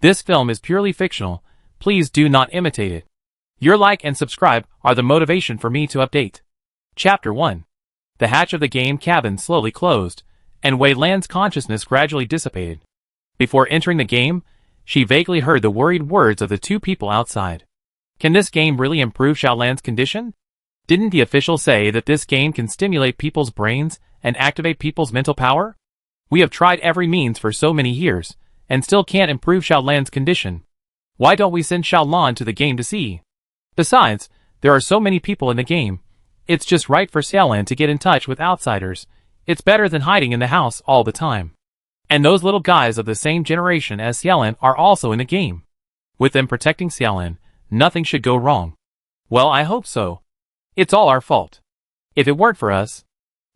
This film is purely fictional. Please do not imitate it. Your like and subscribe are the motivation for me to update. Chapter 1. The hatch of the game cabin slowly closed, and Wei Lan's consciousness gradually dissipated. Before entering the game, she vaguely heard the worried words of the two people outside. Can this game really improve Xiao Lan's condition? Didn't the official say that this game can stimulate people's brains and activate people's mental power? We have tried every means for so many years, and still can't improve Xiao Lan's condition. Why don't we send Xiao Lan to the game to see? Besides, there are so many people in the game. It's just right for Xiao Lan to get in touch with outsiders. It's better than hiding in the house all the time. And those little guys of the same generation as Xiao Lan are also in the game. With them protecting Xiao Lan, nothing should go wrong. Well, I hope so. It's all our fault. If it weren't for us.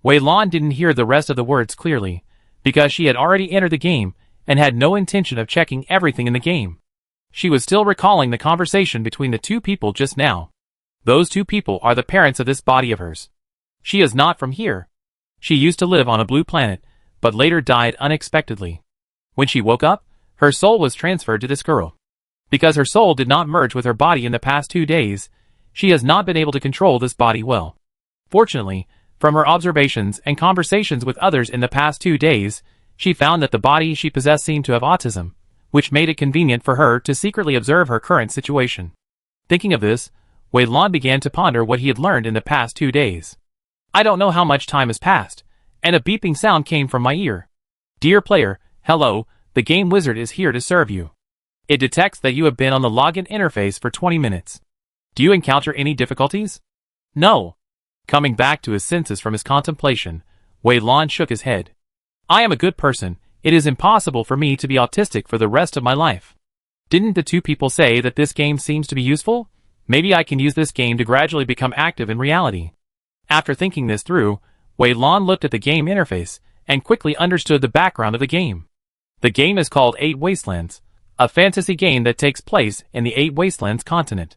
Wei Lan didn't hear the rest of the words clearly, because she had already entered the game and had no intention of checking everything in the game. She was still recalling the conversation between the two people just now. Those two people are the parents of this body of hers. She is not from here. She used to live on a blue planet, but later died unexpectedly. When she woke up, her soul was transferred to this girl. Because her soul did not merge with her body in the past 2 days, she has not been able to control this body well. Fortunately, from her observations and conversations with others in the past 2 days, she found that the body she possessed seemed to have autism, which made it convenient for her to secretly observe her current situation. Thinking of this, Wei Lan began to ponder what he had learned in the past 2 days. I don't know how much time has passed, and a beeping sound came from my ear. Dear player, hello, the game wizard is here to serve you. It detects that you have been on the login interface for 20 minutes. Do you encounter any difficulties? No. Coming back to his senses from his contemplation, Wei Lan shook his head. I am a good person. It is impossible for me to be autistic for the rest of my life. Didn't the two people say that this game seems to be useful? Maybe I can use this game to gradually become active in reality. After thinking this through, Wei Lan looked at the game interface and quickly understood the background of the game. The game is called 8 Wastelands, a fantasy game that takes place in the 8 Wastelands continent.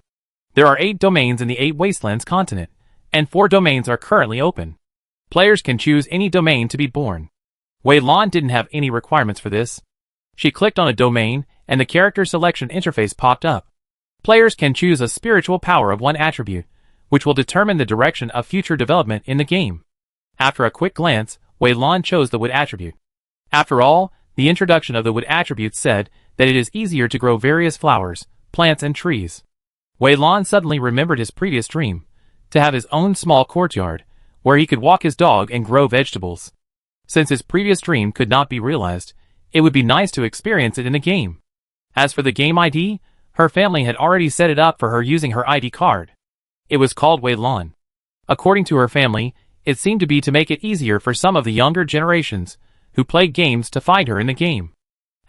There are 8 domains in the 8 Wastelands continent, and 4 domains are currently open. Players can choose any domain to be born. Wei Lan didn't have any requirements for this. She clicked on a domain, and the character selection interface popped up. Players can choose a spiritual power of one attribute, which will determine the direction of future development in the game. After a quick glance, Wei Lan chose the wood attribute. After all, the introduction of the wood attribute said that it is easier to grow various flowers, plants and trees. Wei Lan suddenly remembered his previous dream, to have his own small courtyard, where he could walk his dog and grow vegetables. Since his previous dream could not be realized, it would be nice to experience it in the game. As for the game ID, her family had already set it up for her using her ID card. It was called Wei Lan. According to her family, it seemed to be to make it easier for some of the younger generations who played games to find her in the game.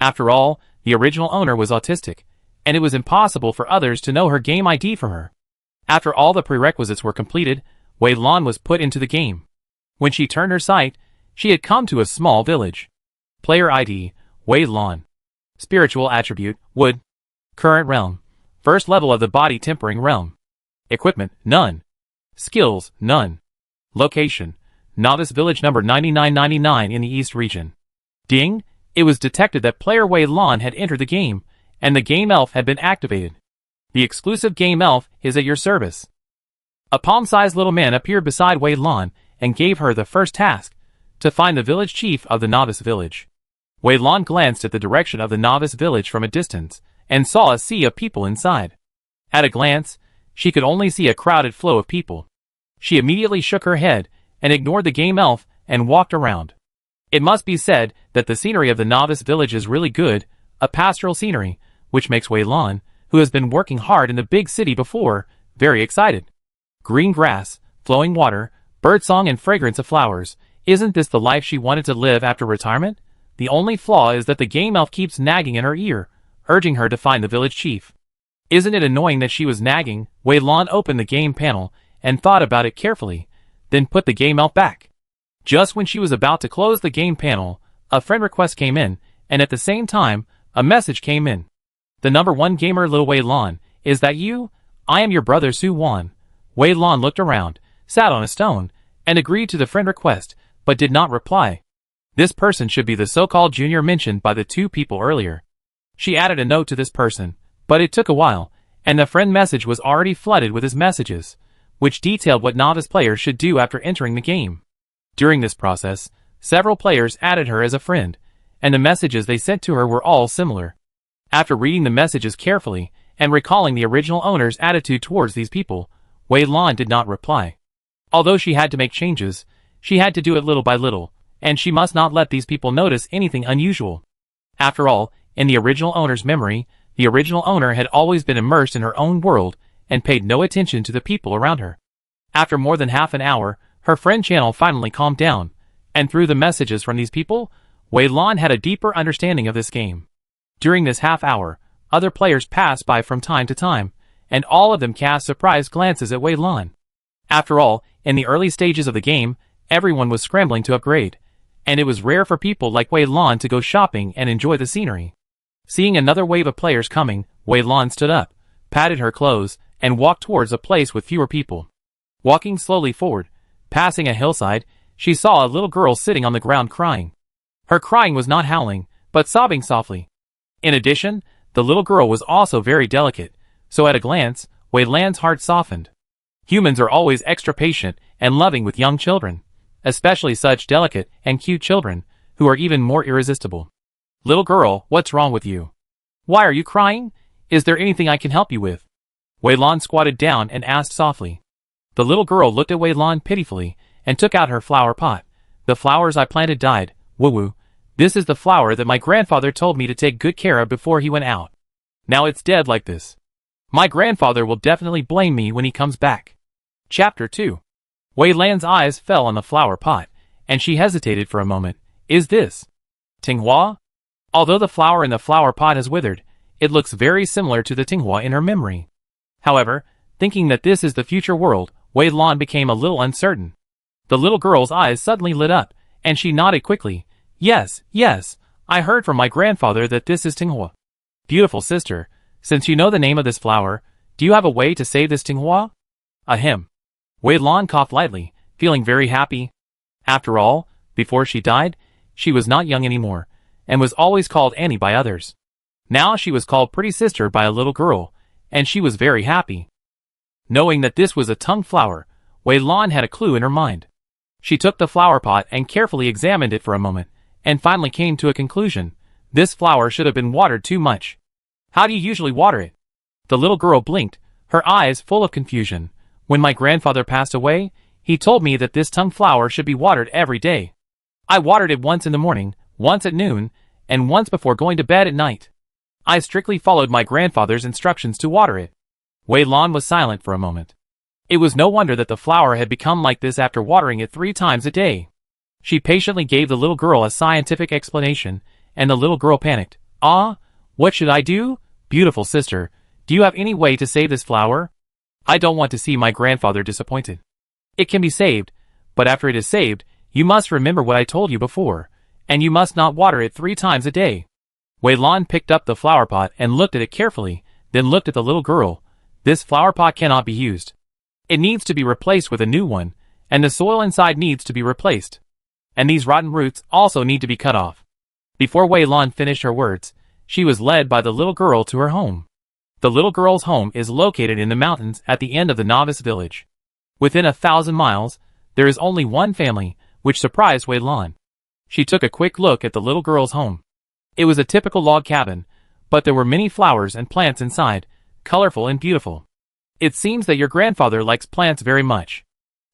After all, the original owner was autistic, and it was impossible for others to know her game ID from her. After all the prerequisites were completed, Wei Lan was put into the game. When she turned her sight, she had come to a small village. Player ID, Wei Lan. Spiritual attribute, wood. Current realm, first level of the body tempering realm. Equipment, none. Skills, none. Location, novice village number 9999 in the East region. Ding, it was detected that player Wei Lan had entered the game, and the game elf had been activated. The exclusive game elf is at your service. A palm-sized little man appeared beside Wei Lan and gave her the first task, to find the village chief of the novice village. Wei Lan glanced at the direction of the novice village from a distance, and saw a sea of people inside. At a glance, she could only see a crowded flow of people. She immediately shook her head, and ignored the game elf, and walked around. It must be said that the scenery of the novice village is really good, a pastoral scenery, which makes Wei Lan, who has been working hard in the big city before, very excited. Green grass, flowing water, birdsong and fragrance of flowers. Isn't this the life she wanted to live after retirement? The only flaw is that the game elf keeps nagging in her ear, urging her to find the village chief. Isn't it annoying that she was nagging? Wei Lan opened the game panel and thought about it carefully, then put the game elf back. Just when she was about to close the game panel, a friend request came in, and at the same time, a message came in. The number 1 gamer Lil Wei Lan, is that you? I am your brother Su Wan. Wei Lan looked around, sat on a stone, and agreed to the friend request, but did not reply. This person should be the so-called junior mentioned by the two people earlier. She added a note to this person, but it took a while, and the friend message was already flooded with his messages, which detailed what novice players should do after entering the game. During this process, several players added her as a friend, and the messages they sent to her were all similar. After reading the messages carefully, and recalling the original owner's attitude towards these people, Wei Lan did not reply. Although she had to make changes, she had to do it little by little, and she must not let these people notice anything unusual. After all, in the original owner's memory, the original owner had always been immersed in her own world and paid no attention to the people around her. After more than half an hour, her friend channel finally calmed down, and through the messages from these people, Wei Lan had a deeper understanding of this game. During this half hour, other players passed by from time to time, and all of them cast surprised glances at Wei Lan. After all, in the early stages of the game, everyone was scrambling to upgrade, and it was rare for people like Wei Lan to go shopping and enjoy the scenery. Seeing another wave of players coming, Wei Lan stood up, patted her clothes, and walked towards a place with fewer people. Walking slowly forward, passing a hillside, she saw a little girl sitting on the ground crying. Her crying was not howling, but sobbing softly. In addition, the little girl was also very delicate, so at a glance, Wei Lan's heart softened. Humans are always extra patient and loving with young children, especially such delicate and cute children, who are even more irresistible. Little girl, what's wrong with you? Why are you crying? Is there anything I can help you with? Wei Lan squatted down and asked softly. The little girl looked at Wei Lan pitifully and took out her flower pot. The flowers I planted died, woo-woo. This is the flower that my grandfather told me to take good care of before he went out. Now it's dead like this. My grandfather will definitely blame me when he comes back. Chapter 2. Wei Lan's eyes fell on the flower pot, and she hesitated for a moment. Is this Tinghua? Although the flower in the flower pot has withered, it looks very similar to the Tinghua in her memory. However, thinking that this is the future world, Wei Lan became a little uncertain. The little girl's eyes suddenly lit up, and she nodded quickly. Yes, I heard from my grandfather that this is Tinghua. Beautiful sister, since you know the name of this flower, do you have a way to save this Tinghua? Ahem. Wei Lan coughed lightly, feeling very happy. After all, before she died, she was not young anymore, and was always called Annie by others. Now she was called Pretty Sister by a little girl, and she was very happy. Knowing that this was a tongue flower, Wei Lan had a clue in her mind. She took the flower pot and carefully examined it for a moment, and finally came to a conclusion. This flower should have been watered too much. How do you usually water it? The little girl blinked, her eyes full of confusion. When my grandfather passed away, he told me that this tongue flower should be watered every day. I watered it once in the morning, once at noon, and once before going to bed at night. I strictly followed my grandfather's instructions to water it. Wei Lan was silent for a moment. It was no wonder that the flower had become like this after watering it 3 times a day. She patiently gave the little girl a scientific explanation, and the little girl panicked. Ah, what should I do? Beautiful sister, do you have any way to save this flower? I don't want to see my grandfather disappointed. It can be saved, but after it is saved, you must remember what I told you before, and you must not water it 3 times a day. Wei Lan picked up the flower pot and looked at it carefully, then looked at the little girl. This flower pot cannot be used. It needs to be replaced with a new one, and the soil inside needs to be replaced. And these rotten roots also need to be cut off. Before Wei Lan finished her words, she was led by the little girl to her home. The little girl's home is located in the mountains at the end of the novice village. Within 1,000 miles, there is only one family, which surprised Wei Lan. She took a quick look at the little girl's home. It was a typical log cabin, but there were many flowers and plants inside, colorful and beautiful. It seems that your grandfather likes plants very much.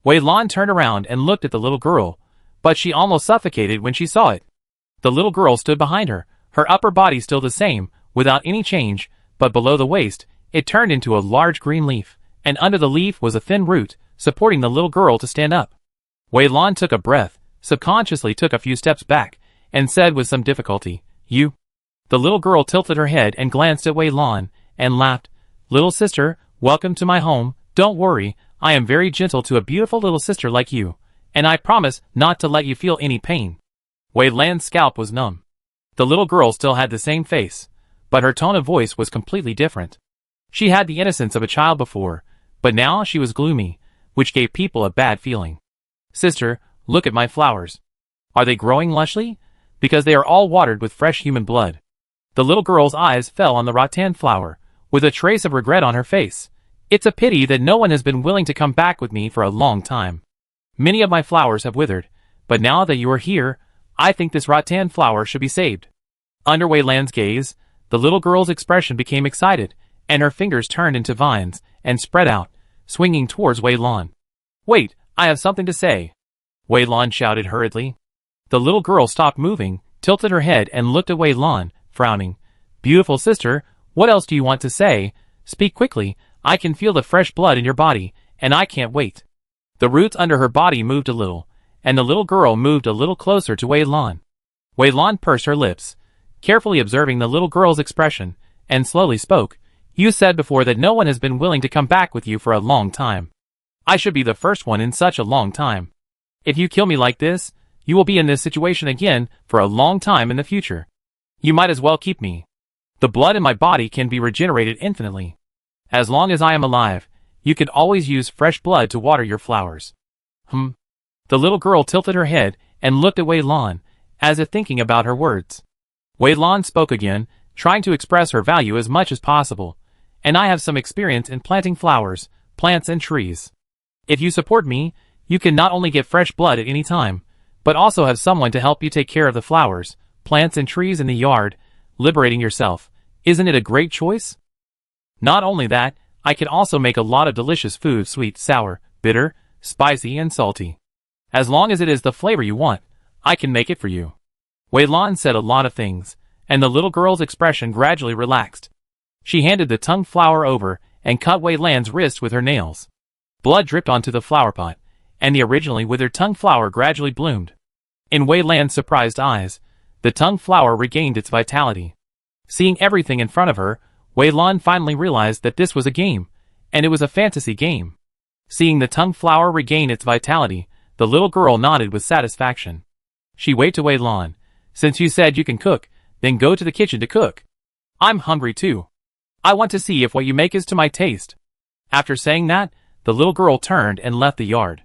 Wei Lan turned around and looked at the little girl, but she almost suffocated when she saw it. The little girl stood behind her, her upper body still the same, without any change, but below the waist, it turned into a large green leaf, and under the leaf was a thin root, supporting the little girl to stand up. Wei Lan took a breath, subconsciously took a few steps back, and said with some difficulty, You? The little girl tilted her head and glanced at Wei Lan, and laughed. Little sister, welcome to my home. Don't worry, I am very gentle to a beautiful little sister like you, and I promise not to let you feel any pain. Wei Lan's scalp was numb. The little girl still had the same face, but her tone of voice was completely different. She had the innocence of a child before, but now she was gloomy, which gave people a bad feeling. Sister, look at my flowers. Are they growing lushly? Because they are all watered with fresh human blood. The little girl's eyes fell on the rattan flower, with a trace of regret on her face. It's a pity that no one has been willing to come back with me for a long time. Many of my flowers have withered, but now that you are here, I think this rattan flower should be saved. Under Wei Lan's gaze, the little girl's expression became excited, and her fingers turned into vines and spread out, swinging towards Wei Lan. Wait, I have something to say. Wei Lan shouted hurriedly. The little girl stopped moving, tilted her head and looked at Wei Lan, frowning. Beautiful sister, what else do you want to say? Speak quickly, I can feel the fresh blood in your body, and I can't wait. The roots under her body moved a little, and the little girl moved a little closer to Wei Lan. Wei Lan pursed her lips, carefully observing the little girl's expression, and slowly spoke. You said before that no one has been willing to come back with you for a long time. I should be the first one in such a long time. If you kill me like this, you will be in this situation again for a long time in the future. You might as well keep me. The blood in my body can be regenerated infinitely. As long as I am alive, you can always use fresh blood to water your flowers. The little girl tilted her head and looked at Wei Lan, as if thinking about her words. Wei Lan spoke again, trying to express her value as much as possible. And I have some experience in planting flowers, plants and trees. If you support me, you can not only get fresh blood at any time, but also have someone to help you take care of the flowers, plants and trees in the yard, liberating yourself. Isn't it a great choice? Not only that, I can also make a lot of delicious food, sweet, sour, bitter, spicy and salty. As long as it is the flavor you want, I can make it for you. Wei Lan said a lot of things, and the little girl's expression gradually relaxed. She handed the tongue flower over and cut Wei Lan's wrist with her nails. Blood dripped onto the flower pot, and the originally withered tongue flower gradually bloomed. In Wei Lan's surprised eyes, the tongue flower regained its vitality. Seeing everything in front of her, Wei Lan finally realized that this was a game, and it was a fantasy game. Seeing the tongue flower regain its vitality, the little girl nodded with satisfaction. She waved to Wei Lan. Since you said you can cook, then go to the kitchen to cook. I'm hungry too. I want to see if what you make is to my taste. After saying that, the little girl turned and left the yard.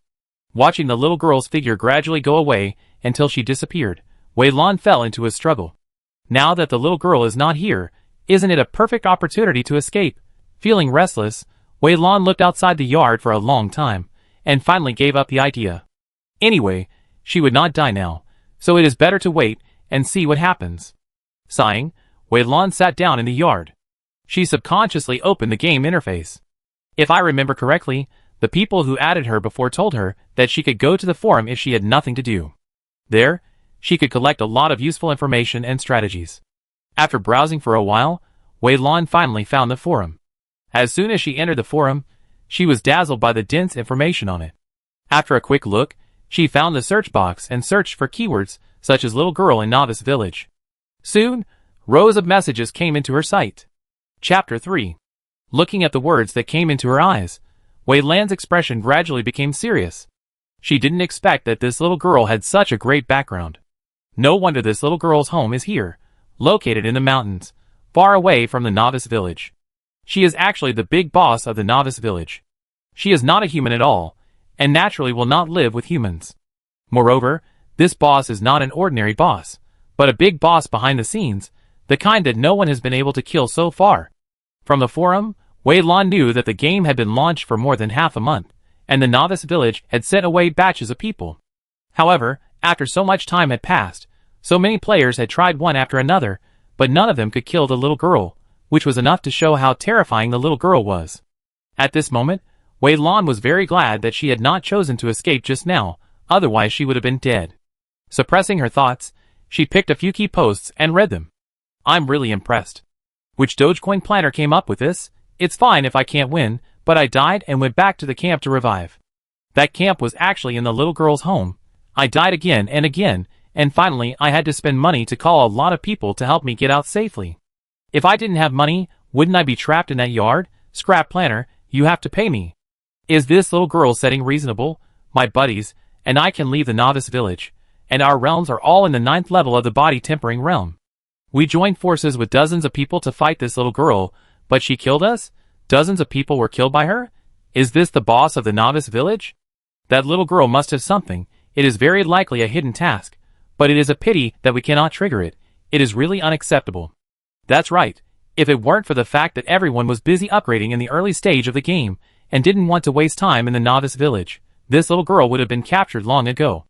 Watching the little girl's figure gradually go away until she disappeared, Wei Lan fell into a struggle. Now that the little girl is not here, isn't it a perfect opportunity to escape? Feeling restless, Wei Lan looked outside the yard for a long time, and finally gave up the idea. Anyway, she would not die now, so it is better to wait and see what happens. Sighing, Wei Lan sat down in the yard. She subconsciously opened the game interface. If I remember correctly, the people who added her before told her that she could go to the forum if she had nothing to do. There, she could collect a lot of useful information and strategies. After browsing for a while, Wei Lan finally found the forum. As soon as she entered the forum, she was dazzled by the dense information on it. After a quick look, she found the search box and searched for keywords such as little girl in novice village. Soon, rows of messages came into her sight. Chapter 3. Looking at the words that came into her eyes, Wei Lan's expression gradually became serious. She didn't expect that this little girl had such a great background. No wonder this little girl's home is here, located in the mountains, far away from the novice village. She is actually the big boss of the novice village. She is not a human at all, and naturally will not live with humans. Moreover, this boss is not an ordinary boss, but a big boss behind the scenes, the kind that no one has been able to kill so far. From the forum, Wei Lan knew that the game had been launched for more than half a month, and the novice village had sent away batches of people. However, after so much time had passed, so many players had tried one after another, but none of them could kill the little girl, which was enough to show how terrifying the little girl was. At this moment, Wei Lan was very glad that she had not chosen to escape just now, otherwise she would have been dead. Suppressing her thoughts, she picked a few key posts and read them. I'm really impressed. Which Dogecoin planner came up with this? It's fine if I can't win, but I died and went back to the camp to revive. That camp was actually in the little girl's home. I died again, and finally I had to spend money to call a lot of people to help me get out safely. If I didn't have money, wouldn't I be trapped in that yard? Scrap planner, you have to pay me. Is this little girl setting reasonable? My buddies and I can leave the novice village, and our realms are all in the 9th level of the body tempering realm. We joined forces with dozens of people to fight this little girl, but she killed us? Dozens of people were killed by her? Is this the boss of the novice village? That little girl must have something. It is very likely a hidden task, but it is a pity that we cannot trigger it. It is really unacceptable. That's right. If it weren't for the fact that everyone was busy upgrading in the early stage of the game and didn't want to waste time in the novice village, this little girl would have been captured long ago.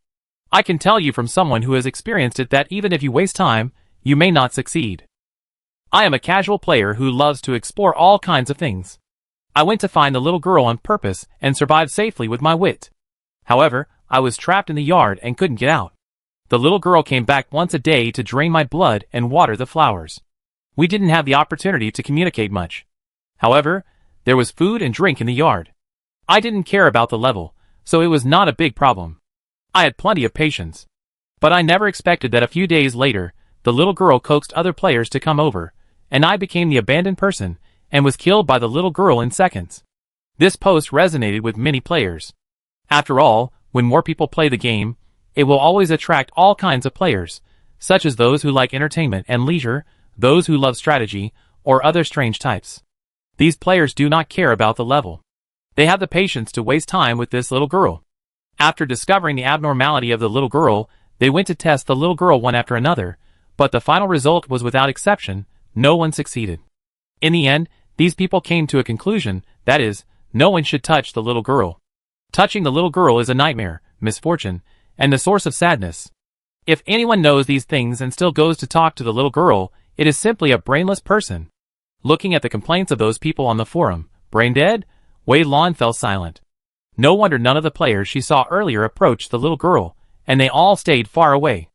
I can tell you from someone who has experienced it that even if you waste time, you may not succeed. I am a casual player who loves to explore all kinds of things. I went to find the little girl on purpose and survived safely with my wit. However, I was trapped in the yard and couldn't get out. The little girl came back once a day to drain my blood and water the flowers. We didn't have the opportunity to communicate much. However, there was food and drink in the yard. I didn't care about the level, so it was not a big problem. I had plenty of patience. But I never expected that a few days later, the little girl coaxed other players to come over, and I became the abandoned person, and was killed by the little girl in seconds. This post resonated with many players. After all, when more people play the game, it will always attract all kinds of players, such as those who like entertainment and leisure, those who love strategy, or other strange types. These players do not care about the level. They have the patience to waste time with this little girl. After discovering the abnormality of the little girl, they went to test the little girl one after another, but the final result was without exception, no one succeeded. In the end, these people came to a conclusion, that is, no one should touch the little girl. Touching the little girl is a nightmare, misfortune, and the source of sadness. If anyone knows these things and still goes to talk to the little girl, it is simply a brainless person. Looking at the complaints of those people on the forum, brain dead, Wei Lan fell silent. No wonder none of the players she saw earlier approached the little girl, and they all stayed far away.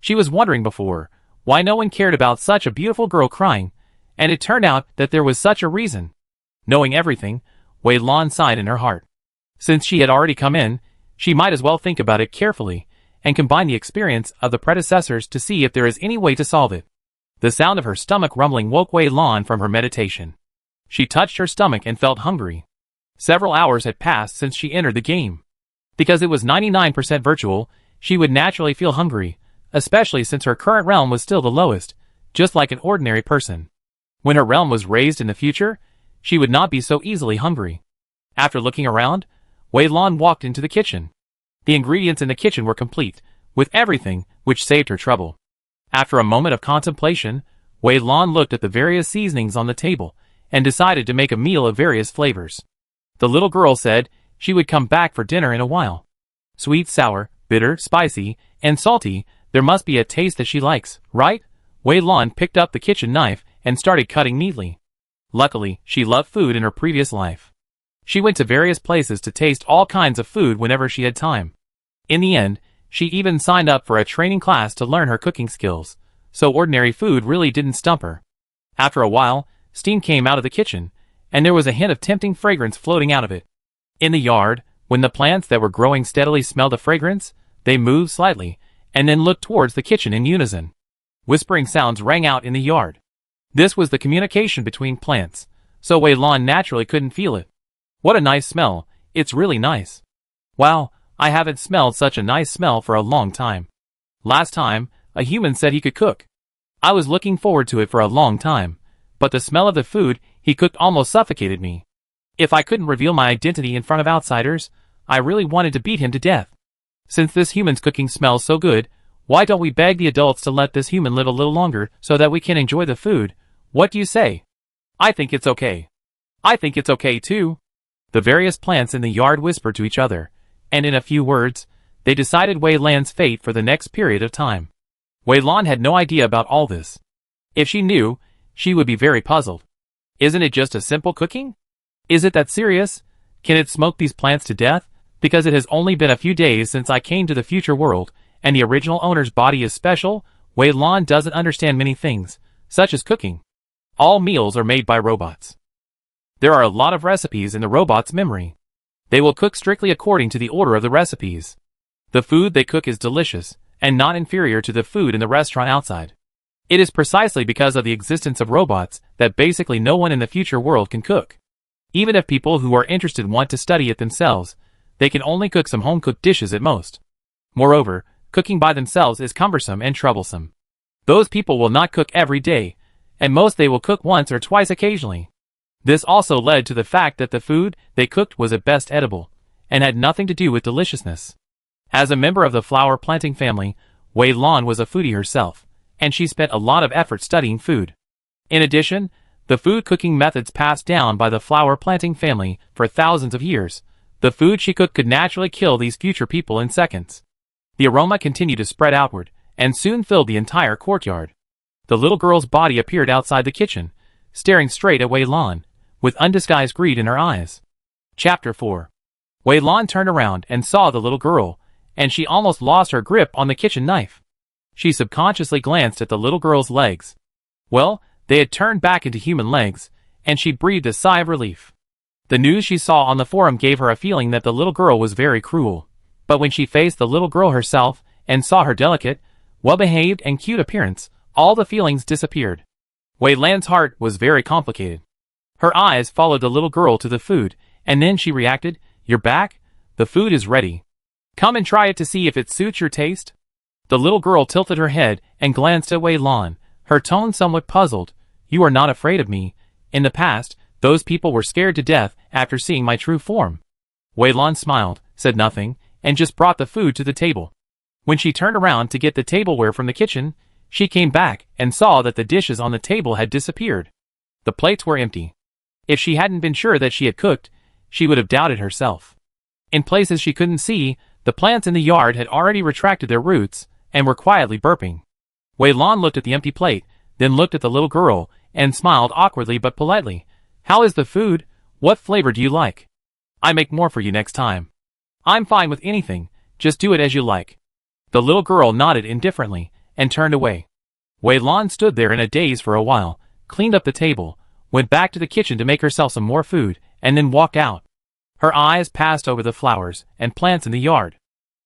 She was wondering before, why no one cared about such a beautiful girl crying, and it turned out that there was such a reason. Knowing everything, Wei Lan sighed in her heart. Since she had already come in, she might as well think about it carefully, and combine the experience of the predecessors to see if there is any way to solve it. The sound of her stomach rumbling woke Wei Lan from her meditation. She touched her stomach and felt hungry. Several hours had passed since she entered the game. Because it was 99% virtual, she would naturally feel hungry, especially since her current realm was still the lowest, just like an ordinary person. When her realm was raised in the future, she would not be so easily hungry. After looking around, Wei Lan walked into the kitchen. The ingredients in the kitchen were complete, with everything, which saved her trouble. After a moment of contemplation, Wei Lan looked at the various seasonings on the table, and decided to make a meal of various flavors. The little girl said she would come back for dinner in a while. Sweet, sour, bitter, spicy, and salty, there must be a taste that she likes, right? Wei Lan picked up the kitchen knife and started cutting neatly. Luckily, she loved food in her previous life. She went to various places to taste all kinds of food whenever she had time. In the end, she even signed up for a training class to learn her cooking skills, so ordinary food really didn't stump her. After a while, steam came out of the kitchen, and there was a hint of tempting fragrance floating out of it. In the yard, when the plants that were growing steadily smelled the fragrance, they moved slightly, and then looked towards the kitchen in unison. Whispering sounds rang out in the yard. This was the communication between plants, so Wei Lan naturally couldn't feel it. What a nice smell, it's really nice. Wow, I haven't smelled such a nice smell for a long time. Last time, a human said he could cook. I was looking forward to it for a long time, but the smell of the food he cooked almost suffocated me. If I couldn't reveal my identity in front of outsiders, I really wanted to beat him to death. Since this human's cooking smells so good, why don't we beg the adults to let this human live a little longer so that we can enjoy the food? What do you say? I think it's okay. I think it's okay too. The various plants in the yard whispered to each other, and in a few words, they decided Wei Lan's fate for the next period of time. Wei Lan had no idea about all this. If she knew, she would be very puzzled. Isn't it just a simple cooking? Is it that serious? Can it smoke these plants to death? Because it has only been a few days since I came to the future world, and the original owner's body is special, Wei Lan doesn't understand many things, such as cooking. All meals are made by robots. There are a lot of recipes in the robot's memory. They will cook strictly according to the order of the recipes. The food they cook is delicious, and not inferior to the food in the restaurant outside. It is precisely because of the existence of robots that basically no one in the future world can cook. Even if people who are interested want to study it themselves, they can only cook some home-cooked dishes at most. Moreover, cooking by themselves is cumbersome and troublesome. Those people will not cook every day, and most they will cook once or twice occasionally. This also led to the fact that the food they cooked was at best edible, and had nothing to do with deliciousness. As a member of the flower planting family, Wei Lan was a foodie herself, and she spent a lot of effort studying food. In addition, the food cooking methods passed down by the flower planting family for thousands of years. The food she cooked could naturally kill these future people in seconds. The aroma continued to spread outward, and soon filled the entire courtyard. The little girl's body appeared outside the kitchen, staring straight at Wei Lan, with undisguised greed in her eyes. Chapter 4. Wei Lan turned around and saw the little girl, and she almost lost her grip on the kitchen knife. She subconsciously glanced at the little girl's legs. Well, they had turned back into human legs, and she breathed a sigh of relief. The news she saw on the forum gave her a feeling that the little girl was very cruel. But when she faced the little girl herself, and saw her delicate, well-behaved and cute appearance, all the feelings disappeared. Wei Lan's heart was very complicated. Her eyes followed the little girl to the food, and then she reacted, "You're back? The food is ready. Come and try it to see if it suits your taste." The little girl tilted her head and glanced at Wei Lan, her tone somewhat puzzled. "You are not afraid of me. In the past, those people were scared to death after seeing my true form." Wei Lan smiled, said nothing, and just brought the food to the table. When she turned around to get the tableware from the kitchen, she came back and saw that the dishes on the table had disappeared. The plates were empty. If she hadn't been sure that she had cooked, she would have doubted herself. In places she couldn't see, the plants in the yard had already retracted their roots and were quietly burping. Wei Lan looked at the empty plate, then looked at the little girl, and smiled awkwardly but politely. "How is the food? What flavor do you like? I make more for you next time." "I'm fine with anything, just do it as you like." The little girl nodded indifferently, and turned away. Wei Lan stood there in a daze for a while, cleaned up the table, went back to the kitchen to make herself some more food, and then walked out. Her eyes passed over the flowers and plants in the yard.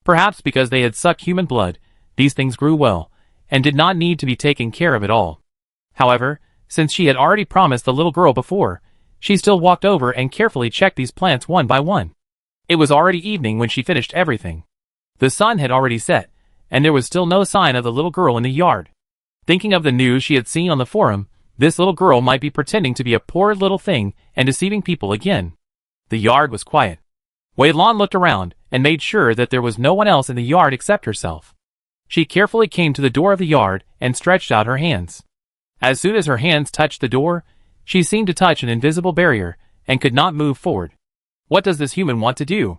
Perhaps because they had sucked human blood, these things grew well, and did not need to be taken care of at all. However, since she had already promised the little girl before, she still walked over and carefully checked these plants one by one. It was already evening when she finished everything. The sun had already set, and there was still no sign of the little girl in the yard. Thinking of the news she had seen on the forum, this little girl might be pretending to be a poor little thing and deceiving people again. The yard was quiet. Wei Lan looked around and made sure that there was no one else in the yard except herself. She carefully came to the door of the yard and stretched out her hands. As soon as her hands touched the door, she seemed to touch an invisible barrier and could not move forward. What does this human want to do?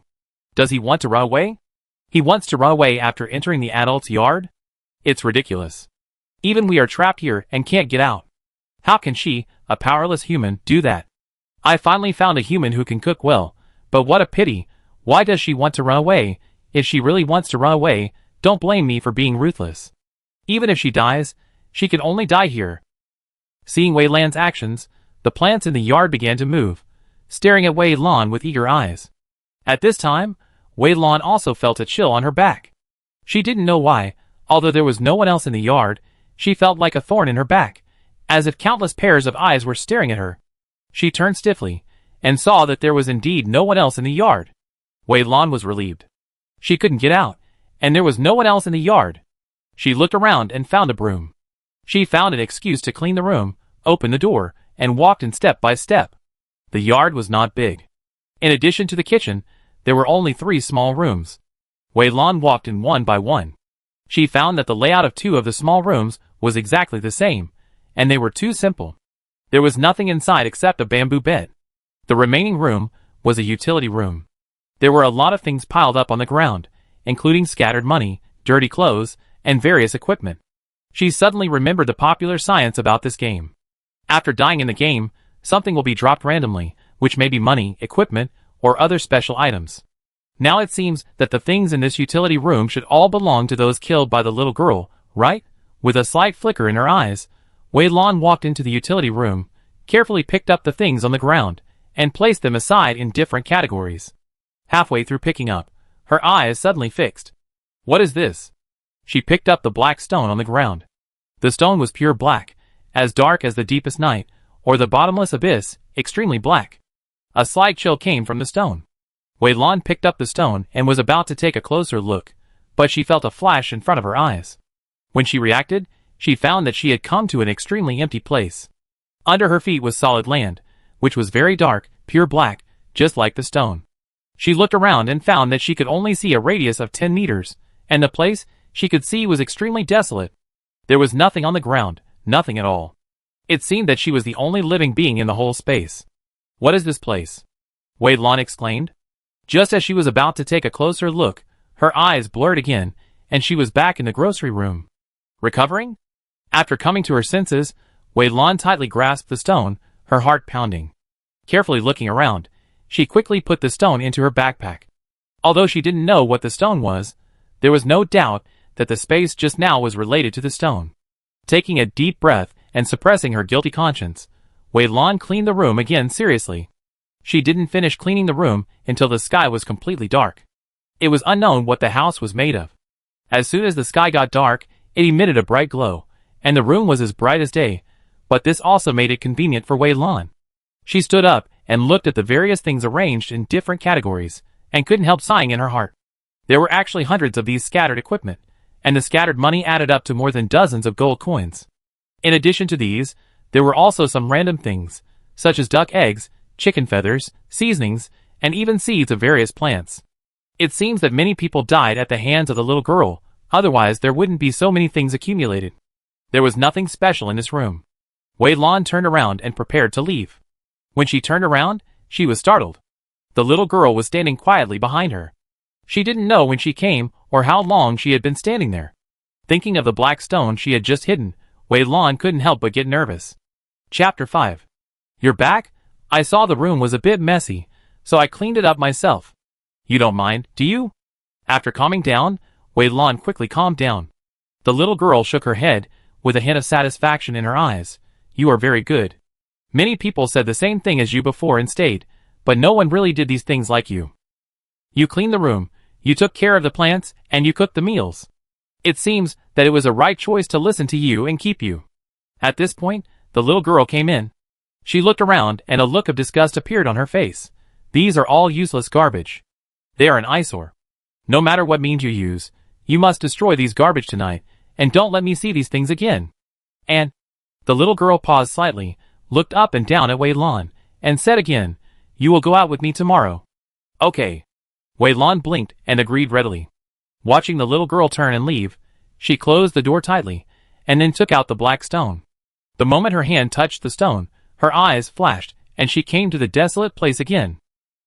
Does he want to run away? He wants to run away after entering the adult's yard? It's ridiculous. Even we are trapped here and can't get out. How can she, a powerless human, do that? I finally found a human who can cook well, but what a pity. Why does she want to run away? If she really wants to run away, don't blame me for being ruthless. Even if she dies, she can only die here. Seeing Wei Lan's actions, the plants in the yard began to move, staring at Wei Lan with eager eyes. At this time, Wei Lan also felt a chill on her back. She didn't know why, although there was no one else in the yard, she felt like a thorn in her back, as if countless pairs of eyes were staring at her. She turned stiffly, and saw that there was indeed no one else in the yard. Wei Lan was relieved. She couldn't get out, and there was no one else in the yard. She looked around and found a broom. She found an excuse to clean the room, opened the door, and walked in step by step. The yard was not big. In addition to the kitchen, there were only 3 small rooms. Wei Lan walked in one by one. She found that the layout of 2 of the small rooms was exactly the same, and they were too simple. There was nothing inside except a bamboo bed. The remaining room was a utility room. There were a lot of things piled up on the ground, including scattered money, dirty clothes, and various equipment. She suddenly remembered the popular science about this game. After dying in the game, something will be dropped randomly, which may be money, equipment, or other special items. Now it seems that the things in this utility room should all belong to those killed by the little girl, right? With a slight flicker in her eyes, Wei Lan walked into the utility room, carefully picked up the things on the ground, and placed them aside in different categories. Halfway through picking up, her eyes suddenly fixed. What is this? She picked up the black stone on the ground. The stone was pure black, as dark as the deepest night, or the bottomless abyss, extremely black. A slight chill came from the stone. Wei Lan picked up the stone and was about to take a closer look, but she felt a flash in front of her eyes. When she reacted, she found that she had come to an extremely empty place. Under her feet was solid land, which was very dark, pure black, just like the stone. She looked around and found that she could only see a radius of 10 meters, and the place she could see was extremely desolate. There was nothing on the ground, nothing at all. It seemed that she was the only living being in the whole space. "What is this place?" Wei Lan exclaimed. Just as she was about to take a closer look, her eyes blurred again, and she was back in the grocery room. Recovering? After coming to her senses, Wei Lan tightly grasped the stone, her heart pounding. Carefully looking around, she quickly put the stone into her backpack. Although she didn't know what the stone was, there was no doubt that the space just now was related to the stone. Taking a deep breath and suppressing her guilty conscience, Wei Lan cleaned the room again seriously. She didn't finish cleaning the room until the sky was completely dark. It was unknown what the house was made of. As soon as the sky got dark, it emitted a bright glow, and the room was as bright as day, but this also made it convenient for Wei Lan. She stood up and looked at the various things arranged in different categories, and couldn't help sighing in her heart. There were actually hundreds of these scattered equipment, and the scattered money added up to more than dozens of gold coins. In addition to these, there were also some random things, such as duck eggs, chicken feathers, seasonings, and even seeds of various plants. It seems that many people died at the hands of the little girl, otherwise there wouldn't be so many things accumulated. There was nothing special in this room. Wei Lan turned around and prepared to leave. When she turned around, she was startled. The little girl was standing quietly behind her. She didn't know when she came or how long she had been standing there. Thinking of the black stone she had just hidden, Wei Lan couldn't help but get nervous. Chapter 5. "You're back? I saw the room was a bit messy, so I cleaned it up myself. You don't mind, do you?" After calming down, Wei Lan quickly calmed down. The little girl shook her head, with a hint of satisfaction in her eyes. "You are very good. Many people said the same thing as you before and stayed, but no one really did these things like you. You cleaned the room, you took care of the plants, and you cooked the meals. It seems that it was a right choice to listen to you and keep you." At this point, the little girl came in. She looked around and a look of disgust appeared on her face. "These are all useless garbage. They are an eyesore. No matter what means you use, you must destroy these garbage tonight, and don't let me see these things again." And the little girl paused slightly, looked up and down at Wei Lan, and said again, "You will go out with me tomorrow." "Okay." Wei Lan blinked and agreed readily. Watching the little girl turn and leave, she closed the door tightly, and then took out the black stone. The moment her hand touched the stone, her eyes flashed, and she came to the desolate place again.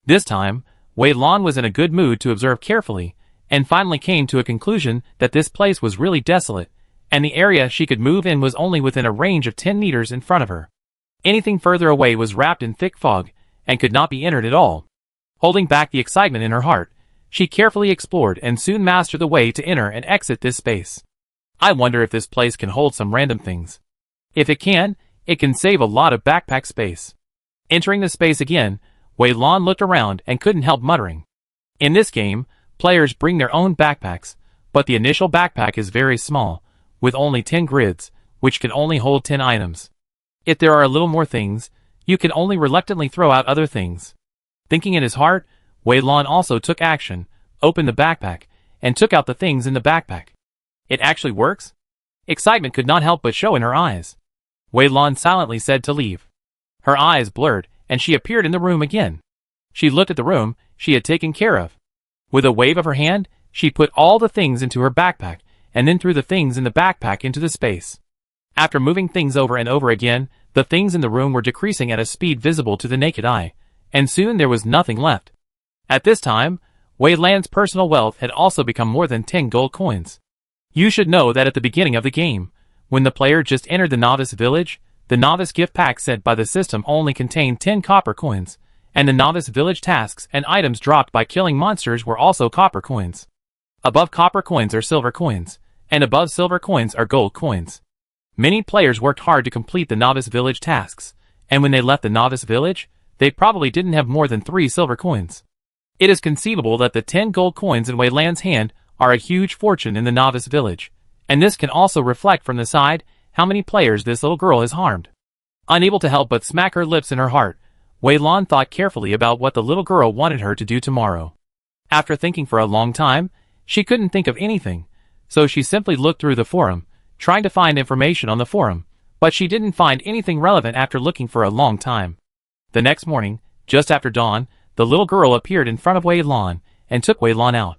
This time, Wei Lan was in a good mood to observe carefully, and finally came to a conclusion that this place was really desolate, and the area she could move in was only within a range of 10 meters in front of her. Anything further away was wrapped in thick fog, and could not be entered at all. Holding back the excitement in her heart, she carefully explored and soon mastered the way to enter and exit this space. "I wonder if this place can hold some random things. If it can save a lot of backpack space." Entering the space again, Wei Lan looked around and couldn't help muttering. In this game, players bring their own backpacks, but the initial backpack is very small, with only 10 grids, which can only hold 10 items. If there are a little more things, you can only reluctantly throw out other things. Thinking in his heart, Wei Lan also took action, opened the backpack, and took out the things in the backpack. It actually works? Excitement could not help but show in her eyes. Wei Lan silently said to leave. Her eyes blurred, and she appeared in the room again. She looked at the room she had taken care of. With a wave of her hand, she put all the things into her backpack, and then threw the things in the backpack into the space. After moving things over and over again, the things in the room were decreasing at a speed visible to the naked eye, and soon there was nothing left. At this time, Wei Lan's personal wealth had also become more than 10 gold coins. You should know that at the beginning of the game, when the player just entered the novice village, the novice gift pack sent by the system only contained 10 copper coins, and the novice village tasks and items dropped by killing monsters were also copper coins. Above copper coins are silver coins, and above silver coins are gold coins. Many players worked hard to complete the novice village tasks, and when they left the novice village, they probably didn't have more than 3 silver coins. It is conceivable that the 10 gold coins in Wei Lan's hand are a huge fortune in the novice village, and this can also reflect from the side how many players this little girl has harmed. Unable to help but smack her lips in her heart, Wei Lan thought carefully about what the little girl wanted her to do tomorrow. After thinking for a long time, she couldn't think of anything, so she simply looked through the forum, trying to find information on the forum, but she didn't find anything relevant after looking for a long time. The next morning, just after dawn, the little girl appeared in front of Wei Lan and took Wei Lan out.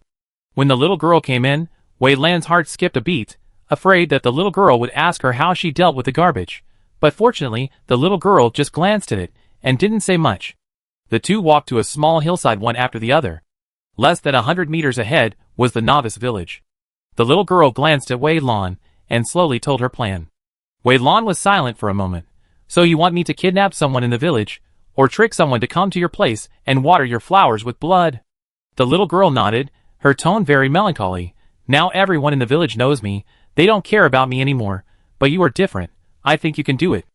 When the little girl came in, Wei Lan's heart skipped a beat, afraid that the little girl would ask her how she dealt with the garbage, But fortunately, the little girl just glanced at it and didn't say much. The two walked to a small hillside one after the other. Less than 100 meters ahead was the novice village. The little girl glanced at Wei Lan and slowly told her plan. Wei Lan was silent for a moment. So you want me to kidnap someone in the village, or trick someone to come to your place and water your flowers with blood? The little girl nodded, her tone very melancholy. Now everyone in the village knows me, they don't care about me anymore, but you are different, I think you can do it.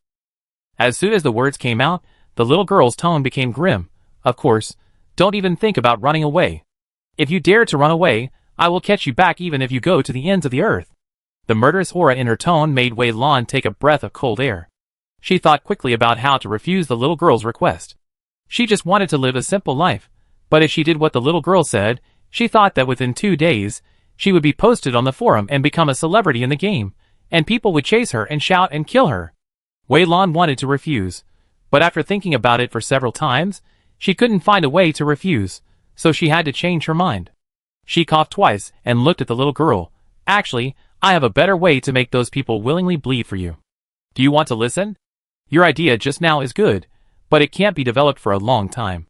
As soon as the words came out, the little girl's tone became grim. Of course, don't even think about running away. If you dare to run away, I will catch you back even if you go to the ends of the earth. The murderous aura in her tone made Wei Lan take a breath of cold air. She thought quickly about how to refuse the little girl's request. She just wanted to live a simple life, but if she did what the little girl said, she thought that within 2 days, she would be posted on the forum and become a celebrity in the game, and people would chase her and shout and kill her. Wei Lan wanted to refuse, but after thinking about it for several times, she couldn't find a way to refuse, so she had to change her mind. She coughed twice and looked at the little girl. Actually, I have a better way to make those people willingly bleed for you. Do you want to listen? Your idea just now is good, but it can't be developed for a long time.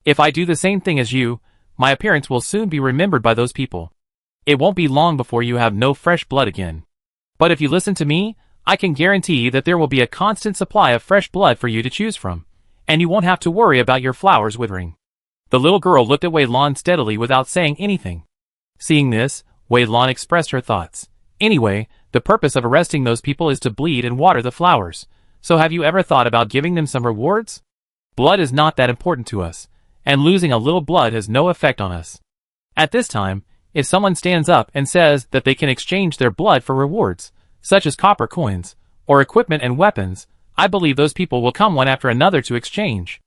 If I do the same thing as you, my appearance will soon be remembered by those people. It won't be long before you have no fresh blood again. But if you listen to me, I can guarantee that there will be a constant supply of fresh blood for you to choose from, and you won't have to worry about your flowers withering. The little girl looked at Wei Lan steadily without saying anything. Seeing this, Wei Lan expressed her thoughts. Anyway, the purpose of arresting those people is to bleed and water the flowers. So have you ever thought about giving them some rewards? Blood is not that important to us, and losing a little blood has no effect on us. At this time, if someone stands up and says that they can exchange their blood for rewards, such as copper coins, or equipment and weapons, I believe those people will come one after another to exchange.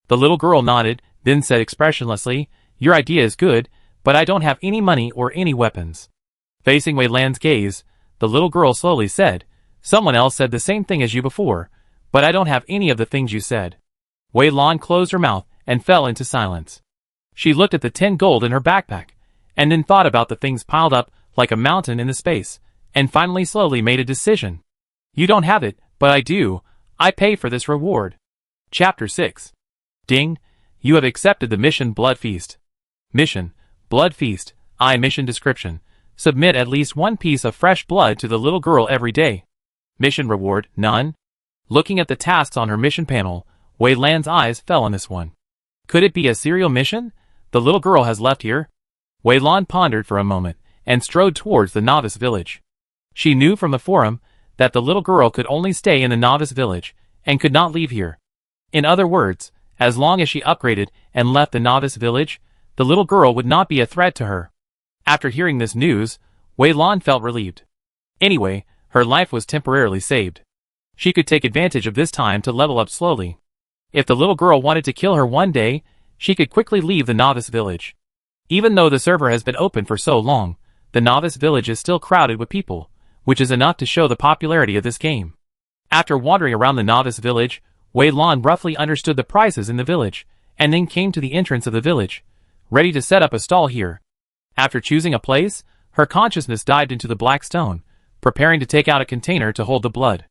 The little girl nodded, then said expressionlessly, your idea is good, but I don't have any money or any weapons. Facing Wei Lan's gaze, the little girl slowly said, someone else said the same thing as you before, but I don't have any of the things you said. Wei Lan closed her mouth and fell into silence. She looked at the 10 gold in her backpack, and then thought about the things piled up like a mountain in the space, and finally slowly made a decision. You don't have it, but I do. I pay for this reward. Chapter 6. Ding. You have accepted the mission Blood Feast. Mission, Blood Feast. Mission description. Submit at least 1 piece of fresh blood to the little girl every day. Mission reward, none. Looking at the tasks on her mission panel, Wei Lan's eyes fell on this one. Could it be a serial mission? The little girl has left here? Wei Lan pondered for a moment, and strode towards the novice village. She knew from the forum that the little girl could only stay in the novice village, and could not leave here. In other words, as long as she upgraded and left the novice village, the little girl would not be a threat to her. After hearing this news, Wei Lan felt relieved. Anyway, her life was temporarily saved. She could take advantage of this time to level up slowly. If the little girl wanted to kill her one day, she could quickly leave the novice village. Even though the server has been open for so long, the novice village is still crowded with people, which is enough to show the popularity of this game. After wandering around the novice village, Wei Lan roughly understood the prices in the village, and then came to the entrance of the village, ready to set up a stall here. After choosing a place, her consciousness dived into the black stone, preparing to take out a container to hold the blood.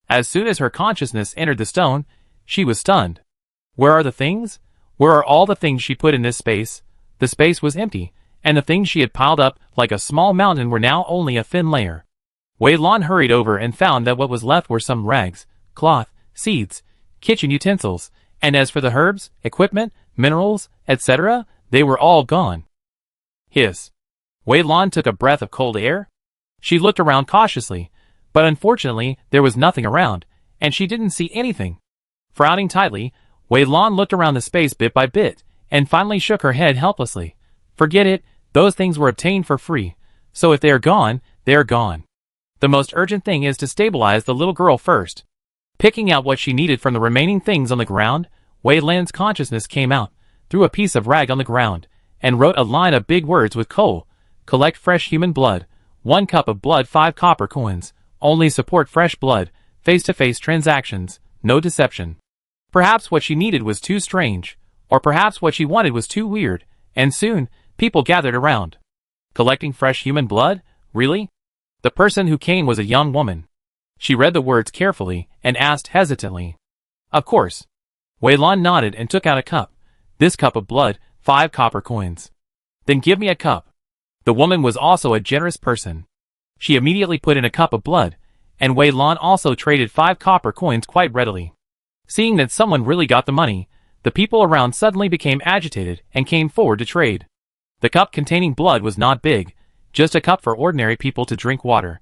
As soon as her consciousness entered the stone, she was stunned. Where are the things? Where are all the things she put in this space? The space was empty, and the things she had piled up like a small mountain were now only a thin layer. Wei Lan hurried over and found that what was left were some rags, cloth, seeds, kitchen utensils, and as for the herbs, equipment, minerals, etc., they were all gone. Hiss. Wei Lan took a breath of cold air. She looked around cautiously, but unfortunately there was nothing around, and she didn't see anything. Frowning tightly, Wei Lan looked around the space bit by bit, and finally shook her head helplessly. Forget it, those things were obtained for free, so if they are gone, they are gone. The most urgent thing is to stabilize the little girl first. Picking out what she needed from the remaining things on the ground, Wei Lan's consciousness came out, threw a piece of rag on the ground, and wrote a line of big words with coal. Collect fresh human blood. 1 cup of blood, 5 copper coins. Only support fresh blood. Face-to-face transactions. No deception. Perhaps what she needed was too strange, or perhaps what she wanted was too weird, and soon, people gathered around. Collecting fresh human blood? Really? The person who came was a young woman. She read the words carefully and asked hesitantly. Of course. Wei Lan nodded and took out a cup. This cup of blood, 5 copper coins. Then give me a cup. The woman was also a generous person. She immediately put in a cup of blood, and Wei Lan also traded 5 copper coins quite readily. Seeing that someone really got the money, the people around suddenly became agitated and came forward to trade. The cup containing blood was not big, just a cup for ordinary people to drink water.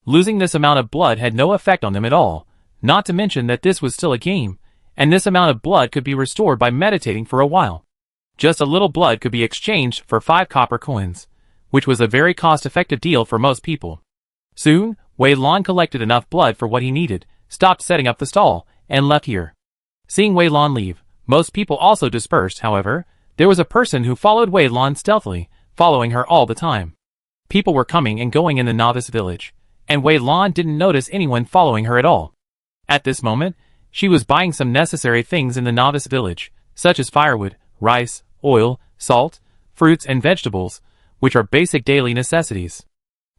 Losing this amount of blood had no effect on them at all, not to mention that this was still a game, and this amount of blood could be restored by meditating for a while. Just a little blood could be exchanged for 5 copper coins, which was a very cost-effective deal for most people. Soon, Wei Lan collected enough blood for what he needed, stopped setting up the stall, and left here. Seeing Wei Lan leave, most people also dispersed. However, there was a person who followed Wei Lan stealthily, following her all the time. People were coming and going in the novice village, and Wei Lan didn't notice anyone following her at all. At this moment, she was buying some necessary things in the novice village, such as firewood, rice, oil, salt, fruits and vegetables, which are basic daily necessities.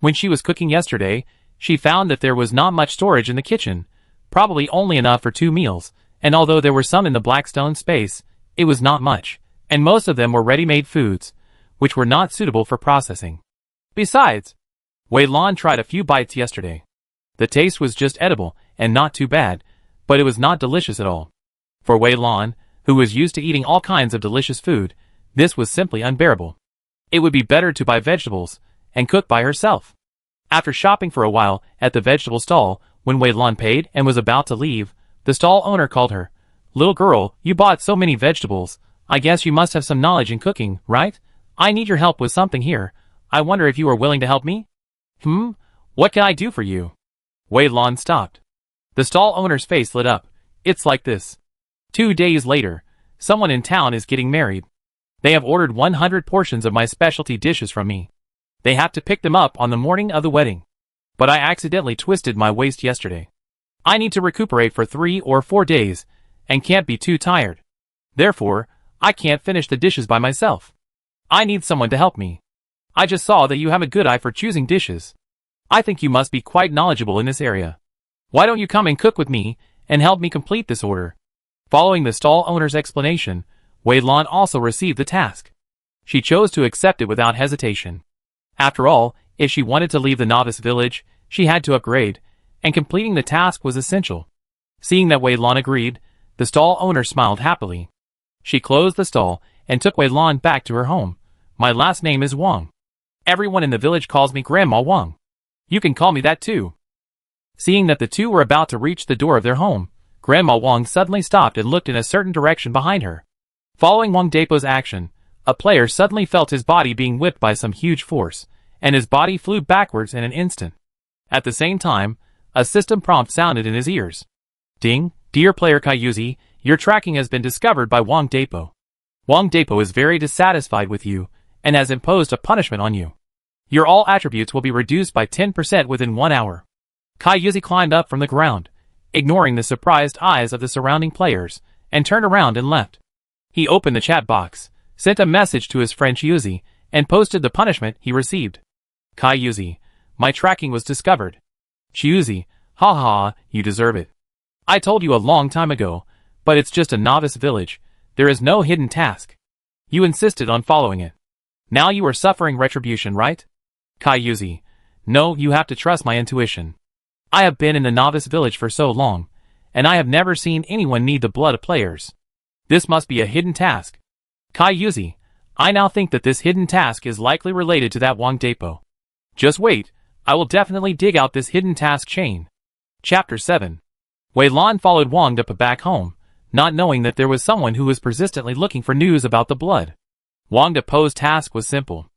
When she was cooking yesterday, she found that there was not much storage in the kitchen, probably only enough for 2 meals, and although there were some in the Blackstone space, it was not much, and most of them were ready-made foods, which were not suitable for processing. Besides, Wei Lan tried a few bites yesterday. The taste was just edible and not too bad, but it was not delicious at all. For Wei Lan, who was used to eating all kinds of delicious food, this was simply unbearable. It would be better to buy vegetables and cook by herself. After shopping for a while at the vegetable stall, when Wei Lan paid and was about to leave, the stall owner called her. Little girl, you bought so many vegetables. I guess you must have some knowledge in cooking, right? I need your help with something here. I wonder if you are willing to help me? What can I do for you? Wei Lan stopped. The stall owner's face lit up. It's like this. 2 days later, someone in town is getting married. They have ordered 100 portions of my specialty dishes from me. They have to pick them up on the morning of the wedding. But I accidentally twisted my waist yesterday. I need to recuperate for 3 or 4 days, and can't be too tired. Therefore, I can't finish the dishes by myself. I need someone to help me. I just saw that you have a good eye for choosing dishes. I think you must be quite knowledgeable in this area. Why don't you come and cook with me, and help me complete this order? Following the stall owner's explanation, Wei Lan also received the task. She chose to accept it without hesitation. After all, if she wanted to leave the novice village, she had to upgrade, and completing the task was essential. Seeing that Wei Lan agreed, the stall owner smiled happily. She closed the stall and took Wei Lan back to her home. My last name is Wang. Everyone in the village calls me Grandma Wang. You can call me that too. Seeing that the two were about to reach the door of their home, Grandma Wang suddenly stopped and looked in a certain direction behind her. Following Wang Dapo's action, a player suddenly felt his body being whipped by some huge force, and his body flew backwards in an instant. At the same time, a system prompt sounded in his ears. Ding, dear player Kaiyuzi, your tracking has been discovered by Wang Dapo. Wang Dapo is very dissatisfied with you, and has imposed a punishment on you. Your all attributes will be reduced by 10% within 1 hour. Kaiyuzi climbed up from the ground, ignoring the surprised eyes of the surrounding players, and turned around and left. He opened the chat box, sent a message to his friend Chiuzi, and posted the punishment he received. Kaiyuzi, my tracking was discovered. Chiuzi, ha ha, you deserve it. I told you a long time ago, but it's just a novice village, there is no hidden task. You insisted on following it. Now you are suffering retribution, right? Kaiyuzi, no, you have to trust my intuition. I have been in the novice village for so long, and I have never seen anyone need the blood of players. This must be a hidden task. Kaiyuzi, I now think that this hidden task is likely related to that Wang Dapo. Just wait, I will definitely dig out this hidden task chain. Chapter 7. Wei Lan followed Wang Dapo back home, not knowing that there was someone who was persistently looking for news about the blood. Wang Dapo's task was simple.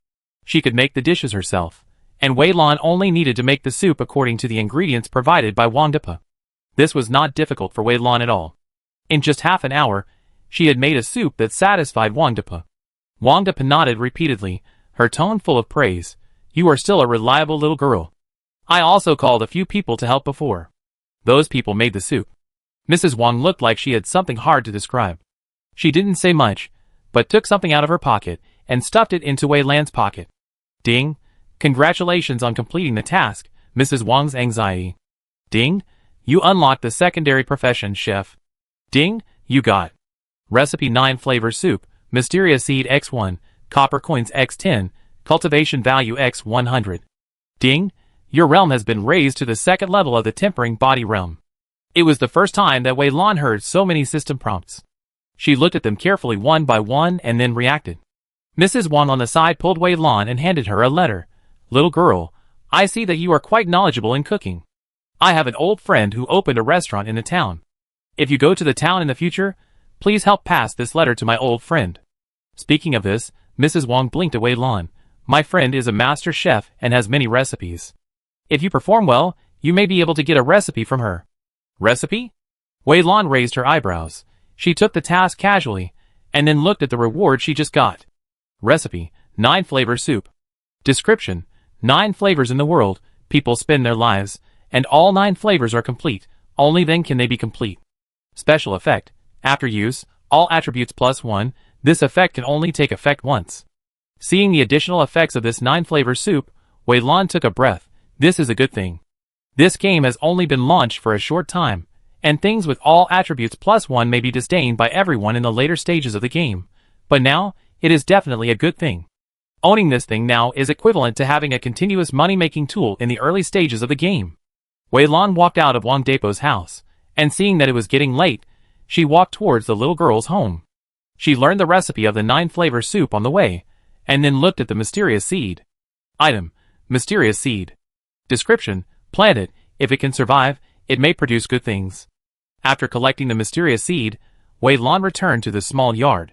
She could make the dishes herself, and Wei Lan only needed to make the soup according to the ingredients provided by Wang Dapo. This was not difficult for Wei Lan at all. In just half an hour, she had made a soup that satisfied Wang Dapo. Wang Dapo nodded repeatedly, her tone full of praise. You are still a reliable little girl. I also called a few people to help before. Those people made the soup. Mrs. Wang looked like she had something hard to describe. She didn't say much, but took something out of her pocket and stuffed it into Wei Lan's pocket. Ding! Congratulations on completing the task, Mrs. Wang's anxiety. Ding! You unlocked the secondary profession, chef. Ding! You got Recipe 9 Flavor Soup, Mysterious Seed X1, Copper Coins X10, Cultivation Value X100. Ding! Your realm has been raised to the second level of the Tempering Body realm. It was the first time that Wei Lan heard so many system prompts. She looked at them carefully one by one and then reacted. Mrs. Wang on the side pulled Wei Lan and handed her a letter. Little girl, I see that you are quite knowledgeable in cooking. I have an old friend who opened a restaurant in the town. If you go to the town in the future, please help pass this letter to my old friend. Speaking of this, Mrs. Wang blinked at Wei Lan. My friend is a master chef and has many recipes. If you perform well, you may be able to get a recipe from her. Recipe? Wei Lan raised her eyebrows. She took the task casually, and then looked at the reward she just got. Recipe, 9 Flavor Soup. Description, 9 flavors in the world, people spend their lives, and all 9 flavors are complete, only then can they be complete. Special effect, after use, all attributes +1, this effect can only take effect once. Seeing the additional effects of this 9 flavor soup, Wei Lan took a breath. This is a good thing. This game has only been launched for a short time, and things with all attributes +1 may be disdained by everyone in the later stages of the game, but now, it is definitely a good thing. Owning this thing now is equivalent to having a continuous money-making tool in the early stages of the game. Wei Lan walked out of Wang Dapo's house, and seeing that it was getting late, she walked towards the little girl's home. She learned the recipe of the 9 flavor soup on the way, and then looked at the mysterious seed. Item, Mysterious Seed. Description, plant it, if it can survive, it may produce good things. After collecting the mysterious seed, Wei Lan returned to the small yard.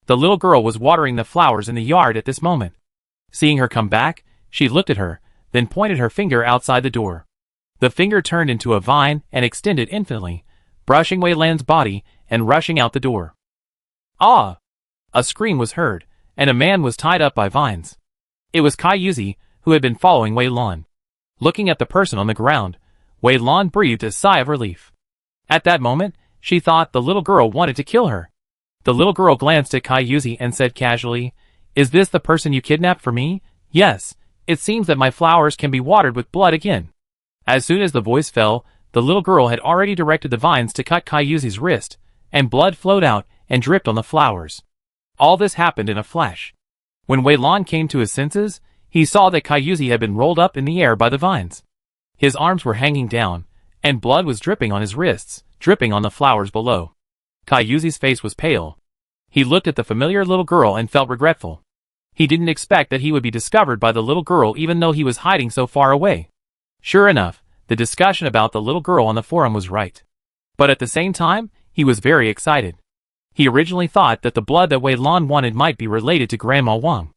The little girl was watering the flowers in the yard at this moment. Seeing her come back, she looked at her, then pointed her finger outside the door. The finger turned into a vine and extended infinitely, brushing Wei Lan's body and rushing out the door. Ah! A scream was heard, and a man was tied up by vines. It was Kai Yuzi, who had been following Wei Lan. Looking at the person on the ground, Wei Lan breathed a sigh of relief. At that moment, she thought the little girl wanted to kill her. The little girl glanced at Kai Yuzi and said casually, "Is this the person you kidnapped for me? Yes, it seems that my flowers can be watered with blood again." As soon as the voice fell, the little girl had already directed the vines to cut Kai Yuzi's wrist, and blood flowed out and dripped on the flowers. All this happened in a flash. When Wei Lan came to his senses, he saw that Kai Yuzi had been rolled up in the air by the vines. His arms were hanging down, and blood was dripping on his wrists, dripping on the flowers below. Kai Yuzi's face was pale. He looked at the familiar little girl and felt regretful. He didn't expect that he would be discovered by the little girl even though he was hiding so far away. Sure enough, the discussion about the little girl on the forum was right. But at the same time, he was very excited. He originally thought that the blood that Wei Lan wanted might be related to Grandma Wang.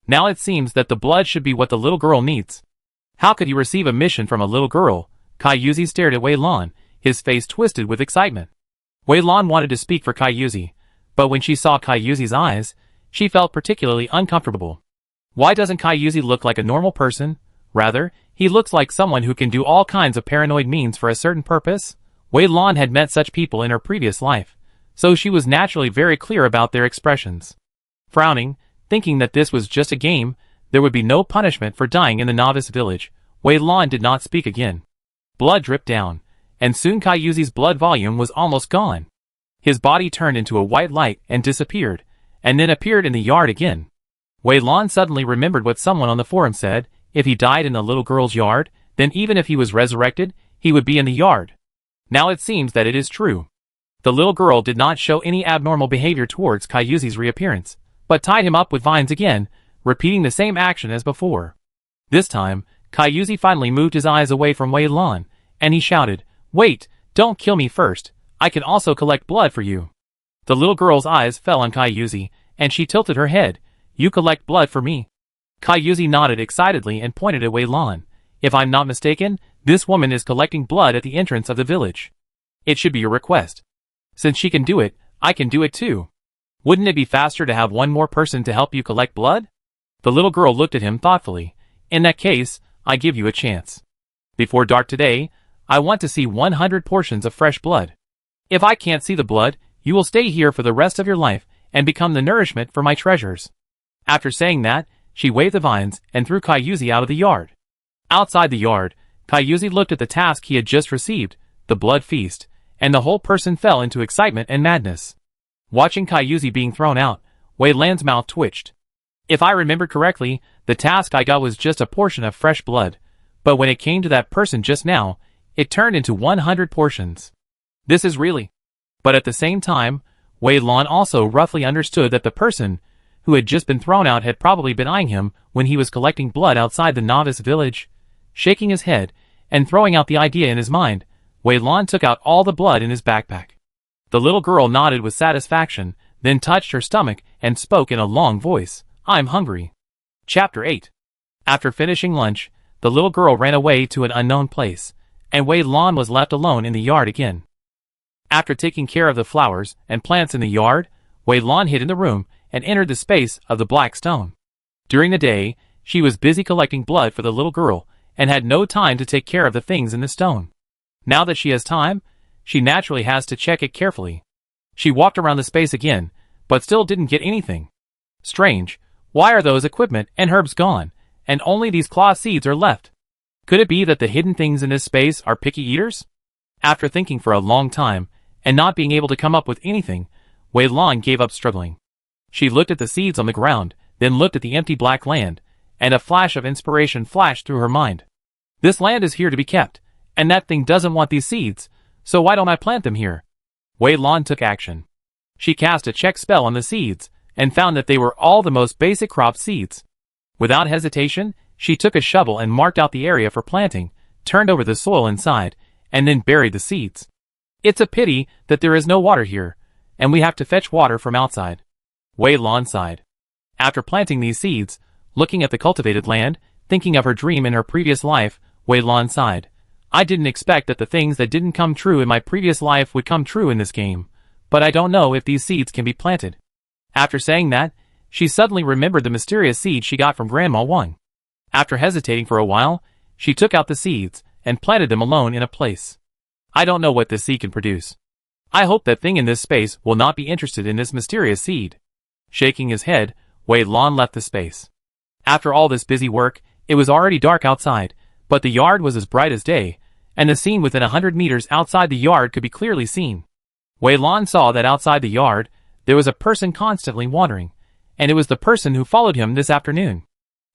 Now it seems that the blood should be what the little girl needs. How could he receive a mission from a little girl? Kai Yuzi stared at Wei Lan, his face twisted with excitement. Wei Lan wanted to speak for Kai Yuzi, but when she saw Kai Yuzi's eyes, she felt particularly uncomfortable. Why doesn't Kai Yuzi look like a normal person? Rather, he looks like someone who can do all kinds of paranoid means for a certain purpose. Wei Lan had met such people in her previous life, so she was naturally very clear about their expressions. Frowning, thinking that this was just a game, there would be no punishment for dying in the novice village, Wei Lan did not speak again. Blood dripped down, and soon Kai Yuzi's blood volume was almost gone. His body turned into a white light and disappeared, and then appeared in the yard again. Wei Lan suddenly remembered what someone on the forum said: if he died in the little girl's yard, then even if he was resurrected, he would be in the yard. Now it seems that it is true. The little girl did not show any abnormal behavior towards Kai Yuzi's reappearance, but tied him up with vines again, repeating the same action as before. This time, Kai Yuzi finally moved his eyes away from Wei Lan, and he shouted, "Wait, don't kill me first, I can also collect blood for you." The little girl's eyes fell on Kai Yuzi, and she tilted her head. "You collect blood for me?" Kai Yuzi nodded excitedly and pointed at Wei Lan. "If I'm not mistaken, this woman is collecting blood at the entrance of the village. It should be your request. Since she can do it, I can do it too. Wouldn't it be faster to have one more person to help you collect blood?" The little girl looked at him thoughtfully. "In that case, I give you a chance. Before dark today, I want to see 100 portions of fresh blood. If I can't see the blood, you will stay here for the rest of your life and become the nourishment for my treasures." After saying that, she waved the vines and threw Kai Yuzi out of the yard. Outside the yard, Kaiyuzi looked at the task he had just received, the blood feast, and the whole person fell into excitement and madness. Watching Kaiyuzi being thrown out, Wei Lan's mouth twitched. If I remembered correctly, the task I got was just a portion of fresh blood, but when it came to that person just now, it turned into 100 portions. This is really... But at the same time, Wei Lan also roughly understood that the person who had just been thrown out had probably been eyeing him when he was collecting blood outside the novice village. Shaking his head and throwing out the idea in his mind, Wei Lan took out all the blood in his backpack. The little girl nodded with satisfaction, then touched her stomach and spoke in a long voice, "I'm hungry." Chapter 8. After finishing lunch, the little girl ran away to an unknown place, and Wei Lan was left alone in the yard again. After taking care of the flowers and plants in the yard, Wei Lan hid in the room and entered the space of the black stone. During the day, she was busy collecting blood for the little girl and had no time to take care of the things in the stone. Now that she has time, she naturally has to check it carefully. She walked around the space again, but still didn't get anything. Strange, why are those equipment and herbs gone, and only these claw seeds are left? Could it be that the hidden things in this space are picky eaters? After thinking for a long time, and not being able to come up with anything, Wei Lan gave up struggling. She looked at the seeds on the ground, then looked at the empty black land, and a flash of inspiration flashed through her mind. This land is here to be kept, and that thing doesn't want these seeds, so why don't I plant them here? Wei Lan took action. She cast a check spell on the seeds, and found that they were all the most basic crop seeds. Without hesitation, she took a shovel and marked out the area for planting, turned over the soil inside, and then buried the seeds. It's a pity that there is no water here, and we have to fetch water from outside. Wei Lan sighed. After planting these seeds, looking at the cultivated land, thinking of her dream in her previous life, Wei Lan sighed. I didn't expect that the things that didn't come true in my previous life would come true in this game, but I don't know if these seeds can be planted. After saying that, she suddenly remembered the mysterious seed she got from Grandma Wang. After hesitating for a while, she took out the seeds and planted them alone in a place. I don't know what this seed can produce. I hope that thing in this space will not be interested in this mysterious seed. Shaking his head, Wei Lan left the space. After all this busy work, it was already dark outside, but the yard was as bright as day, and the scene within 100 meters outside the yard could be clearly seen. Wei Lan saw that outside the yard, there was a person constantly wandering, and it was the person who followed him this afternoon.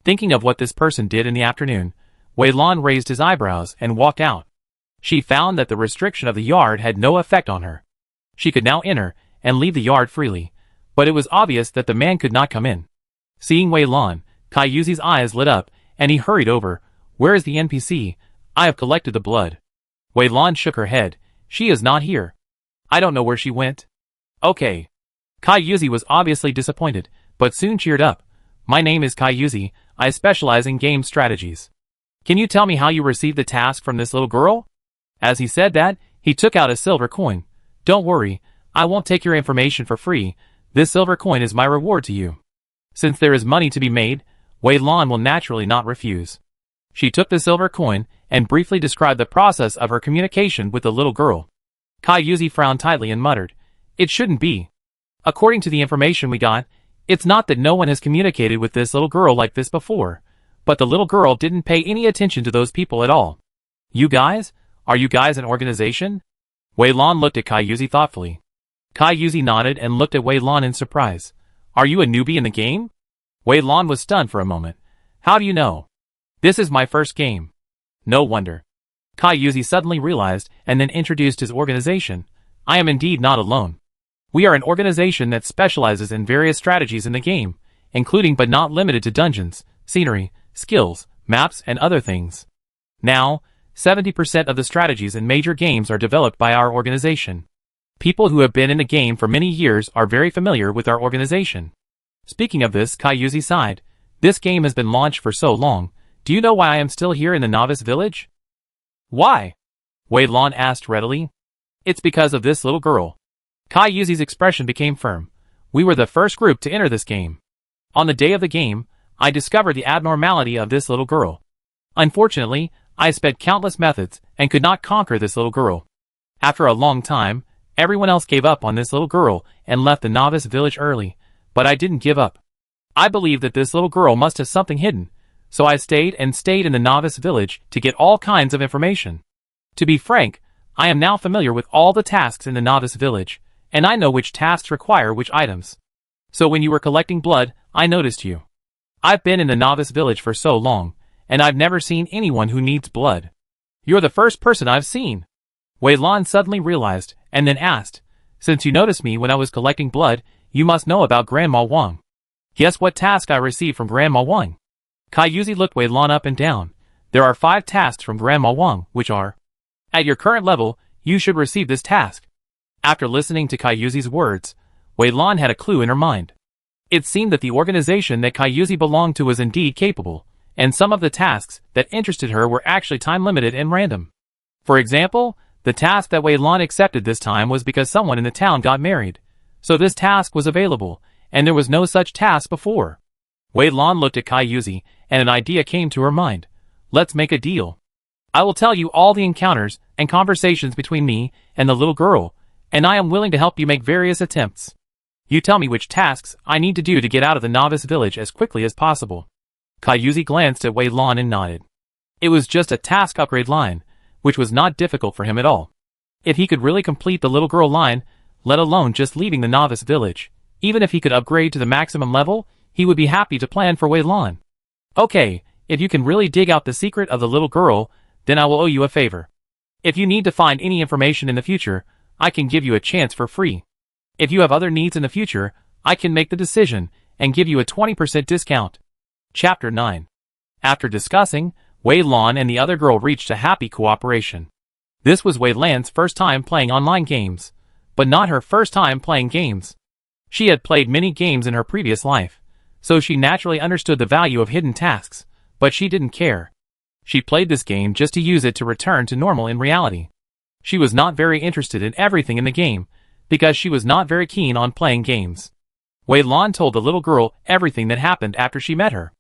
Thinking of what this person did in the afternoon, Wei Lan raised his eyebrows and walked out. She found that the restriction of the yard had no effect on her. She could now enter and leave the yard freely, but it was obvious that the man could not come in. Seeing Wei Lan, Kaiyuzi's eyes lit up, and he hurried over. Where is the NPC? I have collected the blood. Wei Lan shook her head. She is not here. I don't know where she went. Okay. Kaiyuzi was obviously disappointed, but soon cheered up. My name is Kaiyuzi. I specialize in game strategies. Can you tell me how you received the task from this little girl? As he said that, he took out a silver coin. Don't worry, I won't take your information for free. This silver coin is my reward to you. Since there is money to be made, Wei Lan will naturally not refuse. She took the silver coin and briefly described the process of her communication with the little girl. Kaiyuzi frowned tightly and muttered, "It shouldn't be. According to the information we got, it's not that no one has communicated with this little girl like this before, but the little girl didn't pay any attention to those people at all. You guys? Are you guys an organization?" Wei Lan looked at Kaiyuzi thoughtfully. Kaiyuzi nodded and looked at Wei Lan in surprise. Are you a newbie in the game? Wei Lan was stunned for a moment. How do you know? This is my first game. No wonder. Kaiyuzi suddenly realized and then introduced his organization. I am indeed not alone. We are an organization that specializes in various strategies in the game, including but not limited to dungeons, scenery, skills, maps, and other things. Now, 70% of the strategies in major games are developed by our organization. People who have been in the game for many years are very familiar with our organization. Speaking of this, Kaiyuzi sighed. This game has been launched for so long. Do you know why I am still here in the novice village? Why? Wei Lan asked readily. It's because of this little girl. Kaiyuzi's expression became firm. We were the first group to enter this game. On the day of the game, I discovered the abnormality of this little girl. Unfortunately, I sped countless methods and could not conquer this little girl. After a long time, everyone else gave up on this little girl and left the novice village early, but I didn't give up. I believe that this little girl must have something hidden. so I stayed in the novice village to get all kinds of information. To be frank, I am now familiar with all the tasks in the novice village, and I know which tasks require which items. So when you were collecting blood, I noticed you. I've been in the novice village for so long, and I've never seen anyone who needs blood. You're the first person I've seen. Wei Lan suddenly realized, and then asked, since you noticed me when I was collecting blood, you must know about Grandma Wang. Guess what task I received from Grandma Wang? Kai Yuzi looked Wei Lan up and down. There are 5 tasks from Grandma Wang, which are: at your current level, you should receive this task. After listening to Kai Yuzi's words, Wei Lan had a clue in her mind. It seemed that the organization that Kai Yuzi belonged to was indeed capable, and some of the tasks that interested her were actually time-limited and random. For example, the task that Wei Lan accepted this time was because someone in the town got married. So this task was available, and there was no such task before. Wei Lan looked at Kai Yuzi, and an idea came to her mind. Let's make a deal. I will tell you all the encounters and conversations between me and the little girl, and I am willing to help you make various attempts. You tell me which tasks I need to do to get out of the novice village as quickly as possible. Kai Yuzi glanced at Wei Lan and nodded. It was just a task upgrade line, which was not difficult for him at all. If he could really complete the little girl line, let alone just leaving the novice village, even if he could upgrade to the maximum level, he would be happy to plan for Wei Lan. Okay, if you can really dig out the secret of the little girl, then I will owe you a favor. If you need to find any information in the future, I can give you a chance for free. If you have other needs in the future, I can make the decision and give you a 20% discount. Chapter 9. After discussing, Wei Lan and the other girl reached a happy cooperation. This was Wei Lan's first time playing online games, but not her first time playing games. She had played many games in her previous life, so she naturally understood the value of hidden tasks, but she didn't care. She played this game just to use it to return to normal in reality. She was not very interested in everything in the game, because she was not very keen on playing games. Wei Lan told the little girl everything that happened after she met her.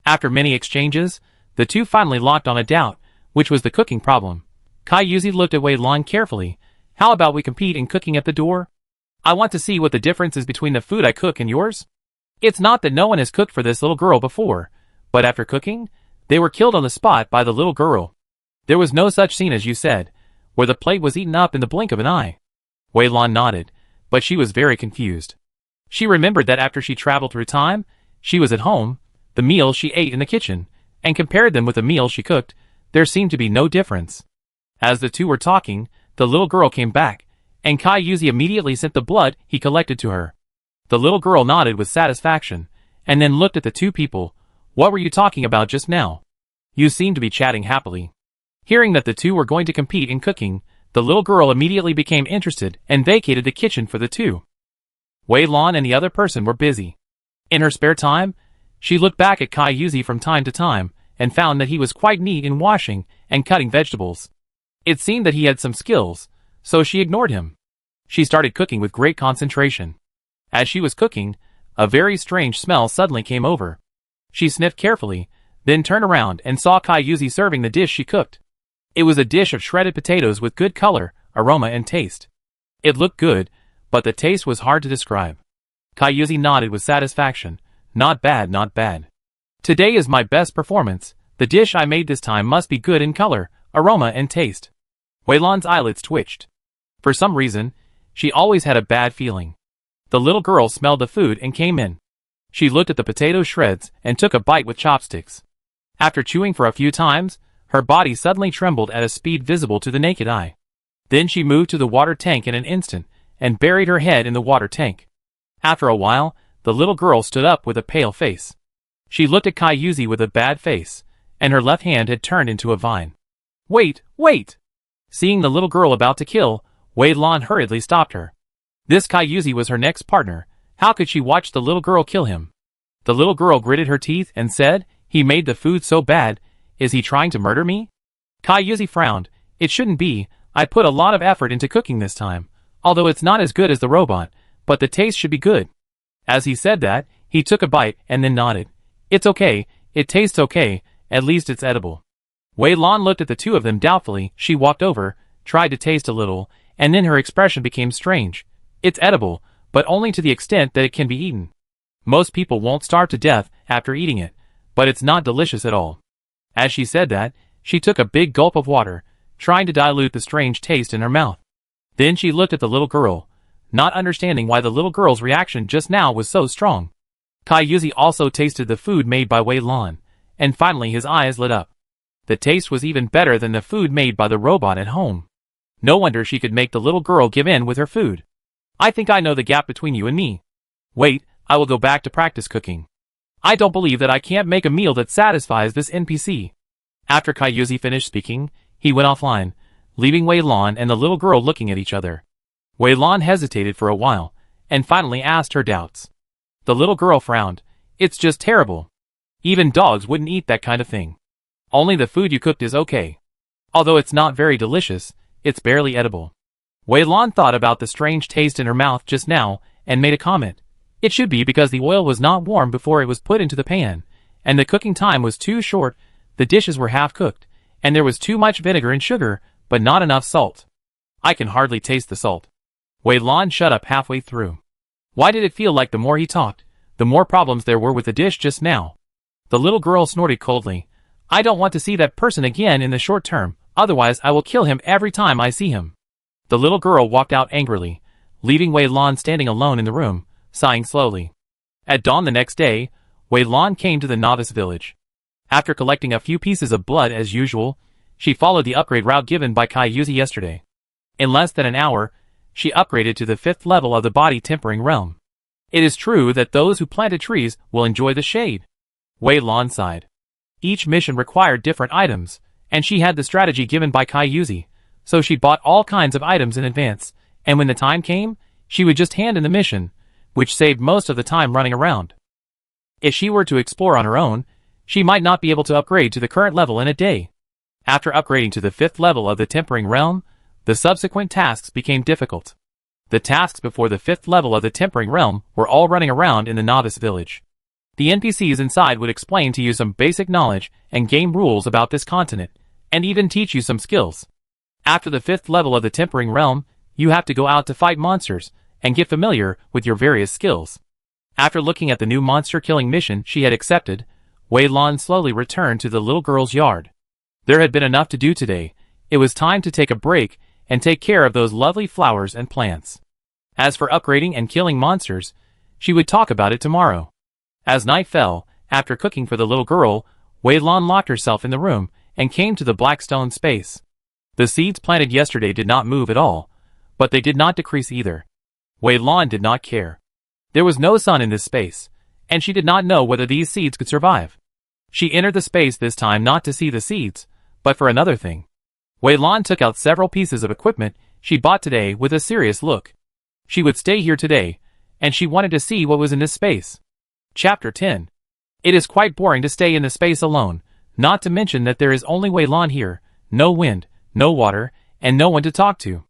After many exchanges, the two finally locked on a doubt, which was the cooking problem. Kai Yuzi looked at Wei Lan carefully. How about we compete in cooking at the door? I want to see what the difference is between the food I cook and yours. It's not that no one has cooked for this little girl before, but after cooking, they were killed on the spot by the little girl. There was no such scene as you said, where the plate was eaten up in the blink of an eye. Wei Lan nodded, but she was very confused. She remembered that after she traveled through time, she was at home, the meals she ate in the kitchen, and compared them with the meals she cooked, there seemed to be no difference. As the two were talking, the little girl came back, and Kai Yuzi immediately sent the blood he collected to her. The little girl nodded with satisfaction, and then looked at the two people. What were you talking about just now? You seemed to be chatting happily. Hearing that the two were going to compete in cooking, the little girl immediately became interested and vacated the kitchen for the two. Wei Lan and the other person were busy. In her spare time, she looked back at Kai Yuzi from time to time, and found that he was quite neat in washing and cutting vegetables. It seemed that he had some skills, so she ignored him. She started cooking with great concentration. As she was cooking, a very strange smell suddenly came over. She sniffed carefully, then turned around and saw Kai Yuzi serving the dish she cooked. It was a dish of shredded potatoes with good color, aroma and taste. It looked good, but the taste was hard to describe. Kai Yuzi nodded with satisfaction. Not bad, not bad. Today is my best performance. The dish I made this time must be good in color, aroma and taste. Wei Lan's eyelids twitched. For some reason, she always had a bad feeling. The little girl smelled the food and came in. She looked at the potato shreds and took a bite with chopsticks. After chewing for a few times, her body suddenly trembled at a speed visible to the naked eye. Then she moved to the water tank in an instant and buried her head in the water tank. After a while, the little girl stood up with a pale face. She looked at Kai Yuzi with a bad face, and her left hand had turned into a vine. Wait, wait! Seeing the little girl about to kill, Wei Lan hurriedly stopped her. This Kai Yuzi was her next partner. How could she watch the little girl kill him? The little girl gritted her teeth and said, "He made the food so bad. Is he trying to murder me?" Kai Yuzi frowned. It shouldn't be. I put a lot of effort into cooking this time. Although it's not as good as the robot, but the taste should be good. As he said that, he took a bite and then nodded. It's okay. It tastes okay. At least it's edible. Wei Lan looked at the two of them doubtfully. She walked over, tried to taste a little, and then her expression became strange. It's edible, but only to the extent that it can be eaten. Most people won't starve to death after eating it, but it's not delicious at all. As she said that, she took a big gulp of water, trying to dilute the strange taste in her mouth. Then she looked at the little girl, not understanding why the little girl's reaction just now was so strong. Kaiyuzi also tasted the food made by Wei Lan, and finally his eyes lit up. The taste was even better than the food made by the robot at home. No wonder she could make the little girl give in with her food. I think I know the gap between you and me. Wait, I will go back to practice cooking. I don't believe that I can't make a meal that satisfies this NPC. After Kaiyuzi finished speaking, he went offline, leaving Wei Lan and the little girl looking at each other. Wei Lan hesitated for a while, and finally asked her doubts. The little girl frowned. It's just terrible. Even dogs wouldn't eat that kind of thing. Only the food you cooked is okay. Although it's not very delicious, it's barely edible. Wei Lan thought about the strange taste in her mouth just now, and made a comment. It should be because the oil was not warm before it was put into the pan, and the cooking time was too short, the dishes were half cooked, and there was too much vinegar and sugar, but not enough salt. I can hardly taste the salt. Wei Lan shut up halfway through. Why did it feel like the more he talked, the more problems there were with the dish just now? The little girl snorted coldly. I don't want to see that person again in the short term, otherwise I will kill him every time I see him. The little girl walked out angrily, leaving Wei Lan standing alone in the room, sighing slowly. At dawn the next day, Wei Lan came to the novice village. After collecting a few pieces of blood as usual, she followed the upgrade route given by Kaiyuzi yesterday. In less than an hour, she upgraded to the 5th level of the body tempering realm. It is true that those who planted trees will enjoy the shade. Wei Lan sighed. Each mission required different items, and she had the strategy given by Kaiyuzi, so she bought all kinds of items in advance, and when the time came, she would just hand in the mission, which saved most of the time running around. If she were to explore on her own, she might not be able to upgrade to the current level in a day. After upgrading to the 5th level of the tempering realm, the subsequent tasks became difficult. The tasks before the 5th level of the tempering realm were all running around in the novice village. The NPCs inside would explain to you some basic knowledge and game rules about this continent, and even teach you some skills. After the 5th level of the tempering realm, you have to go out to fight monsters, and get familiar with your various skills. After looking at the new monster killing mission she had accepted, Wei Lan slowly returned to the little girl's yard. There had been enough to do today. It was time to take a break and take care of those lovely flowers and plants. As for upgrading and killing monsters, she would talk about it tomorrow. As night fell, after cooking for the little girl, Wei Lan locked herself in the room and came to the black stone space. The seeds planted yesterday did not move at all, but they did not decrease either. Wei Lan did not care. There was no sun in this space, and she did not know whether these seeds could survive. She entered the space this time not to see the seeds, but for another thing. Wei Lan took out several pieces of equipment she bought today with a serious look. She would stay here today, and she wanted to see what was in this space. Chapter 10. It is quite boring to stay in the space alone, not to mention that there is only Wei Lan here, no wind, no water, and no one to talk to.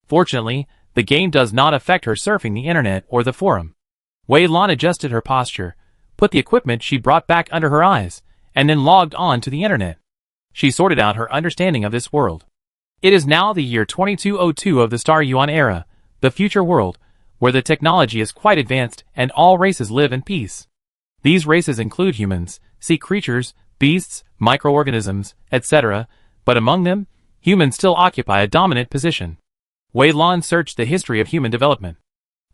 Fortunately, the game does not affect her surfing the internet or the forum. Wei Lan adjusted her posture, put the equipment she brought back under her eyes, and then logged on to the internet. She sorted out her understanding of this world. It is now the year 2202 of the Star Yuan era, the future world, where the technology is quite advanced and all races live in peace. These races include humans, sea creatures, beasts, microorganisms, etc., but among them, humans still occupy a dominant position. Wei Lan searched the history of human development.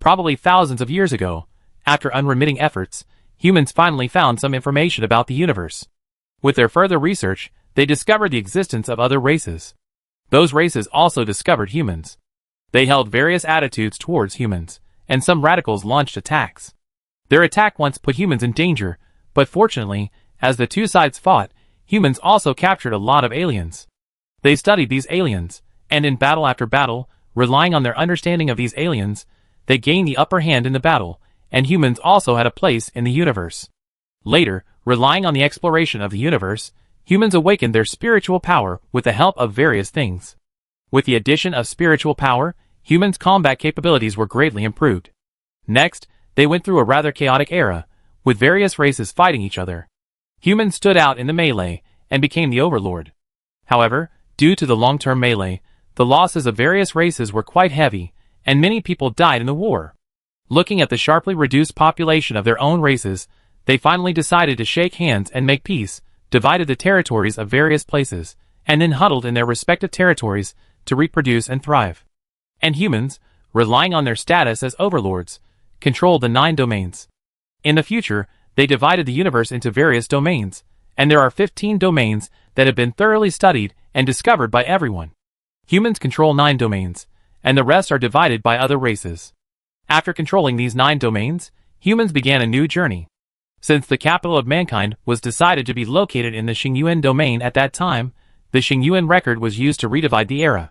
Probably thousands of years ago, after unremitting efforts, humans finally found some information about the universe. With their further research, they discovered the existence of other races. Those races also discovered humans. They held various attitudes towards humans, and some radicals launched attacks. Their attack once put humans in danger, but fortunately, as the two sides fought, humans also captured a lot of aliens. They studied these aliens, and in battle after battle, relying on their understanding of these aliens, they gained the upper hand in the battle, and humans also had a place in the universe. Later, relying on the exploration of the universe, humans awakened their spiritual power with the help of various things. With the addition of spiritual power, humans' combat capabilities were greatly improved. Next, they went through a rather chaotic era, with various races fighting each other. Humans stood out in the melee, and became the overlord. However, due to the long-term melee, the losses of various races were quite heavy, and many people died in the war. Looking at the sharply reduced population of their own races, They finally decided to shake hands and make peace, divided the territories of various places, and then huddled in their respective territories to reproduce and thrive. And humans, relying on their status as overlords, controlled the 9 domains. In the future, they divided the universe into various domains, and there are 15 domains that have been thoroughly studied and discovered by everyone. Humans control 9 domains, and the rest are divided by other races. After controlling these 9 domains, humans began a new journey. Since the capital of mankind was decided to be located in the Xingyuan domain at that time, the Xingyuan record was used to redivide the era.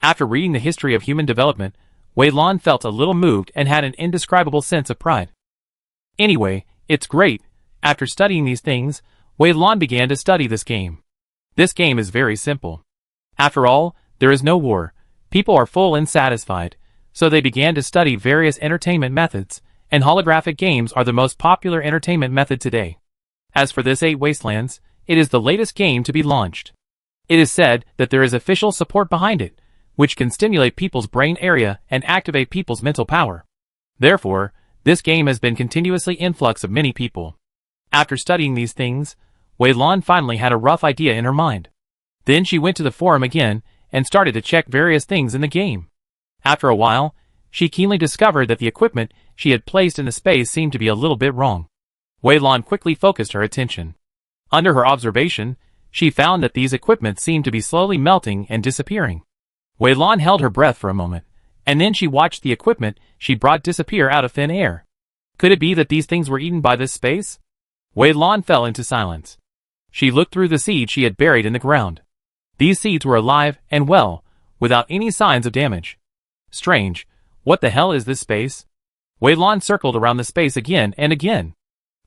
After reading the history of human development, Wei Lan felt a little moved and had an indescribable sense of pride. Anyway, it's great. After studying these things, Wei Lan began to study this game. This game is very simple. After all, there is no war, people are full and satisfied, so they began to study various entertainment methods, and holographic games are the most popular entertainment method today. As for this 8 Wastelands, it is the latest game to be launched. It is said that there is official support behind it, which can stimulate people's brain area and activate people's mental power. Therefore, this game has been continuously influx of many people. After studying these things, Wei Lan finally had a rough idea in her mind. Then she went to the forum again and started to check various things in the game. After a while, she keenly discovered that the equipment she had placed in the space seemed to be a little bit wrong. Wei Lan quickly focused her attention. Under her observation, she found that these equipments seemed to be slowly melting and disappearing. Wei Lan held her breath for a moment, and then she watched the equipment she brought disappear out of thin air. Could it be that these things were eaten by this space? Wei Lan fell into silence. She looked through the seeds she had buried in the ground. These seeds were alive and well, without any signs of damage. Strange, what the hell is this space? Wei Lan circled around the space again and again.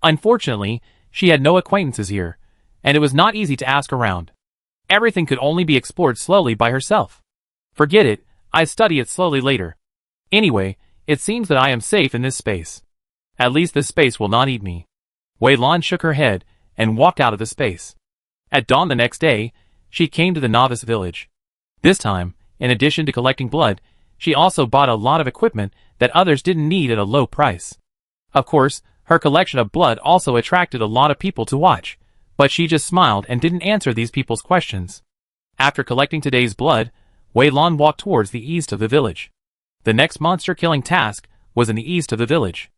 Unfortunately, she had no acquaintances here, and it was not easy to ask around. Everything could only be explored slowly by herself. Forget it, I study it slowly later. Anyway, it seems that I am safe in this space. At least this space will not eat me. Wei Lan shook her head and walked out of the space. At dawn the next day, she came to the novice village. This time, in addition to collecting blood, she also bought a lot of equipment that others didn't need at a low price. Of course, her collection of blood also attracted a lot of people to watch, but she just smiled and didn't answer these people's questions. After collecting today's blood, Wei Lan walked towards the east of the village. The next monster-killing task was in the east of the village.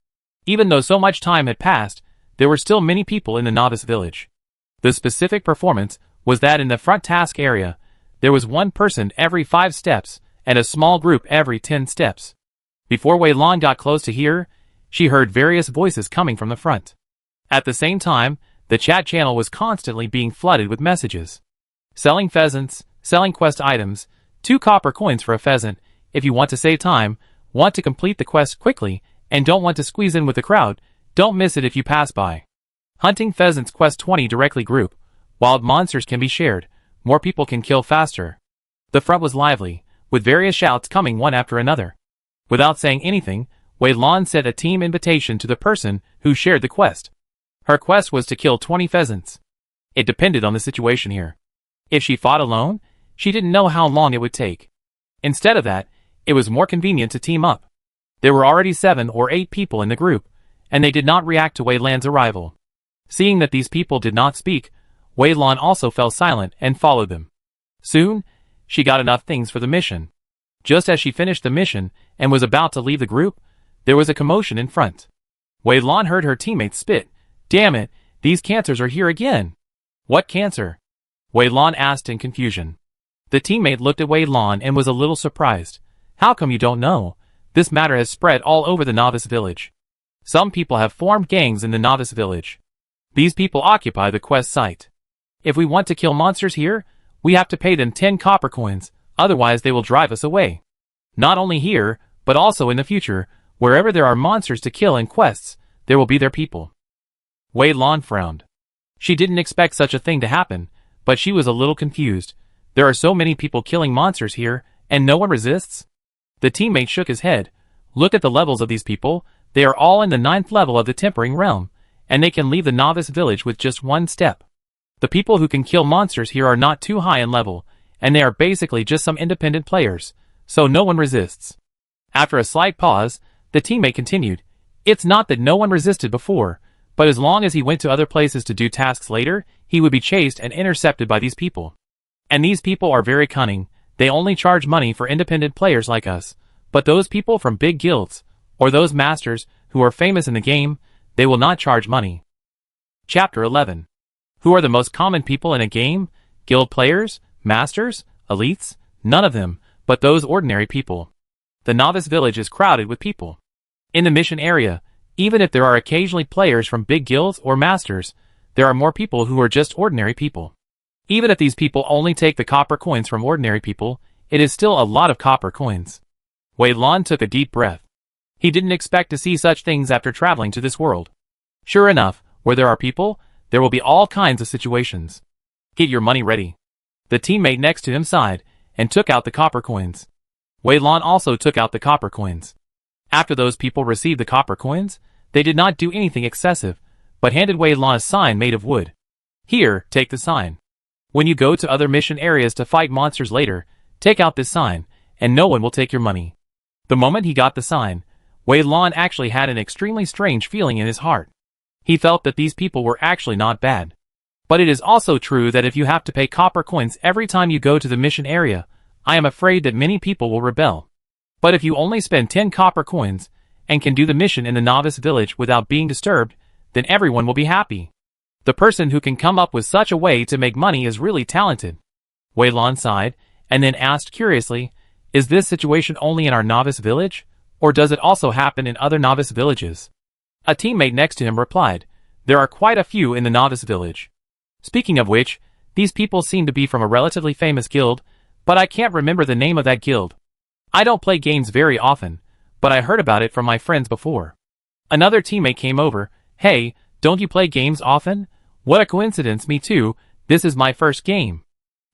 Even though so much time had passed, there were still many people in the novice village. The specific performance was that in the front task area, there was one person every 5 steps and a small group every 10 steps. Before Wei Lan got close to here, she heard various voices coming from the front. At the same time, the chat channel was constantly being flooded with messages. Selling pheasants, selling quest items, 2 copper coins for a pheasant, if you want to save time, want to complete the quest quickly, and don't want to squeeze in with the crowd, don't miss it if you pass by. Hunting pheasants quest 20 directly group. Wild monsters can be shared, more people can kill faster. The front was lively, with various shouts coming one after another. Without saying anything, Wei Lan sent a team invitation to the person who shared the quest. Her quest was to kill 20 pheasants. It depended on the situation here. If she fought alone, she didn't know how long it would take. Instead of that, it was more convenient to team up. There were already 7 or 8 people in the group, and they did not react to Wei Lan's arrival. Seeing that these people did not speak, Wei Lan also fell silent and followed them. Soon, she got enough things for the mission. Just as she finished the mission and was about to leave the group, there was a commotion in front. Wei Lan heard her teammates spit. Damn it, these cancers are here again. What cancer? Wei Lan asked in confusion. The teammate looked at Wei Lan and was a little surprised. How come you don't know? This matter has spread all over the novice village. Some people have formed gangs in the novice village. These people occupy the quest site. If we want to kill monsters here, we have to pay them 10 copper coins, otherwise they will drive us away. Not only here, but also in the future, wherever there are monsters to kill in quests, there will be their people. Wei Lan frowned. She didn't expect such a thing to happen, but she was a little confused. There are so many people killing monsters here, and no one resists? The teammate shook his head. Look at the levels of these people, they are all in the 9th level of the tempering realm, and they can leave the novice village with just 1 step. The people who can kill monsters here are not too high in level, and they are basically just some independent players, so no one resists. After a slight pause, the teammate continued, It's not that no one resisted before, But as long as he went to other places to do tasks later, he would be chased and intercepted by these people. And these people are very cunning. They only charge money for independent players like us. But those people from big guilds, or those masters who are famous in the game, they will not charge money. Chapter 11. Who are the most common people in a game? Guild players? Masters? Elites? None of them, but those ordinary people. The novice village is crowded with people. In the mission area, even if there are occasionally players from big guilds or masters, there are more people who are just ordinary people. Even if these people only take the copper coins from ordinary people, it is still a lot of copper coins. Wei Lan took a deep breath. He didn't expect to see such things after traveling to this world. Sure enough, where there are people, there will be all kinds of situations. Get your money ready. The teammate next to him sighed, and took out the copper coins. Wei Lan also took out the copper coins. After those people received the copper coins, they did not do anything excessive, but handed Wei Lan a sign made of wood. Here, take the sign. When you go to other mission areas to fight monsters later, take out this sign, and no one will take your money. The moment he got the sign, Wei Lan actually had an extremely strange feeling in his heart. He felt that these people were actually not bad. But it is also true that if you have to pay copper coins every time you go to the mission area, I am afraid that many people will rebel. But if you only spend 10 copper coins, and can do the mission in the novice village without being disturbed, then everyone will be happy. The person who can come up with such a way to make money is really talented. Wei Lan sighed, and then asked curiously, is this situation only in our novice village, or does it also happen in other novice villages? A teammate next to him replied, there are quite a few in the novice village. Speaking of which, these people seem to be from a relatively famous guild, but I can't remember the name of that guild. I don't play games very often, but I heard about it from my friends before. Another teammate came over, hey, don't you play games often? What a coincidence, me too, this is my first game.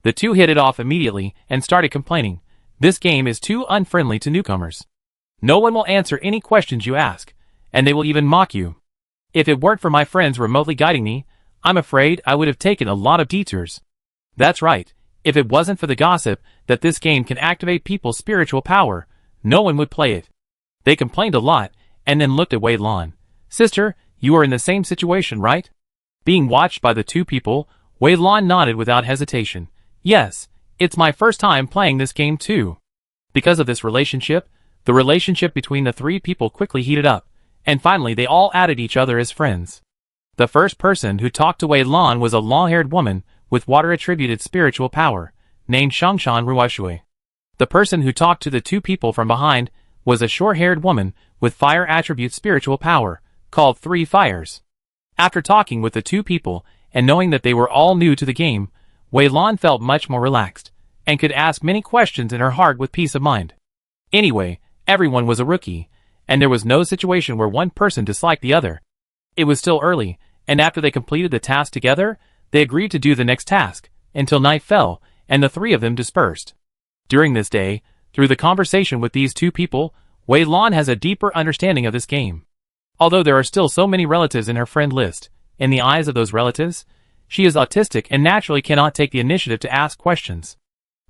The two hit it off immediately and started complaining, this game is too unfriendly to newcomers. No one will answer any questions you ask, and they will even mock you. If it weren't for my friends remotely guiding me, I'm afraid I would have taken a lot of detours. That's right, if it wasn't for the gossip that this game can activate people's spiritual power, no one would play it. They complained a lot, and then looked at Wei Lan. Sister, you are in the same situation, right? Being watched by the two people, Wei Lan nodded without hesitation. Yes, it's my first time playing this game too. Because of this relationship, the relationship between the three people quickly heated up, and finally they all added each other as friends. The first person who talked to Wei Lan was a long-haired woman with water-attributed spiritual power, named Shangshan Ruoshui. The person who talked to the two people from behind was a short-haired woman with fire-attribute spiritual power, called Three Fires. After talking with the two people, and knowing that they were all new to the game, Wei Lan felt much more relaxed, and could ask many questions in her heart with peace of mind. Anyway, everyone was a rookie, and there was no situation where one person disliked the other. It was still early, and after they completed the task together, they agreed to do the next task, until night fell, and the three of them dispersed. During this day, through the conversation with these two people, Wei Lan has a deeper understanding of this game. Although there are still so many relatives in her friend list, in the eyes of those relatives, she is autistic and naturally cannot take the initiative to ask questions.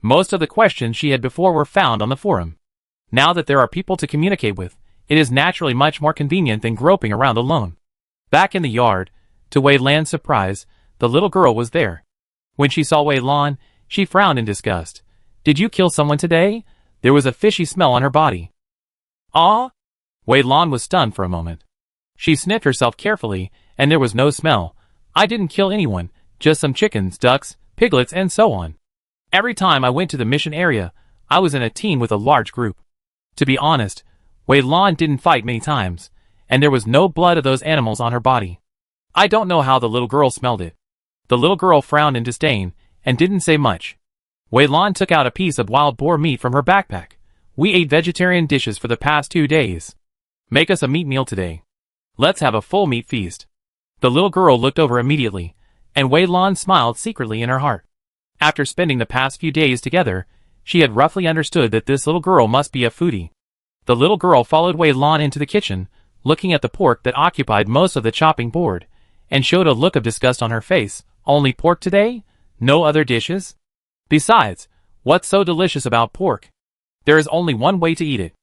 Most of the questions she had before were found on the forum. Now that there are people to communicate with, it is naturally much more convenient than groping around alone. Back in the yard, to Wei Lan's surprise, the little girl was there. When she saw Wei Lan, she frowned in disgust. Did you kill someone today? There was a fishy smell on her body. Ah? Wei Lan was stunned for a moment. She sniffed herself carefully, and there was no smell. I didn't kill anyone, just some chickens, ducks, piglets, and so on. Every time I went to the mission area, I was in a team with a large group. To be honest, Wei Lan didn't fight many times, and there was no blood of those animals on her body. I don't know how the little girl smelled it. The little girl frowned in disdain, and didn't say much. Wei Lan took out a piece of wild boar meat from her backpack. We ate vegetarian dishes for the past 2 days. Make us a meat meal today. Let's have a full meat feast. The little girl looked over immediately, and Wei Lan smiled secretly in her heart. After spending the past few days together, she had roughly understood that this little girl must be a foodie. The little girl followed Wei Lan into the kitchen, looking at the pork that occupied most of the chopping board, and showed a look of disgust on her face. Only pork today? No other dishes? Besides, what's so delicious about pork? There is only one way to eat it.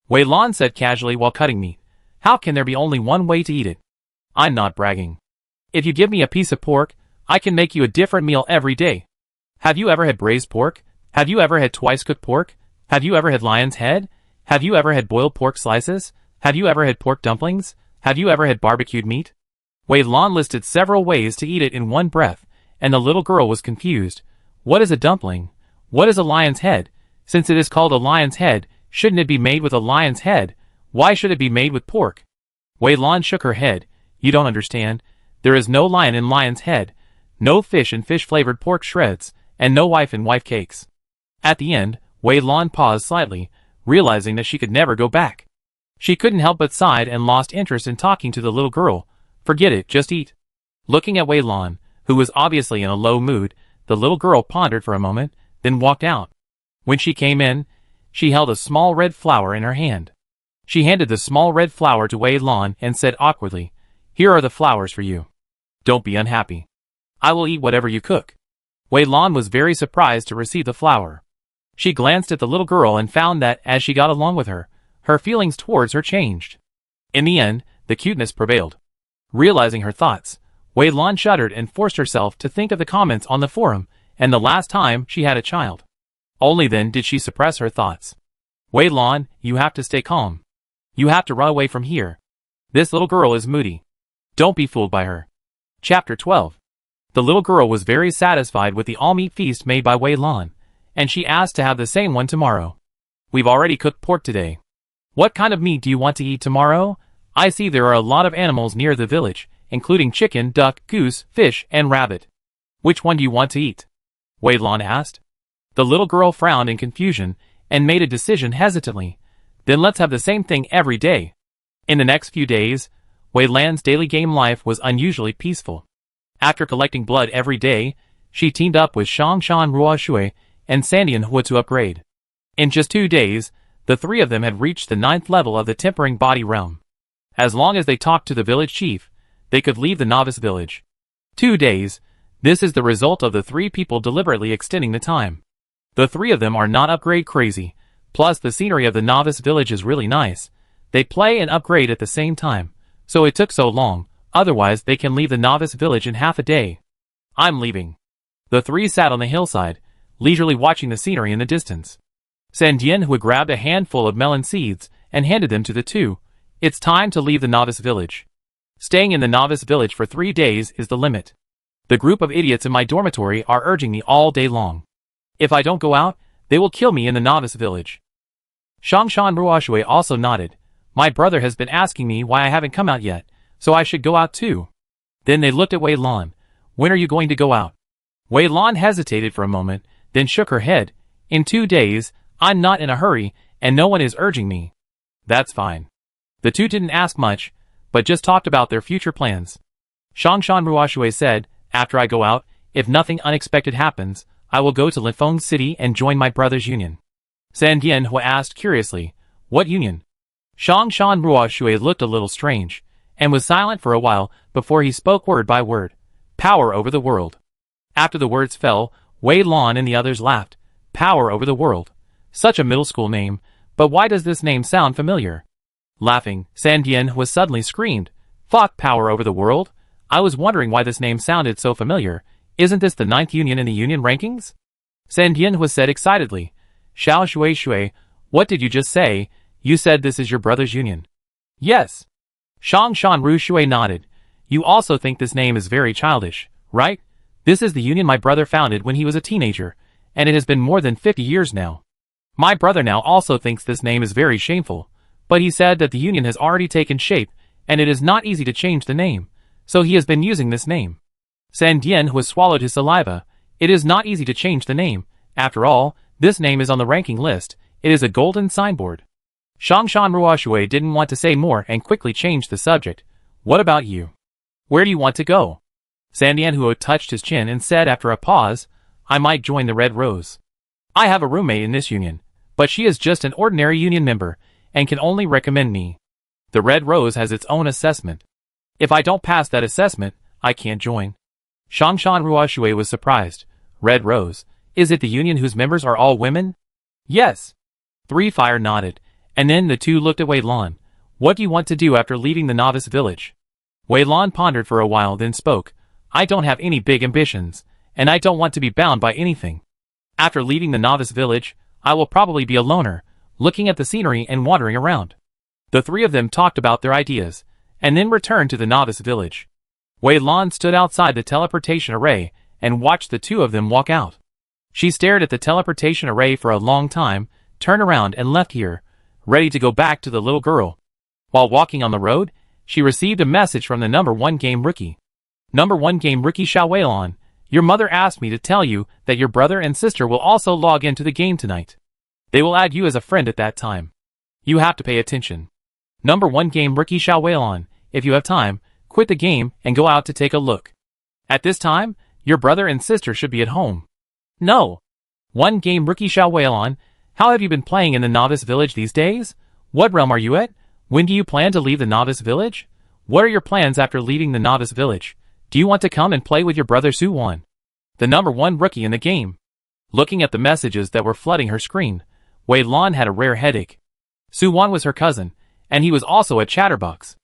Wei Lan said casually while cutting meat. How can there be only one way to eat it? I'm not bragging. If you give me a piece of pork, I can make you a different meal every day. Have you ever had braised pork? Have you ever had twice cooked pork? Have you ever had lion's head? Have you ever had boiled pork slices? Have you ever had pork dumplings? Have you ever had barbecued meat? Wei Lan listed several ways to eat it in one breath, and the little girl was confused. What is a dumpling? What is a lion's head? Since it is called a lion's head, shouldn't it be made with a lion's head? Why should it be made with pork? Wei Lan shook her head. You don't understand. There is no lion in lion's head, no fish in fish-flavored pork shreds, and no wife in wife cakes. At the end, Wei Lan paused slightly, realizing that she could never go back. She couldn't help but sighed and lost interest in talking to the little girl. Forget it, just eat. Looking at Wei Lan, who was obviously in a low mood, the little girl pondered for a moment, then walked out. When she came in, she held a small red flower in her hand. She handed the small red flower to Wei Lan and said awkwardly, "Here are the flowers for you. Don't be unhappy. I will eat whatever you cook." Wei Lan was very surprised to receive the flower. She glanced at the little girl and found that, as she got along with her, her feelings towards her changed. In the end, the cuteness prevailed. Realizing her thoughts, Wei Lan shuddered and forced herself to think of the comments on the forum and the last time she had a child. Only then did she suppress her thoughts. Wei Lan, you have to stay calm. You have to run away from here. This little girl is moody. Don't be fooled by her. Chapter 12. The little girl was very satisfied with the all-meat feast made by Wei Lan, and she asked to have the same one tomorrow. We've already cooked pork today. What kind of meat do you want to eat tomorrow? I see there are a lot of animals near the village, including chicken, duck, goose, fish, and rabbit. Which one do you want to eat? Wei Lan asked. The little girl frowned in confusion and made a decision hesitantly. Then let's have the same thing every day. In the next few days, Wei Lan's daily game life was unusually peaceful. After collecting blood every day, she teamed up with Shangshan Ruoshui and Sandian Hua to upgrade. In just 2 days, the three of them had reached the 9th level of the tempering body realm. As long as they talked to the village chief, they could leave the novice village. 2 days, this is the result of the 3 people deliberately extending the time. The 3 of them are not upgrade crazy, plus the scenery of the novice village is really nice. They play and upgrade at the same time, so it took so long, otherwise they can leave the novice village in half a day. I'm leaving. The 3 sat on the hillside, leisurely watching the scenery in the distance. Sandian Hua grabbed a handful of melon seeds and handed them to the 2. It's time to leave the novice village. Staying in the novice village for 3 days is the limit. The group of idiots in my dormitory are urging me all day long. If I don't go out, they will kill me in the novice village. Shangshan Ruoshui also nodded. My brother has been asking me why I haven't come out yet, so I should go out too. Then they looked at Wei Lan. When are you going to go out? Wei Lan hesitated for a moment, then shook her head. In 2 days, I'm not in a hurry, and no one is urging me. That's fine. The 2 didn't ask much, but just talked about their future plans. Shangshan Ruoshui said, after I go out, if nothing unexpected happens, I will go to Lifeng City and join my brother's union. Sandian Hua asked curiously, what union? Shangshan Ruoshui looked a little strange, and was silent for a while before he spoke word by word. Power over the world. After the words fell, Wei Lan and the others laughed. Power over the world. Such a middle school name, but why does this name sound familiar? Laughing, Sandian Hua suddenly screamed, Fuck power over the world? I was wondering why this name sounded so familiar. Isn't this the 9th union in the union rankings? Sandian Hua said excitedly, Xiao Shui Shui, what did you just say? You said this is your brother's union. Yes. Shangshan Ruoshui nodded. You also think this name is very childish, right? This is the union my brother founded when he was a teenager, and it has been more than 50 years now. My brother now also thinks this name is very shameful, but he said that the union has already taken shape, and it is not easy to change the name, so he has been using this name. Sandian Hua swallowed his saliva. It is not easy to change the name. After all, this name is on the ranking list. It is a golden signboard. Shangshan Ruoshui didn't want to say more and quickly changed the subject. What about you? Where do you want to go? Sandian Hua touched his chin and said after a pause, I might join the Red Rose. I have a roommate in this union, but she is just an ordinary union member and can only recommend me. The Red Rose has its own assessment. If I don't pass that assessment, I can't join. Shangshan Ruoshui was surprised. Red Rose, is it the union whose members are all women? Yes. Three Fire nodded, and then the 2 looked at Wei Lan. What do you want to do after leaving the novice village? Wei Lan pondered for a while then spoke. I don't have any big ambitions, and I don't want to be bound by anything. After leaving the novice village, I will probably be a loner, looking at the scenery and wandering around. The three of them talked about their ideas, and then returned to the novice village. Wei Lan stood outside the teleportation array and watched the two of them walk out. She stared at the teleportation array for a long time, turned around and left here, ready to go back to the little girl. While walking on the road, she received a message from the number 1 game rookie. Number 1 game rookie Xiao Weilan, your mother asked me to tell you that your brother and sister will also log into the game tonight. They will add you as a friend at that time. You have to pay attention. Number 1 game rookie Xiao Weilan, if you have time, quit the game and go out to take a look. At this time, your brother and sister should be at home. No. 1 game rookie Xiao Weilan, how have you been playing in the novice village these days? What realm are you at? When do you plan to leave the novice village? What are your plans after leaving the novice village? Do you want to come and play with your brother Su-Wan? The number 1 rookie in the game. Looking at the messages that were flooding her screen, Wei Lan had a rare headache. Su-Wan was her cousin, and he was also a chatterbox.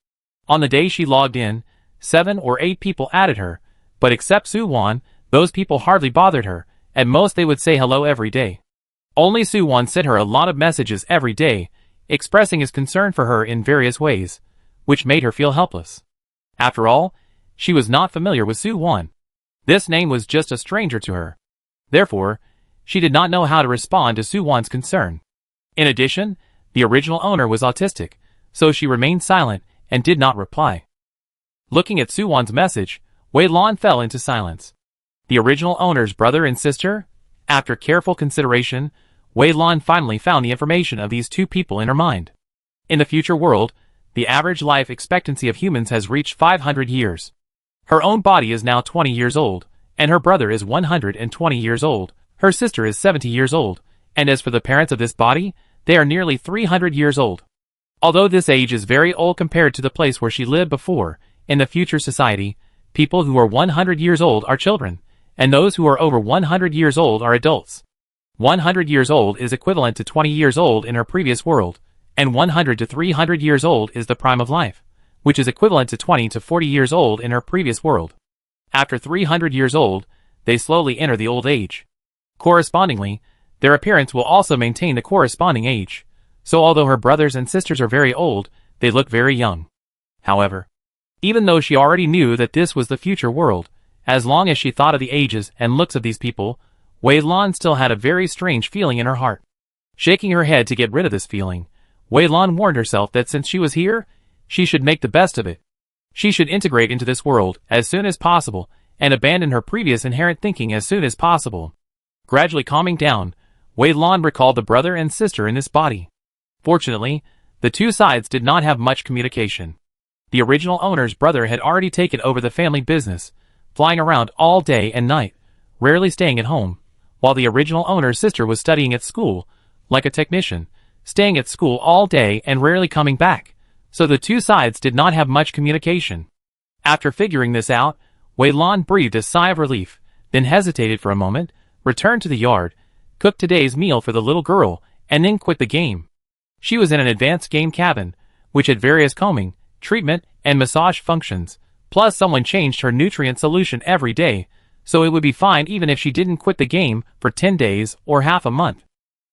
On the day she logged in, 7 or 8 people added her, but except Su-Wan, those people hardly bothered her. At most they would say hello every day. Only Su-Wan sent her a lot of messages every day, expressing his concern for her in various ways, which made her feel helpless. After all, she was not familiar with Su-Wan. This name was just a stranger to her. Therefore, she did not know how to respond to Su-Wan's concern. In addition, the original owner was autistic, so she remained silent and did not reply. Looking at Su-Wan's message, Wei Lan fell into silence. The original owner's brother and sister? After careful consideration, Wei Lan finally found the information of these two people in her mind. In the future world, the average life expectancy of humans has reached 500 years. Her own body is now 20 years old, and her brother is 120 years old, her sister is 70 years old, and as for the parents of this body, they are nearly 300 years old. Although this age is very old compared to the place where she lived before, in the future society, people who are 100 years old are children, and those who are over 100 years old are adults. 100 years old is equivalent to 20 years old in her previous world, and 100 to 300 years old is the prime of life, which is equivalent to 20 to 40 years old in her previous world. After 300 years old, they slowly enter the old age. Correspondingly, their appearance will also maintain the corresponding age, so although her brothers and sisters are very old, they look very young. However, even though she already knew that this was the future world, as long as she thought of the ages and looks of these people, Wei Lan still had a very strange feeling in her heart. Shaking her head to get rid of this feeling, Wei Lan warned herself that since she was here, she should make the best of it. She should integrate into this world as soon as possible and abandon her previous inherent thinking as soon as possible. Gradually calming down, Wei Lan recalled the brother and sister in this body. Fortunately, the two sides did not have much communication. The original owner's brother had already taken over the family business, flying around all day and night, rarely staying at home, while the original owner's sister was studying at school, like a technician, staying at school all day and rarely coming back, so the two sides did not have much communication. After figuring this out, Wei Lan breathed a sigh of relief, then hesitated for a moment, returned to the yard, cooked today's meal for the little girl, and then quit the game. She was in an advanced game cabin, which had various combing, treatment, and massage functions, plus someone changed her nutrient solution every day, so it would be fine even if she didn't quit the game for 10 days or half a month.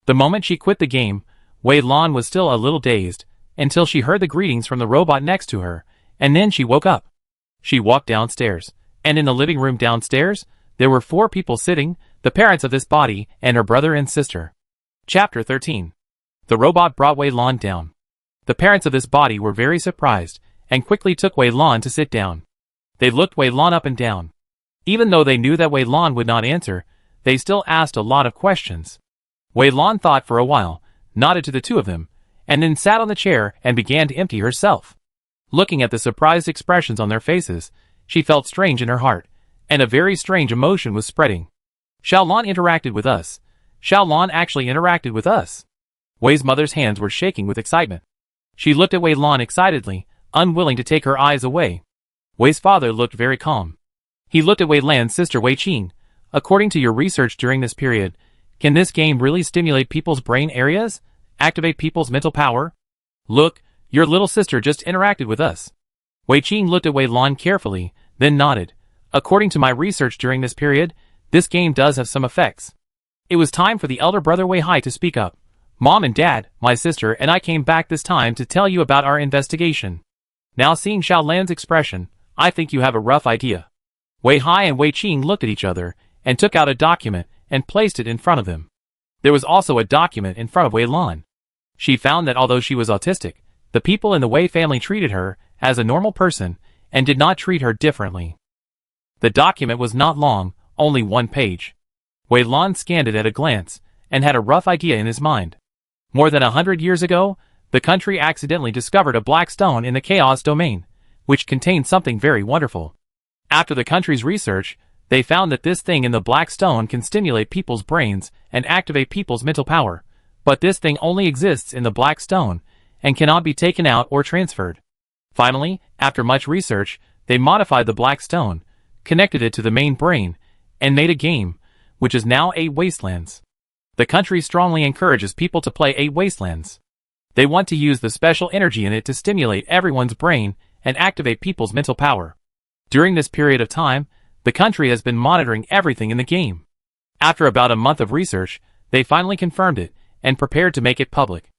The moment she quit the game, Wei Lan was still a little dazed, until she heard the greetings from the robot next to her, and then she woke up. She walked downstairs, and in the living room downstairs, there were 4 people sitting, the parents of this body, and her brother and sister. Chapter 13. The robot brought Wei Lan down. The parents of this body were very surprised, and quickly took Wei Lan to sit down. They looked Wei Lan up and down. Even though they knew that Wei Lan would not answer, they still asked a lot of questions. Wei Lan thought for a while, nodded to the two of them, and then sat on the chair and began to empty herself. Looking at the surprised expressions on their faces, she felt strange in her heart, and a very strange emotion was spreading. Xiao Lan interacted with us. Xiao Lan actually interacted with us. Wei's mother's hands were shaking with excitement. She looked at Wei Lan excitedly, unwilling to take her eyes away. Wei's father looked very calm. He looked at Wei Lan's sister Wei Qing. According to your research during this period, can this game really stimulate people's brain areas? Activate people's mental power? Look, your little sister just interacted with us. Wei Qing looked at Wei Lan carefully, then nodded. According to my research during this period, this game does have some effects. It was time for the elder brother Wei Hai to speak up. Mom and Dad, my sister and I came back this time to tell you about our investigation. Now seeing Xiao Lan's expression, I think you have a rough idea. Wei Hai and Wei Qing looked at each other, and took out a document, and placed it in front of them. There was also a document in front of Wei Lan. She found that although she was autistic, the people in the Wei family treated her as a normal person, and did not treat her differently. The document was not long, only 1 page. Wei Lan scanned it at a glance, and had a rough idea in his mind. More than 100 years ago, the country accidentally discovered a black stone in the chaos domain, which contained something very wonderful. After the country's research, they found that this thing in the black stone can stimulate people's brains and activate people's mental power, but this thing only exists in the black stone, and cannot be taken out or transferred. Finally, after much research, they modified the black stone, connected it to the main brain, and made a game, which is now 8 Wastelands. The country strongly encourages people to play 8 Wastelands. They want to use the special energy in it to stimulate everyone's brain and activate people's mental power. During this period of time, the country has been monitoring everything in the game. After about a month of research, they finally confirmed it, and prepared to make it public.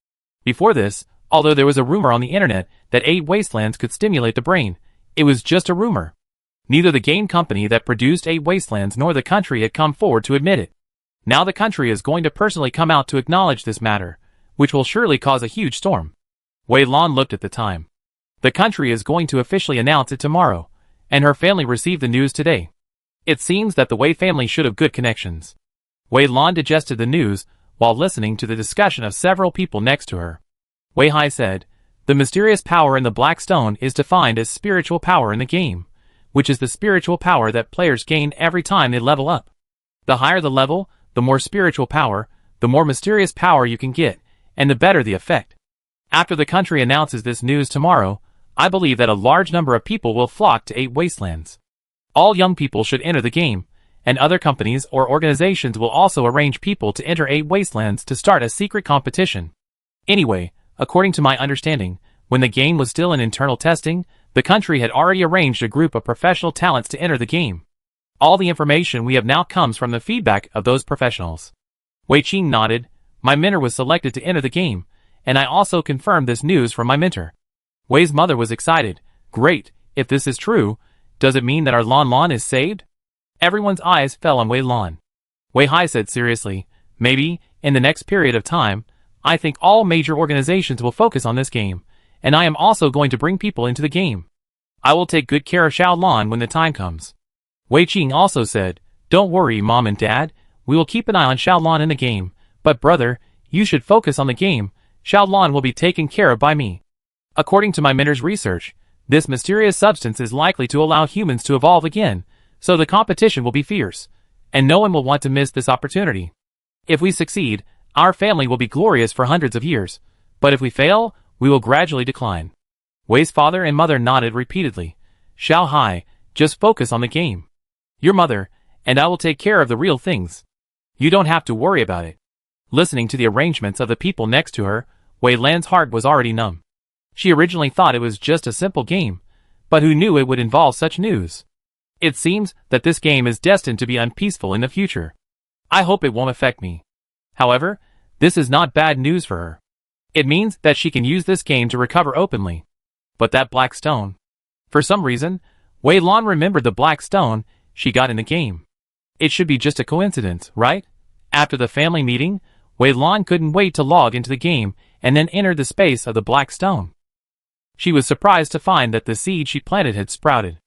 Before this, although there was a rumor on the internet that 8 Wastelands could stimulate the brain, it was just a rumor. Neither the game company that produced 8 Wastelands nor the country had come forward to admit it. Now the country is going to personally come out to acknowledge this matter, which will surely cause a huge storm. Wei Lan looked at the time. The country is going to officially announce it tomorrow, and her family received the news today. It seems that the Wei family should have good connections. Wei Lan digested the news while listening to the discussion of several people next to her. Wei Hai said, "The mysterious power in the black stone is defined as spiritual power in the game, which is the spiritual power that players gain every time they level up. The higher the level, the more spiritual power, the more mysterious power you can get, and the better the effect. After the country announces this news tomorrow, I believe that a large number of people will flock to 8 Wastelands. All young people should enter the game, and other companies or organizations will also arrange people to enter 8 Wastelands to start a secret competition. Anyway, according to my understanding, when the game was still in internal testing, the country had already arranged a group of professional talents to enter the game. All the information we have now comes from the feedback of those professionals." Wei Qing nodded. "My mentor was selected to enter the game, and I also confirmed this news from my mentor." Wei's mother was excited. "Great, if this is true, does it mean that our Lan Lan is saved?" Everyone's eyes fell on Wei Lan. Wei Hai said seriously, "Maybe, in the next period of time, I think all major organizations will focus on this game, and I am also going to bring people into the game. I will take good care of Xiao Lan when the time comes." Wei Qing also said, "Don't worry, Mom and Dad, we will keep an eye on Xiao Lan in the game, but brother, you should focus on the game. Xiao Lan will be taken care of by me. According to my mentor's research, this mysterious substance is likely to allow humans to evolve again, so the competition will be fierce, and no one will want to miss this opportunity. If we succeed, our family will be glorious for hundreds of years, but if we fail, we will gradually decline." Wei's father and mother nodded repeatedly. "Xiao Hai, just focus on the game. Your mother, and I will take care of the real things. You don't have to worry about it." Listening to the arrangements of the people next to her, Wei Lan's heart was already numb. She originally thought it was just a simple game, but who knew it would involve such news? It seems that this game is destined to be unpeaceful in the future. I hope it won't affect me. However, this is not bad news for her. It means that she can use this game to recover openly. But that black stone. For some reason, Wei Lan remembered the black stone she got in the game. It should be just a coincidence, right? After the family meeting, Wei Lan couldn't wait to log into the game and then entered the space of the black stone. She was surprised to find that the seed she planted had sprouted.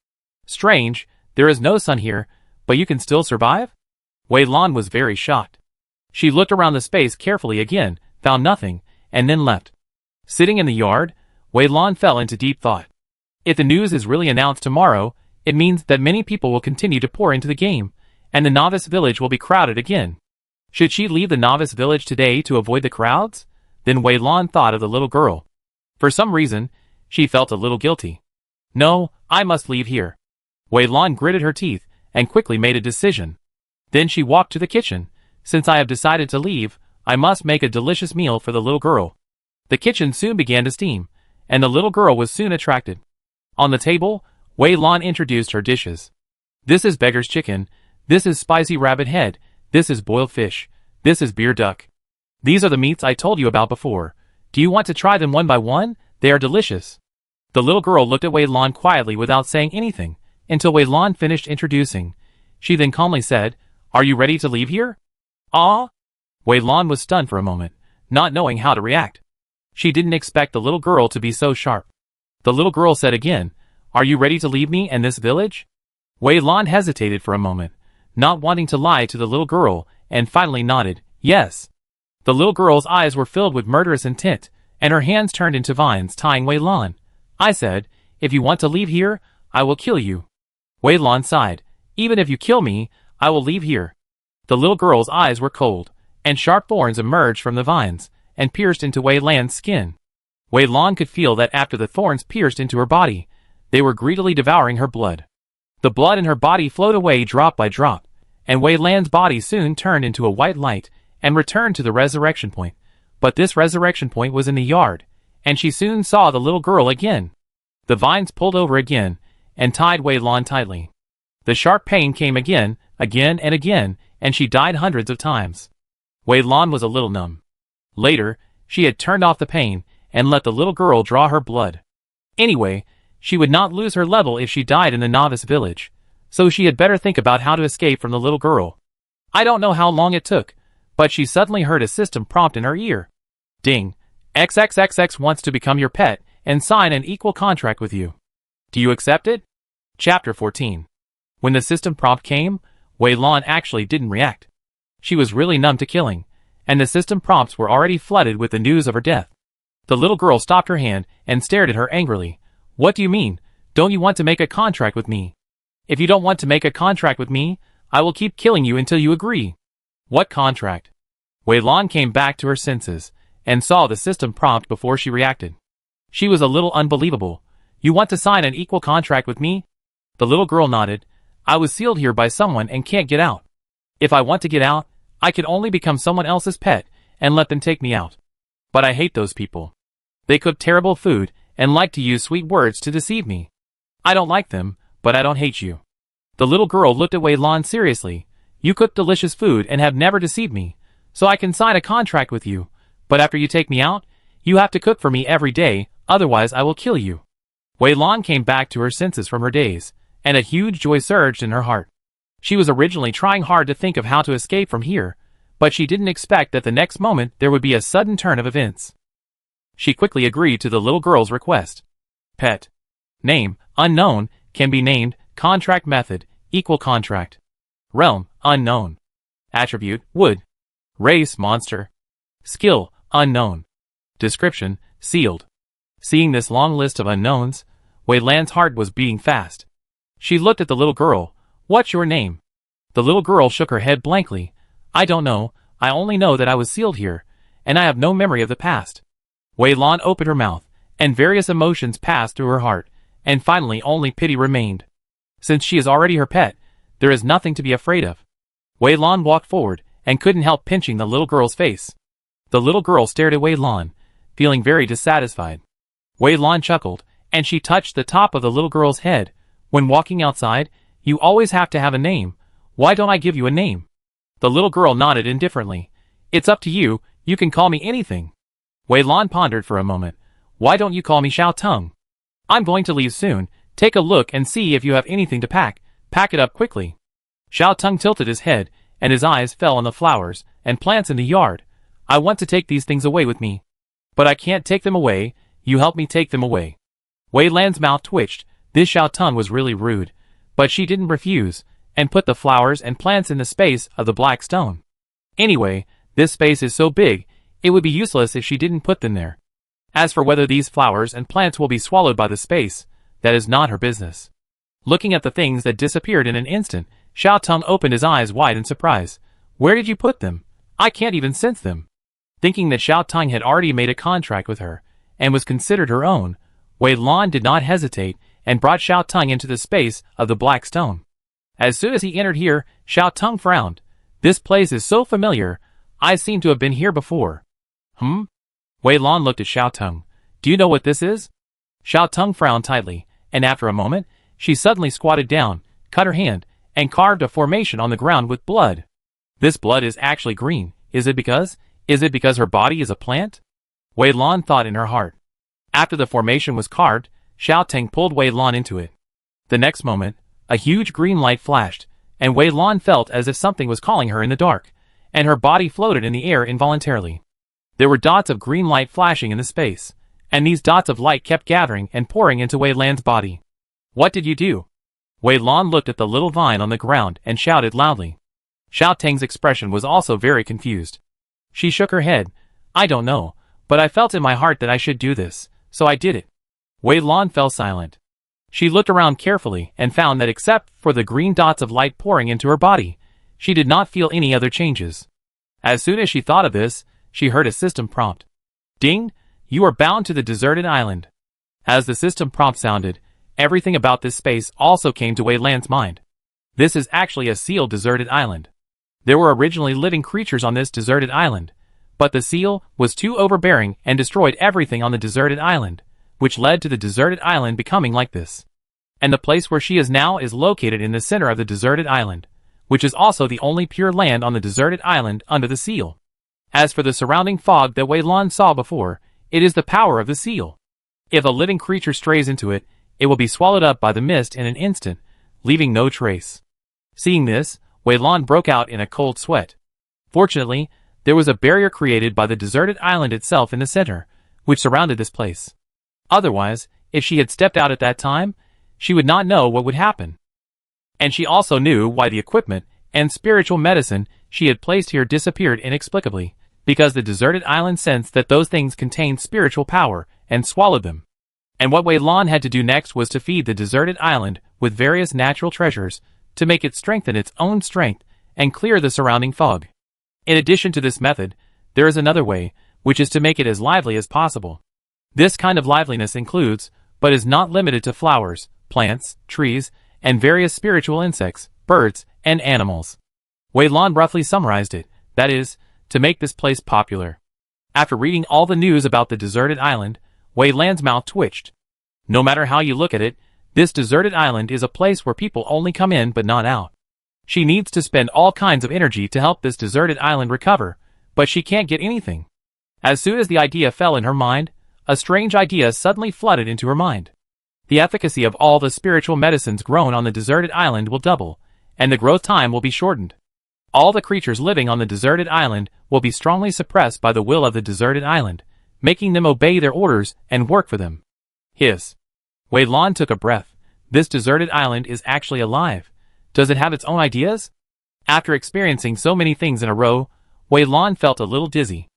Strange, there is no sun here, but you can still survive? Wei Lan was very shocked. She looked around the space carefully again, found nothing, and then left. Sitting in the yard, Wei Lan fell into deep thought. If the news is really announced tomorrow, it means that many people will continue to pour into the game, and the novice village will be crowded again. Should she leave the novice village today to avoid the crowds? Then Wei Lan thought of the little girl. For some reason, she felt a little guilty. "No, I must leave here." Wei Lan gritted her teeth, and quickly made a decision. Then she walked to the kitchen. "Since I have decided to leave, I must make a delicious meal for the little girl." The kitchen soon began to steam, and the little girl was soon attracted. On the table, Wei Lan introduced her dishes. This is beggar's chicken, this is spicy rabbit head, this is boiled fish, this is beer duck. These are the meats I told you about before. Do you want to try them one by one? They are delicious. The little girl looked at Wei Lan quietly without saying anything, until Wei Lan finished introducing. She then calmly said, "Are you ready to leave here?" "Ah?" Wei Lan was stunned for a moment, not knowing how to react. She didn't expect the little girl to be so sharp. The little girl said again, "Are you ready to leave me and this village?" Wei Lan hesitated for a moment, not wanting to lie to the little girl, and finally nodded, "Yes." The little girl's eyes were filled with murderous intent, and her hands turned into vines tying Wei Lan. "I said, if you want to leave here, I will kill you." Wei Lan sighed, "Even if you kill me, I will leave here." The little girl's eyes were cold, and sharp thorns emerged from the vines, and pierced into Wei Lan's skin. Wei Lan could feel that after the thorns pierced into her body, they were greedily devouring her blood. The blood in her body flowed away drop by drop, and Wei Lan's body soon turned into a white light, and returned to the resurrection point. But this resurrection point was in the yard, and she soon saw the little girl again. The vines pulled over again, and tied Wei Lan tightly. The sharp pain came again, and again, and she died hundreds of times. Wei Lan was a little numb. Later, she had turned off the pain, and let the little girl draw her blood. Anyway, she would not lose her level if she died in the novice village, so she had better think about how to escape from the little girl. I don't know how long it took, but she suddenly heard a system prompt in her ear. Ding! XXXX wants to become your pet and sign an equal contract with you. Do you accept it? Chapter 14. When the system prompt came, Wei Lan actually didn't react. She was really numb to killing, and the system prompts were already flooded with the news of her death. The little girl stopped her hand and stared at her angrily. "What do you mean? Don't you want to make a contract with me? If you don't want to make a contract with me, I will keep killing you until you agree." "What contract?" Wei Lan came back to her senses, and saw the system prompt before she reacted. She was a little unbelievable. "You want to sign an equal contract with me?" The little girl nodded. "I was sealed here by someone and can't get out. If I want to get out, I could only become someone else's pet and let them take me out. But I hate those people. They cook terrible food and like to use sweet words to deceive me. I don't like them, but I don't hate you." The little girl looked at Wei Lan seriously. "You cook delicious food and have never deceived me, so I can sign a contract with you. But after you take me out, you have to cook for me every day, otherwise I will kill you." Wei Lan came back to her senses from her daze, and a huge joy surged in her heart. She was originally trying hard to think of how to escape from here, but she didn't expect that the next moment there would be a sudden turn of events. She quickly agreed to the little girl's request. Pet. Name, unknown, can be named, contract method, equal contract. Realm, unknown. Attribute, wood. Race, monster. Skill, unknown. Description, sealed. Seeing this long list of unknowns, Wei Lan's heart was beating fast. She looked at the little girl. "What's your name?" The little girl shook her head blankly. "I don't know, I only know that I was sealed here, and I have no memory of the past." Wei Lan opened her mouth, and various emotions passed through her heart, and finally only pity remained. Since she is already her pet, there is nothing to be afraid of. Wei Lan walked forward, and couldn't help pinching the little girl's face. The little girl stared at Wei Lan, feeling very dissatisfied. Wei Lan chuckled, and she touched the top of the little girl's head. "When walking outside, you always have to have a name. Why don't I give you a name?" The little girl nodded indifferently. "It's up to you, you can call me anything." Wei Lan pondered for a moment. "Why don't you call me Xiao Tung? I'm going to leave soon. Take a look and see if you have anything to pack. Pack it up quickly." Xiao Tung tilted his head, and his eyes fell on the flowers and plants in the yard. "I want to take these things away with me. But I can't take them away, you help me take them away." Wei Lan's mouth twitched. This Xiao Tung was really rude, but she didn't refuse, and put the flowers and plants in the space of the black stone. Anyway, this space is so big, it would be useless if she didn't put them there. As for whether these flowers and plants will be swallowed by the space, that is not her business. Looking at the things that disappeared in an instant, Xiao Tung opened his eyes wide in surprise. "Where did you put them? I can't even sense them." Thinking that Xiao Tung had already made a contract with her, and was considered her own, Wei Lan did not hesitate, and brought Xiao Tung into the space of the black stone. As soon as he entered here, Xiao Tung frowned. "This place is so familiar, I seem to have been here before." Wei Lan looked at Xiao Tung. "Do you know what this is?" Xiao Tung frowned tightly, and after a moment, she suddenly squatted down, cut her hand, and carved a formation on the ground with blood. This blood is actually green. Is it because her body is a plant? Wei Lan thought in her heart. After the formation was carved, Xiao Teng pulled Wei Lan into it. The next moment, a huge green light flashed, and Wei Lan felt as if something was calling her in the dark, and her body floated in the air involuntarily. There were dots of green light flashing in the space, and these dots of light kept gathering and pouring into Wei Lan's body. What did you do? Wei Lan looked at the little vine on the ground and shouted loudly. Xiao Teng's expression was also very confused. She shook her head. I don't know, but I felt in my heart that I should do this, so I did it. Wei Lan fell silent. She looked around carefully and found that except for the green dots of light pouring into her body, she did not feel any other changes. As soon as she thought of this, she heard a system prompt. Ding! You are bound to the deserted island. As the system prompt sounded, everything about this space also came to Wei Lan's mind. This is actually a sealed deserted island. There were originally living creatures on this deserted island, but the seal was too overbearing and destroyed everything on the deserted island, which led to the deserted island becoming like this. And the place where she is now is located in the center of the deserted island, which is also the only pure land on the deserted island under the seal. As for the surrounding fog that Wei Lan saw before, it is the power of the seal. If a living creature strays into it, it will be swallowed up by the mist in an instant, leaving no trace. Seeing this, Wei Lan broke out in a cold sweat. Fortunately, there was a barrier created by the deserted island itself in the center, which surrounded this place. Otherwise, if she had stepped out at that time, she would not know what would happen. And she also knew why the equipment and spiritual medicine she had placed here disappeared inexplicably, because the deserted island sensed that those things contained spiritual power and swallowed them. And what Wei Lan had to do next was to feed the deserted island with various natural treasures to make it strengthen its own strength and clear the surrounding fog. In addition to this method, there is another way, which is to make it as lively as possible. This kind of liveliness includes, but is not limited to flowers, plants, trees, and various spiritual insects, birds, and animals. Wei Lan roughly summarized it, that is, to make this place popular. After reading all the news about the deserted island, Wei Lan's mouth twitched. No matter how you look at it, this deserted island is a place where people only come in but not out. She needs to spend all kinds of energy to help this deserted island recover, but she can't get anything. As soon as the idea fell in her mind, a strange idea suddenly flooded into her mind. The efficacy of all the spiritual medicines grown on the deserted island will double, and the growth time will be shortened. All the creatures living on the deserted island will be strongly suppressed by the will of the deserted island, making them obey their orders and work for them. Hiss. Wei Lan took a breath. This deserted island is actually alive. Does it have its own ideas? After experiencing so many things in a row, Wei Lan felt a little dizzy.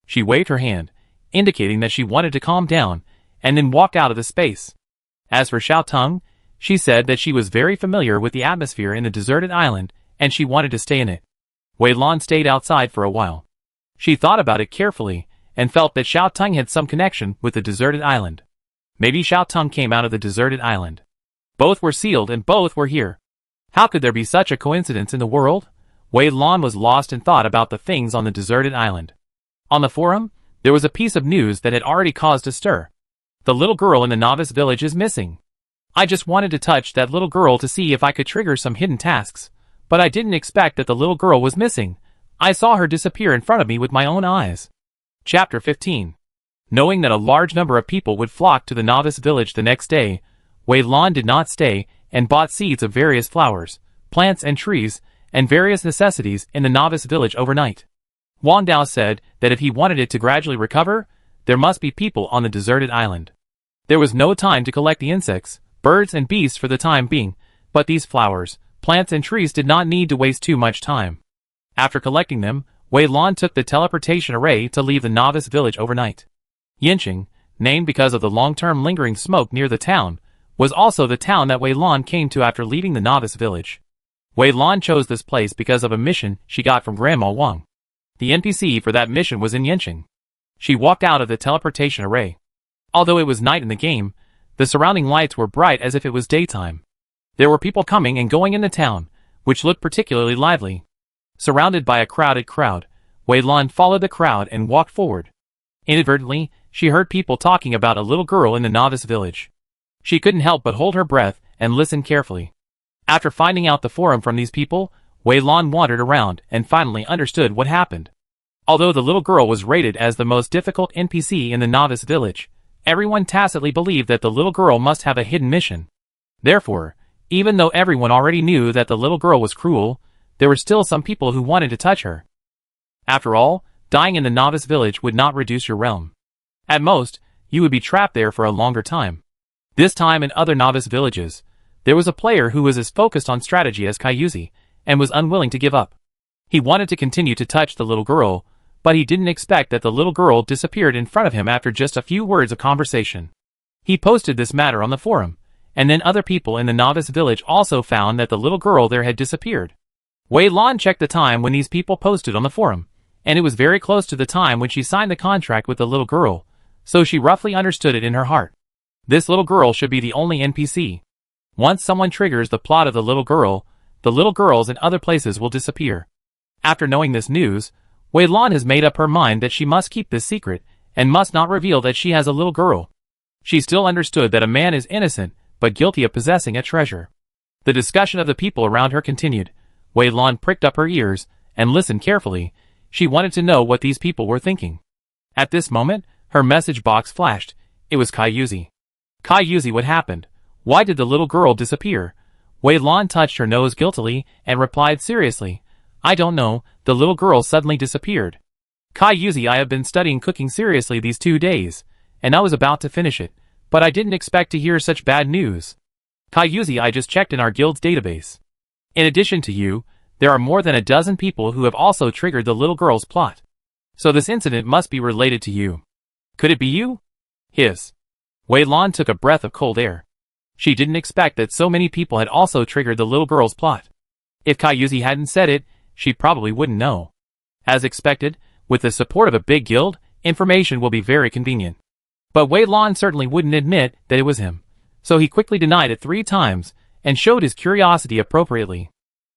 She waved her hand, indicating that she wanted to calm down, and then walked out of the space. As for Xiao Teng, she said that she was very familiar with the atmosphere in the deserted island, and she wanted to stay in it. Wei Lan stayed outside for a while. She thought about it carefully, and felt that Xiao Teng had some connection with the deserted island. Maybe Xiao Teng came out of the deserted island. Both were sealed and both were here. How could there be such a coincidence in the world? Wei Lan was lost in thought about the things on the deserted island. On the forum, there was a piece of news that had already caused a stir. The little girl in the novice village is missing. I just wanted to touch that little girl to see if I could trigger some hidden tasks, but I didn't expect that the little girl was missing. I saw her disappear in front of me with my own eyes. Chapter 15. Knowing that a large number of people would flock to the novice village the next day, Wei Lan did not stay and bought seeds of various flowers, plants and trees, and various necessities in the novice village overnight. Wang Dao said that if he wanted it to gradually recover, there must be people on the deserted island. There was no time to collect the insects, birds and beasts for the time being, but these flowers, plants and trees did not need to waste too much time. After collecting them, Wei Lan took the teleportation array to leave the novice village overnight. Yinqing, named because of the long-term lingering smoke near the town, was also the town that Wei Lan came to after leaving the novice village. Wei Lan chose this place because of a mission she got from Grandma Wang. The NPC for that mission was in Yinqing. She walked out of the teleportation array. Although it was night in the game, the surrounding lights were bright as if it was daytime. There were people coming and going in the town, which looked particularly lively. Surrounded by a crowded crowd, Wei Lan followed the crowd and walked forward. Inadvertently, she heard people talking about a little girl in the novice village. She couldn't help but hold her breath and listen carefully. After finding out the forum from these people, Wei Lan wandered around and finally understood what happened. Although the little girl was rated as the most difficult NPC in the novice village, everyone tacitly believed that the little girl must have a hidden mission. Therefore, even though everyone already knew that the little girl was cruel, there were still some people who wanted to touch her. After all, dying in the novice village would not reduce your realm. At most, you would be trapped there for a longer time. This time in other novice villages, there was a player who was as focused on strategy as Kaiyuzi, and was unwilling to give up. He wanted to continue to touch the little girl, but he didn't expect that the little girl disappeared in front of him after just a few words of conversation. He posted this matter on the forum, and then other people in the novice village also found that the little girl there had disappeared. Wei Lan checked the time when these people posted on the forum, and it was very close to the time when she signed the contract with the little girl, so she roughly understood it in her heart. This little girl should be the only NPC. Once someone triggers the plot of the little girls in other places will disappear. After knowing this news, Wei Lan has made up her mind that she must keep this secret, and must not reveal that she has a little girl. She still understood that a man is innocent, but guilty of possessing a treasure. The discussion of the people around her continued. Wei Lan pricked up her ears, and listened carefully. She wanted to know what these people were thinking. At this moment, her message box flashed. It was Kaiyuzi. Kaiyuzi, what happened? Why did the little girl disappear? Wei Lan touched her nose guiltily, and replied seriously. I don't know, the little girl suddenly disappeared. Kaiyuzi, I have been studying cooking seriously these 2 days, and I was about to finish it, but I didn't expect to hear such bad news. Kaiyuzi, I just checked in our guild's database. In addition to you, there are more than a dozen people who have also triggered the little girl's plot. So this incident must be related to you. Could it be you? Hiss. Wei Lan took a breath of cold air. She didn't expect that so many people had also triggered the little girl's plot. If Kaiyuzi hadn't said it, she probably wouldn't know. As expected, with the support of a big guild, information will be very convenient. But Wei Lan certainly wouldn't admit that it was him, so he quickly denied it 3 times, and showed his curiosity appropriately.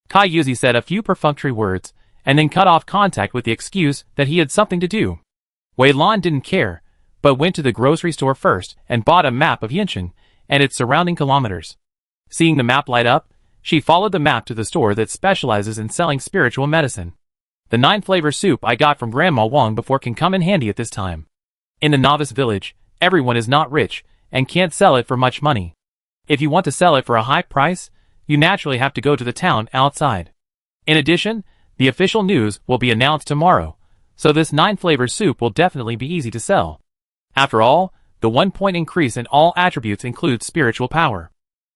Kaiyuzi said a few perfunctory words, and then cut off contact with the excuse that he had something to do. Wei Lan didn't care, but went to the grocery store first and bought a map of Yinshan and its surrounding kilometers. Seeing the map light up, she followed the map to the store that specializes in selling spiritual medicine. The 9-flavor soup I got from Grandma Wang before can come in handy at this time. In the novice village, everyone is not rich, and can't sell it for much money. If you want to sell it for a high price, you naturally have to go to the town outside. In addition, the official news will be announced tomorrow, so this 9-flavor soup will definitely be easy to sell. After all, the 1-point increase in all attributes includes spiritual power.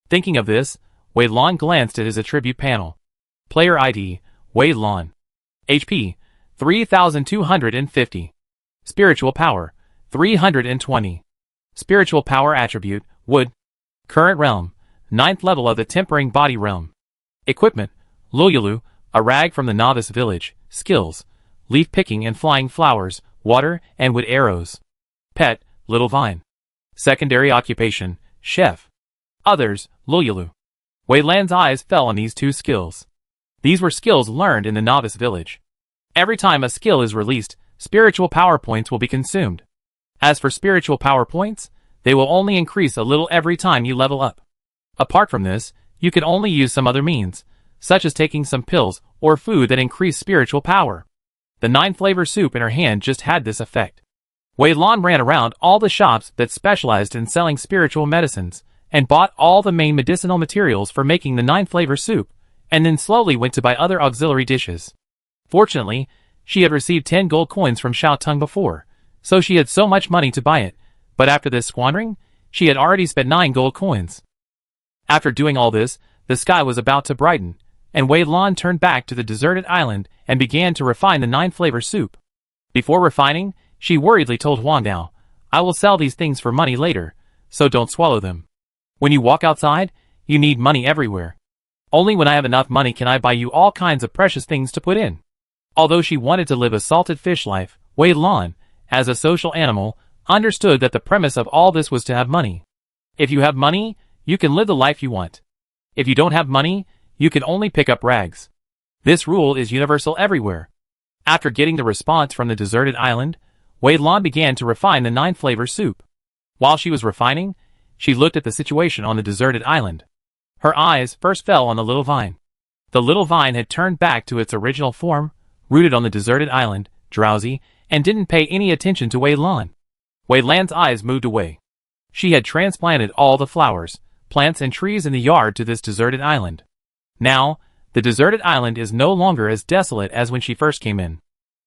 Thinking of this, Wei Lan glanced at his attribute panel. Player ID, Wei Lan. HP, 3250. Spiritual power, 320. Spiritual power attribute, Wood. Current realm, 9th level of the Tempering Body realm. Equipment, Luyulu, a rag from the novice village. Skills, leaf picking and flying flowers, water and wood arrows. Pet, Little Vine. Secondary occupation, Chef. Others, Luyulu. Wei Lan's eyes fell on these 2 skills. These were skills learned in the novice village. Every time a skill is released, spiritual power points will be consumed. As for spiritual power points, they will only increase a little every time you level up. Apart from this, you can only use some other means, such as taking some pills or food that increase spiritual power. The 9-flavor soup in her hand just had this effect. Wei Lan ran around all the shops that specialized in selling spiritual medicines, and bought all the main medicinal materials for making the 9-flavor soup, and then slowly went to buy other auxiliary dishes. Fortunately, she had received 10 gold coins from Xiao Tung before, so she had so much money to buy it, but after this squandering, she had already spent 9 gold coins. After doing all this, the sky was about to brighten, and Wei Lan turned back to the deserted island and began to refine the 9-flavor soup. Before refining, she worriedly told Huang Dao, I will sell these things for money later, so don't swallow them. When you walk outside, you need money everywhere. Only when I have enough money can I buy you all kinds of precious things to put in. Although she wanted to live a salted fish life, Wei Lan, as a social animal, understood that the premise of all this was to have money. If you have money, you can live the life you want. If you don't have money, you can only pick up rags. This rule is universal everywhere. After getting the response from the deserted island, Wei Lan began to refine the 9-flavor soup. While she was refining, she looked at the situation on the deserted island. Her eyes first fell on the little vine. The little vine had turned back to its original form, rooted on the deserted island, drowsy, and didn't pay any attention to Wei Lan. Wei Lan's eyes moved away. She had transplanted all the flowers, plants and trees in the yard to this deserted island. Now, the deserted island is no longer as desolate as when she first came in.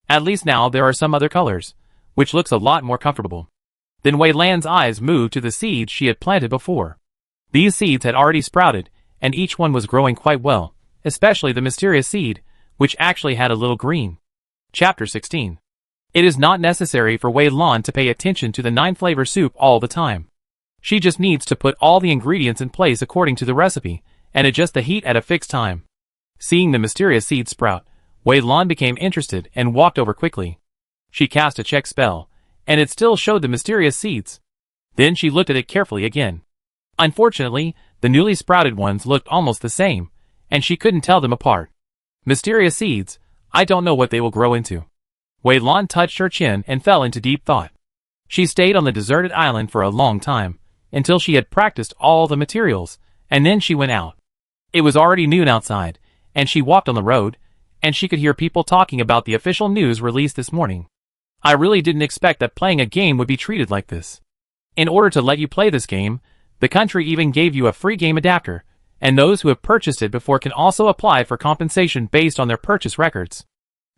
At least now there are some other colors, which looks a lot more comfortable. Then Wei Lan's eyes moved to the seeds she had planted before. These seeds had already sprouted, and each one was growing quite well, especially the mysterious seed, which actually had a little green. Chapter 16. It is not necessary for Wei Lan to pay attention to the 9-flavor soup all the time. She just needs to put all the ingredients in place according to the recipe, and adjust the heat at a fixed time. Seeing the mysterious seed sprout, Wei Lan became interested and walked over quickly. She cast a check spell, and it still showed the mysterious seeds. Then she looked at it carefully again. Unfortunately, the newly sprouted ones looked almost the same, and she couldn't tell them apart. Mysterious seeds, I don't know what they will grow into. Wei Lan touched her chin and fell into deep thought. She stayed on the deserted island for a long time, until she had practiced all the materials, and then she went out. It was already noon outside, and she walked on the road, and she could hear people talking about the official news released this morning. I really didn't expect that playing a game would be treated like this. In order to let you play this game, the country even gave you a free game adapter, and those who have purchased it before can also apply for compensation based on their purchase records.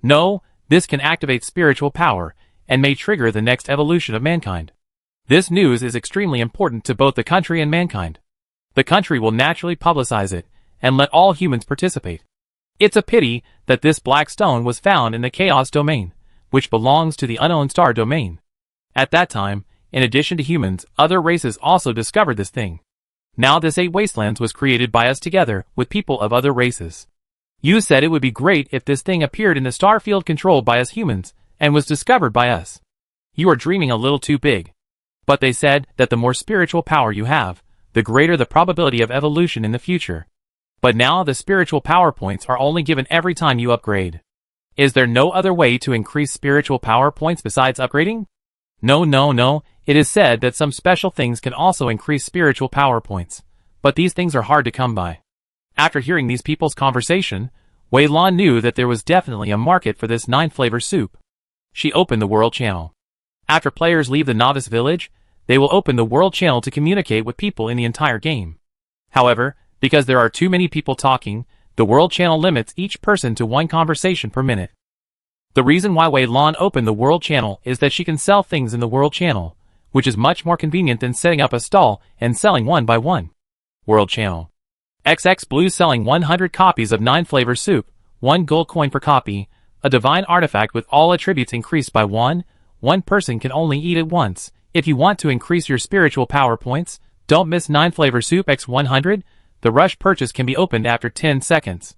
No, this can activate spiritual power, and may trigger the next evolution of mankind. This news is extremely important to both the country and mankind. The country will naturally publicize it, and let all humans participate. It's a pity that this black stone was found in the Chaos domain, which belongs to the Unknown Star domain. At that time, in addition to humans, other races also discovered this thing. Now this 8 wastelands was created by us together with people of other races. You said it would be great if this thing appeared in the star field controlled by us humans, and was discovered by us. You are dreaming a little too big. But they said that the more spiritual power you have, the greater the probability of evolution in the future. But now the spiritual power points are only given every time you upgrade. Is there no other way to increase spiritual power points besides upgrading? No. It is said that some special things can also increase spiritual power points, but these things are hard to come by. After hearing these people's conversation, Wei Lan knew that there was definitely a market for this 9-flavor soup. She opened the world channel. After players leave the novice village, they will open the world channel to communicate with people in the entire game. However, because there are too many people talking, the world channel limits each person to 1 conversation per minute. The reason why Wei Lan opened the world channel is that she can sell things in the world channel, which is much more convenient than setting up a stall and selling one by one. World channel. XX Blue selling 100 copies of 9-flavor soup, 1 gold coin per copy, a divine artifact with all attributes increased by 1. One person can only eat it once. If you want to increase your spiritual power points, don't miss 9-flavor soup x 100. The rush purchase can be opened after 10 seconds.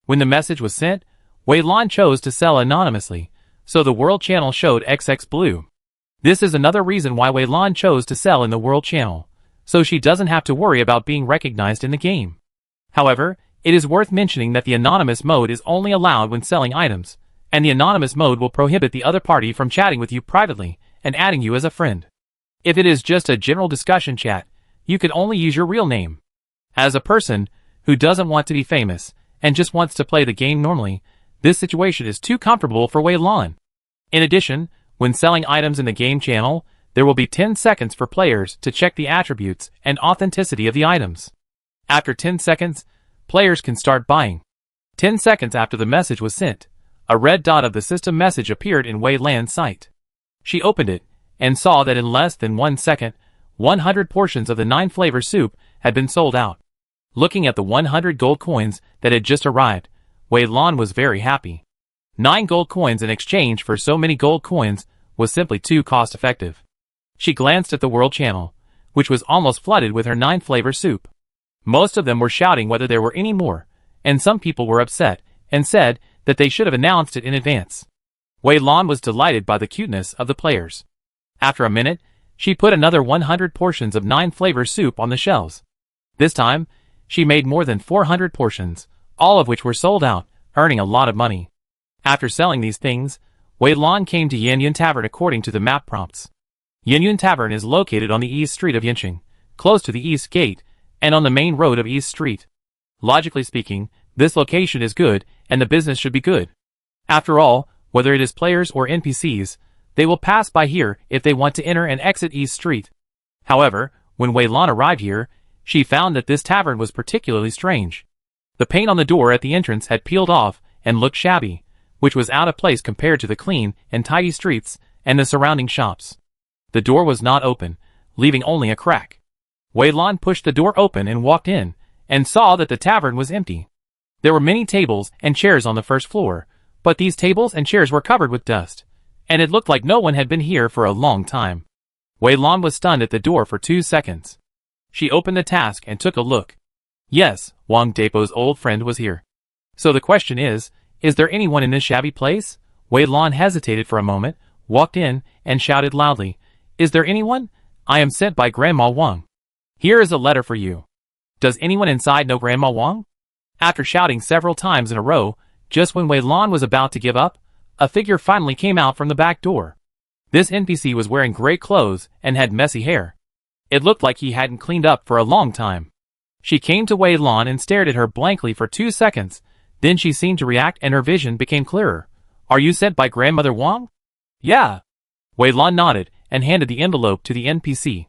When the message was sent, Wei Lan chose to sell anonymously, so the world channel showed XX Blue. This is another reason why Wei Lan chose to sell in the world channel, so she doesn't have to worry about being recognized in the game. However, it is worth mentioning that the anonymous mode is only allowed when selling items, and the anonymous mode will prohibit the other party from chatting with you privately and adding you as a friend. If it is just a general discussion chat, you can only use your real name. As a person who doesn't want to be famous and just wants to play the game normally, this situation is too comfortable for Wei Lan. In addition, when selling items in the game channel, there will be 10 seconds for players to check the attributes and authenticity of the items. After 10 seconds, players can start buying. 10 seconds after the message was sent, a red dot of the system message appeared in Wei Lan's sight. She opened it, and saw that in less than 1 second, 100 portions of the 9-flavor soup had been sold out. Looking at the 100 gold coins that had just arrived, Wei Lan was very happy. 9 gold coins in exchange for so many gold coins was simply too cost-effective. She glanced at the world channel, which was almost flooded with her 9-flavor soup. Most of them were shouting whether there were any more, and some people were upset and said that they should have announced it in advance. Wei Lan was delighted by the cuteness of the players. After a minute, she put another 100 portions of 9-flavor soup on the shelves. This time, she made more than 400 portions, all of which were sold out, earning a lot of money. After selling these things, Wei Lan came to Yin Yun Tavern according to the map prompts. Yin Yun Tavern is located on the east street of Yinqing, close to the East Gate, and on the main road of East Street. Logically speaking, this location is good, and the business should be good. After all, whether it is players or NPCs, they will pass by here if they want to enter and exit East Street. However, when Wei Lan arrived here, she found that this tavern was particularly strange. The paint on the door at the entrance had peeled off and looked shabby, which was out of place compared to the clean and tidy streets and the surrounding shops. The door was not open, leaving only a crack. Wei Lan pushed the door open and walked in, and saw that the tavern was empty. There were many tables and chairs on the first floor, but these tables and chairs were covered with dust, and it looked like no one had been here for a long time. Wei Lan was stunned at the door for 2 seconds. She opened the task and took a look. Yes, Wang Dapo's old friend was here. So the question is there anyone in this shabby place? Wei Lan hesitated for a moment, walked in, and shouted loudly, "Is there anyone? I am sent by Grandma Wang. Here is a letter for you. Does anyone inside know Grandma Wang?" After shouting several times in a row, just when Wei Lan was about to give up, a figure finally came out from the back door. This NPC was wearing gray clothes and had messy hair. It looked like he hadn't cleaned up for a long time. She came to Wei Lan and stared at her blankly for 2 seconds, then she seemed to react and her vision became clearer. "Are you sent by Grandmother Wang?" "Yeah." Wei Lan nodded and handed the envelope to the NPC.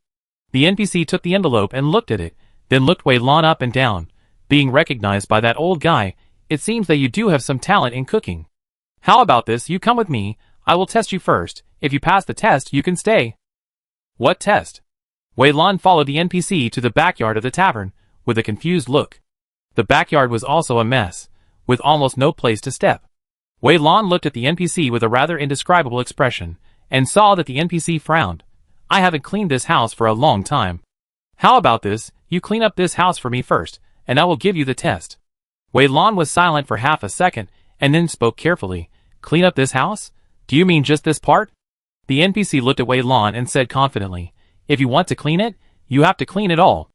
The NPC took the envelope and looked at it, then looked Wei Lan up and down. Being recognized by that old guy, it seems that you do have some talent in cooking. How about this, you come with me, I will test you first. If you pass the test, you can stay. What test? Wei Lan followed the NPC to the backyard of the tavern, with a confused look. The backyard was also a mess, with almost no place to step. Wei Lan looked at the NPC with a rather indescribable expression, and saw that the NPC frowned. "I haven't cleaned this house for a long time. How about this, you clean up this house for me first, and I will give you the test." Wei Lan was silent for half a second, and then spoke carefully. "Clean up this house? Do you mean just this part?" The NPC looked at Wei Lan and said confidently, "If you want to clean it, you have to clean it all.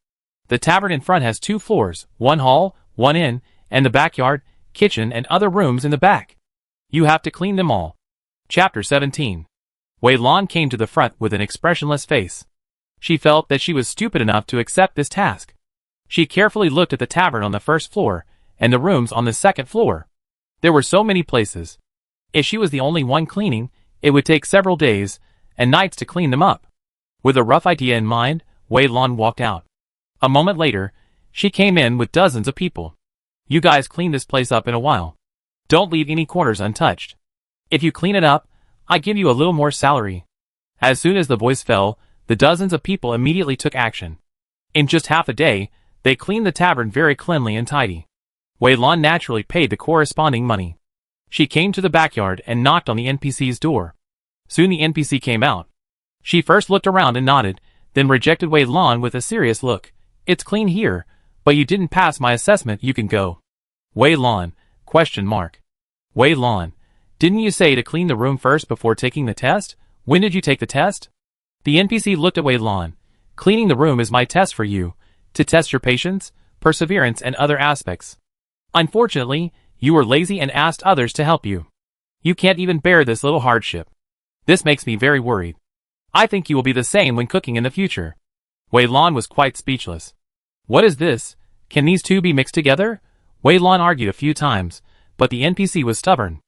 The tavern in front has 2 floors, 1 hall, 1 inn, and the backyard, kitchen and other rooms in the back. You have to clean them all." Chapter 17. Wei Lan came to the front with an expressionless face. She felt that she was stupid enough to accept this task. She carefully looked at the tavern on the first floor, and the rooms on the second floor. There were so many places. If she was the only one cleaning, it would take several days and nights to clean them up. With a rough idea in mind, Wei Lan walked out. A moment later, she came in with dozens of people. "You guys clean this place up in a while. Don't leave any corners untouched. If you clean it up, I give you a little more salary." As soon as the voice fell, the dozens of people immediately took action. In just half a day, they cleaned the tavern very cleanly and tidy. Wei Lan naturally paid the corresponding money. She came to the backyard and knocked on the NPC's door. Soon the NPC came out. She first looked around and nodded, then rejected Wei Lan with a serious look. "It's clean here, but you didn't pass my assessment, you can go." Wei Lan, ? Wei Lan, didn't you say to clean the room first before taking the test? When did you take the test? The NPC looked at Wei Lan. "Cleaning the room is my test for you, to test your patience, perseverance and other aspects. Unfortunately, you were lazy and asked others to help you. You can't even bear this little hardship. This makes me very worried. I think you will be the same when cooking in the future." Wei Lan was quite speechless. What is this? Can these two be mixed together? Wei Lan argued a few times, but the NPC was stubborn.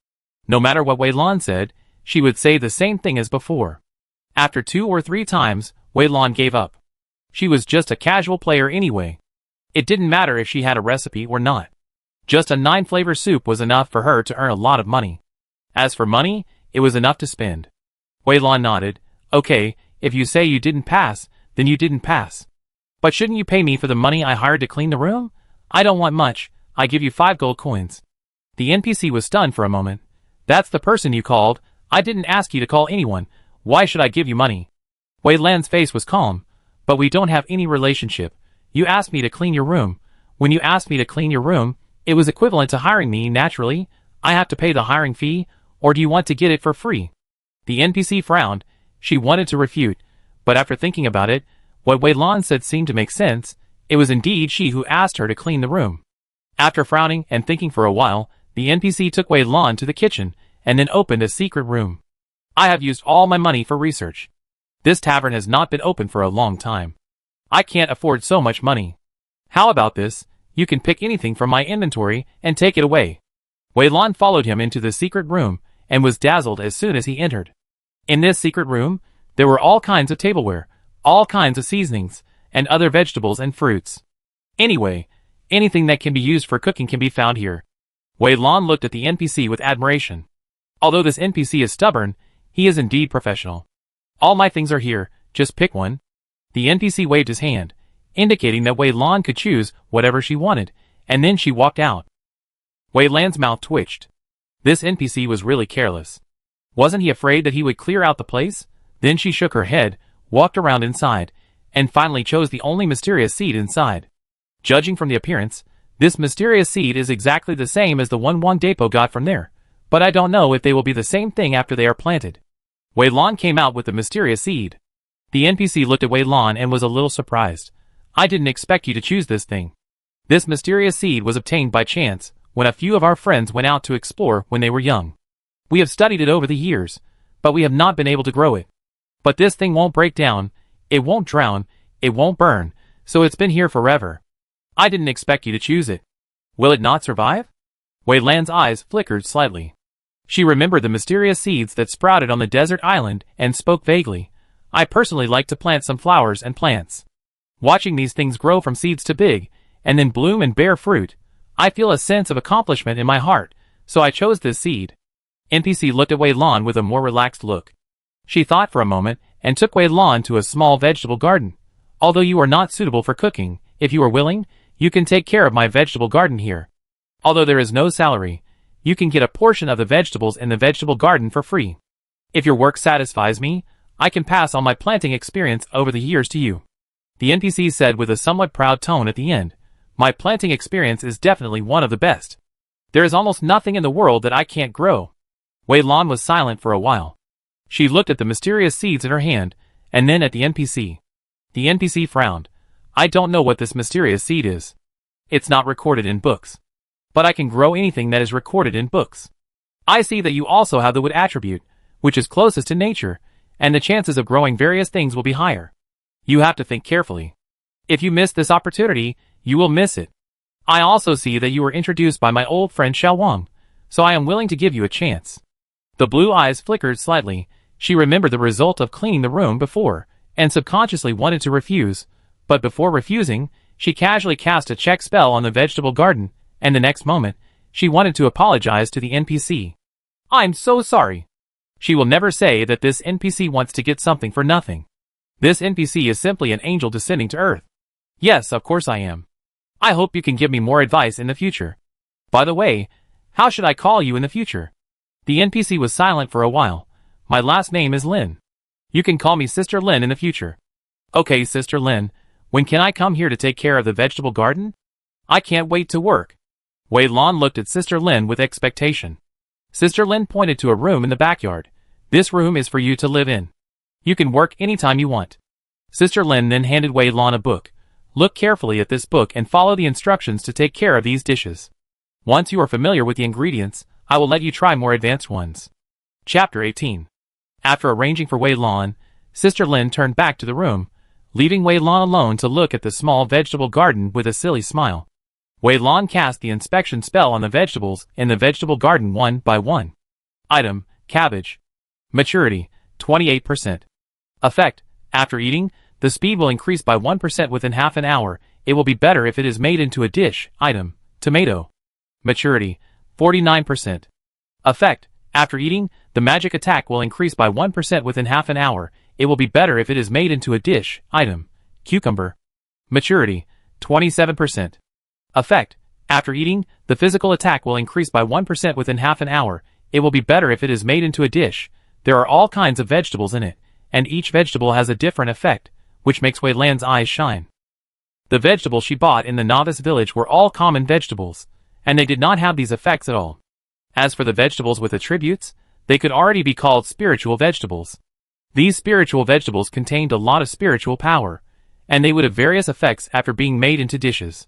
No matter what Wei Lan said, she would say the same thing as before. After 2 or 3 times, Wei Lan gave up. She was just a casual player anyway. It didn't matter if she had a recipe or not. Just a 9-flavor soup was enough for her to earn a lot of money. As for money, it was enough to spend. Wei Lan nodded. "Okay, if you say you didn't pass, then you didn't pass. But shouldn't you pay me for the money I hired to clean the room? I don't want much, I give you 5 gold coins." The NPC was stunned for a moment. "That's the person you called. I didn't ask you to call anyone. Why should I give you money?" Wei Lan's face was calm. "But we don't have any relationship. You asked me to clean your room. When you asked me to clean your room, it was equivalent to hiring me naturally. I have to pay the hiring fee, or do you want to get it for free?" The NPC frowned. She wanted to refute, but after thinking about it, what Wei Lan said seemed to make sense. It was indeed she who asked her to clean the room. After frowning and thinking for a while, the NPC took Wei Lan to the kitchen, and then opened a secret room. "I have used all my money for research. This tavern has not been open for a long time. I can't afford so much money. How about this? You can pick anything from my inventory and take it away. Wei Lan followed him into the secret room and was dazzled as soon as he entered. In this secret room, there were all kinds of tableware, all kinds of seasonings, and other vegetables and fruits. Anyway, anything that can be used for cooking can be found here. Wei Lan looked at the NPC with admiration. Although this NPC is stubborn, he is indeed professional. All my things are here, just pick one. The NPC waved his hand, indicating that Wei Lan could choose whatever she wanted, and then she walked out. Wei Lan's mouth twitched. This NPC was really careless. Wasn't he afraid that he would clear out the place? Then she shook her head, walked around inside, and finally chose the only mysterious seed inside. Judging from the appearance, this mysterious seed is exactly the same as the one Wang Dapo got from there, but I don't know if they will be the same thing after they are planted. Wei Lan came out with the mysterious seed. The NPC looked at Wei Lan and was a little surprised. I didn't expect you to choose this thing. This mysterious seed was obtained by chance when a few of our friends went out to explore when they were young. We have studied it over the years, but we have not been able to grow it. But this thing won't break down, it won't drown, it won't burn, so it's been here forever. I didn't expect you to choose it. Will it not survive? Wei Lan's eyes flickered slightly. She remembered the mysterious seeds that sprouted on the desert island and spoke vaguely. I personally like to plant some flowers and plants. Watching these things grow from seeds to big, and then bloom and bear fruit, I feel a sense of accomplishment in my heart, so I chose this seed. NPC looked at Wei Lan with a more relaxed look. She thought for a moment and took Wei Lan to a small vegetable garden. Although you are not suitable for cooking, if you are willing, you can take care of my vegetable garden here. Although there is no salary, you can get a portion of the vegetables in the vegetable garden for free. If your work satisfies me, I can pass on my planting experience over the years to you. The NPC said with a somewhat proud tone at the end. My planting experience is definitely one of the best. There is almost nothing in the world that I can't grow. Wei Lan was silent for a while. She looked at the mysterious seeds in her hand, and then at the NPC. The NPC frowned. I don't know what this mysterious seed is. It's not recorded in books. But I can grow anything that is recorded in books. I see that you also have the wood attribute, which is closest to nature, and the chances of growing various things will be higher. You have to think carefully. If you miss this opportunity, you will miss it. I also see that you were introduced by my old friend Xiao Wang, so I am willing to give you a chance. The blue eyes flickered slightly. She remembered the result of cleaning the room before, and subconsciously wanted to refuse, but before refusing, she casually cast a check spell on the vegetable garden, and the next moment, she wanted to apologize to the NPC. I'm so sorry. She will never say that this NPC wants to get something for nothing. This NPC is simply an angel descending to earth. Yes, of course I am. I hope you can give me more advice in the future. By the way, how should I call you in the future? The NPC was silent for a while. My last name is Lin. You can call me Sister Lin in the future. Okay, Sister Lin, when can I come here to take care of the vegetable garden? I can't wait to work. Wei Lan looked at Sister Lin with expectation. Sister Lin pointed to a room in the backyard. This room is for you to live in. You can work anytime you want. Sister Lin then handed Wei Lan a book. Look carefully at this book and follow the instructions to take care of these dishes. Once you are familiar with the ingredients, I will let you try more advanced ones. Chapter 18. After arranging for Wei Lan, Sister Lin turned back to the room, leaving Wei Lan alone to look at the small vegetable garden with a silly smile. Wei Lan cast the inspection spell on the vegetables in the vegetable garden one by one. Item, cabbage. Maturity, 28%. Effect, after eating, the speed will increase by 1% within half an hour. It will be better if it is made into a dish. Item, tomato. Maturity, 49%. Effect, after eating, the magic attack will increase by 1% within half an hour. It will be better if it is made into a dish. Item, cucumber. Maturity, 27%. Effect, after eating, the physical attack will increase by 1% within half an hour. It will be better if it is made into a dish. There are all kinds of vegetables in it, and each vegetable has a different effect, which makes Wei Lan's eyes shine. The vegetables she bought in the novice village were all common vegetables, and they did not have these effects at all. As for the vegetables with attributes, they could already be called spiritual vegetables. These spiritual vegetables contained a lot of spiritual power, and they would have various effects after being made into dishes.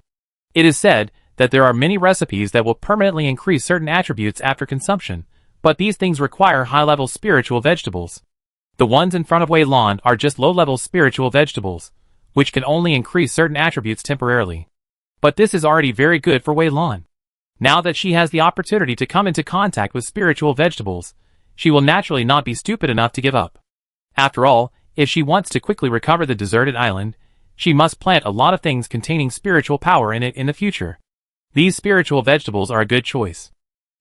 It is said that there are many recipes that will permanently increase certain attributes after consumption, but these things require high-level spiritual vegetables. The ones in front of Wei Lan are just low-level spiritual vegetables. which can only increase certain attributes temporarily. But this is already very good for Wei Lan. Now that she has the opportunity to come into contact with spiritual vegetables, she will naturally not be stupid enough to give up. After all, if she wants to quickly recover the deserted island, she must plant a lot of things containing spiritual power in it in the future. These spiritual vegetables are a good choice.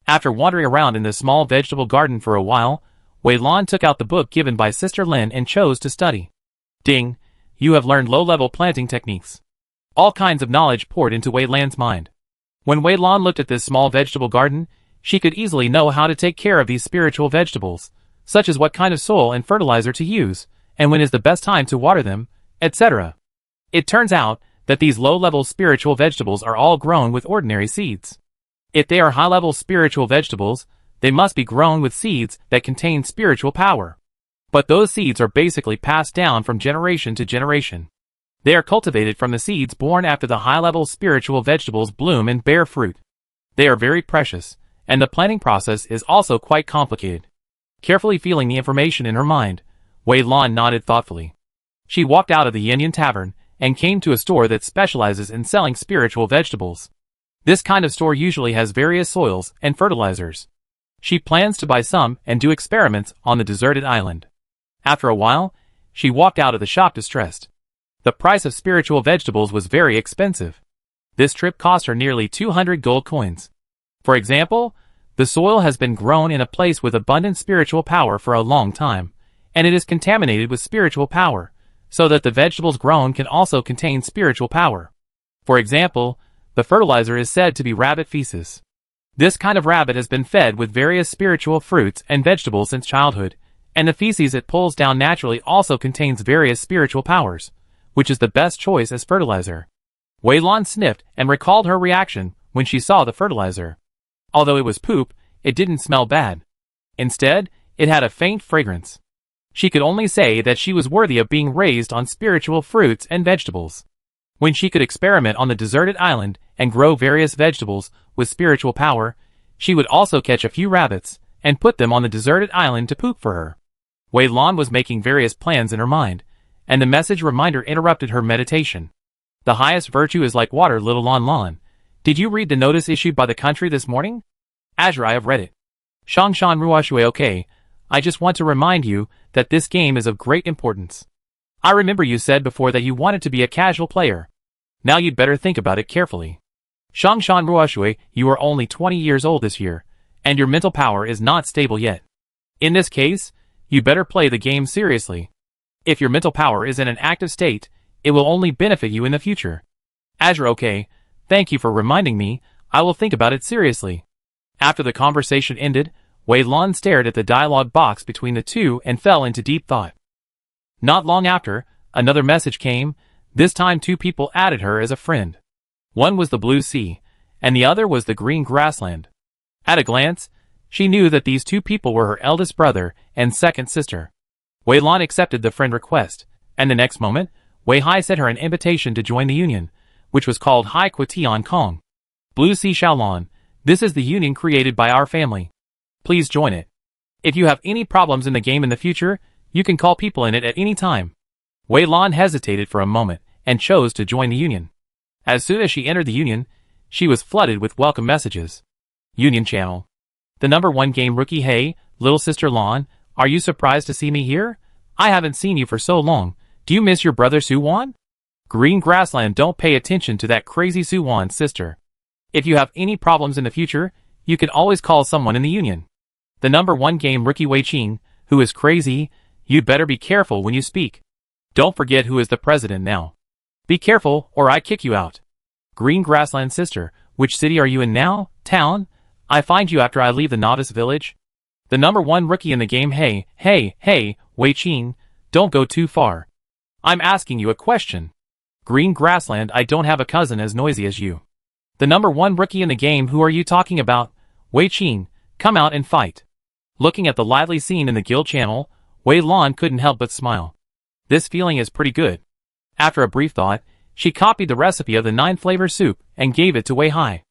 After wandering around in the small vegetable garden for a while, Wei Lan took out the book given by Sister Lin and chose to study. Ding! You have learned low-level planting techniques. All kinds of knowledge poured into Wei Lan's mind. When Wei Lan looked at this small vegetable garden, she could easily know how to take care of these spiritual vegetables, such as what kind of soil and fertilizer to use, and when is the best time to water them, etc. It turns out that these low-level spiritual vegetables are all grown with ordinary seeds. If they are high-level spiritual vegetables, they must be grown with seeds that contain spiritual power. But those seeds are basically passed down from generation to generation. They are cultivated from the seeds born after the high-level spiritual vegetables bloom and bear fruit. They are very precious, and the planting process is also quite complicated. Carefully feeling the information in her mind, Wei Lan nodded thoughtfully. She walked out of the Yin Tavern and came to a store that specializes in selling spiritual vegetables. This kind of store usually has various soils and fertilizers. She plans to buy some and do experiments on the deserted island. After a while, she walked out of the shop distressed. The price of spiritual vegetables was very expensive. This trip cost her nearly 200 gold coins. For example, the soil has been grown in a place with abundant spiritual power for a long time, and it is contaminated with spiritual power, so that the vegetables grown can also contain spiritual power. For example, the fertilizer is said to be rabbit feces. This kind of rabbit has been fed with various spiritual fruits and vegetables since childhood, and the feces it pulls down naturally also contains various spiritual powers, which is the best choice as fertilizer. Wei Lan sniffed and recalled her reaction when she saw the fertilizer. Although it was poop, it didn't smell bad. Instead, it had a faint fragrance. She could only say that she was worthy of being raised on spiritual fruits and vegetables. When she could experiment on the deserted island and grow various vegetables with spiritual power, she would also catch a few rabbits and put them on the deserted island to poop for her. Wei Lan was making various plans in her mind, and the message reminder interrupted her meditation. The highest virtue is like water, little Lan Lan. Did you read the notice issued by the country this morning? Azure, I have read it. Shangshan Ruoshui, okay. I just want to remind you that this game is of great importance. I remember you said before that you wanted to be a casual player. Now you'd better think about it carefully. Shangshan Ruoshui, you are only 20 years old this year, and your mental power is not stable yet. In this case, you better play the game seriously. If your mental power is in an active state, it will only benefit you in the future. Azure, okay. Thank you for reminding me. I will think about it seriously. After the conversation ended, Wei Lan stared at the dialogue box between the two and fell into deep thought. Not long after, another message came. This time 2 people added her as a friend. One was the blue sea, and the other was the green grassland. At a glance, she knew that these 2 people were her eldest brother and second sister. Wei Lan accepted the friend request, and the next moment, Wei Hai sent her an invitation to join the union, which was called Hai Kwatian Kong. Blue Sea Shaolon, this is the union created by our family. Please join it. If you have any problems in the game in the future, you can call people in it at any time. Wei Lan hesitated for a moment and chose to join the union. As soon as she entered the union, she was flooded with welcome messages. Union channel. The #1 game rookie. Hey, little sister Lan, are you surprised to see me here? I haven't seen you for so long. Do you miss your brother Suwan? Green grassland, don't pay attention to that crazy Suwan, sister. If you have any problems in the future, you can always call someone in the union. The #1 game rookie Wei Qing, who is crazy, you'd better be careful when you speak. Don't forget who is the president now. Be careful or I kick you out. Green grassland sister, which city are you in now? Town? I find you after I leave the novice village. The #1 rookie in the game. Hey, Wei Qing, don't go too far. I'm asking you a question. Green grassland, I don't have a cousin as noisy as you. The #1 rookie in the game. Who are you talking about? Wei Qing, come out and fight. Looking at the lively scene in the guild channel, Wei Lan couldn't help but smile. This feeling is pretty good. After a brief thought, she copied the recipe of the 9-flavor soup and gave it to Wei Hai.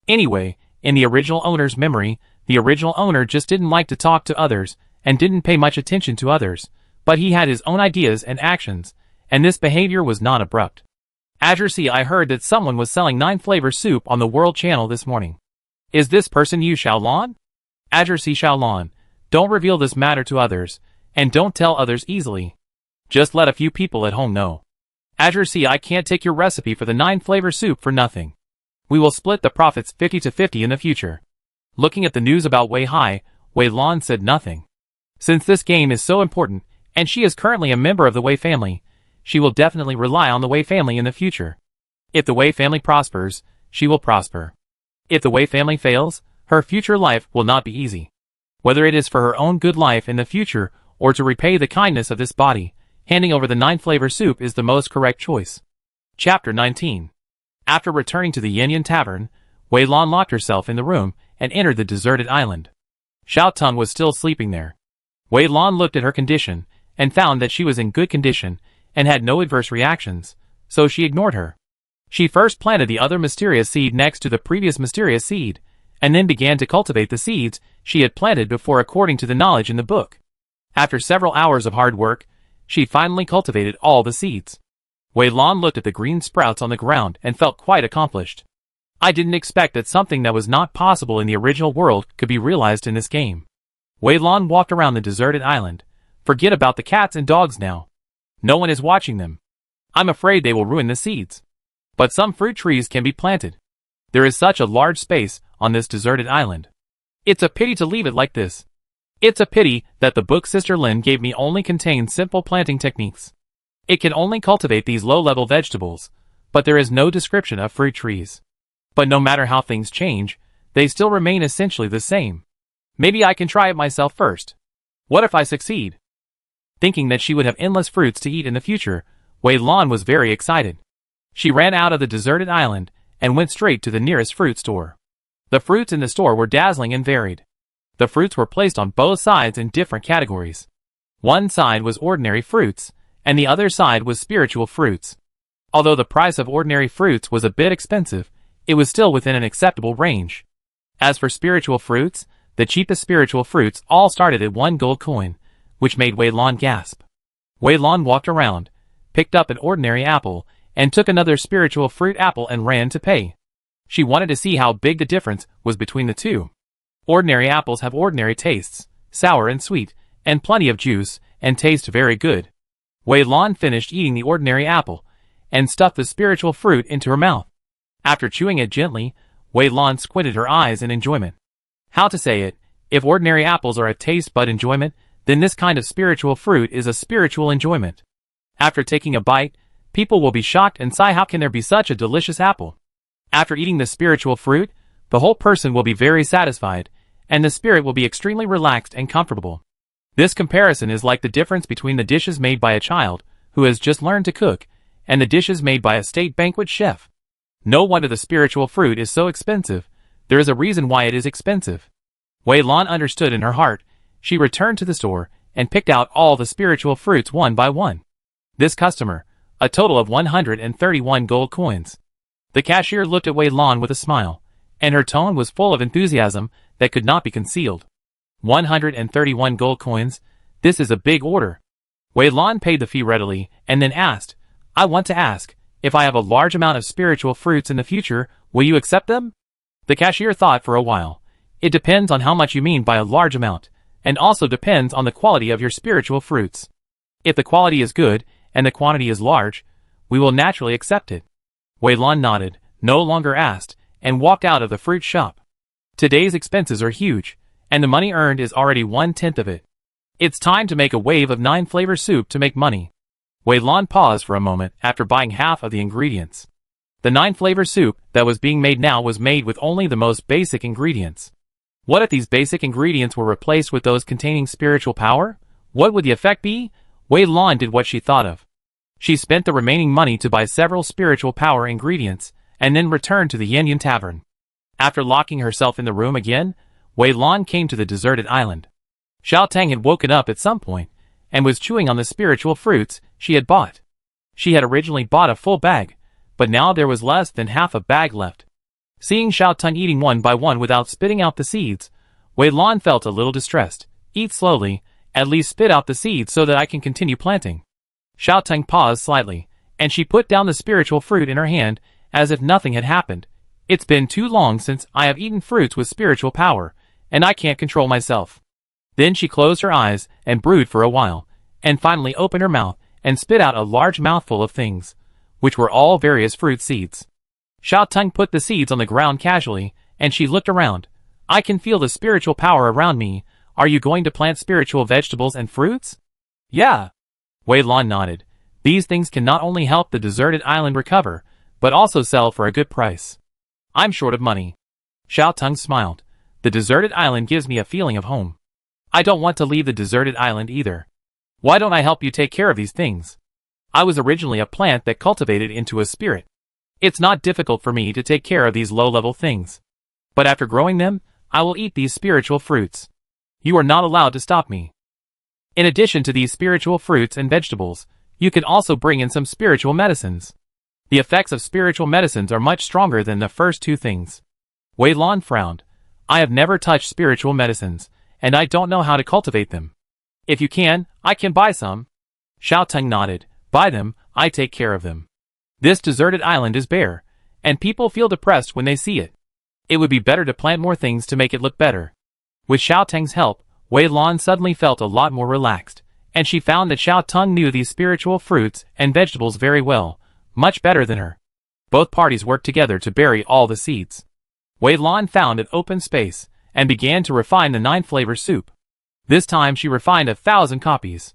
Anyway, in the original owner's memory, the original owner just didn't like to talk to others and didn't pay much attention to others, but he had his own ideas and actions, And this behavior was not abrupt. Ajursi, I heard that someone was selling 9-flavor soup on the World Channel this morning. Is this person you, Xiaolan? Ajursi, Xiaolan, don't reveal this matter to others, and don't tell others easily. Just let a few people at home know. Ajursi, I can't take your recipe for the 9-flavor soup for nothing. We will split the profits 50-50 in the future. Looking at the news about Wei Hai, Wei Lan said nothing. Since this game is so important, and she is currently a member of the Wei family, she will definitely rely on the Wei family in the future. If the Wei family prospers, she will prosper. If the Wei family fails, her future life will not be easy. Whether it is for her own good life in the future or to repay the kindness of this body, handing over the 9-flavor soup is the most correct choice. Chapter 19. After returning to the Yin Tavern, Wei Lan locked herself in the room and entered the deserted island. Xiao Tun was still sleeping there. Wei Lan looked at her condition and found that she was in good condition and had no adverse reactions, so she ignored her. She first planted the other mysterious seed next to the previous mysterious seed, and then began to cultivate the seeds she had planted before according to the knowledge in the book. After several hours of hard work, she finally cultivated all the seeds. Wei Lan looked at the green sprouts on the ground and felt quite accomplished. I didn't expect that something that was not possible in the original world could be realized in this game. Wei Lan walked around the deserted island. Forget about the cats and dogs now. No one is watching them. I'm afraid they will ruin the seeds. But some fruit trees can be planted. There is such a large space on this deserted island. It's a pity to leave it like this. It's a pity that the book Sister Lin gave me only contains simple planting techniques. It can only cultivate these low-level vegetables, but there is no description of fruit trees. But no matter how things change, they still remain essentially the same. Maybe I can try it myself first. What if I succeed? Thinking that she would have endless fruits to eat in the future, Wei Lan was very excited. She ran out of the deserted island and went straight to the nearest fruit store. The fruits in the store were dazzling and varied. The fruits were placed on both sides in different categories. One side was ordinary fruits, and the other side was spiritual fruits. Although the price of ordinary fruits was a bit expensive, it was still within an acceptable range. As for spiritual fruits, the cheapest spiritual fruits all started at 1 gold coin, which made Wei Lan gasp. Wei Lan walked around, picked up an ordinary apple, and took another spiritual fruit apple and ran to pay. She wanted to see how big the difference was between the two. Ordinary apples have ordinary tastes, sour and sweet, and plenty of juice, and taste very good. Wei Lan finished eating the ordinary apple, and stuffed the spiritual fruit into her mouth. After chewing it gently, Wei Lan squinted her eyes in enjoyment. How to say it, if ordinary apples are a taste bud enjoyment, then this kind of spiritual fruit is a spiritual enjoyment. After taking a bite, people will be shocked and sigh, how can there be such a delicious apple? After eating the spiritual fruit, the whole person will be very satisfied, and the spirit will be extremely relaxed and comfortable. This comparison is like the difference between the dishes made by a child who has just learned to cook and the dishes made by a state banquet chef. No wonder the spiritual fruit is so expensive. There is a reason why it is expensive. Wei Lan understood in her heart. She returned to the store and picked out all the spiritual fruits one by one. This customer, a total of 131 gold coins. The cashier looked at Wei Lan with a smile, and her tone was full of enthusiasm that could not be concealed. 131 gold coins, this is a big order. Wei Lan paid the fee readily and then asked, I want to ask, if I have a large amount of spiritual fruits in the future, will you accept them? The cashier thought for a while. It depends on how much you mean by a large amount, and also depends on the quality of your spiritual fruits. If the quality is good, and the quantity is large, we will naturally accept it. Wei Lan nodded, no longer asked, and walked out of the fruit shop. Today's expenses are huge, and the money earned is already 1/10 of it. It's time to make a wave of 9-flavor soup to make money. Wei Lan paused for a moment after buying half of the ingredients. The 9-flavor soup that was being made now was made with only the most basic ingredients. What if these basic ingredients were replaced with those containing spiritual power? What would the effect be? Wei Lan did what she thought of. She spent the remaining money to buy several spiritual power ingredients, and then returned to the Yin Tavern. After locking herself in the room again, Wei Lan came to the deserted island. Xiao Tang had woken up at some point, and was chewing on the spiritual fruits she had bought. She had originally bought a full bag, but now there was less than half a bag left. Seeing Xiao Tang eating one by one without spitting out the seeds, Wei Lan felt a little distressed. Eat slowly, at least spit out the seeds so that I can continue planting. Xiao Teng paused slightly, and she put down the spiritual fruit in her hand, as if nothing had happened. It's been too long since I have eaten fruits with spiritual power, and I can't control myself. Then she closed her eyes and brooded for a while, and finally opened her mouth and spit out a large mouthful of things, which were all various fruit seeds. Xiao Teng put the seeds on the ground casually, and she looked around. I can feel the spiritual power around me. Are you going to plant spiritual vegetables and fruits? Yeah. Wei Lan nodded. These things can not only help the deserted island recover, but also sell for a good price. I'm short of money. Xiao Teng smiled. The deserted island gives me a feeling of home. I don't want to leave the deserted island either. Why don't I help you take care of these things? I was originally a plant that cultivated into a spirit. It's not difficult for me to take care of these low-level things. But after growing them, I will eat these spiritual fruits. You are not allowed to stop me. In addition to these spiritual fruits and vegetables, you can also bring in some spiritual medicines. The effects of spiritual medicines are much stronger than the first two things. Wei Lan frowned. I have never touched spiritual medicines, and I don't know how to cultivate them. If you can, I can buy some. Xiao Teng nodded. Buy them, I take care of them. This deserted island is bare, and people feel depressed when they see it. It would be better to plant more things to make it look better. With Xiao Teng's help, Wei Lan suddenly felt a lot more relaxed, and she found that Xiao Teng knew these spiritual fruits and vegetables very well, much better than her. Both parties worked together to bury all the seeds. Wei Lan found an open space, and began to refine the 9-flavor soup. This time she refined 1,000 copies.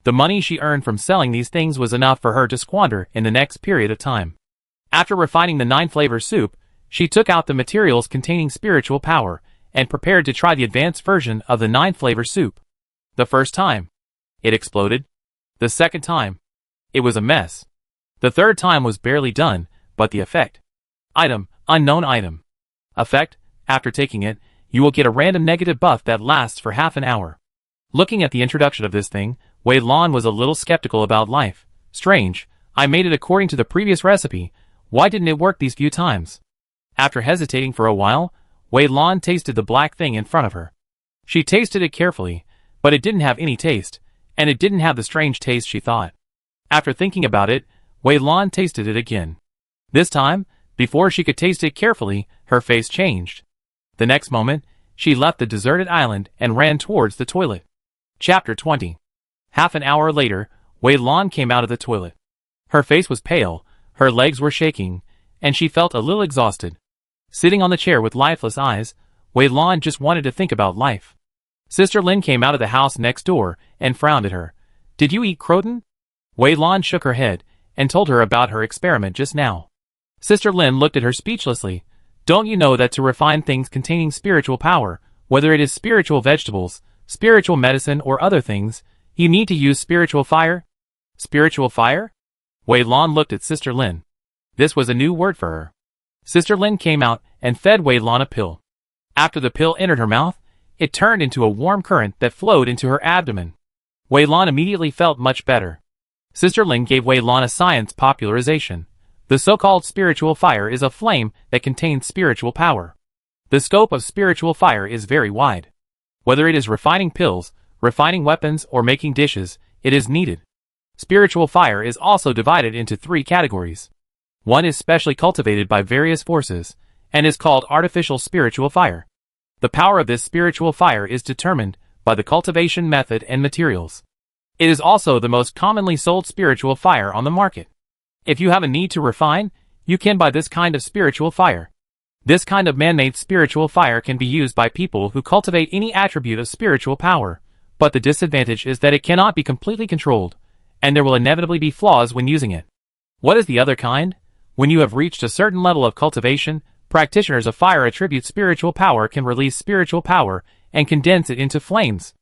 The money she earned from selling these things was enough for her to squander in the next period of time. After refining the 9-flavor soup, she took out the materials containing spiritual power, and prepared to try the advanced version of the 9-flavor soup. The first time, it exploded. The second time, it was a mess. The third time was barely done, but the effect. Item, unknown item. Effect, after taking it, you will get a random negative buff that lasts for half an hour. Looking at the introduction of this thing, Wei Lan was a little skeptical about life. Strange, I made it according to the previous recipe, why didn't it work these few times? After hesitating for a while, Wei Lan tasted the black thing in front of her. She tasted it carefully, but it didn't have any taste, and it didn't have the strange taste she thought. After thinking about it, Wei Lan tasted it again. This time, before she could taste it carefully, her face changed. The next moment, she left the deserted island and ran towards the toilet. Chapter 20. Half an hour later, Wei Lan came out of the toilet. Her face was pale, her legs were shaking, and she felt a little exhausted. Sitting on the chair with lifeless eyes, Wei Lan just wanted to think about life. Sister Lin came out of the house next door and frowned at her. Did you eat croton? Wei Lan shook her head and told her about her experiment just now. Sister Lin looked at her speechlessly. Don't you know that to refine things containing spiritual power, whether it is spiritual vegetables, spiritual medicine or other things, you need to use spiritual fire? Spiritual fire? Wei Lan looked at Sister Lin. This was a new word for her. Sister Lin came out and fed Wei Lan a pill. After the pill entered her mouth, it turned into a warm current that flowed into her abdomen. Wei Lan immediately felt much better. Sister Lin gave Wei Lan a science popularization. The so-called spiritual fire is a flame that contains spiritual power. The scope of spiritual fire is very wide. Whether it is refining pills, refining weapons, or making dishes, it is needed. Spiritual fire is also divided into 3 categories. One is specially cultivated by various forces, and is called artificial spiritual fire. The power of this spiritual fire is determined by the cultivation method and materials. It is also the most commonly sold spiritual fire on the market. If you have a need to refine, you can buy this kind of spiritual fire. This kind of man-made spiritual fire can be used by people who cultivate any attribute of spiritual power, but the disadvantage is that it cannot be completely controlled, and there will inevitably be flaws when using it. What is the other kind? When you have reached a certain level of cultivation, practitioners of fire attribute spiritual power can release spiritual power and condense it into flames.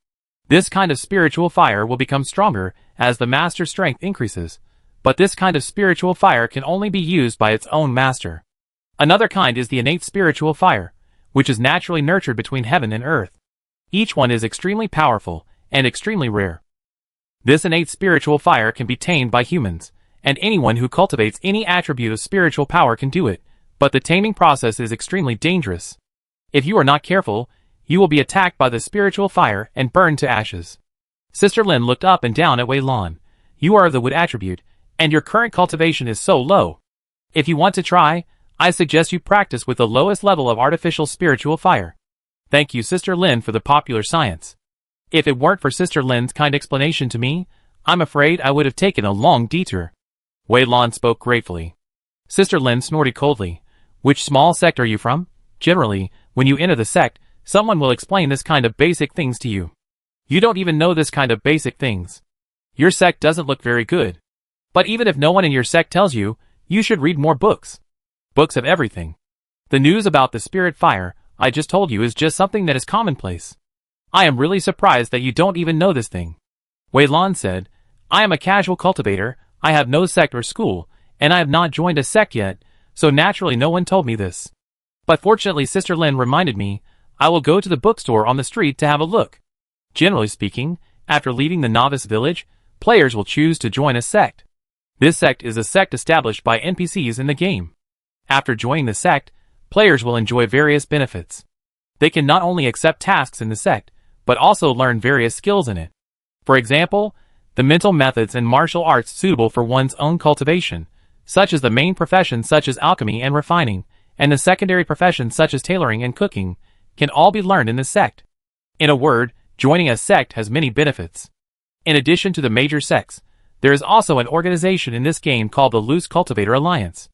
This kind of spiritual fire will become stronger as the master's strength increases, but this kind of spiritual fire can only be used by its own master. Another kind is the innate spiritual fire, which is naturally nurtured between heaven and earth. Each one is extremely powerful and extremely rare. This innate spiritual fire can be tamed by humans, and anyone who cultivates any attribute of spiritual power can do it, but the taming process is extremely dangerous. If you are not careful, you will be attacked by the spiritual fire and burned to ashes. Sister Lin looked up and down at Wei Lan. you are of the wood attribute, and your current cultivation is so low. If you want to try, I suggest you practice with the lowest level of artificial spiritual fire. Thank you, Sister Lin, for the popular science. If it weren't for Sister Lin's kind explanation to me, I'm afraid I would have taken a long detour. Wei Lan spoke gratefully. Sister Lin snorted coldly. Which small sect are you from? Generally, when you enter the sect, someone will explain this kind of basic things to you. You don't even know this kind of basic things. Your sect doesn't look very good. But even if no one in your sect tells you, you should read more books. Books of everything. The news about the spirit fire I just told you is just something that is commonplace. I am really surprised that you don't even know this thing. Wei Lan said, I am a casual cultivator, I have no sect or school, and I have not joined a sect yet, so naturally no one told me this. But fortunately Sister Lin reminded me, I will go to the bookstore on the street to have a look. Generally speaking, after leaving the novice village, players will choose to join a sect. This sect is a sect established by NPCs in the game. After joining the sect, players will enjoy various benefits. They can not only accept tasks in the sect, but also learn various skills in it. For example, the mental methods and martial arts suitable for one's own cultivation, such as the main professions such as alchemy and refining, and the secondary professions such as tailoring and cooking, can all be learned in the sect. In a word, joining a sect has many benefits. In addition to the major sects, there is also an organization in this game called the Loose Cultivator Alliance.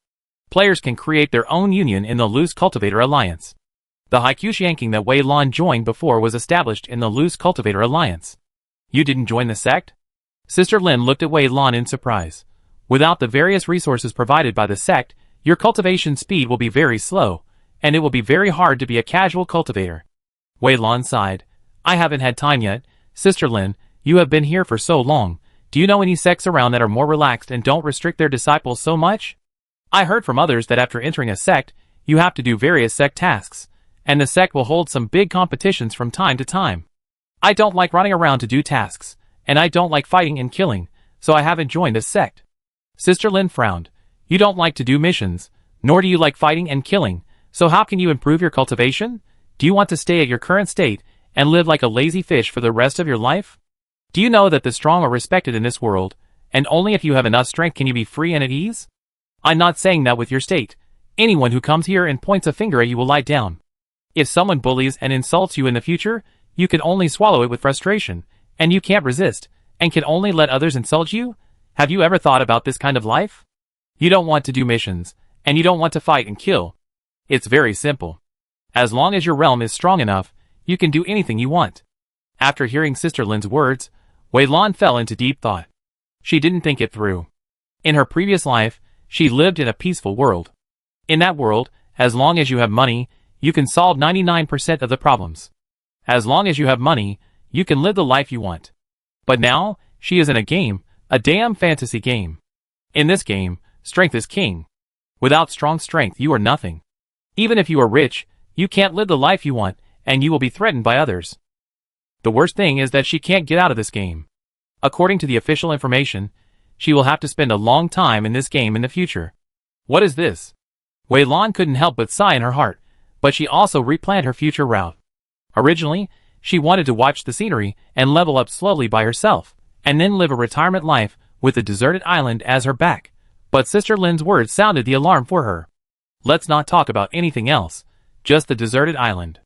Players can create their own union in the Loose Cultivator Alliance. The Haikyushianking that Wei Lan joined before was established in the Loose Cultivator Alliance. You didn't join the sect? Sister Lin looked at Wei Lan in surprise. Without the various resources provided by the sect, your cultivation speed will be very slow, and it will be very hard to be a casual cultivator. Wei Lan sighed. I haven't had time yet. Sister Lin, you have been here for so long. Do you know any sects around that are more relaxed and don't restrict their disciples so much? I heard from others that after entering a sect, you have to do various sect tasks, and the sect will hold some big competitions from time to time. I don't like running around to do tasks, and I don't like fighting and killing, so I haven't joined a sect. Sister Lin frowned. You don't like to do missions, nor do you like fighting and killing, so how can you improve your cultivation? Do you want to stay at your current state and live like a lazy fish for the rest of your life? Do you know that the strong are respected in this world, and only if you have enough strength can you be free and at ease? I'm not saying that with your state. Anyone who comes here and points a finger at you will lie down. If someone bullies and insults you in the future, you can only swallow it with frustration, and you can't resist, and can only let others insult you? Have you ever thought about this kind of life? You don't want to do missions, and you don't want to fight and kill. It's very simple. As long as your realm is strong enough, you can do anything you want. After hearing Sister Lin's words, Wei Lan fell into deep thought. She didn't think it through. In her previous life, she lived in a peaceful world. In that world, as long as you have money, you can solve 99% of the problems. As long as you have money, you can live the life you want. But now, she is in a game, a damn fantasy game. In this game, strength is king. Without strong strength, you are nothing. Even if you are rich, you can't live the life you want, and you will be threatened by others. The worst thing is that she can't get out of this game. According to the official information, she will have to spend a long time in this game in the future. What is this? Wei Lan couldn't help but sigh in her heart, but she also replanned her future route. Originally, she wanted to watch the scenery and level up slowly by herself, and then live a retirement life with a deserted island as her back. But Sister Lin's words sounded the alarm for her. Let's not talk about anything else, just the deserted island.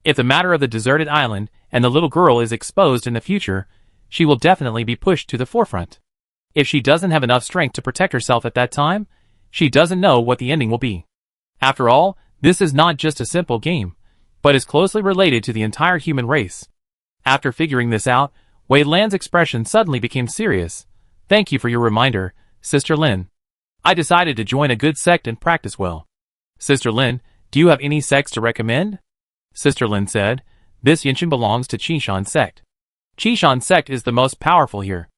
If the matter of the deserted island and the little girl is exposed in the future, she will definitely be pushed to the forefront. If she doesn't have enough strength to protect herself at that time, she doesn't know what the ending will be. After all, this is not just a simple game, but is closely related to the entire human race. After figuring this out, Wei Lan's expression suddenly became serious. Thank you for your reminder, Sister Lin. I decided to join a good sect and practice well. Sister Lin, do you have any sects to recommend? Sister Lin said, this Yinshin belongs to Qishan sect. Qishan sect is the most powerful here.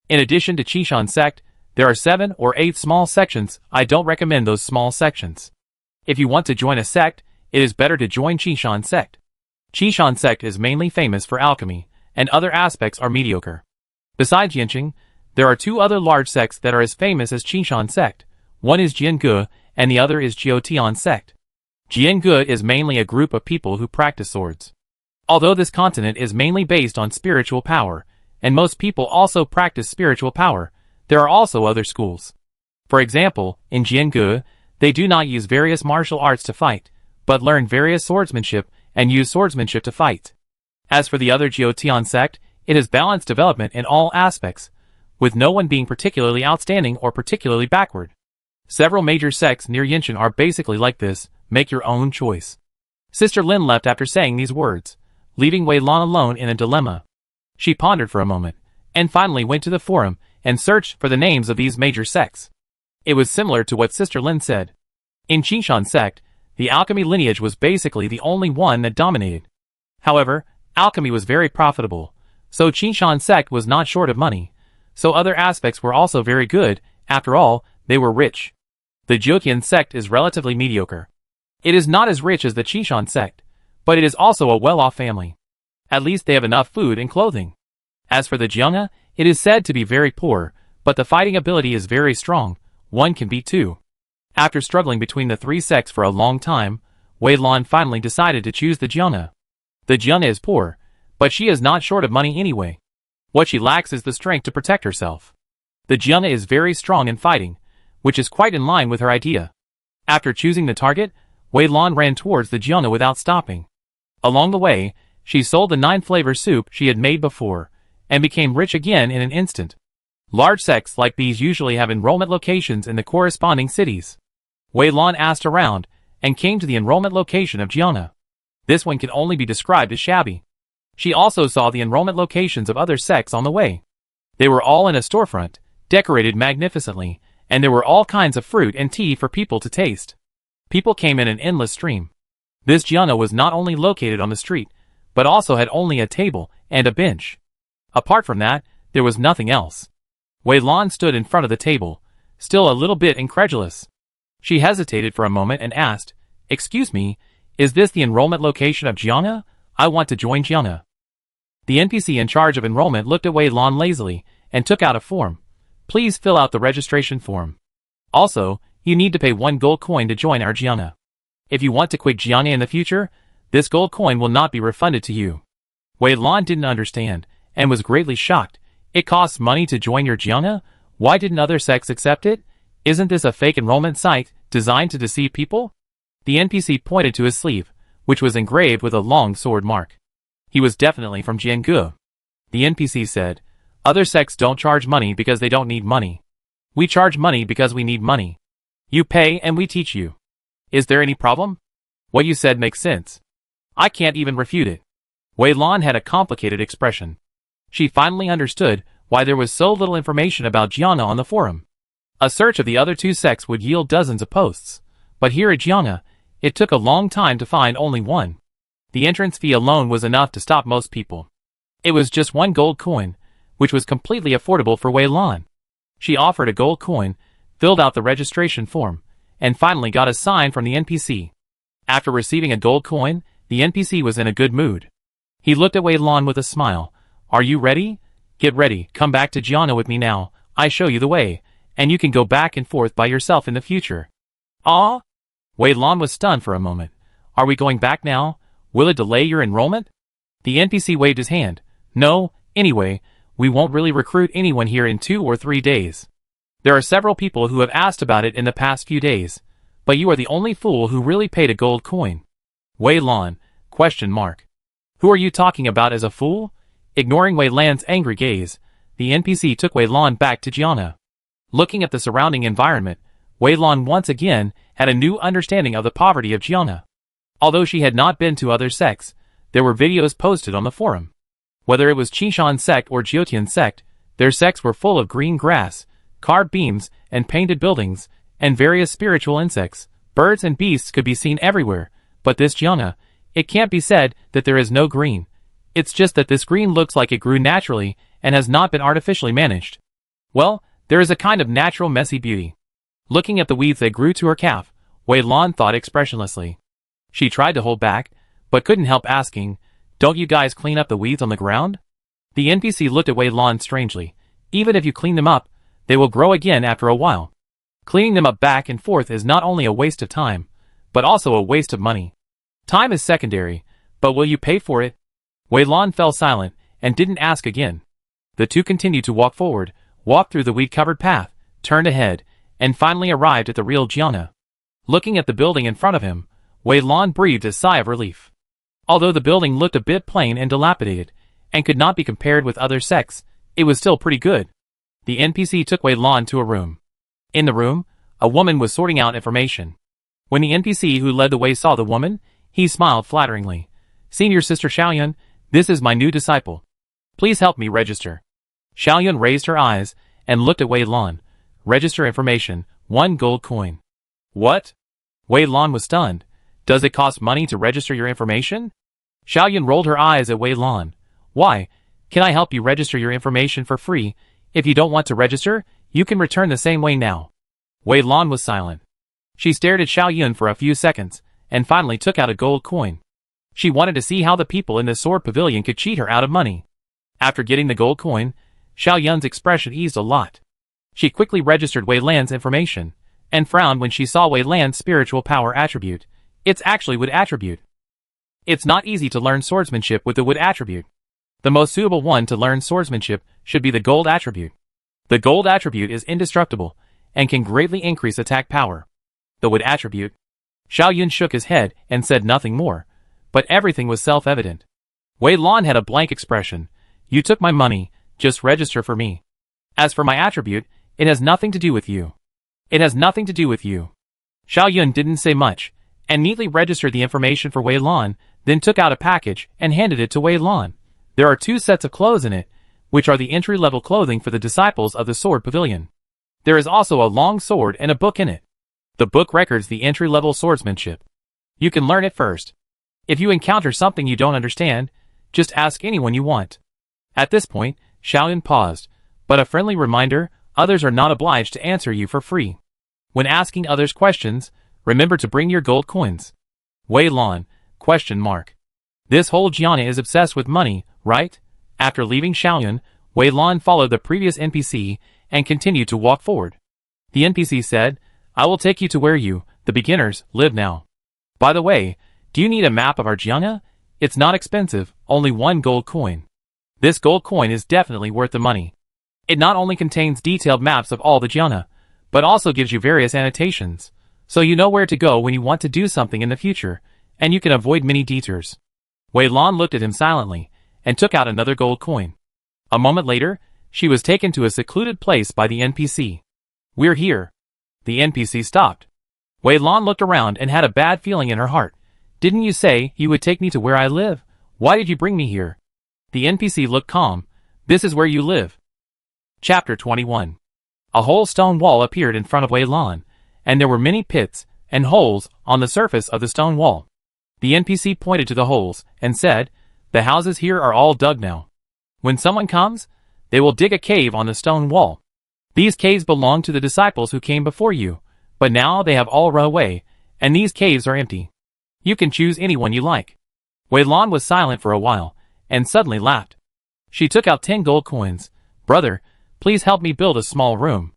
In addition to Qishan sect, there are 7 or 8 small sections. I don't recommend those small sections. If you want to join a sect, it is better to join Qishan sect. Qishan sect is mainly famous for alchemy, and other aspects are mediocre. Besides Yinshin, there are 2 other large sects that are as famous as Qishan sect. One is Jiange, and the other is Jiutian sect. Jiange is mainly a group of people who practice swords. Although this continent is mainly based on spiritual power, and most people also practice spiritual power, There are also other schools. For example, in Jiangu, they do not use various martial arts to fight, but learn various swordsmanship and use swordsmanship to fight. As for the other Jiutian sect, it has balanced development in all aspects, with no one being particularly outstanding or particularly backward. Several major sects near Yinshan are basically like this. Make your own choice. Sister Lin left after saying these words, leaving Wei Lan alone in a dilemma. She pondered for a moment, and finally went to the forum and searched for the names of these major sects. It was similar to what Sister Lin said. In Qinshan sect, the alchemy lineage was basically the only one that dominated. However, alchemy was very profitable, so Qinshan sect was not short of money, so other aspects were also very good. After all, they were rich. The Jiutian sect is relatively mediocre. It is not as rich as the Qinshan sect, but it is also a well-off family. At least they have enough food and clothing. As for the Jianghe, it is said to be very poor, but the fighting ability is very strong. One can beat two. After struggling between the three sects for a long time, Wei Lan finally decided to choose the Jianghe. The Jianghe is poor, but she is not short of money anyway. What she lacks is the strength to protect herself. The Jianghe is very strong in fighting, which is quite in line with her idea. After choosing the target, Wei Lan ran towards the Jianghe without stopping. Along the way, she sold the 9-flavor soup she had made before, and became rich again in an instant. Large sects like these usually have enrollment locations in the corresponding cities. Wei Lan asked around, and came to the enrollment location of Jianghe. This one can only be described as shabby. She also saw the enrollment locations of other sects on the way. They were all in a storefront, decorated magnificently, and there were all kinds of fruit and tea for people to taste. People came in an endless stream. This Jianghe was not only located on the street, but also had only a table and a bench. Apart from that, there was nothing else. Wei Lan stood in front of the table, still a little bit incredulous. She hesitated for a moment and asked, "Excuse me, is this the enrollment location of Jianghe? I want to join Jianghe." The NPC in charge of enrollment looked at Wei Lan lazily, and took out a form. "Please fill out the registration form. Also, you need to pay 1 gold coin to join our Jianghe. If you want to quit Jianghe in the future, this gold coin will not be refunded to you." Wei Lan didn't understand, and was greatly shocked. "It costs money to join your Jianghe? Why didn't other sects accept it? Isn't this a fake enrollment site, designed to deceive people?" The NPC pointed to his sleeve, which was engraved with a long sword mark. He was definitely from Jiangu. The NPC said, "Other sects don't charge money because they don't need money. We charge money because we need money. You pay and we teach you. Is there any problem? What you said makes sense. I can't even refute it." Wei Lan had a complicated expression. She finally understood why there was so little information about Jianghe on the forum. A search of the other two sects would yield dozens of posts, but here at Jianghe, it took a long time to find only one. The entrance fee alone was enough to stop most people. It was just 1 gold coin, which was completely affordable for Wei Lan. She offered a gold coin, filled out the registration form, and finally got a sign from the NPC. After receiving a gold coin, the NPC was in a good mood. He looked at Wei Lan with a smile. "Are you ready? Get ready, come back to Jianghe with me now, I show you the way, and you can go back and forth by yourself in the future." "Ah?" Wei Lan was stunned for a moment. "Are we going back now? Will it delay your enrollment?" The NPC waved his hand. "No, anyway, we won't really recruit anyone here in 2 or 3 days. There are several people who have asked about it in the past few days, but you are the only fool who really paid a gold coin." Wei Lan, ? Who are you talking about as a fool? Ignoring Wei Lan's angry gaze, the NPC took Wei Lan back to Jianghe. Looking at the surrounding environment, Wei Lan once again had a new understanding of the poverty of Jianghe. Although she had not been to other sects, there were videos posted on the forum. Whether it was Qinshan sect or Jiutian sect, their sects were full of green grass, carved beams, and painted buildings, and various spiritual insects. Birds and beasts could be seen everywhere, but this Jianghe, it can't be said that there is no green. It's just that this green looks like it grew naturally and has not been artificially managed. Well, there is a kind of natural messy beauty. Looking at the weeds that grew to her calf, Wei Lan thought expressionlessly. She tried to hold back, but couldn't help asking, "Don't you guys clean up the weeds on the ground?" The NPC looked at Wei Lan strangely. "Even if you clean them up, they will grow again after a while. Cleaning them up back and forth is not only a waste of time, but also a waste of money. Time is secondary, but will you pay for it?" Wei Lan fell silent, and didn't ask again. The two continued to walk forward, walked through the weed-covered path, turned ahead, and finally arrived at the real Gianna. Looking at the building in front of him, Wei Lan breathed a sigh of relief. Although the building looked a bit plain and dilapidated, and could not be compared with other sects, it was still pretty good. The NPC took Wei Lan to a room. In the room, a woman was sorting out information. When the NPC who led the way saw the woman, he smiled flatteringly. "Senior Sister Xiaoyun, this is my new disciple. Please help me register." Xiaoyun raised her eyes and looked at Wei Lan. "Register information, 1 gold coin." "What?" Wei Lan was stunned. "Does it cost money to register your information?" Xiaoyun rolled her eyes at Wei Lan. "Why? Can I help you register your information for free? If you don't want to register, you can return the same way now." Wei Lan was silent. She stared at Xiaoyun for a few seconds, and finally took out a gold coin. She wanted to see how the people in the sword pavilion could cheat her out of money. After getting the gold coin, Xiaoyun's expression eased a lot. She quickly registered Wei Lan's information, and frowned when she saw Wei Lan's spiritual power attribute. It's actually wood attribute. It's not easy to learn swordsmanship with the wood attribute. The most suitable one to learn swordsmanship should be the gold attribute. The gold attribute is indestructible, and can greatly increase attack power. The wood attribute. Xiaoyun shook his head and said nothing more, but everything was self-evident. Wei Lan had a blank expression. "You took my money, just register for me. As for my attribute, it has nothing to do with you. It has nothing to do with you." Xiaoyun didn't say much, and neatly registered the information for Wei Lan, then took out a package and handed it to Wei Lan. There are 2 sets of clothes in it, which are the entry-level clothing for the disciples of the sword pavilion. There is also a long sword and a book in it. The book records the entry-level swordsmanship. You can learn it first. If you encounter something you don't understand, just ask anyone you want. At this point, Xiaoyun paused, but a friendly reminder, others are not obliged to answer you for free. When asking others questions, remember to bring your gold coins. Wei Lan, ? This whole Gianna is obsessed with money, right? After leaving Xiaoyun, Wei Lan followed the previous NPC and continued to walk forward. The NPC said, "I will take you to where you, the beginners, live now. By the way, do you need a map of our Gianna? It's not expensive, only 1 gold coin. This gold coin is definitely worth the money. It not only contains detailed maps of all the Gianna, but also gives you various annotations, so you know where to go when you want to do something in the future, and you can avoid many detours." Wei Lan looked at him silently, and took out another gold coin. A moment later, she was taken to a secluded place by the NPC. "We're here." The NPC stopped. Wei Lan looked around and had a bad feeling in her heart. "Didn't you say you would take me to where I live? Why did you bring me here?" The NPC looked calm. "This is where you live." Chapter 21. A whole stone wall appeared in front of Wei Lan, and there were many pits and holes on the surface of the stone wall. The NPC pointed to the holes and said, "The houses here are all dug now. When someone comes, they will dig a cave on the stone wall. These caves belong to the disciples who came before you, but now they have all run away, and these caves are empty. You can choose anyone you like." Wei Lan was silent for a while, and suddenly laughed. She took out 10 gold coins. "Brother, please help me build a small room.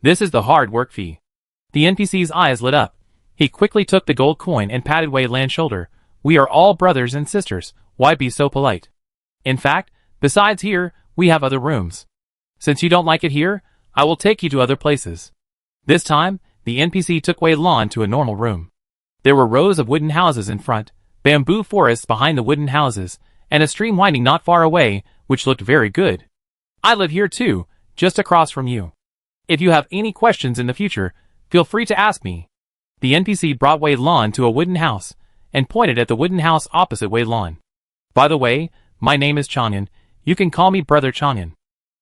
This is the hard work fee." The NPC's eyes lit up. He quickly took the gold coin and patted Wei Lan's shoulder. "We are all brothers and sisters, why be so polite? In fact, besides here, we have other rooms. Since you don't like it here, I will take you to other places." This time, the NPC took Wei Lan to a normal room. There were rows of wooden houses in front, bamboo forests behind the wooden houses, and a stream winding not far away, which looked very good. "I live here too, just across from you. If you have any questions in the future, feel free to ask me." The NPC brought Wei Lan to a wooden house, and pointed at the wooden house opposite Wei Lan. "By the way, my name is Chanyan. You can call me Brother Chanyan."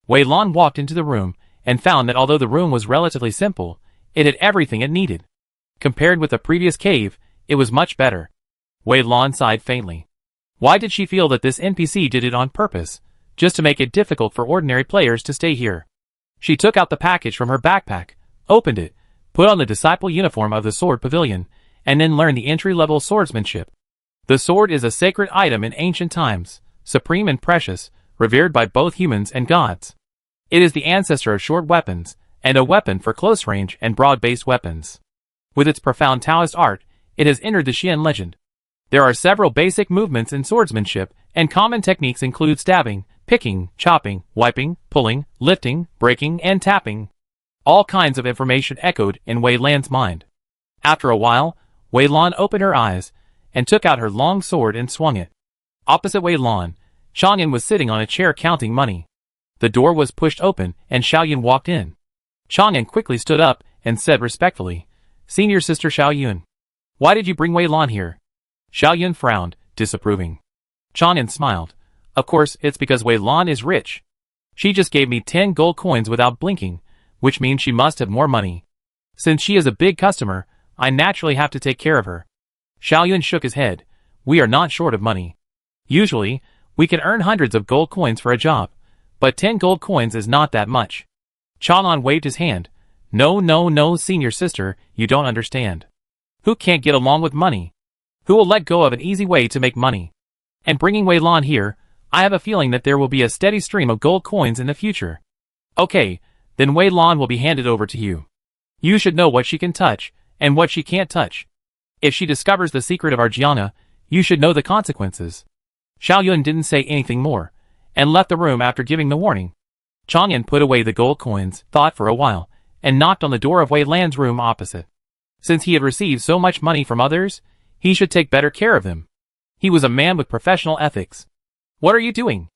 Wei Lan walked into the room, and found that although the room was relatively simple, it had everything it needed. Compared with the previous cave, it was much better. Wei Lan sighed faintly. Why did she feel that this NPC did it on purpose, just to make it difficult for ordinary players to stay here? She took out the package from her backpack, opened it, put on the disciple uniform of the sword pavilion, and then learned the entry-level swordsmanship. The sword is a sacred item in ancient times, supreme and precious, revered by both humans and gods. It is the ancestor of short weapons, and a weapon for close-range and broad-based weapons. With its profound Taoist art, it has entered the Xian legend. There are several basic movements in swordsmanship, and common techniques include stabbing, picking, chopping, wiping, pulling, lifting, breaking, and tapping. All kinds of information echoed in Wei Lan's mind. After a while, Wei Lan opened her eyes and took out her long sword and swung it. Opposite Wei Lan, Xiaoyan was sitting on a chair counting money. The door was pushed open and Xiaoyan walked in. Xiaoyan quickly stood up and said respectfully, "Senior sister Xiaoyan, why did you bring Wei Lan here?" Xiaoyan frowned, disapproving. Xiaoyan smiled. "Of course, it's because Wei Lan is rich. She just gave me 10 gold coins without blinking, which means she must have more money. Since she is a big customer, I naturally have to take care of her." Xiaoyan shook his head. "We are not short of money. Usually, we can earn hundreds of gold coins for a job, but 10 gold coins is not that much." Xiaoyan waved his hand. No, senior sister, you don't understand. Who can't get along with money? Who will let go of an easy way to make money? And bringing Wei Lan here, I have a feeling that there will be a steady stream of gold coins in the future. Okay, then Wei Lan will be handed over to you. You should know what she can touch, and what she can't touch. If she discovers the secret of Argiana, you should know the consequences. Xiaoyan didn't say anything more, and left the room after giving the warning. Xiaoyan put away the gold coins, thought for a while, and knocked on the door of Wei Lan's room opposite. Since he had received so much money from others, he should take better care of them. He was a man with professional ethics. "What are you doing?"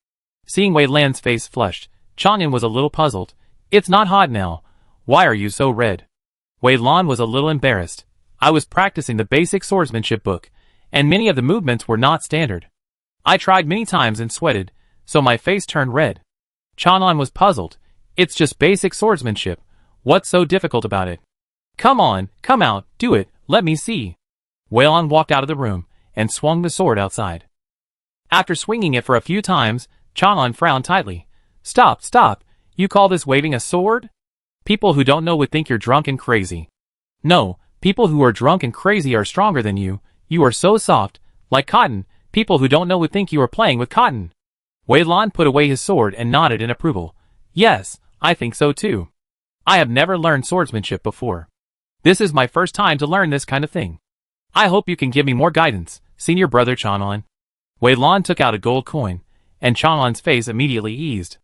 Seeing Wei Lan's face flushed, Xiaoyan was a little puzzled. "It's not hot now. Why are you so red?" Wei Lan was a little embarrassed. "I was practicing the basic swordsmanship book, and many of the movements were not standard. I tried many times and sweated, so my face turned red." Xiaoyan was puzzled. "It's just basic swordsmanship. What's so difficult about it?" "Come on, come out, do it, let me see." Wei Lan walked out of the room, and swung the sword outside. After swinging it for a few times, Xiaoyan frowned tightly. Stop, you call this waving a sword? People who don't know would think you're drunk and crazy." "No, people who are drunk and crazy are stronger than you. You are so soft, like cotton. People who don't know would think you are playing with cotton." Wei Lan put away his sword and nodded in approval. "Yes, I think so too. I have never learned swordsmanship before. This is my first time to learn this kind of thing. I hope you can give me more guidance, senior brother Xiaoyan." Wei Lan took out a gold coin, and Xiaoyan's face immediately eased.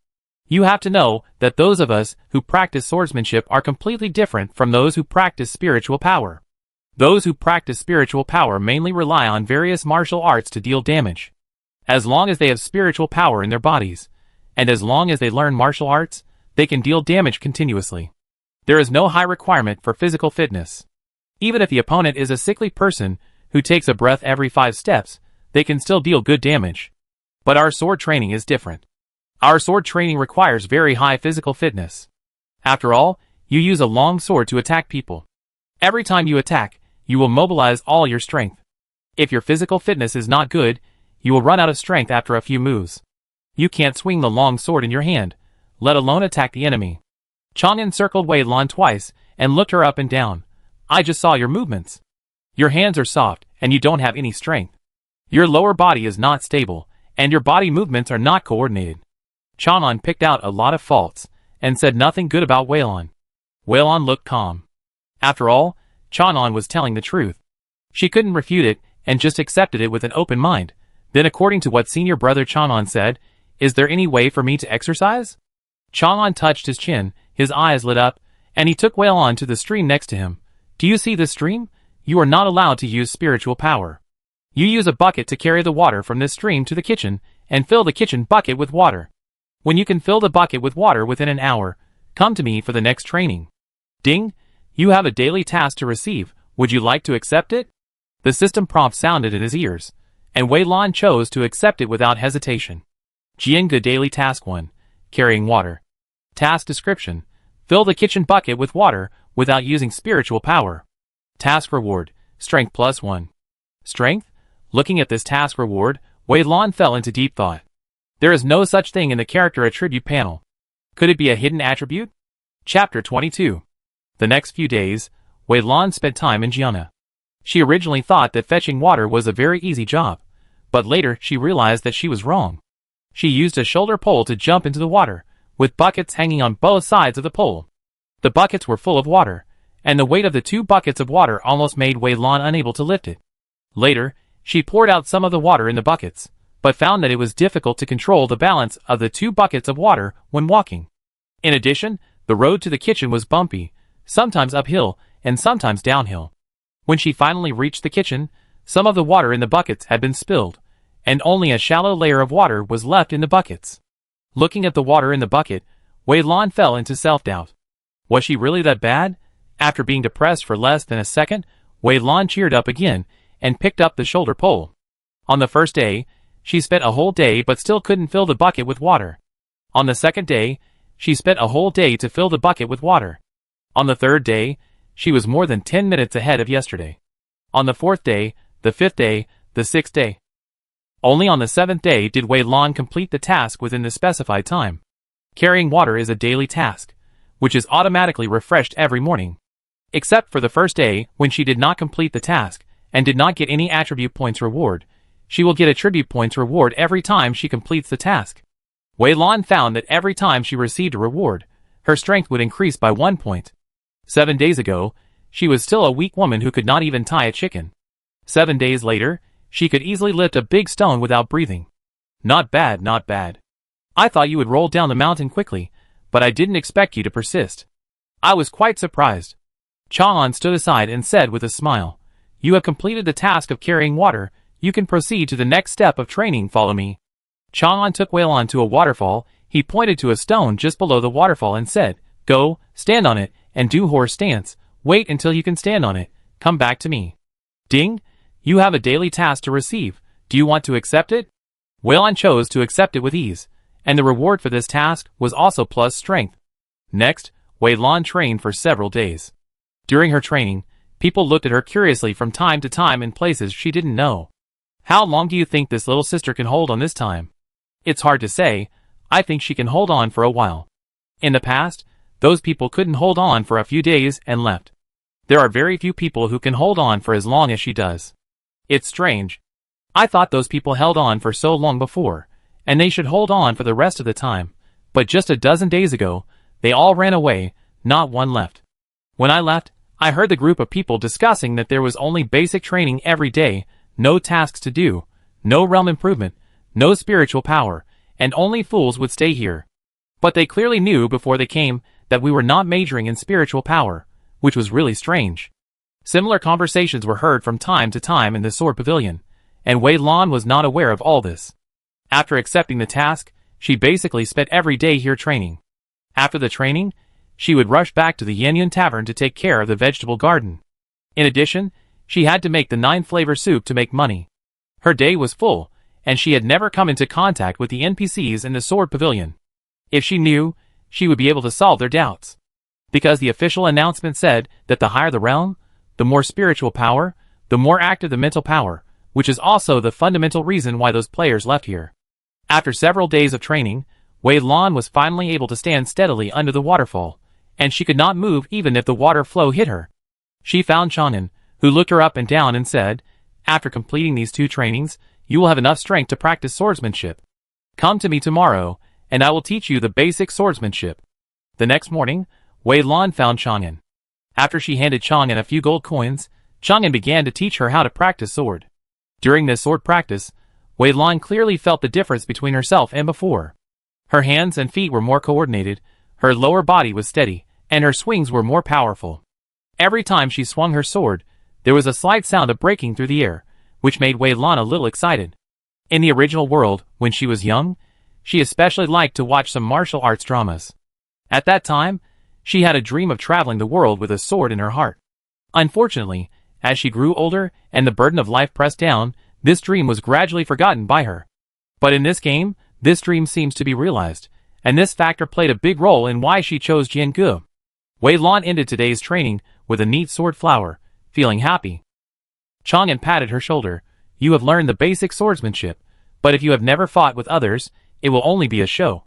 "You have to know that those of us who practice swordsmanship are completely different from those who practice spiritual power. Those who practice spiritual power mainly rely on various martial arts to deal damage. As long as they have spiritual power in their bodies, and as long as they learn martial arts, they can deal damage continuously. There is no high requirement for physical fitness. Even if the opponent is a sickly person who takes a breath every 5 steps, they can still deal good damage. But our sword training is different. Our sword training requires very high physical fitness. After all, you use a long sword to attack people. Every time you attack, you will mobilize all your strength. If your physical fitness is not good, you will run out of strength after a few moves. You can't swing the long sword in your hand, let alone attack the enemy." Xiaoyan circled Wei Lan twice and looked her up and down. "I just saw your movements. Your hands are soft and you don't have any strength. Your lower body is not stable, and your body movements are not coordinated." Xiaoyan picked out a lot of faults, and said nothing good about Wei Lan. Wei Lan looked calm. After all, Xiaoyan was telling the truth. She couldn't refute it, and just accepted it with an open mind. Then according to what senior brother Xiaoyan said, "Is there any way for me to exercise?" Xiaoyan touched his chin, his eyes lit up, and he took Wei Lan to the stream next to him. "Do you see this stream? You are not allowed to use spiritual power. You use a bucket to carry the water from this stream to the kitchen, and fill the kitchen bucket with water. When you can fill the bucket with water within an hour, come to me for the next training. Ding! You have a daily task to receive. Would you like to accept it?" The system prompt sounded in his ears, and Wei Lan chose to accept it without hesitation. Jianga Daily Task 1. Carrying water. Task description. Fill the kitchen bucket with water without using spiritual power. Task reward. Strength +1. Strength? Looking at this task reward, Wei Lan fell into deep thought. There is no such thing in the character attribute panel. Could it be a hidden attribute? Chapter 22. The next few days, Wei Lan spent time in Jiana. She originally thought that fetching water was a very easy job, but later she realized that she was wrong. She used a shoulder pole to jump into the water, with buckets hanging on both sides of the pole. The buckets were full of water, and the weight of the 2 buckets of water almost made Wei Lan unable to lift it. Later, she poured out some of the water in the buckets, but found that it was difficult to control the balance of the 2 buckets of water when walking. In addition, the road to the kitchen was bumpy, sometimes uphill and sometimes downhill. When she finally reached the kitchen, some of the water in the buckets had been spilled, and only a shallow layer of water was left in the buckets. Looking at the water in the bucket, Wei Lan fell into self-doubt. Was she really that bad? After being depressed for less than a second, Wei Lan cheered up again and picked up the shoulder pole. On the first day, she spent a whole day but still couldn't fill the bucket with water. On the second day, she spent a whole day to fill the bucket with water. On the third day, she was more than 10 minutes ahead of yesterday. On the fourth day, the fifth day, the sixth day. Only on the seventh day did Wei Lan complete the task within the specified time. Carrying water is a daily task, which is automatically refreshed every morning. Except for the first day when she did not complete the task and did not get any attribute points reward. She will get attribute points reward every time she completes the task. Wei Lan found that every time she received a reward, her strength would increase by 1 point. 7 days ago, she was still a weak woman who could not even tie a chicken. 7 days later, she could easily lift a big stone without breathing. Not bad, not bad. I thought you would roll down the mountain quickly, but I didn't expect you to persist. I was quite surprised. Chang'an stood aside and said with a smile, "You have completed the task of carrying water. You can proceed to the next step of training. Follow me." Chang'an took Wei Lan to a waterfall. He pointed to a stone just below the waterfall and said, "Go, stand on it, and do horse stance. Wait until you can stand on it. Come back to me." Ding! You have a daily task to receive. Do you want to accept it? Wei Lan chose to accept it with ease, and the reward for this task was also plus strength. Next, Wei Lan trained for several days. During her training, people looked at her curiously from time to time in places she didn't know. How long do you think this little sister can hold on this time? It's hard to say. I think she can hold on for a while. In the past, those people couldn't hold on for a few days and left. There are very few people who can hold on for as long as she does. It's strange. I thought those people held on for so long before, and they should hold on for the rest of the time, but just a dozen days ago, they all ran away, not one left. When I left, I heard the group of people discussing that there was only basic training every day, no tasks to do, no realm improvement, no spiritual power, and only fools would stay here. But they clearly knew before they came that we were not majoring in spiritual power, which was really strange. Similar conversations were heard from time to time in the Sword Pavilion, and Wei Lan was not aware of all this. After accepting the task, she basically spent every day here training. After the training, she would rush back to the Yanyan Tavern to take care of the vegetable garden. In addition, she had to make the 9-flavor soup to make money. Her day was full, and she had never come into contact with the NPCs in the Sword Pavilion. If she knew, she would be able to solve their doubts. Because the official announcement said that the higher the realm, the more spiritual power, the more active the mental power, which is also the fundamental reason why those players left here. After several days of training, Wei Lan was finally able to stand steadily under the waterfall, and she could not move even if the water flow hit her. She found Chang'an, who looked her up and down and said, "After completing these 2 trainings, you will have enough strength to practice swordsmanship. Come to me tomorrow, and I will teach you the basic swordsmanship." The next morning, Wei Lan found Chang'an. After she handed Chang'an a few gold coins, Chang'an began to teach her how to practice sword. During this sword practice, Wei Lan clearly felt the difference between herself and before. Her hands and feet were more coordinated, her lower body was steady, and her swings were more powerful. Every time she swung her sword, there was a slight sound of breaking through the air, which made Wei Lan a little excited. In the original world, when she was young, she especially liked to watch some martial arts dramas. At that time, she had a dream of traveling the world with a sword in her heart. Unfortunately, as she grew older and the burden of life pressed down, this dream was gradually forgotten by her. But in this game, this dream seems to be realized, and this factor played a big role in why she chose Jiangu. Wei Lan ended today's training with a neat sword flower, feeling happy. Chang'an patted her shoulder. "You have learned the basic swordsmanship, but if you have never fought with others, it will only be a show.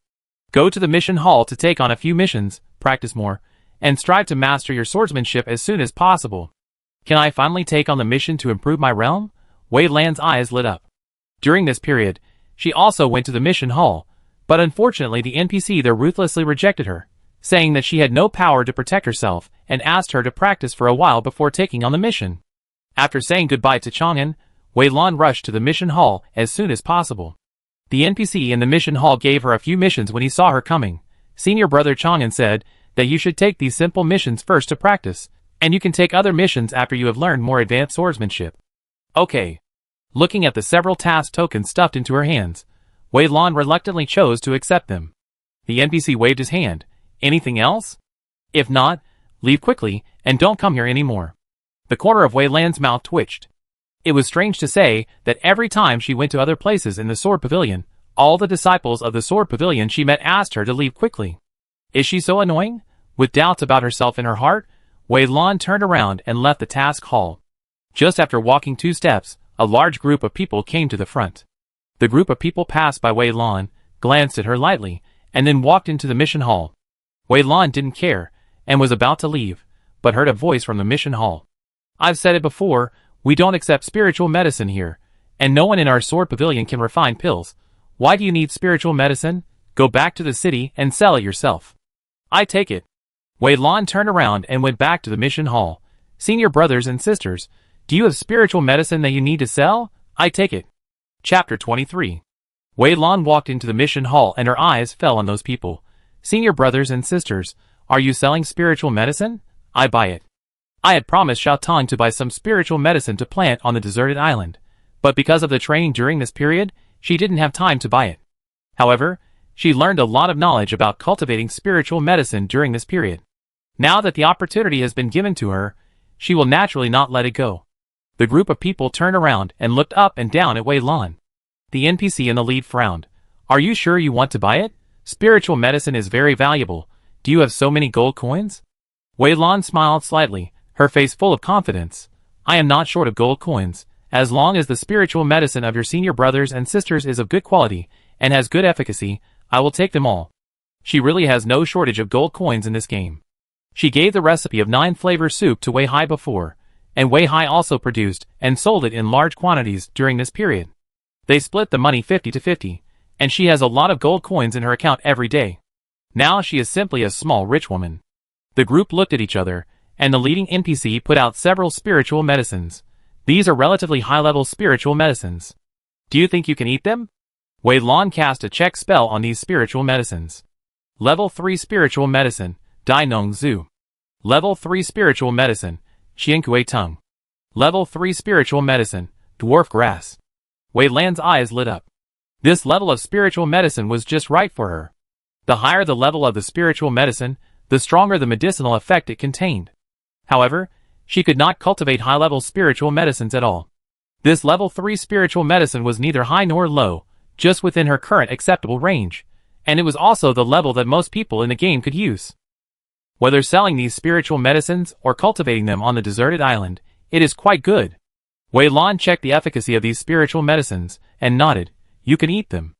Go to the mission hall to take on a few missions, practice more, and strive to master your swordsmanship as soon as possible." "Can I finally take on the mission to improve my realm?" Wei Lan's eyes lit up. During this period, she also went to the mission hall, but unfortunately the NPC there ruthlessly rejected her, saying that she had no power to protect herself and asked her to practice for a while before taking on the mission. After saying goodbye to Chang'an, Wei Lan rushed to the mission hall as soon as possible. The NPC in the mission hall gave her a few missions when he saw her coming. Senior brother Chang'an said that you should take these simple missions first to practice, and you can take other missions after you have learned more advanced swordsmanship. Okay. Looking at the several task tokens stuffed into her hands, Wei Lan reluctantly chose to accept them. The NPC waved his hand. Anything else? If not, leave quickly and don't come here anymore. The corner of Wei Lan's mouth twitched. It was strange to say that every time she went to other places in the Sword Pavilion, all the disciples of the Sword Pavilion she met asked her to leave quickly. Is she so annoying? With doubts about herself in her heart, Wei Lan turned around and left the task hall. Just after walking 2 steps, a large group of people came to the front. The group of people passed by Wei Lan, glanced at her lightly, and then walked into the mission hall. Wei Lan didn't care, and was about to leave, but heard a voice from the mission hall. I've said it before, we don't accept spiritual medicine here, and no one in our Sword Pavilion can refine pills. Why do you need spiritual medicine? Go back to the city and sell it yourself. I take it. Wei Lan turned around and went back to the mission hall. Senior brothers and sisters, do you have spiritual medicine that you need to sell? I take it. Chapter 23. Wei Lan walked into the mission hall and her eyes fell on those people. Senior brothers and sisters, are you selling spiritual medicine? I buy it. I had promised Xiao Tong to buy some spiritual medicine to plant on the deserted island, but because of the training during this period, she didn't have time to buy it. However, she learned a lot of knowledge about cultivating spiritual medicine during this period. Now that the opportunity has been given to her, she will naturally not let it go. The group of people turned around and looked up and down at Wei Lan. The NPC in the lead frowned. Are you sure you want to buy it? Spiritual medicine is very valuable. Do you have so many gold coins? Wei Lan smiled slightly, her face full of confidence. I am not short of gold coins, as long as the spiritual medicine of your senior brothers and sisters is of good quality, and has good efficacy, I will take them all. She really has no shortage of gold coins in this game. She gave the recipe of 9-flavor soup to Wei Hai before, and Wei Hai also produced and sold it in large quantities during this period. They split the money 50-50, and she has a lot of gold coins in her account every day. Now she is simply a small rich woman. The group looked at each other, and the leading NPC put out several spiritual medicines. These are relatively high-level spiritual medicines. Do you think you can eat them? Wei Lan cast a check spell on these spiritual medicines. Level 3 Spiritual Medicine, Dai Nong Zhu. Level 3 Spiritual Medicine, Xian Kui Tung. Level 3 Spiritual Medicine, Dwarf Grass. Wei Lan's eyes lit up. This level of spiritual medicine was just right for her. The higher the level of the spiritual medicine, the stronger the medicinal effect it contained. However, she could not cultivate high-level spiritual medicines at all. This level 3 spiritual medicine was neither high nor low, just within her current acceptable range, and it was also the level that most people in the game could use. Whether selling these spiritual medicines or cultivating them on the deserted island, it is quite good. Wei Lan checked the efficacy of these spiritual medicines, and nodded. You can eat them.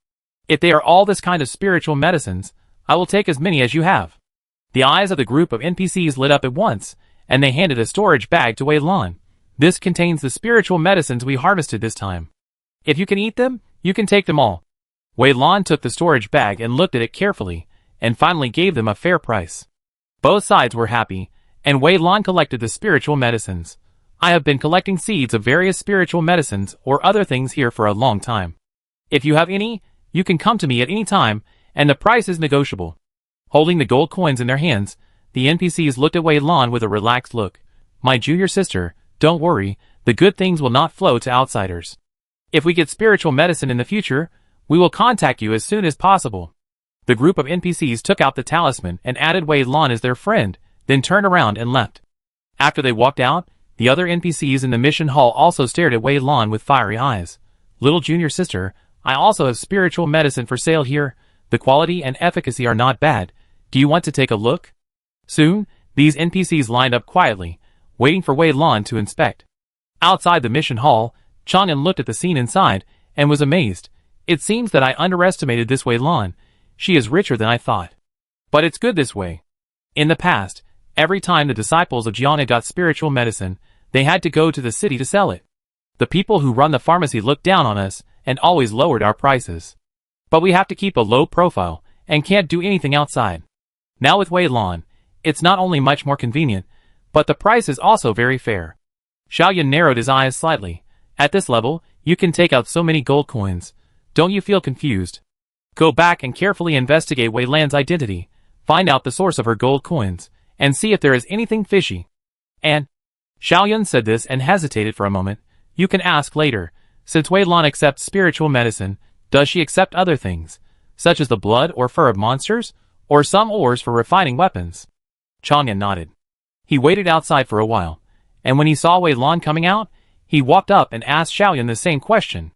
If they are all this kind of spiritual medicines, I will take as many as you have. The eyes of the group of NPCs lit up at once, and they handed a storage bag to Wei Lan. This contains the spiritual medicines we harvested this time. If you can eat them, you can take them all. Wei Lan took the storage bag and looked at it carefully, and finally gave them a fair price. Both sides were happy, and Wei Lan collected the spiritual medicines. I have been collecting seeds of various spiritual medicines or other things here for a long time. If you have any, you can come to me at any time, and the price is negotiable. Holding the gold coins in their hands, the NPCs looked at Wei Lan with a relaxed look. My junior sister, don't worry, the good things will not flow to outsiders. If we get spiritual medicine in the future, we will contact you as soon as possible. The group of NPCs took out the talisman and added Wei Lan as their friend, then turned around and left. After they walked out, the other NPCs in the mission hall also stared at Wei Lan with fiery eyes. Little junior sister, I also have spiritual medicine for sale here. The quality and efficacy are not bad. Do you want to take a look? Soon, these NPCs lined up quietly, waiting for Wei Lan to inspect. Outside the mission hall, Chang'an looked at the scene inside, and was amazed. It seems that I underestimated this Wei Lan. She is richer than I thought. But it's good this way. In the past, every time the disciples of Jiana got spiritual medicine, they had to go to the city to sell it. The people who run the pharmacy looked down on us, and always lowered our prices. But we have to keep a low profile, and can't do anything outside. Now with Wei Lan, it's not only much more convenient, but the price is also very fair. Xiaoyan narrowed his eyes slightly. At this level, you can take out so many gold coins. Don't you feel confused? Go back and carefully investigate Wei Lan's identity, find out the source of her gold coins, and see if there is anything fishy. And Xiaoyun said this and hesitated for a moment. You can ask later. Since Wei Lan accepts spiritual medicine, does she accept other things, such as the blood or fur of monsters, or some ores for refining weapons? Changyan nodded. He waited outside for a while, and when he saw Wei Lan coming out, he walked up and asked Xiaoyun the same question.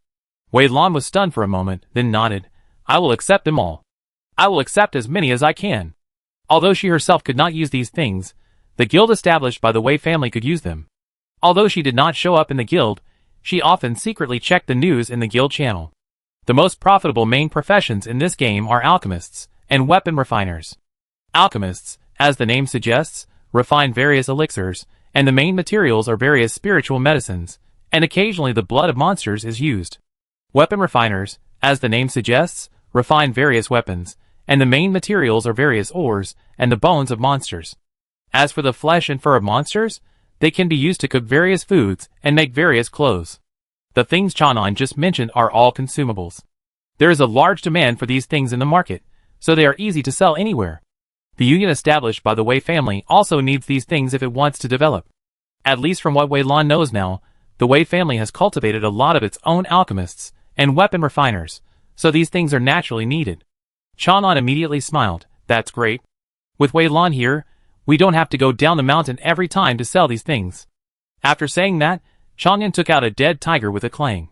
Wei Lan was stunned for a moment, then nodded. I will accept them all. I will accept as many as I can. Although she herself could not use these things, the guild established by the Wei family could use them. Although she did not show up in the guild, she often secretly checked the news in the guild channel. The most profitable main professions in this game are alchemists and weapon refiners. Alchemists, as the name suggests, refine various elixirs, and the main materials are various spiritual medicines, and occasionally the blood of monsters is used. Weapon refiners, as the name suggests, refine various weapons, and the main materials are various ores and the bones of monsters. As for the flesh and fur of monsters, they can be used to cook various foods and make various clothes. The things Changyan just mentioned are all consumables. There is a large demand for these things in the market, so they are easy to sell anywhere. The union established by the Wei family also needs these things if it wants to develop. At least from what Wei Lan knows now, the Wei family has cultivated a lot of its own alchemists and weapon refiners, so these things are naturally needed. Changyan immediately smiled. That's great. With Wei Lan here, we don't have to go down the mountain every time to sell these things. After saying that, Changyan took out a dead tiger with a clang.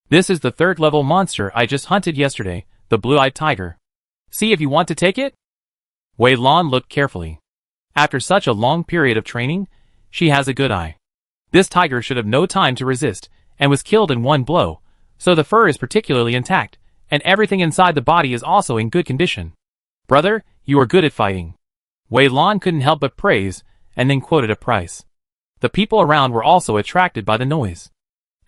This is the 3rd level monster I just hunted yesterday, the blue-eyed tiger. See if you want to take it? Wei Lan looked carefully. After such a long period of training, she has a good eye. This tiger should have no time to resist, and was killed in one blow, so the fur is particularly intact, and everything inside the body is also in good condition. Brother, you are good at fighting. Wei Lan couldn't help but praise, and then quoted a price. The people around were also attracted by the noise.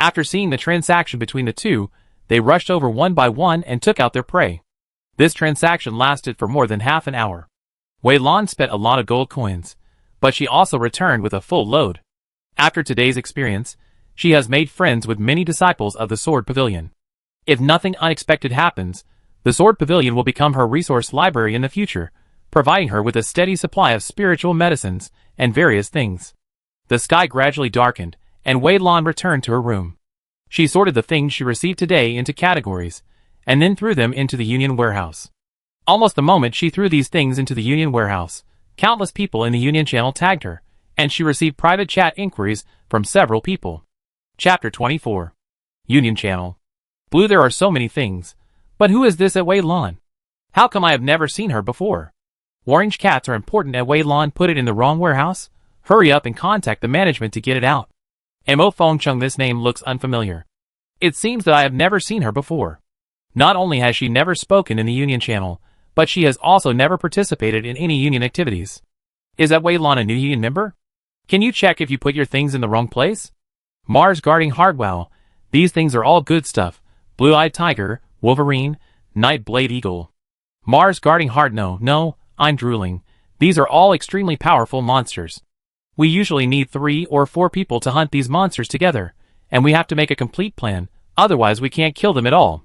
After seeing the transaction between the two, they rushed over one by one and took out their prey. This transaction lasted for more than half an hour. Wei Lan spent a lot of gold coins, but she also returned with a full load. After today's experience, she has made friends with many disciples of the Sword Pavilion. If nothing unexpected happens, the Sword Pavilion will become her resource library in the future, providing her with a steady supply of spiritual medicines and various things. The sky gradually darkened, and Wei Lan returned to her room. She sorted the things she received today into categories, and then threw them into the Union warehouse. Almost the moment she threw these things into the Union warehouse, countless people in the Union channel tagged her, and she received private chat inquiries from several people. Chapter 24. Union channel. Blue, there are so many things, but who is this at Wei Lan? How come I have never seen her before? Orange cats are important at Wei Lan. Put it in the wrong warehouse? Hurry up and contact the management to get it out. Mo Fengcheng, this name looks unfamiliar. It seems that I have never seen her before. Not only has she never spoken in the Union channel, but she has also never participated in any Union activities. Is that Wei Lan a new Union member? Can you check if you put your things in the wrong place? Mars guarding hard. Wow, these things are all good stuff. Blue-eyed tiger, Wolverine, Night Blade Eagle. Mars guarding hard. No, I'm drooling. These are all extremely powerful monsters. We usually need 3 or 4 people to hunt these monsters together, and we have to make a complete plan, otherwise we can't kill them at all.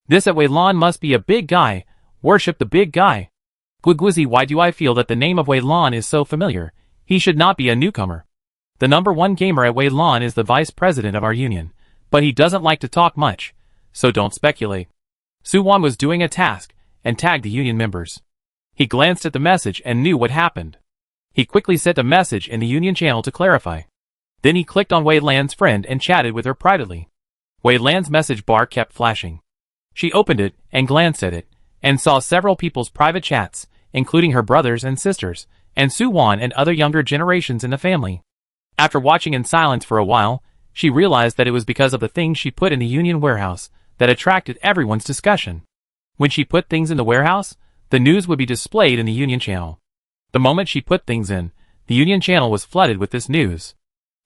This at Wei Lan must be a big guy. Worship the big guy. Guiguzi, why do I feel that the name of Wei Lan is so familiar? He should not be a newcomer. The #1 gamer at Wei Lan is the vice president of our union, but he doesn't like to talk much, so don't speculate. Su Wan was doing a task, and tagged the union members. He glanced at the message and knew what happened. He quickly sent a message in the Union channel to clarify. Then he clicked on Wei Lan's friend and chatted with her privately. Wei Lan's message bar kept flashing. She opened it and glanced at it, and saw several people's private chats, including her brothers and sisters, and Su Wan and other younger generations in the family. After watching in silence for a while, she realized that it was because of the things she put in the Union warehouse that attracted everyone's discussion. When she put things in the warehouse, the news would be displayed in the Union channel. The moment she put things in, the Union channel was flooded with this news.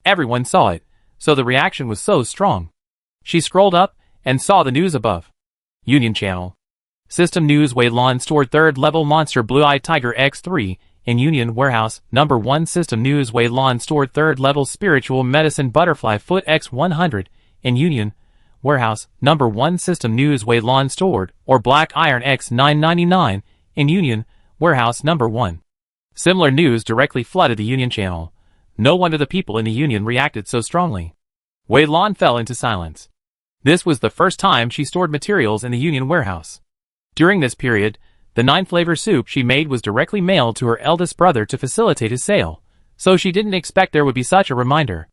Everyone saw it, so the reaction was so strong. She scrolled up and saw the news above. Union channel. System news: Wei Lan stored 3rd level monster Blue-eyed Tiger X3 in Union warehouse. #1 system news: Wei Lan stored 3rd level spiritual medicine Butterfly Foot X100 in Union Warehouse, Number 1 System News Wei Lan stored, or Black Iron X 999, in Union, Warehouse Number 1. Similar news directly flooded the Union channel. No wonder the people in the Union reacted so strongly. Wei Lan fell into silence. This was the first time she stored materials in the Union warehouse. During this period, the 9-flavor soup she made was directly mailed to her eldest brother to facilitate his sale, so she didn't expect there would be such a reminder.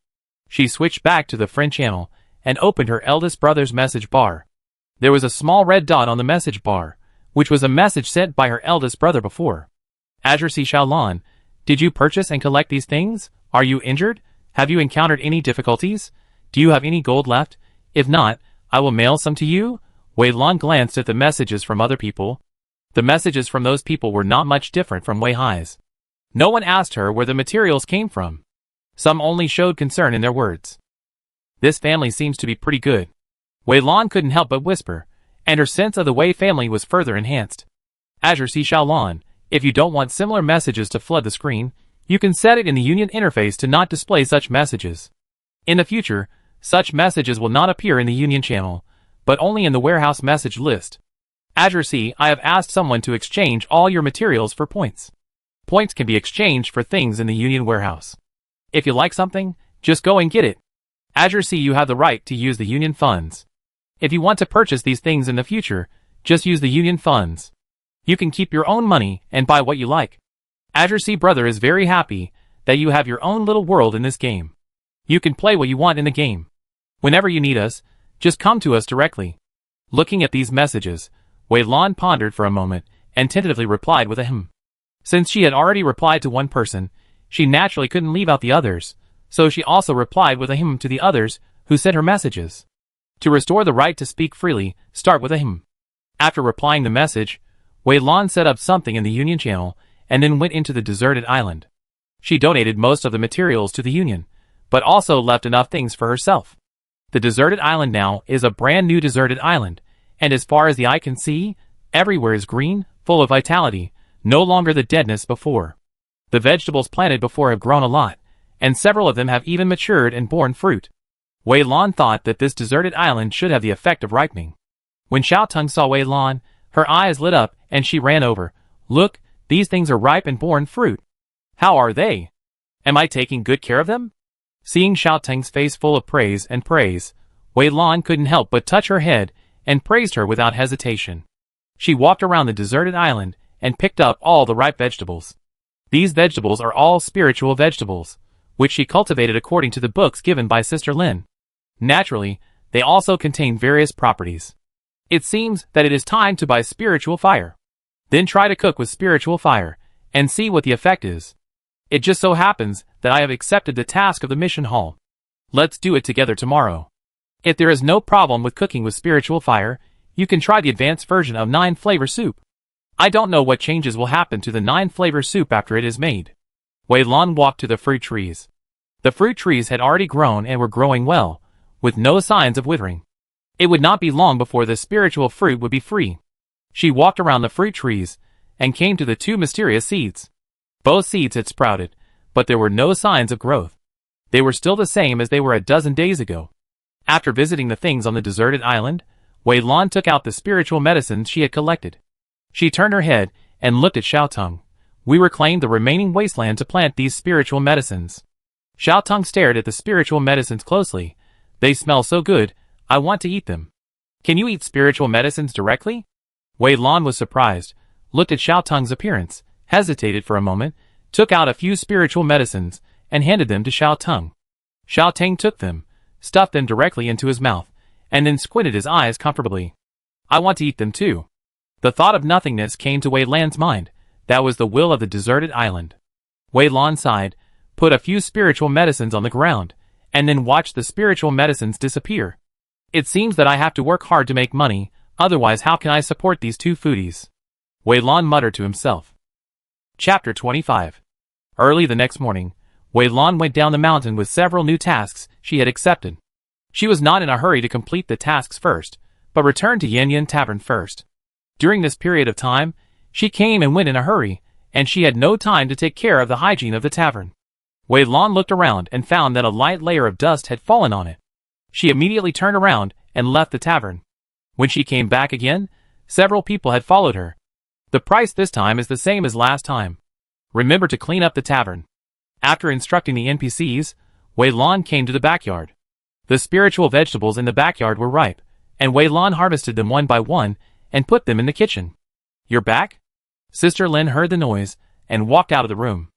She switched back to the friend channel and opened her eldest brother's message bar. There was a small red dot on the message bar, which was a message sent by her eldest brother before. Azure C. Xiaolan, did you purchase and collect these things? Are you injured? Have you encountered any difficulties? Do you have any gold left? If not, I will mail some to you. Wei Lan glanced at the messages from other people. The messages from those people were not much different from Wei Hai's. No one asked her where the materials came from. Some only showed concern in their words. This family seems to be pretty good. Wei Lan couldn't help but whisper, and her sense of the Wei family was further enhanced. Azure C. Xiaolan, if you don't want similar messages to flood the screen, you can set it in the Union interface to not display such messages. In the future, such messages will not appear in the Union channel, but only in the warehouse message list. Azure C. I have asked someone to exchange all your materials for points. Points can be exchanged for things in the Union warehouse. If you like something, just go and get it. Azure C. You have the right to use the Union funds. If you want to purchase these things in the future, just use the Union funds. You can keep your own money and buy what you like. Azure C. Brother is very happy that you have your own little world in this game. You can play what you want in the game. Whenever you need us, just come to us directly. Looking at these messages, Wei Lan pondered for a moment and tentatively replied with a "hmm." Since she had already replied to one person, she naturally couldn't leave out the others, so she also replied with a "hmm" to the others who sent her messages. To restore the right to speak freely, start with a "hmm." After replying the message, Wei Lan set up something in the Union channel and then went into the deserted island. She donated most of the materials to the Union, but also left enough things for herself. The deserted island now is a brand new deserted island, and as far as the eye can see, everywhere is green, full of vitality, no longer the deadness before. The vegetables planted before have grown a lot, and several of them have even matured and borne fruit. Wei Lan thought that this deserted island should have the effect of ripening. When Xiao Teng saw Wei Lan, her eyes lit up and she ran over. Look, these things are ripe and borne fruit. How are they? Am I taking good care of them? Seeing Xiao Teng's face full of praise, Wei Lan couldn't help but touch her head and praised her without hesitation. She walked around the deserted island and picked up all the ripe vegetables. These vegetables are all spiritual vegetables, which she cultivated according to the books given by Sister Lin. Naturally, they also contain various properties. It seems that it is time to buy spiritual fire. Then try to cook with spiritual fire, and see what the effect is. It just so happens that I have accepted the task of the mission hall. Let's do it together tomorrow. If there is no problem with cooking with spiritual fire, you can try the advanced version of 9-flavor soup. I don't know what changes will happen to the 9-flavor soup after it is made. Wei Lan walked to the fruit trees. The fruit trees had already grown and were growing well, with no signs of withering. It would not be long before the spiritual fruit would be free. She walked around the fruit trees and came to the 2 mysterious seeds. Both seeds had sprouted, but there were no signs of growth. They were still the same as they were a dozen days ago. After visiting the things on the deserted island, Wei Lan took out the spiritual medicines she had collected. She turned her head and looked at Xiao Teng. We reclaimed the remaining wasteland to plant these spiritual medicines. Xiao Teng stared at the spiritual medicines closely. They smell so good, I want to eat them. Can you eat spiritual medicines directly? Wei Lan was surprised, looked at Xiao Teng's appearance, hesitated for a moment, took out a few spiritual medicines, and handed them to Xiao Teng. Xiao Teng took them, stuffed them directly into his mouth, and then squinted his eyes comfortably. I want to eat them too. The thought of nothingness came to Wei Lan's mind. That was the will of the deserted island. Wei Lan sighed, put a few spiritual medicines on the ground, and then watched the spiritual medicines disappear. It seems that I have to work hard to make money, otherwise how can I support these 2 foodies? Wei Lan muttered to himself. Chapter 25. Early the next morning, Wei Lan went down the mountain with several new tasks she had accepted. She was not in a hurry to complete the tasks first, but returned to Yan Yan Tavern first. During this period of time, she came and went in a hurry, and she had no time to take care of the hygiene of the tavern. Wei Lan looked around and found that a light layer of dust had fallen on it. She immediately turned around and left the tavern. When she came back again, several people had followed her. The price this time is the same as last time. Remember to clean up the tavern. After instructing the NPCs, Wei Lan came to the backyard. The spiritual vegetables in the backyard were ripe, and Wei Lan harvested them one by one and put them in the kitchen. "You're back?" Sister Lin heard the noise and walked out of the room.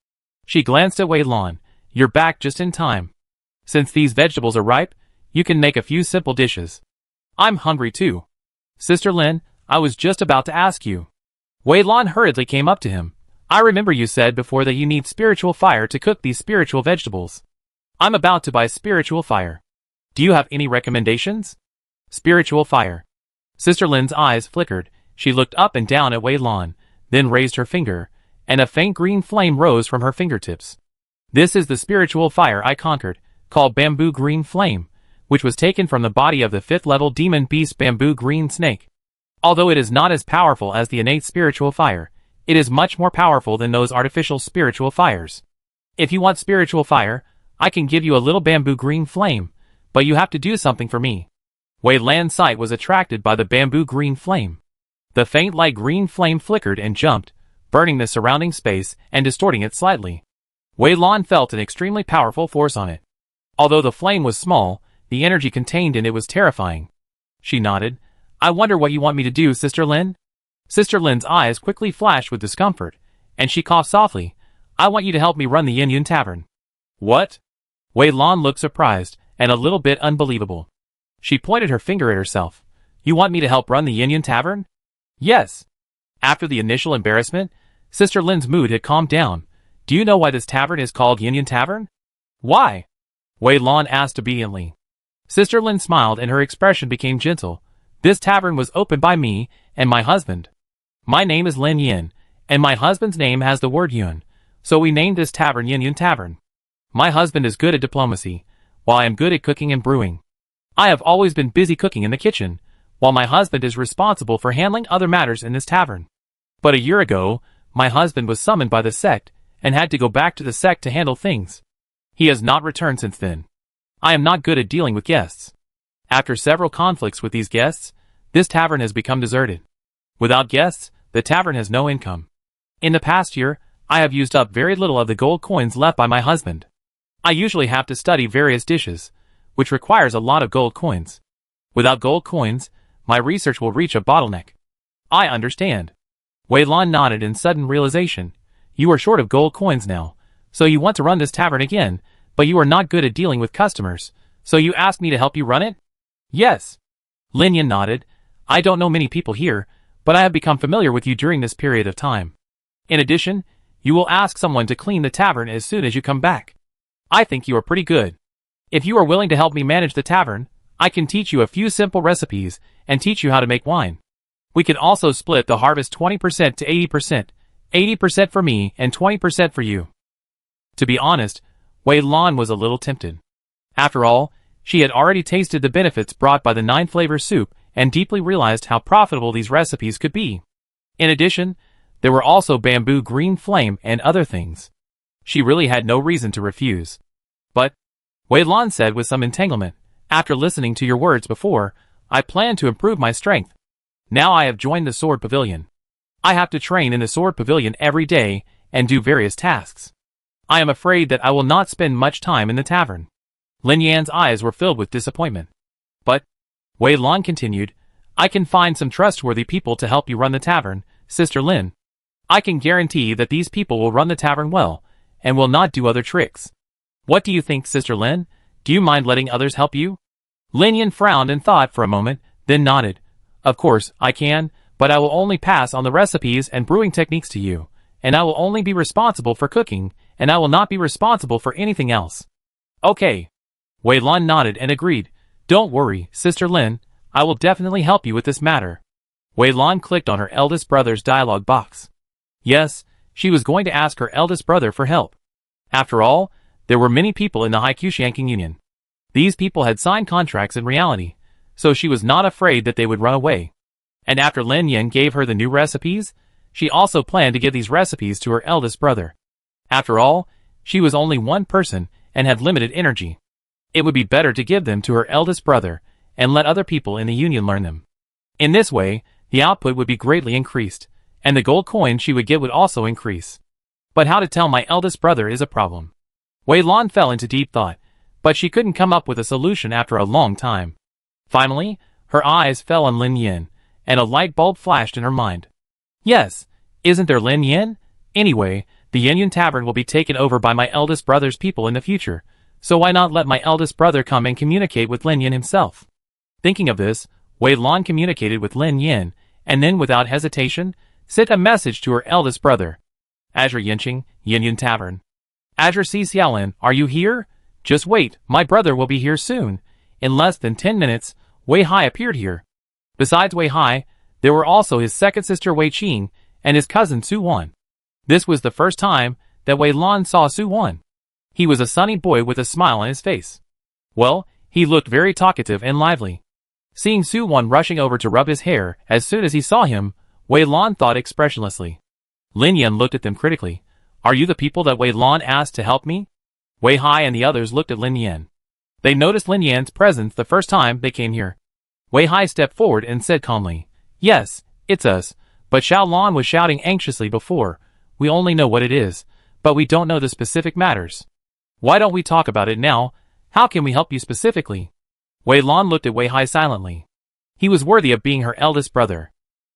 She glanced at Wei Lan. "You're back just in time. Since these vegetables are ripe, you can make a few simple dishes." "I'm hungry too." "Sister Lin, I was just about to ask you." Wei Lan hurriedly came up to him. "I remember you said before that you need spiritual fire to cook these spiritual vegetables. I'm about to buy spiritual fire. Do you have any recommendations?" "Spiritual fire." Sister Lin's eyes flickered. She looked up and down at Wei Lan, then raised her finger, and a faint green flame rose from her fingertips. "This is the spiritual fire I conquered, called Bamboo Green Flame, which was taken from the body of the 5th level demon beast Bamboo Green Snake. Although it is not as powerful as the innate spiritual fire, it is much more powerful than those artificial spiritual fires. If you want spiritual fire, I can give you a little bamboo green flame, but you have to do something for me." Wei Lan's sight was attracted by the bamboo green flame. The faint light green flame flickered and jumped, burning the surrounding space and distorting it slightly. Wei Lan felt an extremely powerful force on it. Although the flame was small, the energy contained in it was terrifying. She nodded. "I wonder what you want me to do, Sister Lin?" Sister Lin's eyes quickly flashed with discomfort, and she coughed softly. "I want you to help me run the Yin Yun Tavern." "What?" Wei Lan looked surprised and a little bit unbelievable. She pointed her finger at herself. "You want me to help run the Yin Yun Tavern?" "Yes." After the initial embarrassment, Sister Lin's mood had calmed down. "Do you know why this tavern is called Yin Yun Tavern?" "Why?" Wei Lan asked obediently. Sister Lin smiled and her expression became gentle. "This tavern was opened by me and my husband. My name is Lin Yin, and my husband's name has the word Yun, so we named this tavern Yin Yun Tavern. My husband is good at diplomacy, while I am good at cooking and brewing. I have always been busy cooking in the kitchen, while my husband is responsible for handling other matters in this tavern. But a year ago, my husband was summoned by the sect and had to go back to the sect to handle things. He has not returned since then. I am not good at dealing with guests. After several conflicts with these guests, this tavern has become deserted. Without guests, the tavern has no income. In the past year, I have used up very little of the gold coins left by my husband. I usually have to study various dishes, which requires a lot of gold coins. Without gold coins, my research will reach a bottleneck." "I understand." Wei Lan nodded in sudden realization. "You are short of gold coins now, so you want to run this tavern again, but you are not good at dealing with customers, so you asked me to help you run it?" "Yes." Lin Yin nodded. "I don't know many people here, but I have become familiar with you during this period of time. In addition, you will ask someone to clean the tavern as soon as you come back. I think you are pretty good. If you are willing to help me manage the tavern, I can teach you a few simple recipes and teach you how to make wine. We can also split the harvest 20% to 80%, 80% for me and 20% for you." To be honest, Wei Lan was a little tempted. After all, she had already tasted the benefits brought by the 9-flavor soup and deeply realized how profitable these recipes could be. In addition, there were also bamboo green flame and other things. She really had no reason to refuse. "But," Wei Lan said with some entanglement, "after listening to your words before, I plan to improve my strength. Now I have joined the Sword Pavilion. I have to train in the Sword Pavilion every day and do various tasks. I am afraid that I will not spend much time in the tavern." Lin Yan's eyes were filled with disappointment. "But," Wei Lan continued, "I can find some trustworthy people to help you run the tavern, Sister Lin. I can guarantee that these people will run the tavern well, and will not do other tricks. What do you think, Sister Lin? Do you mind letting others help you?" Lin Yin frowned and thought for a moment, then nodded. "Of course, I can, but I will only pass on the recipes and brewing techniques to you, and I will only be responsible for cooking, and I will not be responsible for anything else." "Okay." Wei Lan nodded and agreed. "Don't worry, Sister Lin, I will definitely help you with this matter." Wei Lan clicked on her eldest brother's dialogue box. Yes, she was going to ask her eldest brother for help. After all, there were many people in the Haikushianking Union. These people had signed contracts in reality, so she was not afraid that they would run away. And after Lin Yin gave her the new recipes, she also planned to give these recipes to her eldest brother. After all, she was only one person and had limited energy. It would be better to give them to her eldest brother, and let other people in the union learn them. In this way, the output would be greatly increased, and the gold coin she would get would also increase. But how to tell my eldest brother is a problem. Wei Lan fell into deep thought, but she couldn't come up with a solution after a long time. Finally, her eyes fell on Lin Yin, and a light bulb flashed in her mind. Yes, isn't there Lin Yin? Anyway, the Yin Tavern will be taken over by my eldest brother's people in the future, so why not let my eldest brother come and communicate with Lin Yin himself? Thinking of this, Wei Lan communicated with Lin Yin, and then without hesitation, sent a message to her eldest brother. Azure Yinqing, Yin Tavern. Azure C. Xiaolin, are you here? Just wait, my brother will be here soon. In less than 10 minutes, Wei Hai appeared here. Besides Wei Hai, there were also his second sister Wei Qing, and his cousin Su Wan. This was the first time that Wei Lan saw Su Wan. He was a sunny boy with a smile on his face. Well, he looked very talkative and lively. Seeing Su Wan rushing over to rub his hair as soon as he saw him, Wei Lan thought expressionlessly. Lin Yin looked at them critically. Are you the people that Wei Lan asked to help me? Wei Hai and the others looked at Lin Yin. They noticed Lin Yan's presence the first time they came here. Wei Hai stepped forward and said calmly, Yes, it's us, but Xiao Lan was shouting anxiously before. We only know what it is, but we don't know the specific matters. Why don't we talk about it now? How can we help you specifically? Wei Lan looked at Wei Hai silently. He was worthy of being her eldest brother.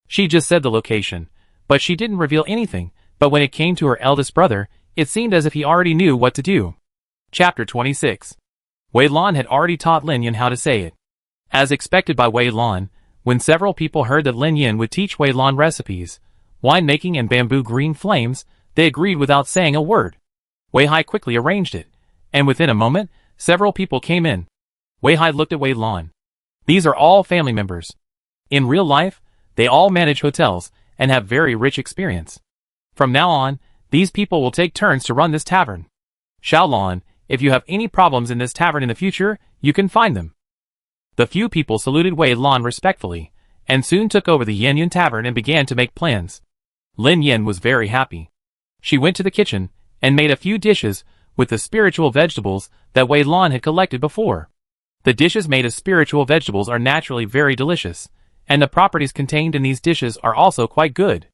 She just said the location, but she didn't reveal anything, but when it came to her eldest brother, it seemed as if he already knew what to do. Chapter 26. Wei Lan had already taught Lin Yin how to say it. As expected by Wei Lan, when several people heard that Lin Yin would teach Wei Lan recipes, wine making and bamboo green flames, they agreed without saying a word. Wei Hai quickly arranged it, and within a moment, several people came in. Wei Hai looked at Wei Lan. These are all family members. In real life, they all manage hotels and have very rich experience. From now on, these people will take turns to run this tavern. Xiaolan, if you have any problems in this tavern in the future, you can find them. The few people saluted Wei Lan respectfully, and soon took over the Yin Tavern and began to make plans. Lin Yin was very happy. She went to the kitchen and made a few dishes with the spiritual vegetables that Wei Lan had collected before. The dishes made of spiritual vegetables are naturally very delicious, and the properties contained in these dishes are also quite good.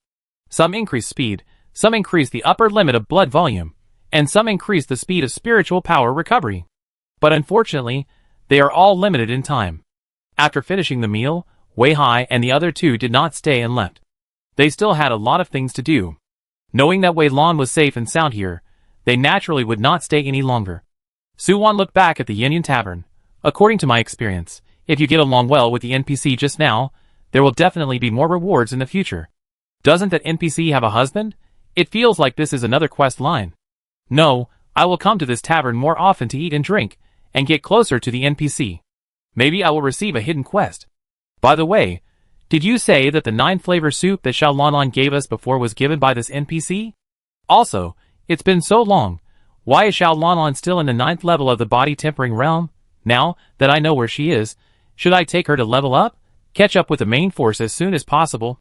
Some increase speed, some increase the upper limit of blood volume, and some increase the speed of spiritual power recovery. But unfortunately, they are all limited in time. After finishing the meal, Wei Hai and the other two did not stay and left. They still had a lot of things to do. Knowing that Wei Lan was safe and sound here, they naturally would not stay any longer. Su Wan looked back at the Yin Tavern. According to my experience, if you get along well with the NPC just now, there will definitely be more rewards in the future. Doesn't that NPC have a husband? It feels like this is another quest line. No, I will come to this tavern more often to eat and drink, and get closer to the NPC. Maybe I will receive a hidden quest. By the way, did you say that the 9-flavor soup that Xiao Lanlan gave us before was given by this NPC? Also, it's been so long. Why is Xiao Lanlan still in the 9th level of the body tempering realm? Now that I know where she is, should I take her to level up? Catch up with the main force as soon as possible?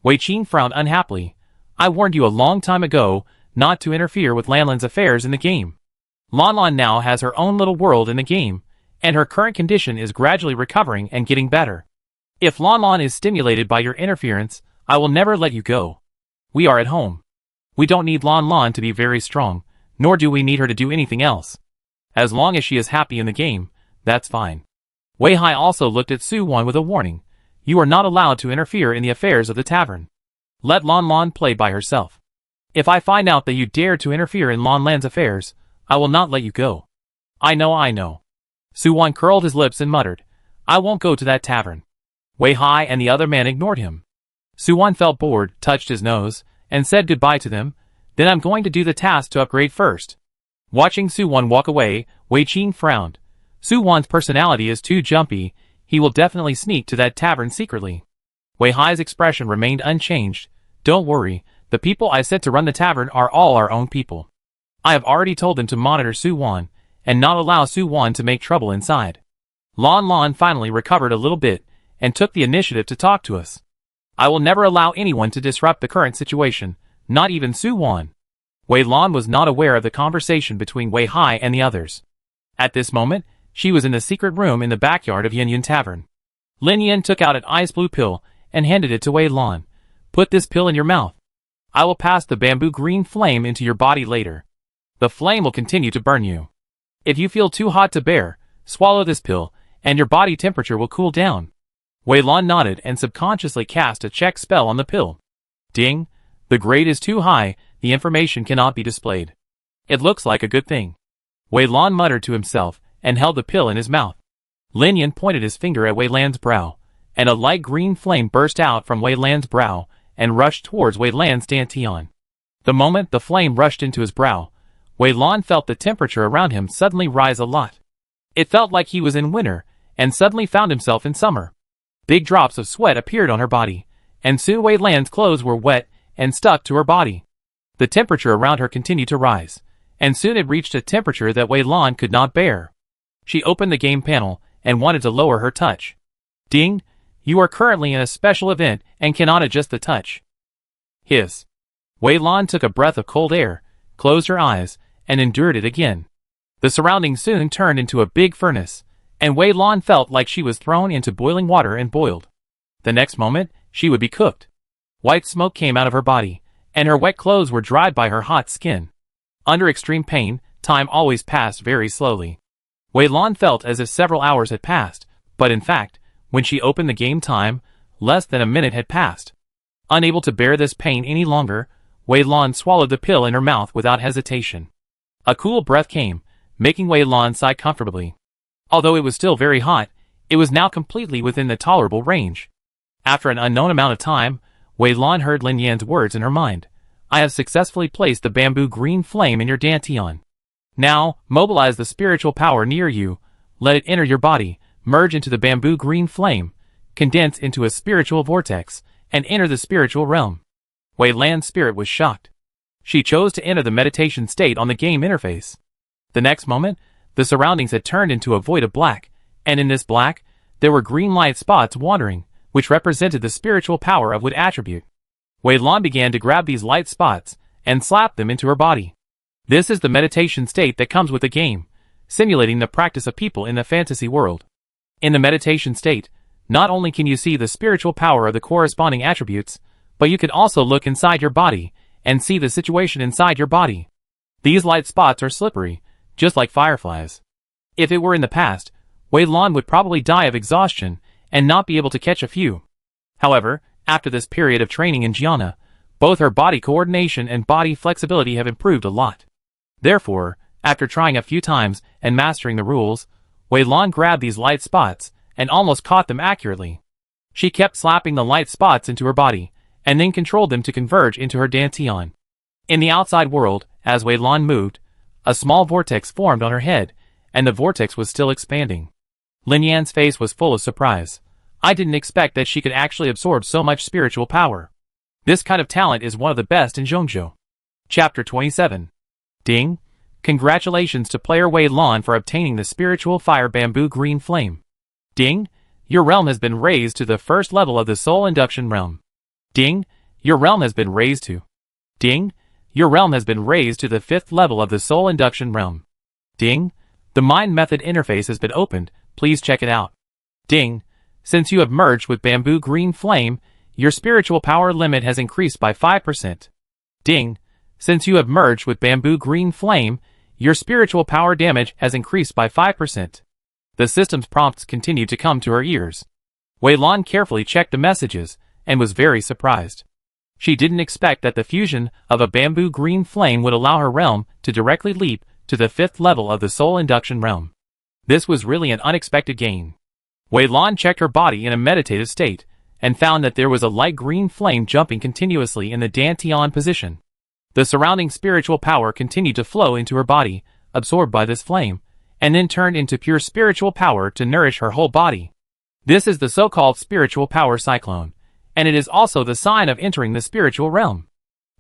Wei Qing frowned unhappily. I warned you a long time ago not to interfere with Lanlan's affairs in the game. Lanlan now has her own little world in the game, and her current condition is gradually recovering and getting better. If Lanlan is stimulated by your interference, I will never let you go. We are at home. We don't need Lanlan to be very strong, nor do we need her to do anything else. As long as she is happy in the game, that's fine. Wei Hai also looked at Su Wan with a warning. You are not allowed to interfere in the affairs of the tavern. Let Lanlan play by herself. If I find out that you dare to interfere in Lanlan's affairs, I will not let you go. I know. Su Wan curled his lips and muttered, I won't go to that tavern. Wei Hai and the other man ignored him. Su Wan felt bored, touched his nose, and said goodbye to them. Then I'm going to do the task to upgrade first. Watching Su Wan walk away, Wei Qing frowned. Su Wan's personality is too jumpy. He will definitely sneak to that tavern secretly. Wei Hai's expression remained unchanged. Don't worry, the people I sent to run the tavern are all our own people. I have already told them to monitor Su Wan, and not allow Su Wan to make trouble inside. Lanlan finally recovered a little bit, and took the initiative to talk to us. I will never allow anyone to disrupt the current situation, not even Su Wan. Wei Lan was not aware of the conversation between Wei Hai and the others. At this moment, she was in the secret room in the backyard of Yin Yin Tavern. Lin Yin took out an ice blue pill and handed it to Wei Lan. Put this pill in your mouth. I will pass the bamboo green flame into your body later. The flame will continue to burn you. If you feel too hot to bear, swallow this pill, and your body temperature will cool down. Wei Lan nodded and subconsciously cast a check spell on the pill. Ding! The grade is too high, the information cannot be displayed. It looks like a good thing. Wei Lan muttered to himself and held the pill in his mouth. Lin Yin pointed his finger at Wei Lan's brow, and a light green flame burst out from Wei Lan's brow and rushed towards Wei Lan's dantian. The moment the flame rushed into his brow, Wei Lan felt the temperature around him suddenly rise a lot. It felt like he was in winter, and suddenly found himself in summer. Big drops of sweat appeared on her body, and soon Wei Lan's clothes were wet and stuck to her body. The temperature around her continued to rise, and soon it reached a temperature that Wei Lan could not bear. She opened the game panel and wanted to lower her touch. Ding! You are currently in a special event and cannot adjust the touch. Hiss. Wei Lan took a breath of cold air, closed her eyes, and endured it again. The surroundings soon turned into a big furnace, and Wei Lan felt like she was thrown into boiling water and boiled. The next moment, she would be cooked. White smoke came out of her body, and her wet clothes were dried by her hot skin. Under extreme pain, time always passed very slowly. Wei Lan felt as if several hours had passed, but in fact, when she opened the game time, less than a minute had passed. Unable to bear this pain any longer, Wei Lan swallowed the pill in her mouth without hesitation. A cool breath came, making Wei Lan sigh comfortably. Although it was still very hot, it was now completely within the tolerable range. After an unknown amount of time, Wei Lan heard Lin Yan's words in her mind. I have successfully placed the bamboo green flame in your dantian. Now, mobilize the spiritual power near you, let it enter your body, merge into the bamboo green flame, condense into a spiritual vortex, and enter the spiritual realm. Wei Lan's spirit was shocked. She chose to enter the meditation state on the game interface. The next moment, the surroundings had turned into a void of black, and in this black, there were green light spots wandering, which represented the spiritual power of wood attribute. Wei Lan began to grab these light spots and slap them into her body. This is the meditation state that comes with the game, simulating the practice of people in the fantasy world. In the meditation state, not only can you see the spiritual power of the corresponding attributes, but you can also look inside your body and see the situation inside your body. These light spots are slippery, just like fireflies. If it were in the past, Wei Lan would probably die of exhaustion and not be able to catch a few. However, after this period of training in jhana, both her body coordination and body flexibility have improved a lot. Therefore, after trying a few times and mastering the rules, Wei Lan grabbed these light spots and almost caught them accurately. She kept slapping the light spots into her body, and then controlled them to converge into her dantian. In the outside world, as Wei Lan moved, a small vortex formed on her head, and the vortex was still expanding. Lin Yan's face was full of surprise. I didn't expect that she could actually absorb so much spiritual power. This kind of talent is one of the best in Zhongzhou. Chapter 27. Ding! Congratulations to player Wei Lan for obtaining the spiritual fire bamboo green flame. Ding! Your realm has been raised to the first level of the soul induction realm. Ding! Your realm has been raised to. Ding! Your realm has been raised to the 5th level of the soul induction realm. Ding! The mind method interface has been opened, please check it out. Ding! Since you have merged with bamboo green flame, your spiritual power limit has increased by 5%. Ding! Since you have merged with bamboo green flame, your spiritual power damage has increased by 5%. The system's prompts continued to come to her ears. Wei Lan carefully checked the messages, and was very surprised. She didn't expect that the fusion of a bamboo green flame would allow her realm to directly leap to the 5th level of the soul induction realm. This was really an unexpected gain. Wei Lan checked her body in a meditative state, and found that there was a light green flame jumping continuously in the dantian position. The surrounding spiritual power continued to flow into her body, absorbed by this flame, and then turned into pure spiritual power to nourish her whole body. This is the so-called spiritual power cyclone, and it is also the sign of entering the spiritual realm.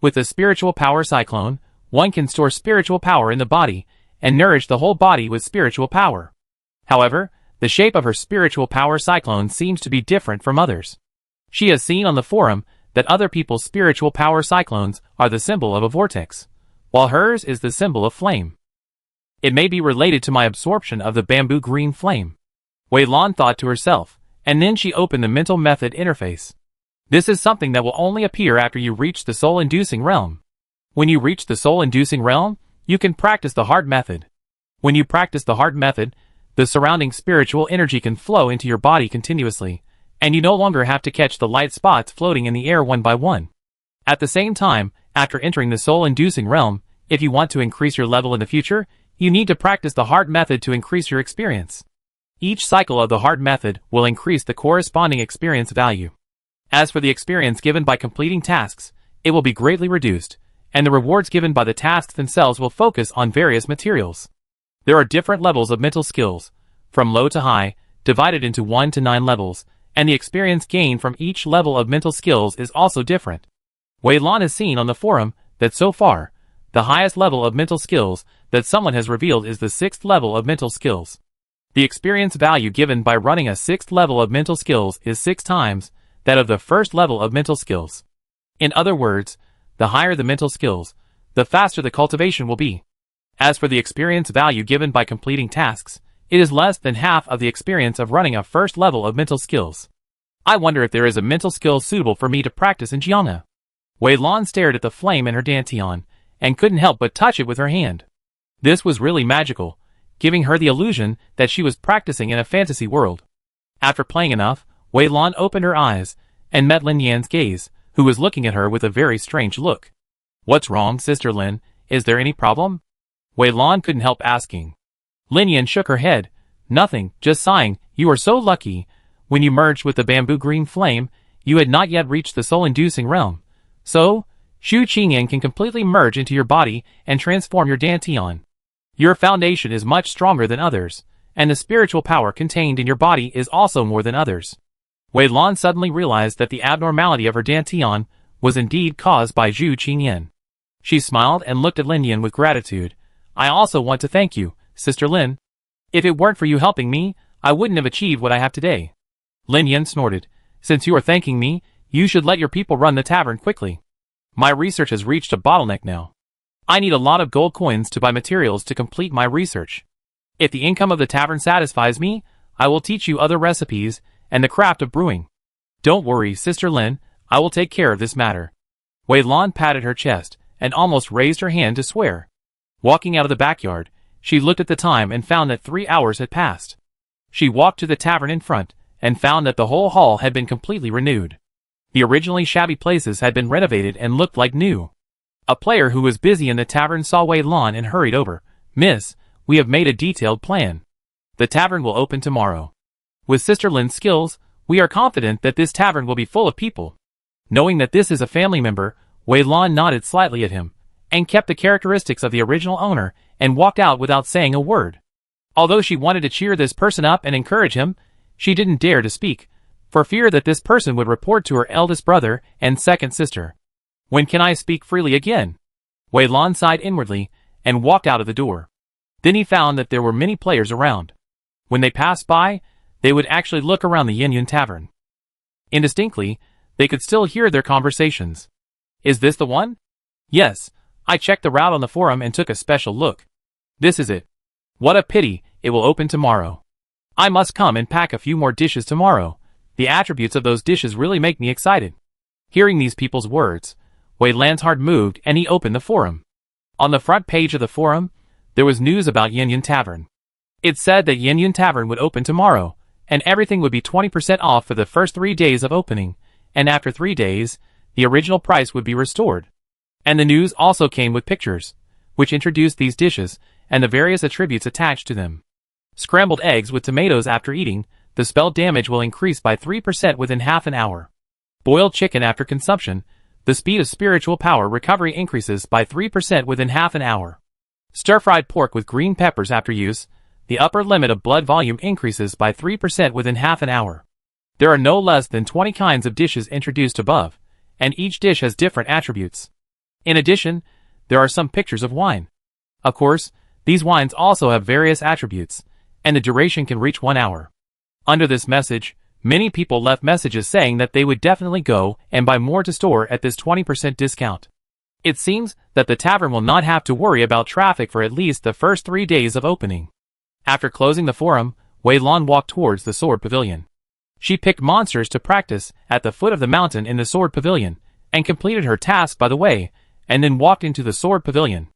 With the spiritual power cyclone, one can store spiritual power in the body, and nourish the whole body with spiritual power. However, the shape of her spiritual power cyclone seems to be different from others. She has seen on the forum that other people's spiritual power cyclones are the symbol of a vortex, while hers is the symbol of flame. It may be related to my absorption of the bamboo green flame. Wei Lan thought to herself, and then she opened the mental method interface. This is something that will only appear after you reach the soul-inducing realm. When you reach the soul-inducing realm, you can practice the heart method. When you practice the heart method, the surrounding spiritual energy can flow into your body continuously, and you no longer have to catch the light spots floating in the air one by one. At the same time, after entering the soul-inducing realm, if you want to increase your level in the future, you need to practice the heart method to increase your experience. Each cycle of the heart method will increase the corresponding experience value. As for the experience given by completing tasks, it will be greatly reduced, and the rewards given by the tasks themselves will focus on various materials. There are different levels of mental skills, from low to high, divided into 1 to 9 levels, and the experience gained from each level of mental skills is also different. Wei Lan has seen on the forum that so far, the highest level of mental skills that someone has revealed is the 6th level of mental skills. The experience value given by running a 6th level of mental skills is 6 times that of the 1st level of mental skills. In other words, the higher the mental skills, the faster the cultivation will be. As for the experience value given by completing tasks, it is less than half of the experience of running a 1st level of mental skills. I wonder if there is a mental skill suitable for me to practice in Jiangna. Wei Lan stared at the flame in her dantian, and couldn't help but touch it with her hand. This was really magical, giving her the illusion that she was practicing in a fantasy world. After playing enough, Wei Lan opened her eyes, and met Lin Yan's gaze, who was looking at her with a very strange look. "What's wrong, Sister Lin? Is there any problem?" Wei Lan couldn't help asking. Lin Yan shook her head. "Nothing, just sighing. You are so lucky. When you merged with the bamboo green flame, you had not yet reached the soul-inducing realm. So, Shu Qingyan can completely merge into your body and transform your dantian. Your foundation is much stronger than others, and the spiritual power contained in your body is also more than others." Wei Lan suddenly realized that the abnormality of her dantian was indeed caused by Zhu Qingyan. She smiled and looked at Lin Yan with gratitude. "I also want to thank you, Sister Lin. If it weren't for you helping me, I wouldn't have achieved what I have today." Lin Yan snorted. "Since you are thanking me, you should let your people run the tavern quickly. My research has reached a bottleneck now. I need a lot of gold coins to buy materials to complete my research. If the income of the tavern satisfies me, I will teach you other recipes and the craft of brewing. Don't worry, Sister Lin, I will take care of this matter." Wei Lan patted her chest and almost raised her hand to swear. Walking out of the backyard, she looked at the time and found that 3 hours had passed. She walked to the tavern in front and found that the whole hall had been completely renewed. The originally shabby places had been renovated and looked like new. A player who was busy in the tavern saw Wei Lan and hurried over. "Miss, we have made a detailed plan. The tavern will open tomorrow. With Sister Lin's skills, we are confident that this tavern will be full of people." Knowing that this is a family member, Wei Lan nodded slightly at him, and kept the characteristics of the original owner, and walked out without saying a word. Although she wanted to cheer this person up and encourage him, she didn't dare to speak, for fear that this person would report to her eldest brother and second sister. "When can I speak freely again?" Wei Lan sighed inwardly, and walked out of the door. Then he found that there were many players around. When they passed by, they would actually look around the Yin Tavern. Indistinctly, they could still hear their conversations. "Is this the one?" "Yes, I checked the route on the forum and took a special look. This is it. What a pity, it will open tomorrow. I must come and pack a few more dishes tomorrow. The attributes of those dishes really make me excited." Hearing these people's words, Wei Lan's heart moved and he opened the forum. On the front page of the forum, there was news about Yin Tavern. It said that Yin Tavern would open tomorrow, and everything would be 20% off for the first 3 days of opening, and after 3 days, the original price would be restored. And the news also came with pictures, which introduced these dishes, and the various attributes attached to them. Scrambled eggs with tomatoes after eating, the spell damage will increase by 3% within half an hour. Boiled chicken after consumption, the speed of spiritual power recovery increases by 3% within half an hour. Stir-fried pork with green peppers after use, the upper limit of blood volume increases by 3% within half an hour. There are no less than 20 kinds of dishes introduced above, and each dish has different attributes. In addition, there are some pictures of wine. Of course, these wines also have various attributes, and the duration can reach 1 hour. Under this message, many people left messages saying that they would definitely go and buy more to store at this 20% discount. It seems that the tavern will not have to worry about traffic for at least the first 3 days of opening. After closing the forum, Wei Lan walked towards the sword pavilion. She picked monsters to practice at the foot of the mountain in the sword pavilion, and completed her task by the way, and then walked into the sword pavilion.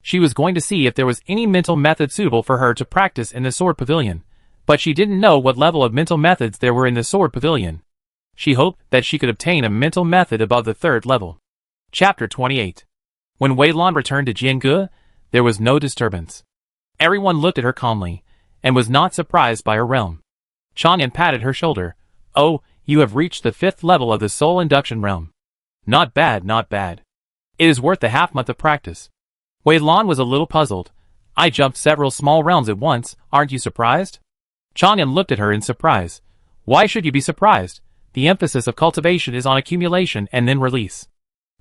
She was going to see if there was any mental method suitable for her to practice in the sword pavilion, but she didn't know what level of mental methods there were in the sword pavilion. She hoped that she could obtain a mental method above the 3rd level. Chapter 28. When Wei Lan returned to Jiange, there was no disturbance. Everyone looked at her calmly, and was not surprised by her realm. Chang'an patted her shoulder. Oh, you have reached the 5th level of the soul induction realm. Not bad, not bad. It is worth the half-month of practice. Wei Lan was a little puzzled. I jumped several small realms at once, aren't you surprised? Chang'an looked at her in surprise. Why should you be surprised? The emphasis of cultivation is on accumulation and then release.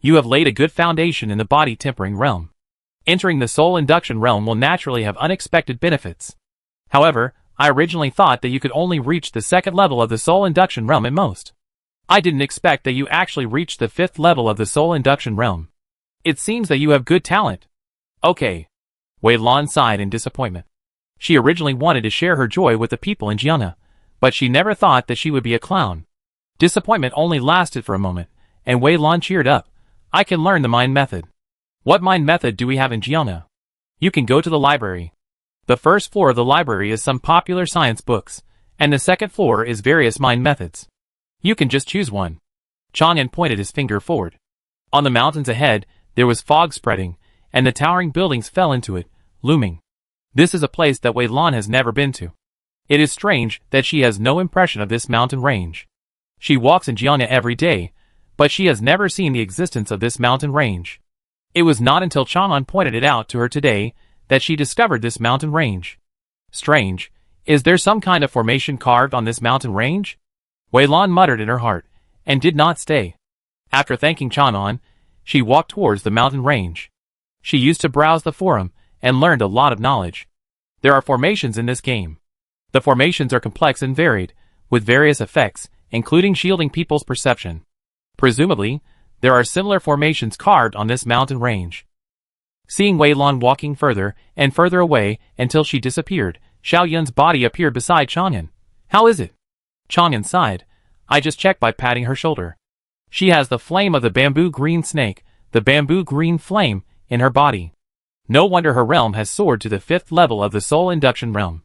You have laid a good foundation in the body tempering realm. Entering the soul induction realm will naturally have unexpected benefits. However, I originally thought that you could only reach the 2nd level of the soul induction realm at most. I didn't expect that you actually reached the 5th level of the soul induction realm. It seems that you have good talent. Okay. Wei Lan sighed in disappointment. She originally wanted to share her joy with the people in Jiange, but she never thought that she would be a clown. Disappointment only lasted for a moment, and Wei Lan cheered up. I can learn the mind method. What mind method do we have in Jiange? You can go to the library. The 1st floor of the library is some popular science books, and the 2nd floor is various mind methods. You can just choose one. Chang'an pointed his finger forward. On the mountains ahead, there was fog spreading, and the towering buildings fell into it, looming. This is a place that Wei Lan has never been to. It is strange that she has no impression of this mountain range. She walks in Jiange every day, but she has never seen the existence of this mountain range. It was not until Chang'an pointed it out to her today that she discovered this mountain range. Strange. Is there some kind of formation carved on this mountain range? Wei Lan muttered in her heart, and did not stay. After thanking Chang'an, she walked towards the mountain range. She used to browse the forum, and learned a lot of knowledge. There are formations in this game. The formations are complex and varied, with various effects, including shielding people's perception. Presumably, there are similar formations carved on this mountain range. Seeing Wei Lan walking further and further away until she disappeared, Xiao Yun's body appeared beside Chang'an. How is it? Chang'an sighed. I just checked by patting her shoulder. She has the flame of the bamboo green snake, the bamboo green flame, in her body. No wonder her realm has soared to the 5th level of the soul induction realm.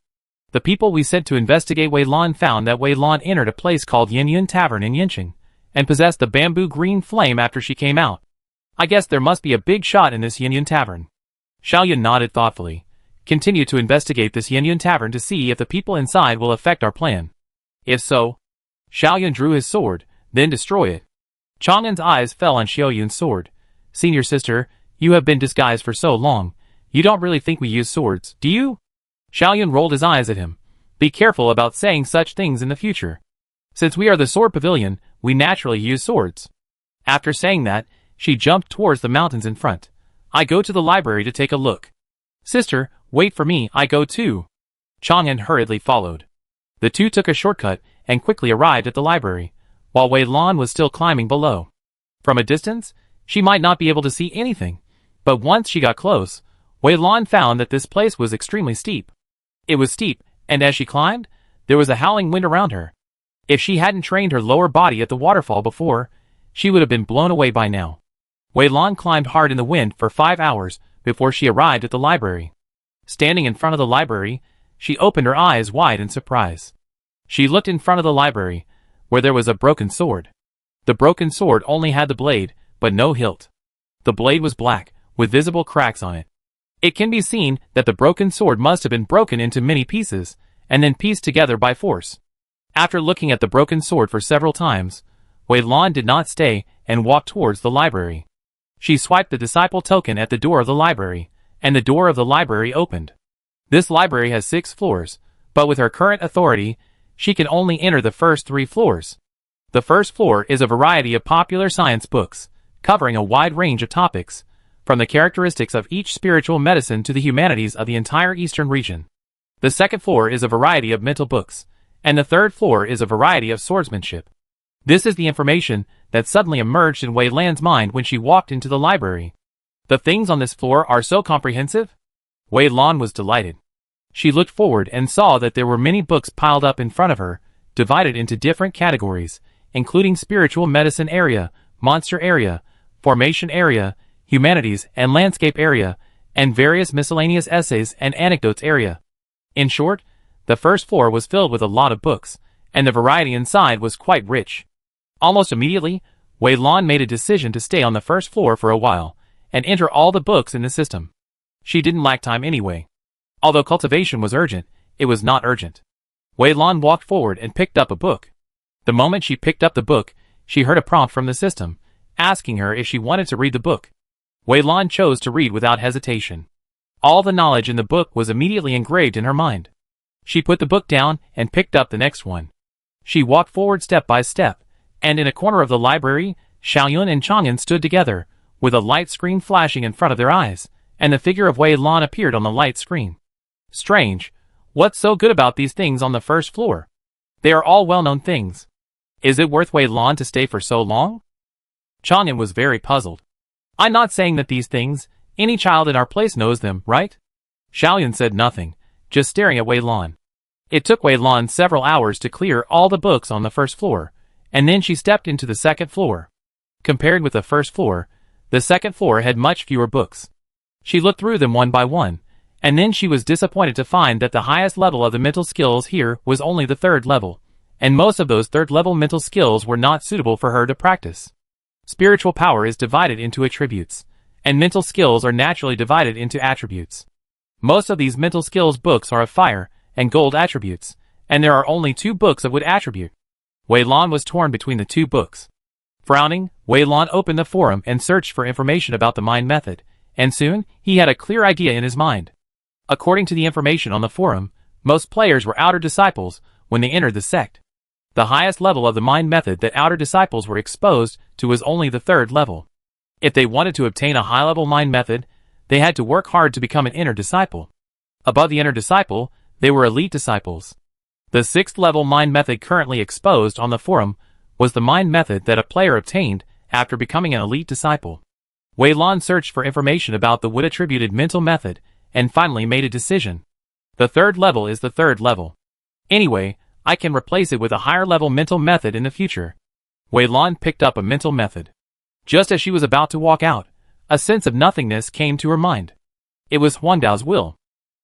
The people we sent to investigate Wei Lan found that Wei Lan entered a place called Yin Tavern in Yinqing, and possessed the bamboo green flame after she came out. I guess there must be a big shot in this Yin Tavern. Xiao Yun nodded thoughtfully. Continue to investigate this Yin Tavern to see if the people inside will affect our plan. If so, Xiao Yun drew his sword, then destroy it. Chang'an's eyes fell on Xiao Yun's sword. Senior sister, you have been disguised for so long. You don't really think we use swords, do you? Xiao Yun rolled his eyes at him. Be careful about saying such things in the future. Since we are the sword pavilion, we naturally use swords. After saying that, she jumped towards the mountains in front. I go to the library to take a look. Sister, wait for me, I go too. Chang'an hurriedly followed. The two took a shortcut and quickly arrived at the library, while Wei Lan was still climbing below. From a distance, she might not be able to see anything, but once she got close, Wei Lan found that this place was extremely steep. It was steep, and as she climbed, there was a howling wind around her. If she hadn't trained her lower body at the waterfall before, she would have been blown away by now. Wei Lan climbed hard in the wind for 5 hours before she arrived at the library. Standing in front of the library, she opened her eyes wide in surprise. She looked in front of the library, where there was a broken sword. The broken sword only had the blade, but no hilt. The blade was black, with visible cracks on it. It can be seen that the broken sword must have been broken into many pieces, and then pieced together by force. After looking at the broken sword for several times, Wei Lan did not stay and walked towards the library. She swiped the disciple token at the door of the library, and the door of the library opened. This library has 6 floors, but with her current authority, she can only enter the first 3 floors. The first floor is a variety of popular science books, covering a wide range of topics, from the characteristics of each spiritual medicine to the humanities of the entire eastern region. The second floor is a variety of mental books, and the third floor is a variety of swordsmanship. This is the information that suddenly emerged in Wei Lan's mind when she walked into the library. The things on this floor are so comprehensive? Wei Lan was delighted. She looked forward and saw that there were many books piled up in front of her, divided into different categories, including spiritual medicine area, monster area, formation area, humanities and landscape area, and various miscellaneous essays and anecdotes area. In short, the first floor was filled with a lot of books, and the variety inside was quite rich. Almost immediately, Wei Lan made a decision to stay on the first floor for a while, and enter all the books in the system. She didn't lack time anyway. Although cultivation was urgent, it was not urgent. Wei Lan walked forward and picked up a book. The moment she picked up the book, she heard a prompt from the system, asking her if she wanted to read the book. Wei Lan chose to read without hesitation. All the knowledge in the book was immediately engraved in her mind. She put the book down and picked up the next one. She walked forward step by step, and in a corner of the library, Xiaoyun and Chang'an stood together, with a light screen flashing in front of their eyes, and the figure of Wei Lan appeared on the light screen. Strange. What's so good about these things on the first floor? They are all well-known things. Is it worth Wei Lan to stay for so long? Chang'an was very puzzled. I'm not saying that these things, any child in our place knows them, right? Xiaoyun said nothing, just staring at Wei Lan. It took Wei Lan several hours to clear all the books on the first floor, and then she stepped into the second floor. Compared with the first floor, the second floor had much fewer books. She looked through them one by one, and then she was disappointed to find that the highest level of the mental skills here was only the third level, and most of those third-level mental skills were not suitable for her to practice. Spiritual power is divided into attributes, and mental skills are naturally divided into attributes. Most of these mental skills books are of fire and gold attributes, and there are only 2 books of wood attribute. Wei Lan was torn between the 2 books. Frowning, Wei Lan opened the forum and searched for information about the mind method, and soon he had a clear idea in his mind. According to the information on the forum, most players were outer disciples when they entered the sect. The highest level of the mind method that outer disciples were exposed to was only the 3rd level. If they wanted to obtain a high-level mind method, they had to work hard to become an inner disciple. Above the inner disciple, they were elite disciples. The 6th level mind method currently exposed on the forum was the mind method that a player obtained after becoming an elite disciple. Wei Lan searched for information about the wood-attributed mental method and finally made a decision. The 3rd level is the 3rd level. Anyway, I can replace it with a higher-level mental method in the future. Wei Lan picked up a mental method. Just as she was about to walk out, a sense of nothingness came to her mind. It was Huang Dao's will.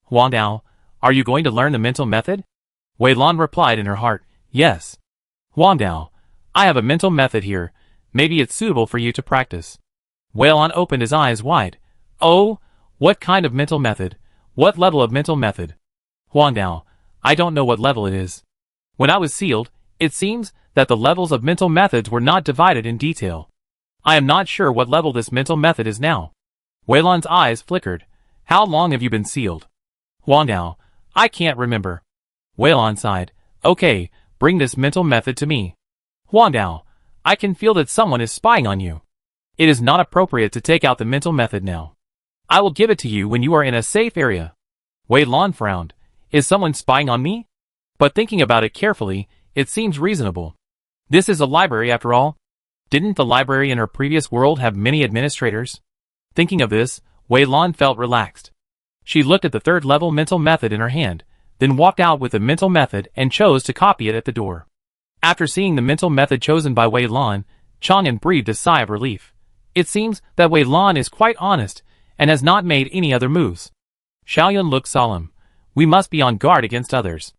Huang Dao, are you going to learn the mental method? Wei Lan replied in her heart, yes. Huang Dao, I have a mental method here, maybe it's suitable for you to practice. Wei Lan opened his eyes wide. Oh, what kind of mental method? What level of mental method? Huang Dao, I don't know what level it is. When I was sealed, it seems that the levels of mental methods were not divided in detail. I am not sure what level this mental method is now. Wei Lan's eyes flickered. How long have you been sealed? Huang Dao, I can't remember. Wei Lan sighed. Okay, bring this mental method to me. Huang Dao, I can feel that someone is spying on you. It is not appropriate to take out the mental method now. I will give it to you when you are in a safe area. Wei Lan frowned. Is someone spying on me? But thinking about it carefully, it seems reasonable. This is a library after all. Didn't the library in her previous world have many administrators? Thinking of this, Wei Lan felt relaxed. She looked at the 3rd level mental method in her hand, then walked out with the mental method and chose to copy it at the door. After seeing the mental method chosen by Wei Lan, Chang'an breathed a sigh of relief. It seems that Wei Lan is quite honest and has not made any other moves. Xiaoyun looked solemn. We must be on guard against others.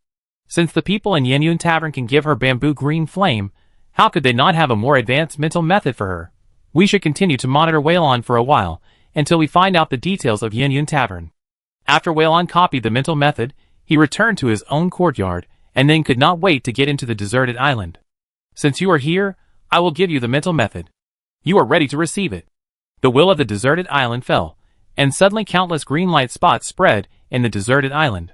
Since the people in Yanyun Tavern can give her bamboo green flame, how could they not have a more advanced mental method for her? We should continue to monitor Wei Lan for a while, until we find out the details of Yanyun Tavern. After Wei Lan copied the mental method, he returned to his own courtyard, and then could not wait to get into the deserted island. Since you are here, I will give you the mental method. You are ready to receive it. The will of the deserted island fell, and suddenly countless green light spots spread in the deserted island.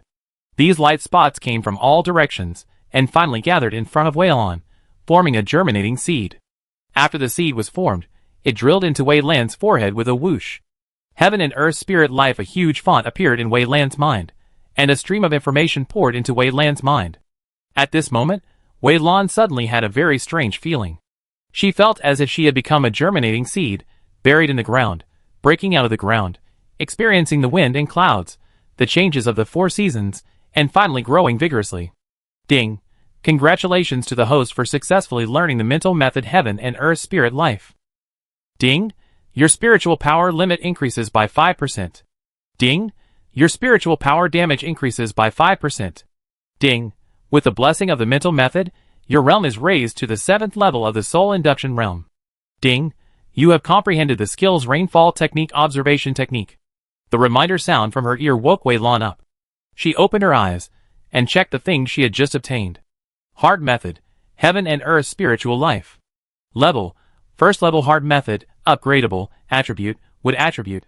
These light spots came from all directions, and finally gathered in front of Wei Lan, forming a germinating seed. After the seed was formed, it drilled into Wei Lan's forehead with a whoosh. Heaven and Earth Spirit Life, a huge font appeared in Wei Lan's mind, and a stream of information poured into Wei Lan's mind. At this moment, Wei Lan suddenly had a very strange feeling. She felt as if she had become a germinating seed, buried in the ground, breaking out of the ground, experiencing the wind and clouds, the changes of the 4 seasons, and finally growing vigorously. Ding! Congratulations to the host for successfully learning the mental method Heaven and Earth Spirit Life. Ding! Your spiritual power limit increases by 5%. Ding! Your spiritual power damage increases by 5%. Ding! With the blessing of the mental method, your realm is raised to the 7th level of the soul induction realm. Ding! You have comprehended the skills rainfall technique observation technique. The reminder sound from her ear woke Wei Lan up. She opened her eyes and checked the things she had just obtained. Heart method, Heaven and Earth spiritual life. Level, 1st level heart method, upgradable, attribute, wood attribute.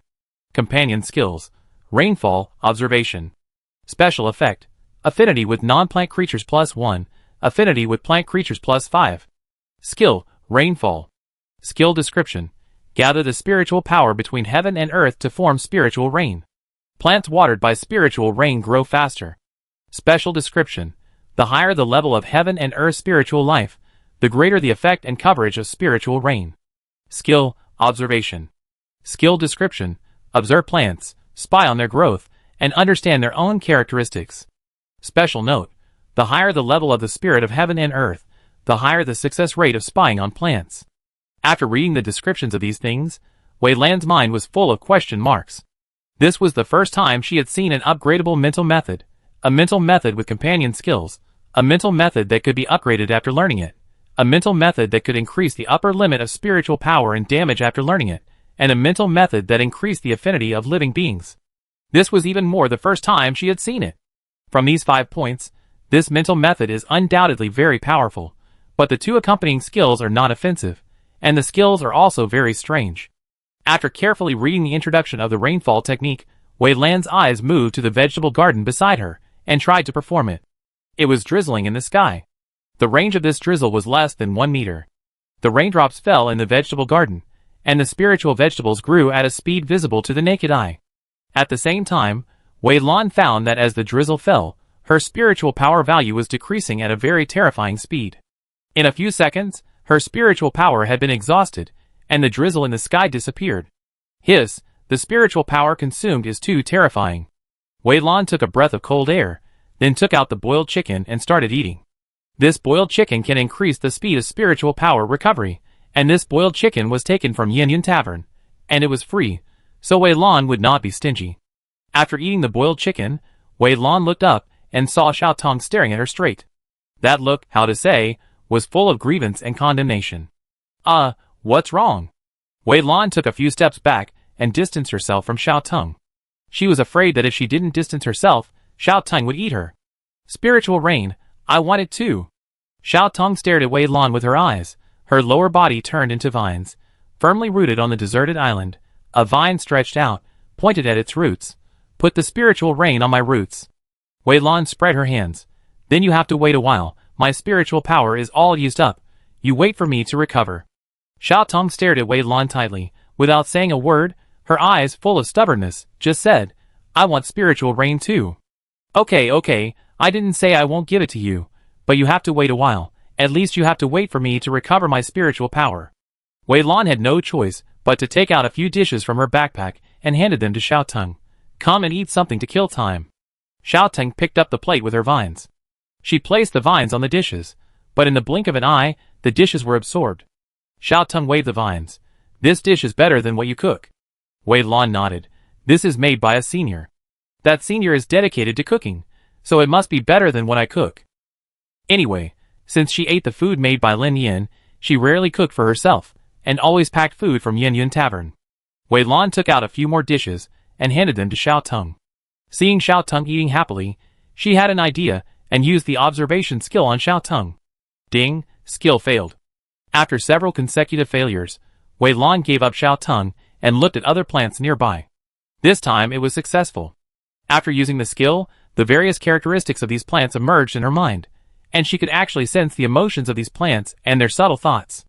Companion skills, rainfall, observation. Special effect, affinity with non-plant creatures +1, affinity with plant creatures +5. Skill, rainfall. Skill description, gather the spiritual power between heaven and earth to form spiritual rain. Plants watered by spiritual rain grow faster. Special description, the higher the level of heaven and earth spiritual life, the greater the effect and coverage of spiritual rain. Skill, observation. Skill description, observe plants, spy on their growth, and understand their own characteristics. Special note, the higher the level of the spirit of heaven and earth, the higher the success rate of spying on plants. After reading the descriptions of these things, Wei Lan's mind was full of question marks. This was the first time she had seen an upgradable mental method, a mental method with companion skills, a mental method that could be upgraded after learning it, a mental method that could increase the upper limit of spiritual power and damage after learning it, and a mental method that increased the affinity of living beings. This was even more the first time she had seen it. From these 5 points, this mental method is undoubtedly very powerful, but the 2 accompanying skills are not offensive, and the skills are also very strange. After carefully reading the introduction of the rainfall technique, Wei Lan's eyes moved to the vegetable garden beside her, and tried to perform it. It was drizzling in the sky. The range of this drizzle was less than 1 meter. The raindrops fell in the vegetable garden, and the spiritual vegetables grew at a speed visible to the naked eye. At the same time, Wei Lan found that as the drizzle fell, her spiritual power value was decreasing at a very terrifying speed. In a few seconds, her spiritual power had been exhausted, and the drizzle in the sky disappeared. Hiss, the spiritual power consumed is too terrifying. Wei Lan took a breath of cold air, then took out the boiled chicken and started eating. This boiled chicken can increase the speed of spiritual power recovery, and this boiled chicken was taken from Yin Yun Tavern, and it was free, so Wei Lan would not be stingy. After eating the boiled chicken, Wei Lan looked up and saw Xiao Tong staring at her straight. That look, how to say, was full of grievance and condemnation. What's wrong? Wei Lan took a few steps back and distanced herself from Xiao Tong. She was afraid that if she didn't distance herself, Xiao Tong would eat her. Spiritual rain, I want it too. Xiao Tong stared at Wei Lan with her eyes, her lower body turned into vines. Firmly rooted on the deserted island, a vine stretched out, pointed at its roots. Put the spiritual rain on my roots. Wei Lan spread her hands. Then you have to wait a while, my spiritual power is all used up. You wait for me to recover. Xiao Tong stared at Wei Lan tightly, without saying a word, her eyes full of stubbornness, just said, I want spiritual rain too. Okay, I didn't say I won't give it to you, but you have to wait a while, at least you have to wait for me to recover my spiritual power. Wei Lan had no choice but to take out a few dishes from her backpack and handed them to Xiao Tong. Come and eat something to kill time. Xiao Tong picked up the plate with her vines. She placed the vines on the dishes, but in the blink of an eye, the dishes were absorbed. Xiao Tong waved the vines. This dish is better than what you cook. Wei Lan nodded. This is made by a senior. That senior is dedicated to cooking, so it must be better than what I cook. Anyway, since she ate the food made by Lin Yin, she rarely cooked for herself, and always packed food from Yin Yun Tavern. Wei Lan took out a few more dishes, and handed them to Xiao Tong. Seeing Xiao Tong eating happily, she had an idea, and used the observation skill on Xiao Tong. Ding, skill failed. After several consecutive failures, Wei Lan gave up Xiao Tong, and looked at other plants nearby. This time it was successful. After using the skill, the various characteristics of these plants emerged in her mind, and she could actually sense the emotions of these plants and their subtle thoughts.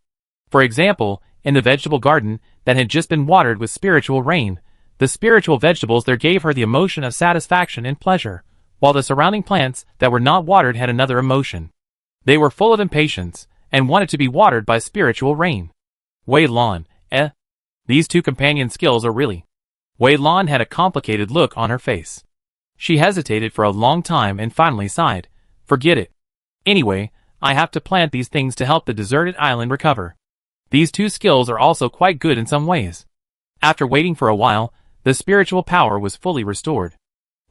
For example, in the vegetable garden that had just been watered with spiritual rain, the spiritual vegetables there gave her the emotion of satisfaction and pleasure, while the surrounding plants that were not watered had another emotion. They were full of impatience, and wanted to be watered by spiritual rain. Wei Lan, These two companion skills are really... Wei Lan had a complicated look on her face. She hesitated for a long time and finally sighed. Forget it. Anyway, I have to plant these things to help the deserted island recover. These two skills are also quite good in some ways. After waiting for a while, the spiritual power was fully restored.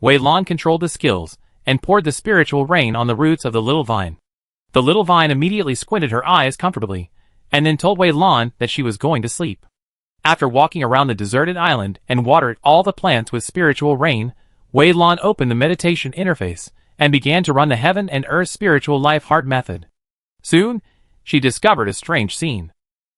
Wei Lan controlled the skills and poured the spiritual rain on the roots of the little vine. The little vine immediately squinted her eyes comfortably, and then told Wei Lan that she was going to sleep. After walking around the deserted island and watered all the plants with spiritual rain, Wei Lan opened the meditation interface and began to run the Heaven and Earth Spiritual Life Heart method. Soon, she discovered a strange scene.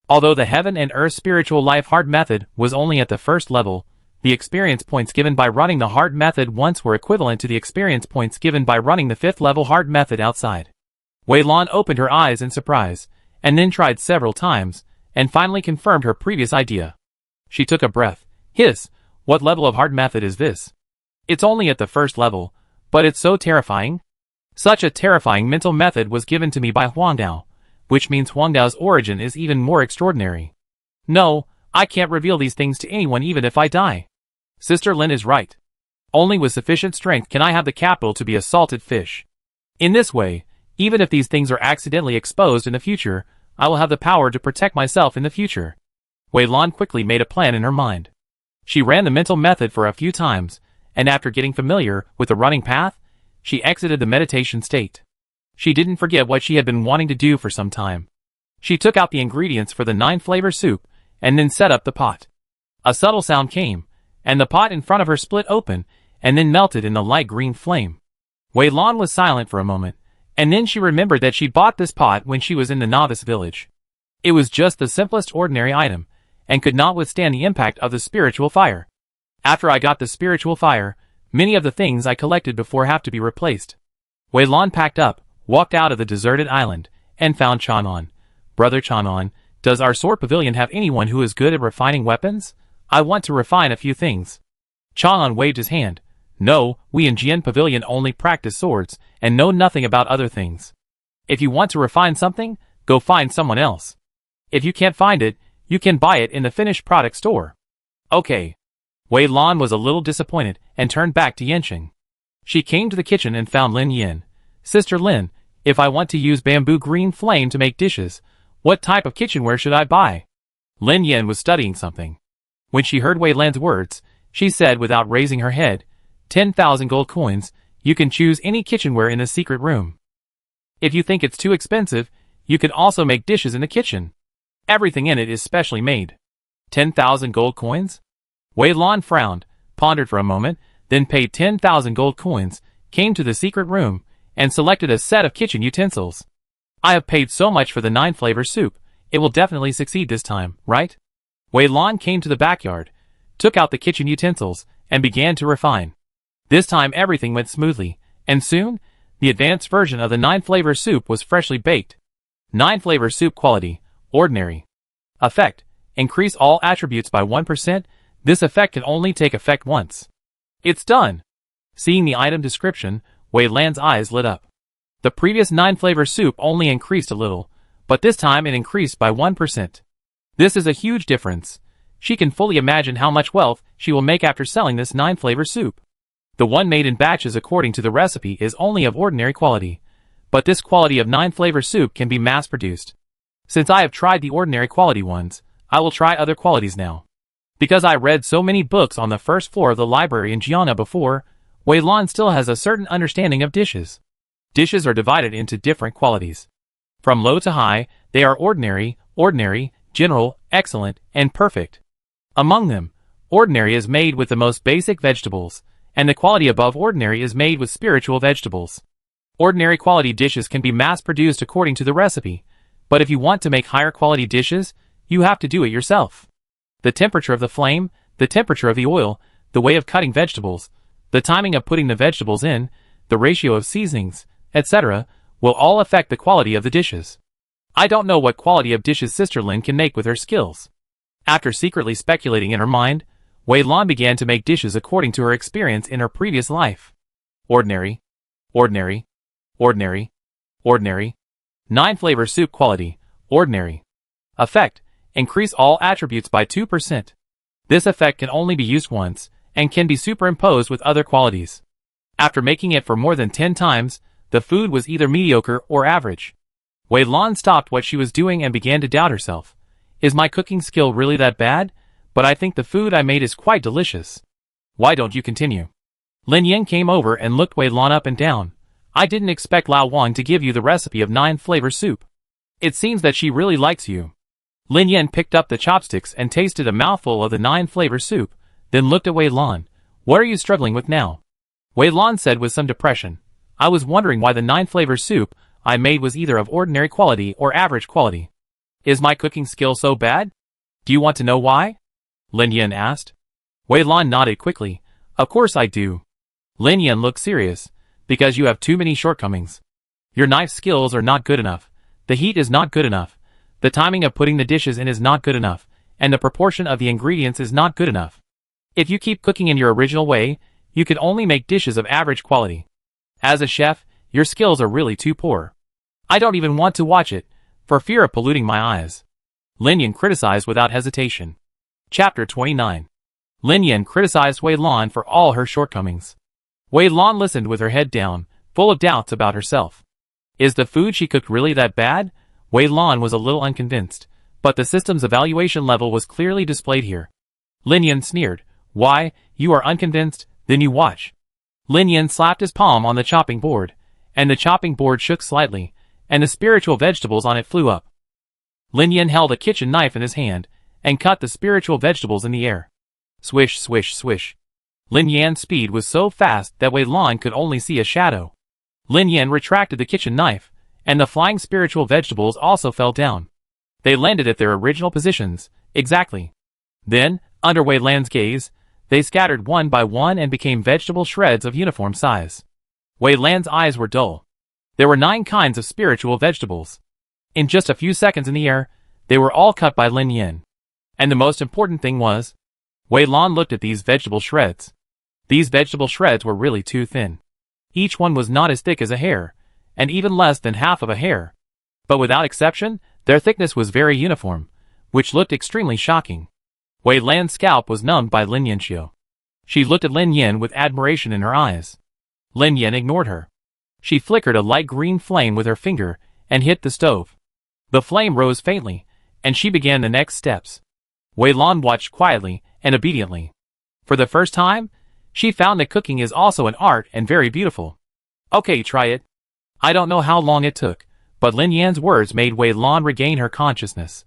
Although the Heaven and Earth Spiritual Life Heart method was only at the first level, the experience points given by running the Heart method once were equivalent to the experience points given by running the 5th level Heart method outside. Wei Lan opened her eyes in surprise, and then tried several times, and finally confirmed her previous idea. She took a breath. Hiss, what level of Heart method is this? It's only at the first level, but it's so terrifying. Such a terrifying mental method was given to me by Huangdao, which means Huangdao's origin is even more extraordinary. No, I can't reveal these things to anyone even if I die. Sister Lin is right. Only with sufficient strength can I have the capital to be a salted fish. In this way, even if these things are accidentally exposed in the future, I will have the power to protect myself in the future. Wei Lan quickly made a plan in her mind. She ran the mental method for a few times, and after getting familiar with the running path, she exited the meditation state. She didn't forget what she had been wanting to do for some time. She took out the ingredients for the 9-flavor soup, and then set up the pot. A subtle sound came, and the pot in front of her split open, and then melted in the light green flame. Wei Lan was silent for a moment, and then she remembered that she bought this pot when she was in the novice village. It was just the simplest ordinary item, and could not withstand the impact of the spiritual fire. After I got the spiritual fire, many of the things I collected before have to be replaced. Wei Lan packed up, walked out of the deserted island, and found Chanan. Brother Chanan, does our sword pavilion have anyone who is good at refining weapons? I want to refine a few things. Chanan waved his hand. No, we in Jian Pavilion only practice swords, and know nothing about other things. If you want to refine something, go find someone else. If you can't find it, you can buy it in the finished product store. Okay. Wei Lan was a little disappointed and turned back to Yanqing. She came to the kitchen and found Lin Yin. Sister Lin, if I want to use bamboo green flame to make dishes, what type of kitchenware should I buy? Lin Yin was studying something. When she heard Wei Lan's words, she said without raising her head, 10,000 gold coins, you can choose any kitchenware in the secret room. If you think it's too expensive, you can also make dishes in the kitchen. Everything in it is specially made. 10,000 gold coins? Wei Lan frowned, pondered for a moment, then paid 10,000 gold coins, came to the secret room, and selected a set of kitchen utensils. I have paid so much for the 9-flavor soup, it will definitely succeed this time, right? Wei Lan came to the backyard, took out the kitchen utensils, and began to refine. This time everything went smoothly, and soon, the advanced version of the 9-flavor soup was freshly baked. 9-flavor soup quality, ordinary. Effect, increase all attributes by 1%, this effect can only take effect once. It's done! Seeing the item description, Wei Lan's eyes lit up. The previous 9-flavor soup only increased a little, but this time it increased by 1%. This is a huge difference. She can fully imagine how much wealth she will make after selling this 9-flavor soup. The one made in batches according to the recipe is only of ordinary quality, but this quality of 9-flavor soup can be mass-produced. Since I have tried the ordinary quality ones, I will try other qualities now. Because I read so many books on the first floor of the library in Jiana before, Wei Lan still has a certain understanding of dishes. Dishes are divided into different qualities. From low to high, they are ordinary, general, excellent, and perfect. Among them, ordinary is made with the most basic vegetables, and the quality above ordinary is made with spiritual vegetables. Ordinary quality dishes can be mass-produced according to the recipe, but if you want to make higher quality dishes, you have to do it yourself. The temperature of the flame, the temperature of the oil, the way of cutting vegetables, the timing of putting the vegetables in, the ratio of seasonings, etc., will all affect the quality of the dishes. I don't know what quality of dishes Sister Lin can make with her skills. After secretly speculating in her mind, Wei Lan began to make dishes according to her experience in her previous life. Ordinary, ordinary, ordinary, ordinary. 9-flavor soup quality, ordinary. Effect, Increase all attributes by 2%. This effect can only be used once, and can be superimposed with other qualities. After making it for more than 10 times, the food was either mediocre or average. Wei Lan stopped what she was doing and began to doubt herself. Is my cooking skill really that bad? But I think the food I made is quite delicious. Why don't you continue? Lin Yin came over and looked Wei Lan up and down. I didn't expect Lao Wang to give you the recipe of 9-flavor soup. It seems that she really likes you. Lin Yin picked up the chopsticks and tasted a mouthful of the 9-flavor soup, then looked at Wei Lan. What are you struggling with now? Wei Lan said with some depression. I was wondering why the 9-flavor soup I made was either of ordinary quality or average quality. Is my cooking skill so bad? Do you want to know why? Lin Yin asked. Wei Lan nodded quickly. Of course I do. Lin Yin looked serious. Because you have too many shortcomings. Your knife skills are not good enough. The heat is not good enough. The timing of putting the dishes in is not good enough. And the proportion of the ingredients is not good enough. If you keep cooking in your original way, you could only make dishes of average quality. As a chef, your skills are really too poor. I don't even want to watch it, for fear of polluting my eyes. Lin Yin criticized without hesitation. Chapter 29. Lin Yin criticized Wei Lan for all her shortcomings. Wei Lan listened with her head down, full of doubts about herself. Is the food she cooked really that bad? Wei Lan was a little unconvinced, but the system's evaluation level was clearly displayed here. Lin Yin sneered. Why, you are unconvinced? Then you watch. Lin Yin slapped his palm on the chopping board, and the chopping board shook slightly, and the spiritual vegetables on it flew up. Lin Yin held a kitchen knife in his hand, and cut the spiritual vegetables in the air. Swish, swish, swish. Lin Yan's speed was so fast that Wei Lan could only see a shadow. Lin Yan retracted the kitchen knife, and the flying spiritual vegetables also fell down. They landed at their original positions, exactly. Then, under Wei Lan's gaze, they scattered one by one and became vegetable shreds of uniform size. Wei Lan's eyes were dull. There were 9 kinds of spiritual vegetables. In just a few seconds in the air, they were all cut by Lin Yan. And the most important thing was, Wei Lan looked at these vegetable shreds. These vegetable shreds were really too thin. Each one was not as thick as a hair, and even less than half of a hair. But without exception, their thickness was very uniform, which looked extremely shocking. Wei Lan's scalp was numbed by Lin Yanxiu. She looked at Lin Yin with admiration in her eyes. Lin Yin ignored her. She flickered a light green flame with her finger and hit the stove. The flame rose faintly, and she began the next steps. Wei Lan watched quietly and obediently. For the first time, she found that cooking is also an art and very beautiful. Okay, try it. I don't know how long it took, but Lin Yan's words made Wei Lan regain her consciousness.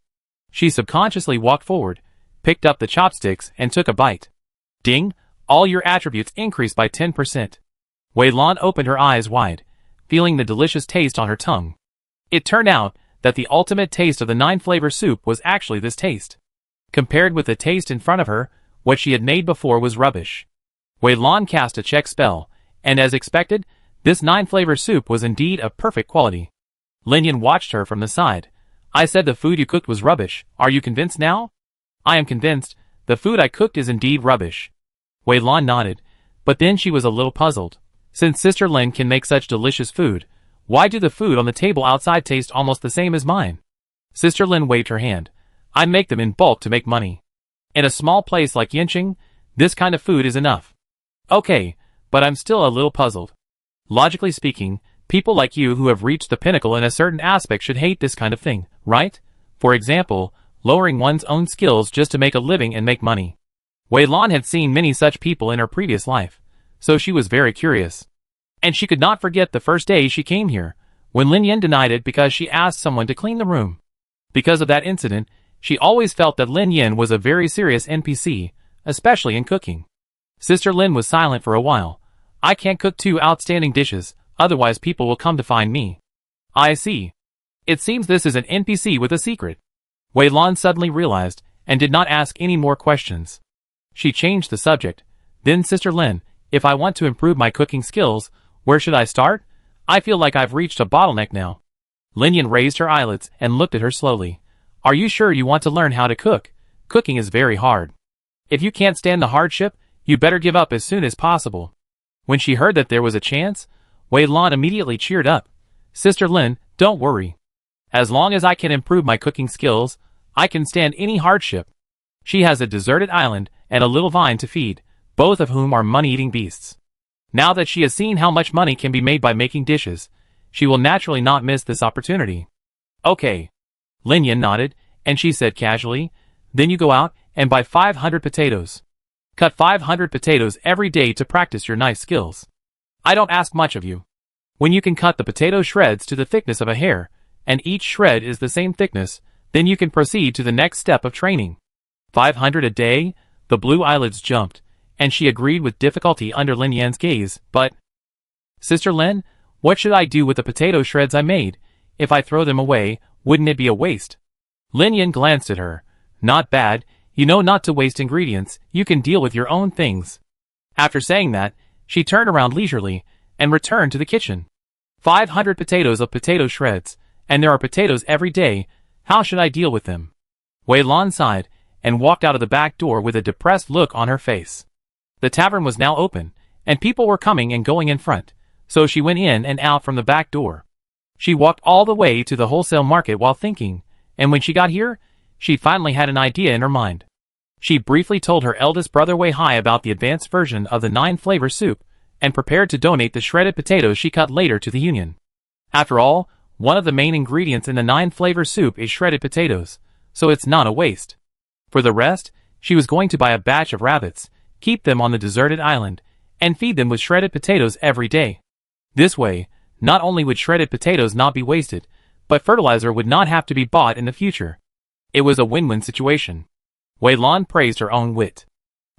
She subconsciously walked forward, picked up the chopsticks, and took a bite. Ding! All your attributes increased by 10%. Wei Lan opened her eyes wide, feeling the delicious taste on her tongue. It turned out that the ultimate taste of the 9-flavor soup was actually this taste. Compared with the taste in front of her, what she had made before was rubbish. Wei Lan cast a check spell, and as expected, this 9-flavor soup was indeed of perfect quality. Lin Yin watched her from the side. I said the food you cooked was rubbish. Are you convinced now? I am convinced. The food I cooked is indeed rubbish. Wei Lan nodded, but then she was a little puzzled. Since Sister Lin can make such delicious food, why do the food on the table outside taste almost the same as mine? Sister Lin waved her hand. I make them in bulk to make money. In a small place like Yinqing, this kind of food is enough. Okay, but I'm still a little puzzled. Logically speaking, people like you who have reached the pinnacle in a certain aspect should hate this kind of thing, right? For example, lowering one's own skills just to make a living and make money. Wei Lan had seen many such people in her previous life, so she was very curious. And she could not forget the first day she came here, when Lin Yin denied it because she asked someone to clean the room. Because of that incident, she always felt that Lin Yin was a very serious NPC, especially in cooking. Sister Lin was silent for a while. I can't cook 2 outstanding dishes, otherwise people will come to find me. I see. It seems this is an NPC with a secret. Wei Lan suddenly realized, and did not ask any more questions. She changed the subject. Then Sister Lin, if I want to improve my cooking skills, where should I start? I feel like I've reached a bottleneck now. Lin Yin raised her eyelids and looked at her slowly. Are you sure you want to learn how to cook? Cooking is very hard. If you can't stand the hardship, you better give up as soon as possible. When she heard that there was a chance, Wei Lan immediately cheered up. Sister Lin, don't worry. As long as I can improve my cooking skills, I can stand any hardship. She has a deserted island and a little vine to feed, both of whom are money-eating beasts. Now that she has seen how much money can be made by making dishes, she will naturally not miss this opportunity. Okay. Lin Yan nodded, and she said casually, then you go out and buy 500 potatoes. Cut 500 potatoes every day to practice your knife skills. I don't ask much of you. When you can cut the potato shreds to the thickness of a hair, and each shred is the same thickness, then you can proceed to the next step of training. 500 a day? The blue eyelids jumped, and she agreed with difficulty under Lin Yan's gaze, but... Sister Lin, what should I do with the potato shreds I made? If I throw them away, wouldn't it be a waste? Lin Yan glanced at her. Not bad, you know not to waste ingredients, you can deal with your own things. After saying that, she turned around leisurely, and returned to the kitchen. 500 potatoes of potato shreds, and there are potatoes every day, how should I deal with them? Wei Lan sighed, and walked out of the back door with a depressed look on her face. The tavern was now open, and people were coming and going in front, so she went in and out from the back door. She walked all the way to the wholesale market while thinking, and when she got here, she finally had an idea in her mind. She briefly told her eldest brother Wei Hai about the advanced version of the 9-flavor soup, and prepared to donate the shredded potatoes she cut later to the union. After all, one of the main ingredients in the 9-flavor soup is shredded potatoes, so it's not a waste. For the rest, she was going to buy a batch of rabbits, keep them on the deserted island, and feed them with shredded potatoes every day. This way, not only would shredded potatoes not be wasted, but fertilizer would not have to be bought in the future. It was a win-win situation. Wei Lan praised her own wit.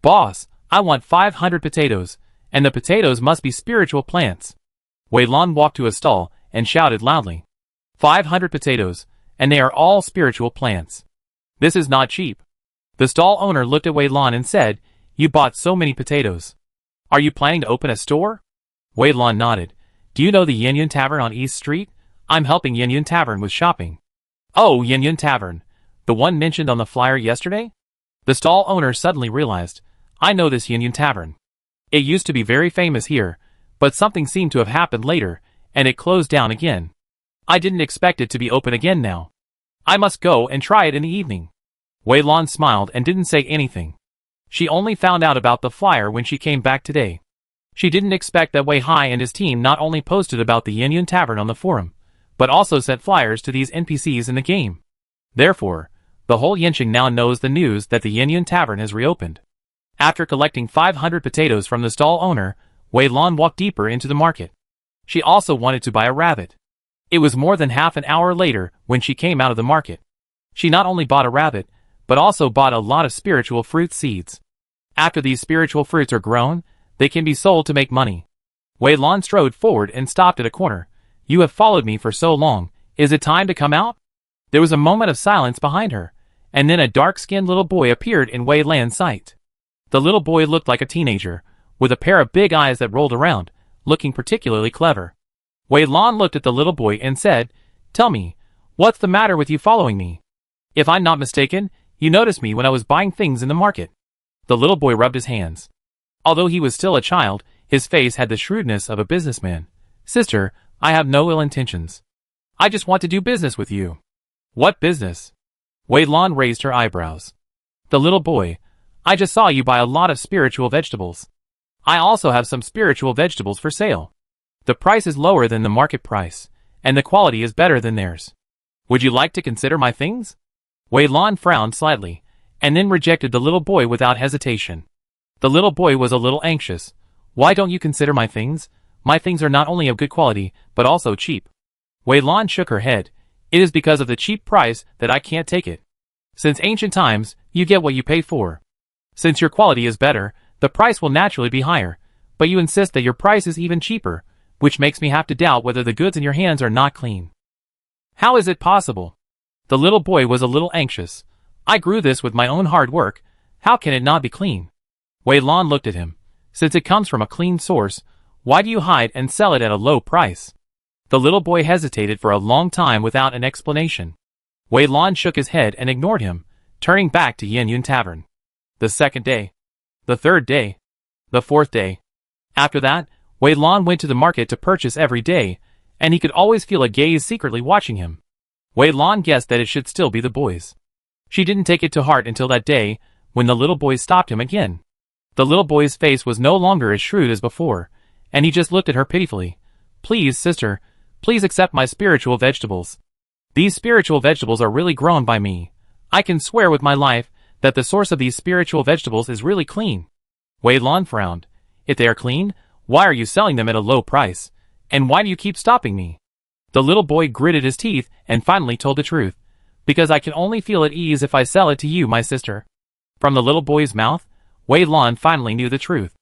Boss, I want 500 potatoes, and the potatoes must be spiritual plants. Wei Lan walked to a stall and shouted loudly. 500 potatoes, and they are all spiritual plants. This is not cheap. The stall owner looked at Wei Lan and said, you bought so many potatoes. Are you planning to open a store? Wei Lan nodded. Do you know the Yin Yun Tavern on East Street? I'm helping Yin Yun Tavern with shopping. Oh, Yin Yun Tavern. The one mentioned on the flyer yesterday? The stall owner suddenly realized, I know this Yin Yun Tavern. It used to be very famous here, but something seemed to have happened later, and it closed down again. I didn't expect it to be open again now. I must go and try it in the evening. Wei Lan smiled and didn't say anything. She only found out about the flyer when she came back today. She didn't expect that Wei Hai and his team not only posted about the Yin Yun Tavern on the forum, but also sent flyers to these NPCs in the game. Therefore, the whole Yanqing now knows the news that the Yin Yun Tavern has reopened. After collecting 500 potatoes from the stall owner, Wei Lan walked deeper into the market. She also wanted to buy a rabbit. It was more than half an hour later when she came out of the market. She not only bought a rabbit, but also bought a lot of spiritual fruit seeds. After these spiritual fruits are grown, they can be sold to make money. Wei Lan strode forward and stopped at a corner. You have followed me for so long, is it time to come out? There was a moment of silence behind her, and then a dark-skinned little boy appeared in Wei Lan's sight. The little boy looked like a teenager, with a pair of big eyes that rolled around, looking particularly clever. Wei Lan looked at the little boy and said, Tell me, what's the matter with you following me? If I'm not mistaken, you noticed me when I was buying things in the market. The little boy rubbed his hands. Although he was still a child, his face had the shrewdness of a businessman. Sister, I have no ill intentions. I just want to do business with you. What business? Wei Lan raised her eyebrows. The little boy, I just saw you buy a lot of spiritual vegetables. I also have some spiritual vegetables for sale. The price is lower than the market price, and the quality is better than theirs. Would you like to consider my things? Wei Lan frowned slightly, and then rejected the little boy without hesitation. The little boy was a little anxious. Why don't you consider my things? My things are not only of good quality, but also cheap. Wei Lan shook her head. It is because of the cheap price that I can't take it. Since ancient times, you get what you pay for. Since your quality is better, the price will naturally be higher, but you insist that your price is even cheaper, which makes me have to doubt whether the goods in your hands are not clean. How is it possible? The little boy was a little anxious. I grew this with my own hard work. How can it not be clean? Wei Lan looked at him. Since it comes from a clean source, why do you hide and sell it at a low price? The little boy hesitated for a long time without an explanation. Wei Lan shook his head and ignored him, turning back to Yin Yun Tavern. The second day. The third day. The fourth day. After that, Wei Lan went to the market to purchase every day, and he could always feel a gaze secretly watching him. Wei Lan guessed that it should still be the boys. She didn't take it to heart until that day, when the little boy stopped him again. The little boy's face was no longer as shrewd as before, and he just looked at her pitifully. Please, sister, please accept my spiritual vegetables. These spiritual vegetables are really grown by me. I can swear with my life that the source of these spiritual vegetables is really clean. Wei Lan frowned. If they are clean, why are you selling them at a low price? And why do you keep stopping me? The little boy gritted his teeth and finally told the truth. Because I can only feel at ease if I sell it to you, my sister. From the little boy's mouth, Wei Lan finally knew the truth.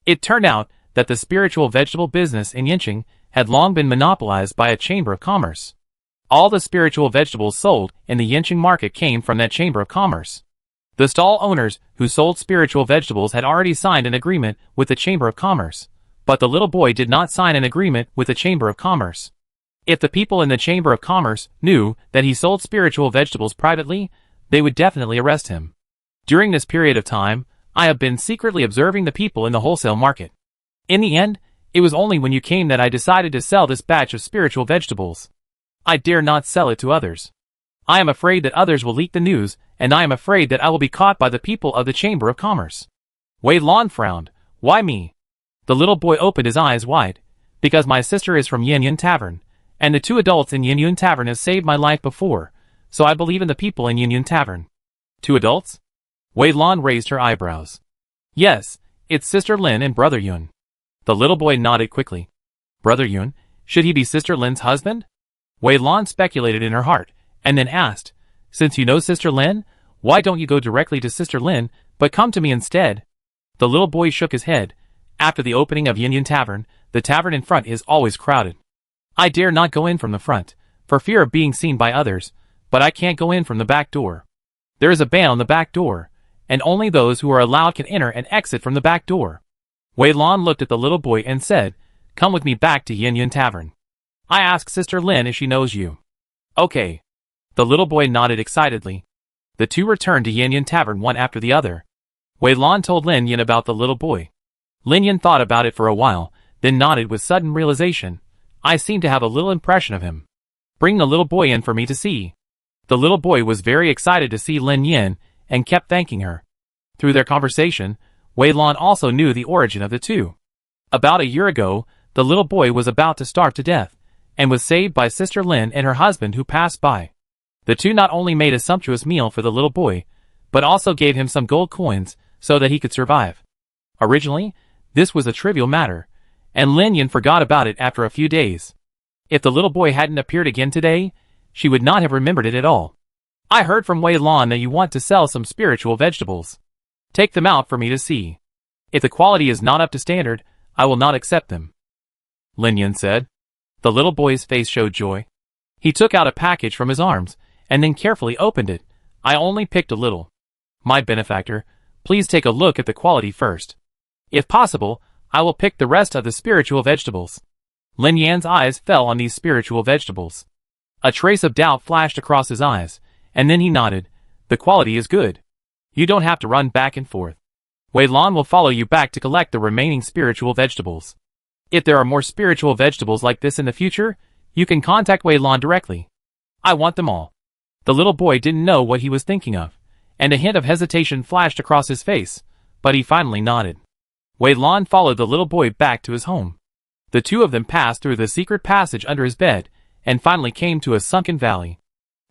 It turned out that the spiritual vegetable business in Yinqing had long been monopolized by a chamber of commerce. All the spiritual vegetables sold in the Yinqing market came from that chamber of commerce. The stall owners who sold spiritual vegetables had already signed an agreement with the chamber of commerce, but the little boy did not sign an agreement with the chamber of commerce. If the people in the chamber of commerce knew that he sold spiritual vegetables privately, they would definitely arrest him. During this period of time, I have been secretly observing the people in the wholesale market. In the end, it was only when you came that I decided to sell this batch of spiritual vegetables. I dare not sell it to others. I am afraid that others will leak the news, and I am afraid that I will be caught by the people of the Chamber of Commerce. Wei Lan frowned. Why me? The little boy opened his eyes wide. Because my sister is from Yin Tavern, and the two adults in Yin Tavern have saved my life before, so I believe in the people in Yin Tavern. Two adults? Wei Lan raised her eyebrows. Yes, it's Sister Lin and Brother Yun. The little boy nodded quickly. Brother Yun? Should he be Sister Lin's husband? Wei Lan speculated in her heart, and then asked, Since you know Sister Lin, why don't you go directly to Sister Lin, but come to me instead? The little boy shook his head. After the opening of Yin Tavern, the tavern in front is always crowded. I dare not go in from the front, for fear of being seen by others, but I can't go in from the back door. There is a ban on the back door, and only those who are allowed can enter and exit from the back door. Wei Lan looked at the little boy and said, Come with me back to Yin Tavern. I asked Sister Lin if she knows you. Okay. The little boy nodded excitedly. The two returned to Yin Tavern one after the other. Wei Lan told Lin Yin about the little boy. Lin Yin thought about it for a while, then nodded with sudden realization. I seem to have a little impression of him. Bring the little boy in for me to see. The little boy was very excited to see Lin Yin and kept thanking her. Through their conversation, Wei Lan also knew the origin of the two. About a year ago, the little boy was about to starve to death, and was saved by Sister Lin and her husband who passed by. The two not only made a sumptuous meal for the little boy, but also gave him some gold coins so that he could survive. Originally, this was a trivial matter, and Lin Yin forgot about it after a few days. If the little boy hadn't appeared again today, she would not have remembered it at all. I heard from Wei Lan that you want to sell some spiritual vegetables. Take them out for me to see. If the quality is not up to standard, I will not accept them. Lin Yin said. The little boy's face showed joy. He took out a package from his arms, and then carefully opened it. I only picked a little. My benefactor, please take a look at the quality first. If possible, I will pick the rest of the spiritual vegetables. Lin Yan's eyes fell on these spiritual vegetables. A trace of doubt flashed across his eyes, and then he nodded. The quality is good. You don't have to run back and forth. Wei Lan will follow you back to collect the remaining spiritual vegetables. If there are more spiritual vegetables like this in the future, you can contact Wei Lan directly. I want them all. The little boy didn't know what he was thinking of, and a hint of hesitation flashed across his face, but he finally nodded. Wei Lan followed the little boy back to his home. The two of them passed through the secret passage under his bed, and finally came to a sunken valley.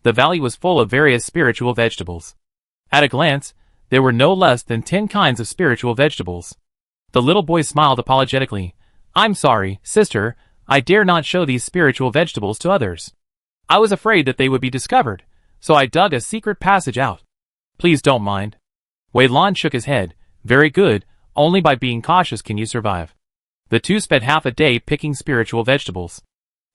The valley was full of various spiritual vegetables. At a glance, there were no less than 10 kinds of spiritual vegetables. The little boy smiled apologetically. I'm sorry, sister, I dare not show these spiritual vegetables to others. I was afraid that they would be discovered, so I dug a secret passage out. Please don't mind. Wei Lan shook his head. Very good, only by being cautious can you survive. The two spent half a day picking spiritual vegetables.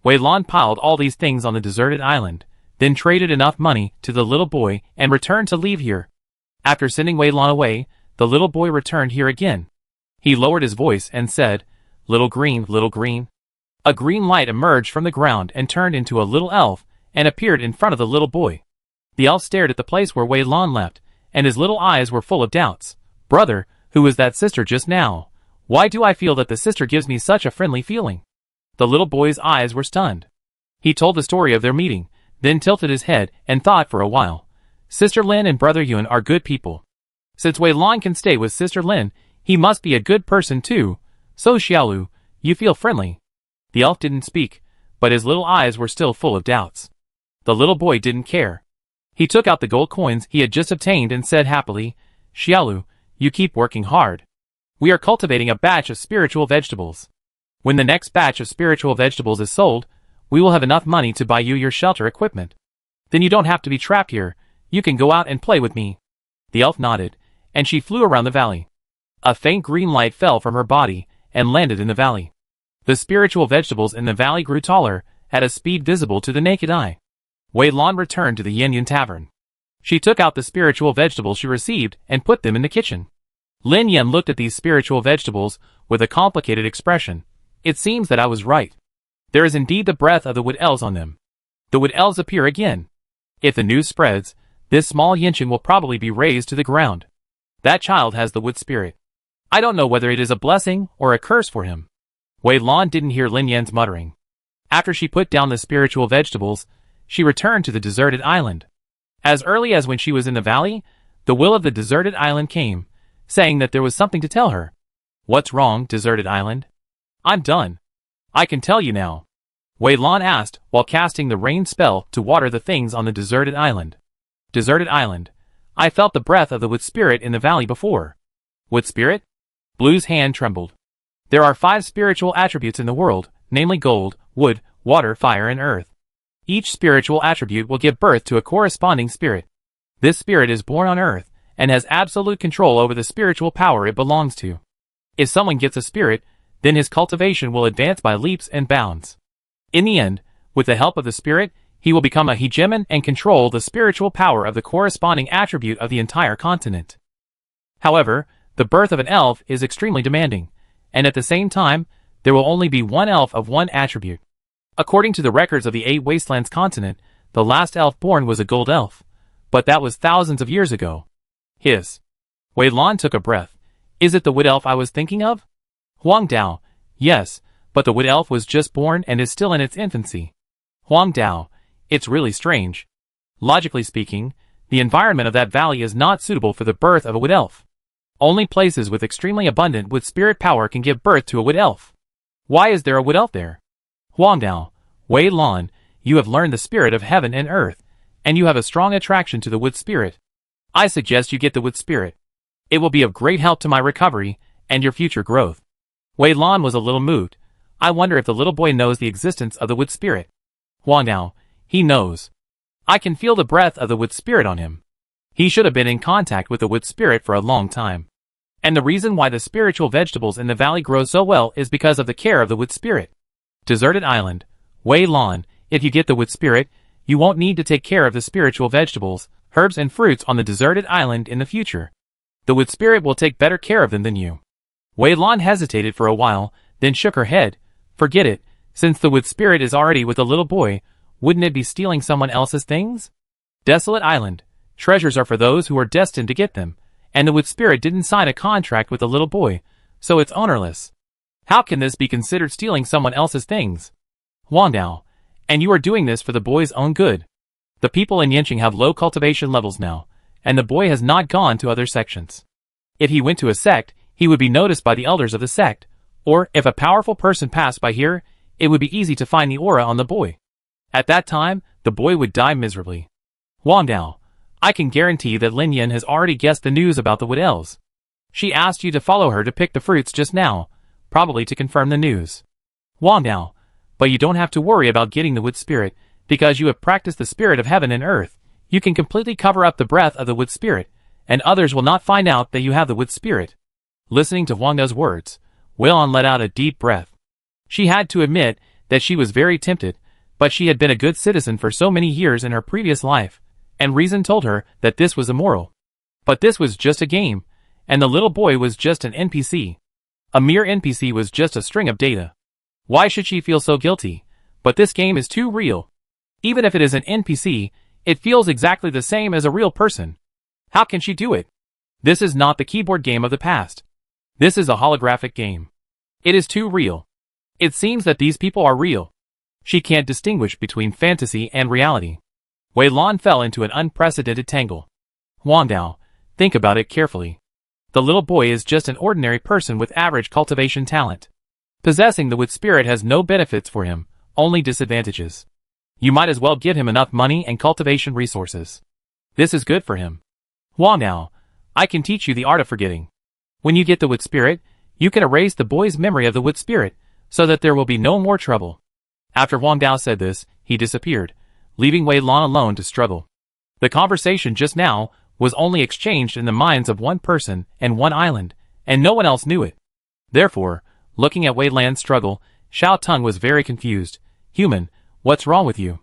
Wei Lan piled all these things on the deserted island, then traded enough money to the little boy and returned to leave here. After sending Wei Lan away, the little boy returned here again. He lowered his voice and said, Little green, little green. A green light emerged from the ground and turned into a little elf and appeared in front of the little boy. The elf stared at the place where Wei Lan left, and his little eyes were full of doubts. Brother, who was that sister just now? Why do I feel that the sister gives me such a friendly feeling? The little boy's eyes were stunned. He told the story of their meeting, then tilted his head and thought for a while. Sister Lin and Brother Yun are good people. Since Wei Lan can stay with Sister Lin, he must be a good person too. So Xiaolu, you feel friendly. The elf didn't speak, but his little eyes were still full of doubts. The little boy didn't care. He took out the gold coins he had just obtained and said happily, Xiaolu, you keep working hard. We are cultivating a batch of spiritual vegetables. When the next batch of spiritual vegetables is sold, we will have enough money to buy you your shelter equipment. Then you don't have to be trapped here, you can go out and play with me. The elf nodded, and she flew around the valley. A faint green light fell from her body and landed in the valley. The spiritual vegetables in the valley grew taller, at a speed visible to the naked eye. Wei Lan returned to the Yin Yin Tavern. She took out the spiritual vegetables she received and put them in the kitchen. Lin Yan looked at these spiritual vegetables with a complicated expression. It seems that I was right. There is indeed the breath of the wood elves on them. The wood elves appear again. If the news spreads, this small Yinshin will probably be razed to the ground. That child has the wood spirit. I don't know whether it is a blessing or a curse for him. Wei Lan didn't hear Lin Yan's muttering. After she put down the spiritual vegetables, she returned to the deserted island. As early as when she was in the valley, the will of the deserted island came, saying that there was something to tell her. What's wrong, deserted island? I'm done. I can tell you now. Wei Lan asked while casting the rain spell to water the things on the deserted island. Deserted island. I felt the breath of the wood spirit in the valley before. Wood spirit? Blue's hand trembled. There are 5 spiritual attributes in the world, namely gold, wood, water, fire, and earth. Each spiritual attribute will give birth to a corresponding spirit. This spirit is born on earth, and has absolute control over the spiritual power it belongs to. If someone gets a spirit, then his cultivation will advance by leaps and bounds. In the end, with the help of the spirit, he will become a hegemon and control the spiritual power of the corresponding attribute of the entire continent. However, the birth of an elf is extremely demanding, and at the same time, there will only be one elf of one attribute. According to the records of the 8 Wastelands continent, the last elf born was a gold elf, but that was thousands of years ago. Wei Lan took a breath. Is it the wood elf I was thinking of? Huang Dao. Yes, but the wood elf was just born and is still in its infancy. Huang Dao. It's really strange. Logically speaking, the environment of that valley is not suitable for the birth of a wood elf. Only places with extremely abundant wood spirit power can give birth to a wood elf. Why is there a wood elf there? Huang Dao. Wei Lan, you have learned the spirit of heaven and earth, and you have a strong attraction to the wood spirit. I suggest you get the wood spirit. It will be of great help to my recovery and your future growth. Wei Lan was a little moved. I wonder if the little boy knows the existence of the wood spirit. Huang Dao. He knows. I can feel the breath of the wood spirit on him. He should have been in contact with the wood spirit for a long time. And the reason why the spiritual vegetables in the valley grow so well is because of the care of the wood spirit. Deserted island. Wei Lan, if you get the wood spirit, you won't need to take care of the spiritual vegetables, herbs and fruits on the deserted island in the future. The wood spirit will take better care of them than you. Wei Lan hesitated for a while, then shook her head. Forget it, since the wood spirit is already with the little boy, wouldn't it be stealing someone else's things? Desolate island. Treasures are for those who are destined to get them, and the wood spirit didn't sign a contract with the little boy, so it's ownerless. How can this be considered stealing someone else's things? Huang Dao. And you are doing this for the boy's own good. The people in Yanqing have low cultivation levels now, and the boy has not gone to other sections. If he went to a sect, he would be noticed by the elders of the sect, or if a powerful person passed by here, it would be easy to find the aura on the boy. At that time, the boy would die miserably. Huang Dao. I can guarantee that Lin Yan has already guessed the news about the wood elves. She asked you to follow her to pick the fruits just now, probably to confirm the news. Huang Dao. But you don't have to worry about getting the wood spirit, because you have practiced the spirit of heaven and earth. You can completely cover up the breath of the wood spirit, and others will not find out that you have the wood spirit. Listening to Huang Dao's words, Wei Lan let out a deep breath. She had to admit that she was very tempted, but she had been a good citizen for so many years in her previous life, and reason told her that this was immoral. But this was just a game, and the little boy was just an NPC. A mere NPC was just a string of data. Why should she feel so guilty? But this game is too real. Even if it is an NPC, it feels exactly the same as a real person. How can she do it? This is not the keyboard game of the past. This is a holographic game. It is too real. It seems that these people are real. She can't distinguish between fantasy and reality. Wei Lan fell into an unprecedented tangle. Wang Dao, think about it carefully. The little boy is just an ordinary person with average cultivation talent. Possessing the wood spirit has no benefits for him, only disadvantages. You might as well give him enough money and cultivation resources. This is good for him. Wang Dao, I can teach you the art of forgetting. When you get the wood spirit, you can erase the boy's memory of the wood spirit, so that there will be no more trouble. After Wang Dao said this, he disappeared, leaving Wei Lan alone to struggle. The conversation just now was only exchanged in the minds of one person and one island, and no one else knew it. Therefore, looking at Wei Lan's struggle, Xiao Tung was very confused. Human, what's wrong with you?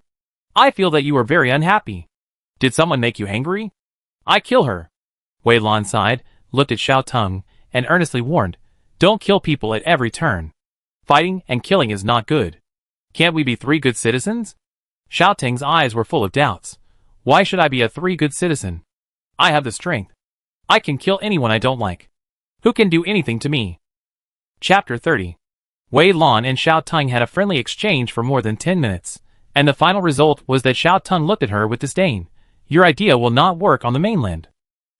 I feel that you are very unhappy. Did someone make you angry? I kill her. Wei Lan sighed, looked at Xiao Tung, and earnestly warned, don't kill people at every turn. Fighting and killing is not good. Can't we be 3 good citizens? Xiao Tung's eyes were full of doubts. Why should I be a 3 good citizen? I have the strength. I can kill anyone I don't like. Who can do anything to me? Chapter 30. Wei Lan and Xiao Tung had a friendly exchange for more than 10 minutes, and the final result was that Xiao Tung looked at her with disdain. Your idea will not work on the mainland.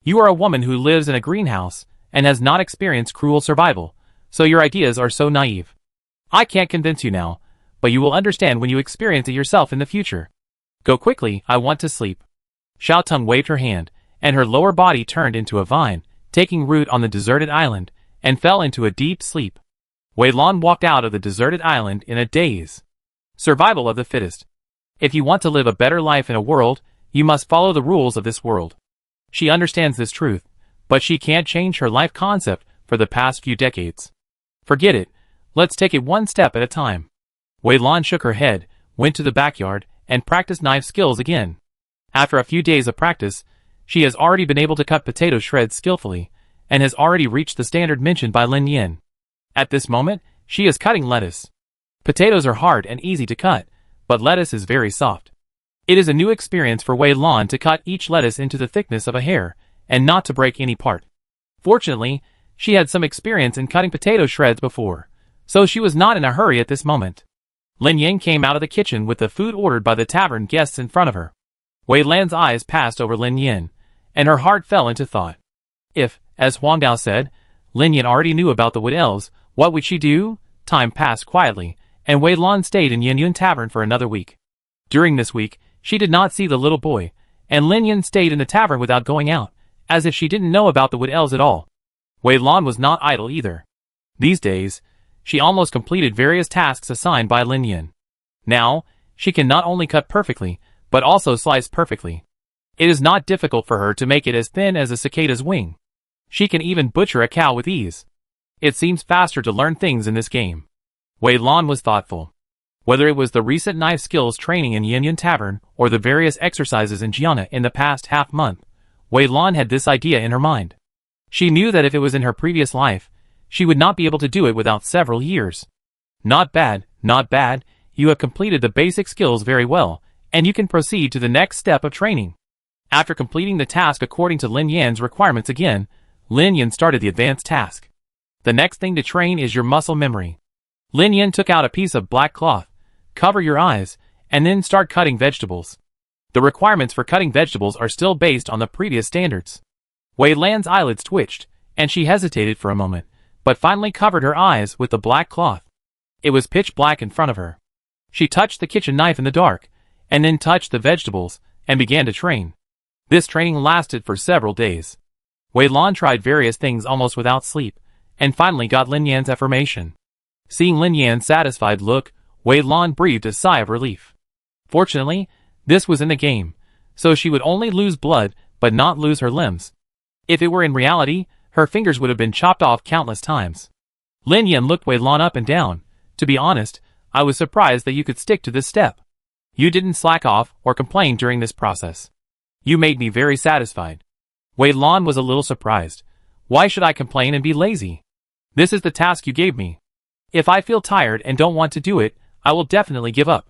You are a woman who lives in a greenhouse and has not experienced cruel survival, so your ideas are so naive. I can't convince you now, but you will understand when you experience it yourself in the future. Go quickly, I want to sleep. Xiao Tung waved her hand, and her lower body turned into a vine, taking root on the deserted island, and fell into a deep sleep. Wei Lan walked out of the deserted island in a daze. Survival of the fittest. If you want to live a better life in a world, you must follow the rules of this world. She understands this truth, but she can't change her life concept for the past few decades. Forget it, let's take it one step at a time. Wei Lan shook her head, went to the backyard, and practiced knife skills again. After a few days of practice, she has already been able to cut potato shreds skillfully, and has already reached the standard mentioned by Lin Yin. At this moment, she is cutting lettuce. Potatoes are hard and easy to cut, but lettuce is very soft. It is a new experience for Wei Lan to cut each lettuce into the thickness of a hair, and not to break any part. Fortunately, she had some experience in cutting potato shreds before, so she was not in a hurry at this moment. Lin Yin came out of the kitchen with the food ordered by the tavern guests in front of her. Wei Lan's eyes passed over Lin Yin, and her heart fell into thought. If, as Wang Dao said, Lin Yin already knew about the wood elves, what would she do? Time passed quietly, and Wei Lan stayed in Yin Yun Tavern for another week. During this week, she did not see the little boy, and Lin Yin stayed in the tavern without going out, as if she didn't know about the wood elves at all. Wei Lan was not idle either. These days, she almost completed various tasks assigned by Lin Yin. Now, she can not only cut perfectly, but also slice perfectly. It is not difficult for her to make it as thin as a cicada's wing. She can even butcher a cow with ease. It seems faster to learn things in this game. Wei Lan was thoughtful. Whether it was the recent knife skills training in Yin Yun Tavern or the various exercises in Jiana in the past half-month, Wei Lan had this idea in her mind. She knew that if it was in her previous life, she would not be able to do it without several years. Not bad, not bad, you have completed the basic skills very well, and you can proceed to the next step of training. After completing the task according to Lin Yan's requirements again, Lin Yan started the advanced task. The next thing to train is your muscle memory. Lin Yan took out a piece of black cloth, cover your eyes, and then start cutting vegetables. The requirements for cutting vegetables are still based on the previous standards. Wei Lan's eyelids twitched, and she hesitated for a moment, but finally covered her eyes with the black cloth. It was pitch black in front of her. She touched the kitchen knife in the dark, and then touched the vegetables, and began to train. This training lasted for several days. Wei Lan tried various things almost without sleep, and finally got Lin Yan's affirmation. Seeing Lin Yan's satisfied look, Wei Lan breathed a sigh of relief. Fortunately, this was in the game, so she would only lose blood, but not lose her limbs. If it were in reality, her fingers would have been chopped off countless times. Lin Yan looked Wei Lan up and down. To be honest, I was surprised that you could stick to this step. You didn't slack off or complain during this process. You made me very satisfied. Wei Lan was a little surprised. Why should I complain and be lazy? This is the task you gave me. If I feel tired and don't want to do it, I will definitely give up.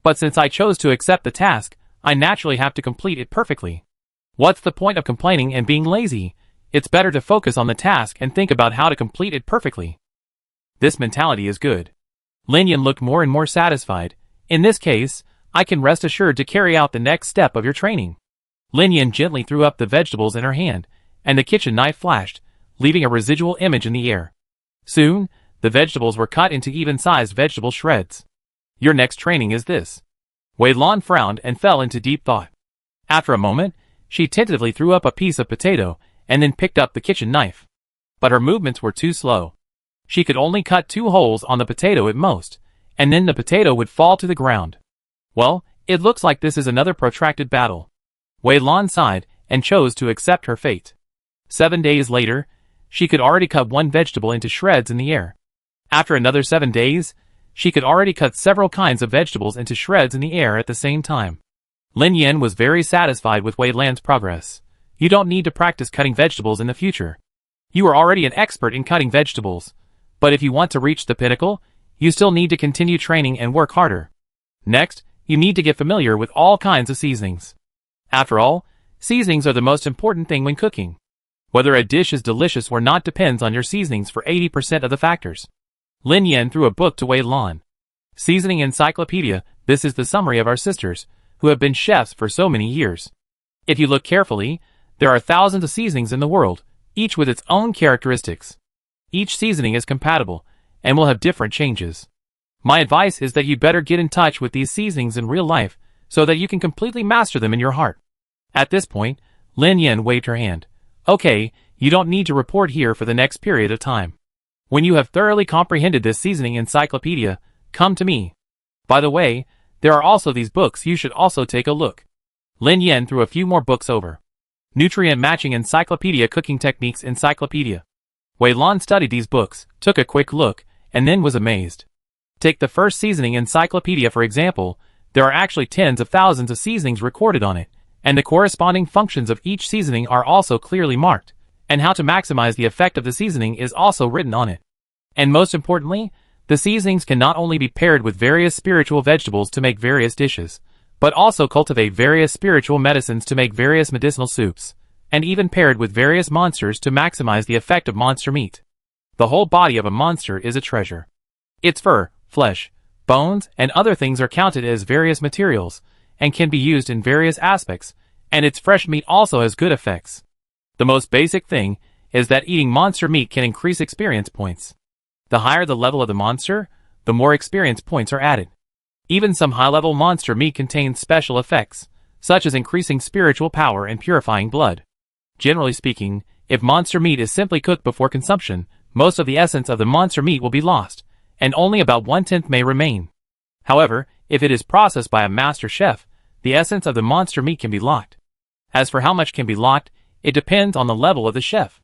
But since I chose to accept the task, I naturally have to complete it perfectly. What's the point of complaining and being lazy? It's better to focus on the task and think about how to complete it perfectly. This mentality is good. Lin Yan looked more and more satisfied. In this case, I can rest assured to carry out the next step of your training. Lin Yan gently threw up the vegetables in her hand, and the kitchen knife flashed, leaving a residual image in the air. Soon, the vegetables were cut into even-sized vegetable shreds. Your next training is this. Wei Lan frowned and fell into deep thought. After a moment, she tentatively threw up a piece of potato and then picked up the kitchen knife. But her movements were too slow. She could only cut 2 holes on the potato at most, and then the potato would fall to the ground. Well, it looks like this is another protracted battle. Wei Lan sighed and chose to accept her fate. 7 days later, she could already cut 1 vegetable into shreds in the air. After another 7 days, she could already cut several kinds of vegetables into shreds in the air at the same time. Lin Yan was very satisfied with Wei Lan's progress. You don't need to practice cutting vegetables in the future. You are already an expert in cutting vegetables, but if you want to reach the pinnacle, you still need to continue training and work harder. Next, you need to get familiar with all kinds of seasonings. After all, seasonings are the most important thing when cooking. Whether a dish is delicious or not depends on your seasonings for 80% of the factors. Lin Yan threw a book to Wei Lan. Seasoning Encyclopedia, this is the summary of our sisters, who have been chefs for so many years. If you look carefully, there are thousands of seasonings in the world, each with its own characteristics. Each seasoning is compatible, and will have different changes. My advice is that you better get in touch with these seasonings in real life, so that you can completely master them in your heart. At this point, Lin Yan waved her hand. Okay, you don't need to report here for the next period of time. When you have thoroughly comprehended this seasoning encyclopedia, come to me. By the way, there are also these books you should also take a look. Lin Yan threw a few more books over. Nutrient Matching Encyclopedia, Cooking Techniques Encyclopedia. Wei Lan studied these books, took a quick look, and then was amazed. Take the first seasoning encyclopedia for example, there are actually tens of thousands of seasonings recorded on it, and the corresponding functions of each seasoning are also clearly marked, and how to maximize the effect of the seasoning is also written on it. And most importantly, the seasonings can not only be paired with various spiritual vegetables to make various dishes, but also cultivate various spiritual medicines to make various medicinal soups, and even paired with various monsters to maximize the effect of monster meat. The whole body of a monster is a treasure. Its fur, flesh, bones, and other things are counted as various materials, and can be used in various aspects, and its fresh meat also has good effects. The most basic thing is that eating monster meat can increase experience points. The higher the level of the monster, the more experience points are added. Even some high-level monster meat contains special effects, such as increasing spiritual power and purifying blood. Generally speaking, if monster meat is simply cooked before consumption, most of the essence of the monster meat will be lost, and only about 1/10 may remain. However, if it is processed by a master chef, the essence of the monster meat can be locked. As for how much can be locked, it depends on the level of the chef.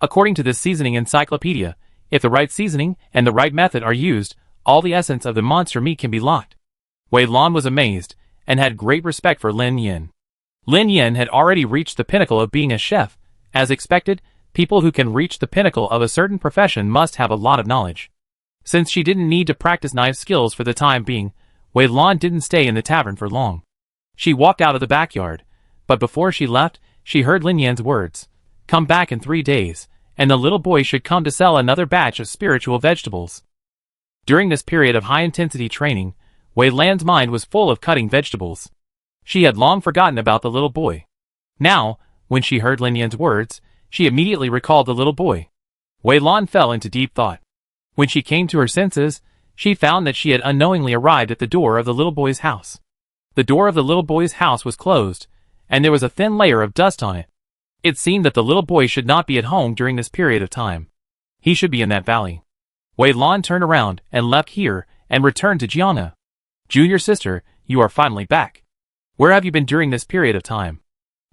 According to this seasoning encyclopedia, if the right seasoning and the right method are used, all the essence of the monster meat can be locked. Wei Lan was amazed, and had great respect for Lin Yan. Lin Yan had already reached the pinnacle of being a chef. As expected, people who can reach the pinnacle of a certain profession must have a lot of knowledge. Since she didn't need to practice knife skills for the time being, Wei Lan didn't stay in the tavern for long. She walked out of the backyard, but before she left, she heard Lin Yan's words. Come back in 3 days, and the little boy should come to sell another batch of spiritual vegetables. During this period of high-intensity training, Wei Lan's mind was full of cutting vegetables. She had long forgotten about the little boy. Now, when she heard Lin Yan's words, she immediately recalled the little boy. Wei Lan fell into deep thought. When she came to her senses, she found that she had unknowingly arrived at the door of the little boy's house. The door of the little boy's house was closed, and there was a thin layer of dust on it. It seemed that the little boy should not be at home during this period of time. He should be in that valley. Wei Lan turned around and left here and returned to Jiana. Junior sister, you are finally back. Where have you been during this period of time?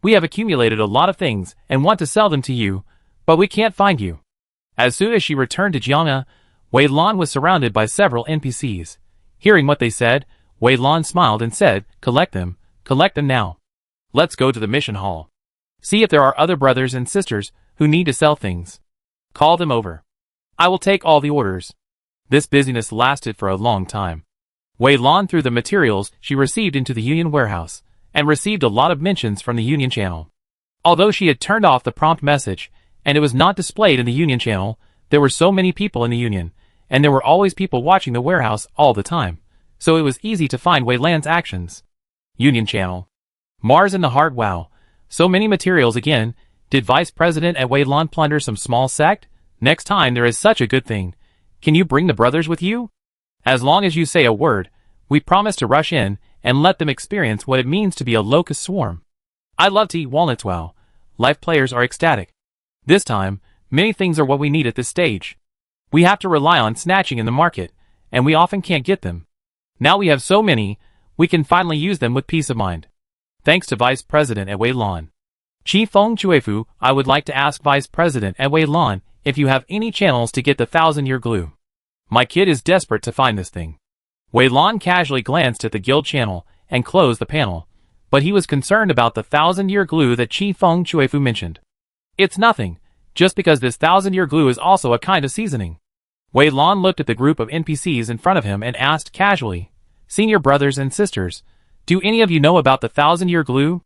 We have accumulated a lot of things and want to sell them to you, but we can't find you. As soon as she returned to Jiana, Wei Lan was surrounded by several NPCs. Hearing what they said, Wei Lan smiled and said, collect them now. Let's go to the mission hall. See if there are other brothers and sisters who need to sell things. Call them over. I will take all the orders. This busyness lasted for a long time. Wei Lan threw the materials she received into the Union warehouse, and received a lot of mentions from the Union channel. Although she had turned off the prompt message, and it was not displayed in the Union channel, there were so many people in the Union, and there were always people watching the warehouse all the time, so it was easy to find Wei Lan's actions. Union Channel. Mars in the heart. Wow. So many materials again. Did Vice President at Wei Lan plunder some small sect? Next time there is such a good thing. Can you bring the brothers with you? As long as you say a word, we promise to rush in and let them experience what it means to be a locust swarm. I love to eat walnuts. Wow. Live players are ecstatic. This time, many things are what we need at this stage. We have to rely on snatching in the market, and we often can't get them. Now we have so many, we can finally use them with peace of mind. Thanks to Vice President at Wei Lan. Qi Feng Chuefu, I would like to ask Vice President at Wei Lan if you have any channels to get the 1000-year glue. My kid is desperate to find this thing. Wei Lan casually glanced at the guild channel and closed the panel, but he was concerned about the 1000-year glue that Qi Feng Chuefu mentioned. It's nothing, just because this 1000-year glue is also a kind of seasoning. Wei Lan looked at the group of NPCs in front of him and asked casually, Senior brothers and sisters, do any of you know about the 1000-year glue?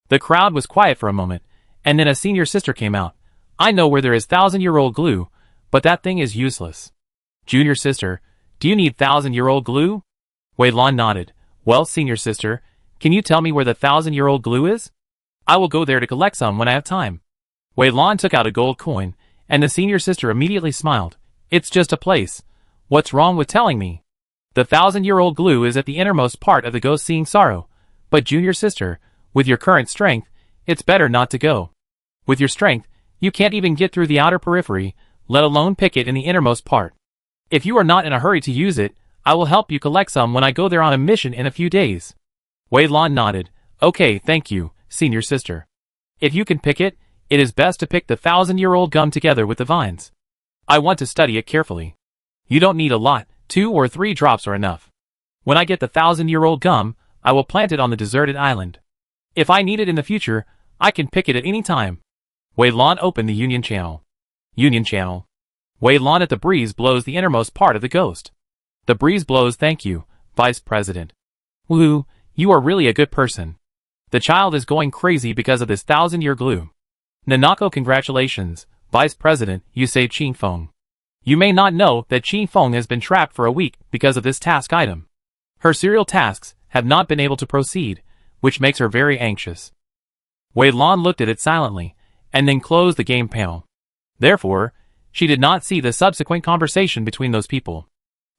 The crowd was quiet for a moment, and then a senior sister came out. I know where there is 1000-year-old glue, but that thing is useless. Junior sister, do you need 1000-year-old glue? Wei Lan nodded. Well, senior sister, can you tell me where the 1000-year-old glue is? I will go there to collect some when I have time. Wei Lan took out a gold coin, and the senior sister immediately smiled. It's just a place. What's wrong with telling me? The 1000-year-old glue is at the innermost part of the ghost seeing sorrow. But junior sister, with your current strength, it's better not to go. With your strength, you can't even get through the outer periphery, let alone pick it in the innermost part. If you are not in a hurry to use it, I will help you collect some when I go there on a mission in a few days. Wei Lan nodded. Okay, thank you, senior sister. If you can pick it, it is best to pick the 1000-year-old gum together with the vines. I want to study it carefully. You don't need a lot, 2 or 3 drops are enough. When I get the 1000-year-old gum, I will plant it on the deserted island. If I need it in the future, I can pick it at any time. Wei Lan opened the Union Channel. Union Channel. Wei Lan at the breeze blows the innermost part of the ghost. The breeze blows. Thank you, Vice President. Woo, you are really a good person. The child is going crazy because of this 1000-year glue. Nanako, congratulations, Vice President, you saved Qi Feng. You may not know that Qi Feng has been trapped for a week because of this task item. Her serial tasks have not been able to proceed, which makes her very anxious. Wei Lan looked at it silently, and then closed the game panel. Therefore, she did not see the subsequent conversation between those people.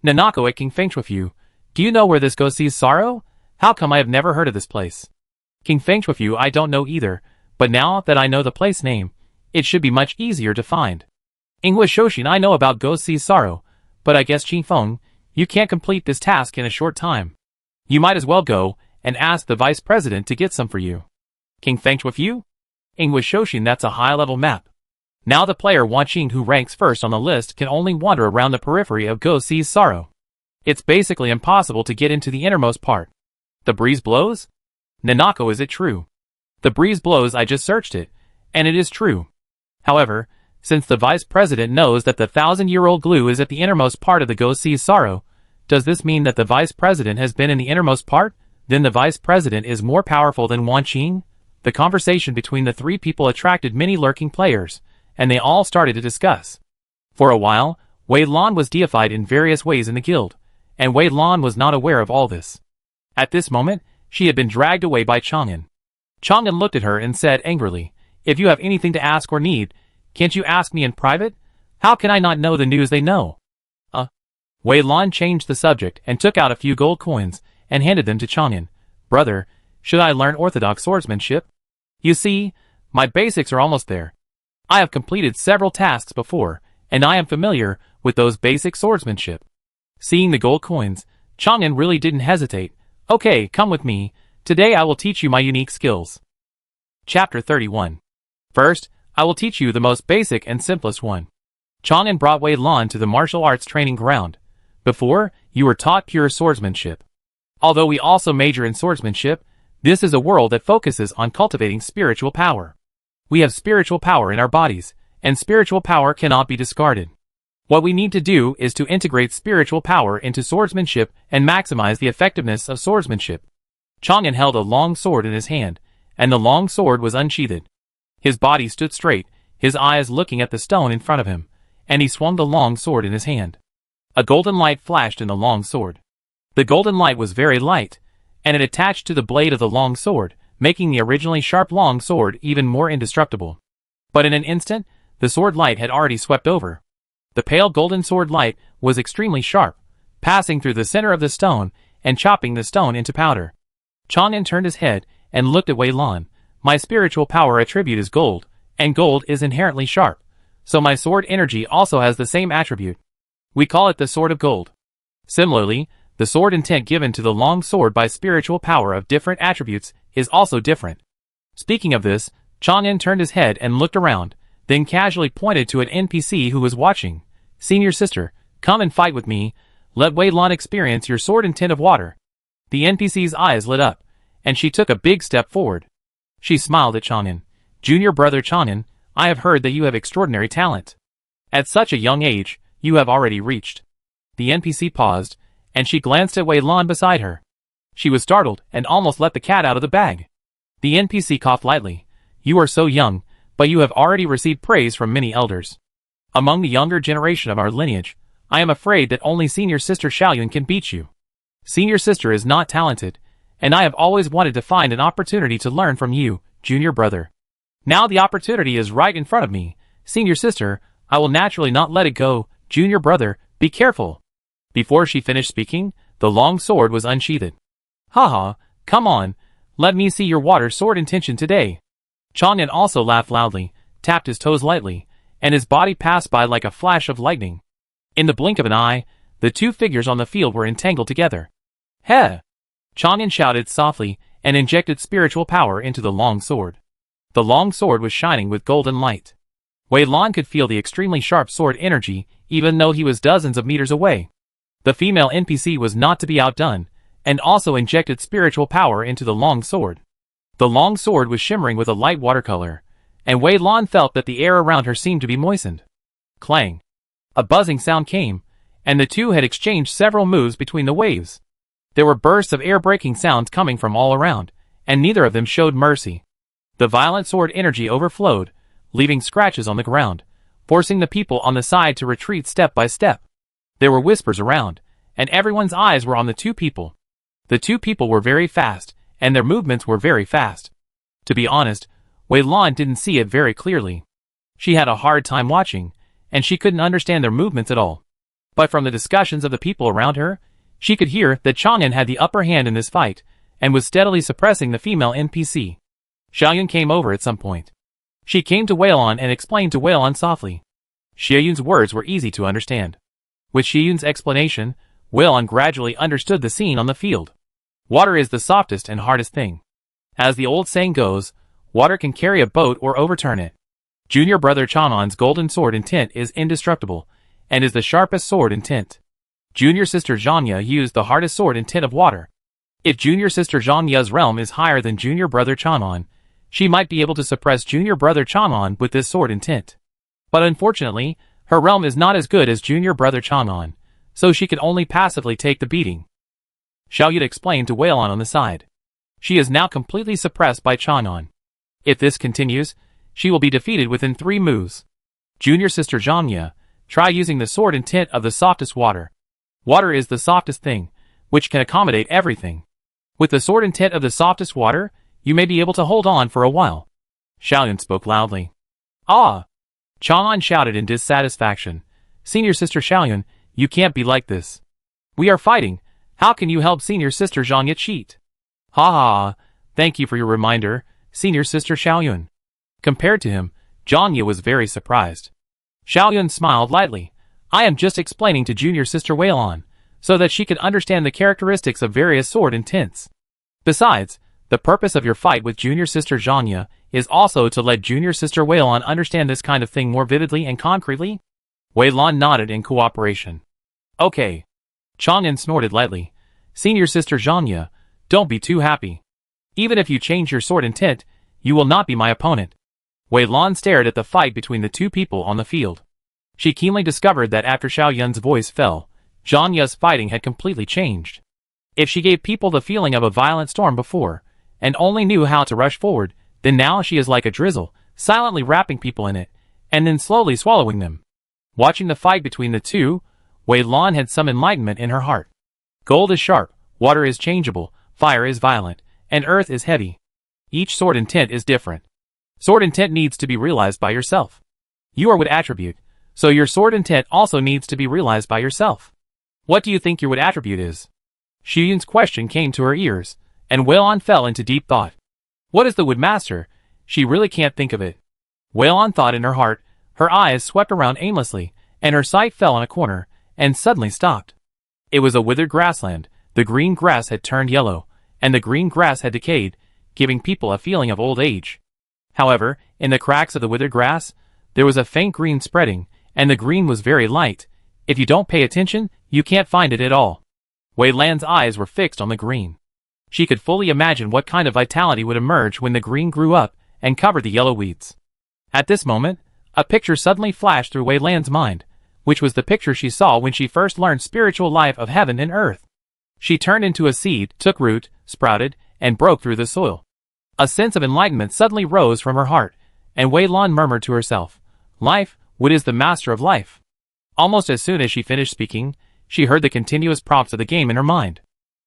Nanako at King Fengchuefu, do you know where this ghost sees sorrow? How come I have never heard of this place? King Fengchuefu, I don't know either, but now that I know the place name, it should be much easier to find. English Shoshin, I know about ghost sees sorrow, but I guess Qi Feng, you can't complete this task in a short time. You might as well go and ask the Vice President to get some for you. King Fengchuefu? English Shoshin, that's a high-level map. Now the player Wanqing who ranks first on the list can only wander around the periphery of Ghost Sees Sorrow. It's basically impossible to get into the innermost part. The breeze blows? Nanako, is it true? The breeze blows, I just searched it, and it is true. However, since the Vice President knows that the 1000-year-old glue is at the innermost part of the Ghost Sees Sorrow, does this mean that the Vice President has been in the innermost part? Then the Vice President is more powerful than Wanqing? The conversation between the 3 people attracted many lurking players, and they all started to discuss. For a while, Wei Lan was deified in various ways in the guild, and Wei Lan was not aware of all this. At this moment, she had been dragged away by Chang'an. Chang'an looked at her and said angrily, if you have anything to ask or need, can't you ask me in private? How can I not know the news they know? Wei Lan changed the subject and took out a few gold coins and handed them to Chang'an. Brother, should I learn orthodox swordsmanship? You see, my basics are almost there. I have completed several tasks before, and I am familiar with those basic swordsmanship. Seeing the gold coins, Chang'an really didn't hesitate. Okay, come with me. Today I will teach you my unique skills. Chapter 31. First, I will teach you the most basic and simplest one. Chang'an brought Wei Lan to the martial arts training ground. Before, you were taught pure swordsmanship. Although we also major in swordsmanship, this is a world that focuses on cultivating spiritual power. We have spiritual power in our bodies, and spiritual power cannot be discarded. What we need to do is to integrate spiritual power into swordsmanship and maximize the effectiveness of swordsmanship. Chang'an held a long sword in his hand, and the long sword was unsheathed. His body stood straight, his eyes looking at the stone in front of him, and he swung the long sword in his hand. A golden light flashed in the long sword. The golden light was very light, and it attached to the blade of the long sword, making the originally sharp long sword even more indestructible. But in an instant, the sword light had already swept over. The pale golden sword light was extremely sharp, passing through the center of the stone and chopping the stone into powder. Chang'an turned his head and looked at Wei Lan. My spiritual power attribute is gold, and gold is inherently sharp, so my sword energy also has the same attribute. We call it the sword of gold. Similarly, the sword intent given to the long sword by spiritual power of different attributes is also different. Speaking of this, Chang'an turned his head and looked around, then casually pointed to an NPC who was watching. Senior sister, come and fight with me. Let Wei Lan experience your sword intent of water. The NPC's eyes lit up, and she took a big step forward. She smiled at Chang'an. Junior brother Chang'an, I have heard that you have extraordinary talent. At such a young age, you have already reached. The NPC paused, and she glanced at Wei Lan beside her. She was startled and almost let the cat out of the bag. The NPC coughed lightly. You are so young, but you have already received praise from many elders. Among the younger generation of our lineage, I am afraid that only senior sister Xiaoyun can beat you. Senior sister is not talented, and I have always wanted to find an opportunity to learn from you, junior brother. Now the opportunity is right in front of me. Senior sister, I will naturally not let it go. Junior brother, be careful. Before she finished speaking, the long sword was unsheathed. Haha, come on, let me see your water sword intention today. Chang'an also laughed loudly, tapped his toes lightly, and his body passed by like a flash of lightning. In the blink of an eye, the two figures on the field were entangled together. Heh! Chang'an shouted softly and injected spiritual power into the long sword. The long sword was shining with golden light. Wei Lan could feel the extremely sharp sword energy even though he was dozens of meters away. The female NPC was not to be outdone, and also injected spiritual power into the long sword. The long sword was shimmering with a light watercolor, and Wei Lan felt that the air around her seemed to be moistened. Clang! A buzzing sound came, and the two had exchanged several moves between the waves. There were bursts of air-breaking sounds coming from all around, and neither of them showed mercy. The violent sword energy overflowed, leaving scratches on the ground, forcing the people on the side to retreat step by step. There were whispers around, and everyone's eyes were on the two people. The two people were very fast, and their movements were very fast. To be honest, Wei Lan didn't see it very clearly. She had a hard time watching, and she couldn't understand their movements at all. But from the discussions of the people around her, she could hear that Chang'an had the upper hand in this fight, and was steadily suppressing the female NPC. Xiaoyun came over at some point. She came to Wei Lan and explained to Wei Lan softly. Xiaoyun's words were easy to understand. With Xiaoyun's explanation, Wei Lan gradually understood the scene on the field. Water is the softest and hardest thing. As the old saying goes, water can carry a boat or overturn it. Junior brother Chang'an's golden sword intent is indestructible, and is the sharpest sword intent. Junior sister Zhanya used the hardest sword intent of water. If junior sister Zhanya's realm is higher than junior brother Chang'an, she might be able to suppress junior brother Chang'an with this sword intent. But unfortunately, her realm is not as good as junior brother Chang'an, so she can only passively take the beating. Xiaoyun explained to Wei Lan on the side. She is now completely suppressed by Chang'an. If this continues, she will be defeated within 3 moves. Junior sister Zhanya, try using the sword intent of the softest water. Water is the softest thing, which can accommodate everything. With the sword intent of the softest water, you may be able to hold on for a while. Xiaoyun spoke loudly. Ah! Chang'an shouted in dissatisfaction. Senior sister Xiaoyun, you can't be like this. We are fighting. How can you help senior sister Zhanya cheat? Ha ha, thank you for your reminder, senior sister Xiaoyun. Compared to him, Zhanya was very surprised. Xiaoyun smiled lightly. I am just explaining to junior sister Wei Lan, so that she can understand the characteristics of various sword intents. Besides, the purpose of your fight with junior sister Zhanya is also to let junior sister Wei Lan understand this kind of thing more vividly and concretely. Wei Lan nodded in cooperation. Okay. Chang'an snorted lightly. Senior sister Zhanya, don't be too happy. Even if you change your sword intent, you will not be my opponent. Wei Lan stared at the fight between the two people on the field. She keenly discovered that after Xiaoyun's voice fell, Zhanya's fighting had completely changed. If she gave people the feeling of a violent storm before, and only knew how to rush forward, then now she is like a drizzle, silently wrapping people in it, and then slowly swallowing them. Watching the fight between the two, Wei Lan had some enlightenment in her heart. Gold is sharp, water is changeable, fire is violent, and earth is heavy. Each sword intent is different. Sword intent needs to be realized by yourself. You are wood attribute, so your sword intent also needs to be realized by yourself. What do you think your wood attribute is? Shiyun's question came to her ears, and Weilon fell into deep thought. What is the wood master? She really can't think of it. Weilon thought in her heart, her eyes swept around aimlessly, and her sight fell on a corner, and suddenly stopped. It was a withered grassland. The green grass had turned yellow, and the green grass had decayed, giving people a feeling of old age. However, in the cracks of the withered grass, there was a faint green spreading, and the green was very light. If you don't pay attention, you can't find it at all. Wei Lan's eyes were fixed on the green. She could fully imagine what kind of vitality would emerge when the green grew up and covered the yellow weeds. At this moment, a picture suddenly flashed through Wei Lan's mind, which was the picture she saw when she first learned spiritual life of heaven and earth. She turned into a seed, took root, sprouted, and broke through the soil. A sense of enlightenment suddenly rose from her heart, and Wei Lan murmured to herself, "Life, what is the master of life?" Almost as soon as she finished speaking, she heard the continuous prompts of the game in her mind.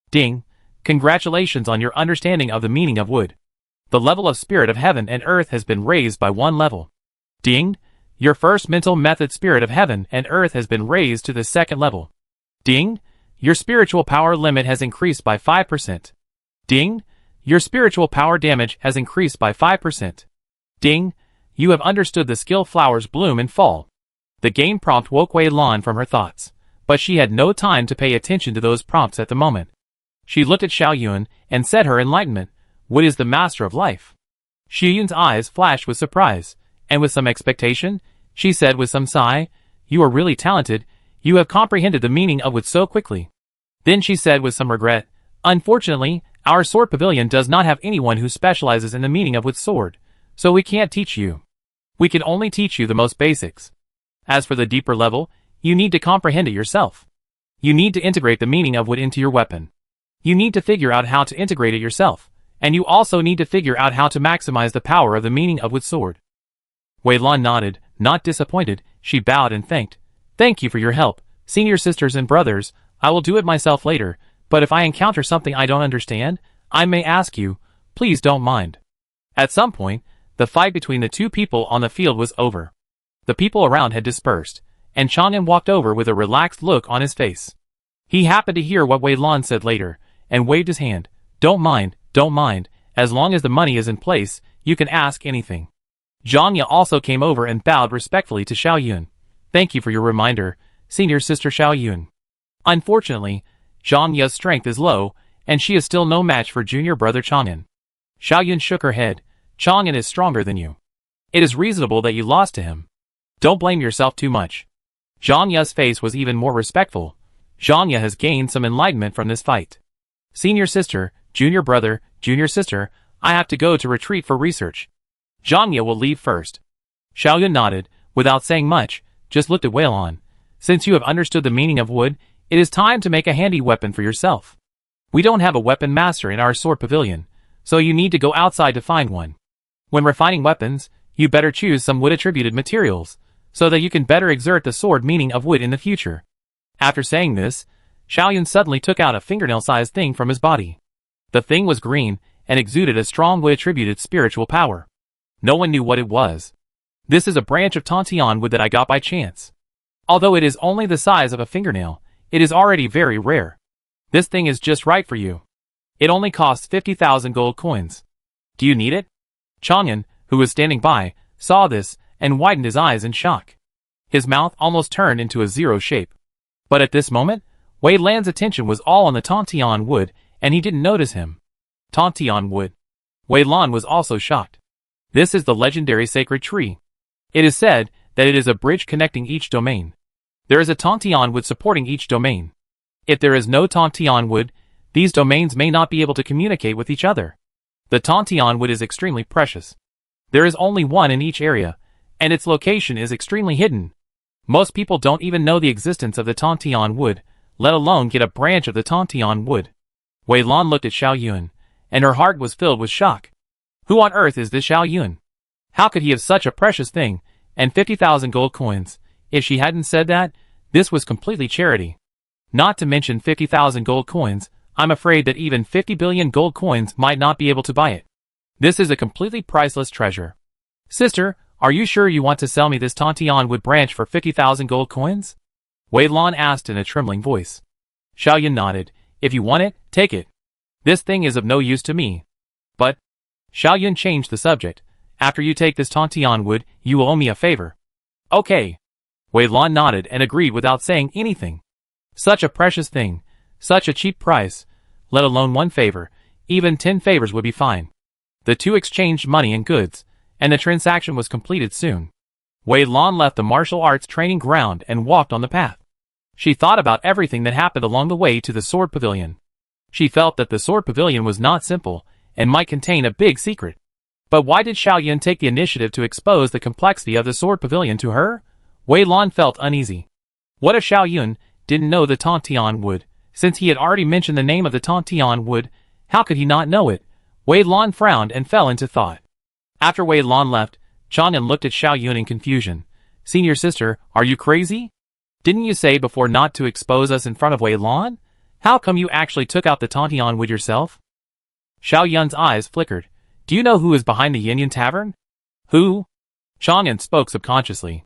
Ding! Congratulations on your understanding of the meaning of wood. The level of spirit of heaven and earth has been raised by 1 level. Ding! Your first mental method spirit of heaven and earth has been raised to the 2nd level. Ding! Your spiritual power limit has increased by 5%. Ding! Your spiritual power damage has increased by 5%. Ding! You have understood the skill flowers bloom and fall. The game prompt woke Wei Lan from her thoughts, but she had no time to pay attention to those prompts at the moment. She looked at Xiaoyun and said her enlightenment, "What is the master of life?" Xiaoyun's eyes flashed with surprise, and with some expectation, she said with some sigh, "You are really talented, you have comprehended the meaning of wood so quickly." Then she said with some regret, "Unfortunately, our sword pavilion does not have anyone who specializes in the meaning of wood sword, so we can't teach you. We can only teach you the most basics. As for the deeper level, you need to comprehend it yourself. You need to integrate the meaning of wood into your weapon. You need to figure out how to integrate it yourself, and you also need to figure out how to maximize the power of the meaning of wood sword." Wei Lan nodded, not disappointed. She bowed and thanked. "Thank you for your help, senior sisters and brothers. I will do it myself later, but if I encounter something I don't understand, I may ask you. Please don't mind." At some point, the fight between the two people on the field was over. The people around had dispersed, and Chang'an walked over with a relaxed look on his face. He happened to hear what Wei Lan said later, and waved his hand. Don't mind, as long as the money is in place, you can ask anything." Zhang Ye also came over and bowed respectfully to Xiaoyun. "Thank you for your reminder, senior sister Xiaoyun. Unfortunately, Zhang Ye's strength is low, and she is still no match for junior brother Chang'an." Xiaoyun shook her head. "Chang'an is stronger than you. It is reasonable that you lost to him. Don't blame yourself too much." Zhang Ye's face was even more respectful. Zhang Ye has gained some enlightenment from this fight. "Senior sister, junior brother, junior sister, I have to go to retreat for research. Zhang Ye will leave first." Xiaoyun nodded, without saying much, just looked at Wei Lan. "Since you have understood the meaning of wood, it is time to make a handy weapon for yourself. We don't have a weapon master in our sword pavilion, so you need to go outside to find one. When refining weapons, you better choose some wood-attributed materials, so that you can better exert the sword meaning of wood in the future." After saying this, Xiaoyun suddenly took out a fingernail-sized thing from his body. The thing was green, and exuded a strong wood-attributed spiritual power. No one knew what it was. "This is a branch of Tantian wood that I got by chance. Although it is only the size of a fingernail, it is already very rare. This thing is just right for you. It only costs 50,000 gold coins. Do you need it?" Chang'an, who was standing by, saw this, and widened his eyes in shock. His mouth almost turned into a zero shape. But at this moment, Wei Lan's attention was all on the Tantian wood, and he didn't notice him. Tantian wood. Wei Lan was also shocked. This is the legendary sacred tree. It is said that it is a bridge connecting each domain. There is a Tantian wood supporting each domain. If there is no Tantian wood, these domains may not be able to communicate with each other. The Tantian wood is extremely precious. There is only one in each area, and its location is extremely hidden. Most people don't even know the existence of the Tantian wood, let alone get a branch of the Tantian wood. Wei Lan looked at Xiaoyun, and her heart was filled with shock. Who on earth is this Xiaoyun? How could he have such a precious thing, and 50,000 gold coins? If she hadn't said that, this was completely charity. Not to mention 50,000 gold coins. I'm afraid that even 50 billion gold coins might not be able to buy it. This is a completely priceless treasure. Sister, are you sure you want to sell me this Tantian wood branch for 50,000 gold coins? Wei Lan asked in a trembling voice. Xiaoyun nodded. If you want it, take it. This thing is of no use to me. But, Xiaoyun changed the subject. After you take this Tantian wood, you will owe me a favor. Okay. Wei Lan nodded and agreed without saying anything. Such a precious thing, such a cheap price, let alone one favor, even 10 favors would be fine. The two exchanged money and goods, and the transaction was completed soon. Wei Lan left the martial arts training ground and walked on the path. She thought about everything that happened along the way to the sword pavilion. She felt that the sword pavilion was not simple, and might contain a big secret. But why did Xiaoyun take the initiative to expose the complexity of the sword pavilion to her? Wei Lan felt uneasy. What if Xiaoyun didn't know the Tantian wood? Since he had already mentioned the name of the Tantian wood, how could he not know it? Wei Lan frowned and fell into thought. After Wei Lan left, Xiaoyun looked at Xiaoyun in confusion. Senior sister, are you crazy? Didn't you say before not to expose us in front of Wei Lan? How come you actually took out the Tantian wood yourself? Xiaoyun's eyes flickered. Do you know who is behind the Yin Tavern? Who? Xiaoyun spoke subconsciously.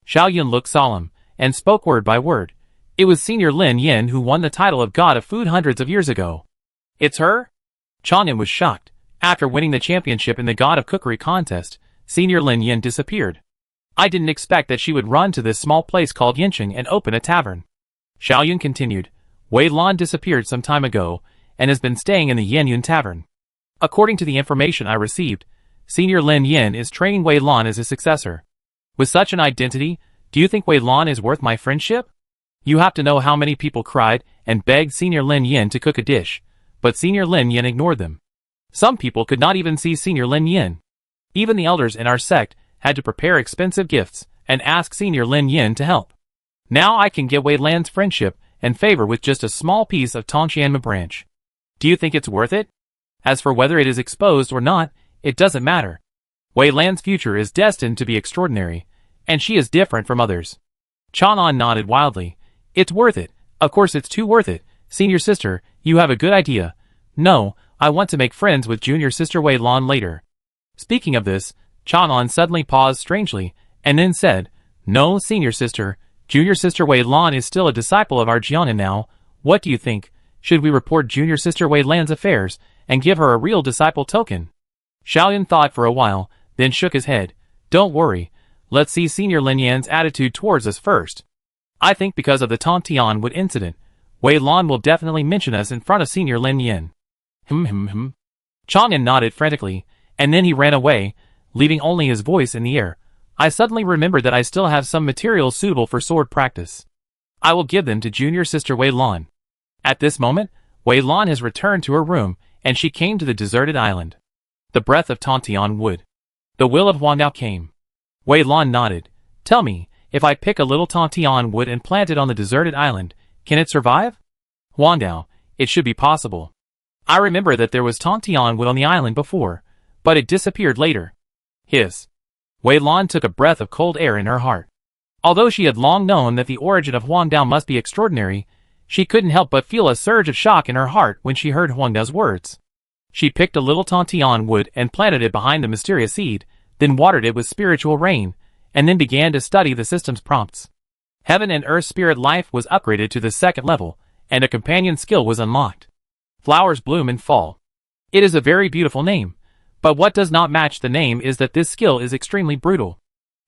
Xiaoyun looked solemn, and spoke word by word. It was Senior Lin Yin who won the title of God of Food hundreds of years ago. It's her? Xiaoyun was shocked. After winning the championship in the God of Cookery contest, Senior Lin Yin disappeared. I didn't expect that she would run to this small place called Yincheng and open a tavern. Xiaoyun continued. Wei Lan disappeared some time ago, and has been staying in the Yun Tavern. According to the information I received, Senior Lin Yin is training Wei Lan as his successor. With such an identity, do you think Wei Lan is worth my friendship? You have to know how many people cried and begged Senior Lin Yin to cook a dish, but Senior Lin Yin ignored them. Some people could not even see Senior Lin Yin. Even the elders in our sect had to prepare expensive gifts and ask Senior Lin Yin to help. Now I can get Wei Lan's friendship and favor with just a small piece of Tongqianma branch. Do you think it's worth it? As for whether it is exposed or not, it doesn't matter. Wei Lan's future is destined to be extraordinary, and she is different from others. Chanan nodded wildly. It's worth it. Of course it's too worth it. Senior sister, you have a good idea. No, I want to make friends with junior sister Wei Lan later. Speaking of this, Chanan suddenly paused strangely, and then said, No, senior sister, junior sister Wei Lan is still a disciple of our Jianan now. What do you think? Should we report junior sister Wei Lan's affairs, and give her a real disciple token? Xiaoyun thought for a while, then shook his head. Don't worry. Let's see Senior Lin Yan's attitude towards us first. I think because of the Tantian wood incident, Wei Lan will definitely mention us in front of Senior Lin Yan. Chang'an nodded frantically, and then he ran away, leaving only his voice in the air. I suddenly remembered that I still have some materials suitable for sword practice. I will give them to junior sister Wei Lan. At this moment, Wei Lan has returned to her room, and she came to the deserted island. The breath of Tantian wood. The will of Huangdao came. Wei Lan nodded. Tell me, if I pick a little Tantian wood and plant it on the deserted island, can it survive? Huangdao, it should be possible. I remember that there was Tantian wood on the island before, but it disappeared later. Hiss. Wei Lan took a breath of cold air in her heart. Although she had long known that the origin of Huangdao must be extraordinary, she couldn't help but feel a surge of shock in her heart when she heard Huangdao's words. She picked a little Tantian wood and planted it behind the mysterious seed, then watered it with spiritual rain, and then began to study the system's prompts. Heaven and Earth spirit life was upgraded to the second level, and a companion skill was unlocked. Flowers bloom in fall. It is a very beautiful name, but what does not match the name is that this skill is extremely brutal.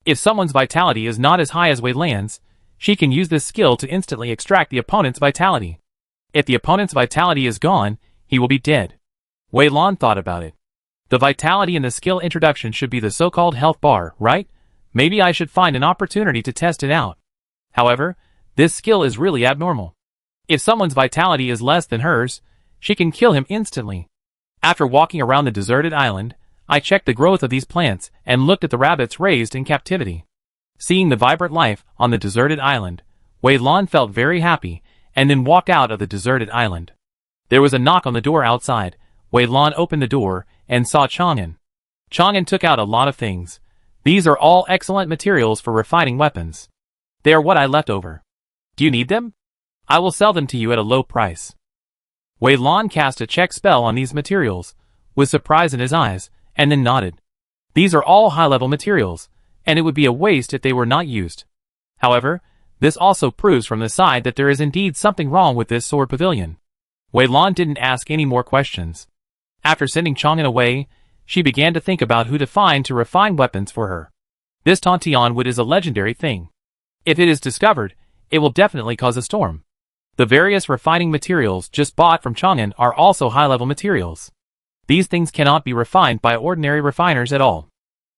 If someone's vitality is not as high as Wei Lan's, she can use this skill to instantly extract the opponent's vitality. If the opponent's vitality is gone, he will be dead. Wei Lan thought about it. The vitality in the skill introduction should be the so-called health bar, right? Maybe I should find an opportunity to test it out. However, this skill is really abnormal. If someone's vitality is less than hers, she can kill him instantly. After walking around the deserted island, I checked the growth of these plants and looked at the rabbits raised in captivity. Seeing the vibrant life on the deserted island, Wei Lan felt very happy and then walked out of the deserted island. There was a knock on the door outside. Wei Lan opened the door and saw Chang'an. Chang'an took out a lot of things. These are all excellent materials for refining weapons. They are what I left over. Do you need them? I will sell them to you at a low price. Wei Lan cast a check spell on these materials, with surprise in his eyes, and then nodded. These are all high-level materials, and it would be a waste if they were not used. However, this also proves from the side that there is indeed something wrong with this sword pavilion. Wei Lan didn't ask any more questions. After sending Chang'an away, she began to think about who to find to refine weapons for her. This Tantian wood is a legendary thing. If it is discovered, it will definitely cause a storm. The various refining materials just bought from Chang'an are also high-level materials. These things cannot be refined by ordinary refiners at all.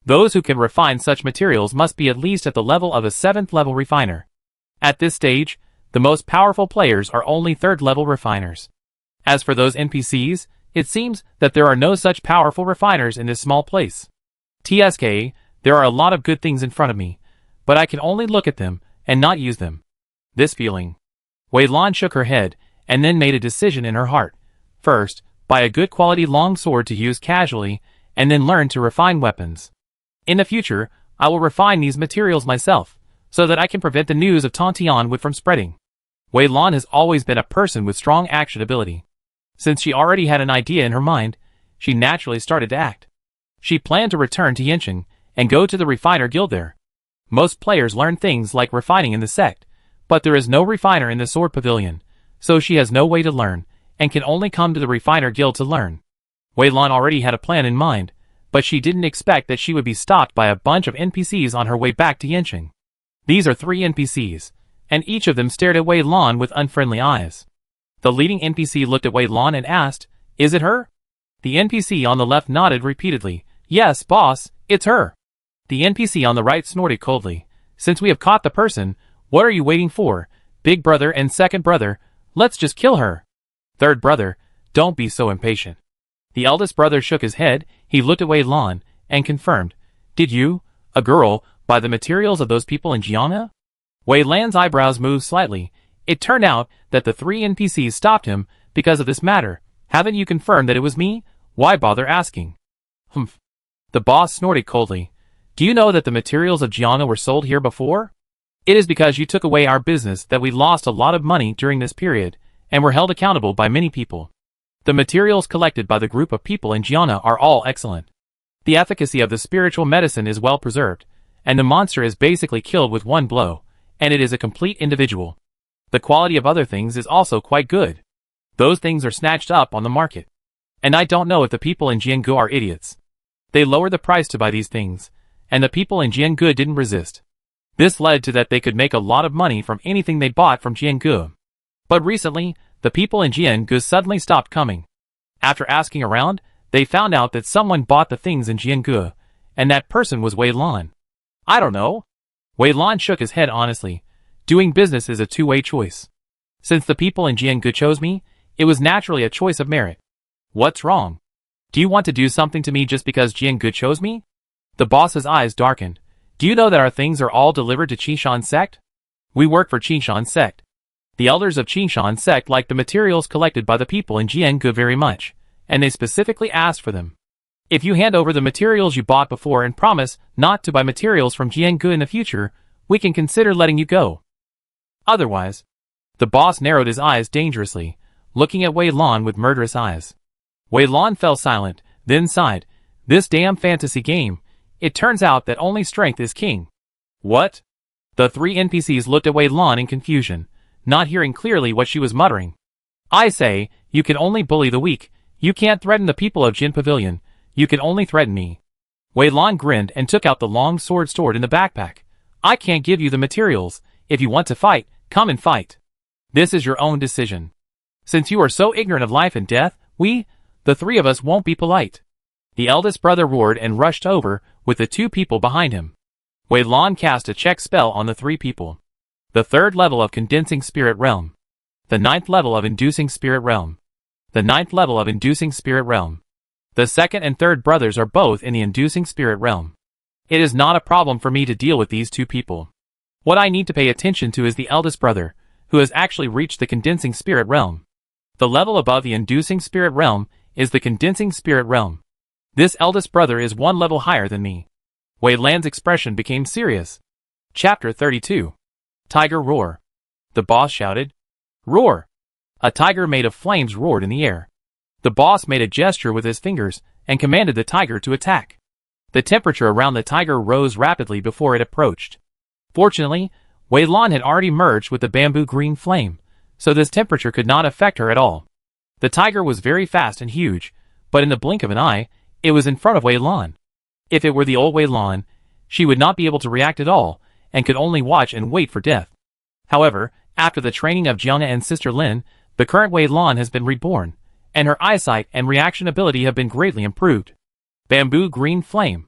Those who can refine such materials must be at least at the level of a 7th level refiner. At this stage, the most powerful players are only 3rd level refiners. As for those NPCs, it seems that there are no such powerful refiners in this small place. TSK, there are a lot of good things in front of me, but I can only look at them and not use them. This feeling. Wei Lan shook her head and then made a decision in her heart. First, buy a good quality long sword to use casually, and then learn to refine weapons. In the future, I will refine these materials myself, so that I can prevent the news of Tantian wood from spreading. Wei Lan has always been a person with strong action ability. Since she already had an idea in her mind, she naturally started to act. She planned to return to Yanqing and go to the refiner guild there. Most players learn things like refining in the sect, but there is no refiner in the sword pavilion, so she has no way to learn, and can only come to the refiner guild to learn. Wei Lan already had a plan in mind, but she didn't expect that she would be stopped by a bunch of NPCs on her way back to Yanqing. These are 3 NPCs, and each of them stared at Wei Lan with unfriendly eyes. The leading NPC looked at Wei Lan and asked, "Is it her?" The NPC on the left nodded repeatedly, "Yes, boss, it's her." The NPC on the right snorted coldly, "Since we have caught the person, what are you waiting for? Big brother and second brother, let's just kill her." Third brother, "Don't be so impatient." The eldest brother shook his head, he looked at Wei Lan, and confirmed, "Did you, a girl, buy the materials of those people in Jiang'e?" Wei Lan's eyebrows moved slightly. It turned out that the 3 NPCs stopped him because of this matter. "Haven't you confirmed that it was me? Why bother asking?" "Humph." The boss snorted coldly. "Do you know that the materials of Jiang'e were sold here before? It is because you took away our business that we lost a lot of money during this period, and were held accountable by many people. The materials collected by the group of people in Jiang'e are all excellent. The efficacy of the spiritual medicine is well preserved, and the monster is basically killed with one blow, and it is a complete individual. The quality of other things is also quite good. Those things are snatched up on the market. And I don't know if the people in Jiang'e are idiots. They lowered the price to buy these things, and the people in Jiang'e didn't resist. This led to that they could make a lot of money from anything they bought from Jiang'e. But recently, the people in Jiang'e suddenly stopped coming. After asking around, they found out that someone bought the things in Jiang'e, and that person was Wei Lan. I don't know. Wei Lan shook his head honestly. Doing business is a two-way choice. Since the people in Jiang'e chose me, it was naturally a choice of merit. What's wrong? Do you want to do something to me just because Jiang'e chose me? The boss's eyes darkened. Do you know that our things are all delivered to Qishan sect? We work for Qishan sect. The elders of Qishan sect like the materials collected by the people in Jiang'e very much, and they specifically asked for them. If you hand over the materials you bought before and promise not to buy materials from Jiang'e in the future, we can consider letting you go. Otherwise, the boss narrowed his eyes dangerously, looking at Wei Lan with murderous eyes. Wei Lan fell silent, then sighed. This damn fantasy game. It turns out that only strength is king. What? The 3 NPCs looked at Wei Lan in confusion, not hearing clearly what she was muttering. I say, you can only bully the weak. You can't threaten the people of Jin Pavilion. You can only threaten me. Wei Lan grinned and took out the long sword stored in the backpack. I can't give you the materials. If you want to fight, come and fight. This is your own decision. Since you are so ignorant of life and death, the 3 of us won't be polite. The eldest brother roared and rushed over, with the 2 people behind him. Wei Lan cast a check spell on the 3 people. The 3rd level of Condensing Spirit Realm. The 9th level of Inducing Spirit Realm. The 9th level of Inducing Spirit Realm. The 2nd and 3rd brothers are both in the Inducing Spirit Realm. It is not a problem for me to deal with these 2 people. What I need to pay attention to is the eldest brother, who has actually reached the Condensing Spirit Realm. The level above the Inducing Spirit Realm is the Condensing Spirit Realm. This eldest brother is 1 level higher than me. Wei Lan's expression became serious. Chapter 32. Tiger Roar. The boss shouted. Roar! A tiger made of flames roared in the air. The boss made a gesture with his fingers and commanded the tiger to attack. The temperature around the tiger rose rapidly before it approached. Fortunately, Wei Lan had already merged with the bamboo green flame, so this temperature could not affect her at all. The tiger was very fast and huge, but in the blink of an eye, it was in front of Wei Lan. If it were the old Wei Lan, she would not be able to react at all, and could only watch and wait for death. However, after the training of Jiang and Sister Lin, the current Wei Lan has been reborn, and her eyesight and reaction ability have been greatly improved. Bamboo green flame.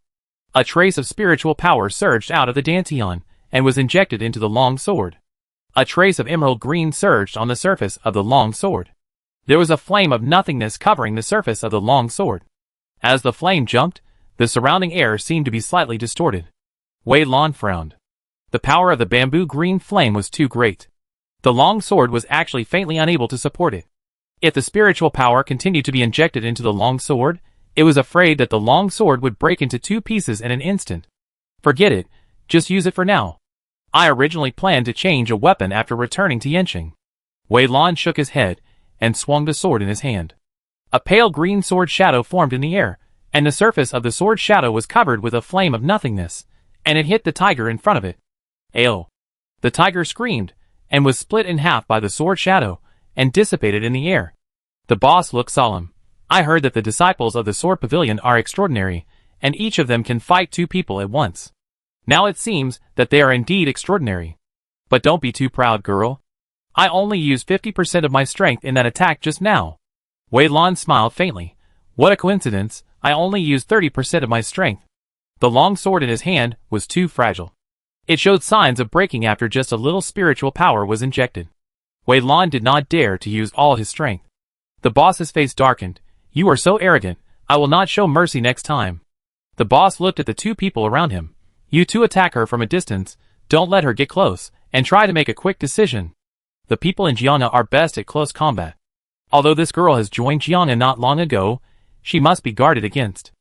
A trace of spiritual power surged out of the dantian, and was injected into the long sword. A trace of emerald green surged on the surface of the long sword. There was a flame of nothingness covering the surface of the long sword. As the flame jumped, the surrounding air seemed to be slightly distorted. Wei Lan frowned. The power of the bamboo green flame was too great. The long sword was actually faintly unable to support it. If the spiritual power continued to be injected into the long sword, it was afraid that the long sword would break into two pieces in an instant. Forget it, just use it for now. I originally planned to change a weapon after returning to Yenching. Wei Lan shook his head and swung the sword in his hand. A pale green sword shadow formed in the air, and the surface of the sword shadow was covered with a flame of nothingness, and it hit the tiger in front of it. Ayo! The tiger screamed, and was split in half by the sword shadow, and dissipated in the air. The boss looked solemn. I heard that the disciples of the Sword Pavilion are extraordinary, and each of them can fight two people at once. Now it seems that they are indeed extraordinary. But don't be too proud, girl. I only used 50% of my strength in that attack just now. Wei Lan smiled faintly. What a coincidence, I only used 30% of my strength. The long sword in his hand was too fragile. It showed signs of breaking after just a little spiritual power was injected. Wei Lan did not dare to use all his strength. The boss's face darkened. You are so arrogant, I will not show mercy next time. The boss looked at the two people around him. You two attack her from a distance, don't let her get close, and try to make a quick decision. The people in Jiangna are best at close combat. Although this girl has joined Jiangna not long ago, she must be guarded against.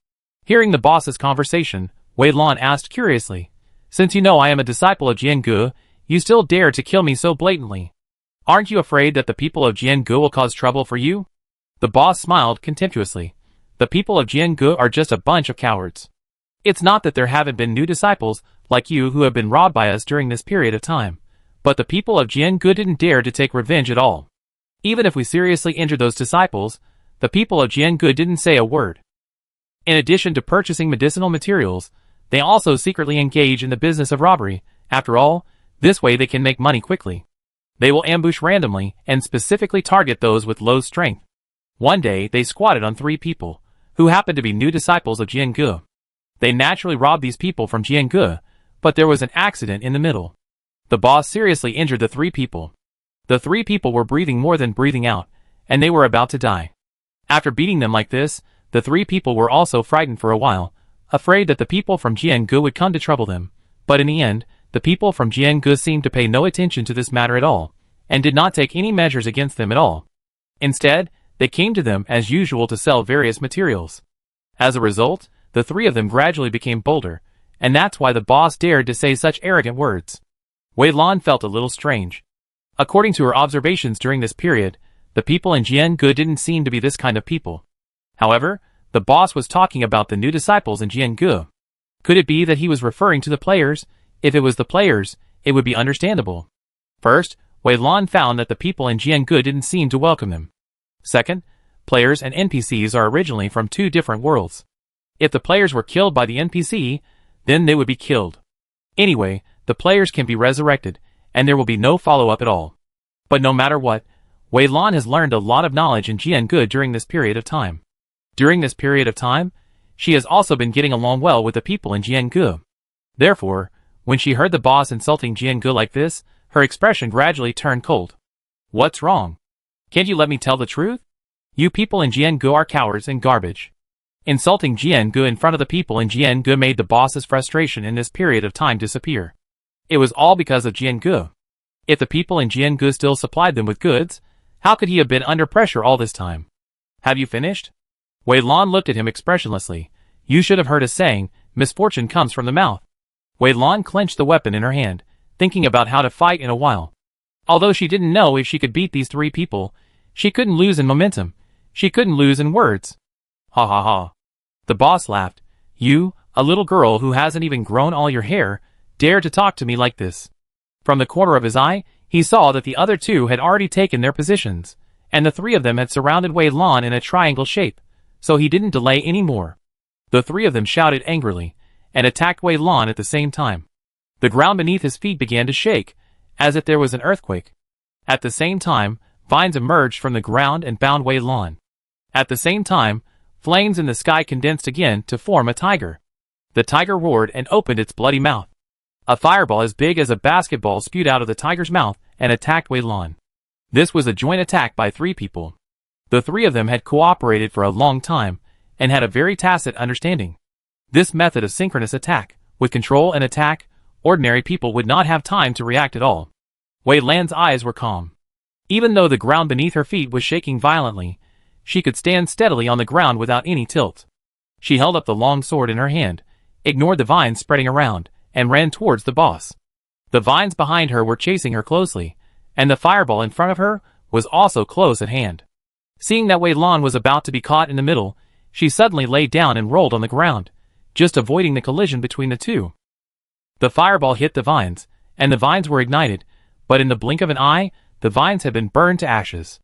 Hearing the boss's conversation, Wei Lan asked curiously, Since you know I am a disciple of Jiangu, you still dare to kill me so blatantly. Aren't you afraid that the people of Jiangu will cause trouble for you? The boss smiled contemptuously. The people of Jiangu are just a bunch of cowards. It's not that there haven't been new disciples, like you, who have been robbed by us during this period of time. But the people of Jiangu didn't dare to take revenge at all. Even if we seriously injured those disciples, the people of Jiangu didn't say a word. In addition to purchasing medicinal materials, they also secretly engage in the business of robbery. After all, this way they can make money quickly. They will ambush randomly and specifically target those with low strength. One day, they squatted on 3 people, who happened to be new disciples of Jiangu. They naturally robbed these people from Jiangu, but there was an accident in the middle. The boss seriously injured the 3 people. The 3 people were breathing more than breathing out, and they were about to die. After beating them like this, the 3 people were also frightened for a while, afraid that the people from Jiangu would come to trouble them. But in the end, the people from Jiangu seemed to pay no attention to this matter at all, and did not take any measures against them at all. Instead, they came to them as usual to sell various materials. As a result, the 3 of them gradually became bolder, and that's why the boss dared to say such arrogant words. Wei Lan felt a little strange. According to her observations during this period, the people in Jiangu didn't seem to be this kind of people. However, the boss was talking about the new disciples in Jiangu. Could it be that he was referring to the players? If it was the players, it would be understandable. First, Wei Lan found that the people in Jiangu didn't seem to welcome him. Second, players and NPCs are originally from 2 different worlds. If the players were killed by the NPC, then they would be killed. Anyway, the players can be resurrected, and there will be no follow-up at all. But no matter what, Wei Lan has learned a lot of knowledge in Jiangu during this period of time. During this period of time, she has also been getting along well with the people in Jiangu. Therefore, when she heard the boss insulting Jiangu like this, her expression gradually turned cold. What's wrong? Can't you let me tell the truth? You people in Jiangu are cowards and garbage. Insulting Jiangu in front of the people in Jiangu made the boss's frustration in this period of time disappear. It was all because of Jiangu. If the people in Jiangu still supplied them with goods, how could he have been under pressure all this time? Have you finished? Wei Lan looked at him expressionlessly. You should have heard a saying, misfortune comes from the mouth. Wei Lan clenched the weapon in her hand, thinking about how to fight in a while. Although she didn't know if she could beat these three people, she couldn't lose in momentum. She couldn't lose in words. Ha ha ha. The boss laughed. You, a little girl who hasn't even grown all your hair, dare to talk to me like this. From the corner of his eye, he saw that the other two had already taken their positions, and the three of them had surrounded Wei Lan in a triangle shape, so he didn't delay any more. The three of them shouted angrily, and attacked Wei Lan at the same time. The ground beneath his feet began to shake, as if there was an earthquake. At the same time, vines emerged from the ground and bound Wei Lan. At the same time, flames in the sky condensed again to form a tiger. The tiger roared and opened its bloody mouth. A fireball as big as a basketball spewed out of the tiger's mouth and attacked Wei Lan. This was a joint attack by three people. The three of them had cooperated for a long time, and had a very tacit understanding. This method of synchronous attack, with control and attack, ordinary people would not have time to react at all. Wei Lan's eyes were calm. Even though the ground beneath her feet was shaking violently, she could stand steadily on the ground without any tilt. She held up the long sword in her hand, ignored the vines spreading around, and ran towards the boss. The vines behind her were chasing her closely, and the fireball in front of her was also close at hand. Seeing that Wei Lan was about to be caught in the middle, she suddenly lay down and rolled on the ground, just avoiding the collision between the two. The fireball hit the vines, and the vines were ignited, but in the blink of an eye, the vines had been burned to ashes.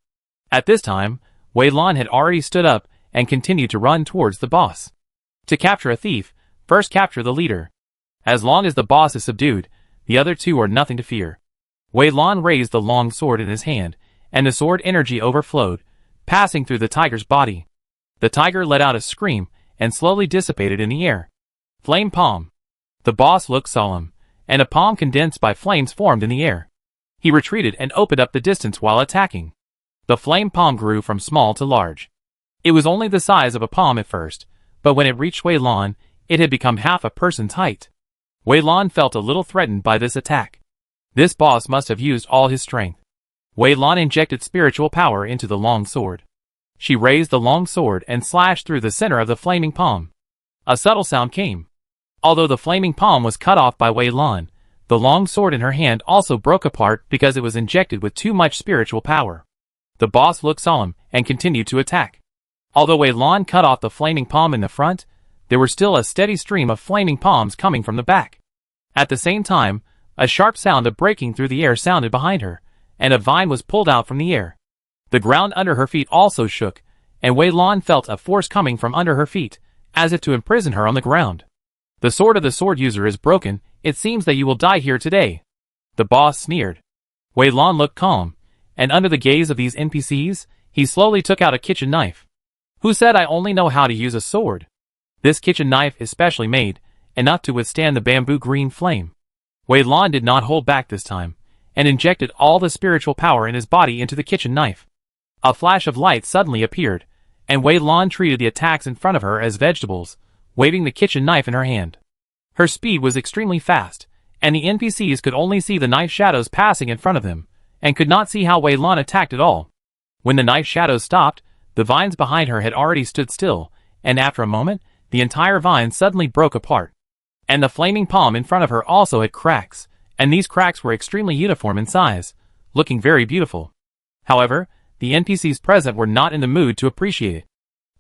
At this time, Wei Lan had already stood up and continued to run towards the boss. To capture a thief, first capture the leader. As long as the boss is subdued, the other two are nothing to fear. Wei Lan raised the long sword in his hand, and the sword energy overflowed, passing through the tiger's body. The tiger let out a scream and slowly dissipated in the air. Flame palm. The boss looked solemn, and a palm condensed by flames formed in the air. He retreated and opened up the distance while attacking. The flame palm grew from small to large. It was only the size of a palm at first, but when it reached Wei Lan, it had become half a person's height. Wei Lan felt a little threatened by this attack. This boss must have used all his strength. Wei Lan injected spiritual power into the long sword. She raised the long sword and slashed through the center of the flaming palm. A subtle sound came. Although the flaming palm was cut off by Wei Lan, the long sword in her hand also broke apart because it was injected with too much spiritual power. The boss looked solemn and continued to attack. Although Wei Lan cut off the flaming palm in the front, there was still a steady stream of flaming palms coming from the back. At the same time, a sharp sound of breaking through the air sounded behind her, and a vine was pulled out from the air. The ground under her feet also shook, and Wei Lan felt a force coming from under her feet, as if to imprison her on the ground. The sword of the sword user is broken, it seems that you will die here today. The boss sneered. Wei Lan looked calm, and under the gaze of these NPCs, he slowly took out a kitchen knife. Who said I only know how to use a sword? This kitchen knife is specially made, enough to withstand the bamboo green flame. Wei Lan did not hold back this time, and injected all the spiritual power in his body into the kitchen knife. A flash of light suddenly appeared, and Wei Lan treated the attacks in front of her as vegetables, waving the kitchen knife in her hand. Her speed was extremely fast, and the NPCs could only see the knife shadows passing in front of them, and could not see how Wei Lan attacked at all. When the knife shadows stopped, the vines behind her had already stood still, and after a moment, the entire vine suddenly broke apart. And the flaming palm in front of her also had cracks, and these cracks were extremely uniform in size, looking very beautiful. However, the NPCs present were not in the mood to appreciate it.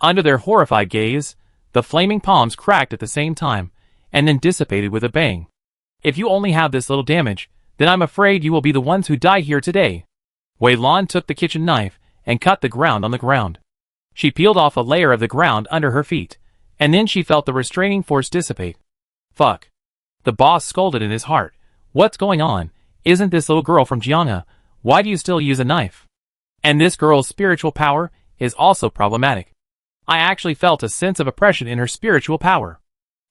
Under their horrified gaze, the flaming palms cracked at the same time, and then dissipated with a bang. If you only have this little damage, then I'm afraid you will be the ones who die here today. Wei Lan took the kitchen knife and cut the ground on the ground. She peeled off a layer of the ground under her feet, and then she felt the restraining force dissipate. Fuck. The boss scolded in his heart. What's going on? Isn't this little girl from Jiangha? Why do you still use a knife? And this girl's spiritual power is also problematic. I actually felt a sense of oppression in her spiritual power.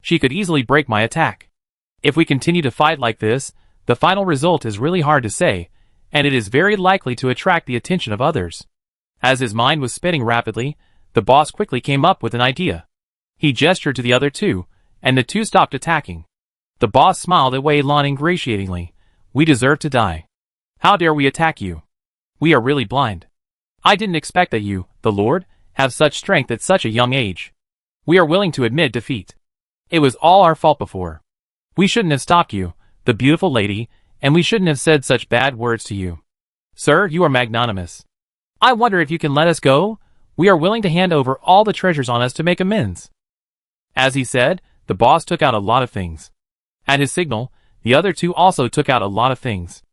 She could easily break my attack. If we continue to fight like this, the final result is really hard to say, and it is very likely to attract the attention of others. As his mind was spinning rapidly, the boss quickly came up with an idea. He gestured to the other two, and the two stopped attacking. The boss smiled at Wei Lan ingratiatingly. We deserve to die. How dare we attack you? We are really blind. I didn't expect that you, the Lord, have such strength at such a young age. We are willing to admit defeat. It was all our fault before. We shouldn't have stopped you, the beautiful lady, and we shouldn't have said such bad words to you. Sir, you are magnanimous. I wonder if you can let us go? We are willing to hand over all the treasures on us to make amends. As he said, the boss took out a lot of things. At his signal, the other two also took out a lot of things.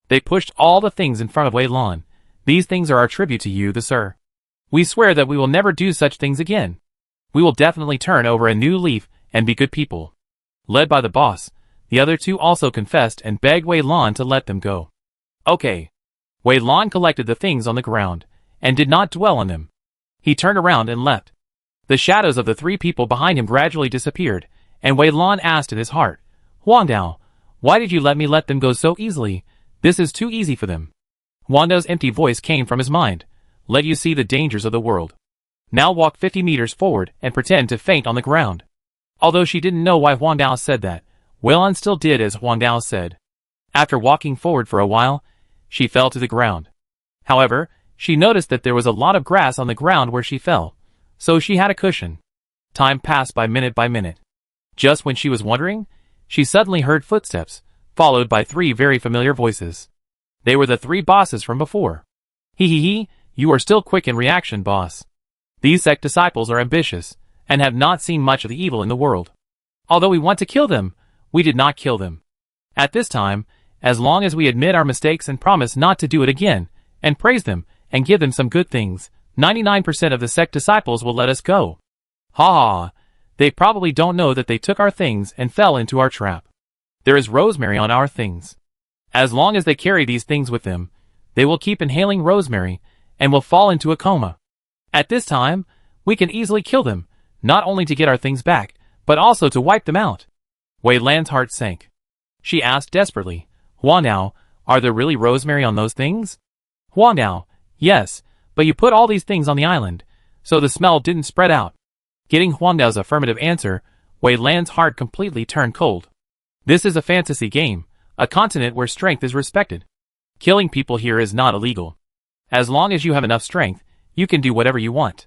They pushed all the things in front of Wei Lan. These things are our tribute to you, the sir. We swear that we will never do such things again. We will definitely turn over a new leaf and be good people. Led by the boss, the other two also confessed and begged Wei Lan to let them go. Okay. Wei Lan collected the things on the ground, and did not dwell on them. He turned around and left. The shadows of the three people behind him gradually disappeared, and Wei Lan asked in his heart, Huang Dao, why did you let them go so easily? This is too easy for them. Huang Dao's empty voice came from his mind. Let you see the dangers of the world. Now walk 50 meters forward and pretend to faint on the ground. Although she didn't know why Huang Dao said that, Wei Lan still did as Huang Dao said. After walking forward for a while, she fell to the ground. However, she noticed that there was a lot of grass on the ground where she fell, so she had a cushion. Time passed by minute. Just when she was wondering, she suddenly heard footsteps, followed by three very familiar voices. They were the three bosses from before. Hee, you are still quick in reaction, boss. These sect disciples are ambitious, and have not seen much of the evil in the world. Although we want to kill them, we did not kill them. At this time, as long as we admit our mistakes and promise not to do it again, and praise them, and give them some good things, 99% of the sect disciples will let us go. Ha! They probably don't know that they took our things and fell into our trap. There is rosemary on our things. As long as they carry these things with them, they will keep inhaling rosemary, and will fall into a coma. At this time, we can easily kill them, not only to get our things back, but also to wipe them out. Wei Lan's heart sank. She asked desperately, Huang Dao, are there really rosemary on those things? Huang Dao, yes, but you put all these things on the island, so the smell didn't spread out. Getting Huang Dao's affirmative answer, Wei Lan's heart completely turned cold. This is a fantasy game, a continent where strength is respected. Killing people here is not illegal. As long as you have enough strength, you can do whatever you want.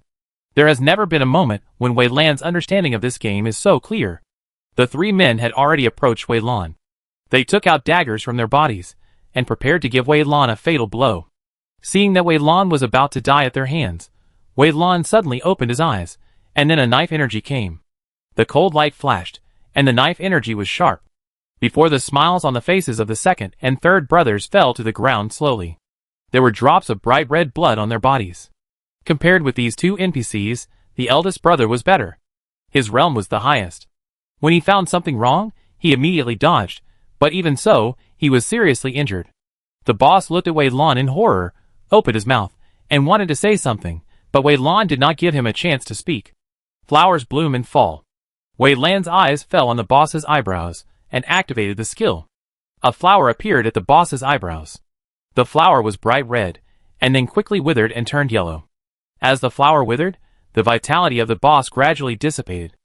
There has never been a moment when Wei Lan's understanding of this game is so clear. The three men had already approached Wei Lan. They took out daggers from their bodies, and prepared to give Wei Lan a fatal blow. Seeing that Wei Lan was about to die at their hands, Wei Lan suddenly opened his eyes, and then a knife energy came. The cold light flashed, and the knife energy was sharp. Before the smiles on the faces of the second and third brothers fell to the ground slowly. There were drops of bright red blood on their bodies. Compared with these two NPCs, the eldest brother was better. His realm was the highest. When he found something wrong, he immediately dodged, but even so, he was seriously injured. The boss looked at Wei Lan in horror, opened his mouth, and wanted to say something, but Wei Lan did not give him a chance to speak. Flowers bloom and fall. Wei Lan's eyes fell on the boss's eyebrows, and activated the skill. A flower appeared at the boss's eyebrows. The flower was bright red, and then quickly withered and turned yellow. As the flower withered, the vitality of the boss gradually dissipated.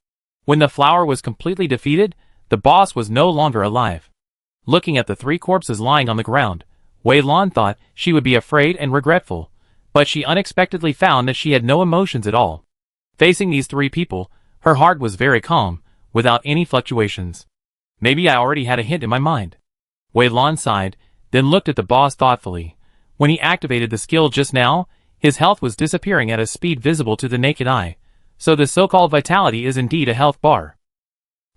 When the flower was completely defeated, the boss was no longer alive. Looking at the three corpses lying on the ground, Wei Lan thought she would be afraid and regretful, but she unexpectedly found that she had no emotions at all. Facing these three people, her heart was very calm, without any fluctuations. Maybe I already had a hint in my mind. Wei Lan sighed, then looked at the boss thoughtfully. When he activated the skill just now, his health was disappearing at a speed visible to the naked eye, so the so-called vitality is indeed a health bar.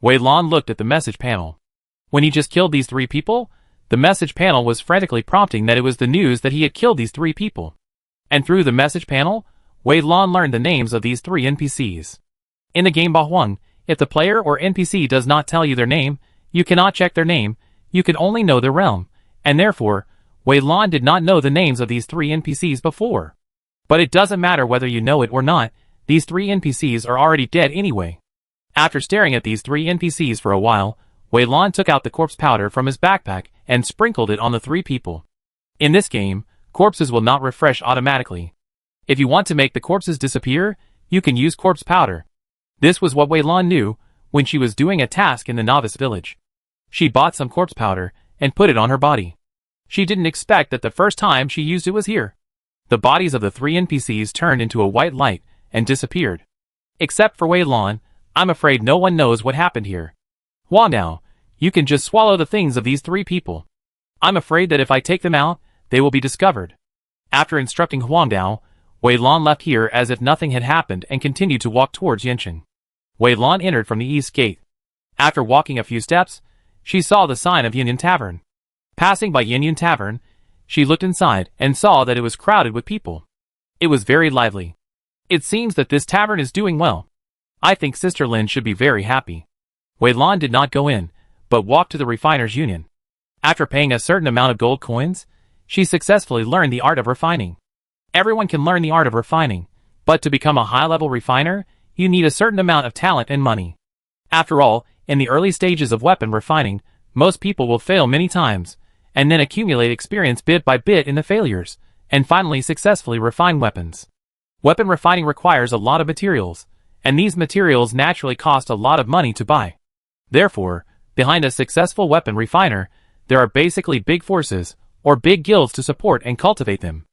Wei Lan looked at the message panel. When he just killed these three people, the message panel was frantically prompting that it was the news that he had killed these three people. And through the message panel, Wei Lan learned the names of these three NPCs. In the game Bahuang, if the player or NPC does not tell you their name, you cannot check their name, you can only know their realm, and therefore, Wei Lan did not know the names of these three NPCs before. But it doesn't matter whether you know it or not, these three NPCs are already dead anyway. After staring at these three NPCs for a while, Wei Lan took out the corpse powder from his backpack and sprinkled it on the three people. In this game, corpses will not refresh automatically. If you want to make the corpses disappear, you can use corpse powder. This was what Wei Lan knew when she was doing a task in the novice village. She bought some corpse powder and put it on her body. She didn't expect that the first time she used it was here. The bodies of the three NPCs turned into a white light and disappeared. Except for Wei Lan, I'm afraid no one knows what happened here. Huang Dao, you can just swallow the things of these three people. I'm afraid that if I take them out, they will be discovered. After instructing Huangdao, Wei Lan left here as if nothing had happened and continued to walk towards Yanqing. Wei Lan entered from the east gate. After walking a few steps, she saw the sign of Yin Tavern. Passing by Yin Tavern, she looked inside and saw that it was crowded with people. It was very lively. It seems that this tavern is doing well. I think Sister Lin should be very happy. Wei Lan did not go in, but walked to the Refiners' Union. After paying a certain amount of gold coins, she successfully learned the art of refining. Everyone can learn the art of refining, but to become a high-level refiner, you need a certain amount of talent and money. After all, in the early stages of weapon refining, most people will fail many times, and then accumulate experience bit by bit in the failures, and finally successfully refine weapons. Weapon refining requires a lot of materials, and these materials naturally cost a lot of money to buy. Therefore, behind a successful weapon refiner, there are basically big forces, or big guilds to support and cultivate them.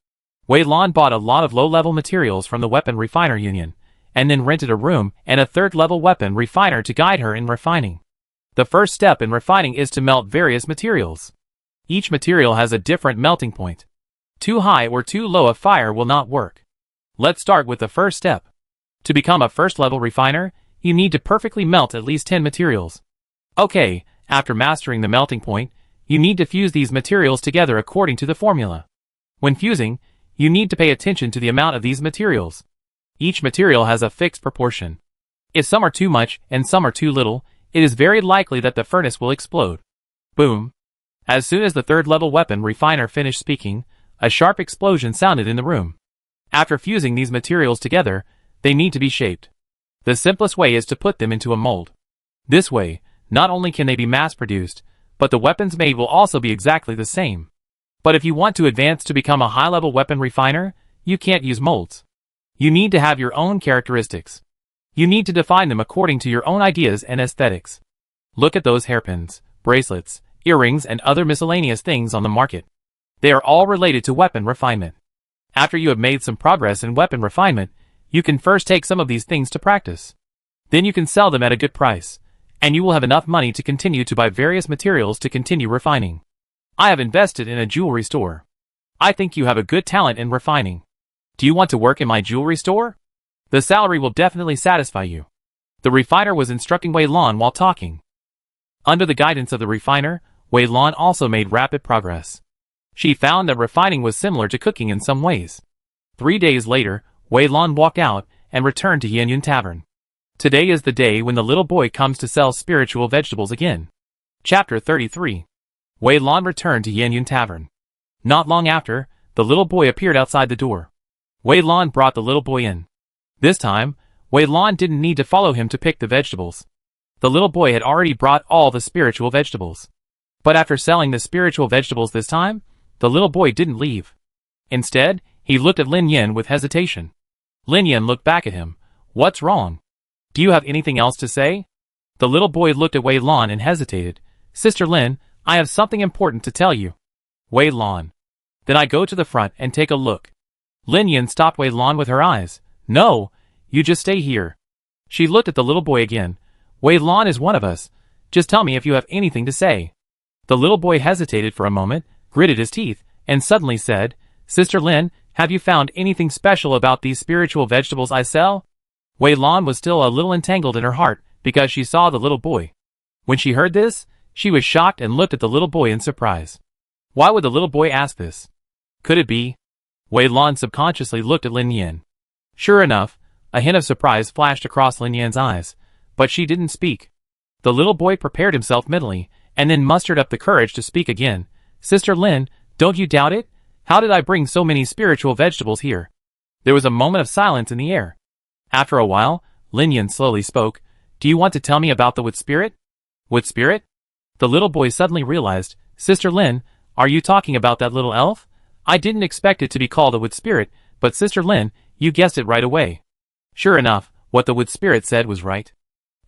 Wei Lan bought a lot of low-level materials from the Weapon Refiner Union, and then rented a room and a third-level weapon refiner to guide her in refining. The first step in refining is to melt various materials. Each material has a different melting point. Too high or too low a fire will not work. Let's start with the first step. To become a first-level refiner, you need to perfectly melt at least 10 materials. Okay, after mastering the melting point, you need to fuse these materials together according to the formula. When fusing, you need to pay attention to the amount of these materials. Each material has a fixed proportion. If some are too much and some are too little, it is very likely that the furnace will explode. Boom! As soon as the third-level weapon refiner finished speaking, a sharp explosion sounded in the room. After fusing these materials together, they need to be shaped. The simplest way is to put them into a mold. This way, not only can they be mass-produced, but the weapons made will also be exactly the same. But if you want to advance to become a high-level weapon refiner, you can't use molds. You need to have your own characteristics. You need to define them according to your own ideas and aesthetics. Look at those hairpins, bracelets, earrings and other miscellaneous things on the market. They are all related to weapon refinement. After you have made some progress in weapon refinement, you can first take some of these things to practice. Then you can sell them at a good price, and you will have enough money to continue to buy various materials to continue refining. I have invested in a jewelry store. I think you have a good talent in refining. Do you want to work in my jewelry store? The salary will definitely satisfy you. The refiner was instructing Wei Lan while talking. Under the guidance of the refiner, Wei Lan also made rapid progress. She found that refining was similar to cooking in some ways. 3 days later, Wei Lan walked out and returned to Yin Tavern. Today is the day when the little boy comes to sell spiritual vegetables again. Chapter 33. Wei Lan returned to Yin Tavern. Not long after, the little boy appeared outside the door. Wei Lan brought the little boy in. This time, Wei Lan didn't need to follow him to pick the vegetables. The little boy had already brought all the spiritual vegetables. But after selling the spiritual vegetables this time, the little boy didn't leave. Instead, he looked at Lin Yin with hesitation. Lin Yin looked back at him. What's wrong? Do you have anything else to say? The little boy looked at Wei Lan and hesitated. Sister Lin, I have something important to tell you. Wei Lan. Then I go to the front and take a look. Lin Yin stopped Wei Lan with her eyes. No, you just stay here. She looked at the little boy again. Wei Lan is one of us. Just tell me if you have anything to say. The little boy hesitated for a moment, gritted his teeth, and suddenly said, Sister Lin, have you found anything special about these spiritual vegetables I sell? Wei Lan was still a little entangled in her heart because she saw the little boy. When she heard this, she was shocked and looked at the little boy in surprise. Why would the little boy ask this? Could it be? Wei Lan subconsciously looked at Lin Yin. Sure enough, a hint of surprise flashed across Lin Yin's eyes, but she didn't speak. The little boy prepared himself mentally, and then mustered up the courage to speak again. Sister Lin, don't you doubt it? How did I bring so many spiritual vegetables here? There was a moment of silence in the air. After a while, Lin Yin slowly spoke. Do you want to tell me about the wood spirit? Wood spirit? The little boy suddenly realized. Sister Lin, are you talking about that little elf? I didn't expect it to be called a wood spirit, but Sister Lin, you guessed it right away. Sure enough, what the wood spirit said was right.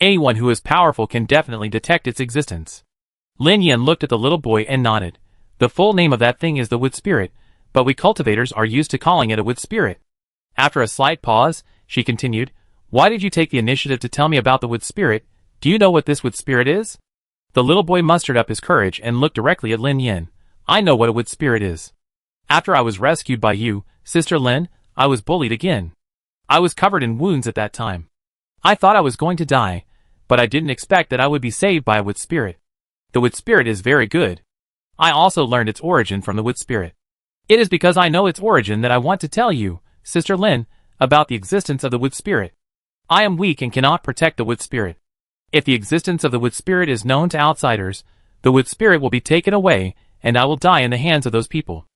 Anyone who is powerful can definitely detect its existence. Lin Yin looked at the little boy and nodded. The full name of that thing is the wood spirit, but we cultivators are used to calling it a wood spirit. After a slight pause, she continued, Why did you take the initiative to tell me about the wood spirit? Do you know what this wood spirit is? The little boy mustered up his courage and looked directly at Lin Yin. I know what a wood spirit is. After I was rescued by you, Sister Lin, I was bullied again. I was covered in wounds at that time. I thought I was going to die, but I didn't expect that I would be saved by a wood spirit. The wood spirit is very good. I also learned its origin from the wood spirit. It is because I know its origin that I want to tell you, Sister Lin, about the existence of the wood spirit. I am weak and cannot protect the wood spirit. If the existence of the wood spirit is known to outsiders, the wood spirit will be taken away, and I will die in the hands of those people.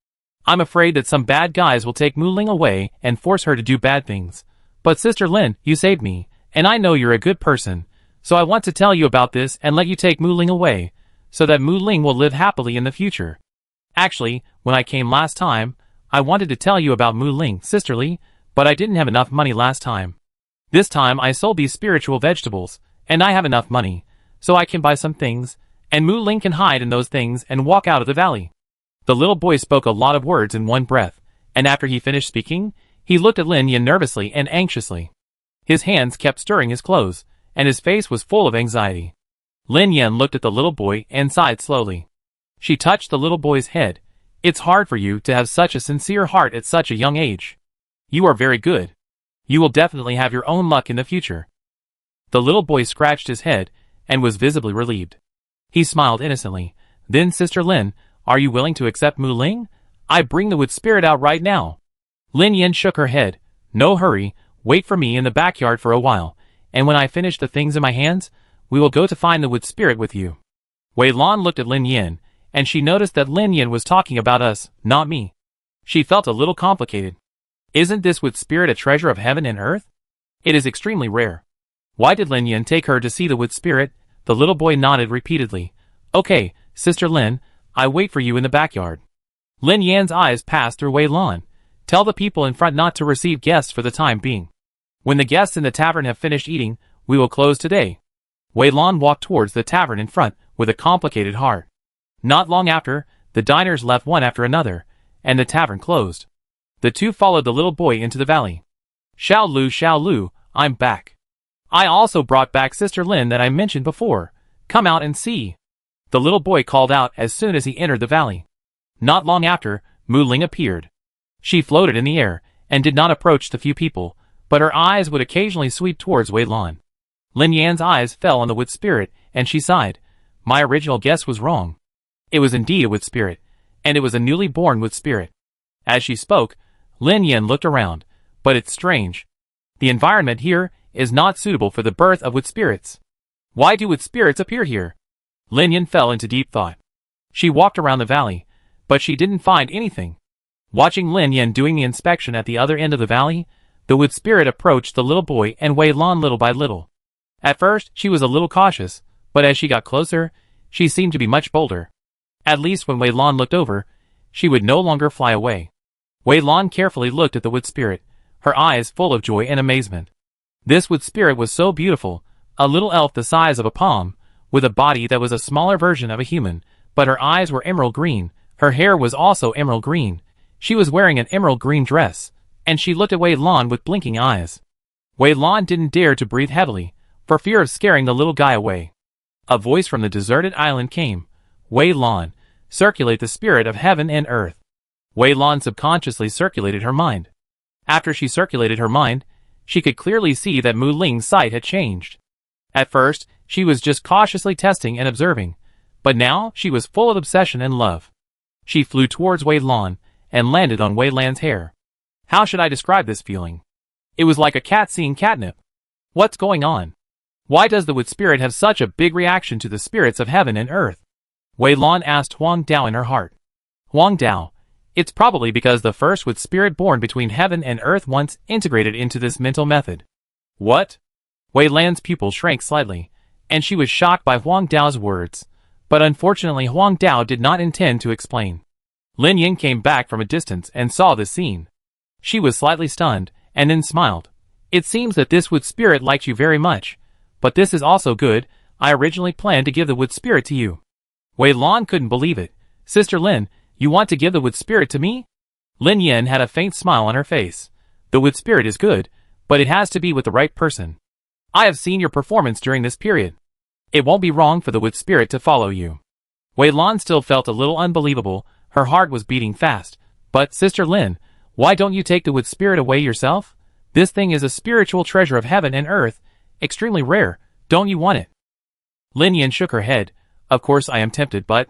I'm afraid that some bad guys will take Mu Ling away and force her to do bad things. But Sister Lin, you saved me, and I know you're a good person, so I want to tell you about this and let you take Mu Ling away, so that Mu Ling will live happily in the future. Actually, when I came last time, I wanted to tell you about Mu Ling, sisterly, but I didn't have enough money last time. This time I sold these spiritual vegetables, and I have enough money, so I can buy some things, and Mu Ling can hide in those things and walk out of the valley. The little boy spoke a lot of words in one breath, and after he finished speaking, he looked at Lin Yan nervously and anxiously. His hands kept stirring his clothes, and his face was full of anxiety. Lin Yan looked at the little boy and sighed slowly. She touched the little boy's head. It's hard for you to have such a sincere heart at such a young age. You are very good. You will definitely have your own luck in the future. The little boy scratched his head and was visibly relieved. He smiled innocently. Then, Sister Lin, are you willing to accept Mu Ling? I bring the wood spirit out right now. Lin Yan shook her head. No hurry, wait for me in the backyard for a while, and when I finish the things in my hands, we will go to find the wood spirit with you. Wei Lan looked at Lin Yan, and she noticed that Lin Yan was talking about us, not me. She felt a little complicated. Isn't this wood spirit a treasure of heaven and earth? It is extremely rare. Why did Lin Yan take her to see the wood spirit? The little boy nodded repeatedly. Okay, Sister Lin, I wait for you in the backyard. Lin Yan's eyes passed through Wei Lan. Tell the people in front not to receive guests for the time being. When the guests in the tavern have finished eating, we will close today. Wei Lan walked towards the tavern in front with a complicated heart. Not long after, the diners left one after another, and the tavern closed. The two followed the little boy into the valley. Xiao Lu, I'm back. I also brought back Sister Lin that I mentioned before. Come out and see. The little boy called out as soon as he entered the valley. Not long after, Mu Ling appeared. She floated in the air, and did not approach the few people, but her eyes would occasionally sweep towards Wei Lan. Lin Yan's eyes fell on the wood spirit, and she sighed. My original guess was wrong. It was indeed a wood spirit, and it was a newly born wood spirit. As she spoke, Lin Yan looked around, but it's strange. The environment here is not suitable for the birth of wood spirits. Why do wood spirits appear here? Lin Yan fell into deep thought. She walked around the valley, but she didn't find anything. Watching Lin Yan doing the inspection at the other end of the valley, the wood spirit approached the little boy and Wei Lan little by little. At first, she was a little cautious, but as she got closer, she seemed to be much bolder. At least when Wei Lan looked over, she would no longer fly away. Wei Lan carefully looked at the wood spirit, her eyes full of joy and amazement. This wood spirit was so beautiful, a little elf the size of a palm, with a body that was a smaller version of a human, but her eyes were emerald green, her hair was also emerald green. She was wearing an emerald green dress, and she looked at Wei Lan with blinking eyes. Wei Lan didn't dare to breathe heavily, for fear of scaring the little guy away. A voice from the deserted island came. Wei Lan, circulate the spirit of heaven and earth. Wei Lan subconsciously circulated her mind. After she circulated her mind, she could clearly see that Mu Ling's sight had changed. At first, she was just cautiously testing and observing, but now she was full of obsession and love. She flew towards Wei Lan, and landed on Wei Lan's hair. How should I describe this feeling? It was like a cat seeing catnip. What's going on? Why does the wood spirit have such a big reaction to the spirits of heaven and earth? Wei Lan asked Huang Dao in her heart. Huang Dao, it's probably because the first wood spirit born between heaven and earth once integrated into this mental method. What? Wei Lan's pupil shrank slightly, and she was shocked by Huang Dao's words, but unfortunately Huang Dao did not intend to explain. Lin Yan came back from a distance and saw this scene. She was slightly stunned, and then smiled. It seems that this wood spirit liked you very much, but this is also good. I originally planned to give the wood spirit to you. Wei Lan couldn't believe it. Sister Lin, you want to give the wood spirit to me? Lin Yan had a faint smile on her face. The wood spirit is good, but it has to be with the right person. I have seen your performance during this period. It won't be wrong for the wood spirit to follow you. Wei Lan still felt a little unbelievable. Her heart was beating fast, But, Sister Lin, why don't you take the wood spirit away yourself? This thing is a spiritual treasure of heaven and earth, extremely rare. Don't you want it? Lin Yin shook her head. Of course I am tempted, but...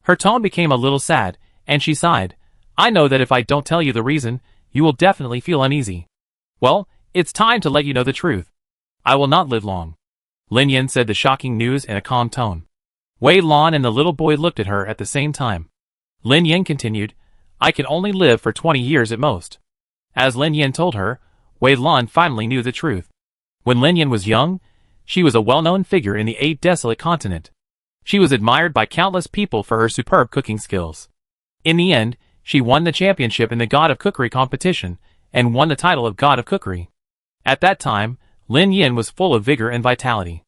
Her tone became a little sad, and she sighed. I know that if I don't tell you the reason, you will definitely feel uneasy. Well, it's time to let you know the truth. I will not live long. Lin Yin said the shocking news in a calm tone. Wei Lan and the little boy looked at her at the same time. Lin Yin continued, I can only live for 20 years at most. As Lin Yin told her, Wei Lan finally knew the truth. When Lin Yin was young, she was a well-known figure in the 8 desolate continent. She was admired by countless people for her superb cooking skills. In the end, she won the championship in the God of Cookery competition, and won the title of God of Cookery. At that time, Lin Yin was full of vigor and vitality.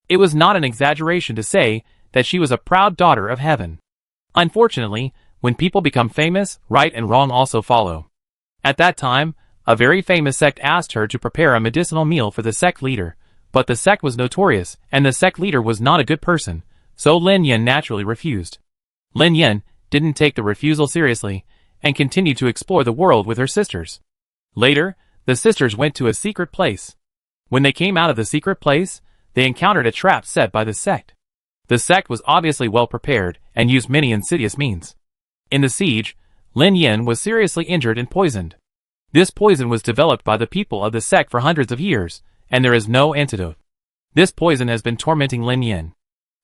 It was not an exaggeration to say that she was a proud daughter of heaven. Unfortunately, when people become famous, right and wrong also follow. At that time, a very famous sect asked her to prepare a medicinal meal for the sect leader, but the sect was notorious, and the sect leader was not a good person, so Lin Yin naturally refused. Lin Yin didn't take the refusal seriously, and continued to explore the world with her sisters. Later, the sisters went to a secret place. When they came out of the secret place, they encountered a trap set by the sect. The sect was obviously well prepared, and used many insidious means. In the siege, Lin Yin was seriously injured and poisoned. This poison was developed by the people of the sect for hundreds of years, and there is no antidote. This poison has been tormenting Lin Yin.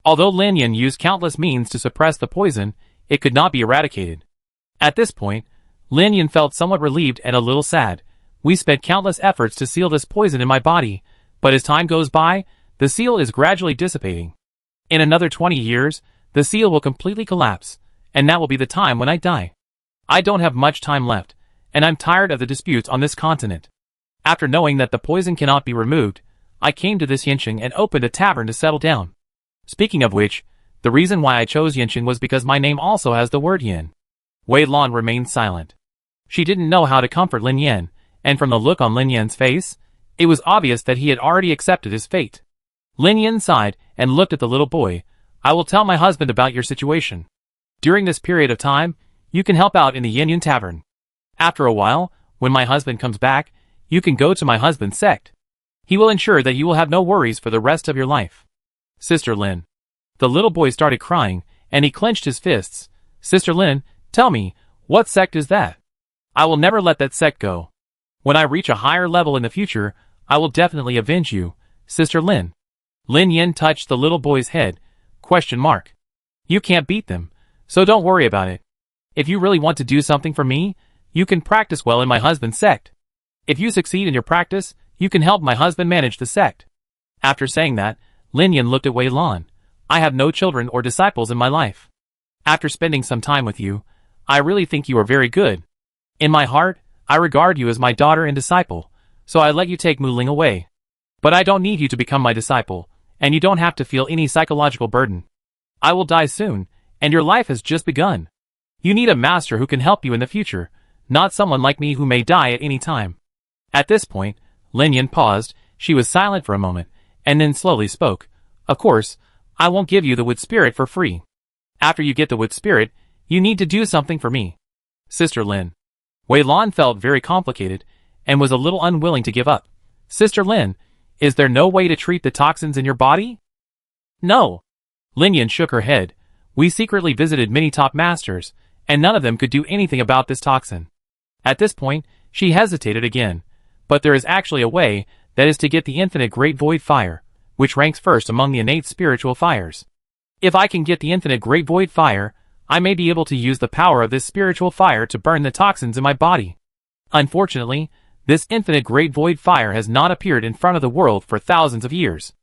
Although Lin Yin used countless means to suppress the poison, it could not be eradicated. At this point, Lin Yin felt somewhat relieved and a little sad. We spent countless efforts to seal this poison in my body, but as time goes by, the seal is gradually dissipating. In another 20 years, the seal will completely collapse, and that will be the time when I die. I don't have much time left, and I'm tired of the disputes on this continent. After knowing that the poison cannot be removed, I came to this Yinsheng and opened a tavern to settle down. Speaking of which, the reason why I chose Yinsheng was because my name also has the word Yin. Wei Lan remained silent. She didn't know how to comfort Lin Yin, and from the look on Lin Yin's face, it was obvious that he had already accepted his fate. Lin Yin sighed and looked at the little boy. I will tell my husband about your situation. During this period of time, you can help out in the Yin Tavern. After a while, when my husband comes back, you can go to my husband's sect. He will ensure that you will have no worries for the rest of your life. Sister Lin. The little boy started crying, and he clenched his fists. Sister Lin, tell me, what sect is that? I will never let that sect go. When I reach a higher level in the future, I will definitely avenge you, Sister Lin. Lin Yin touched the little boy's head. Question mark. You can't beat them, so don't worry about it. If you really want to do something for me, you can practice well in my husband's sect. If you succeed in your practice, you can help my husband manage the sect. After saying that, Lin Yin looked at Wei Lan. I have no children or disciples in my life. After spending some time with you, I really think you are very good. In my heart, I regard you as my daughter and disciple, so I let you take Mu Ling away. But I don't need you to become my disciple, and you don't have to feel any psychological burden. I will die soon, and your life has just begun. You need a master who can help you in the future, not someone like me who may die at any time. At this point, Lin Yin paused. She was silent for a moment, and then slowly spoke. Of course, I won't give you the wood spirit for free. After you get the wood spirit, you need to do something for me. Sister Lin. Wei Lan felt very complicated, and was a little unwilling to give up. Sister Lin, is there no way to treat the toxins in your body? No. Lin Yin shook her head. We secretly visited many top masters, and none of them could do anything about this toxin. At this point, she hesitated again. But there is actually a way, that is to get the infinite great void fire, which ranks first among the innate spiritual fires. If I can get the infinite great void fire, I may be able to use the power of this spiritual fire to burn the toxins in my body. Unfortunately, this infinite great void fire has not appeared in front of the world for thousands of years.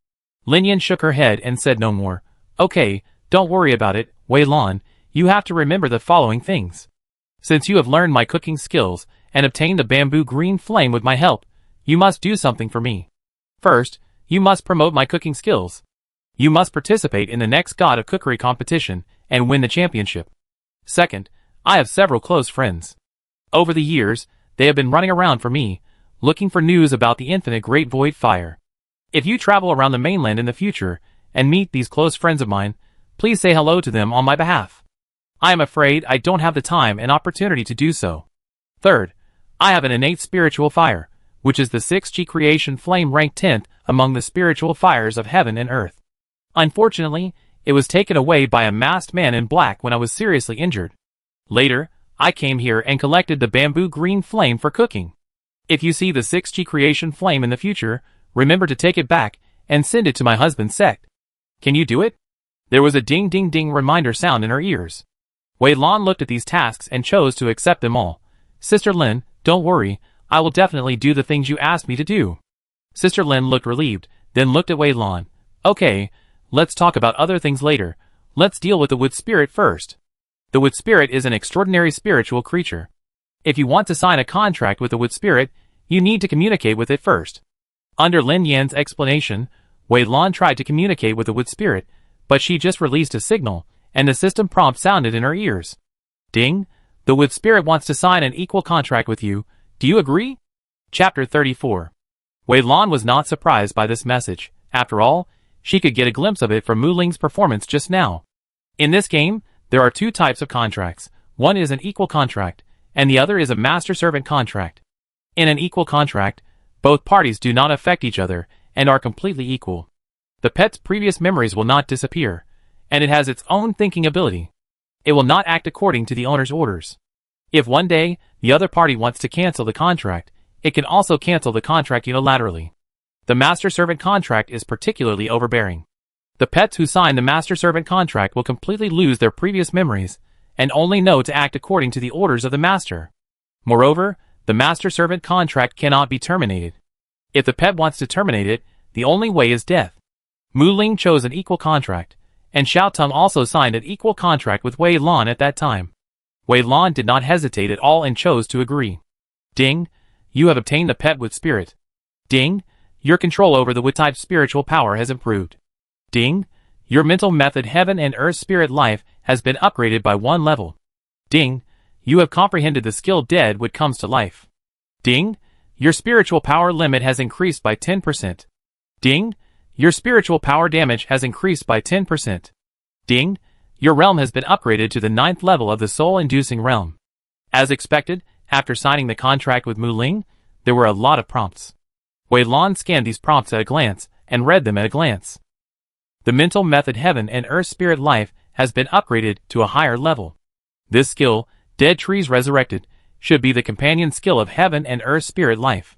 Lin Yin shook her head and said no more. Okay, don't worry about it, Wei Lan, you have to remember the following things. Since you have learned my cooking skills, and obtained the bamboo green flame with my help, you must do something for me. First, you must promote my cooking skills. You must participate in the next God of Cookery competition, and win the championship. Second, I have several close friends. Over the years, they have been running around for me, looking for news about the infinite great void fire. If you travel around the mainland in the future, and meet these close friends of mine, please say hello to them on my behalf. I am afraid I don't have the time and opportunity to do so. Third, I have an innate spiritual fire, which is the 6G creation flame ranked 10th among the spiritual fires of heaven and earth. Unfortunately, it was taken away by a masked man in black when I was seriously injured. Later, I came here and collected the bamboo green flame for cooking. If you see the 6G creation flame in the future, remember to take it back and send it to my husband's sect. Can you do it? There was a ding ding ding reminder sound in her ears. Wei Lan looked at these tasks and chose to accept them all. Sister Lin, don't worry, I will definitely do the things you asked me to do. Sister Lin looked relieved, then looked at Wei Lan. Okay, let's talk about other things later. Let's deal with the wood spirit first. The wood spirit is an extraordinary spiritual creature. If you want to sign a contract with the wood spirit, you need to communicate with it first. Under Lin Yan's explanation, Wei Lan tried to communicate with the wood spirit, but she just released a signal, and the system prompt sounded in her ears. Ding! The wood spirit wants to sign an equal contract with you. Do you agree? Chapter 34. Wei Lan was not surprised by this message. After all, she could get a glimpse of it from Mu Ling's performance just now. In this game, there are two types of contracts. One is an equal contract, and the other is a master-servant contract. In an equal contract, both parties do not affect each other and are completely equal. The pet's previous memories will not disappear, and it has its own thinking ability. It will not act according to the owner's orders. If one day, the other party wants to cancel the contract, it can also cancel the contract unilaterally. The master-servant contract is particularly overbearing. The pets who sign the master-servant contract will completely lose their previous memories, and only know to act according to the orders of the master. Moreover, the master-servant contract cannot be terminated. If the pet wants to terminate it, the only way is death. Mu Ling chose an equal contract, and Xiao Teng also signed an equal contract with Wei Lan at that time. Wei Lan did not hesitate at all and chose to agree. Ding! You have obtained the pet wood spirit. Ding! Your control over the wood-type spiritual power has improved. Ding! Your mental method heaven and earth spirit life has been upgraded by 1 level. Ding! You have comprehended the skill dead wood comes to life. Ding! Your spiritual power limit has increased by 10%. Ding! Your spiritual power damage has increased by 10%. Ding! Your realm has been upgraded to the 9th level of the soul-inducing realm. As expected, after signing the contract with Mu Ling, there were a lot of prompts. Wei Lan scanned these prompts at a glance, and read them at a glance. The mental method heaven and earth spirit life has been upgraded to a higher level. This skill, Dead Trees Resurrected, should be the companion skill of heaven and earth spirit life.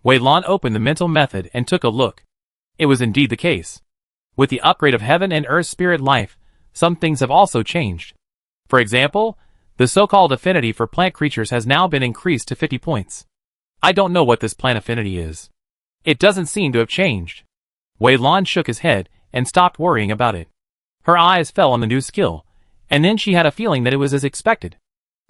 Wei Lan opened the mental method and took a look. It was indeed the case. With the upgrade of heaven and earth spirit life, some things have also changed. For example, the so-called affinity for plant creatures has now been increased to 50 points. I don't know what this plant affinity is. It doesn't seem to have changed. Wei Lan shook his head and stopped worrying about it. Her eyes fell on the new skill, and then she had a feeling that it was as expected.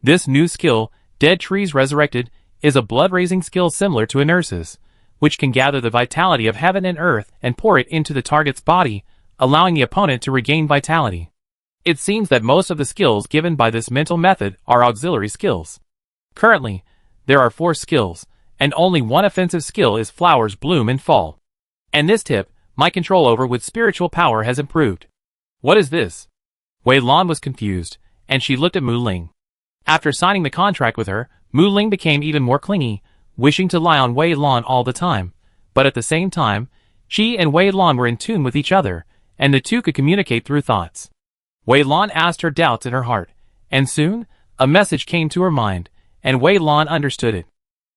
This new skill, Dead Trees Resurrected, is a blood-raising skill similar to a nurse's, which can gather the vitality of heaven and earth and pour it into the target's body, allowing the opponent to regain vitality. It seems that most of the skills given by this mental method are auxiliary skills. Currently, there are 4 skills, and only 1 offensive skill is Flowers Bloom and Fall. And this tip, my control over with spiritual power has improved. What is this? Wei Lan was confused, and she looked at Mu Ling. After signing the contract with her, Mu Ling became even more clingy, wishing to lie on Wei Lan all the time, but at the same time, she and Wei Lan were in tune with each other, and the two could communicate through thoughts. Wei Lan asked her doubts in her heart, and soon, a message came to her mind, and Wei Lan understood it.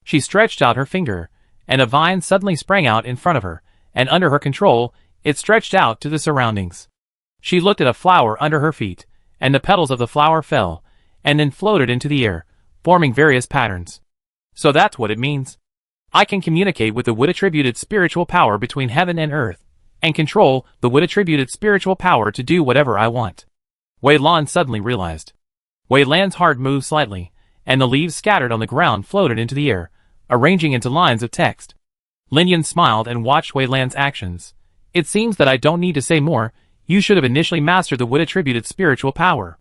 She stretched out her finger, and a vine suddenly sprang out in front of her, and under her control, it stretched out to the surroundings. She looked at a flower under her feet, and the petals of the flower fell, and then floated into the air, forming various patterns. So that's what it means. I can communicate with the wood-attributed spiritual power between heaven and earth, and control the wood-attributed spiritual power to do whatever I want. Wei Lan suddenly realized. Wei Lan's heart moved slightly, and the leaves scattered on the ground floated into the air, arranging into lines of text. Lin Yan smiled and watched Wei Lan's actions. It seems that I don't need to say more. You should have initially mastered the wood-attributed spiritual power.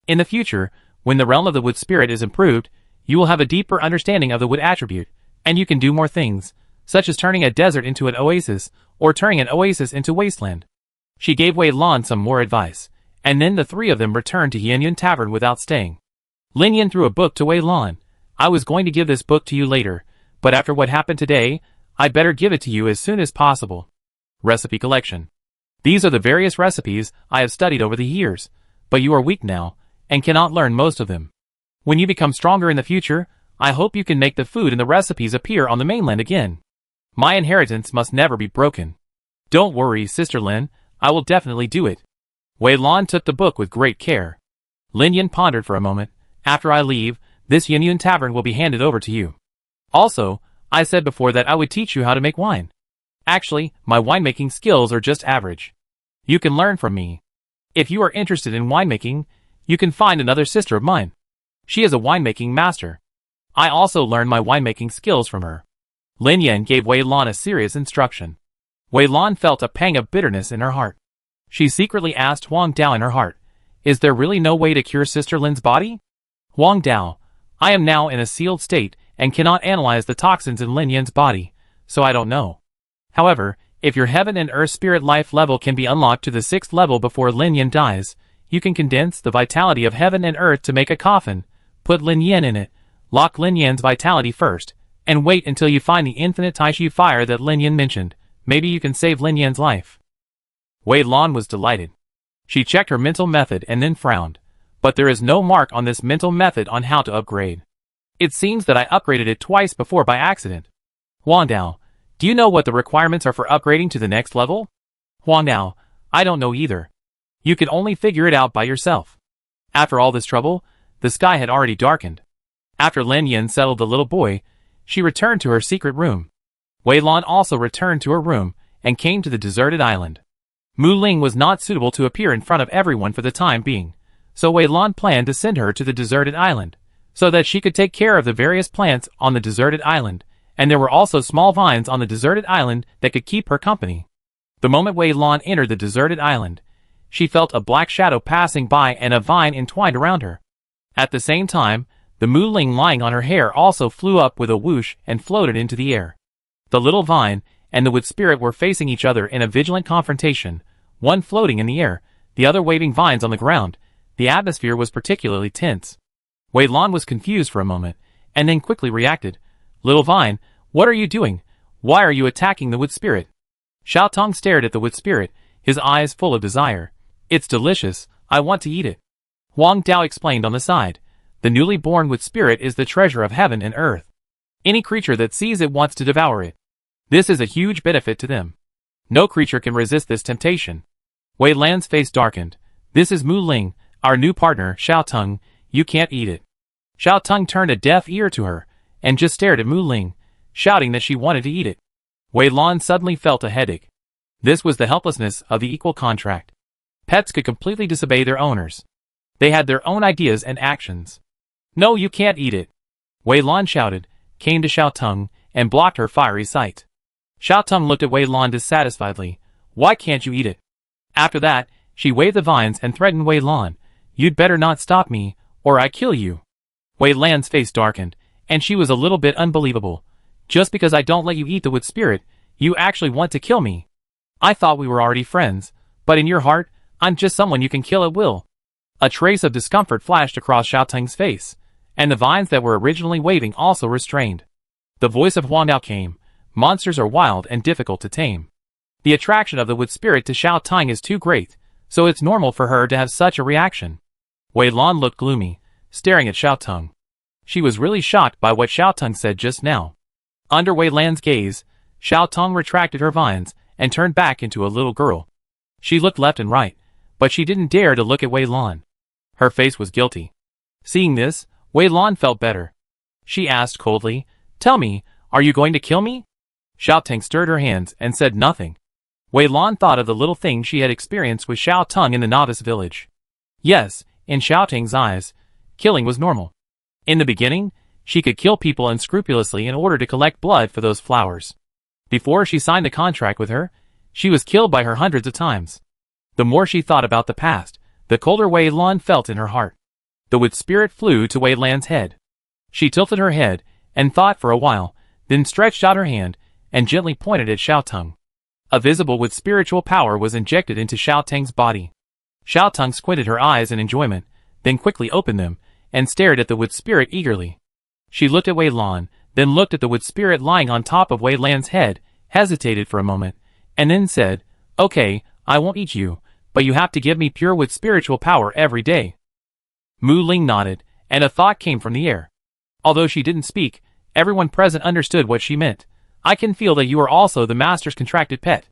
In the future, when the realm of the wood spirit is improved, you will have a deeper understanding of the wood attribute, and you can do more things, such as turning a desert into an oasis, or turning an oasis into wasteland. She gave Wei Lan some more advice, And then the three of them returned to Yanyan Tavern without staying. Lin Yan threw a book to Wei Lan. I was going to give this book to you later, but after what happened today, I better give it to you as soon as possible. Recipe collection. These are the various recipes I have studied over the years, but you are weak now, and cannot learn most of them. When you become stronger in the future, I hope you can make the food and the recipes appear on the mainland again. My inheritance must never be broken. Don't worry, Sister Lin, I will definitely do it. Wei Lan took the book with great care. Lin Yan pondered for a moment. After I leave, this Yanyan Tavern will be handed over to you. Also, I said before that I would teach you how to make wine. Actually, my winemaking skills are just average. You can learn from me. If you are interested in winemaking, you can find another sister of mine. She is a winemaking master. I also learned my winemaking skills from her. Lin Yan gave Wei Lan a serious instruction. Wei Lan felt a pang of bitterness in her heart. She secretly asked Huang Dao in her heart, is there really no way to cure Sister Lin's body? Huang Dao, I am now in a sealed state and cannot analyze the toxins in Lin Yan's body, so I don't know. However, if your heaven and earth spirit life level can be unlocked to the 6th level before Lin Yan dies, you can condense the vitality of heaven and earth to make a coffin, put Lin Yan in it, lock Lin Yan's vitality first, and wait until you find the infinite Taishu fire that Lin Yan mentioned. Maybe you can save Lin Yan's life. Wei Lan was delighted. She checked her mental method and then frowned. But there is no mark on this mental method on how to upgrade. It seems that I upgraded it twice before by accident. Huang Dao, do you know what the requirements are for upgrading to the next level? Huang Dao, I don't know either. You can only figure it out by yourself. After all this trouble, the sky had already darkened. After Lin Yan settled the little boy, she returned to her secret room. Wei Lan also returned to her room and came to the deserted island. Mu Ling was not suitable to appear in front of everyone for the time being, so Wei Lan planned to send her to the deserted island, so that she could take care of the various plants on the deserted island, and there were also small vines on the deserted island that could keep her company. The moment Wei Lan entered the deserted island, she felt a black shadow passing by and a vine entwined around her. At the same time, the Mu Ling lying on her hair also flew up with a whoosh and floated into the air. The little vine and the wood spirit were facing each other in a vigilant confrontation, one floating in the air, the other waving vines on the ground. The atmosphere was particularly tense. Wei Lan was confused for a moment, and then quickly reacted. Little vine, what are you doing? Why are you attacking the wood spirit? Xiao Tong stared at the wood spirit, his eyes full of desire. It's delicious, I want to eat it. Huang Dao explained on the side. The newly born wood spirit is the treasure of heaven and earth. Any creature that sees it wants to devour it. This is a huge benefit to them. No creature can resist this temptation. Wei Lan's face darkened. This is Mu Ling, our new partner, Xiao Tong. You can't eat it. Xiao Tong turned a deaf ear to her, and just stared at Mu Ling, shouting that she wanted to eat it. Wei Lan suddenly felt a headache. This was the helplessness of the equal contract. Pets could completely disobey their owners. They had their own ideas and actions. No, you can't eat it. Wei Lan shouted, came to Xiao Tong, and blocked her fiery sight. Xiao Tong looked at Wei Lan dissatisfiedly. Why can't you eat it? After that, she waved the vines and threatened Wei Lan. You'd better not stop me, or I kill you. Wei Lan's face darkened, and she was a little bit unbelievable. Just because I don't let you eat the wood spirit, you actually want to kill me. I thought we were already friends, but in your heart, I'm just someone you can kill at will. A trace of discomfort flashed across Xiao Tong's face, and the vines that were originally waving also restrained. The voice of Huang Dao came. Monsters are wild and difficult to tame. The attraction of the wood spirit to Xiao Tong is too great, so it's normal for her to have such a reaction. Wei Lan looked gloomy, staring at Xiao Tong. She was really shocked by what Xiao Tong said just now. Under Wei Lan's gaze, Xiao Tong retracted her vines and turned back into a little girl. She looked left and right, but she didn't dare to look at Wei Lan. Her face was guilty. Seeing this, Wei Lan felt better. She asked coldly, Tell me, are you going to kill me? Xiao Tong stirred her hands and said nothing. Wei Lan thought of the little thing she had experienced with Xiao Tong in the novice village. Yes, in Xiao Tong's eyes, killing was normal. In the beginning, she could kill people unscrupulously in order to collect blood for those flowers. Before she signed the contract with her, she was killed by her hundreds of times. The more she thought about the past, the colder Wei Lan felt in her heart. The wood spirit flew to Wei Lan's head. She tilted her head and thought for a while, then stretched out her hand and gently pointed at Xiao Tong. A visible with spiritual power was injected into Xiao Tong's body. Xiao Tung squinted her eyes in enjoyment, then quickly opened them, and stared at the wood spirit eagerly. She looked at Wei Lan, then looked at the wood spirit lying on top of Wei Lan's head, hesitated for a moment, and then said, "Okay, I won't eat you, but you have to give me pure wood spiritual power every day." Mu Ling nodded, and a thought came from the air. Although she didn't speak, everyone present understood what she meant. "I can feel that you are also the master's contracted pet.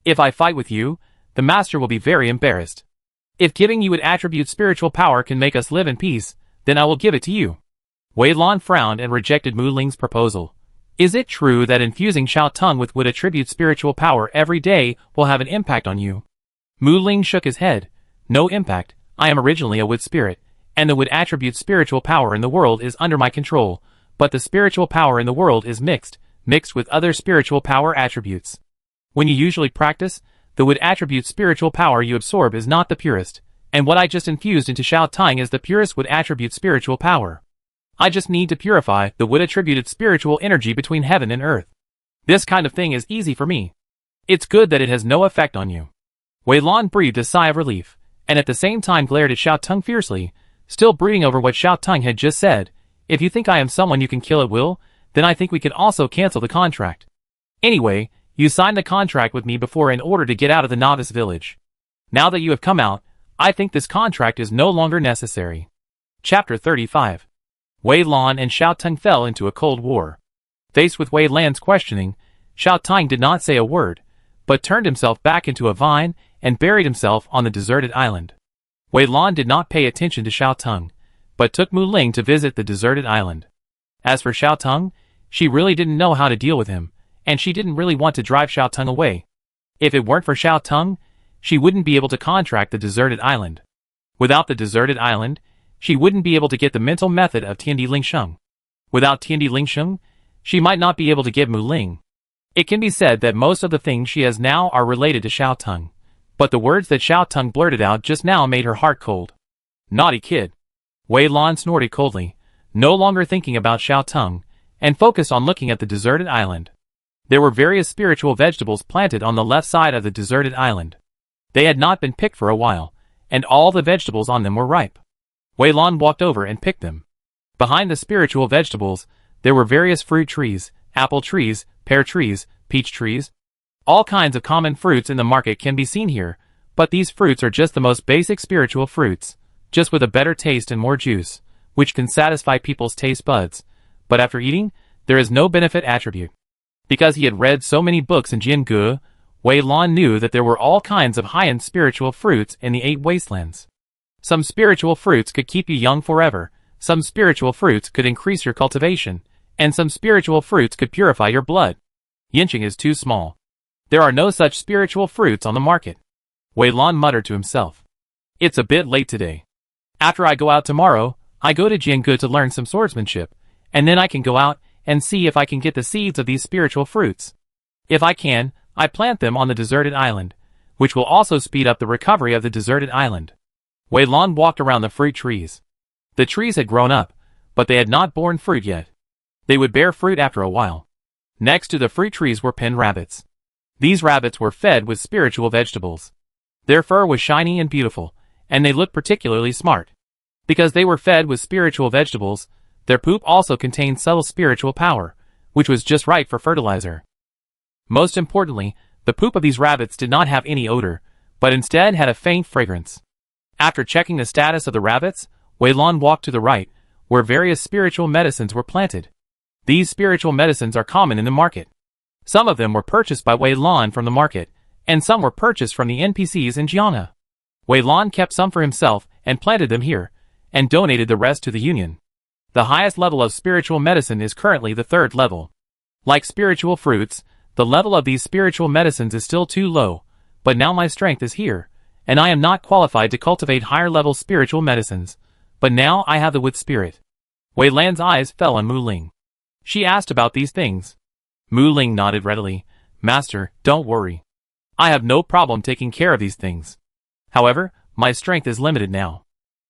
If I fight with you, the master will be very embarrassed. If giving you an attribute spiritual power can make us live in peace, then I will give it to you." Wei Lan frowned and rejected Mu Ling's proposal. "Is it true that infusing Xiao Tung with wood attribute spiritual power every day will have an impact on you?" Mu Ling shook his head. "No impact. I am originally a wood spirit, and the wood attribute spiritual power in the world is under my control, but the spiritual power in the world is mixed with other spiritual power attributes. When you usually practice, the wood attribute spiritual power you absorb is not the purest, and what I just infused into Xiao Tung is the purest wood attribute spiritual power. I just need to purify the wood attributed spiritual energy between heaven and earth. This kind of thing is easy for me. It's good that it has no effect on you." Wei Lan breathed a sigh of relief, and at the same time glared at Xiao Tung fiercely, still brooding over what Xiao Tung had just said. "If you think I am someone you can kill at will, then I think we can also cancel the contract. Anyway, you signed the contract with me before in order to get out of the novice village. Now that you have come out, I think this contract is no longer necessary." Chapter 35. Wei Lan and Xiao Tung fell into a cold war. Faced with Wei Lan's questioning, Xiao Tung did not say a word, but turned himself back into a vine and buried himself on the deserted island. Wei Lan did not pay attention to Xiao Tung, but took Mu Ling to visit the deserted island. As for Xiao Tung, she really didn't know how to deal with him, and she didn't really want to drive Xiao Tung away. If it weren't for Xiao Tung, she wouldn't be able to contract the deserted island. Without the deserted island, she wouldn't be able to get the mental method of Tiandi Lingsheng. Without Tiandi Lingsheng, she might not be able to get Mu Ling. It can be said that most of the things she has now are related to Xiao Tung, but the words that Xiao Tung blurted out just now made her heart cold. "Naughty kid." Wei Lan snorted coldly, no longer thinking about Xiao Tung, and focused on looking at the deserted island. There were various spiritual vegetables planted on the left side of the deserted island. They had not been picked for a while, and all the vegetables on them were ripe. Wei Lan walked over and picked them. Behind the spiritual vegetables, there were various fruit trees, apple trees, pear trees, peach trees. All kinds of common fruits in the market can be seen here, but these fruits are just the most basic spiritual fruits, just with a better taste and more juice, which can satisfy people's taste buds, but after eating, there is no benefit attribute. Because he had read so many books in Jiange, Wei Lan knew that there were all kinds of high-end spiritual fruits in the 8 wastelands. Some spiritual fruits could keep you young forever, some spiritual fruits could increase your cultivation, and some spiritual fruits could purify your blood. Yinqing is too small. There are no such spiritual fruits on the market. Wei Lan muttered to himself. "It's a bit late today. After I go out tomorrow, I go to Jiange to learn some swordsmanship, and then I can go out and see if I can get the seeds of these spiritual fruits. If I can, I plant them on the deserted island, which will also speed up the recovery of the deserted island." Wei Lan walked around the fruit trees. The trees had grown up, but they had not borne fruit yet. They would bear fruit after a while. Next to the fruit trees were pen rabbits. These rabbits were fed with spiritual vegetables. Their fur was shiny and beautiful, and they looked particularly smart. Because they were fed with spiritual vegetables, their poop also contained subtle spiritual power, which was just right for fertilizer. Most importantly, the poop of these rabbits did not have any odor, but instead had a faint fragrance. After checking the status of the rabbits, Wei Lan walked to the right, where various spiritual medicines were planted. These spiritual medicines are common in the market. Some of them were purchased by Wei Lan from the market, and some were purchased from the NPCs in Jianghe. Wei Lan kept some for himself and planted them here, and donated the rest to the Union. The highest level of spiritual medicine is currently the 3rd level. Like spiritual fruits, the level of these spiritual medicines is still too low, but now my strength is here, and I am not qualified to cultivate higher-level spiritual medicines, but now I have the wood spirit. Wei Lan's eyes fell on Mu Ling. She asked about these things. Mu Ling nodded readily. "Master, don't worry. I have no problem taking care of these things. However, my strength is limited now.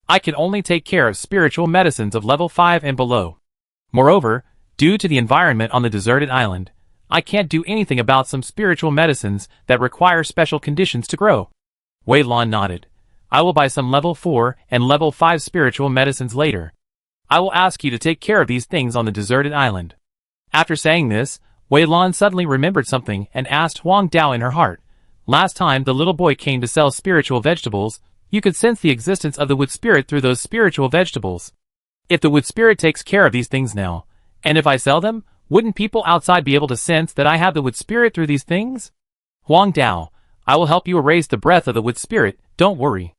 I can only take care of spiritual medicines of level 5 and below. Moreover, due to the environment on the deserted island, I can't do anything about some spiritual medicines that require special conditions to grow." Wei Lan nodded. I will buy some level 4 and level 5 spiritual medicines later. I will ask you to take care of these things on the deserted island. After saying this, Wei Lan suddenly remembered something and asked Huang Dao in her heart. Last time the little boy came to sell spiritual vegetables, you could sense the existence of the wood spirit through those spiritual vegetables. If the wood spirit takes care of these things now, and if I sell them, wouldn't people outside be able to sense that I have the wood spirit through these things? Huang Dao, I will help you erase the breath of the wood spirit, don't worry.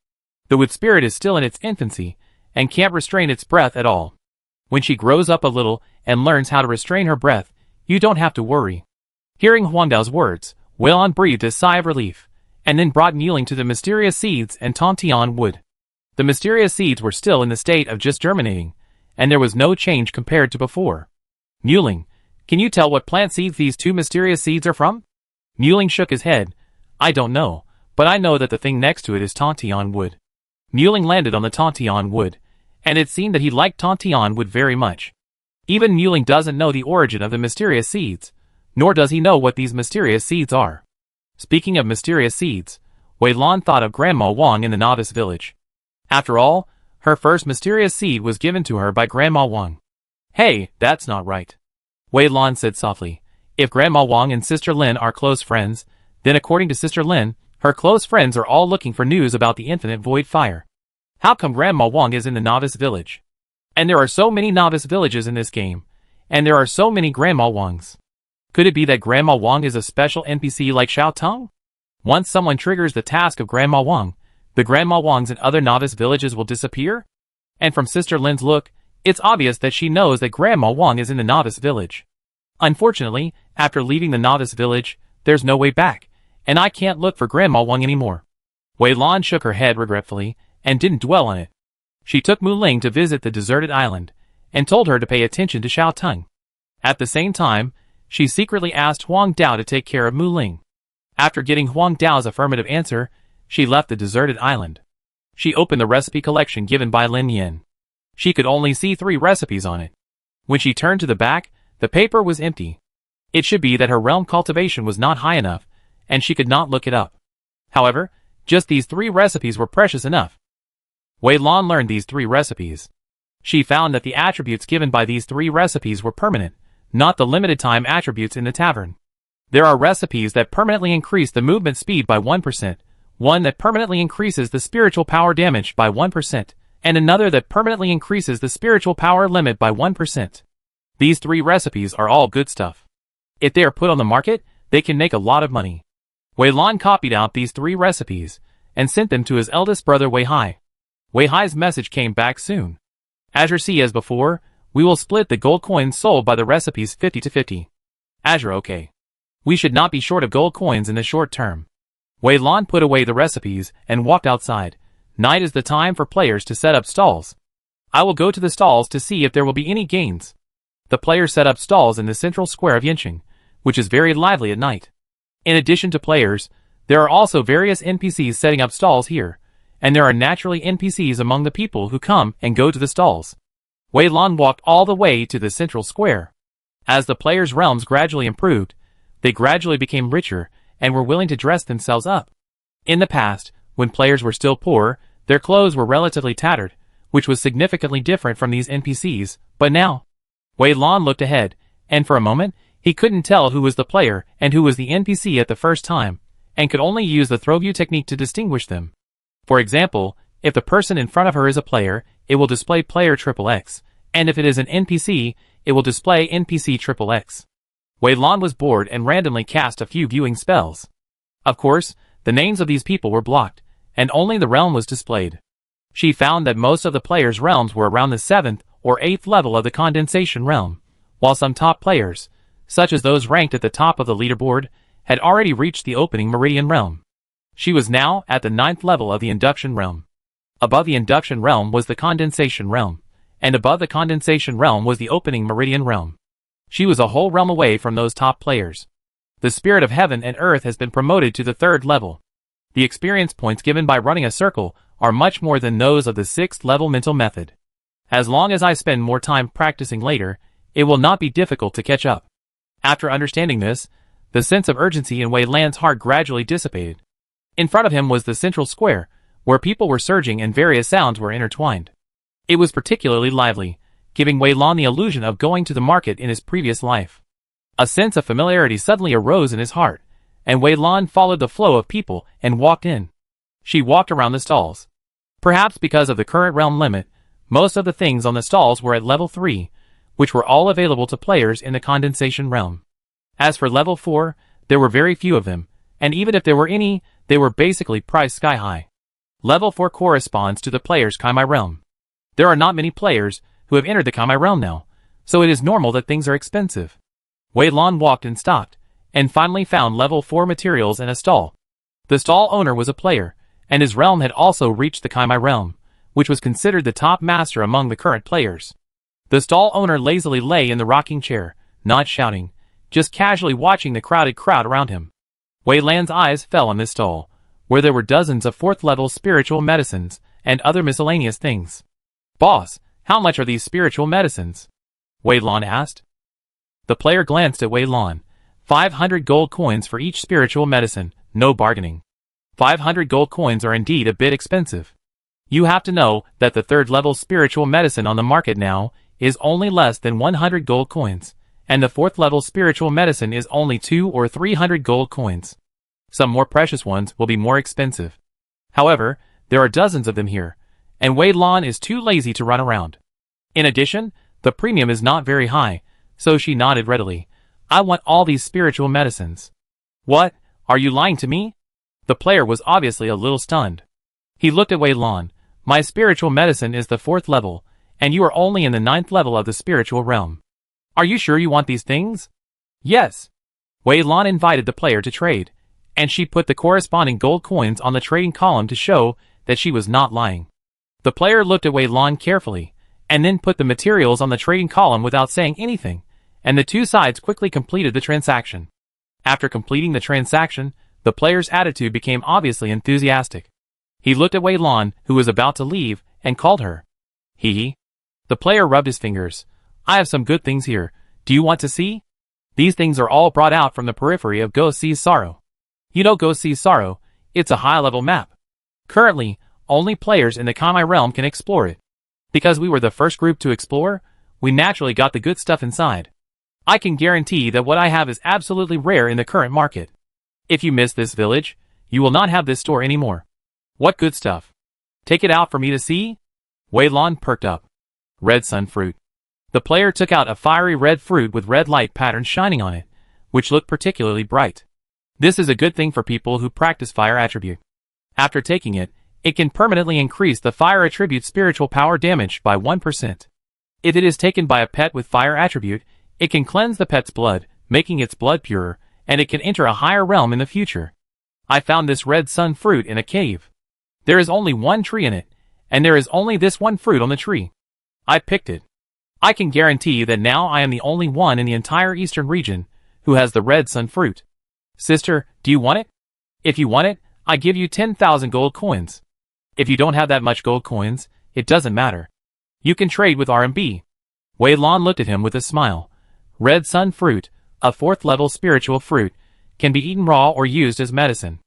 The wood spirit is still in its infancy, and can't restrain its breath at all. When she grows up a little and learns how to restrain her breath, you don't have to worry. Hearing Huang Dao's words, Wei Lan breathed a sigh of relief, and then brought Muling to the mysterious seeds and Tontian wood. The mysterious seeds were still in the state of just germinating, and there was no change compared to before. Muling, can you tell what plant seeds these two mysterious seeds are from? Muling shook his head. I don't know, but I know that the thing next to it is Tontian wood. Muling landed on the Tontian wood, and it seemed that he liked Tontian wood very much. Even Muling doesn't know the origin of the mysterious seeds, nor does he know what these mysterious seeds are. Speaking of mysterious seeds, Wei Lan thought of Grandma Wang in the novice village. After all, her first mysterious seed was given to her by Grandma Wang. Hey, that's not right. Wei Lan said softly. If Grandma Wang and Sister Lin are close friends, then according to Sister Lin, her close friends are all looking for news about the infinite void fire. How come Grandma Wang is in the novice village? And there are so many novice villages in this game, and there are so many Grandma Wangs. Could it be that Grandma Wang is a special NPC like Xiao Tong? Once someone triggers the task of Grandma Wang, the Grandma Wangs in other novice villages will disappear? And from Sister Lin's look, it's obvious that she knows that Grandma Wang is in the novice village. Unfortunately, after leaving the novice village, there's no way back, and I can't look for Grandma Wang anymore. Wei Lan shook her head regretfully, and didn't dwell on it. She took Muling to visit the deserted island, and told her to pay attention to Xiao Tong. At the same time, she secretly asked Huang Dao to take care of Muling. After getting Huang Dao's affirmative answer, she left the deserted island. She opened the recipe collection given by Lin Yin. She could only see 3 recipes on it. When she turned to the back, the paper was empty. It should be that her realm cultivation was not high enough, and she could not look it up. However, just these 3 recipes were precious enough. Wei Lan learned these 3 recipes. She found that the attributes given by these 3 recipes were permanent, not the limited time attributes in the tavern. There are recipes that permanently increase the movement speed by 1%, one that permanently increases the spiritual power damage by 1%, and another that permanently increases the spiritual power limit by 1%. These 3 recipes are all good stuff. If they are put on the market, they can make a lot of money. Wei Lan copied out these 3 recipes, and sent them to his eldest brother Wei Hai. Wei Hai's message came back soon. Azure C as before, we will split the gold coins sold by the recipes 50-50. Azure okay. We should not be short of gold coins in the short term. Wei Lan put away the recipes and walked outside. Night is the time for players to set up stalls. I will go to the stalls to see if there will be any gains. The players set up stalls in the central square of Yanqing, which is very lively at night. In addition to players, there are also various NPCs setting up stalls here, and there are naturally NPCs among the people who come and go to the stalls. Wei Lan walked all the way to the central square. As the players' realms gradually improved, they gradually became richer and were willing to dress themselves up. In the past, when players were still poor, their clothes were relatively tattered, which was significantly different from these NPCs, but now, Wei Lan looked ahead, and for a moment, he couldn't tell who was the player and who was the NPC at the first time, and could only use the throw view technique to distinguish them. For example, if the person in front of her is a player, it will display player XXX, and if it is an NPC, it will display NPC XXX. Wei Lan was bored and randomly cast a few viewing spells. Of course, the names of these people were blocked, and only the realm was displayed. She found that most of the players' realms were around the 7th or 8th level of the condensation realm, while some top players, such as those ranked at the top of the leaderboard, had already reached the opening meridian realm. She was now at the 9th level of the induction realm. Above the induction realm was the condensation realm, and above the condensation realm was the opening meridian realm. She was a whole realm away from those top players. The spirit of heaven and earth has been promoted to the 3rd level. The experience points given by running a circle are much more than those of the 6th level mental method. As long as I spend more time practicing later, it will not be difficult to catch up. After understanding this, the sense of urgency in Wei Lan's heart gradually dissipated. In front of him was the central square, where people were surging and various sounds were intertwined. It was particularly lively, giving Wei Lan the illusion of going to the market in his previous life. A sense of familiarity suddenly arose in his heart, and Wei Lan followed the flow of people and walked in. She walked around the stalls. Perhaps because of the current realm limit, most of the things on the stalls were at level 3, which were all available to players in the condensation realm. As for level 4, there were very few of them, and even if there were any, they were basically priced sky high. Level 4 corresponds to the player's Kaimai realm. There are not many players who have entered the Kaimai realm now, so it is normal that things are expensive. Wei Lan walked and stopped, and finally found level 4 materials in a stall. The stall owner was a player, and his realm had also reached the Kaimai realm, which was considered the top master among the current players. The stall owner lazily lay in the rocking chair, not shouting, just casually watching the crowded crowd around him. Wei Lan's eyes fell on this stall, where there were dozens of 4th level spiritual medicines and other miscellaneous things. "Boss, how much are these spiritual medicines?" Wei Lan asked. The player glanced at Wei Lan. 500 gold coins for each spiritual medicine, no bargaining. 500 gold coins are indeed a bit expensive. You have to know that the 3rd level spiritual medicine on the market now is only less than 100 gold coins, and the 4th level spiritual medicine is only 200 or 300 gold coins. Some more precious ones will be more expensive. However, there are dozens of them here, and Wei Lan is too lazy to run around. In addition, the premium is not very high, so she nodded readily. "I want all these spiritual medicines." "What? Are you lying to me?" The player was obviously a little stunned. He looked at Wei Lan. "My spiritual medicine is the 4th level, and you are only in the 9th level of the spiritual realm. Are you sure you want these things?" "Yes." Wei Lan invited the player to trade, and she put the corresponding gold coins on the trading column to show that she was not lying. The player looked at Wei Lan carefully, and then put the materials on the trading column without saying anything, and the two sides quickly completed the transaction. After completing the transaction, the player's attitude became obviously enthusiastic. He looked at Wei Lan, who was about to leave, and called her. Hee. The player rubbed his fingers. "I have some good things here. Do you want to see? These things are all brought out from the periphery of Go Sees Sorrow. You know Go Sees Sorrow, it's a high-level map. Currently, only players in the Kaimai realm can explore it. Because we were the first group to explore, we naturally got the good stuff inside. I can guarantee that what I have is absolutely rare in the current market. If you miss this village, you will not have this store anymore." "What good stuff? Take it out for me to see?" Wei Lan perked up. "Red sun fruit." The player took out a fiery red fruit with red light patterns shining on it, which looked particularly bright. This is a good thing for people who practice fire attribute. After taking it, it can permanently increase the fire attribute spiritual power damage by 1%. If it is taken by a pet with fire attribute, it can cleanse the pet's blood, making its blood purer, and it can enter a higher realm in the future. I found this red sun fruit in a cave. There is only one tree in it, and there is only this one fruit on the tree. I picked it. I can guarantee that now I am the only one in the entire eastern region who has the red sun fruit. Sister, do you want it? If you want it, I give you 10,000 gold coins. If you don't have that much gold coins, it doesn't matter. You can trade with RMB. Wei Lan looked at him with a smile. Red sun fruit, a 4th level spiritual fruit, can be eaten raw or used as medicine.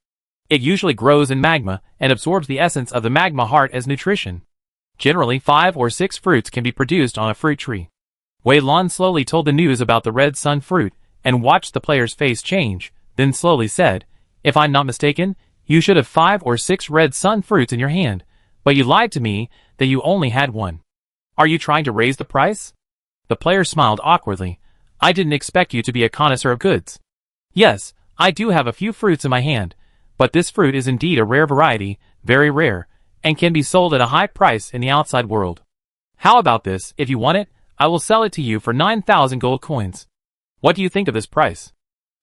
It usually grows in magma and absorbs the essence of the magma heart as nutrition. Generally 5 or 6 fruits can be produced on a fruit tree. Wei Lan slowly told the news about the red sun fruit and watched the player's face change, then slowly said, "If I'm not mistaken, you should have 5 or 6 red sun fruits in your hand, but you lied to me that you only had one. Are you trying to raise the price?" The player smiled awkwardly. "I didn't expect you to be a connoisseur of goods. Yes, I do have a few fruits in my hand, but this fruit is indeed a rare variety, very rare, and can be sold at a high price in the outside world. How about this? If you want it, I will sell it to you for 9,000 gold coins. What do you think of this price?"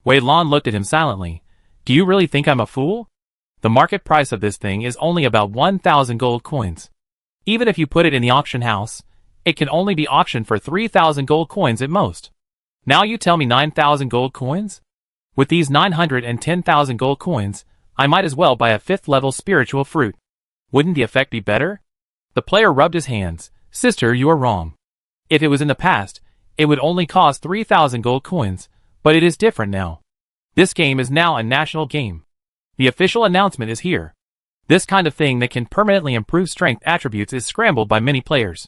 Wei Lan looked at him silently. "Do you really think I'm a fool? The market price of this thing is only about 1,000 gold coins. Even if you put it in the auction house, it can only be auctioned for 3,000 gold coins at most. Now you tell me 9,000 gold coins? With these 910,000 gold coins, I might as well buy a 5th level spiritual fruit. Wouldn't the effect be better?" The player rubbed his hands. "Sister, you are wrong. If it was in the past, it would only cost 3,000 gold coins, but it is different now. This game is now a national game. The official announcement is here. This kind of thing that can permanently improve strength attributes is scrambled by many players.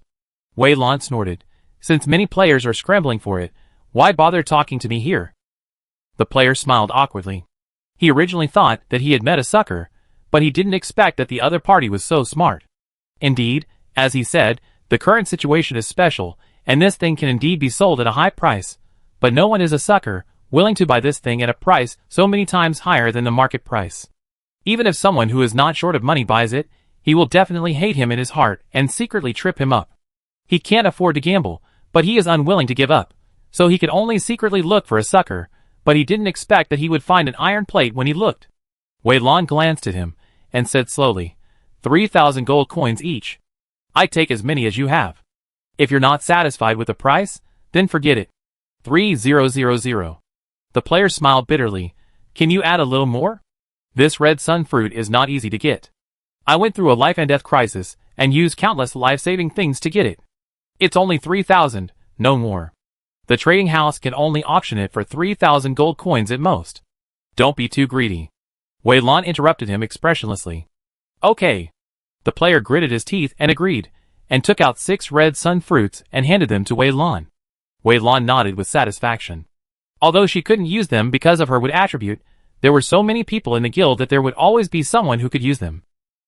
Wei Lan snorted. Since many players are scrambling for it, why bother talking to me here? The player smiled awkwardly. He originally thought that he had met a sucker, but he didn't expect that the other party was so smart. Indeed, as he said, the current situation is special, and this thing can indeed be sold at a high price, but no one is a sucker willing to buy this thing at a price so many times higher than the market price. Even if someone who is not short of money buys it, he will definitely hate him in his heart and secretly trip him up. He can't afford to gamble, but he is unwilling to give up, so he could only secretly look for a sucker, but he didn't expect that he would find an iron plate when he looked. Wei Lan glanced at him and said slowly, 3,000 gold coins each. I take as many as you have. If you're not satisfied with the price, then forget it. 3,000. The player smiled bitterly. Can you add a little more? This red sun fruit is not easy to get. I went through a life and death crisis and used countless life-saving things to get it. It's only 3,000, no more. The trading house can only auction it for 3,000 gold coins at most. Don't be too greedy. Wei Lan interrupted him expressionlessly. Okay. The player gritted his teeth and agreed, and took out 6 red sun fruits and handed them to Wei Lan. Wei Lan nodded with satisfaction. Although she couldn't use them because of her wood attribute, there were so many people in the guild that there would always be someone who could use them.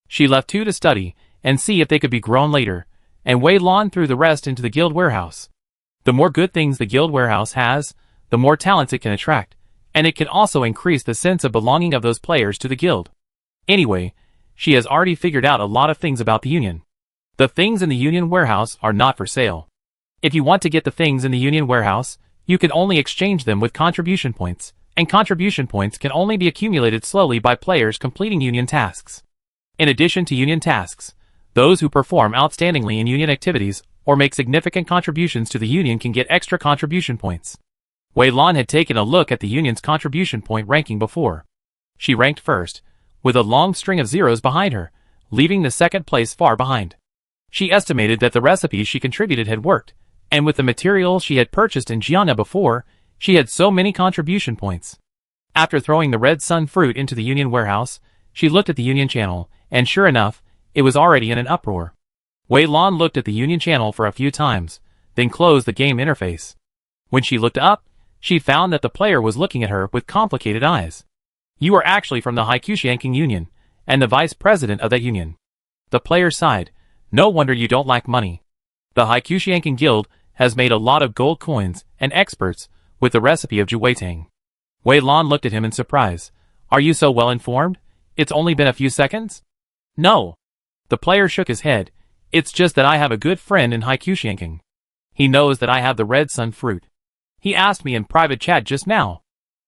She left 2 to study and see if they could be grown later, and Wei Lan threw the rest into the guild warehouse. The more good things the guild warehouse has, the more talents it can attract, and it can also increase the sense of belonging of those players to the guild. Anyway, she has already figured out a lot of things about the Union. The things in the Union warehouse are not for sale. If you want to get the things in the Union warehouse, you can only exchange them with contribution points, and contribution points can only be accumulated slowly by players completing Union tasks. In addition to Union tasks, those who perform outstandingly in Union activities or make significant contributions to the Union can get extra contribution points. Wei Lan had taken a look at the Union's contribution point ranking before. She ranked first, with a long string of zeros behind her, leaving the second place far behind. She estimated that the recipes she contributed had worked, and with the materials she had purchased in Gianna before, she had so many contribution points. After throwing the red sun fruit into the Union warehouse, she looked at the Union channel, and sure enough, it was already in an uproar. Wei Lan looked at the Union channel for a few times, then closed the game interface. When she looked up, she found that the player was looking at her with complicated eyes. You are actually from the Haikushianking Union, and the vice president of that union. The player sighed. No wonder you don't like money. The Haikushianking Guild has made a lot of gold coins and experts with the recipe of Juweitang. Wei Lan looked at him in surprise. Are you so well informed? It's only been a few seconds? No. The player shook his head. It's just that I have a good friend in Haikushianking. He knows that I have the red sun fruit. He asked me in private chat just now.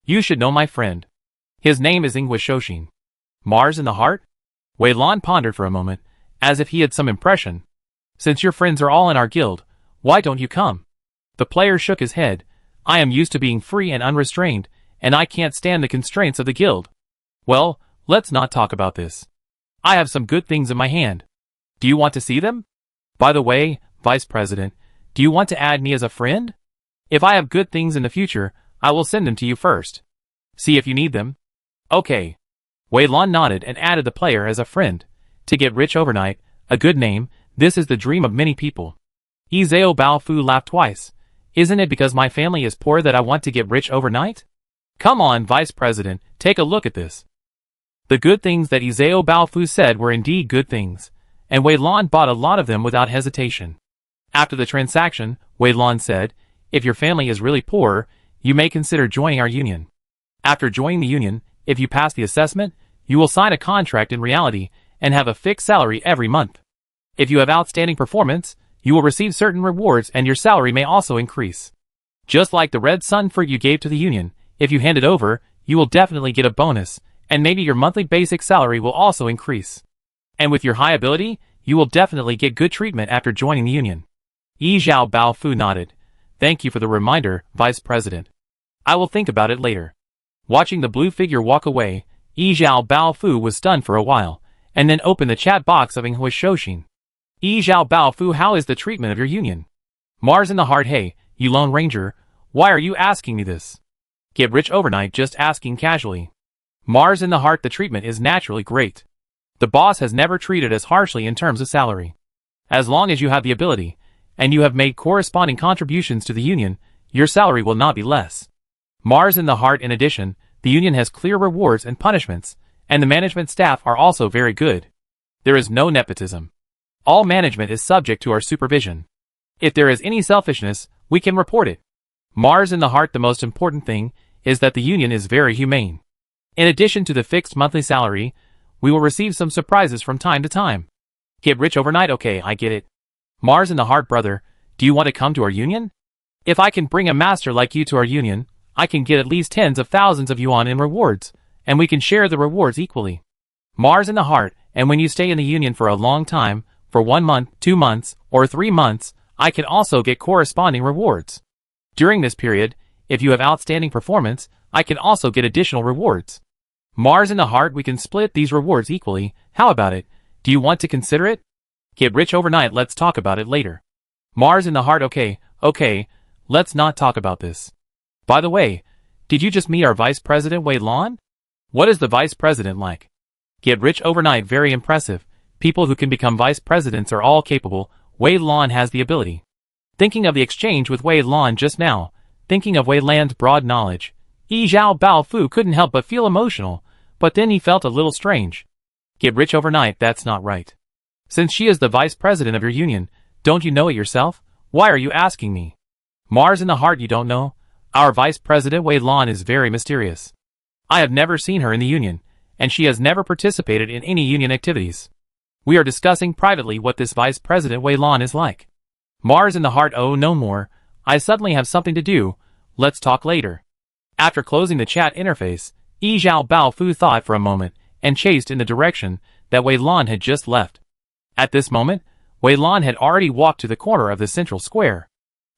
You should know my friend. His name is Shoshin. Mars in the heart? Wei Lan pondered for a moment, as if he had some impression. Since your friends are all in our guild, why don't you come? The player shook his head. I am used to being free and unrestrained, and I can't stand the constraints of the guild. Well, let's not talk about this. I have some good things in my hand. Do you want to see them? By the way, Vice President, do you want to add me as a friend? If I have good things in the future, I will send them to you first. See if you need them. Okay. Wei Lan nodded and added the player as a friend. To get rich overnight, a good name, this is the dream of many people. Izao Baofu laughed twice. Isn't it because my family is poor that I want to get rich overnight? Come on, Vice President, take a look at this. The good things that Izao Baofu said were indeed good things, and Wei Lan bought a lot of them without hesitation. After the transaction, Wei Lan said, if your family is really poor, you may consider joining our union. After joining the union, if you pass the assessment, you will sign a contract in reality and have a fixed salary every month. If you have outstanding performance, you will receive certain rewards and your salary may also increase. Just like the red sun fruit you gave to the union, if you hand it over, you will definitely get a bonus, and maybe your monthly basic salary will also increase. And with your high ability, you will definitely get good treatment after joining the union. Yi Zhao Baofu nodded. Thank you for the reminder, Vice President. I will think about it later. Watching the blue figure walk away, Yi Zhao Baofu was stunned for a while, and then opened the chat box of Shoshin. Yi Zhao Baofu, how is the treatment of your union? Mars in the heart, hey, you Lone Ranger, why are you asking me this? Get rich overnight just asking casually. Mars in the heart, the treatment is naturally great. The boss has never treated us harshly in terms of salary. As long as you have the ability, and you have made corresponding contributions to the union, your salary will not be less. Mars in the heart. In addition, the union has clear rewards and punishments, and the management staff are also very good. There is no nepotism. All management is subject to our supervision. If there is any selfishness, we can report it. Mars in the heart. The most important thing is that the union is very humane. In addition to the fixed monthly salary, we will receive some surprises from time to time. Get rich overnight. Okay, I get it. Mars in the heart. Brother, do you want to come to our union? If I can bring a master like you to our union, I can get at least tens of thousands of yuan in rewards, and we can share the rewards equally. Mars in the heart. And when you stay in the union for a long time, for 1 month, 2 months, or 3 months, I can also get corresponding rewards. During this period, if you have outstanding performance, I can also get additional rewards. Mars in the heart. We can split these rewards equally. How about it? Do you want to consider it? Get rich overnight. Let's talk about it later. Mars in the heart. Okay, let's not talk about this. By the way, did you just meet our Vice President Wei Lan? What is the Vice President like? Get rich overnight. Very impressive. People who can become Vice Presidents are all capable. Wei Lan has the ability. Thinking of the exchange with Wei Lan just now, thinking of Wei Lan's broad knowledge, Yi Zhao Bao Fu couldn't help but feel emotional, but then he felt a little strange. Get rich overnight. That's not right. Since she is the Vice President of your union, don't you know it yourself? Why are you asking me? Mars in the heart. You don't know? Our Vice President Wei Lan is very mysterious. I have never seen her in the union, and she has never participated in any union activities. We are discussing privately what this Vice President Wei Lan is like. Mars in the heart. Oh, no more. I suddenly have something to do. Let's talk later. After closing the chat interface, Yi Zhao Bao Fu thought for a moment and chased in the direction that Wei Lan had just left. At this moment, Wei Lan had already walked to the corner of the central square.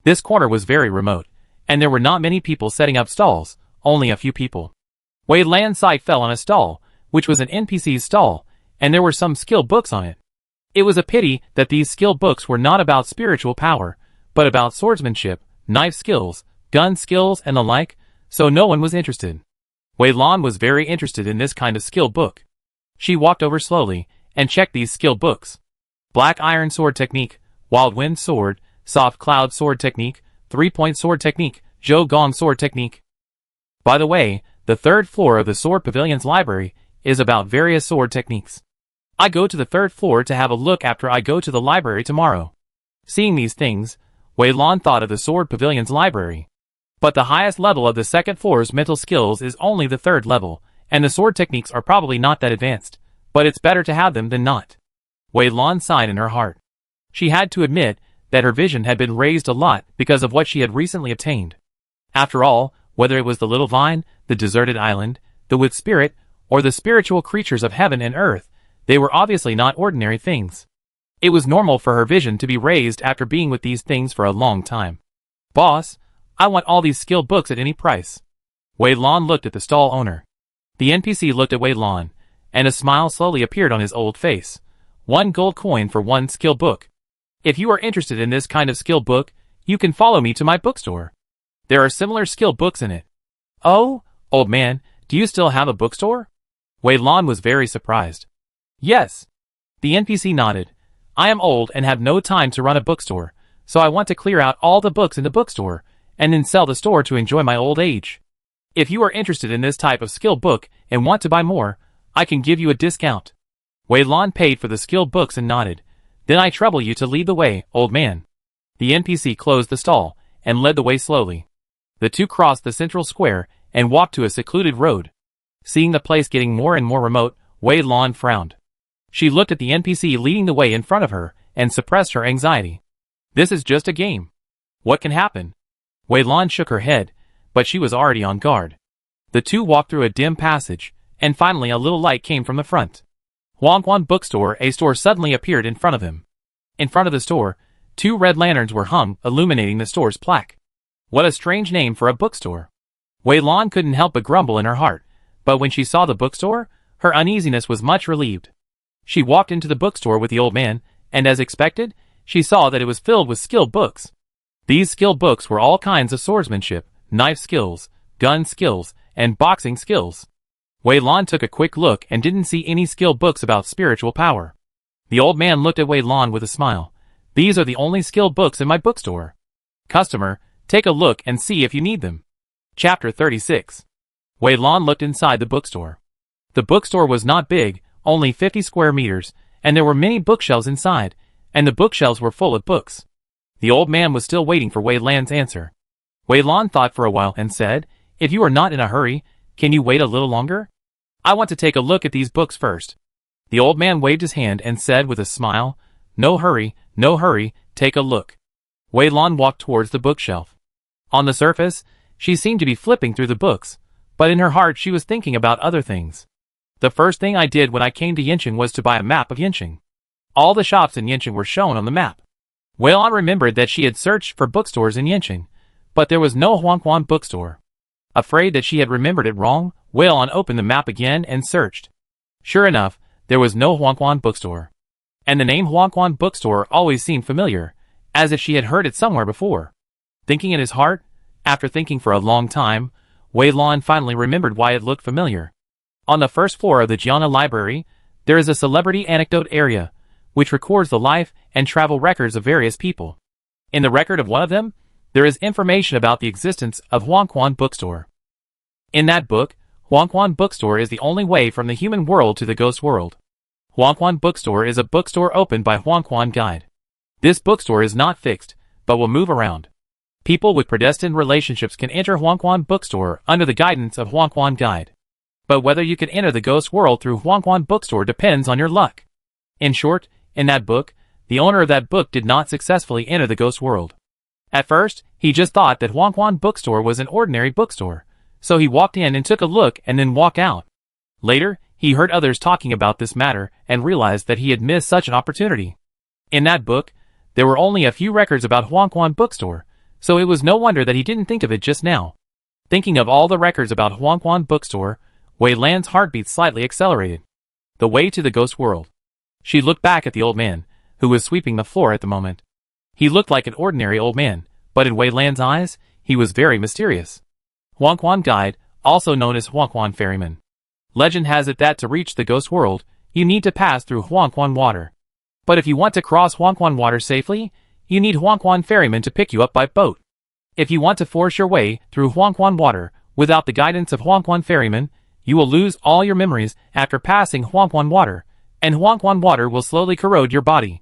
This corner was very remote, and there were not many people setting up stalls, only a few people. Wei Lan's sight fell on a stall, which was an NPC's stall, and there were some skill books on it. It was a pity that these skill books were not about spiritual power, but about swordsmanship, knife skills, gun skills, and the like, so no one was interested. Wei Lan was very interested in this kind of skill book. She walked over slowly and checked these skill books. Black Iron Sword Technique, Wild Wind Sword, Soft Cloud Sword Technique, 3-Point Sword Technique, Zhou Gong Sword Technique. By the way, the 3rd floor of the Sword Pavilion's library is about various sword techniques. I go to the 3rd floor to have a look after I go to the library tomorrow. Seeing these things, Wei Lan thought of the Sword Pavilion's library. But the highest level of the 2nd floor's mental skills is only the 3rd level, and the sword techniques are probably not that advanced, but it's better to have them than not. Wei Lan sighed in her heart. She had to admit that her vision had been raised a lot because of what she had recently obtained. After all, whether it was the little vine, the deserted island, the wood spirit, or the spiritual creatures of heaven and earth, they were obviously not ordinary things. It was normal for her vision to be raised after being with these things for a long time. Boss, I want all these skill books at any price. Wei Lan looked at the stall owner. The NPC looked at Wei Lan, and a smile slowly appeared on his old face. 1 gold coin for 1 skill book. If you are interested in this kind of skill book, you can follow me to my bookstore. There are similar skill books in it. Oh, old man, do you still have a bookstore? Wei Lan was very surprised. Yes. The NPC nodded. I am old and have no time to run a bookstore, so I want to clear out all the books in the bookstore, and then sell the store to enjoy my old age. If you are interested in this type of skill book and want to buy more, I can give you a discount. Wei Lan paid for the skill books and nodded. Then I trouble you to lead the way, old man. The NPC closed the stall and led the way slowly. The two crossed the central square and walked to a secluded road. Seeing the place getting more and more remote, Wei Lan frowned. She looked at the NPC leading the way in front of her and suppressed her anxiety. This is just a game. What can happen? Wei Lan shook her head, but she was already on guard. The two walked through a dim passage, and finally a little light came from the front. Huangquan Bookstore, a store suddenly appeared in front of him. In front of the store, 2 red lanterns were hung, illuminating the store's plaque. What a strange name for a bookstore. Wei Lan couldn't help but grumble in her heart, but when she saw the bookstore, her uneasiness was much relieved. She walked into the bookstore with the old man, and as expected, she saw that it was filled with skill books. These skill books were all kinds of swordsmanship, knife skills, gun skills, and boxing skills. Wei Lan took a quick look and didn't see any skill books about spiritual power. The old man looked at Wei Lan with a smile. These are the only skill books in my bookstore. Customer, take a look and see if you need them. Chapter 36. Wei Lan looked inside the bookstore. The bookstore was not big, only 50 square meters, and there were many bookshelves inside, and the bookshelves were full of books. The old man was still waiting for Wei Lan's answer. Wei Lan thought for a while and said, "If you are not in a hurry, can you wait a little longer? I want to take a look at these books first." The old man waved his hand and said with a smile, no hurry, take a look." Wei Lan walked towards the bookshelf. On the surface, she seemed to be flipping through the books, but in her heart she was thinking about other things. "The first thing I did when I came to Yincheng was to buy a map of Yincheng. All the shops in Yincheng were shown on the map." Wei Lan remembered that she had searched for bookstores in Yincheng, but there was no Huangquan bookstore. Afraid that she had remembered it wrong, Wei Lan opened the map again and searched. Sure enough, there was no Huangquan bookstore. And the name Huangquan bookstore always seemed familiar, as if she had heard it somewhere before. Thinking in his heart, after thinking for a long time, Wei Lan finally remembered why it looked familiar. On the first floor of the Jiana Library, there is a celebrity anecdote area, which records the life and travel records of various people. In the record of one of them, there is information about the existence of Huangquan bookstore. In that book, Huangquan bookstore is the only way from the human world to the ghost world. Huangquan bookstore is a bookstore opened by Huangquan Guide. This bookstore is not fixed, but will move around. People with predestined relationships can enter Huangquan bookstore under the guidance of Huangquan Guide. But whether you can enter the ghost world through Huangquan bookstore depends on your luck. In short, in that book, the owner of that book did not successfully enter the ghost world. At first, he just thought that Huangquan bookstore was an ordinary bookstore, so he walked in and took a look and then walked out. Later, he heard others talking about this matter and realized that he had missed such an opportunity. In that book, there were only a few records about Huangquan bookstore, so it was no wonder that he didn't think of it just now. Thinking of all the records about Huangquan bookstore, Wei Lan's heartbeat slightly accelerated. The way to the ghost world. She looked back at the old man, who was sweeping the floor at the moment. He looked like an ordinary old man, but in Wei Lan's eyes, he was very mysterious. Huangquan Guide, also known as Huangquan Ferryman. Legend has it that to reach the ghost world, you need to pass through Huangquan water. But if you want to cross Huangquan water safely, you need Huangquan Ferryman to pick you up by boat. If you want to force your way through Huangquan water without the guidance of Huangquan Ferryman, you will lose all your memories after passing Huangquan water, and Huangquan water will slowly corrode your body.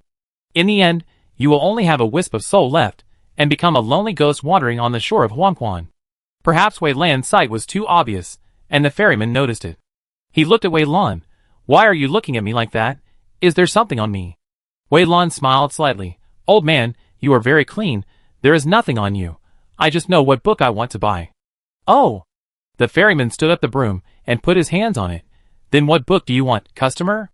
In the end, you will only have a wisp of soul left, and become a lonely ghost wandering on the shore of Huangquan. Perhaps Wei Lan's sight was too obvious, and the ferryman noticed it. He looked at Wei Lan. "Why are you looking at me like that? Is there something on me?" Wei Lan smiled slightly. "Old man, you are very clean. There is nothing on you. I just know what book I want to buy." "Oh!" The ferryman stood up the broom and put his hands on it. "Then what book do you want, customer?"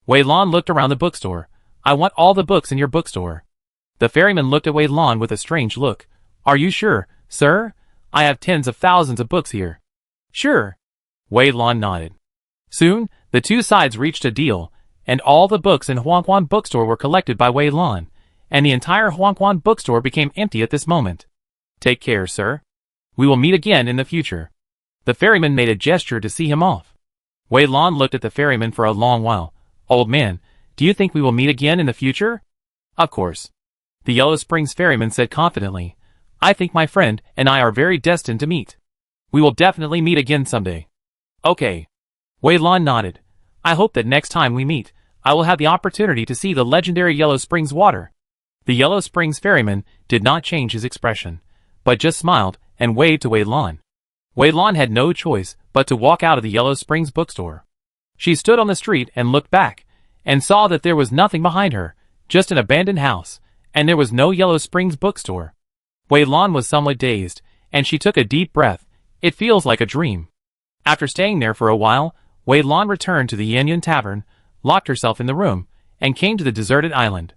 Wei Lan looked around the bookstore. "I want all the books in your bookstore." The ferryman looked at Wei Lan with a strange look. "Are you sure, sir? I have tens of thousands of books here." "Sure." Wei Lan nodded. Soon, the two sides reached a deal, and all the books in Huangquan bookstore were collected by Wei Lan, and the entire Huangquan bookstore became empty at this moment. "Take care, sir. We will meet again in the future." The ferryman made a gesture to see him off. Wei Lan looked at the ferryman for a long while. "Old man, do you think we will meet again in the future?" "Of course." The Yellow Springs ferryman said confidently. "I think my friend and I are very destined to meet. We will definitely meet again someday." "Okay." Wei Lan nodded. "I hope that next time we meet, I will have the opportunity to see the legendary Yellow Springs water." The Yellow Springs ferryman did not change his expression, but just smiled and waved to Wei Lan. Wei Lan had no choice but to walk out of the Yellow Springs bookstore. She stood on the street and looked back, and saw that there was nothing behind her, just an abandoned house, and there was no Yellow Springs bookstore. Wei Lan was somewhat dazed, and she took a deep breath. It feels like a dream. After staying there for a while, Wei Lan returned to the Yanyan Tavern, locked herself in the room, and came to the deserted island.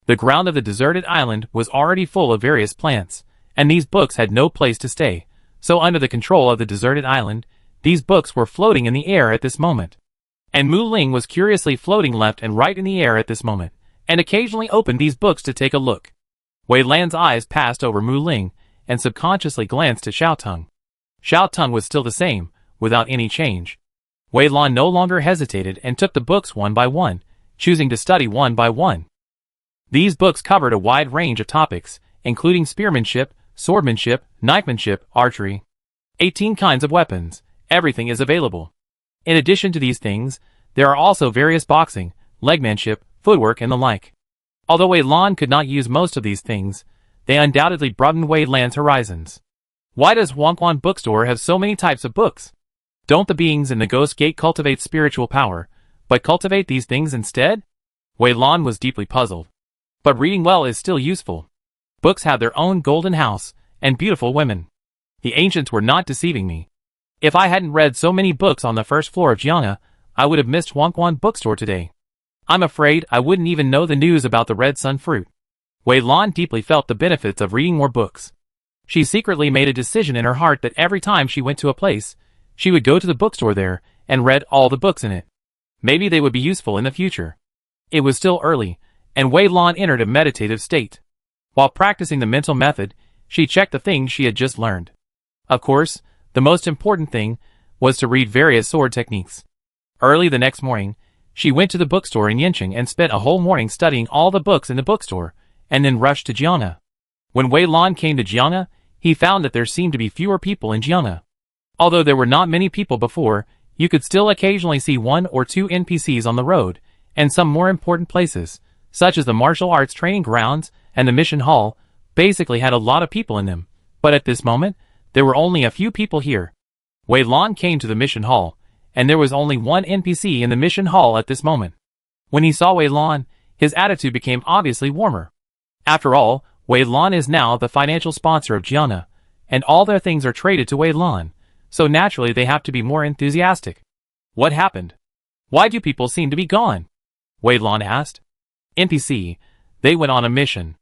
The ground of the deserted island was already full of various plants, and these books had no place to stay, so under the control of the deserted island, these books were floating in the air at this moment. And Mu Ling was curiously floating left and right in the air at this moment, and occasionally opened these books to take a look. Wei Lan's eyes passed over Mu Ling, and subconsciously glanced at Xiao Tung. Xiao Tung was still the same, without any change. Wei Lan no longer hesitated and took the books one by one, choosing to study one by one. These books covered a wide range of topics, including spearmanship, swordmanship, knifemanship, archery. 18 kinds of weapons. Everything is available. In addition to these things, there are also various boxing, legmanship, footwork and the like. Although Wei Lan could not use most of these things, they undoubtedly broadened Wei Lan's horizons. Why does Huangquan Bookstore have so many types of books? Don't the beings in the Ghost Gate cultivate spiritual power, but cultivate these things instead? Wei Lan was deeply puzzled. But reading well is still useful. Books have their own golden house, and beautiful women. The ancients were not deceiving me. If I hadn't read so many books on the first floor of Jiangna, I would have missed Huangquan Bookstore today. I'm afraid I wouldn't even know the news about the red sun fruit. Wei Lan deeply felt the benefits of reading more books. She secretly made a decision in her heart that every time she went to a place, she would go to the bookstore there and read all the books in it. Maybe they would be useful in the future. It was still early, and Wei Lan entered a meditative state. While practicing the mental method, she checked the things she had just learned. Of course, the most important thing was to read various sword techniques. Early the next morning, she went to the bookstore in Yanqing and spent a whole morning studying all the books in the bookstore, and then rushed to Jiangna. When Wei Lan came to Jiangna, he found that there seemed to be fewer people in Jiangna. Although there were not many people before, you could still occasionally see 1 or 2 NPCs on the road, and some more important places, such as the martial arts training grounds and the mission hall, basically had a lot of people in them. But at this moment, there were only a few people here. Wei Lan came to the mission hall, and there was only 1 NPC in the mission hall at this moment. When he saw Wei Lan, his attitude became obviously warmer. After all, Wei Lan is now the financial sponsor of Jiangna, and all their things are traded to Wei Lan, so naturally they have to be more enthusiastic. What happened? Why do people seem to be gone? Wei Lan asked. NPC, they went on a mission.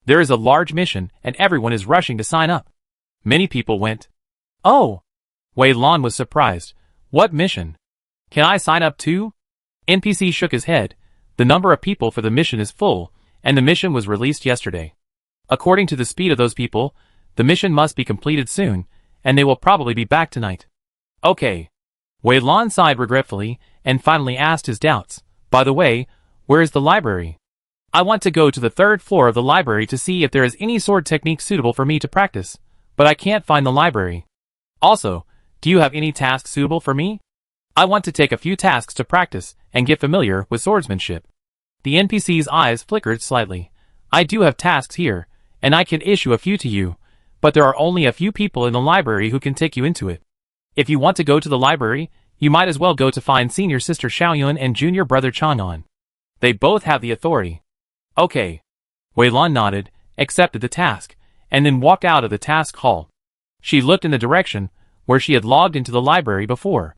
There is a large mission, and everyone is rushing to sign up. Many people went. Oh! Wei Lan was surprised. What mission? Can I sign up too? NPC shook his head. The number of people for the mission is full, and the mission was released yesterday. According to the speed of those people, the mission must be completed soon, and they will probably be back tonight. Okay. Wei Lan sighed regretfully, and finally asked his doubts. By the way, where is the library? I want to go to the 3rd floor of the library to see if there is any sword technique suitable for me to practice, but I can't find the library. Also, do you have any tasks suitable for me? I want to take a few tasks to practice and get familiar with swordsmanship. The NPC's eyes flickered slightly. I do have tasks here, and I can issue a few to you, but there are only a few people in the library who can take you into it. If you want to go to the library, you might as well go to find senior sister Xiaoyun and junior brother Chang'an. They both have the authority. Okay. Wei Lan nodded, accepted the task, and then walked out of the task hall. She looked in the direction where she had logged into the library before.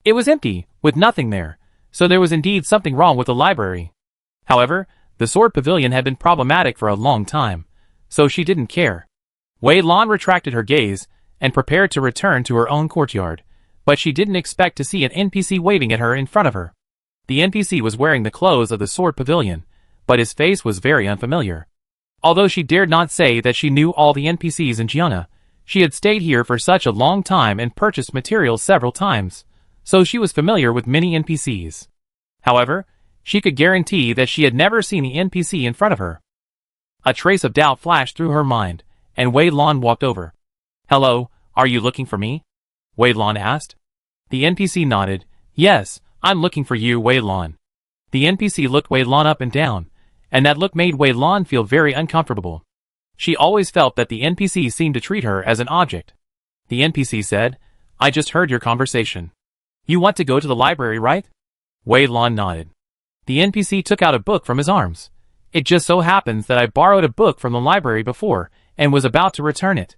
It was empty, with nothing there, so there was indeed something wrong with the library. However, the sword pavilion had been problematic for a long time, so she didn't care. Wei Lan retracted her gaze and prepared to return to her own courtyard, but she didn't expect to see an NPC waving at her in front of her. The NPC was wearing the clothes of the sword pavilion, but his face was very unfamiliar. Although she dared not say that she knew all the NPCs in Jiangna, she had stayed here for such a long time and purchased materials several times, so she was familiar with many NPCs. However, she could guarantee that she had never seen the NPC in front of her. A trace of doubt flashed through her mind, and Wei Lan walked over. Hello, are you looking for me? Wei Lan asked. The NPC nodded. Yes, I'm looking for you, Wei Lan. The NPC looked Wei Lan up and down, and that look made Wei Lan feel very uncomfortable. She always felt that the NPC seemed to treat her as an object. The NPC said, I just heard your conversation. You want to go to the library, right? Wei Lan nodded. The NPC took out a book from his arms. It just so happens that I borrowed a book from the library before, and was about to return it.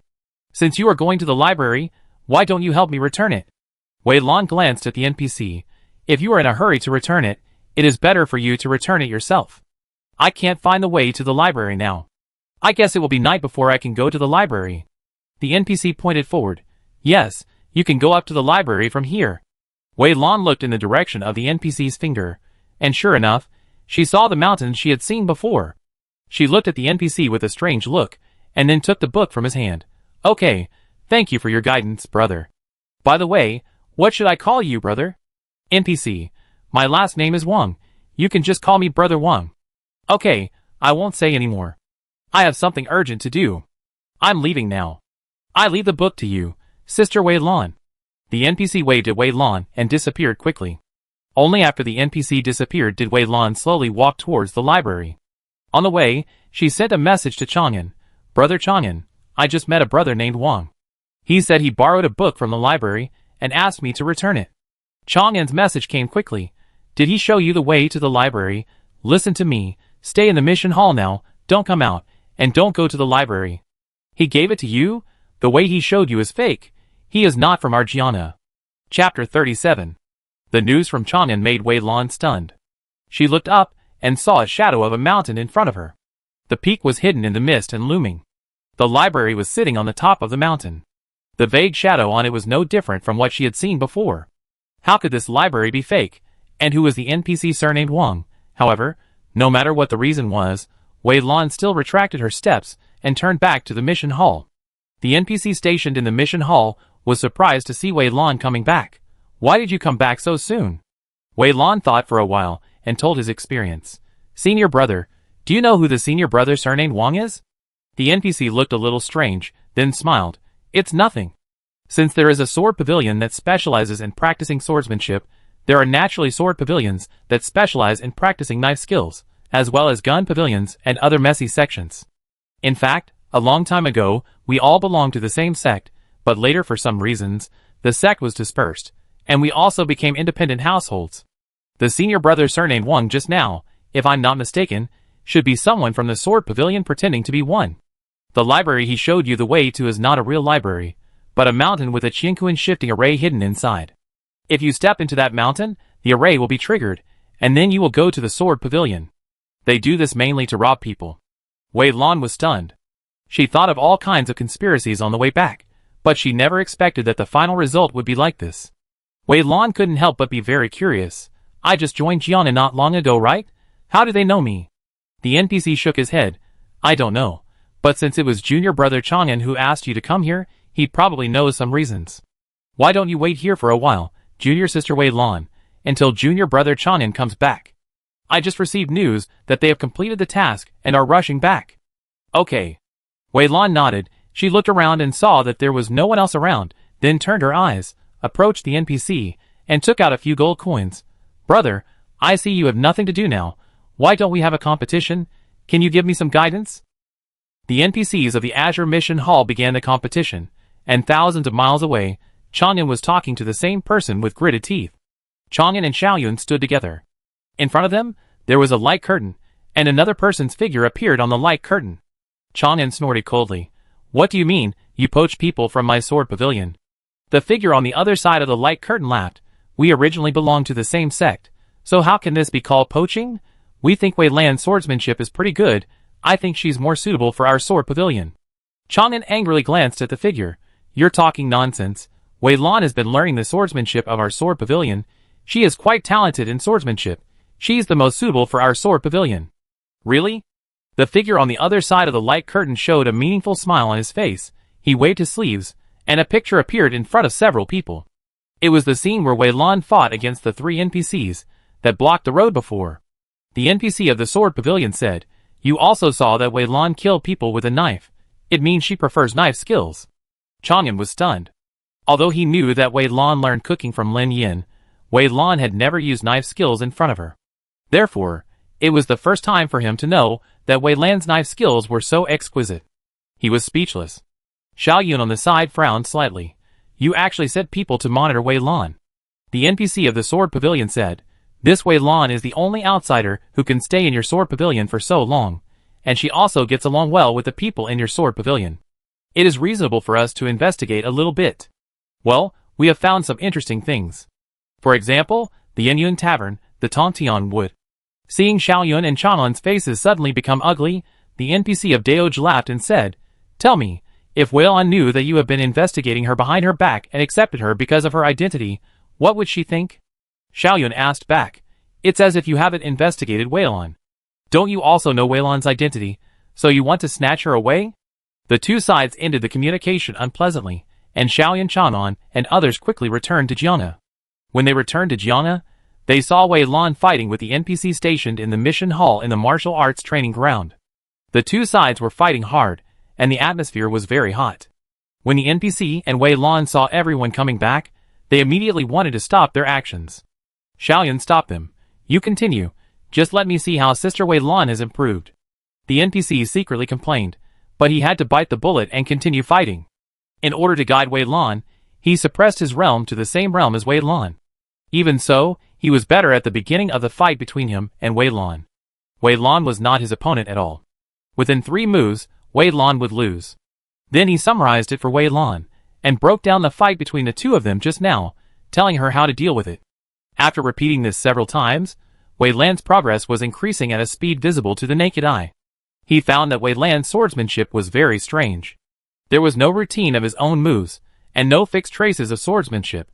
Since you are going to the library, why don't you help me return it? Wei Lan glanced at the NPC. If you are in a hurry to return it, it is better for you to return it yourself. I can't find the way to the library now. I guess it will be night before I can go to the library. The NPC pointed forward. Yes, you can go up to the library from here. Wei Lan looked in the direction of the NPC's finger, and sure enough, she saw the mountains she had seen before. She looked at the NPC with a strange look, and then took the book from his hand. Okay, thank you for your guidance, brother. By the way, what should I call you, brother? NPC. My last name is Wang. You can just call me Brother Wang. Okay, I won't say anymore. I have something urgent to do. I'm leaving now. I leave the book to you, Sister Wei Lan. The NPC waved at Wei Lan and disappeared quickly. Only after the NPC disappeared did Wei Lan slowly walk towards the library. On the way, she sent a message to Chang'an. Brother Chang'an, I just met a brother named Wang. He said he borrowed a book from the library and asked me to return it. Chang'an's message came quickly. Did he show you the way to the library? Listen to me, stay in the mission hall now, don't come out, and don't go to the library. He gave it to you? The way he showed you is fake. He is not from Argiana. Chapter 37. The news from Chang'an made Wei Lan stunned. She looked up and saw a shadow of a mountain in front of her. The peak was hidden in the mist and looming. The library was sitting on the top of the mountain. The vague shadow on it was no different from what she had seen before. How could this library be fake? And who was the NPC surnamed Wang? However, no matter what the reason was, Wei Lan still retracted her steps and turned back to the mission hall. The NPC stationed in the mission hall was surprised to see Wei Lan coming back. Why did you come back so soon? Wei Lan thought for a while and told his experience. Senior brother, do you know who the senior brother surnamed Wang is? The NPC looked a little strange, then smiled. It's nothing. Since there is a sword pavilion that specializes in practicing swordsmanship, there are naturally sword pavilions that specialize in practicing knife skills, as well as gun pavilions and other messy sections. In fact, a long time ago, we all belonged to the same sect, but later for some reasons, the sect was dispersed, and we also became independent households. The senior brother surnamed Wang just now, if I'm not mistaken, should be someone from the sword pavilion pretending to be one. The library he showed you the way to is not a real library, but a mountain with a Qianquan shifting array hidden inside. If you step into that mountain, the array will be triggered, and then you will go to the sword pavilion. They do this mainly to rob people. Wei Lan was stunned. She thought of all kinds of conspiracies on the way back, but she never expected that the final result would be like this. Wei Lan couldn't help but be very curious. I just joined Gianna not long ago, right? How do they know me? The NPC shook his head. I don't know. But since it was junior brother Chang'an who asked you to come here, he'd probably know some reasons. Why don't you wait here for a while, junior sister Wei Lan, until junior brother Chang'an comes back? I just received news that they have completed the task and are rushing back. Okay. Wei Lan nodded. She looked around and saw that there was no one else around, then turned her eyes, approached the NPC, and took out a few gold coins. Brother, I see you have nothing to do now. Why don't we have a competition? Can you give me some guidance? The NPCs of the Azure Mission Hall began the competition, and thousands of miles away, Chang'an was talking to the same person with gritted teeth. Chang'an and Xiaoyun stood together. In front of them, there was a light curtain, and another person's figure appeared on the light curtain. Chang'an snorted coldly. What do you mean, you poach people from my sword pavilion? The figure on the other side of the light curtain laughed. We originally belonged to the same sect, so how can this be called poaching? We think Wei Lan's swordsmanship is pretty good. I think she's more suitable for our sword pavilion. Chang'an angrily glanced at the figure. You're talking nonsense. Wei Lan has been learning the swordsmanship of our sword pavilion. She is quite talented in swordsmanship. She's the most suitable for our sword pavilion. Really? The figure on the other side of the light curtain showed a meaningful smile on his face. He waved his sleeves, and a picture appeared in front of several people. It was the scene where Wei Lan fought against the 3 NPCs that blocked the road before. The NPC of the sword pavilion said, You also saw that Wei Lan killed people with a knife. It means she prefers knife skills. Chang'an was stunned. Although he knew that Wei Lan learned cooking from Lin Yin, Wei Lan had never used knife skills in front of her. Therefore, it was the first time for him to know that Wei Lan's knife skills were so exquisite. He was speechless. Xiaoyun on the side frowned slightly. You actually set people to monitor Wei Lan. The NPC of the sword pavilion said, This Wei Lan is the only outsider who can stay in your sword pavilion for so long, and she also gets along well with the people in your sword pavilion. It is reasonable for us to investigate a little bit. Well, we have found some interesting things. For example, the Yinyun Tavern, the Tongtian Wood. Seeing Xiaoyun and Chang'an's faces suddenly become ugly, the NPC of Daoj laughed and said, Tell me, if Wei Lan knew that you have been investigating her behind her back and accepted her because of her identity, what would she think? Xiaoyun asked back, It's as if you haven't investigated Wei Lan. Don't you also know Wei Lan's identity, so you want to snatch her away? The two sides ended the communication unpleasantly, and Xiaoyun, Chang'an, and others quickly returned to Jianna. When they returned to Jiangna, they saw Wei Lan fighting with the NPC stationed in the mission hall in the martial arts training ground. The two sides were fighting hard, and the atmosphere was very hot. When the NPC and Wei Lan saw everyone coming back, they immediately wanted to stop their actions. Xiaoyun stopped them. "You continue, just let me see how Sister Wei Lan has improved." The NPC secretly complained, but he had to bite the bullet and continue fighting. In order to guide Wei Lan, he suppressed his realm to the same realm as Wei Lan. Even so, he was better at the beginning of the fight between him and Wei Lan. Wei Lan was not his opponent at all. Within 3 moves, Wei Lan would lose. Then he summarized it for Wei Lan, and broke down the fight between the two of them just now, telling her how to deal with it. After repeating this several times, Wei Lan's progress was increasing at a speed visible to the naked eye. He found that Wei Lan's swordsmanship was very strange. There was no routine of his own moves, and no fixed traces of swordsmanship.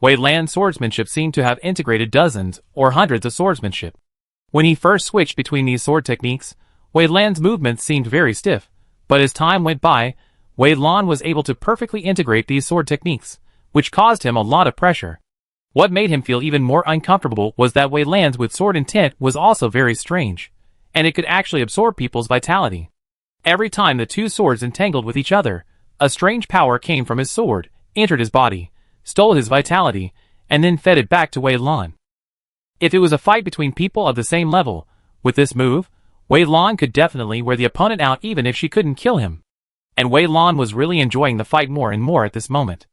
Wei Lan's swordsmanship seemed to have integrated dozens or hundreds of swordsmanship. When he first switched between these sword techniques, Wei Lan's movements seemed very stiff, but as time went by, Wei Lan was able to perfectly integrate these sword techniques, which caused him a lot of pressure. What made him feel even more uncomfortable was that Wei Lan's with sword intent was also very strange, and it could actually absorb people's vitality. Every time the two swords entangled with each other, a strange power came from his sword, entered his body, stole his vitality, and then fed it back to Wei Lan. If it was a fight between people of the same level, with this move, Wei Lan could definitely wear the opponent out even if she couldn't kill him. And Wei Lan was really enjoying the fight more and more at this moment.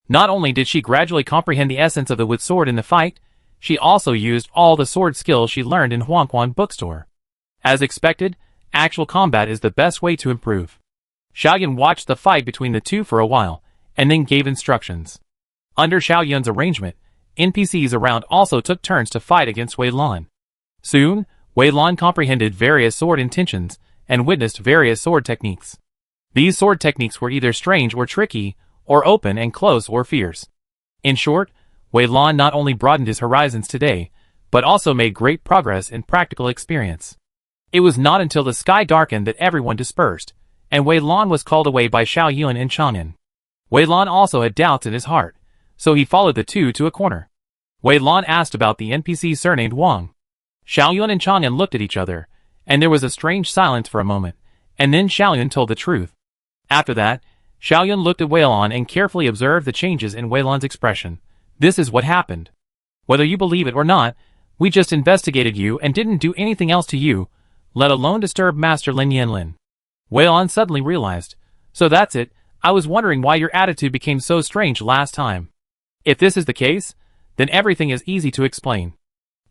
Not only did she gradually comprehend the essence of the wood sword in the fight, she also used all the sword skills she learned in Huangquan bookstore. As expected, actual combat is the best way to improve. Xiaoyun watched the fight between the two for a while, and then gave instructions. Under Xiaoyun's arrangement, NPCs around also took turns to fight against Wei Lan. Soon, Wei Lan comprehended various sword intentions, and witnessed various sword techniques. These sword techniques were either strange or tricky, or open and close or fierce. In short, Wei Lan not only broadened his horizons today, but also made great progress in practical experience. It was not until the sky darkened that everyone dispersed, and Wei Lan was called away by Xiaoyun and Chang'an. Wei Lan also had doubts in his heart, so he followed the two to a corner. Wei Lan asked about the NPC surnamed Wang. Xiaoyun and Chang'an looked at each other, and there was a strange silence for a moment, and then Xiaoyun told the truth. After that, Xiaoyun looked at Wei Lan and carefully observed the changes in Wei Lan's expression. "This is what happened. Whether you believe it or not, we just investigated you and didn't do anything else to you, let alone disturb Master Lin Yanlin." Wei Lan suddenly realized, "So that's it, I was wondering why your attitude became so strange last time. If this is the case, then everything is easy to explain."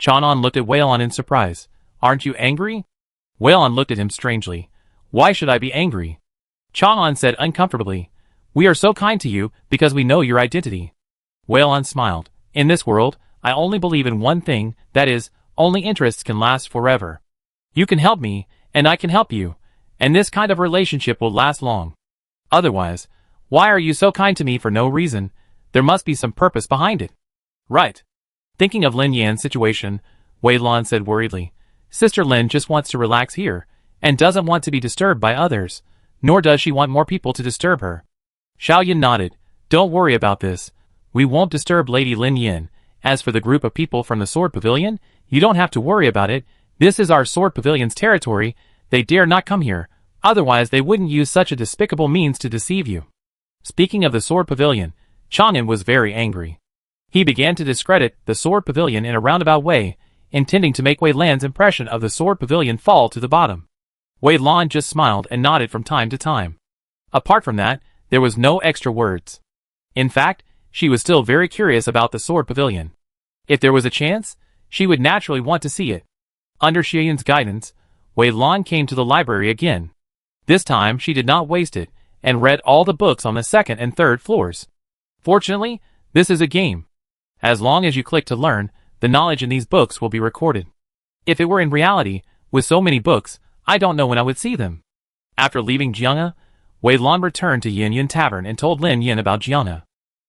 Chang'an looked at Wei Lan in surprise. "Aren't you angry?" Wei Lan looked at him strangely. "Why should I be angry?" Chang'an said uncomfortably, "We are so kind to you because we know your identity." Wei Lan smiled. "In this world, I only believe in one thing, that is, only interests can last forever. You can help me, and I can help you, and this kind of relationship will last long. Otherwise, why are you so kind to me for no reason? There must be some purpose behind it." "Right." Thinking of Lin Yan's situation, Wei Lan said worriedly, "Sister Lin just wants to relax here, and doesn't want to be disturbed by others, nor does she want more people to disturb her." Xiaoyun nodded. "Don't worry about this. We won't disturb Lady Lin Yan. As for the group of people from the Sword Pavilion, you don't have to worry about it. This is our Sword Pavilion's territory. They dare not come here, otherwise they wouldn't use such a despicable means to deceive you." Speaking of the Sword Pavilion, Chang'an was very angry. He began to discredit the Sword Pavilion in a roundabout way, intending to make Wei Lan's impression of the Sword Pavilion fall to the bottom. Wei Lan just smiled and nodded from time to time. Apart from that, there was no extra words. In fact, she was still very curious about the Sword Pavilion. If there was a chance, she would naturally want to see it. Under Xiaoyun's guidance, Wei Lan came to the library again. This time she did not waste it, and read all the books on the second and third floors. Fortunately, this is a game. As long as you click to learn, the knowledge in these books will be recorded. If it were in reality, with so many books, I don't know when I would see them. After leaving Jiangna, Wei Lan returned to Yin Yan Tavern and told Lin Yan about Jiangna.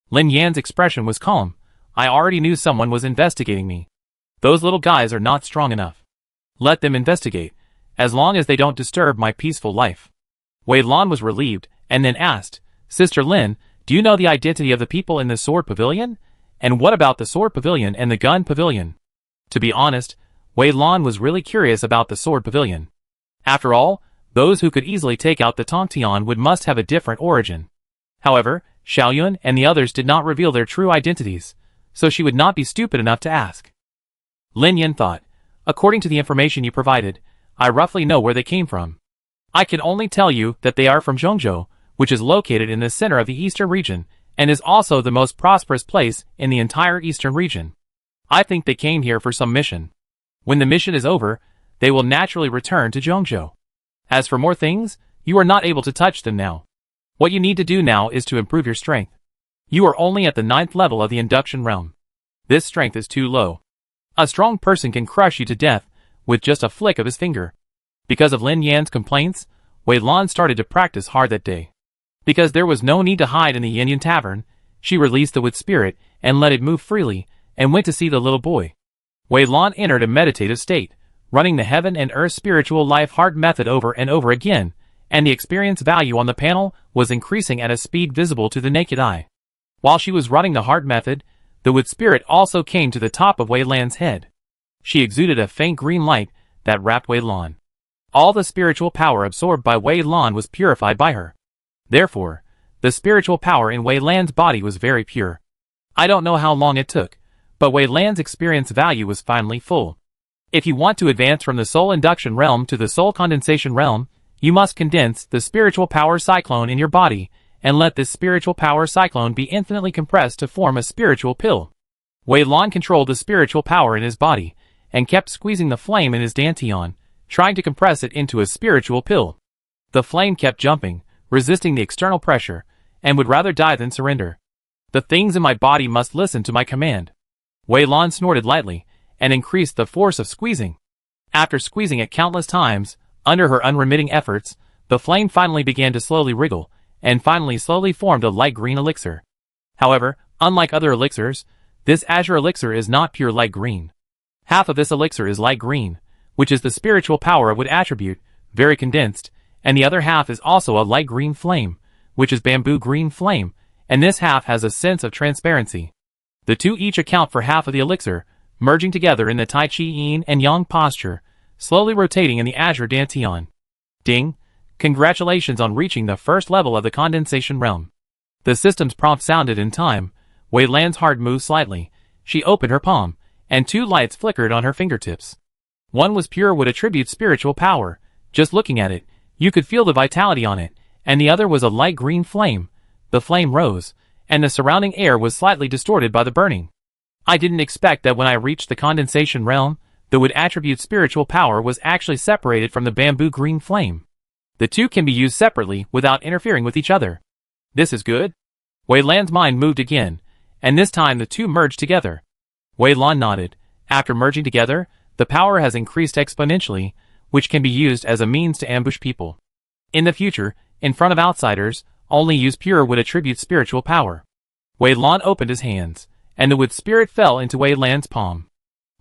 Lin Yan's expression was calm. "I already knew someone was investigating me. Those little guys are not strong enough. Let them investigate, as long as they don't disturb my peaceful life." Wei Lan was relieved, and then asked, "Sister Lin, do you know the identity of the people in the Sword Pavilion? And what about the sword pavilion and the gun pavilion? To be honest, Wei Lan was really curious about the sword pavilion. After all, those who could easily take out the Tongtian must have a different origin. However, Xiaoyun and the others did not reveal their true identities, so she would not be stupid enough to ask. Lin Yan thought, according to the information you provided, I roughly know where they came from. I can only tell you that they are from Zhongzhou, which is located in the center of the eastern region, and is also the most prosperous place in the entire eastern region. I think they came here for some mission. When the mission is over, they will naturally return to Zhongzhou. As for more things, you are not able to touch them now. What you need to do now is to improve your strength. You are only at the 9th level of the induction realm. This strength is too low. A strong person can crush you to death with just a flick of his finger. Because of Lin Yan's complaints, Wei Lan started to practice hard that day. Because there was no need to hide in the Yin Yan Tavern, she released the wood spirit and let it move freely, and went to see the little boy. Wei Lan entered a meditative state, running the heaven and earth spiritual life heart method over and over again, and the experience value on the panel was increasing at a speed visible to the naked eye. While she was running the heart method, the wood spirit also came to the top of Wei Lan's head. She exuded a faint green light that wrapped Wei Lan. All the spiritual power absorbed by Wei Lan was purified by her. Therefore, the spiritual power in Wei Lan's body was very pure. I don't know how long it took, but Wei Lan's experience value was finally full. If you want to advance from the soul induction realm to the soul condensation realm, you must condense the spiritual power cyclone in your body, and let this spiritual power cyclone be infinitely compressed to form a spiritual pill. Wei Lan controlled the spiritual power in his body, and kept squeezing the flame in his dantian, trying to compress it into a spiritual pill. The flame kept jumping, resisting the external pressure, and would rather die than surrender. The things in my body must listen to my command. Wei Lan snorted lightly, and increased the force of squeezing. After squeezing it countless times, under her unremitting efforts, the flame finally began to slowly wriggle, and finally slowly formed a light green elixir. However, unlike other elixirs, this azure elixir is not pure light green. Half of this elixir is light green, which is the spiritual power of wood attribute, very condensed, and the other half is also a light green flame, which is bamboo green flame, and this half has a sense of transparency. The two each account for half of the elixir, merging together in the Tai Chi Yin and Yang posture, slowly rotating in the azure dantian. Ding! Congratulations on reaching the first level of the condensation realm. The system's prompt sounded in time. Wei Lan's heart moved slightly. She opened her palm, and two lights flickered on her fingertips. One was pure wood attribute spiritual power. Just looking at it, you could feel the vitality on it, and the other was a light green flame. The flame rose, and the surrounding air was slightly distorted by the burning. I didn't expect that when I reached the condensation realm, the wood attribute spiritual power was actually separated from the bamboo green flame. The two can be used separately without interfering with each other. This is good. Wei Lan's mind moved again, and this time the two merged together. Wei Lan nodded. After merging together, the power has increased exponentially, which can be used as a means to ambush people. In the future, in front of outsiders, only use pure wood attribute spiritual power. Wei Lan opened his hands, and the wood spirit fell into Wei Lan's palm.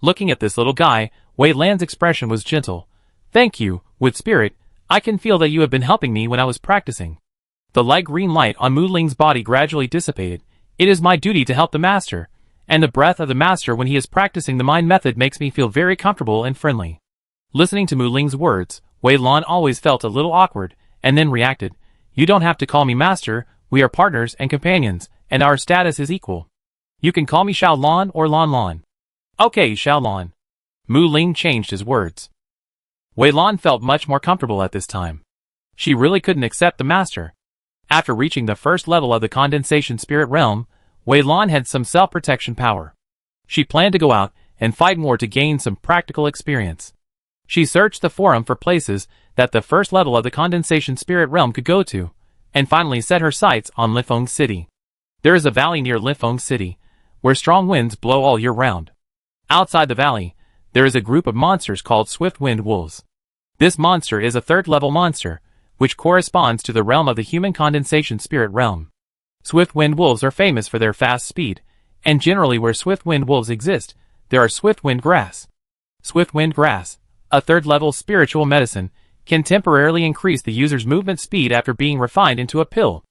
Looking at this little guy, Wei Lan's expression was gentle. Thank you, wood spirit. I can feel that you have been helping me when I was practicing. The light green light on Mu Ling's body gradually dissipated. It is my duty to help the master, and the breath of the master when he is practicing the mind method makes me feel very comfortable and friendly. Listening to Mu Ling's words, Wei Lan always felt a little awkward, and then reacted. You don't have to call me master, we are partners and companions, and our status is equal. You can call me Xiao Lan or Lan Lan. Okay, Xiao Lan. Mu Ling changed his words. Wei Lan felt much more comfortable at this time. She really couldn't accept the master. After reaching the first level of the condensation spirit realm, Wei Lan had some self-protection power. She planned to go out and fight more to gain some practical experience. She searched the forum for places that the first level of the condensation spirit realm could go to, and finally set her sights on Lifeng City. There is a valley near Lifeng City, where strong winds blow all year round. Outside the valley, there is a group of monsters called Swift Wind Wolves. This monster is a third-level monster, which corresponds to the realm of the human condensation spirit realm. Swift Wind Wolves are famous for their fast speed, and generally where Swift Wind Wolves exist, there are Swift Wind Grass. Swift Wind Grass, a third-level spiritual medicine, can temporarily increase the user's movement speed after being refined into a pill.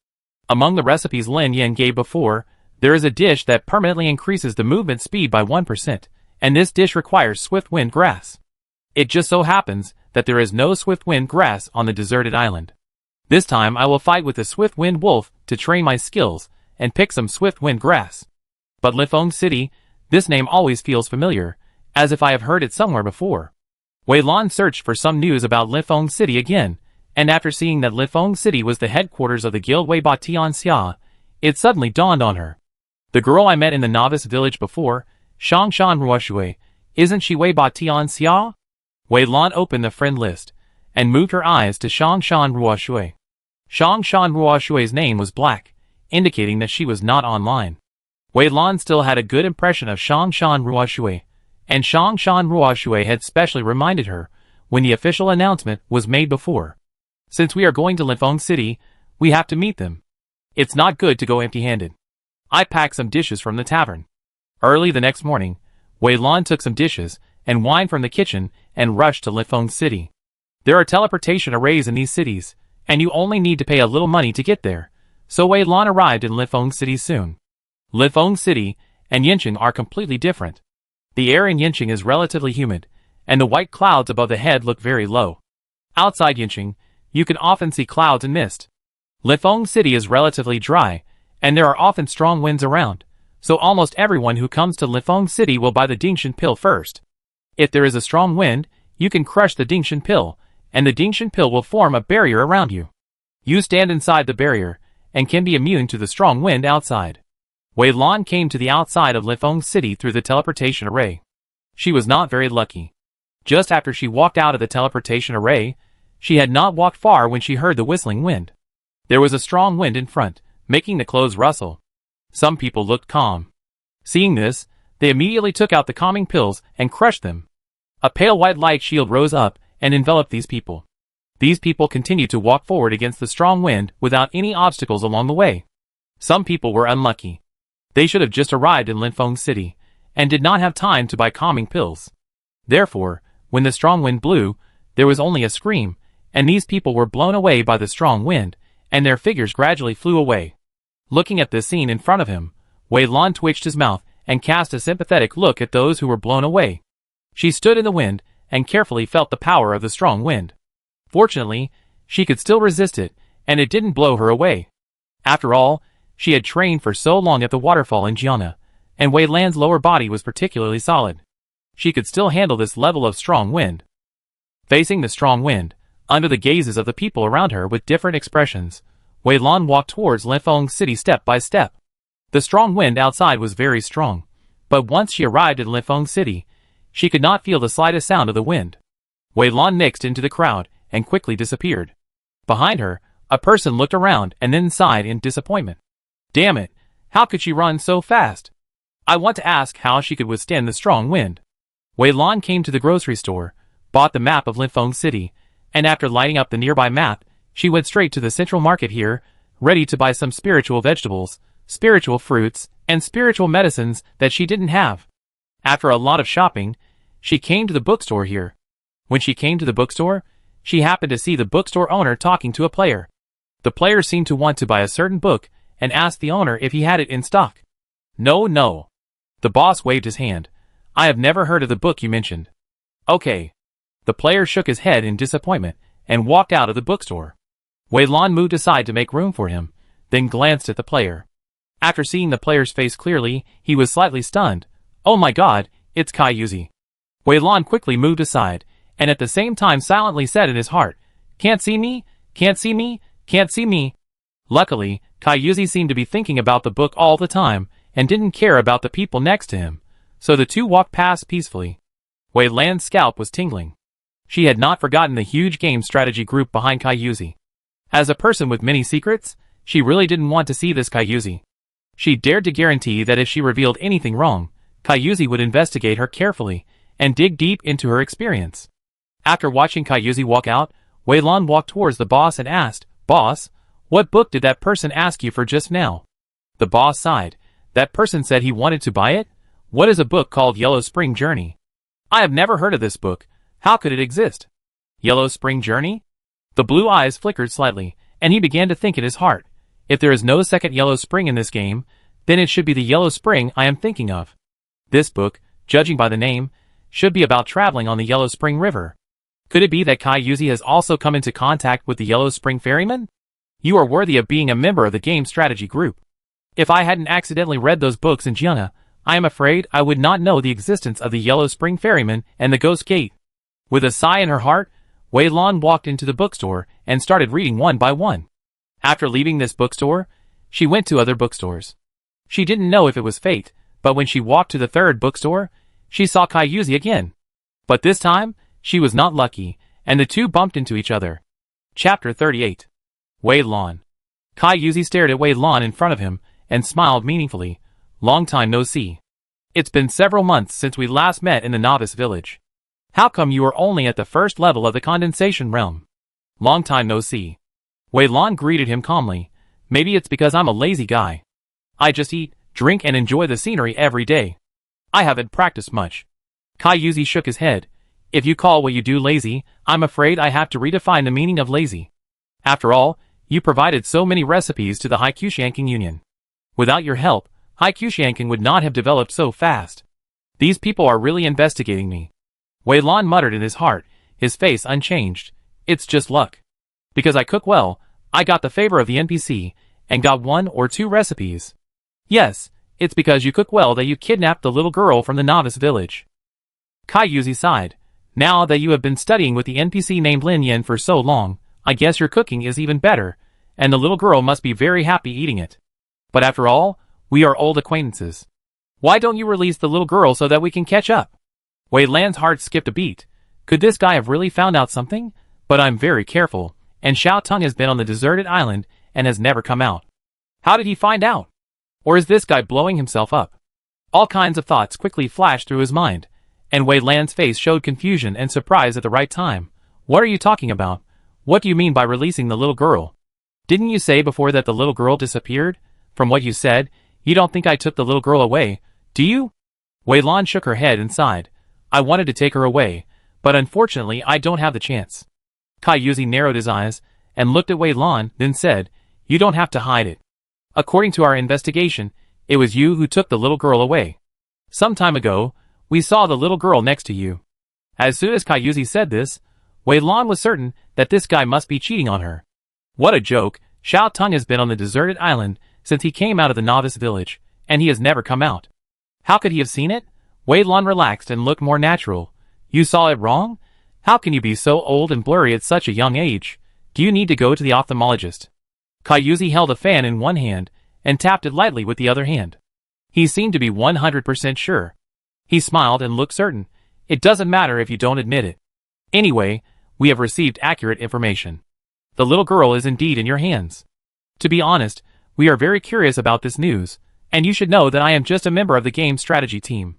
Among the recipes Lin Yan gave before, There is a dish that permanently increases the movement speed by 1%, and this dish requires swift wind grass. It just so happens that there is no swift wind grass on the deserted island. This time I will fight with the swift wind wolf to train my skills and pick some swift wind grass. But Lifeng City, this name always feels familiar, as if I have heard it somewhere before. Wei Lan searched for some news about Lifeng City again, and after seeing that Lifeng City was the headquarters of the guild Wei Ba Tian Xia, it suddenly dawned on her. The girl I met in the novice village before, Shangshan Ruoshui, isn't she Wei Ba Tian Xia? Wei Lan opened the friend list, and moved her eyes to Shangshan Ruoshui. Shangshan Ruoshui's name was black, indicating that she was not online. Wei Lan still had a good impression of Shangshan Ruoshui, and Shangshan Ruoshui had specially reminded her when the official announcement was made before. Since we are going to Lifeng City, we have to meet them. It's not good to go empty-handed. I packed some dishes from the tavern. Early the next morning, Wei Lan took some dishes and wine from the kitchen and rushed to Lifeng City. There are teleportation arrays in these cities, and you only need to pay a little money to get there, so Wei Lan arrived in Lifeng City soon. Lifeng City and Yincheng are completely different. The air in Yincheng is relatively humid, and the white clouds above the head look very low. Outside Yincheng, you can often see clouds and mist. Lifeng City is relatively dry, and there are often strong winds around, so almost everyone who comes to Lifeng City will buy the Dingshan pill first. If there is a strong wind, you can crush the Dingshan pill, and the Dingshan pill will form a barrier around you. You stand inside the barrier, and can be immune to the strong wind outside. Wei Lan came to the outside of Lifeng City through the teleportation array. She was not very lucky. Just after she walked out of the teleportation array, she had not walked far when she heard the whistling wind. There was a strong wind in front, making the clothes rustle. Some people looked calm. Seeing this, they immediately took out the calming pills and crushed them. A pale white light shield rose up and enveloped these people. These people continued to walk forward against the strong wind without any obstacles along the way. Some people were unlucky. They should have just arrived in Lifeng City, and did not have time to buy calming pills. Therefore, when the strong wind blew, there was only a scream, and these people were blown away by the strong wind, and their figures gradually flew away. Looking at this scene in front of him, Wei Lan twitched his mouth and cast a sympathetic look at those who were blown away. She stood in the wind and carefully felt the power of the strong wind. Fortunately, she could still resist it, and it didn't blow her away. After all, she had trained for so long at the waterfall in Jiana, and Wei Lan's lower body was particularly solid. She could still handle this level of strong wind. Facing the strong wind, under the gazes of the people around her with different expressions, Wei Lan walked towards Lifeng City step by step. The strong wind outside was very strong, but once she arrived in Lifeng City, she could not feel the slightest sound of the wind. Wei Lan mixed into the crowd and quickly disappeared. Behind her, a person looked around and then sighed in disappointment. Damn it, how could she run so fast? I want to ask how she could withstand the strong wind. Wei Lan came to the grocery store, bought the map of Lifeng City, and after lighting up the nearby map, she went straight to the central market here, ready to buy some spiritual vegetables, spiritual fruits, and spiritual medicines that she didn't have. After a lot of shopping, she came to the bookstore here. When she came to the bookstore, she happened to see the bookstore owner talking to a player. The player seemed to want to buy a certain book and asked the owner if he had it in stock. No. The boss waved his hand. I have never heard of the book you mentioned. Okay. The player shook his head in disappointment and walked out of the bookstore. Wei Lan moved aside to make room for him, then glanced at the player. After seeing the player's face clearly, he was slightly stunned. Oh my god, it's Kai Yuzi. Wei Lan quickly moved aside, and at the same time silently said in his heart, Can't see me? Can't see me? Can't see me? Luckily, Kai Yuzi seemed to be thinking about the book all the time, and didn't care about the people next to him, so the two walked past peacefully. Wei Lan's scalp was tingling. She had not forgotten the huge game strategy group behind Kai Yuzi. As a person with many secrets, she really didn't want to see this Kai Yuzi. She dared to guarantee that if she revealed anything wrong, Kai Yuzi would investigate her carefully, and dig deep into her experience. After watching Kai Yuzi walk out, Wei Lan walked towards the boss and asked, Boss, what book did that person ask you for just now? The boss sighed. That person said he wanted to buy it? What is a book called Yellow Spring Journey? I have never heard of this book. How could it exist? Yellow Spring Journey? The blue eyes flickered slightly, and he began to think in his heart. If there is no second Yellow Spring in this game, Then it should be the Yellow Spring I am thinking of. This book, judging by the name, should be about traveling on the Yellow Spring River. Could it be that Kai Yuzi has also come into contact with the Yellow Spring Ferryman? You are worthy of being a member of the game strategy group. If I hadn't accidentally read those books in Gianna, I am afraid I would not know the existence of the Yellow Spring Ferryman and the Ghost Gate. With a sigh in her heart, Wei Lan walked into the bookstore and started reading one by one. After leaving this bookstore, she went to other bookstores. She didn't know if it was fate, but when she walked to the third bookstore, she saw Kai Yuzi again. But this time, she was not lucky, and the two bumped into each other. Chapter 38. Wei Lan. Kai Yuzi stared at Wei Lan in front of him and smiled meaningfully. Long time no see. It's been several months since we last met in the novice village. How come you are only at the first level of the condensation realm? Long time no see. Wei Lan greeted him calmly. Maybe it's because I'm a lazy guy. I just eat, drink and enjoy the scenery every day. I haven't practiced much. Kai Yuzi shook his head. If you call what you do lazy, I'm afraid I have to redefine the meaning of lazy. After all, you provided so many recipes to the Haikushanking Union. Without your help, Haikushanking would not have developed so fast. These people are really investigating me. Wei Lan muttered in his heart, his face unchanged. It's just luck. Because I cook well, I got the favor of the NPC, and got 1 or 2 recipes. Yes, it's because you cook well that you kidnapped the little girl from the novice village. Kai Yuzi sighed. Now that you have been studying with the NPC named Lin Yen for so long, I guess your cooking is even better, and the little girl must be very happy eating it. But after all, we are old acquaintances. Why don't you release the little girl so that we can catch up? Wei Lan's heart skipped a beat. Could this guy have really found out something? But I'm very careful, and Xiao Tong has been on the deserted island and has never come out. How did he find out? Or is this guy blowing himself up? All kinds of thoughts quickly flashed through his mind, and Wei Lan's face showed confusion and surprise at the right time. What are you talking about? What do you mean by releasing the little girl? Didn't you say before that the little girl disappeared? From what you said, you don't think I took the little girl away, do you? Wei Lan shook her head and sighed. I wanted to take her away, but unfortunately I don't have the chance. Kai Yuzi narrowed his eyes and looked at Wei Lan, then said, You don't have to hide it. According to our investigation, it was you who took the little girl away. Some time ago, we saw the little girl next to you. As soon as Kai Yuzi said this, Wei Lan was certain that this guy must be cheating on her. What a joke. Xiao Tong has been on the deserted island since he came out of the novice village, and he has never come out. How could he have seen it? Wei Lan relaxed and looked more natural. You saw it wrong? How can you be so old and blurry at such a young age? Do you need to go to the ophthalmologist? Kai Yuzi held a fan in one hand and tapped it lightly with the other hand. He seemed to be 100% sure. He smiled and looked certain. It doesn't matter if you don't admit it. Anyway, we have received accurate information. The little girl is indeed in your hands. To be honest, we are very curious about this news, and you should know that I am just a member of the game strategy team.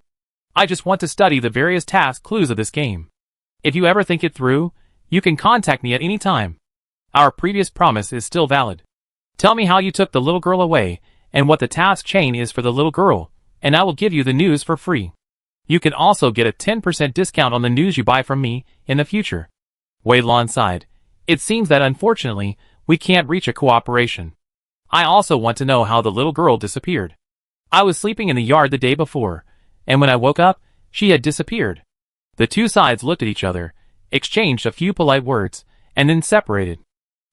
I just want to study the various task clues of this game. If you ever think it through, you can contact me at any time. Our previous promise is still valid. Tell me how you took the little girl away, and what the task chain is for the little girl, and I will give you the news for free. You can also get a 10% discount on the news you buy from me in the future. Wei Lan sighed. It seems that unfortunately, we can't reach a cooperation. I also want to know how the little girl disappeared. I was sleeping in the yard the day before, and when I woke up, she had disappeared. The two sides looked at each other, exchanged a few polite words, and then separated.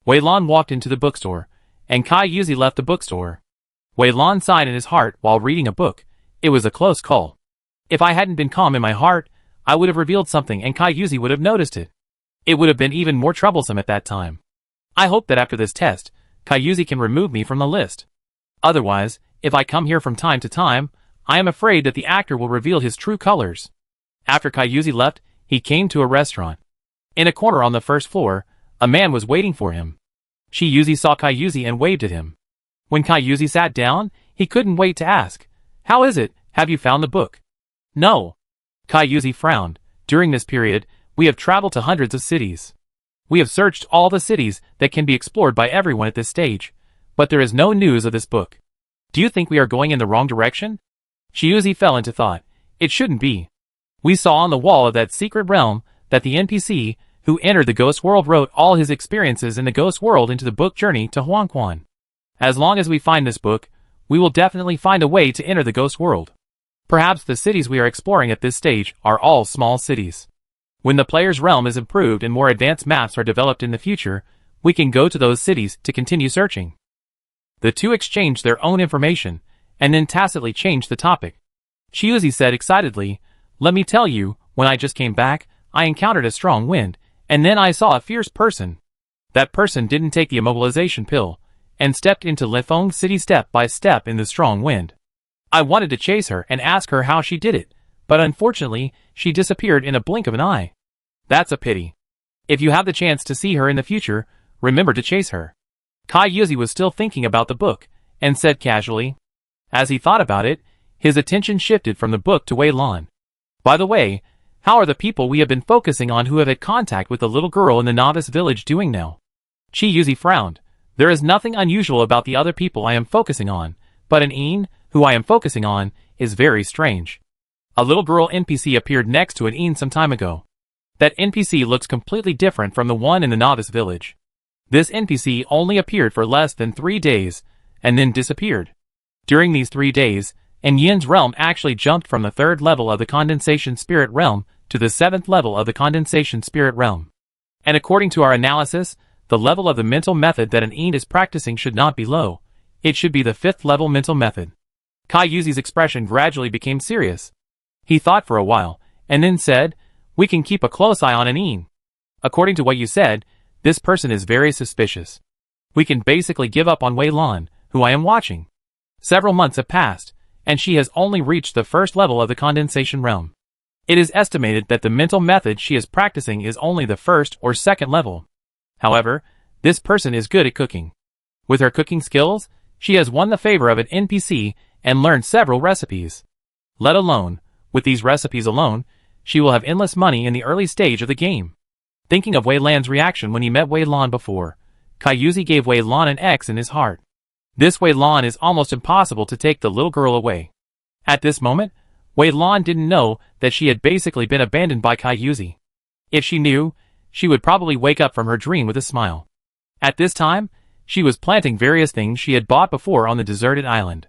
Wei Lan walked into the bookstore, and Kai Yuzi left the bookstore. Wei Lan sighed in his heart while reading a book. It was a close call. If I hadn't been calm in my heart, I would have revealed something and Kai Yuzi would have noticed it. It would have been even more troublesome at that time. I hope that after this test, Kai Yuzi can remove me from the list. Otherwise, if I come here from time to time, I am afraid that the actor will reveal his true colors. After Kai Yuzi left, he came to a restaurant. In a corner on the first floor, a man was waiting for him. Shi Yuzi saw Kai Yuzi and waved at him. When Kai Yuzi sat down, he couldn't wait to ask, How is it? Have you found the book? No. Kai Yuzi frowned. During this period, we have traveled to hundreds of cities. We have searched all the cities that can be explored by everyone at this stage, but there is no news of this book. Do you think we are going in the wrong direction? Shi Yuzi fell into thought. It shouldn't be. We saw on the wall of that secret realm that the NPC who entered the ghost world wrote all his experiences in the ghost world into the book Journey to Huangquan. As long as we find this book, we will definitely find a way to enter the ghost world. Perhaps the cities we are exploring at this stage are all small cities. When the player's realm is improved and more advanced maps are developed in the future, we can go to those cities to continue searching. The two exchanged their own information, and then tacitly changed the topic. Chiuzi said excitedly, "Let me tell you, when I just came back, I encountered a strong wind, and then I saw a fierce person. That person didn't take the immobilization pill, and stepped into Lifeng City step by step in the strong wind. I wanted to chase her and ask her how she did it, but unfortunately, she disappeared in a blink of an eye. That's a pity. If you have the chance to see her in the future, remember to chase her." Kai Yuzi was still thinking about the book, and said casually. As he thought about it, his attention shifted from the book to Wei Lan. "By the way, how are the people we have been focusing on who have had contact with the little girl in the novice village doing now?" Chi Yuzi frowned. "There is nothing unusual about the other people I am focusing on, but an Een, who I am focusing on, is very strange. A little girl NPC appeared next to an Een some time ago. That NPC looks completely different from the one in the novice village. This NPC only appeared for less than 3 days, and then disappeared. During these 3 days, Yin's realm actually jumped from the 3rd level of the condensation spirit realm to the 7th level of the condensation spirit realm. And according to our analysis, the level of the mental method that an Een is practicing should not be low. It should be the 5th level mental method." Kai Yuzi's expression gradually became serious. He thought for a while, and then said, "We can keep a close eye on an Een. According to what you said, this person is very suspicious. We can basically give up on Wei Lan, who I am watching. Several months have passed, and she has only reached the 1st level of the condensation realm. It is estimated that the mental method she is practicing is only the 1st or 2nd level. However, this person is good at cooking. With her cooking skills, she has won the favor of an NPC and learned several recipes. Let alone, with these recipes alone, she will have endless money in the early stage of the game." Thinking of Wei Lan's reaction when he met Wei Lan before, Kai Yuzi gave Wei Lan an X in his heart. This Wei Lan is almost impossible to take the little girl away. At this moment, Wei Lan didn't know that she had basically been abandoned by Kai Yuzi. If she knew, she would probably wake up from her dream with a smile. At this time, she was planting various things she had bought before on the deserted island.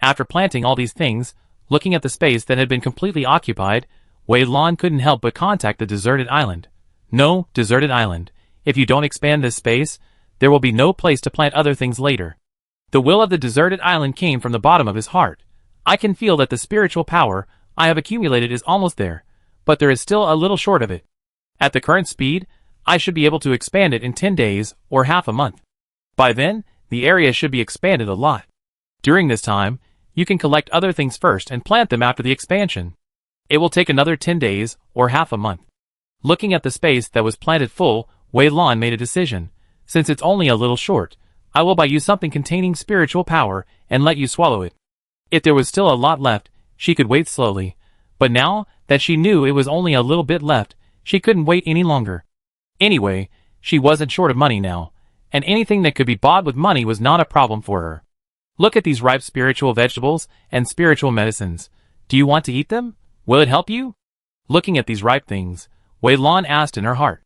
After planting all these things, looking at the space that had been completely occupied, Wei Lan couldn't help but contact the deserted island. "No, deserted island, if you don't expand this space, there will be no place to plant other things later." The will of the deserted island came from the bottom of his heart. "I can feel that the spiritual power I have accumulated is almost there, but there is still a little short of it. At the current speed, I should be able to expand it in 10 days or half a month. By then, the area should be expanded a lot. During this time, you can collect other things first and plant them after the expansion. It will take another 10 days or half a month." Looking at the space that was planted full, Wei Lan made a decision. "Since it's only a little short, I will buy you something containing spiritual power and let you swallow it." If there was still a lot left, she could wait slowly, but now that she knew it was only a little bit left, she couldn't wait any longer. Anyway, she wasn't short of money now, and anything that could be bought with money was not a problem for her. "Look at these ripe spiritual vegetables and spiritual medicines. Do you want to eat them? Will it help you?" Looking at these ripe things, Wei Lan asked in her heart.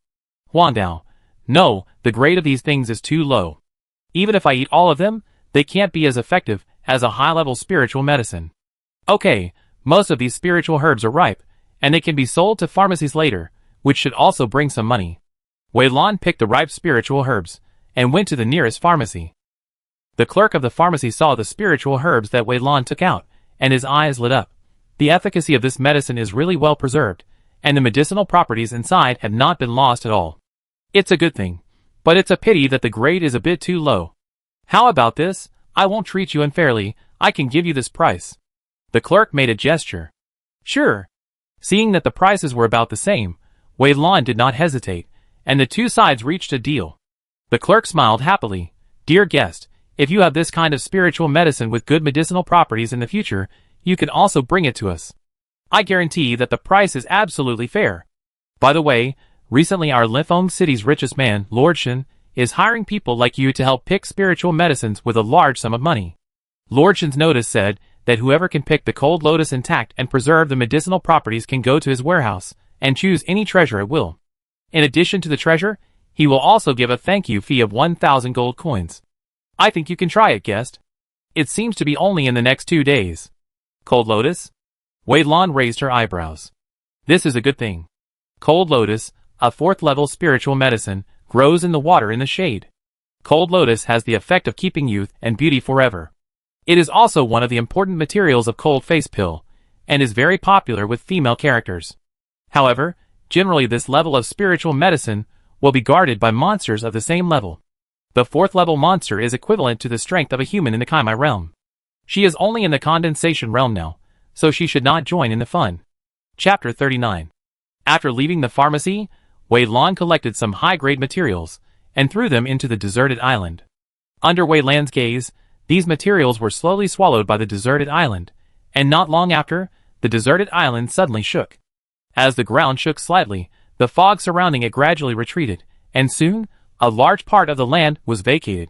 "Huangdao, no, the grade of these things is too low. Even if I eat all of them, they can't be as effective as a high-level spiritual medicine." "Okay, most of these spiritual herbs are ripe, and they can be sold to pharmacies later, which should also bring some money." Wei Lan picked the ripe spiritual herbs, and went to the nearest pharmacy. The clerk of the pharmacy saw the spiritual herbs that Wei Lan took out, and his eyes lit up. The efficacy of this medicine is really well preserved, and the medicinal properties inside have not been lost at all. It's a good thing, but it's a pity that the grade is a bit too low. "How about this? I won't treat you unfairly, I can give you this price." The clerk made a gesture. "Sure." Seeing that the prices were about the same, Wei Lan did not hesitate, and the two sides reached a deal. The clerk smiled happily. "Dear guest, if you have this kind of spiritual medicine with good medicinal properties in the future, you can also bring it to us. I guarantee that the price is absolutely fair. By the way, recently our Lifeng City's richest man, Lord Shen, is hiring people like you to help pick spiritual medicines with a large sum of money." Lord Shen's notice said that whoever can pick the cold lotus intact and preserve the medicinal properties can go to his warehouse and choose any treasure at will. In addition to the treasure, he will also give a thank you fee of 1,000 gold coins. "I think you can try it, guest." It seems to be only in the next 2 days. Cold Lotus? Wei Lan raised her eyebrows. This is a good thing. Cold Lotus, a 4th level spiritual medicine, grows in the water in the shade. Cold Lotus has the effect of keeping youth and beauty forever. It is also one of the important materials of Cold Face Pill, and is very popular with female characters. However, generally this level of spiritual medicine will be guarded by monsters of the same level. The 4th level monster is equivalent to the strength of a human in the Kaimai realm. She is only in the condensation realm now, so she should not join in the fun. Chapter 39. After leaving the pharmacy, Wei Lan collected some high-grade materials, and threw them into the deserted island. Under Wei Lan's gaze, these materials were slowly swallowed by the deserted island, and not long after, the deserted island suddenly shook. As the ground shook slightly, the fog surrounding it gradually retreated, and soon, a large part of the land was vacated.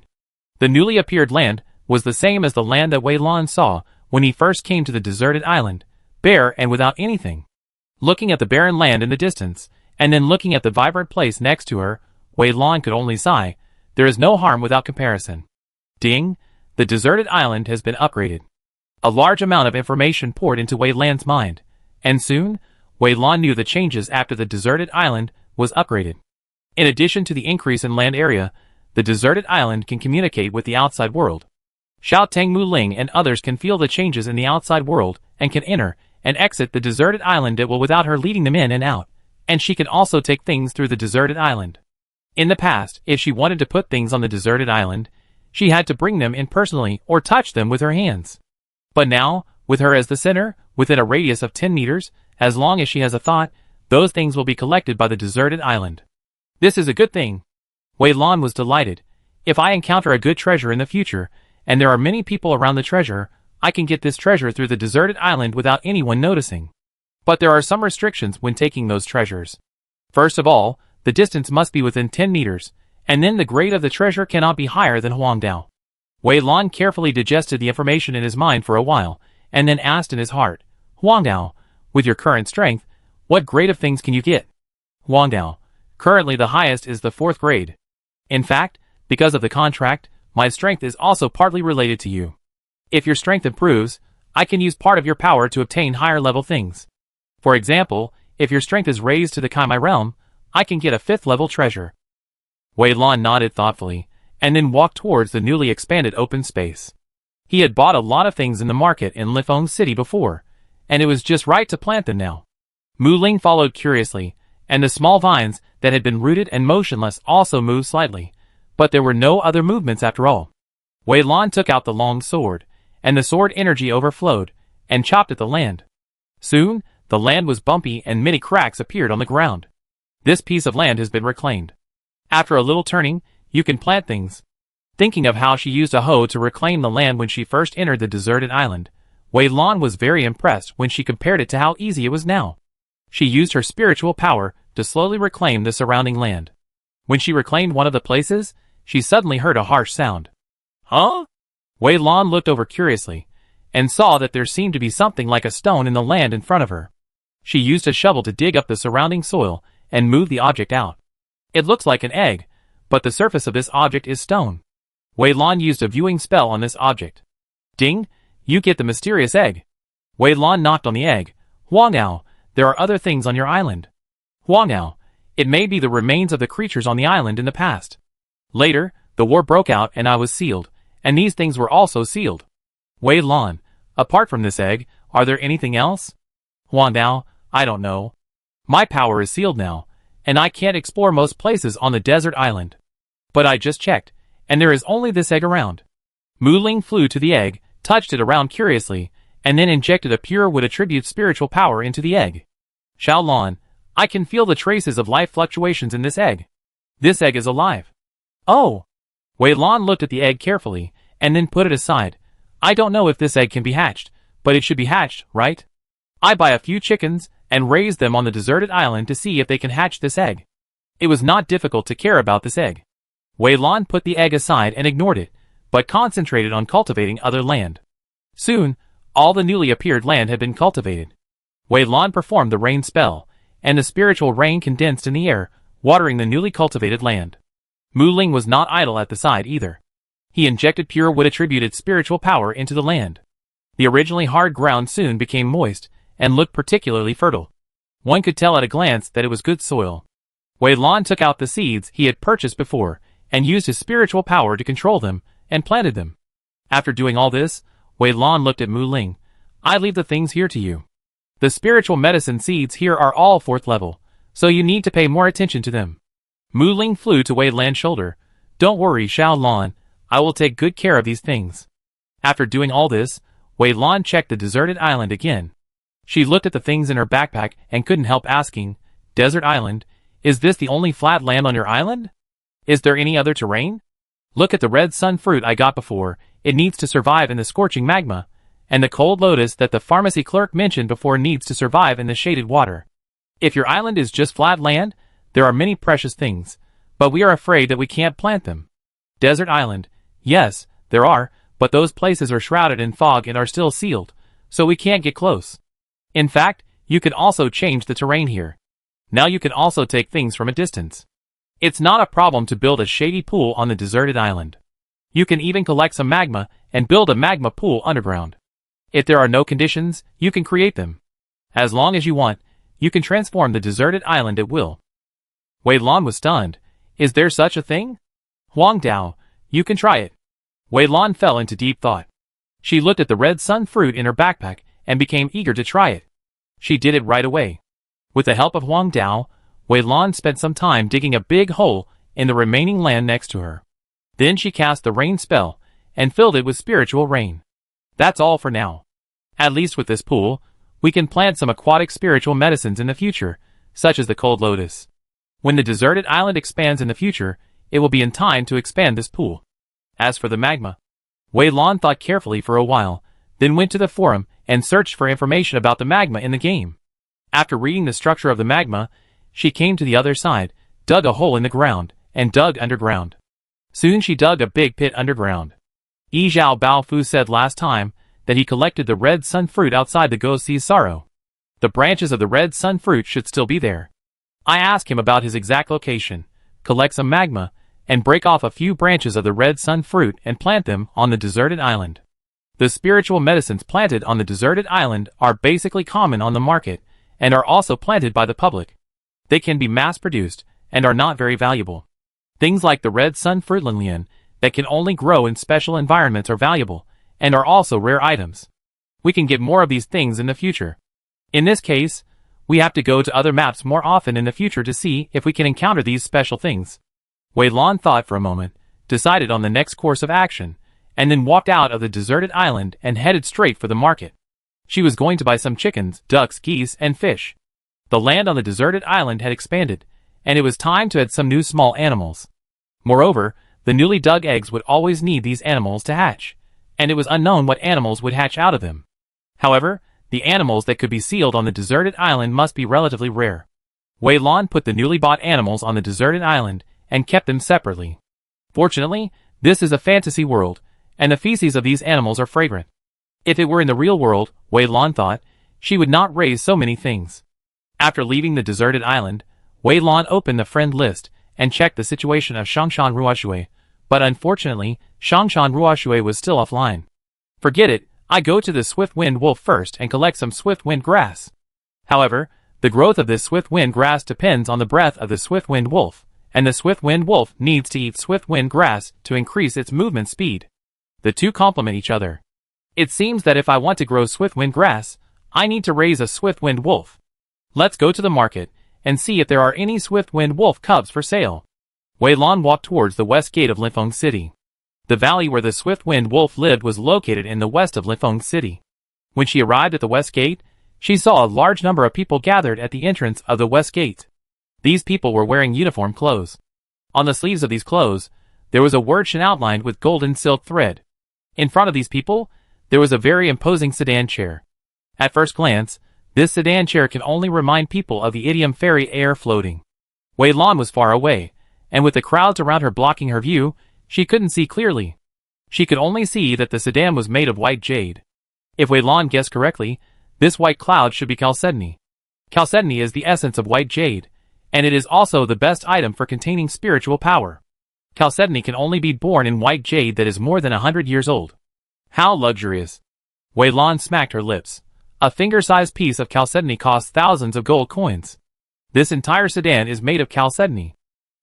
The newly appeared land was the same as the land that Wei Lan saw when he first came to the deserted island, bare and without anything. Looking at the barren land in the distance, and then looking at the vibrant place next to her, Wei Lan could only sigh. There is no harm without comparison. Ding! The deserted island has been upgraded. A large amount of information poured into Wei Lan's mind, and soon, Wei Lan knew the changes after the deserted island was upgraded. In addition to the increase in land area, the deserted island can communicate with the outside world. Xiao Teng Mu Ling and others can feel the changes in the outside world, and can enter and exit the deserted island without her leading them in and out, and she can also take things through the deserted island. In the past, if she wanted to put things on the deserted island, she had to bring them in personally or touch them with her hands. But now, with her as the center, within a radius of 10 meters, as long as she has a thought, those things will be collected by the deserted island. This is a good thing. Wei Lan was delighted. If I encounter a good treasure in the future, and there are many people around the treasure, I can get this treasure through the deserted island without anyone noticing. But there are some restrictions when taking those treasures. First of all, the distance must be within 10 meters, and then the grade of the treasure cannot be higher than Huangdao. Wei Lan carefully digested the information in his mind for a while, and then asked in his heart, Huangdao, with your current strength, what grade of things can you get? Huangdao, currently the highest is the 4th grade. In fact, because of the contract, my strength is also partly related to you. If your strength improves, I can use part of your power to obtain higher level things. For example, if your strength is raised to the Kaimai realm, I can get a 5th level treasure. Wei Lan nodded thoughtfully, and then walked towards the newly expanded open space. He had bought a lot of things in the market in Lifeng City before, and it was just right to plant them now. Mu Ling followed curiously, and the small vines that had been rooted and motionless also moved slightly, but there were no other movements after all. Wei Lan took out the long sword, and the sword energy overflowed, and chopped at the land. Soon, the land was bumpy and many cracks appeared on the ground. This piece of land has been reclaimed. After a little turning, you can plant things. Thinking of how she used a hoe to reclaim the land when she first entered the deserted island, Wei Lan was very impressed when she compared it to how easy it was now. She used her spiritual power to slowly reclaim the surrounding land. When she reclaimed one of the places, she suddenly heard a harsh sound. Huh? Wei Lan looked over curiously, and saw that there seemed to be something like a stone in the land in front of her. She used a shovel to dig up the surrounding soil and move the object out. It looks like an egg, but the surface of this object is stone. Wei Lan used a viewing spell on this object. Ding! You get the mysterious egg. Wei Lan knocked on the egg. Huangdao, there are other things on your island. Huangdao, it may be the remains of the creatures on the island in the past. Later, the war broke out and I was sealed, and these things were also sealed. Wei Lan, apart from this egg, are there anything else? Huangdao, I don't know. My power is sealed now, and I can't explore most places on the desert island. But I just checked, and there is only this egg around. Mu Ling flew to the egg, touched it around curiously, and then injected a pure would attribute spiritual power into the egg. Xiao Lan, I can feel the traces of life fluctuations in this egg. This egg is alive. Oh! Wei Lan looked at the egg carefully, and then put it aside. I don't know if this egg can be hatched, but it should be hatched, right? I buy a few chickens, and raise them on the deserted island to see if they can hatch this egg. It was not difficult to care about this egg. Wei Lan put the egg aside and ignored it, but concentrated on cultivating other land. Soon, all the newly appeared land had been cultivated. Wei Lan performed the rain spell, and the spiritual rain condensed in the air, watering the newly cultivated land. Mu Ling was not idle at the side either. He injected pure wood attributed spiritual power into the land. The originally hard ground soon became moist and looked particularly fertile. One could tell at a glance that it was good soil. Wei Lan took out the seeds he had purchased before and used his spiritual power to control them and planted them. After doing all this, Wei Lan looked at Mu Ling. I leave the things here to you. The spiritual medicine seeds here are all 4th level, so you need to pay more attention to them. Mu Ling flew to Wei Lan's shoulder. Don't worry, Xiao Lan, I will take good care of these things. After doing all this, Wei Lan checked the deserted island again. She looked at the things in her backpack and couldn't help asking, Desert Island, is this the only flat land on your island? Is there any other terrain? Look at the red sun fruit I got before, it needs to survive in the scorching magma, and the cold lotus that the pharmacy clerk mentioned before needs to survive in the shaded water. If your island is just flat land, there are many precious things, but we are afraid that we can't plant them. Desert Island, yes, there are, but those places are shrouded in fog and are still sealed, so we can't get close. In fact, you can also change the terrain here. Now you can also take things from a distance. It's not a problem to build a shady pool on the deserted island. You can even collect some magma and build a magma pool underground. If there are no conditions, you can create them. As long as you want, you can transform the deserted island at will. Wei Lan was stunned. Is there such a thing? Huang Dao, you can try it. Wei Lan fell into deep thought. She looked at the red sun fruit in her backpack and became eager to try it. She did it right away. With the help of Huang Dao, Wei Lan spent some time digging a big hole in the remaining land next to her. Then she cast the rain spell and filled it with spiritual rain. That's all for now. At least with this pool, we can plant some aquatic spiritual medicines in the future, such as the cold lotus. When the deserted island expands in the future, it will be in time to expand this pool. As for the magma, Wei Lan thought carefully for a while, then went to the forum and searched for information about the magma in the game. After reading the structure of the magma, she came to the other side, dug a hole in the ground, and dug underground. Soon she dug a big pit underground. Yi Zhao Bao Fu said last time that he collected the red sun fruit outside the Ghost Sea's Sorrow. The branches of the red sun fruit should still be there. I asked him about his exact location, collect some magma, and break off a few branches of the red sun fruit and plant them on the deserted island. The spiritual medicines planted on the deserted island are basically common on the market, and are also planted by the public. They can be mass-produced, and are not very valuable. Things like the red sun fruit Linlian, that can only grow in special environments are valuable, and are also rare items. We can get more of these things in the future. In this case, we have to go to other maps more often in the future to see if we can encounter these special things. Wei Lan thought for a moment, decided on the next course of action, and then walked out of the deserted island and headed straight for the market. She was going to buy some chickens, ducks, geese, and fish. The land on the deserted island had expanded, and it was time to add some new small animals. Moreover, the newly dug eggs would always need these animals to hatch, and it was unknown what animals would hatch out of them. However, the animals that could be sealed on the deserted island must be relatively rare. Wei Lan put the newly bought animals on the deserted island and kept them separately. Fortunately, this is a fantasy world, and the feces of these animals are fragrant. If it were in the real world, Wei Lan thought, she would not raise so many things. After leaving the deserted island, Wei Lan opened the friend list and checked the situation of Shangshan Ruoshui, but unfortunately, Shangshan Ruoshui was still offline. Forget it, I go to the Swift Wind Wolf first and collect some Swift Wind grass. However, the growth of this Swift Wind grass depends on the breath of the Swift Wind Wolf, and the Swift Wind Wolf needs to eat Swift Wind grass to increase its movement speed. The two complement each other. It seems that if I want to grow Swift Wind grass, I need to raise a Swift Wind Wolf. Let's go to the market and see if there are any Swift Wind Wolf cubs for sale. Wei Lan walked towards the west gate of Linfeng City. The valley where the Swift Wind Wolf lived was located in the west of Linfeng City. When she arrived at the west gate, she saw a large number of people gathered at the entrance of the west gate. These people were wearing uniform clothes. On the sleeves of these clothes, there was a word Shen outlined with golden silk thread. In front of these people, there was a very imposing sedan chair. At first glance, this sedan chair can only remind people of the idiom fairy air floating. Wei Lan was far away, and with the crowds around her blocking her view, she couldn't see clearly. She could only see that the sedan was made of white jade. If Wei Lan guessed correctly, this white cloud should be chalcedony. Chalcedony is the essence of white jade, and it is also the best item for containing spiritual power. Chalcedony can only be born in white jade that is more than 100 years old. How luxurious. Wei Lan smacked her lips. A finger-sized piece of chalcedony costs thousands of gold coins. This entire sedan is made of chalcedony.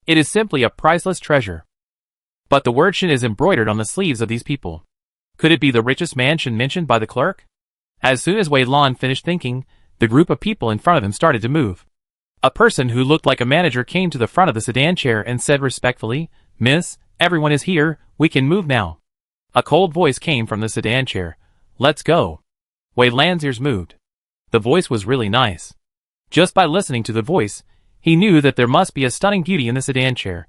It is simply a priceless treasure. But the word Shin is embroidered on the sleeves of these people. Could it be the richest mansion mentioned by the clerk? As soon as Wei Lan finished thinking, the group of people in front of him started to move. A person who looked like a manager came to the front of the sedan chair and said respectfully, "Miss, everyone is here, we can move now." A cold voice came from the sedan chair. "Let's go." Wei Lan's ears moved. The voice was really nice. Just by listening to the voice, he knew that there must be a stunning beauty in the sedan chair.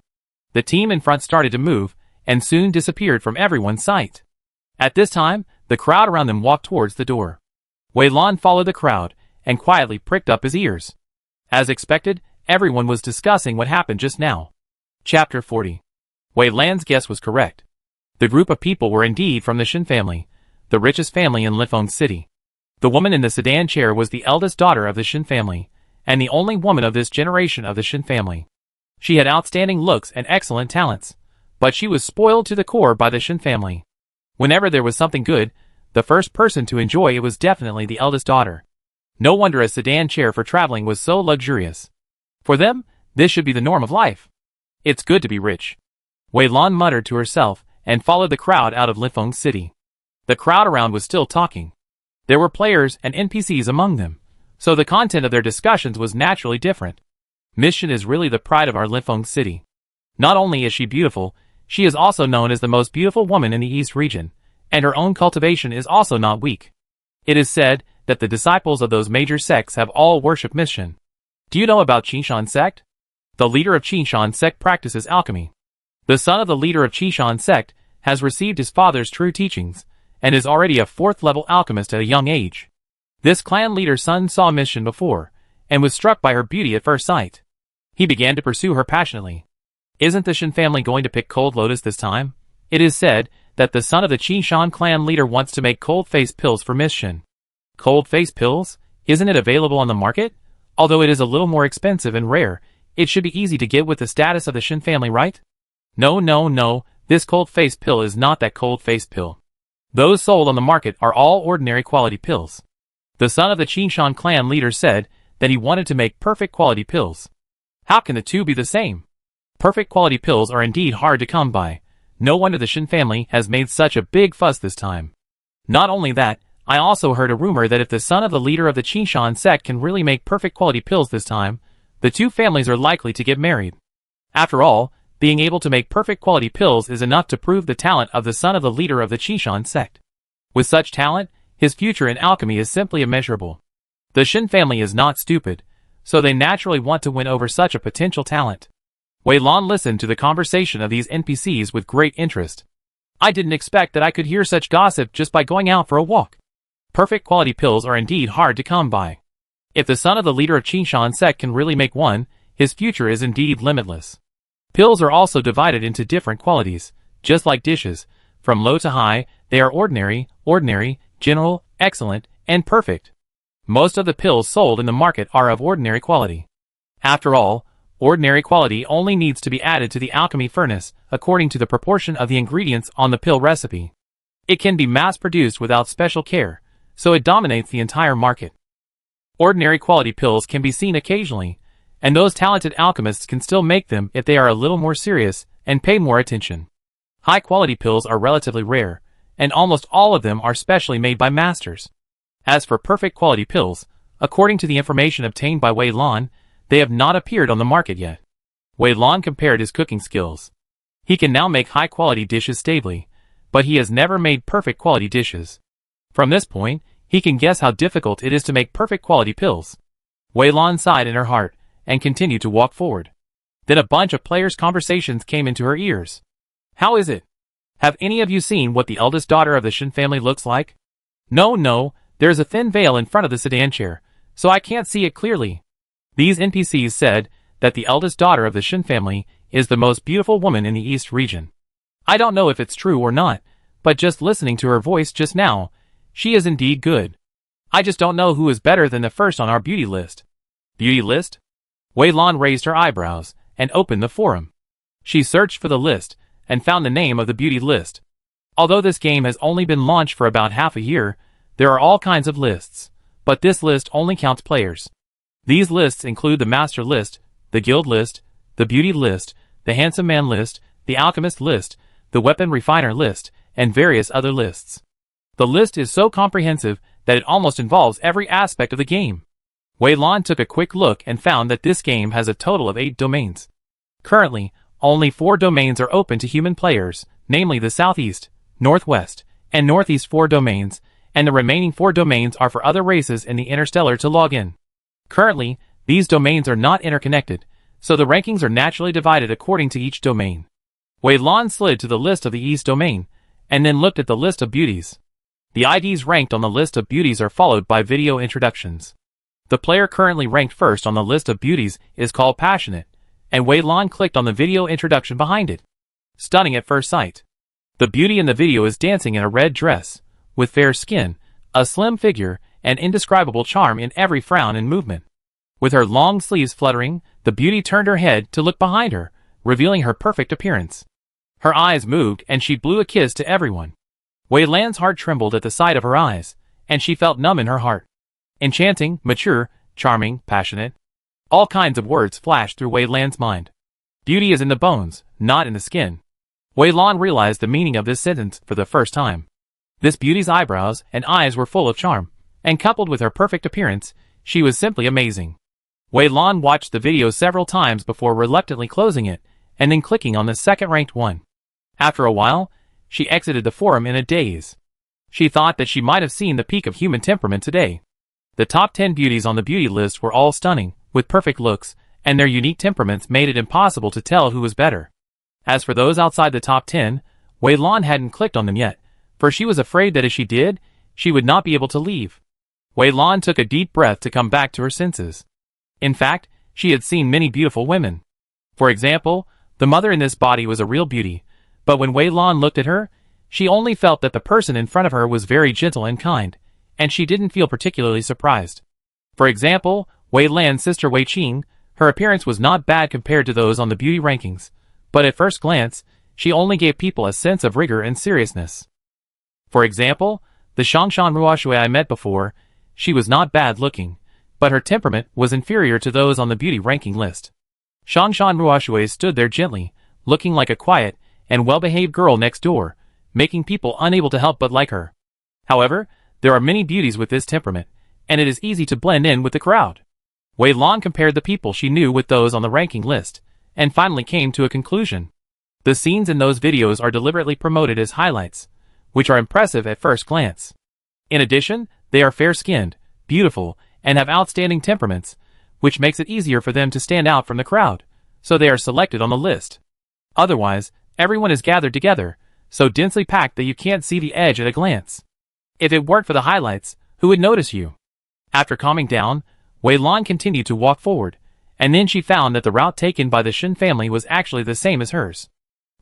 The team in front started to move, and soon disappeared from everyone's sight. At this time, the crowd around them walked towards the door. Wei Lan followed the crowd, and quietly pricked up his ears. As expected, everyone was discussing what happened just now. Chapter 40. Wei Lan's guess was correct. The group of people were indeed from the Shin family, the richest family in Lifeng City. The woman in the sedan chair was the eldest daughter of the Shin family, and the only woman of this generation of the Shin family. She had outstanding looks and excellent talents, but she was spoiled to the core by the Shin family. Whenever there was something good, the first person to enjoy it was definitely the eldest daughter. No wonder a sedan chair for traveling was so luxurious. For them, this should be the norm of life. It's good to be rich. Wei Lan muttered to herself, and followed the crowd out of Lifeng City. The crowd around was still talking. There were players and NPCs among them, so the content of their discussions was naturally different. Miss Shin is really the pride of our Lifeng City. Not only is she beautiful, she is also known as the most beautiful woman in the East region, and her own cultivation is also not weak. It is said that the disciples of those major sects have all worshipped Miss Shin. Do you know about Qishan sect? The leader of Qishan sect practices alchemy. The son of the leader of Qishan sect has received his father's true teachings, and is already a 4th-level alchemist at a young age. This clan leader's son saw Miss Shin before, and was struck by her beauty at first sight. He began to pursue her passionately. Isn't the Shin family going to pick Cold Lotus this time? It is said that the son of the Qishan clan leader wants to make cold face pills for Miss Shin. Cold face pills? Isn't it available on the market? Although it is a little more expensive and rare, it should be easy to get with the status of the Shin family, right? No, this cold face pill is not that cold face pill. Those sold on the market are all ordinary quality pills. The son of the Qishan clan leader said that he wanted to make perfect quality pills. How can the two be the same? Perfect quality pills are indeed hard to come by. No wonder the Shin family has made such a big fuss this time. Not only that, I also heard a rumor that if the son of the leader of the Qishan sect can really make perfect quality pills this time, the two families are likely to get married. After all, being able to make perfect quality pills is enough to prove the talent of the son of the leader of the Qishan sect. With such talent, his future in alchemy is simply immeasurable. The Shin family is not stupid, so they naturally want to win over such a potential talent. Wei Lan listened to the conversation of these NPCs with great interest. I didn't expect that I could hear such gossip just by going out for a walk. Perfect quality pills are indeed hard to come by. If the son of the leader of Qishan sect can really make one, his future is indeed limitless. Pills are also divided into different qualities, just like dishes. From low to high, they are ordinary, general, excellent, and perfect. Most of the pills sold in the market are of ordinary quality. After all, ordinary quality only needs to be added to the alchemy furnace according to the proportion of the ingredients on the pill recipe. It can be mass-produced without special care, so it dominates the entire market. Ordinary quality pills can be seen occasionally, and those talented alchemists can still make them if they are a little more serious and pay more attention. High-quality pills are relatively rare, and almost all of them are specially made by masters. As for perfect quality pills, according to the information obtained by Wei Lan, they have not appeared on the market yet. Wei Lan compared his cooking skills. He can now make high-quality dishes stably, but he has never made perfect quality dishes. From this point, he can guess how difficult it is to make perfect quality pills. Wei Lan sighed in her heart, and continued to walk forward. Then a bunch of players' conversations came into her ears. How is it? Have any of you seen what the eldest daughter of the Shin family looks like? No, there's a thin veil in front of the sedan chair, so I can't see it clearly. These NPCs said that the eldest daughter of the Shin family is the most beautiful woman in the East region. I don't know if it's true or not, but just listening to her voice just now, she is indeed good. I just don't know who is better than the first on our beauty list. Beauty list? Wei Lan raised her eyebrows, and opened the forum. She searched for the list, and found the name of the beauty list. Although this game has only been launched for about half a year, there are all kinds of lists, but this list only counts players. These lists include the Master List, the Guild List, the Beauty List, the Handsome Man List, the Alchemist List, the Weapon Refiner List, and various other lists. The list is so comprehensive that it almost involves every aspect of the game. Wei Lan took a quick look and found that this game has a total of 8 domains. Currently, only 4 domains are open to human players, namely the Southeast, Northwest, and Northeast 4 domains, and the remaining 4 domains are for other races in the Interstellar to log in. Currently, these domains are not interconnected, so the rankings are naturally divided according to each domain. Wei Lan slid to the list of the East domain, and then looked at the list of beauties. The IDs ranked on the list of beauties are followed by video introductions. The player currently ranked first on the list of beauties is called Passionate, and Wei Lan clicked on the video introduction behind it. Stunning at first sight. The beauty in the video is dancing in a red dress, with fair skin, a slim figure, and indescribable charm in every frown and movement. With her long sleeves fluttering, the beauty turned her head to look behind her, revealing her perfect appearance. Her eyes moved and she blew a kiss to everyone. Wei Lan's heart trembled at the sight of her eyes, and she felt numb in her heart. Enchanting, mature, charming, passionate. All kinds of words flashed through Wei Lan's mind. Beauty is in the bones, not in the skin. Wei Lan realized the meaning of this sentence for the first time. This beauty's eyebrows and eyes were full of charm, and coupled with her perfect appearance, she was simply amazing. Wei Lan watched the video several times before reluctantly closing it, and then clicking on the second-ranked one. After a while, she exited the forum in a daze. She thought that she might have seen the peak of human temperament today. The top 10 beauties on the beauty list were all stunning, with perfect looks, and their unique temperaments made it impossible to tell who was better. As for those outside the top 10, Wei Lan hadn't clicked on them yet, for she was afraid that if she did, she would not be able to leave. Wei Lan took a deep breath to come back to her senses. In fact, she had seen many beautiful women. For example, the mother in this body was a real beauty, but when Wei Lan looked at her, she only felt that the person in front of her was very gentle and kind, and she didn't feel particularly surprised. For example, Wei Lan's sister Wei Qing, her appearance was not bad compared to those on the beauty rankings, but at first glance, she only gave people a sense of rigor and seriousness. For example, the Shangshan Ruoshui I met before, she was not bad looking, but her temperament was inferior to those on the beauty ranking list. Shangshan Ruoshui stood there gently, looking like a quiet and well-behaved girl next door, making people unable to help but like her. However, there are many beauties with this temperament, and it is easy to blend in with the crowd. Wei Lan compared the people she knew with those on the ranking list, and finally came to a conclusion. The scenes in those videos are deliberately promoted as highlights, which are impressive at first glance. In addition, they are fair-skinned, beautiful, and have outstanding temperaments, which makes it easier for them to stand out from the crowd, so they are selected on the list. Otherwise, everyone is gathered together, so densely packed that you can't see the edge at a glance. If it weren't for the highlights, who would notice you? After calming down, Wei Lan continued to walk forward, and then she found that the route taken by the Shen family was actually the same as hers.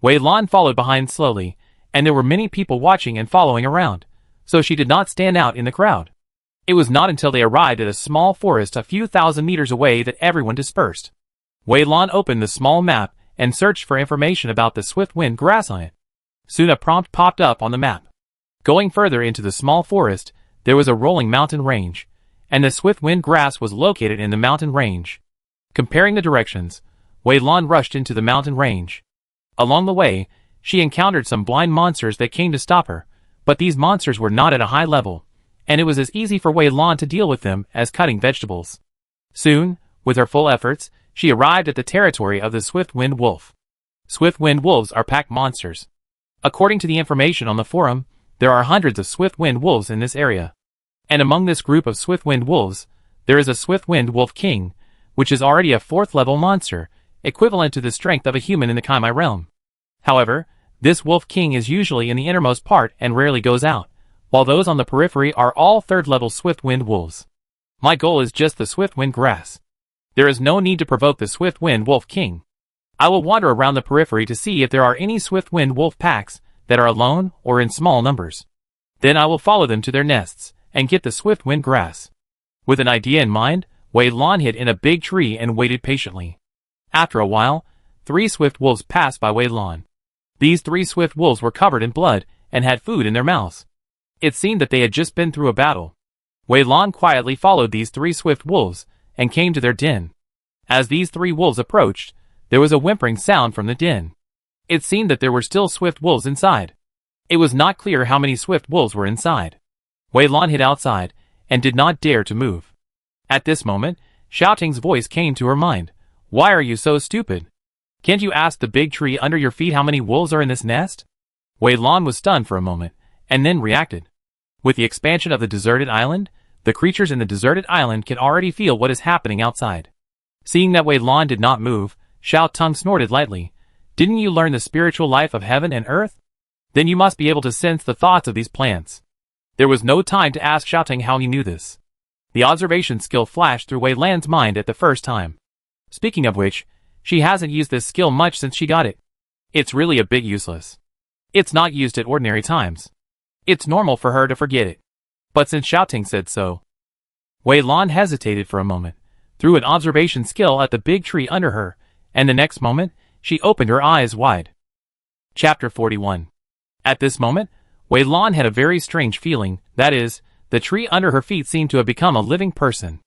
Wei Lan followed behind slowly, and there were many people watching and following around, so she did not stand out in the crowd. It was not until they arrived at a small forest a few thousand meters away that everyone dispersed. Wei Lan opened the small map and searched for information about the swift wind grass on it. Soon a prompt popped up on the map. Going further into the small forest, there was a rolling mountain range, and the swift wind grass was located in the mountain range. Comparing the directions, Wei Lan rushed into the mountain range. Along the way, she encountered some blind monsters that came to stop her, but these monsters were not at a high level, and it was as easy for Wei Lan to deal with them as cutting vegetables. Soon, with her full efforts, she arrived at the territory of the swift-wind wolf. Swift-wind wolves are pack monsters. According to the information on the forum, there are hundreds of swift-wind wolves in this area. And among this group of swift-wind wolves, there is a swift-wind wolf king, which is already a 4th-level monster, equivalent to the strength of a human in the Kaimai realm. However, this wolf king is usually in the innermost part and rarely goes out, while those on the periphery are all 3rd-level swift-wind wolves. My goal is just the swift-wind grass. There is no need to provoke the swift-wind wolf king. I will wander around the periphery to see if there are any swift-wind wolf packs that are alone or in small numbers. Then I will follow them to their nests and get the swift-wind grass. With an idea in mind, Wei Lan hid in a big tree and waited patiently. After a while, 3 swift wolves passed by Wei Lan. These 3 swift wolves were covered in blood and had food in their mouths. It seemed that they had just been through a battle. Wei Lan quietly followed these 3 swift wolves and came to their den. As these 3 wolves approached, there was a whimpering sound from the den. It seemed that there were still swift wolves inside. It was not clear how many swift wolves were inside. Wei Lan hid outside and did not dare to move. At this moment, Xiao Ting's voice came to her mind. Why are you so stupid? Can't you ask the big tree under your feet how many wolves are in this nest? Wei Lan was stunned for a moment, and then reacted. With the expansion of the deserted island, the creatures in the deserted island can already feel what is happening outside. Seeing that Wei Lan did not move, Xiao Tung snorted lightly. Didn't you learn the spiritual life of heaven and earth? Then you must be able to sense the thoughts of these plants. There was no time to ask Xiao Tung how he knew this. The observation skill flashed through Wei Lan's mind at the first time. Speaking of which, she hasn't used this skill much since she got it. It's really a bit useless. It's not used at ordinary times. It's normal for her to forget it. But since Xiao Tung said so. Wei Lan hesitated for a moment, threw an observation skill at the big tree under her, and the next moment, she opened her eyes wide. Chapter 41. At this moment, Wei Lan had a very strange feeling, that is, the tree under her feet seemed to have become a living person.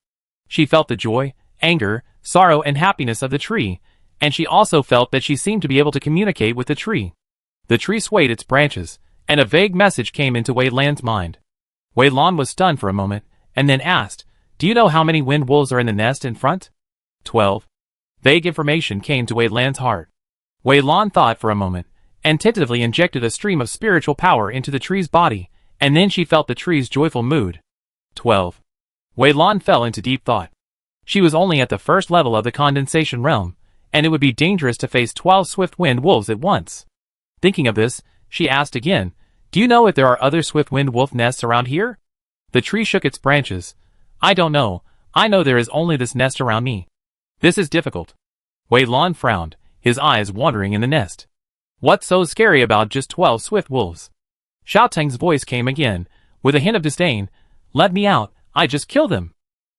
She felt the joy, anger, sorrow and happiness of the tree, and she also felt that she seemed to be able to communicate with the tree. The tree swayed its branches, and a vague message came into Wei Lan's mind. Wei Lan was stunned for a moment, and then asked, Do you know how many wind wolves are in the nest in front? 12. Vague information came to Wei Lan's heart. Wei Lan thought for a moment, and tentatively injected a stream of spiritual power into the tree's body, and then she felt the tree's joyful mood. 12. Wei Lan fell into deep thought. She was only at the first level of the condensation realm, and it would be dangerous to face 12 swift wind wolves at once. Thinking of this, she asked again, Do you know if there are other swift wind wolf nests around here? The tree shook its branches. I don't know. I know there is only this nest around me. This is difficult. Wei Lan frowned, his eyes wandering in the nest. What's so scary about just 12 swift wolves? Xiao Teng's voice came again, with a hint of disdain. Let me out, I just killed them.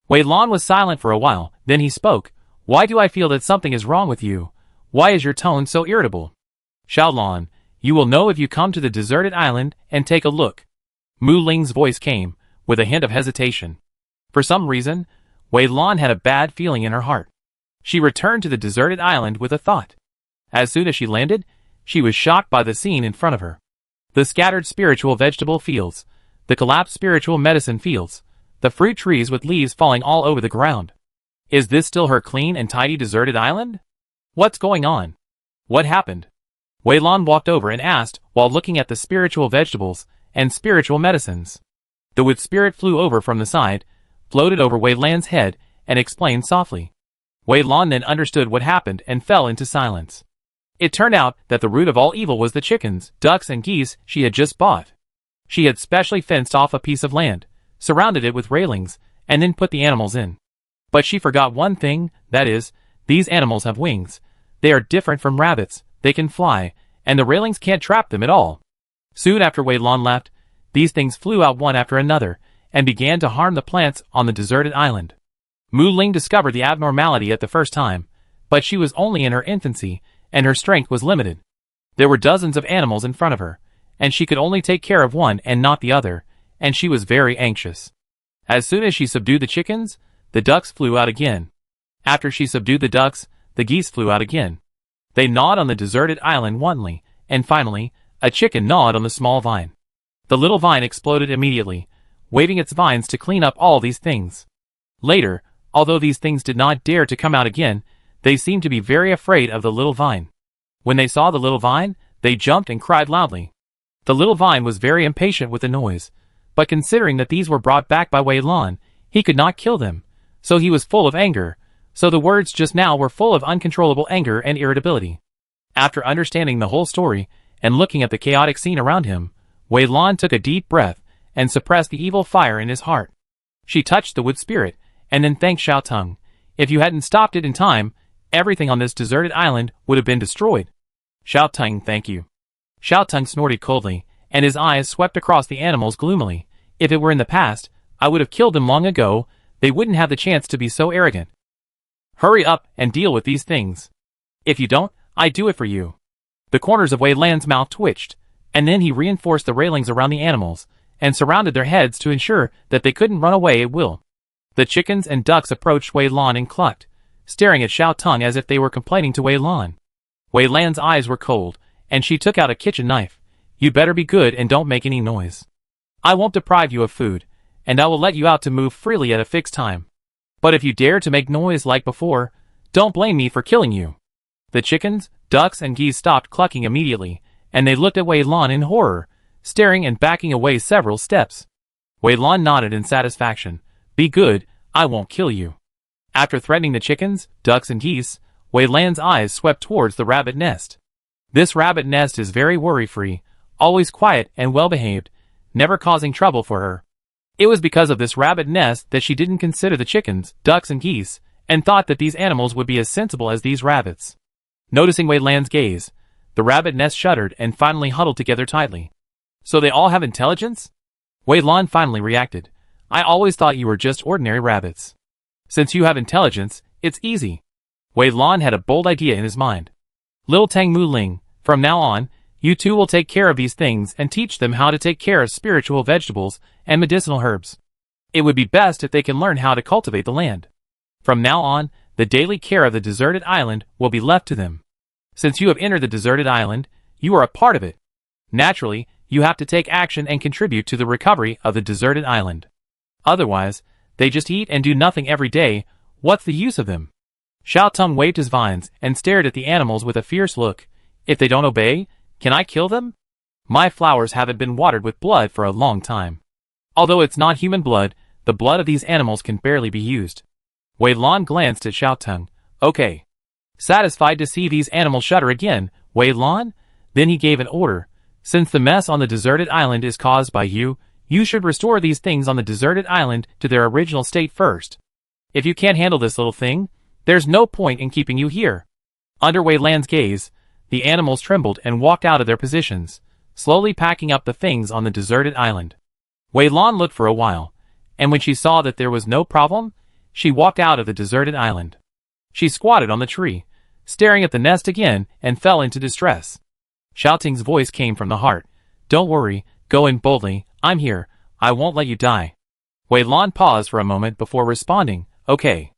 Wei Lan was silent for a while, then he spoke. Why do I feel that something is wrong with you? Why is your tone so irritable? Xiao Lan, you will know if you come to the deserted island and take a look. Mu Ling's voice came, with a hint of hesitation. For some reason, Wei Lan had a bad feeling in her heart. She returned to the deserted island with a thought. As soon as she landed, she was shocked by the scene in front of her. The scattered spiritual vegetable fields, the collapsed spiritual medicine fields, the fruit trees with leaves falling all over the ground. Is this still her clean and tidy deserted island? What's going on? What happened? Wei Lan walked over and asked while looking at the spiritual vegetables and spiritual medicines. The wood spirit flew over from the side, floated over Wei Lan's head, and explained softly. Wei Lan then understood what happened and fell into silence. It turned out that the root of all evil was the chickens, ducks and geese she had just bought. She had specially fenced off a piece of land, surrounded it with railings, and then put the animals in. But she forgot one thing, that is, these animals have wings. They are different from rabbits, they can fly, and the railings can't trap them at all. Soon after Wei Lan left, these things flew out one after another, and began to harm the plants on the deserted island. Mu Ling discovered the abnormality at the first time, but she was only in her infancy, and her strength was limited. There were dozens of animals in front of her, and she could only take care of one and not the other, and she was very anxious. As soon as she subdued the chickens, the ducks flew out again. After she subdued the ducks, the geese flew out again. They gnawed on the deserted island wantonly, and finally, a chicken gnawed on the small vine. The little vine exploded immediately, waving its vines to clean up all these things. Later, although these things did not dare to come out again, they seemed to be very afraid of the little vine. When they saw the little vine, they jumped and cried loudly. The little vine was very impatient with the noise, but considering that these were brought back by Wei Lan, he could not kill them, so he was full of anger, so the words just now were full of uncontrollable anger and irritability. After understanding the whole story, and looking at the chaotic scene around him, Wei Lan took a deep breath, and suppressed the evil fire in his heart. She touched the wood spirit, and then thanked Xiao Tung. If you hadn't stopped it in time, everything on this deserted island would have been destroyed. Xiao Tung, thank you. Xiao Tung snorted coldly, and his eyes swept across the animals gloomily. If it were in the past, I would have killed them long ago. They wouldn't have the chance to be so arrogant. Hurry up and deal with these things. If you don't, I'd do it for you. The corners of Wei Lan's mouth twitched, and then he reinforced the railings around the animals, and surrounded their heads to ensure that they couldn't run away at will. The chickens and ducks approached Wei Lan and clucked, staring at Xiao Tung as if they were complaining to Wei Lan. Wei Lan's eyes were cold, and she took out a kitchen knife. "You'd better be good and don't make any noise. I won't deprive you of food, and I will let you out to move freely at a fixed time. But if you dare to make noise like before, don't blame me for killing you." The chickens, ducks, and geese stopped clucking immediately, and they looked at Wei Lan in horror, staring and backing away several steps. Wei Lan nodded in satisfaction. "Be good, I won't kill you." After threatening the chickens, ducks, and geese, Wei Lan's eyes swept towards the rabbit nest. This rabbit nest is very worry-free, always quiet and well-behaved, never causing trouble for her. It was because of this rabbit nest that she didn't consider the chickens, ducks, and geese, and thought that these animals would be as sensible as these rabbits. Noticing Wei Lan's gaze, the rabbit nest shuddered and finally huddled together tightly. "So they all have intelligence?" Wei Lan finally reacted. "I always thought you were just ordinary rabbits. Since you have intelligence, it's easy." Wei Lan had a bold idea in his mind. "Little Tang Mu Ling, from now on, you two will take care of these things and teach them how to take care of spiritual vegetables and medicinal herbs. It would be best if they can learn how to cultivate the land. From now on, the daily care of the deserted island will be left to them. Since you have entered the deserted island, you are a part of it. Naturally, you have to take action and contribute to the recovery of the deserted island. Otherwise, they just eat and do nothing every day. What's the use of them?" Xiao Tung waved his vines and stared at the animals with a fierce look. "If they don't obey, can I kill them? My flowers haven't been watered with blood for a long time. Although it's not human blood, the blood of these animals can barely be used." Wei Lan glanced at Xiao Tung. "Okay." Satisfied to see these animals shudder again, Wei Lan? Then he gave an order. "Since the mess on the deserted island is caused by you, you should restore these things on the deserted island to their original state first. If you can't handle this little thing, there's no point in keeping you here." Under Wei Lan's gaze, the animals trembled and walked out of their positions, slowly packing up the things on the deserted island. Wei Lan looked for a while, and when she saw that there was no problem, she walked out of the deserted island. She squatted on the tree, staring at the nest again, and fell into distress. Xiao Tung's voice came from the heart. "Don't worry, go in boldly, I'm here, I won't let you die." Wei Lan paused for a moment before responding, "Okay."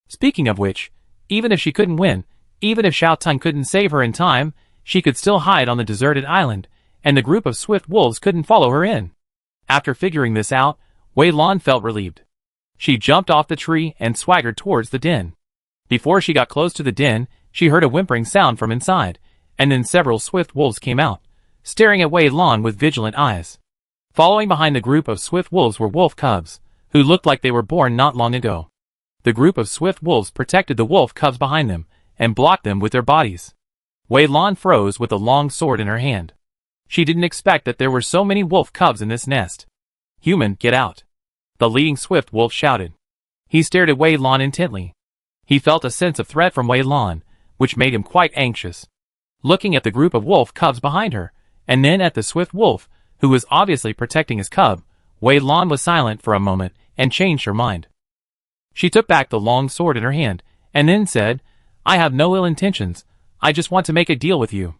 Speaking of which, even if she couldn't win, even if Xiao Tung couldn't save her in time, she could still hide on the deserted island, and the group of swift wolves couldn't follow her in. After figuring this out, Wei Lan felt relieved. She jumped off the tree and swaggered towards the den. Before she got close to the den, she heard a whimpering sound from inside, and then several swift wolves came out, staring at Wei Lan with vigilant eyes. Following behind the group of swift wolves were wolf cubs, who looked like they were born not long ago. The group of swift wolves protected the wolf cubs behind them, and blocked them with their bodies. Wei Lan froze with a long sword in her hand. She didn't expect that there were so many wolf cubs in this nest. "Human, get out!" the leading swift wolf shouted. He stared at Wei Lan intently. He felt a sense of threat from Wei Lan, which made him quite anxious. Looking at the group of wolf cubs behind her, and then at the swift wolf, who was obviously protecting his cub, Wei Lan was silent for a moment and changed her mind. She took back the long sword in her hand, and then said, "I have no ill intentions, I just want to make a deal with you.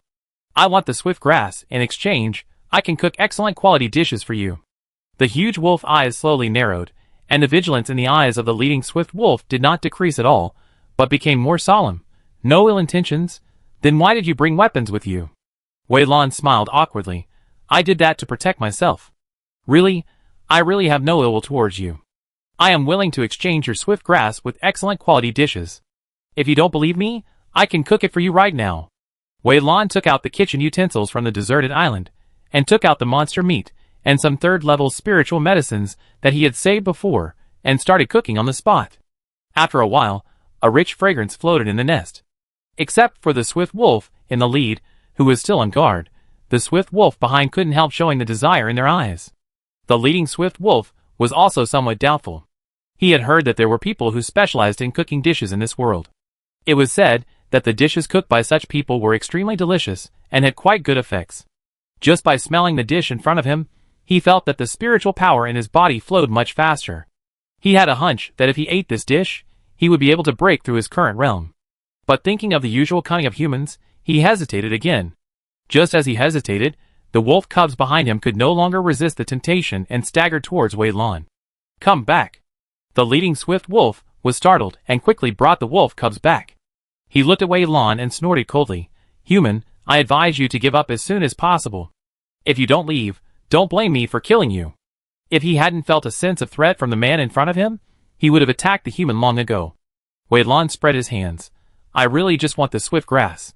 I want the swift grass. In exchange, I can cook excellent quality dishes for you." The huge wolf eyes slowly narrowed, and the vigilance in the eyes of the leading swift wolf did not decrease at all, but became more solemn. "No ill intentions? Then why did you bring weapons with you?" Wei Lan smiled awkwardly. "I did that to protect myself. Really, I really have no ill will towards you. I am willing to exchange your swift grass with excellent quality dishes. If you don't believe me, I can cook it for you right now." Wei Lan took out the kitchen utensils from the deserted island, and took out the monster meat, and some third-level spiritual medicines that he had saved before, and started cooking on the spot. After a while, a rich fragrance floated in the nest. Except for the swift wolf in the lead, who was still on guard, the swift wolf behind couldn't help showing the desire in their eyes. The leading swift wolf was also somewhat doubtful. He had heard that there were people who specialized in cooking dishes in this world. It was said that the dishes cooked by such people were extremely delicious and had quite good effects. Just by smelling the dish in front of him, he felt that the spiritual power in his body flowed much faster. He had a hunch that if he ate this dish, he would be able to break through his current realm. But thinking of the usual cunning of humans, He hesitated again. Just as he hesitated, the wolf cubs behind him could no longer resist the temptation and staggered towards Wei Lan. Come back. The leading swift wolf was startled and quickly brought the wolf cubs back. He looked at Wei Lan and snorted coldly. Human, I advise you to give up as soon as possible. If you don't leave, don't blame me for killing you. If he hadn't felt a sense of threat from the man in front of him, he would have attacked the human long ago. Wei Lan spread his hands. I really just want the swift grass.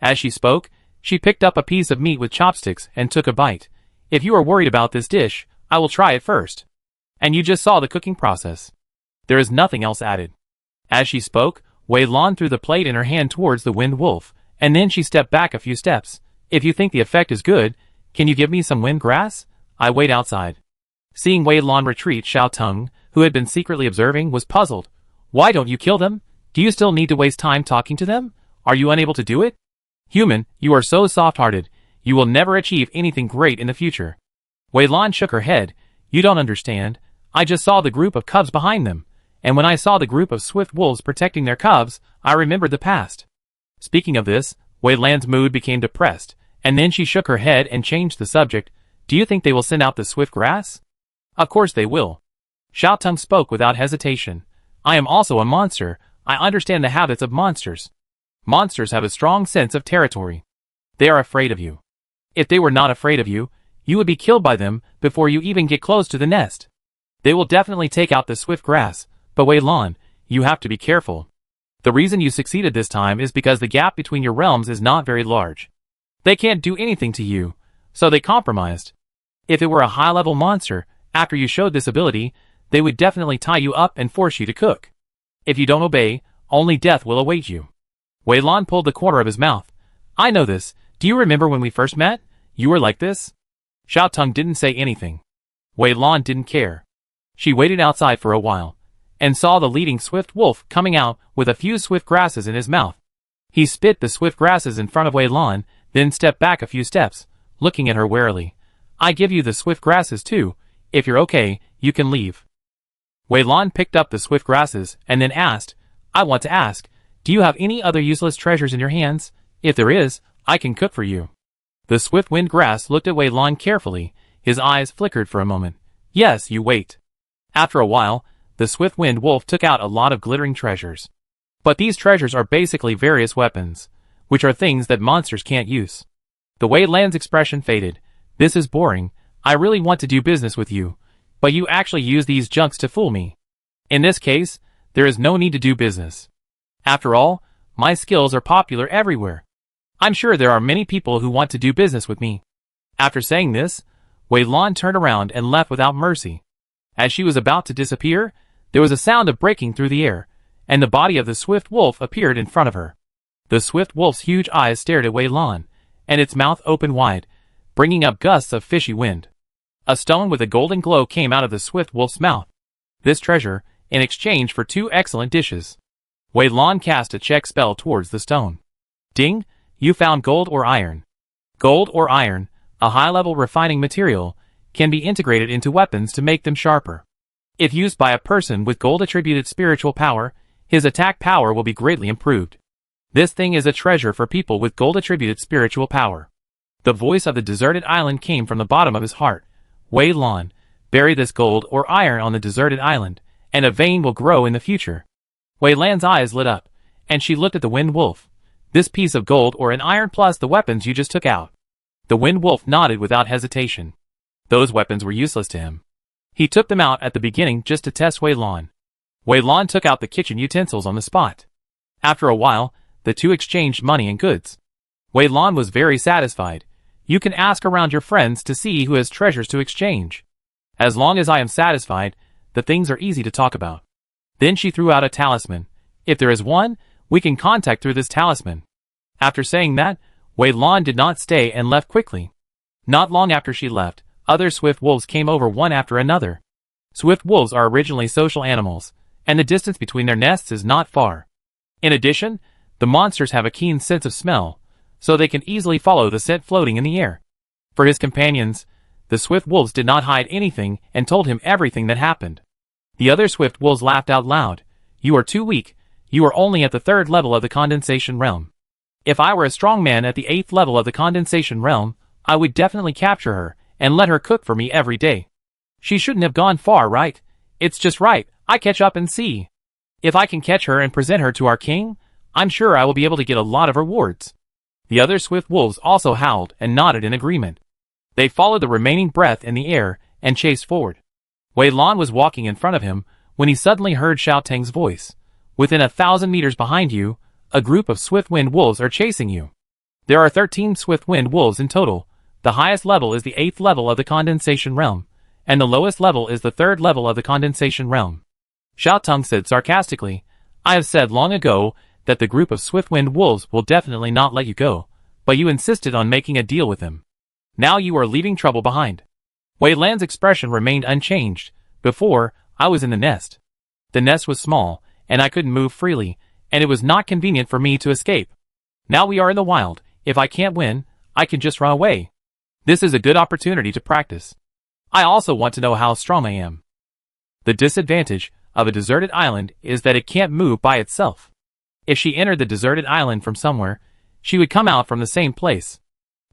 As she spoke, she picked up a piece of meat with chopsticks and took a bite. If you are worried about this dish, I will try it first. And you just saw the cooking process. There is nothing else added. As she spoke, Wei Lan threw the plate in her hand towards the wind wolf, and then she stepped back a few steps. If you think the effect is good, can you give me some wind grass? I wait outside. Seeing Wei Lan retreat, Xiao Teng, who had been secretly observing, was puzzled. Why don't you kill them? Do you still need to waste time talking to them? Are you unable to do it? Human, you are so soft-hearted. You will never achieve anything great in the future. Wei Lan shook her head. You don't understand. I just saw the group of cubs behind them. And when I saw the group of swift wolves protecting their cubs, I remembered the past. Speaking of this, Wei Lan's mood became depressed, and then she shook her head and changed the subject. Do you think they will send out the swift grass? Of course they will. Xiao Teng spoke without hesitation. I am also a monster. I understand the habits of monsters. Monsters have a strong sense of territory. They are afraid of you. If they were not afraid of you, you would be killed by them before you even get close to the nest. They will definitely take out the swift grass, but Wei Lan, you have to be careful. The reason you succeeded this time is because the gap between your realms is not very large. They can't do anything to you, so they compromised. If it were a high-level monster, after you showed this ability, they would definitely tie you up and force you to cook. If you don't obey, only death will await you. Wei Lan pulled the corner of his mouth. I know this. Do you remember when we first met? You were like this? Xiao Teng didn't say anything. Wei Lan didn't care. She waited outside for a while, and saw the leading swift wolf coming out with a few swift grasses in his mouth. He spit the swift grasses in front of Wei Lan, then stepped back a few steps, looking at her warily. I give you the swift grasses too. If you're okay, you can leave. Wei Lan picked up the swift grasses and then asked, I want to ask, do you have any other useless treasures in your hands? If there is, I can cook for you. The swift wind grass looked at Wei Lan carefully. His eyes flickered for a moment. Yes, you wait. After a while, the swift wind wolf took out a lot of glittering treasures. But these treasures are basically various weapons, which are things that monsters can't use. The Wei Lan's expression faded. This is boring. I really want to do business with you, but you actually use these junks to fool me. In this case, there is no need to do business. After all, my skills are popular everywhere. I'm sure there are many people who want to do business with me. After saying this, Wei Lan turned around and left without mercy. As she was about to disappear, there was a sound of breaking through the air, and the body of the swift wolf appeared in front of her. The swift wolf's huge eyes stared at Wei Lan, and its mouth opened wide, bringing up gusts of fishy wind. A stone with a golden glow came out of the swift wolf's mouth. This treasure, in exchange for 2 excellent dishes. Wei Lan cast a check spell towards the stone. Ding! You found gold or iron. Gold or iron, a high-level refining material, can be integrated into weapons to make them sharper. If used by a person with gold-attributed spiritual power, his attack power will be greatly improved. This thing is a treasure for people with gold-attributed spiritual power. The voice of the deserted island came from the bottom of his heart. Wei Lan, bury this gold or iron on the deserted island, and a vein will grow in the future. Wei Lan's eyes lit up, and she looked at the wind wolf. This piece of gold or an iron plus the weapons you just took out. The wind wolf nodded without hesitation. Those weapons were useless to him. He took them out at the beginning just to test Wei Lan. Wei Lan took out the kitchen utensils on the spot. After a while, the two exchanged money and goods. Wei Lan was very satisfied. You can ask around your friends to see who has treasures to exchange. As long as I am satisfied, the things are easy to talk about. Then she threw out a talisman. If there is one, we can contact through this talisman. After saying that, Wei Lan did not stay and left quickly. Not long after she left, other swift wolves came over one after another. Swift wolves are originally social animals, and the distance between their nests is not far. In addition, the monsters have a keen sense of smell, so they can easily follow the scent floating in the air. For his companions, the swift wolves did not hide anything and told him everything that happened. The other swift wolves laughed out loud. You are too weak. You are only at the 3rd level of the condensation realm. If I were a strong man at the 8th level of the condensation realm, I would definitely capture her and let her cook for me every day. She shouldn't have gone far, right? It's just right, I catch up and see. If I can catch her and present her to our king, I'm sure I will be able to get a lot of rewards. The other swift wolves also howled and nodded in agreement. They followed the remaining breath in the air and chased forward. Wei Lan was walking in front of him when he suddenly heard Xiao Tang's voice. Within 1,000 meters behind you, a group of swift-wind wolves are chasing you. There are 13 swift-wind wolves in total. The highest level is the 8th level of the condensation realm, and the lowest level is the 3rd level of the condensation realm. Xiao Tang said sarcastically, I have said long ago that the group of swift-wind wolves will definitely not let you go, but you insisted on making a deal with them. Now you are leaving trouble behind. Wei Lan's expression remained unchanged. Before, I was in the nest. The nest was small, and I couldn't move freely, and it was not convenient for me to escape. Now we are in the wild. If I can't win, I can just run away. This is a good opportunity to practice. I also want to know how strong I am. The disadvantage of a deserted island is that it can't move by itself. If she entered the deserted island from somewhere, she would come out from the same place.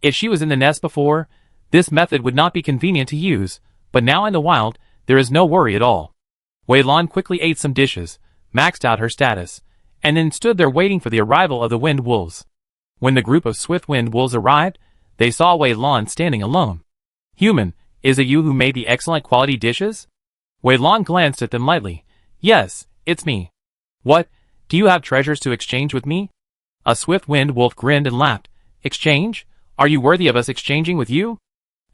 If she was in the nest before, this method would not be convenient to use, but now in the wild, there is no worry at all. Wei Lan quickly ate some dishes, maxed out her status, and then stood there waiting for the arrival of the wind wolves. When the group of swift wind wolves arrived, they saw Wei Lan standing alone. Human, is it you who made the excellent quality dishes? Wei Lan glanced at them lightly. Yes, it's me. What, do you have treasures to exchange with me? A swift wind wolf grinned and laughed. Exchange? Are you worthy of us exchanging with you?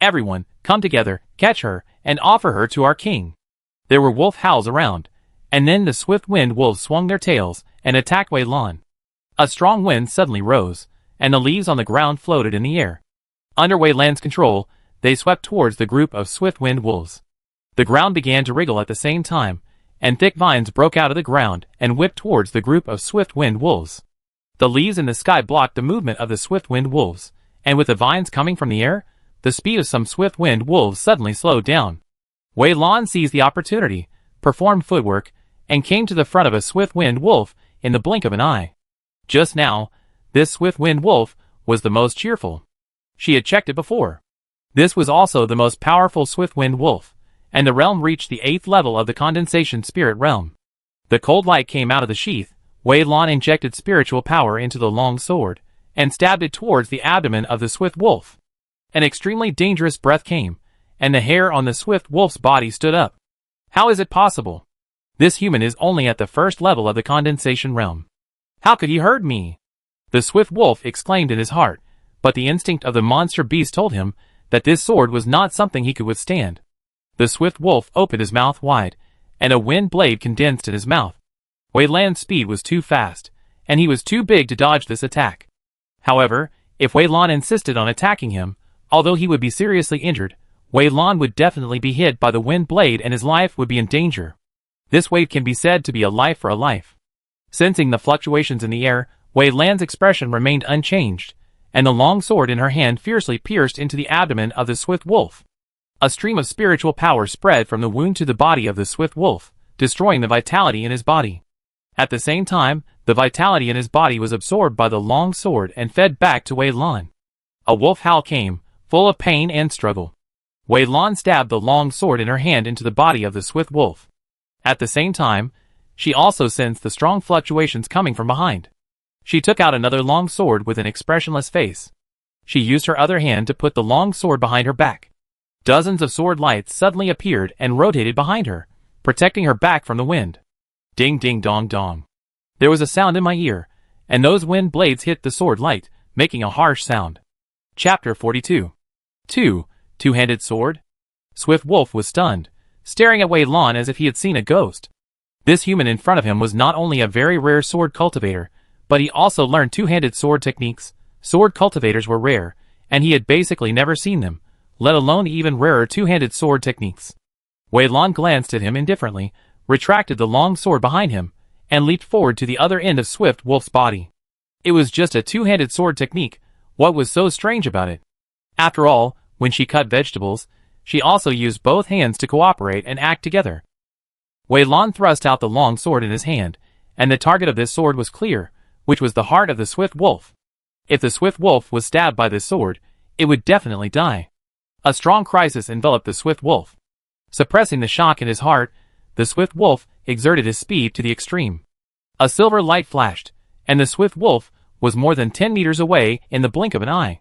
Everyone, come together, catch her, and offer her to our king. There were wolf howls around, and then the swift wind wolves swung their tails and attacked Wei Lan. A strong wind suddenly rose, and the leaves on the ground floated in the air. Under Wei Lan's control, they swept towards the group of swift wind wolves. The ground began to wriggle at the same time, and thick vines broke out of the ground and whipped towards the group of swift wind wolves. The leaves in the sky blocked the movement of the swift wind wolves, and with the vines coming from the air, the speed of some swift wind wolves suddenly slowed down. Wei Lan seized the opportunity, performed footwork, and came to the front of a swift wind wolf in the blink of an eye. Just now, this swift wind wolf was the most cheerful. She had checked it before. This was also the most powerful swift wind wolf, and the realm reached the 8th level of the condensation spirit realm. The cold light came out of the sheath. Wei Lan injected spiritual power into the long sword, and stabbed it towards the abdomen of the swift wolf. An extremely dangerous breath came, and the hair on the swift wolf's body stood up. How is it possible? This human is only at the 1st level of the condensation realm. How could he hurt me? The swift wolf exclaimed in his heart, but the instinct of the monster beast told him that this sword was not something he could withstand. The swift wolf opened his mouth wide, and a wind blade condensed in his mouth. Wei Lan's speed was too fast, and he was too big to dodge this attack. However, if Wei Lan insisted on attacking him, although he would be seriously injured, Wei Lan would definitely be hit by the wind blade and his life would be in danger. This wave can be said to be a life for a life. Sensing the fluctuations in the air, Wei Lan's expression remained unchanged, and the long sword in her hand fiercely pierced into the abdomen of the swift wolf. A stream of spiritual power spread from the wound to the body of the swift wolf, destroying the vitality in his body. At the same time, the vitality in his body was absorbed by the long sword and fed back to Wei Lan. A wolf howl came, full of pain and struggle. Wei Lan stabbed the long sword in her hand into the body of the swift wolf. At the same time, she also sensed the strong fluctuations coming from behind. She took out another long sword with an expressionless face. She used her other hand to put the long sword behind her back. Dozens of sword lights suddenly appeared and rotated behind her, protecting her back from the wind. Ding ding dong dong. There was a sound in my ear, and those wind blades hit the sword light, making a harsh sound. Chapter 42. Two-handed sword? Swift Wolf was stunned, staring at Wei Lan as if he had seen a ghost. This human in front of him was not only a very rare sword cultivator, but he also learned two-handed sword techniques. Sword cultivators were rare, and he had basically never seen them, let alone even rarer two-handed sword techniques. Wei Lan glanced at him indifferently, retracted the long sword behind him, and leaped forward to the other end of Swift Wolf's body. It was just a two-handed sword technique. What was so strange about it? After all, when she cut vegetables, she also used both hands to cooperate and act together. Wei Lan thrust out the long sword in his hand, and the target of this sword was clear, which was the heart of the Swift Wolf. If the Swift Wolf was stabbed by this sword, it would definitely die. A strong crisis enveloped the Swift Wolf. Suppressing the shock in his heart, the Swift Wolf exerted his speed to the extreme. A silver light flashed, and the Swift Wolf was more than 10 meters away in the blink of an eye.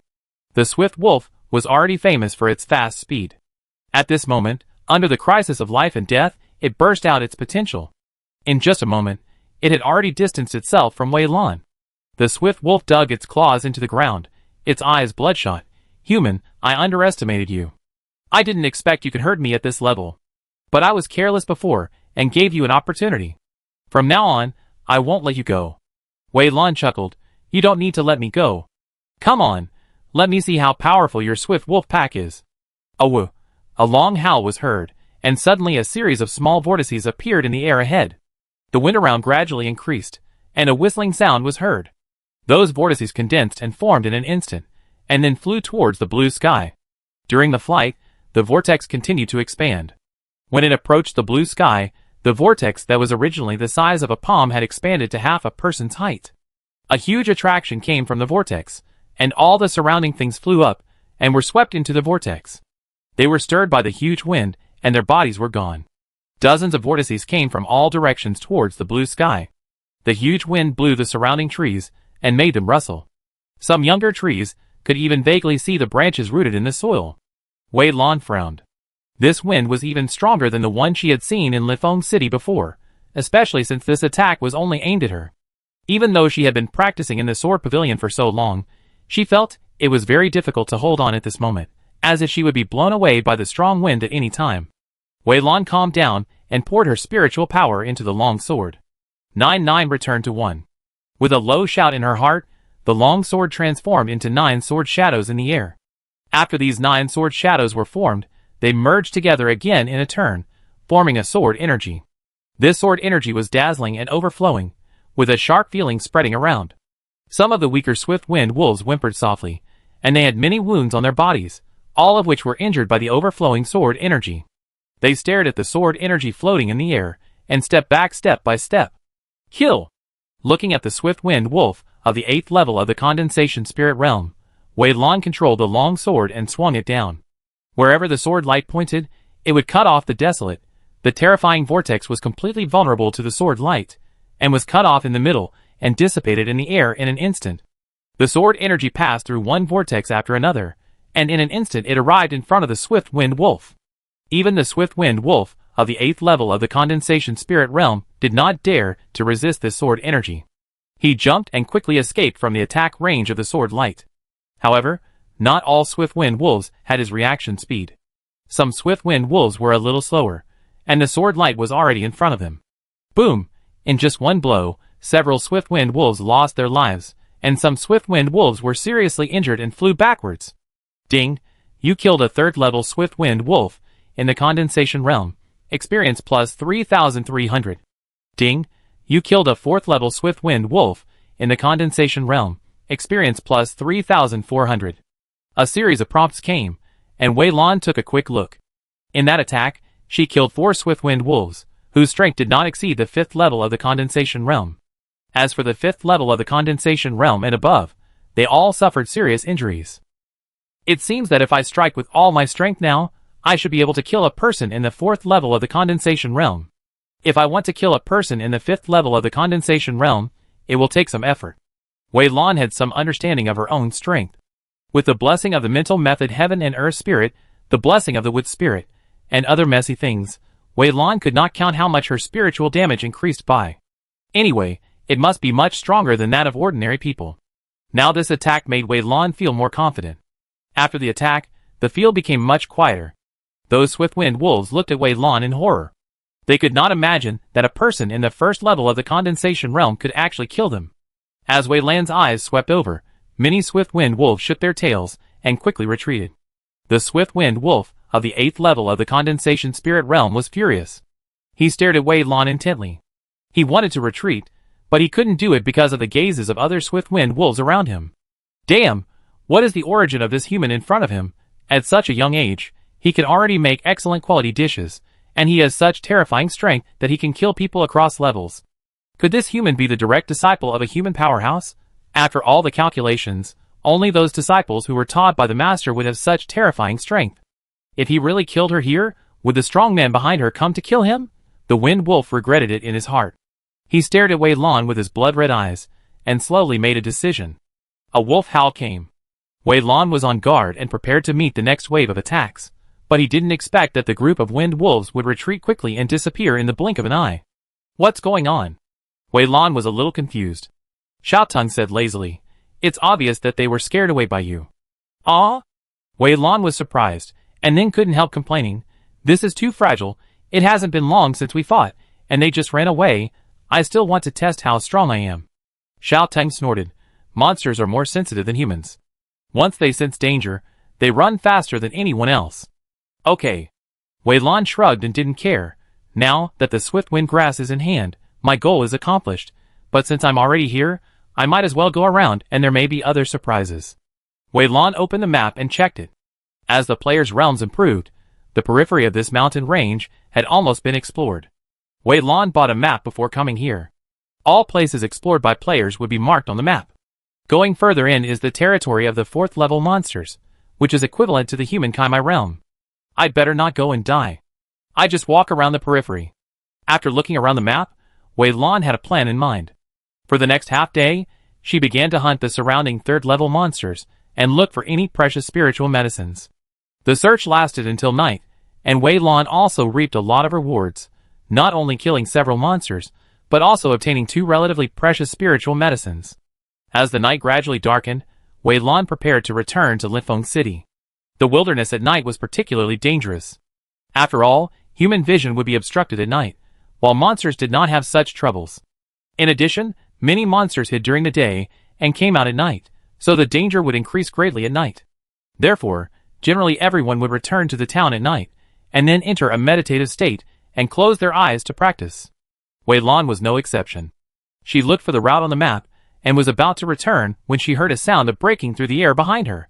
The Swift Wolf was already famous for its fast speed. At this moment, under the crisis of life and death, it burst out its potential. In just a moment, it had already distanced itself from Wei Lan. The Swift Wolf dug its claws into the ground, its eyes bloodshot. Human, I underestimated you. I didn't expect you could hurt me at this level. But I was careless before, and gave you an opportunity. From now on, I won't let you go. Wei Lan chuckled. You don't need to let me go. Come on, let me see how powerful your Swift Wolf pack is. A woo. A long howl was heard, and suddenly a series of small vortices appeared in the air ahead. The wind around gradually increased, and a whistling sound was heard. Those vortices condensed and formed in an instant, and then flew towards the blue sky. During the flight, the vortex continued to expand. When it approached the blue sky, the vortex that was originally the size of a palm had expanded to half a person's height. A huge attraction came from the vortex, and all the surrounding things flew up, and were swept into the vortex. They were stirred by the huge wind, and their bodies were gone. Dozens of vortices came from all directions towards the blue sky. The huge wind blew the surrounding trees, and made them rustle. Some younger trees could even vaguely see the branches rooted in the soil. Wei Lan frowned. This wind was even stronger than the one she had seen in Lifeng City before, especially since this attack was only aimed at her. Even though she had been practicing in the sword pavilion for so long, she felt it was very difficult to hold on at this moment, as if she would be blown away by the strong wind at any time. Wei Lan calmed down and poured her spiritual power into the long sword. 9 returned to 1. With a low shout in her heart, the long sword transformed into 9 sword shadows in the air. After these 9 sword shadows were formed, they merged together again in a turn, forming a sword energy. This sword energy was dazzling and overflowing, with a sharp feeling spreading around. Some of the weaker Swift Wind Wolves whimpered softly, and they had many wounds on their bodies, all of which were injured by the overflowing sword energy. They stared at the sword energy floating in the air, and stepped back step by step. Kill! Looking at the Swift Wind Wolf of the 8th level of the Condensation Spirit Realm, Wei Lan controlled the long sword and swung it down. Wherever the sword light pointed, it would cut off the desolate. The terrifying vortex was completely vulnerable to the sword light, and was cut off in the middle and dissipated in the air in an instant. The sword energy passed through one vortex after another, and in an instant it arrived in front of the Swift Wind Wolf. Even the Swift Wind Wolf of the 8th level of the Condensation Spirit Realm did not dare to resist this sword energy. He jumped and quickly escaped from the attack range of the sword light. However, not all Swift Wind Wolves had his reaction speed. Some Swift Wind Wolves were a little slower, and the sword light was already in front of them. Boom! In just one blow, several Swift Wind Wolves lost their lives, and some Swift Wind Wolves were seriously injured and flew backwards. Ding! You killed a 3rd level Swift Wind Wolf in the Condensation Realm. Experience plus 3,300. Ding! You killed a 4th level Swift Wind Wolf in the Condensation Realm. Experience plus 3,400. A series of prompts came, and Wei Lan took a quick look. In that attack, she killed 4 Swift Wind Wolves, whose strength did not exceed the 5th level of the Condensation Realm. As for the 5th level of the Condensation Realm and above, they all suffered serious injuries. It seems that if I strike with all my strength now, I should be able to kill a person in the 4th level of the Condensation Realm. If I want to kill a person in the 5th level of the Condensation Realm, it will take some effort. Wei Lan had some understanding of her own strength. With the blessing of the mental method Heaven and Earth Spirit, the blessing of the Wood Spirit, and other messy things, Wei Lan could not count how much her spiritual damage increased by. Anyway, it must be much stronger than that of ordinary people. Now this attack made Wei Lan feel more confident. After the attack, the field became much quieter. Those Swift Wind Wolves looked at Wei Lan in horror. They could not imagine that a person in the 1st level of the Condensation Realm could actually kill them. As Wei Lan's eyes swept over, many Swift Wind Wolves shook their tails and quickly retreated. The Swift Wind Wolf of the 8th level of the Condensation Spirit Realm was furious. He stared at Wei Lan intently. He wanted to retreat, but he couldn't do it because of the gazes of other Swift Wind Wolves around him. Damn! What is the origin of this human in front of him? At such a young age, he can already make excellent quality dishes, and he has such terrifying strength that he can kill people across levels. Could this human be the direct disciple of a human powerhouse? After all the calculations, Only those disciples who were taught by the master would have such terrifying strength. If he really killed her here, would the strong man behind her come to kill him? The Wind Wolf regretted it in his heart. He stared at Wei Lan with his blood-red eyes, and slowly made a decision. A wolf howl came. Wei Lan was on guard and prepared to meet the next wave of attacks, but he didn't expect that the group of wind wolves would retreat quickly and disappear in the blink of an eye. What's going on? Wei Lan was a little confused. Xiaotong said lazily, "It's obvious that they were scared away by you." "Ah?" Wei Lan was surprised, and then couldn't help complaining, "This is too fragile, it hasn't been long since we fought, and they just ran away. I still want to test how strong I am." Xiaotong snorted, "Monsters are more sensitive than humans. Once they sense danger, they run faster than anyone else." "Okay." Wei Lan shrugged and didn't care. "Now that the swift wind grass is in hand, my goal is accomplished, but since I'm already here, I might as well go around and there may be other surprises." Wei Lan opened the map and checked it. As the players' realms improved, the periphery of this mountain range had almost been explored. Wei Lan bought a map before coming here. All places explored by players would be marked on the map. Going further in is the territory of the 4th level monsters, which is equivalent to the human Kaimai realm. I'd better not go and die. I just walk around the periphery. After looking around the map, Wei Lan had a plan in mind. For the next half day, she began to hunt the surrounding 3rd level monsters and look for any precious spiritual medicines. The search lasted until night, and Wei Lan also reaped a lot of rewards, not only killing several monsters, but also obtaining 2 relatively precious spiritual medicines. As the night gradually darkened, Wei Lan prepared to return to Lifeng City. The wilderness at night was particularly dangerous. After all, human vision would be obstructed at night, while monsters did not have such troubles. In addition, many monsters hid during the day and came out at night, so the danger would increase greatly at night. Therefore, generally everyone would return to the town at night, and then enter a meditative state and close their eyes to practice. Wei Lan was no exception. She looked for the route on the map and was about to return when she heard a sound of breaking through the air behind her.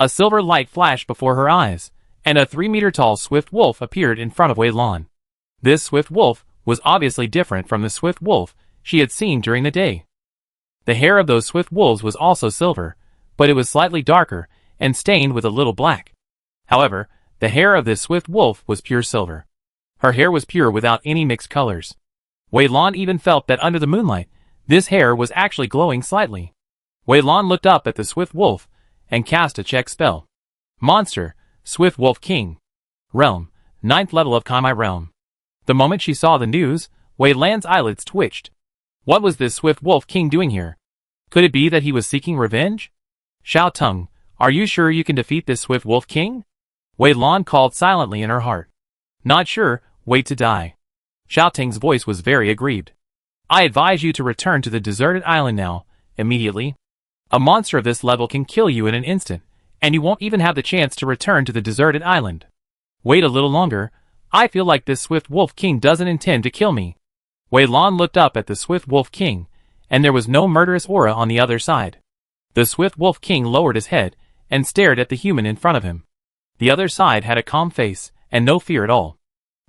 A silver light flashed before her eyes, and a 3-meter-tall swift wolf appeared in front of Wei Lan. This swift wolf was obviously different from the swift wolf she had seen during the day. The hair of those swift wolves was also silver, but it was slightly darker and stained with a little black. However, the hair of this swift wolf was pure silver. Her hair was pure without any mixed colors. Wei Lan even felt that under the moonlight, this hair was actually glowing slightly. Wei Lan looked up at the swift wolf and cast a check spell. Monster, Swift Wolf King. Realm, 9th level of Kaimai Realm. The moment she saw the news, Wei Lan's eyelids twitched. What was this Swift Wolf King doing here? Could it be that he was seeking revenge? Xiaotong, are you sure you can defeat this Swift Wolf King? Wei Lan called silently in her heart. Not sure, wait to die. Xiaotong's voice was very aggrieved. I advise you to return to the deserted island now, immediately. A monster of this level can kill you in an instant, and you won't even have the chance to return to the deserted island. Wait a little longer, I feel like this Swift Wolf King doesn't intend to kill me. Wei Lan looked up at the Swift Wolf King, and there was no murderous aura on the other side. The Swift Wolf King lowered his head and stared at the human in front of him. The other side had a calm face and no fear at all.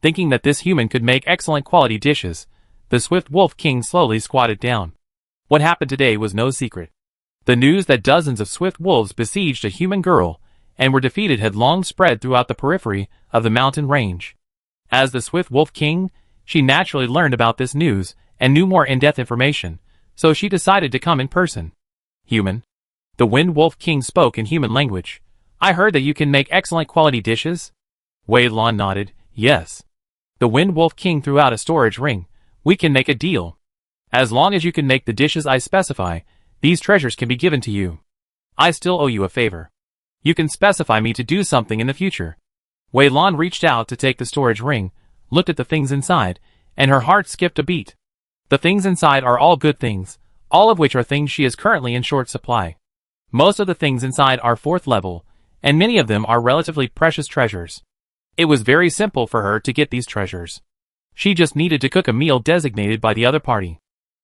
Thinking that this human could make excellent quality dishes, the Swift Wolf King slowly squatted down. What happened today was no secret. The news that dozens of swift wolves besieged a human girl and were defeated had long spread throughout the periphery of the mountain range. As the Swift Wolf King, she naturally learned about this news and knew more in-depth information, so she decided to come in person. Human. The Wind Wolf King spoke in human language. I heard that you can make excellent quality dishes? Wei Lan nodded, yes. The Wind Wolf King threw out a storage ring. We can make a deal. As long as you can make the dishes I specify, these treasures can be given to you. I still owe you a favor. You can specify me to do something in the future. Wei Lan reached out to take the storage ring, looked at the things inside, and her heart skipped a beat. The things inside are all good things, all of which are things she is currently in short supply. Most of the things inside are 4th level, and many of them are relatively precious treasures. It was very simple for her to get these treasures. She just needed to cook a meal designated by the other party.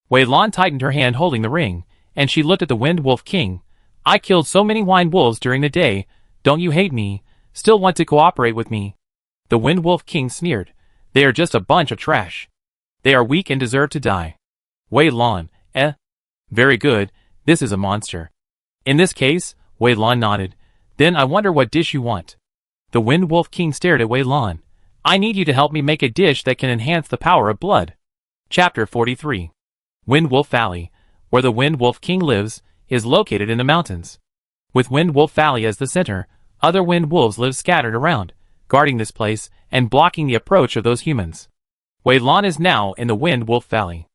Wei Lan tightened her hand holding the ring, and she looked at the Wind Wolf King. I killed so many wind wolves during the day, don't you hate me, still want to cooperate with me? The Wind Wolf King sneered. They are just a bunch of trash. They are weak and deserve to die. Wei Lan, Very good, this is a monster. In this case, Wei Lan nodded. Then I wonder what dish you want. The Wind Wolf King stared at Wei Lan. I need you to help me make a dish that can enhance the power of blood. Chapter 43. Wind Wolf Valley, where the Wind Wolf King lives, is located in the mountains. With Wind Wolf Valley as the center, other wind wolves live scattered around, guarding this place and blocking the approach of those humans. Wei Lan is now in the Wind Wolf Valley.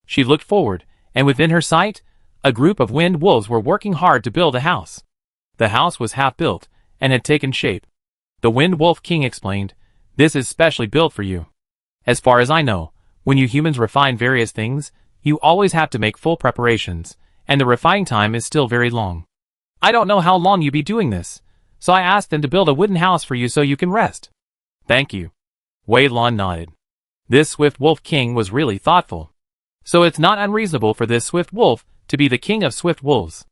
She looked forward, and within her sight, a group of wind wolves were working hard to build a house. The house was half built and had taken shape. The Wind Wolf King explained, "This is specially built for you. As far as I know, when you humans refine various things, you always have to make full preparations, and the refining time is still very long. I don't know how long you be doing this, so I asked them to build a wooden house for you so you can rest." "Thank you." Wei Lan nodded. This Swift Wolf King was really thoughtful. So it's not unreasonable for this Swift Wolf to be the king of Swift Wolves.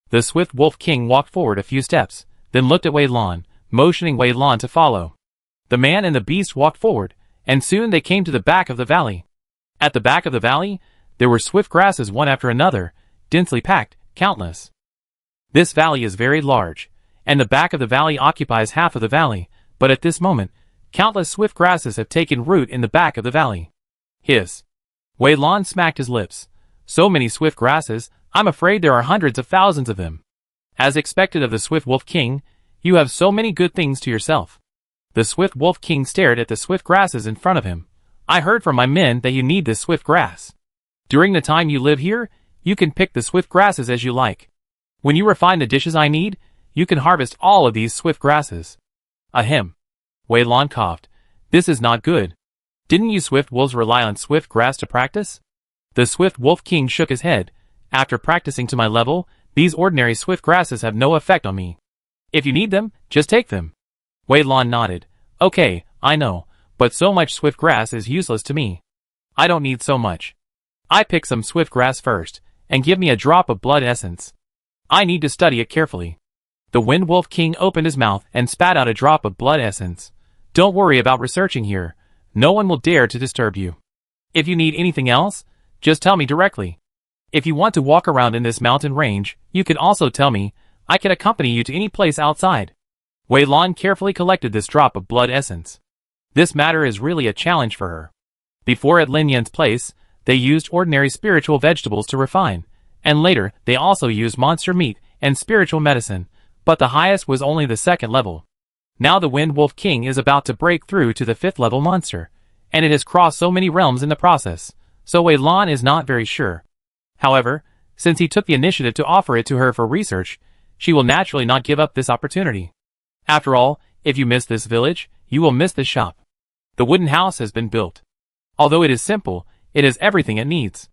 The Swift Wolf King walked forward a few steps, then looked at Wei Lan, motioning Wei Lan to follow. The man and the beast walked forward, and soon they came to the back of the valley. At the back of the valley, there were swift grasses one after another, densely packed, countless. This valley is very large, and the back of the valley occupies half of the valley, but at this moment, countless swift grasses have taken root in the back of the valley. Hiss. Wei Lan smacked his lips. So many swift grasses, I'm afraid there are hundreds of thousands of them. As expected of the Swift Wolf King, you have so many good things to yourself. The Swift Wolf King stared at the swift grasses in front of him. I heard from my men that you need this swift grass. During the time you live here, you can pick the swift grasses as you like. When you refine the dishes I need, you can harvest all of these swift grasses. Ahem. Wei Lan coughed. This is not good. Didn't you Swift Wolves rely on swift grass to practice? The Swift Wolf King shook his head. After practicing to my level, these ordinary swift grasses have no effect on me. If you need them, just take them. Wei Lan nodded. Okay, I know, but so much swift grass is useless to me. I don't need so much. I pick some swift grass first, and give me a drop of blood essence. I need to study it carefully. The Wind Wolf King opened his mouth and spat out a drop of blood essence. Don't worry about researching here. No one will dare to disturb you. If you need anything else, just tell me directly. If you want to walk around in this mountain range, you can also tell me. I can accompany you to any place outside. Wei Lan carefully collected this drop of blood essence. This matter is really a challenge for her. Before at Lin Yan's place, they used ordinary spiritual vegetables to refine, and later they also used monster meat and spiritual medicine, but the highest was only the 2nd level. Now the Wind Wolf King is about to break through to the 5th level monster, and it has crossed so many realms in the process, so Wei Lan is not very sure. However, since he took the initiative to offer it to her for research, she will naturally not give up this opportunity. After all, if you miss this village, you will miss this shop. The wooden house has been built. Although it is simple, it has everything it needs.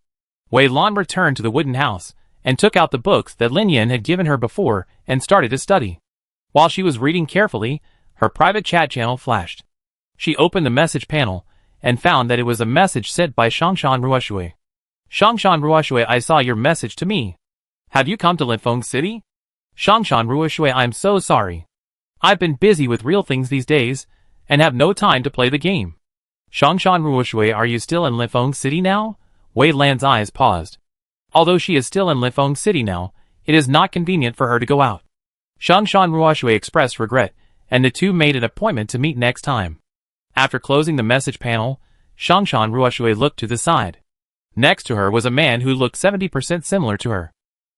Wei Lan returned to the wooden house, and took out the books that Lin Yan had given her before, and started to study. While she was reading carefully, her private chat channel flashed. She opened the message panel, and found that it was a message sent by Shangshan Ruoshui. Shangshan Ruoshui, I saw your message to me. Have you come to Linfeng City? Shangshan Ruoshui, I'm so sorry. I've been busy with real things these days, and have no time to play the game. Shangshan Ruoshui, are you still in Linfeng City now? Wei Lan's eyes paused. Although she is still in Linfeng City now, it is not convenient for her to go out. Shangshan Ruoshui expressed regret, and the two made an appointment to meet next time. After closing the message panel, Shangshan Ruoshui looked to the side. Next to her was a man who looked 70% similar to her.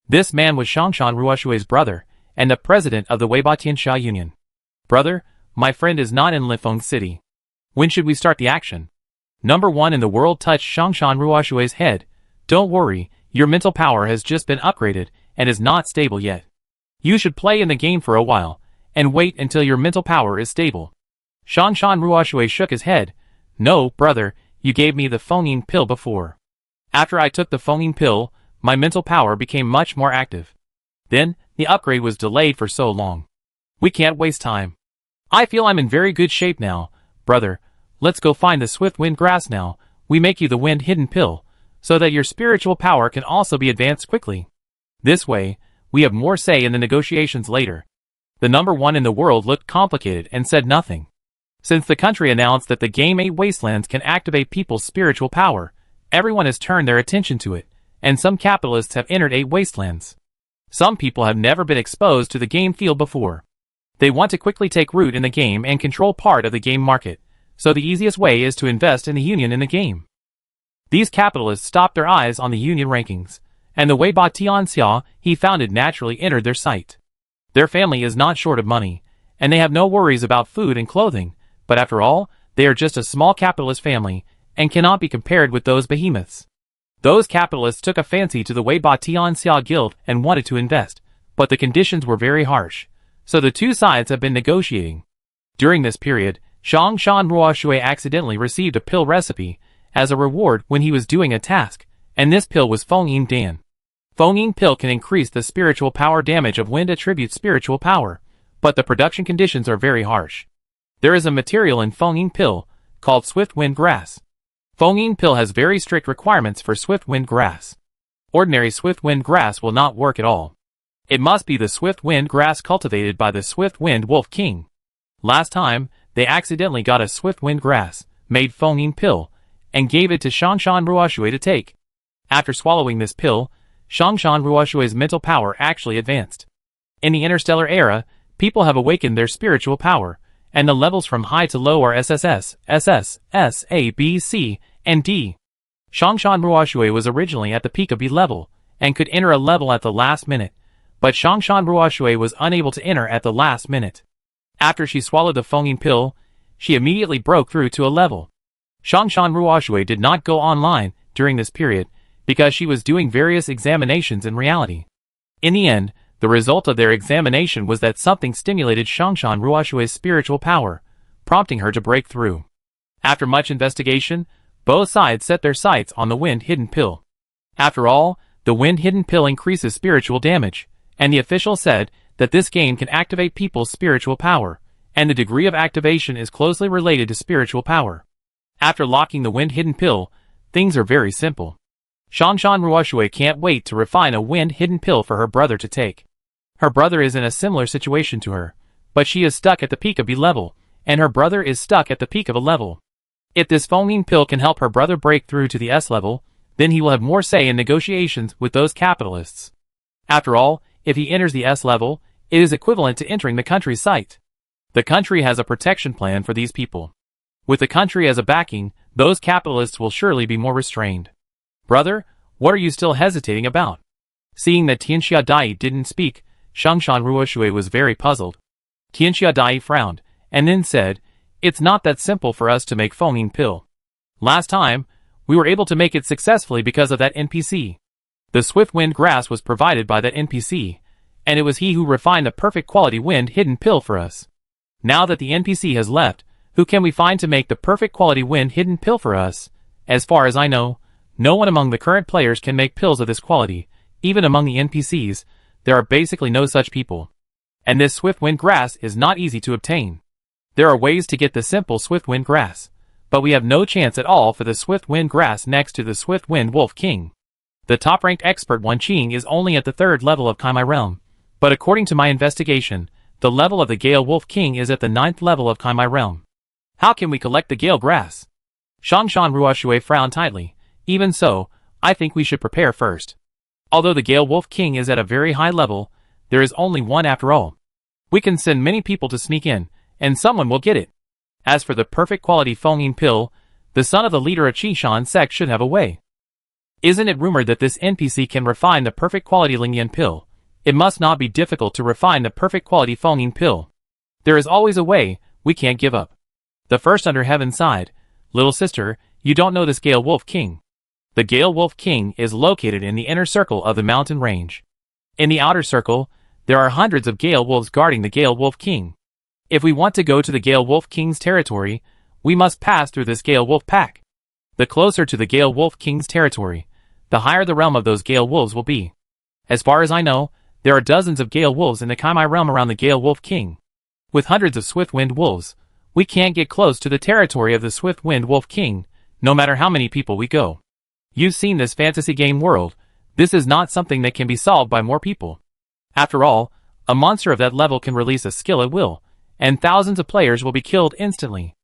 This man was Shangshan Ruoshui's brother, and the president of the Weibatiansha Union. Brother, my friend is not in Linfeng City. When should we start the action? Number 1 in the world touched Shangshan Ruoshui's head. Don't worry, your mental power has just been upgraded, and is not stable yet. You should play in the game for a while, and wait until your mental power is stable. Shangshan Ruoshui shook his head. No, brother, you gave me the Fengyin pill before. After I took the Fengyin pill, my mental power became much more active. Then, the upgrade was delayed for so long. We can't waste time. I feel I'm in very good shape now, brother. Let's go find the swift wind grass now. We make you the wind hidden pill, so that your spiritual power can also be advanced quickly. This way, we have more say in the negotiations later. The number 1 in the world looked complicated and said nothing. Since the country announced that the Game 8 Wastelands can activate people's spiritual power, everyone has turned their attention to it, and some capitalists have entered 8 Wastelands. Some people have never been exposed to the game field before. They want to quickly take root in the game and control part of the game market, so the easiest way is to invest in the union in the game. These capitalists stopped their eyes on the union rankings, and the Weibo Tianxia he founded naturally entered their sight. Their family is not short of money, and they have no worries about food and clothing, but after all, they are just a small capitalist family, and cannot be compared with those behemoths. Those capitalists took a fancy to the Weibo Tianxia Guild and wanted to invest, but the conditions were very harsh, so the two sides have been negotiating. During this period, Shongshan Ruoshui accidentally received a pill recipe as a reward when he was doing a task, and this pill was Fengying Dan. Fengying pill can increase the spiritual power damage of wind attribute spiritual power, but the production conditions are very harsh. There is a material in Fengying pill called swift wind grass. Fengying pill has very strict requirements for swift wind grass. Ordinary swift wind grass will not work at all. It must be the swift wind grass cultivated by the swift wind wolf king. Last time, they accidentally got a swift wind grass, made Fengying pill, and gave it to Shongshan Ruoshui to take. After swallowing this pill, Shongshan Ruoshui's mental power actually advanced. In the interstellar era, people have awakened their spiritual power, and the levels from high to low are SSS, SS, S, A, B, C, and D. Shongshan Ruoshui was originally at the peak of B level, and could enter a level at the last minute, but Shongshan Ruoshui was unable to enter at the last minute. After she swallowed the Fengying pill, she immediately broke through to a level. Shongshan Ruoshui did not go online during this period, because she was doing various examinations in reality. In the end, the result of their examination was that something stimulated Shongshan Ruoshui's spiritual power, prompting her to break through. After much investigation, both sides set their sights on the wind hidden pill. After all, the wind hidden pill increases spiritual damage, and the official said that this game can activate people's spiritual power, and the degree of activation is closely related to spiritual power. After locking the wind hidden pill, things are very simple. Shongshan Ruoshui can't wait to refine a wind hidden pill for her brother to take. Her brother is in a similar situation to her, but she is stuck at the peak of B level, and her brother is stuck at the peak of A level. If this Fengying pill can help her brother break through to the S level, then he will have more say in negotiations with those capitalists. After all, if he enters the S level, it is equivalent to entering the country's site. The country has a protection plan for these people. With the country as a backing, those capitalists will surely be more restrained. Brother, what are you still hesitating about? Seeing that Tianxia Dai didn't speak, Shongshan Ruoshui was very puzzled. Tianxia Dai frowned, and then said, "It's not that simple for us to make Fengying pill. Last time, we were able to make it successfully because of that NPC. The swift wind grass was provided by that NPC, and it was he who refined the perfect quality wind hidden pill for us. Now that the NPC has left, who can we find to make the perfect quality wind hidden pill for us? As far as I know, no one among the current players can make pills of this quality. Even among the NPCs, there are basically no such people. And this swift wind grass is not easy to obtain. There are ways to get the simple swift wind grass, but we have no chance at all for the swift wind grass next to the swift wind wolf king. The top-ranked expert Wan Qing is only at the 3rd level of Kaimai realm, but according to my investigation, the level of the Gale Wolf King is at the 9th level of Kaimai realm. How can we collect the Gale grass?" Shongshan Ruoshui frowned tightly. "Even so, I think we should prepare first. Although the Gale Wolf King is at a very high level, there is only one after all. We can send many people to sneak in, and someone will get it. As for the perfect quality Fengying pill, the son of the leader of Qishan sect should have a way. Isn't it rumored that this NPC can refine the perfect quality Lingyan pill? It must not be difficult to refine the perfect quality Fengying pill. There is always a way, we can't give up." The first under heaven sighed, "Little sister, you don't know this Gale Wolf King. The Gale Wolf King is located in the inner circle of the mountain range. In the outer circle, there are hundreds of Gale Wolves guarding the Gale Wolf King. If we want to go to the Gale Wolf King's territory, we must pass through this Gale Wolf pack. The closer to the Gale Wolf King's territory, the higher the realm of those Gale Wolves will be. As far as I know, there are dozens of Gale Wolves in the Kaimai realm around the Gale Wolf King. With hundreds of Swift Wind Wolves, we can't get close to the territory of the Swift Wind Wolf King, no matter how many people we go. You've seen this fantasy game world. This is not something that can be solved by more people. After all, a monster of that level can release a skill at will, and thousands of players will be killed instantly.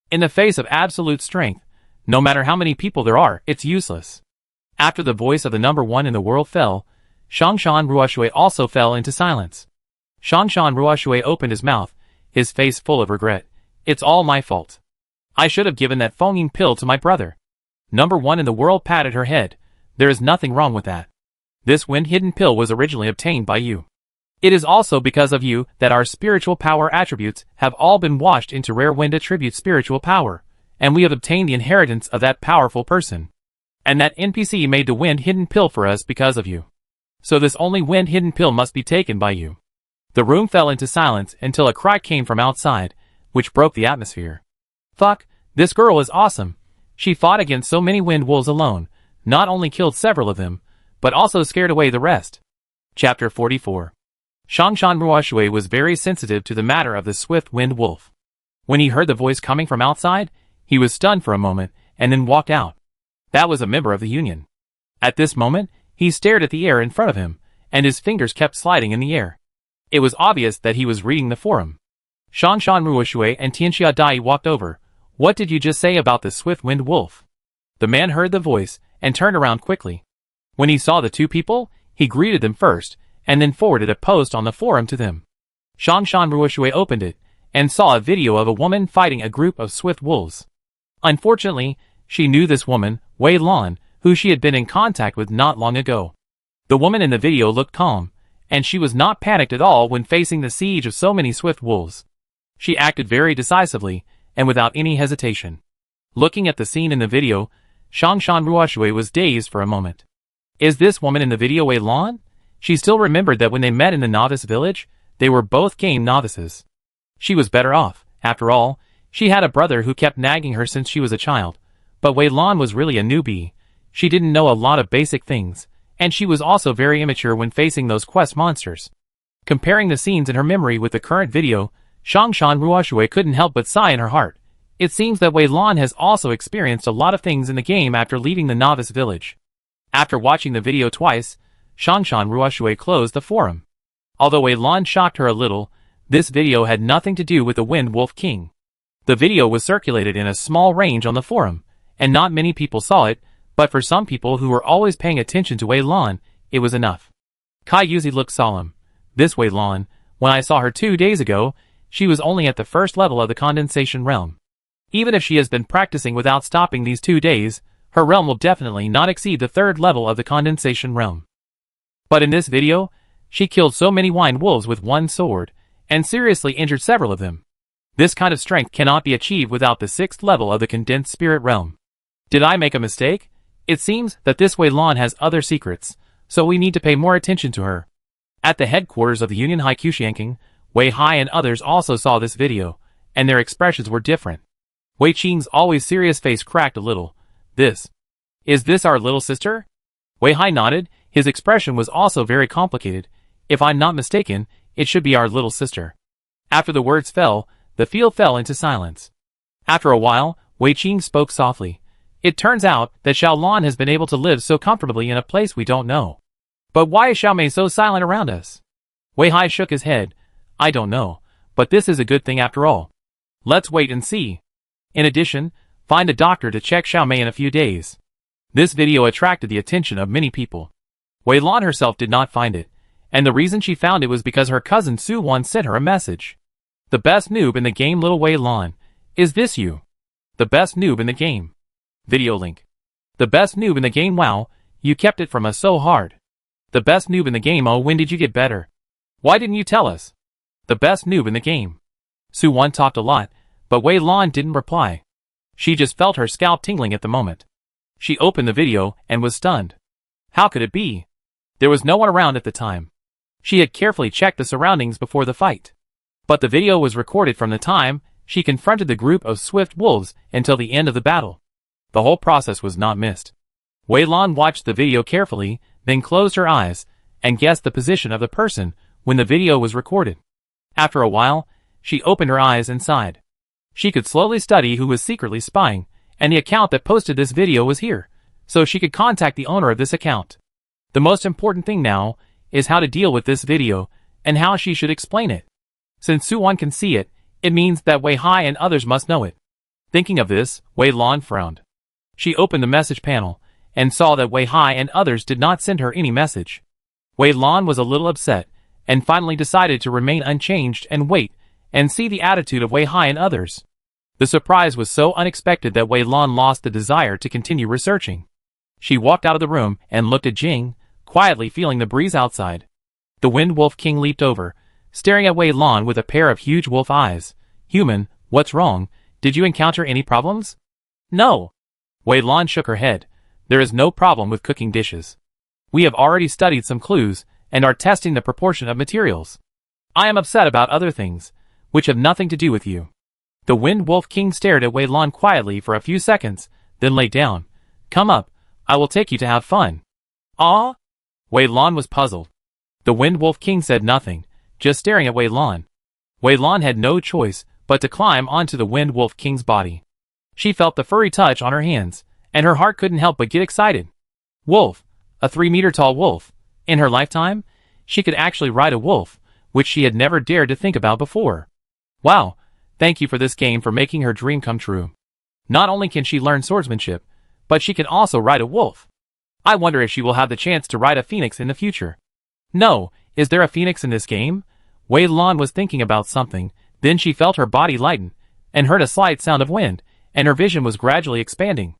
In the face of absolute strength, no matter how many people there are, it's useless." After the voice of the number one in the world fell, Shangshan Ruoshui also fell into silence. Shangshan Ruoshui opened his mouth, his face full of regret. It's all my fault. I should have given that foaming pill to my brother. Number 1 in the world patted her head. There is nothing wrong with that. This wind-hidden pill was originally obtained by you. It is also because of you that our spiritual power attributes have all been washed into rare wind attribute spiritual power, and we have obtained the inheritance of that powerful person. And that NPC made the wind-hidden pill for us because of you. So this only wind-hidden pill must be taken by you. The room fell into silence until a cry came from outside, which broke the atmosphere. Fuck, this girl is awesome. She fought against so many wind wolves alone, not only killed several of them, but also scared away the rest. Chapter 44. Shangshan Ruoshui was very sensitive to the matter of the swift wind wolf. When he heard the voice coming from outside, he was stunned for a moment, and then walked out. That was a member of the Union. At this moment, he stared at the air in front of him, and his fingers kept sliding in the air. It was obvious that he was reading the forum. Shangshan Ruoshui and Tianxia Dai walked over. What did you just say about the swift wind wolf? The man heard the voice, and turned around quickly. When he saw the two people, he greeted them first, and then forwarded a post on the forum to them. Shangshan Ruoshui opened it, and saw a video of a woman fighting a group of swift wolves. Unfortunately, she knew this woman, Wei Lan, who she had been in contact with not long ago. The woman in the video looked calm, and she was not panicked at all when facing the siege of so many swift wolves. She acted very decisively, and without any hesitation. Looking at the scene in the video, Shangshan Ruoshui was dazed for a moment. Is this woman in the video Wei Lan? She still remembered that when they met in the novice village, they were both game novices. She was better off, after all. She had a brother who kept nagging her since she was a child, but Wei Lan was really a newbie. She didn't know a lot of basic things, and she was also very immature when facing those quest monsters. Comparing the scenes in her memory with the current video, Shangshan Ruoshui couldn't help but sigh in her heart. It seems that Wei Lan has also experienced a lot of things in the game after leaving the novice village. After watching the video twice, Shangshan Ruoshui closed the forum. Although Wei Lan shocked her a little, this video had nothing to do with the Wind Wolf King. The video was circulated in a small range on the forum, and not many people saw it, but for some people who were always paying attention to Wei Lan, it was enough. Kai Yuzi looked solemn. This Wei Lan, when I saw her 2 days ago, she was only at the first level of the condensation realm. Even if she has been practicing without stopping these 2 days, her realm will definitely not exceed the 3rd level of the condensation realm. But in this video, she killed so many wind wolves with one sword, and seriously injured several of them. This kind of strength cannot be achieved without the 6th level of the condensed spirit realm. Did I make a mistake? It seems that this Wei Lan has other secrets, so we need to pay more attention to her. At the headquarters of the Union Haikushianking, Wei Hai and others also saw this video, and their expressions were different. Wei Qing's always serious face cracked a little. Is this our little sister? Wei Hai nodded. His expression was also very complicated. If I'm not mistaken, it should be our little sister. After the words fell, the field fell into silence. After a while, Wei Qing spoke softly. It turns out that Xiao Lan has been able to live so comfortably in a place we don't know. But why is Xiao Mei so silent around us? Wei Hai shook his head. I don't know, but this is a good thing after all. Let's wait and see. In addition, find a doctor to check Xiao Mei in a few days. This video attracted the attention of many people. Wei Lan herself did not find it, and the reason she found it was because her cousin Su Wan sent her a message. The best noob in the game, little Wei Lan. Is this you? The best noob in the game. Video link. The best noob in the game. Wow, you kept it from us so hard. The best noob in the game. Oh, when did you get better? Why didn't you tell us? The best noob in the game. Su Wan talked a lot, but Wei Lan didn't reply. She just felt her scalp tingling at the moment. She opened the video and was stunned. How could it be? There was no one around at the time. She had carefully checked the surroundings before the fight. But the video was recorded from the time she confronted the group of swift wolves until the end of the battle. The whole process was not missed. Wei Lan watched the video carefully, then closed her eyes, and guessed the position of the person when the video was recorded. After a while, she opened her eyes and sighed. She could slowly study who was secretly spying, and the account that posted this video was here, so she could contact the owner of this account. The most important thing now is how to deal with this video, and how she should explain it. Since Su Wan can see it, it means that Wei Hai and others must know it. Thinking of this, Wei Lan frowned. She opened the message panel, and saw that Wei Hai and others did not send her any message. Wei Lan was a little upset, and finally decided to remain unchanged and wait, and see the attitude of Wei Hai and others. The surprise was so unexpected that Wei Lan lost the desire to continue researching. She walked out of the room and looked at Jing, quietly feeling the breeze outside. The Wind Wolf King leaped over, staring at Wei Lan with a pair of huge wolf eyes. "Human, what's wrong? Did you encounter any problems?" "No." Wei Lan shook her head. "There is no problem with cooking dishes. We have already studied some clues, and are testing the proportion of materials. I am upset about other things, which have nothing to do with you." The Wind Wolf King stared at Wei Lan quietly for a few seconds, then lay down. "Come up, I will take you to have fun." "Ah?" Wei Lan was puzzled. The Wind Wolf King said nothing, just staring at Wei Lan. Wei Lan had no choice but to climb onto the Wind Wolf King's body. She felt the furry touch on her hands, and her heart couldn't help but get excited. Wolf, a 3-meter-tall wolf. In her lifetime, she could actually ride a wolf, which she had never dared to think about before. Wow, thank you for this game for making her dream come true. Not only can she learn swordsmanship, but she can also ride a wolf. I wonder if she will have the chance to ride a phoenix in the future. No, is there a phoenix in this game? Wei Lan was thinking about something, then she felt her body lighten, and heard a slight sound of wind, and her vision was gradually expanding.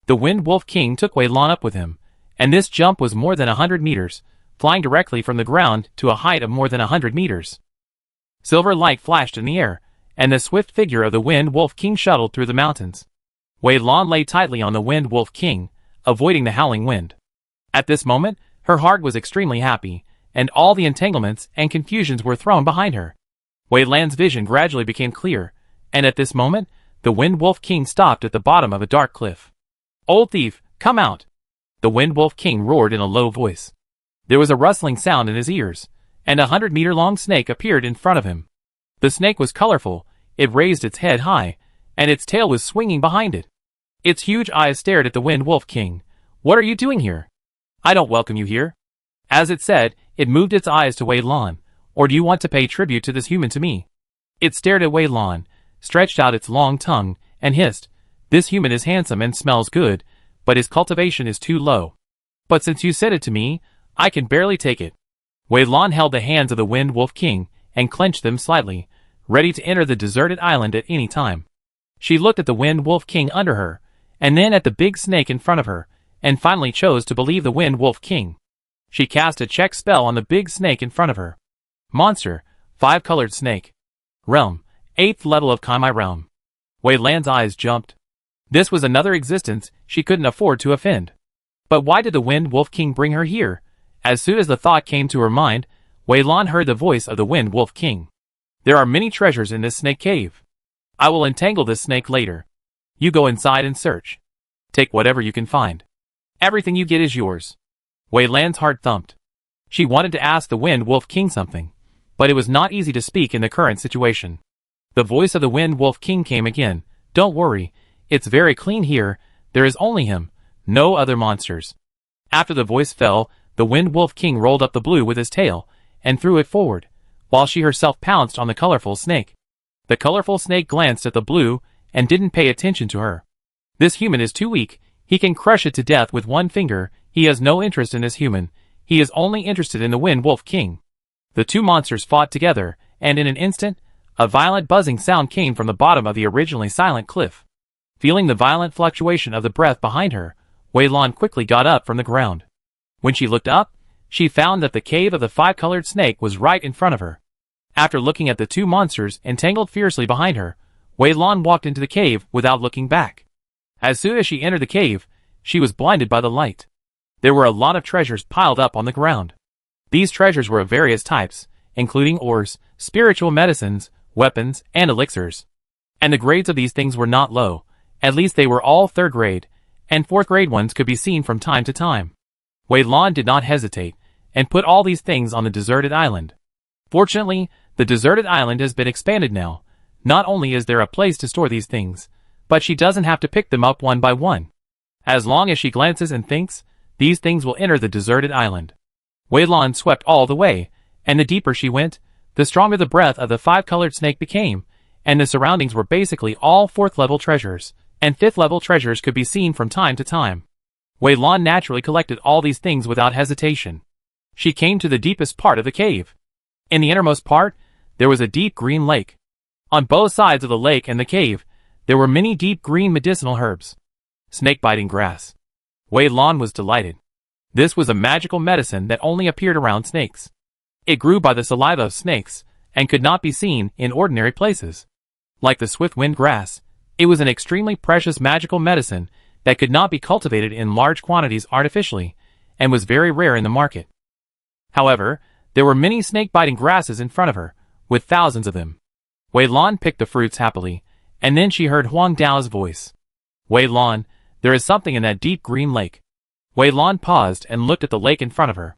The Wind Wolf King took Wei Lan up with him, and this jump was more than 100 meters, flying directly from the ground to a height of more than 100 meters. Silver light flashed in the air, and the swift figure of the Wind Wolf King shuttled through the mountains. Wei Lan lay tightly on the Wind Wolf King, avoiding the howling wind. At this moment, her heart was extremely happy, and all the entanglements and confusions were thrown behind her. Wei Lan's vision gradually became clear, and at this moment, the Wind Wolf King stopped at the bottom of a dark cliff. "Old thief, come out!" The Wind Wolf King roared in a low voice. There was a rustling sound in his ears, and a 100-meter-long snake appeared in front of him. The snake was colorful, it raised its head high, and its tail was swinging behind it. Its huge eyes stared at the Wind Wolf King. "What are you doing here? I don't welcome you here." As it said, it moved its eyes to Wei Lan. "Or do you want to pay tribute to this human to me?" It stared at Wei Lan, stretched out its long tongue, and hissed, "This human is handsome and smells good, but his cultivation is too low. But since you said it to me, I can barely take it." Wei Lan held the hands of the Wind Wolf King, and clenched them slightly, ready to enter the deserted island at any time. She looked at the Wind Wolf King under her, and then at the big snake in front of her, and finally chose to believe the Wind Wolf King. She cast a check spell on the big snake in front of her. Monster, 5-colored snake. Realm, 8th level of Kaimai realm. Wei Lan's eyes jumped. This was another existence she couldn't afford to offend. But why did the Wind Wolf King bring her here? As soon as the thought came to her mind, Wei Lan heard the voice of the Wind Wolf King. "There are many treasures in this snake cave. I will entangle this snake later. You go inside and search. Take whatever you can find. Everything you get is yours." Wei Lan's heart thumped. She wanted to ask the Wind Wolf King something, but it was not easy to speak in the current situation. The voice of the Wind Wolf King came again. "Don't worry, it's very clean here, there is only him, no other monsters." After the voice fell, the Wind Wolf King rolled up the blue with his tail, and threw it forward, while she herself pounced on the colorful snake. The colorful snake glanced at the blue, and didn't pay attention to her. "This human is too weak, he can crush it to death with one finger, he has no interest in this human, he is only interested in the Wind Wolf King." The two monsters fought together, and in an instant, a violent buzzing sound came from the bottom of the originally silent cliff. Feeling the violent fluctuation of the breath behind her, Wei Lan quickly got up from the ground. When she looked up, she found that the cave of the 5-colored snake was right in front of her. After looking at the two monsters entangled fiercely behind her, Wei Lan walked into the cave without looking back. As soon as she entered the cave, she was blinded by the light. There were a lot of treasures piled up on the ground. These treasures were of various types, including ores, spiritual medicines, weapons, and elixirs. And the grades of these things were not low, at least they were all 3rd grade, and 4th grade ones could be seen from time to time. Wei Lan did not hesitate, and put all these things on the deserted island. Fortunately, the deserted island has been expanded now. Not only is there a place to store these things, but she doesn't have to pick them up one by one. As long as she glances and thinks, these things will enter the deserted island. Wei Lan swept all the way, and the deeper she went, the stronger the breath of the 5-colored snake became, and the surroundings were basically all 4th-level treasures, and 5th-level treasures could be seen from time to time. Wei Lan naturally collected all these things without hesitation. She came to the deepest part of the cave. In the innermost part, there was a deep green lake. On both sides of the lake and the cave, there were many deep green medicinal herbs. Snake-biting grass. Wei Lan was delighted. This was a magical medicine that only appeared around snakes. It grew by the saliva of snakes, and could not be seen in ordinary places. Like the swift-wind grass, it was an extremely precious magical medicine that could not be cultivated in large quantities artificially, and was very rare in the market. However, there were many snake-biting grasses in front of her, with thousands of them. Wei Lan picked the fruits happily, and then she heard Huang Dao's voice. Wei Lan, there is something in that deep green lake. Wei Lan paused and looked at the lake in front of her.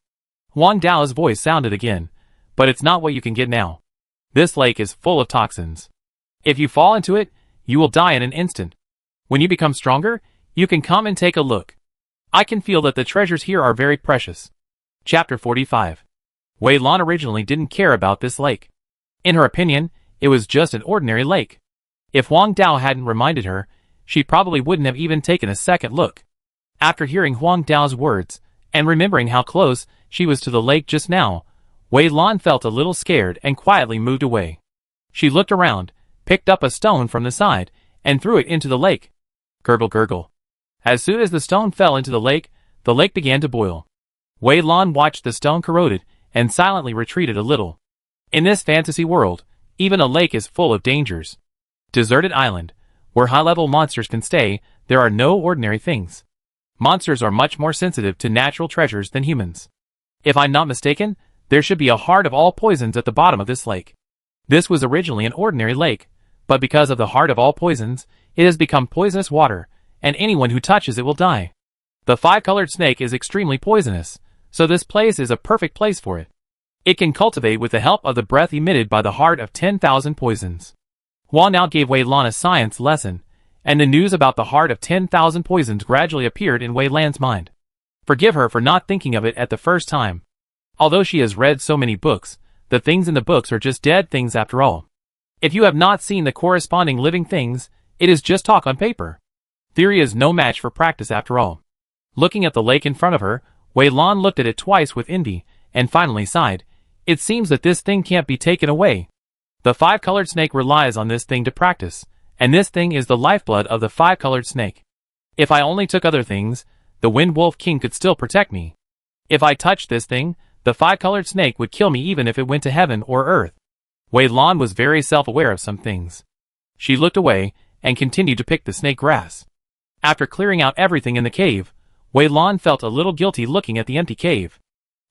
Huang Dao's voice sounded again, but it's not what you can get now. This lake is full of toxins. If you fall into it, you will die in an instant. When you become stronger, you can come and take a look. I can feel that the treasures here are very precious. Chapter 45. Wei Lan originally didn't care about this lake. In her opinion, it was just an ordinary lake. If Huang Dao hadn't reminded her, she probably wouldn't have even taken a second look. After hearing Huang Dao's words, and remembering how close she was to the lake just now, Wei Lan felt a little scared and quietly moved away. She looked around, picked up a stone from the side, and threw it into the lake. Gurgle gurgle. As soon as the stone fell into the lake began to boil. Wei Lan watched the stone corroded, and silently retreated a little. In this fantasy world, even a lake is full of dangers. Deserted island, where high-level monsters can stay, there are no ordinary things. Monsters are much more sensitive to natural treasures than humans. If I'm not mistaken, there should be a heart of all poisons at the bottom of this lake. This was originally an ordinary lake, but because of the heart of all poisons, it has become poisonous water, and anyone who touches it will die. The five-colored snake is extremely poisonous, so this place is a perfect place for it. It can cultivate with the help of the breath emitted by the heart of 10,000 poisons. Huang now gave Wei Lan a science lesson, and the news about the heart of 10,000 poisons gradually appeared in Wei Lan's mind. Forgive her for not thinking of it at the first time. Although she has read so many books, the things in the books are just dead things after all. If you have not seen the corresponding living things, it is just talk on paper. Theory is no match for practice after all. Looking at the lake in front of her, Wei Lan looked at it twice with envy, and finally sighed. It seems that this thing can't be taken away. The five-colored snake relies on this thing to practice, and this thing is the lifeblood of the five-colored snake. If I only took other things, the Wind Wolf King could still protect me. If I touched this thing, the five-colored snake would kill me even if it went to heaven or earth. Wei Lan was very self-aware of some things. She looked away, and continued to pick the snake grass. After clearing out everything in the cave, Wei Lan felt a little guilty looking at the empty cave.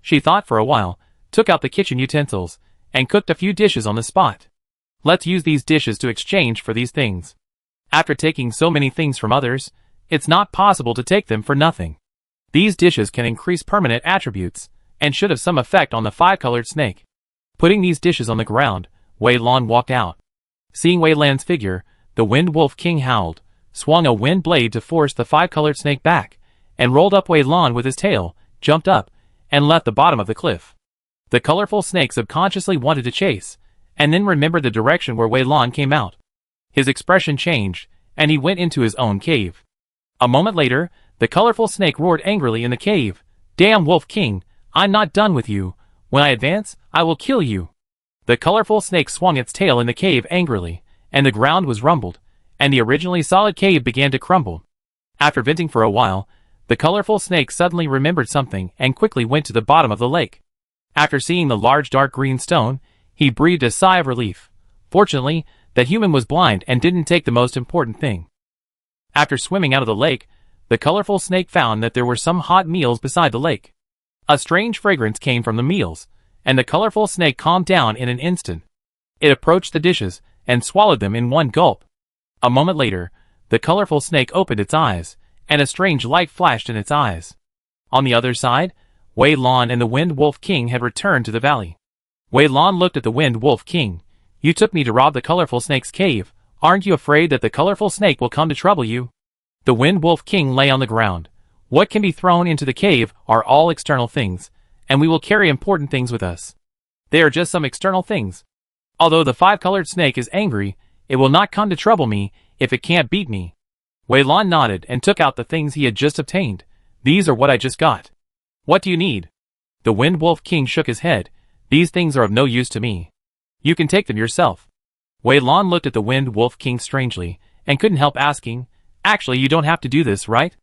She thought for a while, took out the kitchen utensils, and cooked a few dishes on the spot. Let's use these dishes to exchange for these things. After taking so many things from others, it's not possible to take them for nothing. These dishes can increase permanent attributes, and should have some effect on the five-colored snake. Putting these dishes on the ground, Wei Lan walked out. Seeing Wei Lan's figure, the Wind Wolf King howled, swung a wind blade to force the five-colored snake back, and rolled up Wei Lan with his tail, jumped up, and left the bottom of the cliff. The colorful snake subconsciously wanted to chase, and then remembered the direction where Wei Lan came out. His expression changed, and he went into his own cave. A moment later, the colorful snake roared angrily in the cave. Damn Wolf King, I'm not done with you. When I advance, I will kill you. The colorful snake swung its tail in the cave angrily, and the ground was rumbled, and the originally solid cave began to crumble. After venting for a while, the colorful snake suddenly remembered something and quickly went to the bottom of the lake. After seeing the large dark green stone, he breathed a sigh of relief. Fortunately, that human was blind and didn't take the most important thing. After swimming out of the lake, the colorful snake found that there were some hot meals beside the lake. A strange fragrance came from the meals, and the colorful snake calmed down in an instant. It approached the dishes and swallowed them in one gulp. A moment later, the colorful snake opened its eyes, and a strange light flashed in its eyes. On the other side, Wei Lan and the Wind Wolf King had returned to the valley. Wei Lan looked at the Wind Wolf King. You took me to rob the colorful snake's cave. Aren't you afraid that the colorful snake will come to trouble you? The Wind Wolf King lay on the ground. What can be thrown into the cave are all external things, and we will carry important things with us. They are just some external things. Although the five-colored snake is angry, it will not come to trouble me if it can't beat me. Wei Lan nodded and took out the things he had just obtained. These are what I just got. What do you need? The Wind Wolf King shook his head. These things are of no use to me. You can take them yourself. Wei Lan looked at the Wind Wolf King strangely, and couldn't help asking, actually you don't have to do this, right?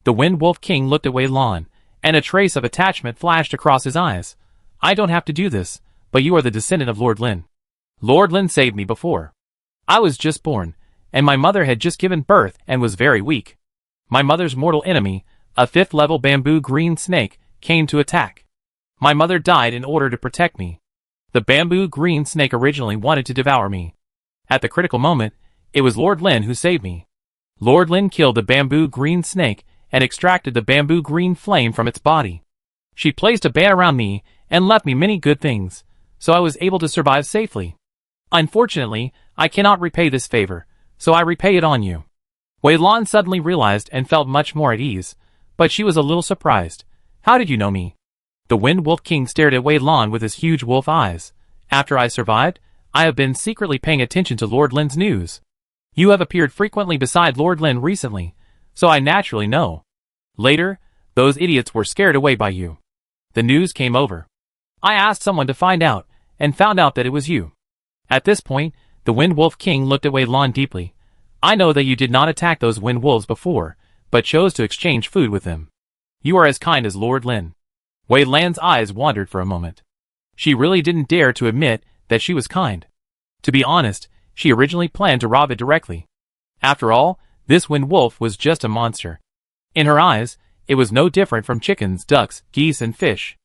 The Wind Wolf King looked at Wei Lan, and a trace of attachment flashed across his eyes. I don't have to do this, but you are the descendant of Lord Lin. Lord Lin saved me before. I was just born, and my mother had just given birth and was very weak. My mother's mortal enemy, a 5th level bamboo green snake, came to attack. My mother died in order to protect me. The bamboo green snake originally wanted to devour me. At the critical moment, it was Lord Lin who saved me. Lord Lin killed the bamboo green snake and extracted the bamboo green flame from its body. She placed a ban around me and left me many good things, so I was able to survive safely. Unfortunately, I cannot repay this favor, so I repay it on you. Wei Lan suddenly realized and felt much more at ease, but she was a little surprised. How did you know me? The Wind Wolf King stared at Wei Lan with his huge wolf eyes. After I survived, I have been secretly paying attention to Lord Lin's news. You have appeared frequently beside Lord Lin recently, so I naturally know. Later, those idiots were scared away by you. The news came over. I asked someone to find out, and found out that it was you. At this point, the Wind Wolf King looked at Wei Lan deeply. I know that you did not attack those wind wolves before, but chose to exchange food with them. You are as kind as Lord Lin. Wei Lan's eyes wandered for a moment. She really didn't dare to admit that she was kind. To be honest, she originally planned to rob it directly. After all, this wind wolf was just a monster. In her eyes, it was no different from chickens, ducks, geese, and fish.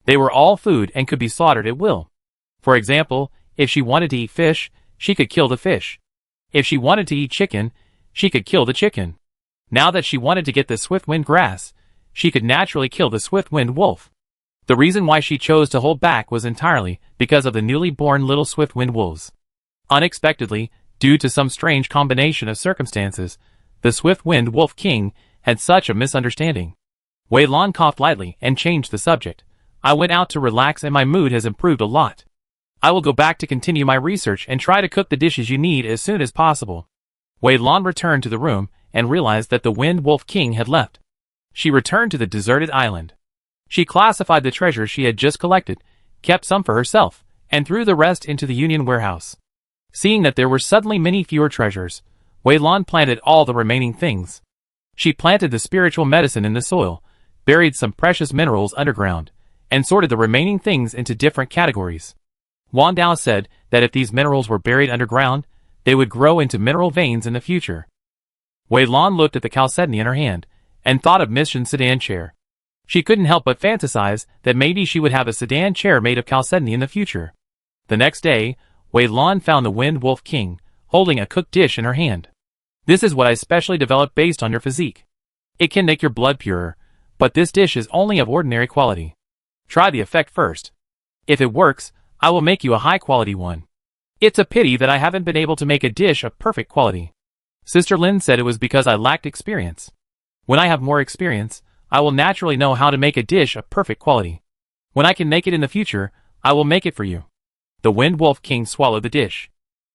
They were all food and could be slaughtered at will. For example, if she wanted to eat fish, she could kill the fish. If she wanted to eat chicken, she could kill the chicken. Now that she wanted to get the swift-wind grass, she could naturally kill the swift-wind wolf. The reason why she chose to hold back was entirely because of the newly born little swift-wind wolves. Unexpectedly, due to some strange combination of circumstances, the swift-wind wolf king had such a misunderstanding. Wei Lan coughed lightly and changed the subject. I went out to relax and my mood has improved a lot. I will go back to continue my research and try to cook the dishes you need as soon as possible. Wei Lan returned to the room and realized that the Wind Wolf King had left. She returned to the deserted island. She classified the treasures she had just collected, kept some for herself, and threw the rest into the Union warehouse. Seeing that there were suddenly many fewer treasures, Wei Lan planted all the remaining things. She planted the spiritual medicine in the soil, buried some precious minerals underground, and sorted the remaining things into different categories. Wang Dao said that if these minerals were buried underground, they would grow into mineral veins in the future. Wei Lan looked at the chalcedony in her hand, and thought of Mission sedan chair. She couldn't help but fantasize that maybe she would have a sedan chair made of chalcedony in the future. The next day, Wei Lan found the Wind Wolf King, holding a cooked dish in her hand. This is what I specially developed based on your physique. It can make your blood purer, but this dish is only of ordinary quality. Try the effect first. If it works, I will make you a high-quality one. It's a pity that I haven't been able to make a dish of perfect quality. Sister Lin said it was because I lacked experience. When I have more experience, I will naturally know how to make a dish of perfect quality. When I can make it in the future, I will make it for you. The Wind Wolf King swallowed the dish.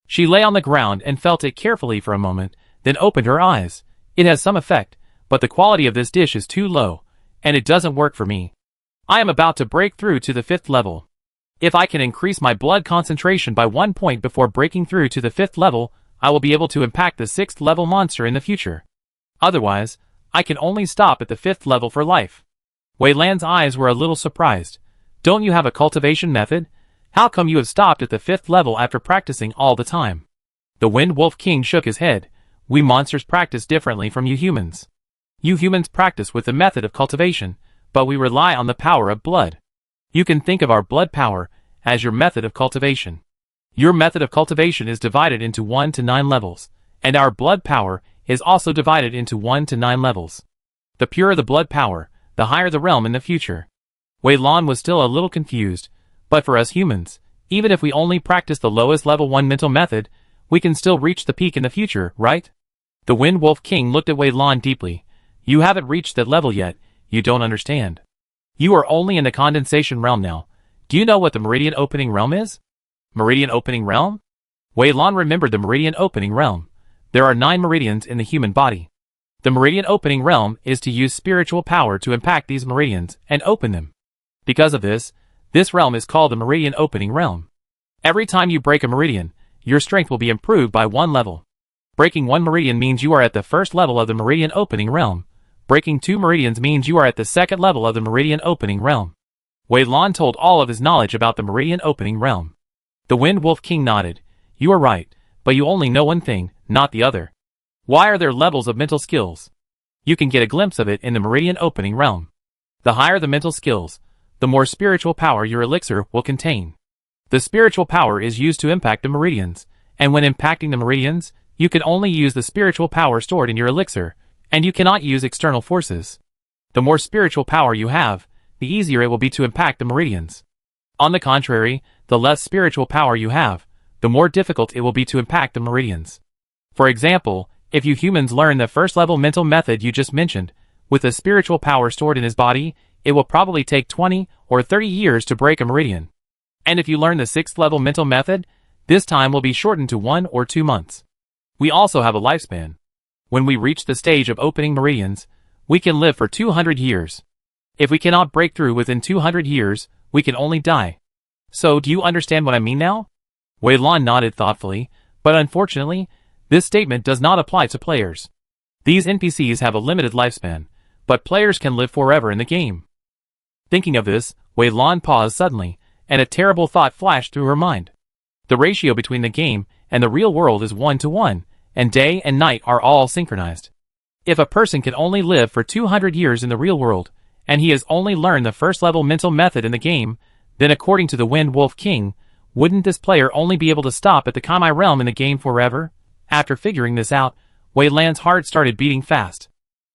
She lay on the ground and felt it carefully for a moment, then opened her eyes. It has some effect, but the quality of this dish is too low, and it doesn't work for me. I am about to break through to the 5th level. If I can increase my blood concentration by 1 point before breaking through to the 5th level, I will be able to impact the 6th level monster in the future. Otherwise, I can only stop at the 5th level for life. Wei Lan's eyes were a little surprised. Don't you have a cultivation method? How come you have stopped at the 5th level after practicing all the time? The Wind Wolf King shook his head. We monsters practice differently from you humans. You humans practice with the method of cultivation, but we rely on the power of blood. You can think of our blood power as your method of cultivation. Your method of cultivation is divided into 1 to 9 levels, and our blood power is also divided into 1 to 9 levels. The purer the blood power, the higher the realm in the future. Wei Lan was still a little confused, but for us humans, even if we only practice the lowest level 1 mental method, we can still reach the peak in the future, right? The Wind Wolf King looked at Wei Lan deeply. You haven't reached that level yet, you don't understand. You are only in the condensation realm now. Do you know what the meridian opening realm is? Meridian opening realm? Wei Lan remembered the meridian opening realm. There are 9 meridians in the human body. The meridian opening realm is to use spiritual power to impact these meridians and open them. Because of this, this realm is called the Meridian Opening Realm. Every time you break a meridian, your strength will be improved by 1 level. Breaking 1 meridian means you are at the first level of the Meridian Opening Realm. Breaking 2 meridians means you are at the second level of the Meridian Opening Realm. Wei Lan told all of his knowledge about the Meridian Opening Realm. The Wind Wolf King nodded. You are right, but you only know one thing, not the other. Why are there levels of mental skills? You can get a glimpse of it in the Meridian Opening Realm. The higher the mental skills, the more spiritual power your elixir will contain. The spiritual power is used to impact the meridians, and when impacting the meridians, you can only use the spiritual power stored in your elixir, and you cannot use external forces. The more spiritual power you have, the easier it will be to impact the meridians. On the contrary, the less spiritual power you have, the more difficult it will be to impact the meridians. For example, if you humans learn the first level mental method you just mentioned, with the spiritual power stored in his body, it will probably take 20 or 30 years to break a meridian. And if you learn the 6th level mental method, this time will be shortened to 1 or 2 months. We also have a lifespan. When we reach the stage of opening meridians, we can live for 200 years. If we cannot break through within 200 years, we can only die. So do you understand what I mean now? Wei Lan nodded thoughtfully, but unfortunately, this statement does not apply to players. These NPCs have a limited lifespan, but players can live forever in the game. Thinking of this, Wei Lan paused suddenly, and a terrible thought flashed through her mind. The ratio between the game and the real world is 1-to-1, and day and night are all synchronized. If a person can only live for 200 years in the real world, and he has only learned the first level mental method in the game, then according to the Wind Wolf King, wouldn't this player only be able to stop at the Kamai realm in the game forever? After figuring this out, Wei Lan's heart started beating fast.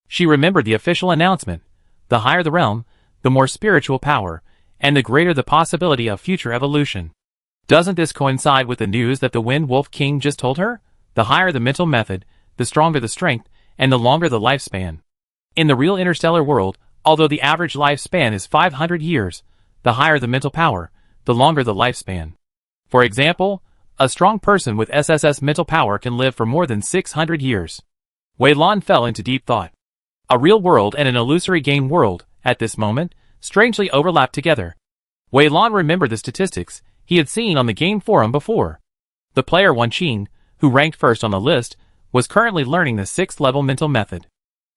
She remembered the official announcement. The higher the realm, the more spiritual power, and the greater the possibility of future evolution. Doesn't this coincide with the news that the Wind Wolf King just told her? The higher the mental method, the stronger the strength, and the longer the lifespan. In the real interstellar world, although the average lifespan is 500 years, the higher the mental power, the longer the lifespan. For example, a strong person with SSS mental power can live for more than 600 years. Wei Lan fell into deep thought. A real world and an illusory game world, at this moment, strangely overlapped together. Wei Lan remembered the statistics he had seen on the game forum before. The player Wan Qing, who ranked first on the list, was currently learning the 6th level mental method.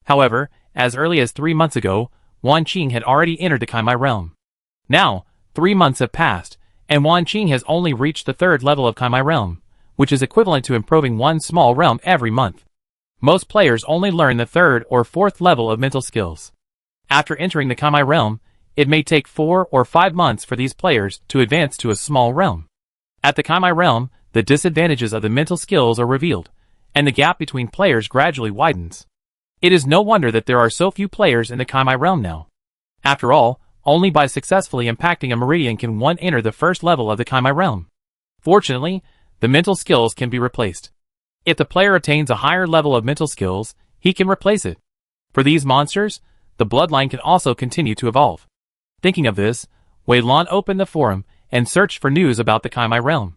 However, as early as 3 months ago, Wan Qing had already entered the Kamai realm. Now, 3 months have passed, and Wan Qing has only reached the 3rd level of Kamai realm, which is equivalent to improving 1 small realm every month. Most players only learn the 3rd or 4th level of mental skills. After entering the Kamai realm, it may take 4 or 5 months for these players to advance to a small realm. At the Kamai realm, the disadvantages of the mental skills are revealed, and the gap between players gradually widens. It is no wonder that there are so few players in the Kamai realm now. After all, only by successfully impacting a meridian can one enter the 1st level of the Kamai realm. Fortunately, the mental skills can be replaced. If the player attains a higher level of mental skills, he can replace it. For these monsters, the bloodline can also continue to evolve. Thinking of this, Wei Lan opened the forum and searched for news about the Kamai realm.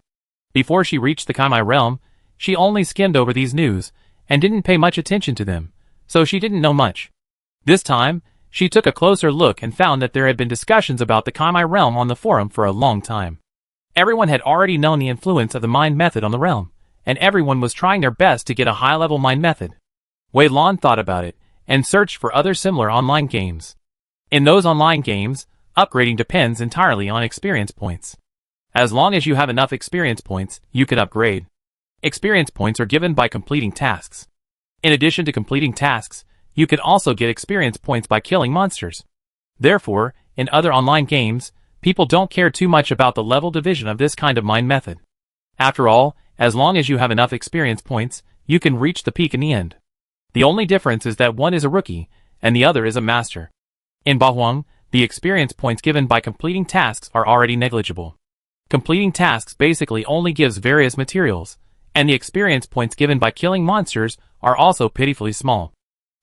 Before she reached the Kamai realm, she only skimmed over these news and didn't pay much attention to them, so she didn't know much. This time, she took a closer look and found that there had been discussions about the Kamai realm on the forum for a long time. Everyone had already known the influence of the mind method on the realm, and everyone was trying their best to get a high-level mind method. Wei Lan thought about it and searched for other similar online games. In those online games, upgrading depends entirely on experience points. As long as you have enough experience points, you can upgrade. Experience points are given by completing tasks. In addition to completing tasks, you can also get experience points by killing monsters. Therefore, in other online games, people don't care too much about the level division of this kind of mind method. After all, as long as you have enough experience points, you can reach the peak in the end. The only difference is that one is a rookie, and the other is a master. In Bahuang, the experience points given by completing tasks are already negligible. Completing tasks basically only gives various materials, and the experience points given by killing monsters are also pitifully small.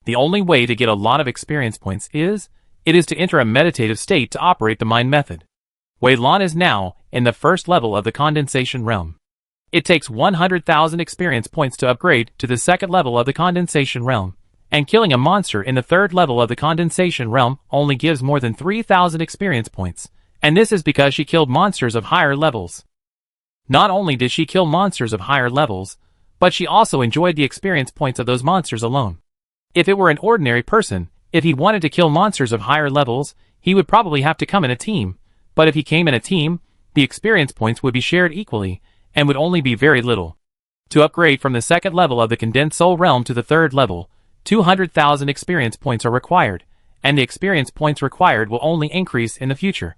The only way to get a lot of experience points is to enter a meditative state to operate the mind method. Wei Lan is now in the 1st level of the condensation realm. It takes 100,000 experience points to upgrade to the 2nd level of the condensation realm, and killing a monster in the 3rd level of the condensation realm only gives more than 3,000 experience points, and this is because she killed monsters of higher levels. Not only did she kill monsters of higher levels, but she also enjoyed the experience points of those monsters alone. If it were an ordinary person, if he wanted to kill monsters of higher levels, he would probably have to come in a team, but if he came in a team, the experience points would be shared equally, and would only be very little. To upgrade from the 2nd level of the Condensed Soul Realm to the 3rd level, 200,000 experience points are required, and the experience points required will only increase in the future.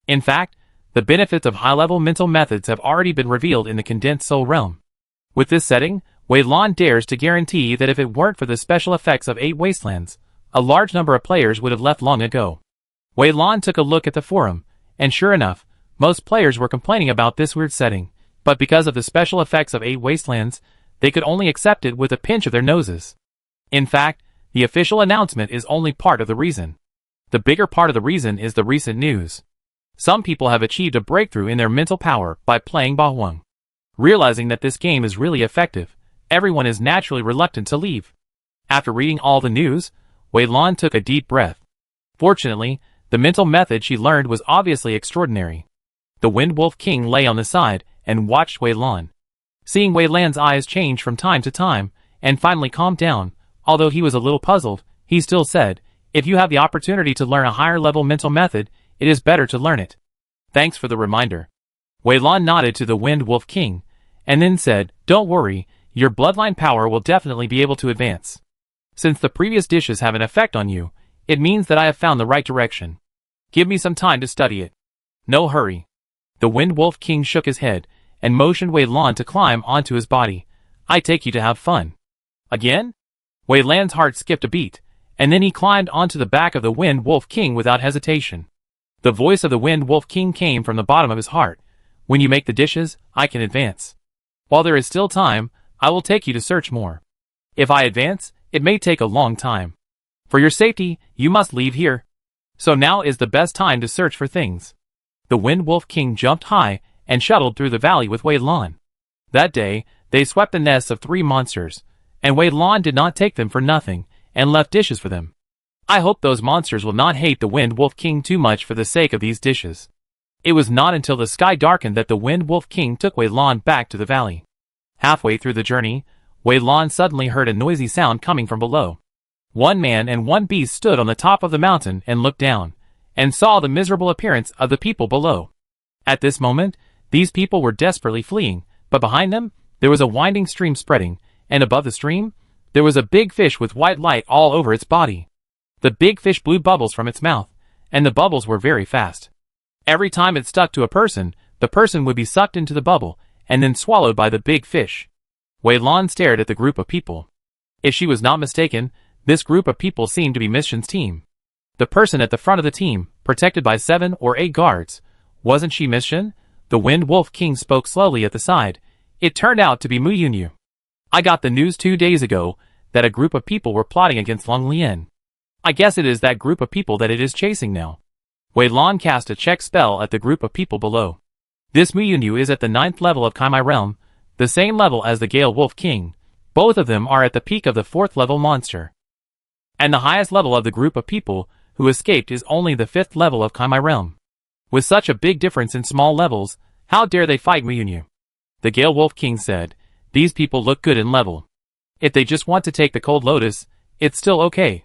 In fact, the benefits of high-level mental methods have already been revealed in the Condensed Soul Realm. With this setting, Wei Lan dares to guarantee that if it weren't for the special effects of 8 Wastelands, a large number of players would have left long ago. Wei Lan took a look at the forum, and sure enough, most players were complaining about this weird setting, but because of the special effects of 8 Wastelands, they could only accept it with a pinch of their noses. In fact, the official announcement is only part of the reason. The bigger part of the reason is the recent news. Some people have achieved a breakthrough in their mental power by playing Bahwang. Realizing that this game is really effective, everyone is naturally reluctant to leave. After reading all the news, Wei Lan took a deep breath. Fortunately, the mental method she learned was obviously extraordinary. The Wind Wolf King lay on the side and watched Wei Lan. Seeing Wei Lan's eyes change from time to time, and finally calmed down, although he was a little puzzled, he still said, "If you have the opportunity to learn a higher level mental method, it is better to learn it. Thanks for the reminder." Wei Lan nodded to the Wind Wolf King, and then said, "Don't worry, your bloodline power will definitely be able to advance. Since the previous dishes have an effect on you, it means that I have found the right direction. Give me some time to study it. No hurry." The Wind Wolf King shook his head, and motioned Wei Lan to climb onto his body. "I take you to have fun." Again? Wei Lan's heart skipped a beat, and then he climbed onto the back of the Wind Wolf King without hesitation. The voice of the Wind Wolf King came from the bottom of his heart. "When you make the dishes, I can advance. While there is still time, I will take you to search more. If I advance, it may take a long time. For your safety, you must leave here. So now is the best time to search for things." The Wind Wolf King jumped high and shuttled through the valley with Wei Lan. That day, they swept the nests of 3 monsters, and Wei Lan did not take them for nothing, and left dishes for them. I hope those monsters will not hate the Wind Wolf King too much for the sake of these dishes. It was not until the sky darkened that the Wind Wolf King took Wei Lan back to the valley. Halfway through the journey, Wei Lan suddenly heard a noisy sound coming from below. 1 man and 1 beast stood on the top of the mountain and looked down, and saw the miserable appearance of the people below. At this moment, these people were desperately fleeing, but behind them, there was a winding stream spreading, and above the stream, there was a big fish with white light all over its body. The big fish blew bubbles from its mouth, and the bubbles were very fast. Every time it stuck to a person, the person would be sucked into the bubble, and then swallowed by the big fish. Wei Lan stared at the group of people. If she was not mistaken, this group of people seemed to be Mission's team. The person at the front of the team, protected by 7 or 8 guards, wasn't she Mission? The Wind Wolf King spoke slowly at the side. It turned out to be Mu Yunyu. I got the news 2 days ago that a group of people were plotting against Long Lian. I guess it is that group of people that it is chasing now. Wei Lan cast a check spell at the group of people below. This Mu Yunyu is at the 9th level of Kaimai Realm, the same level as the Gale Wolf King. Both of them are at the peak of the 4th level monster. And the highest level of the group of people who escaped is only the 5th level of Kaimai Realm. With such a big difference in small levels, how dare they fight Mu Yunyu? The Gale Wolf King said, "These people look good in level. If they just want to take the Cold Lotus, it's still okay.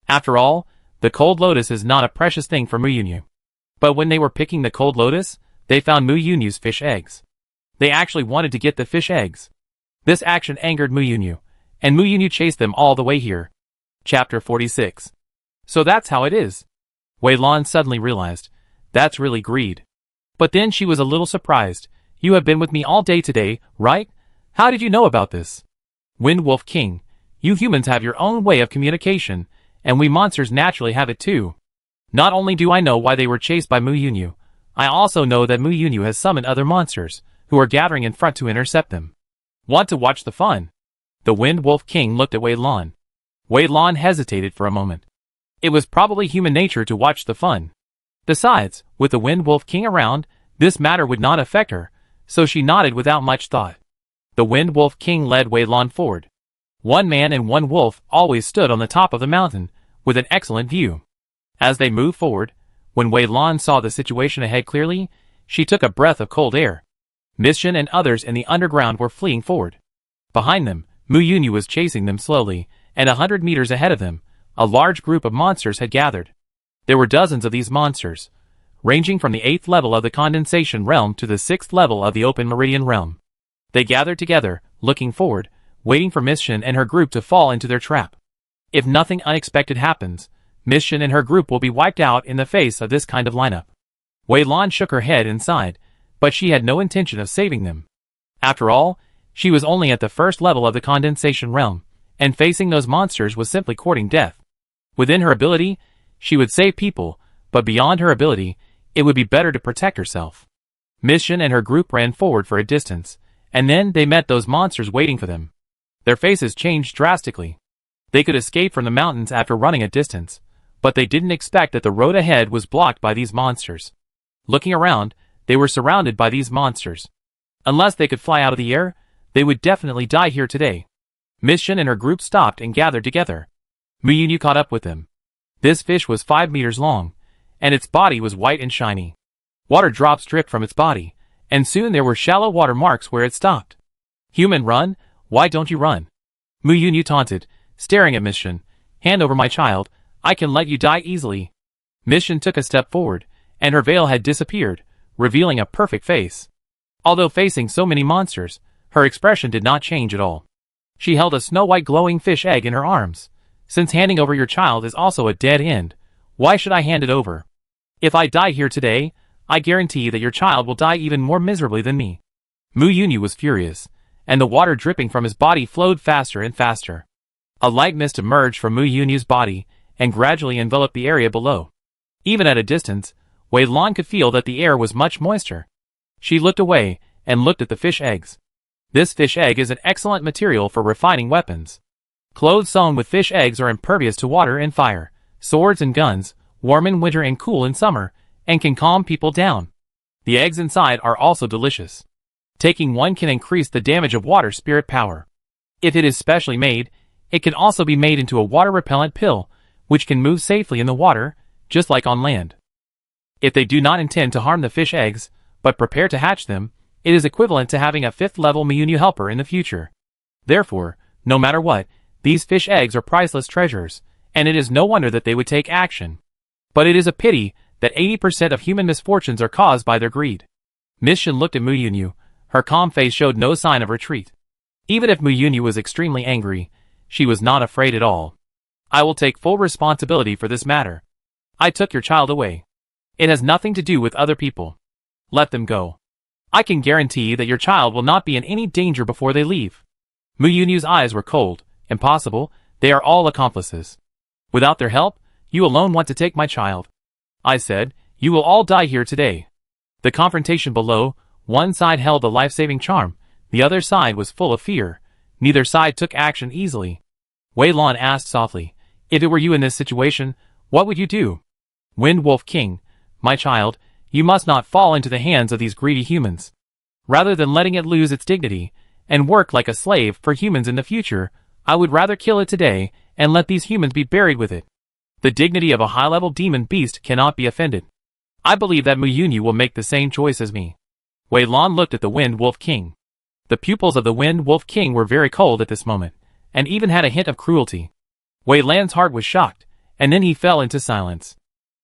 After all, the Cold Lotus is not a precious thing for Mu Yunyu." But when they were picking the Cold Lotus, they found Mu Yunyu's fish eggs. They actually wanted to get the fish eggs. This action angered Mu Yunyu, and Mu Yunyu chased them all the way here. Chapter 46. So that's how it is. Wei Lan suddenly realized. That's really greed. But then she was a little surprised. "You have been with me all day today, right? How did you know about this?" Wind Wolf King, you humans have your own way of communication, and we monsters naturally have it too. Not only do I know why they were chased by Mu Yunyu, I also know that Mu Yunyu has summoned other monsters, who are gathering in front to intercept them. Want to watch the fun? The Wind Wolf King looked at Wei Lan. Wei Lan hesitated for a moment. It was probably human nature to watch the fun. Besides, with the Wind Wolf King around, this matter would not affect her, so she nodded without much thought. The Wind Wolf King led Wei Lan forward. One man and one wolf always stood on the top of the mountain, with an excellent view. As they moved forward, when Wei Lan saw the situation ahead clearly, she took a breath of cold air. Mission and others in the underground were fleeing forward. Behind them, Mu Yunyu was chasing them slowly, and 100 meters ahead of them, a large group of monsters had gathered. There were dozens of these monsters, ranging from the 8th level of the condensation realm to the 6th level of the open meridian realm. They gathered together, looking forward, waiting for Mission and her group to fall into their trap. If nothing unexpected happens, Mission and her group will be wiped out in the face of this kind of lineup. Wei Lan shook her head and sighed, but she had no intention of saving them. After all, she was only at the 1st level of the condensation realm, and facing those monsters was simply courting death. Within her ability, she would save people, but beyond her ability, it would be better to protect herself. Mission and her group ran forward for a distance, and then they met those monsters waiting for them. Their faces changed drastically. They could escape from the mountains after running a distance, but they didn't expect that the road ahead was blocked by these monsters. Looking around, they were surrounded by these monsters. Unless they could fly out of the air, they would definitely die here today. Mission and her group stopped and gathered together. Mu Yunyu caught up with them. This fish was 5 meters long, and its body was white and shiny. Water drops dripped from its body, and soon there were shallow water marks where it stopped. Human, run, why don't you run? Mu Yunyu taunted, staring at Mission. Hand over my child, I can let you die easily. Mission took a step forward, and her veil had disappeared, revealing a perfect face. Although facing so many monsters, her expression did not change at all. She held a snow-white glowing fish egg in her arms. Since handing over your child is also a dead end, why should I hand it over? If I die here today, I guarantee that your child will die even more miserably than me. Mu Yunyu was furious, and the water dripping from his body flowed faster and faster. A light mist emerged from Mu Yunyu's body, and gradually enveloped the area below. Even at a distance, Wei Lan could feel that the air was much moister. She looked away, and looked at the fish eggs. This fish egg is an excellent material for refining weapons. Clothes sewn with fish eggs are impervious to water and fire, swords and guns, warm in winter and cool in summer, and can calm people down. The eggs inside are also delicious. Taking one can increase the damage of water spirit power. If it is specially made, it can also be made into a water-repellent pill, which can move safely in the water, just like on land. If they do not intend to harm the fish eggs, but prepare to hatch them, it is equivalent to having a 5th-level Mu Yunyu helper in the future. Therefore, no matter what, these fish eggs are priceless treasures, and it is no wonder that they would take action. But it is a pity that 80% of human misfortunes are caused by their greed. Mission looked at Mu Yunyu. Her calm face showed no sign of retreat. Even if Mu Yunyu was extremely angry, she was not afraid at all. I will take full responsibility for this matter. I took your child away. It has nothing to do with other people. Let them go. I can guarantee that your child will not be in any danger before they leave. Mu Yunyu's eyes were cold. Impossible, they are all accomplices. Without their help, you alone want to take my child. I said, you will all die here today. The confrontation below, one side held the life-saving charm, the other side was full of fear. Neither side took action easily. Wei Lan asked softly, if it were you in this situation, what would you do? Wind Wolf King, my child, you must not fall into the hands of these greedy humans. Rather than letting it lose its dignity, and work like a slave for humans in the future, I would rather kill it today, and let these humans be buried with it. The dignity of a high-level demon beast cannot be offended. I believe that Mu Yunyu will make the same choice as me. Wei Lan looked at the Wind Wolf King. The pupils of the Wind Wolf King were very cold at this moment, and even had a hint of cruelty. Wei Lan's heart was shocked, and then he fell into silence.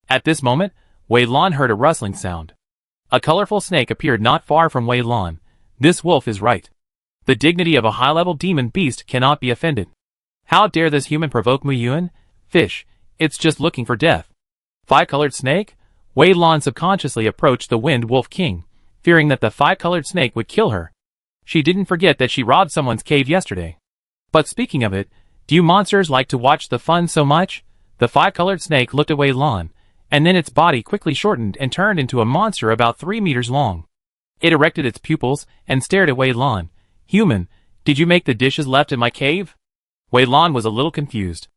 At this moment, Wei Lan heard a rustling sound. A colorful snake appeared not far from Wei Lan. This wolf is right. The dignity of a high-level demon beast cannot be offended. How dare this human provoke Mu Yun? Fish, it's just looking for death. Five-colored snake? Wei Lan subconsciously approached the Wind Wolf King, fearing that the five-colored snake would kill her. She didn't forget that she robbed someone's cave yesterday. But speaking of it, do you monsters like to watch the fun so much? The five-colored snake looked at Wei Lan, and then its body quickly shortened and turned into a monster about 3 meters long. It erected its pupils and stared at Wei Lan. Human, did you make the dishes left in my cave? Wei Lan was a little confused.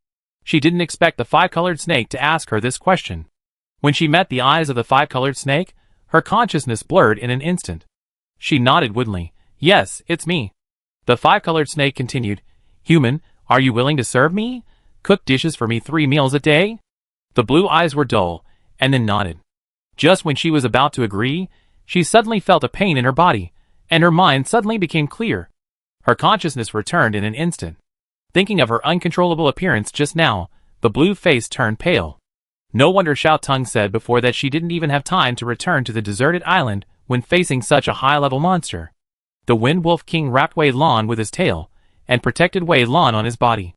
She didn't expect the five-colored snake to ask her this question. When she met the eyes of the five-colored snake, her consciousness blurred in an instant. She nodded woodenly. Yes, it's me. The five-colored snake continued. Human, are you willing to serve me? Cook dishes for me 3 meals a day? The blue eyes were dull, and then nodded. Just when she was about to agree, she suddenly felt a pain in her body, and her mind suddenly became clear. Her consciousness returned in an instant. Thinking of her uncontrollable appearance just now, the blue face turned pale. No wonder Xiao Tung said before that she didn't even have time to return to the deserted island when facing such a high-level monster. The Wind Wolf King wrapped Wei Lan with his tail, and protected Wei Lan on his body.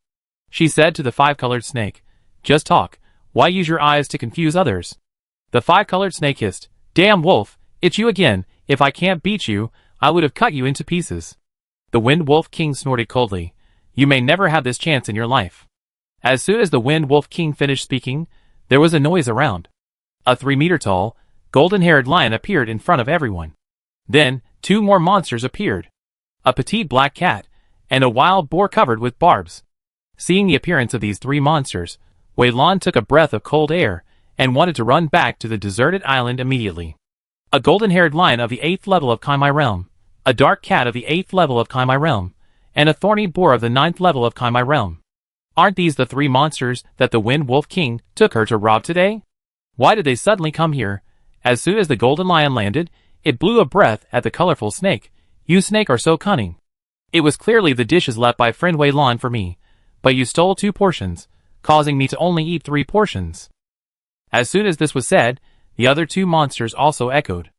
She said to the five-colored snake, "Just talk, why use your eyes to confuse others?" The five-colored snake hissed, "Damn wolf, it's you again, if I can't beat you, I would have cut you into pieces." The Wind Wolf King snorted coldly, "You may never have this chance in your life." As soon as the Wind Wolf King finished speaking, there was a noise around. A 3-meter-tall, golden-haired lion appeared in front of everyone. Then, 2 more monsters appeared. A petite black cat, and a wild boar covered with barbs. Seeing the appearance of these 3 monsters, Wei Lan took a breath of cold air, and wanted to run back to the deserted island immediately. A golden-haired lion of the 8th level of Kaimai Realm, a dark cat of the 8th level of Kaimai Realm, and a thorny boar of the 9th level of Kaimai Realm. Aren't these the 3 monsters that the Wind Wolf King took her to rob today? Why did they suddenly come here? As soon as the golden lion landed, it blew a breath at the colorful snake. "You snake are so cunning. It was clearly the dishes left by friend Wei Lan for me, but you stole 2 portions, causing me to only eat 3 portions." As soon as this was said, the other 2 monsters also echoed.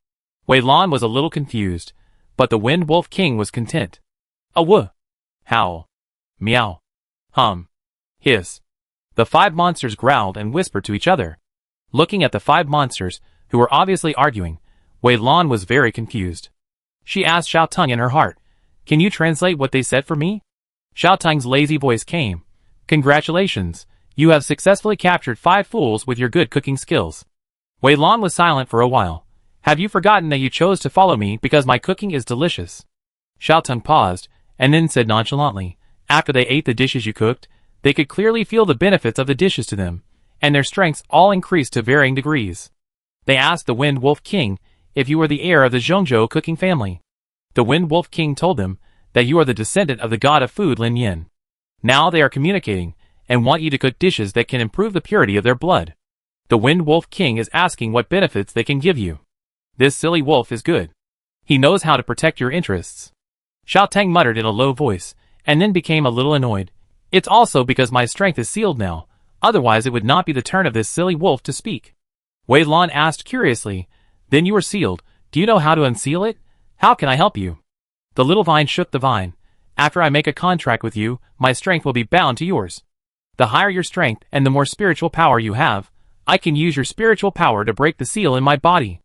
Wei Lan was a little confused, but the Wind Wolf King was content. A woo, howl, meow, hum, hiss. The 5 monsters growled and whispered to each other. Looking at the 5 monsters, who were obviously arguing, Wei Lan was very confused. She asked Xiao Tung in her heart, "Can you translate what they said for me?" Xiao Tung's lazy voice came, "Congratulations, you have successfully captured 5 fools with your good cooking skills." Wei Lan was silent for a while. "Have you forgotten that you chose to follow me because my cooking is delicious?" Xiao Tung paused, and then said nonchalantly, "After they ate the dishes you cooked, they could clearly feel the benefits of the dishes to them, and their strengths all increased to varying degrees. They asked the Wind Wolf King if you were the heir of the Zhongzhou cooking family. The Wind Wolf King told them that you are the descendant of the god of food Lin Yin. Now they are communicating, and want you to cook dishes that can improve the purity of their blood. The Wind Wolf King is asking what benefits they can give you. This silly wolf is good. He knows how to protect your interests." Xiao Tang muttered in a low voice, and then became a little annoyed. "It's also because my strength is sealed now, otherwise it would not be the turn of this silly wolf to speak." Wei Lan asked curiously, "Then you are sealed, do you know how to unseal it? How can I help you?" The little vine shook the vine. "After I make a contract with you, my strength will be bound to yours. The higher your strength and the more spiritual power you have, I can use your spiritual power to break the seal in my body.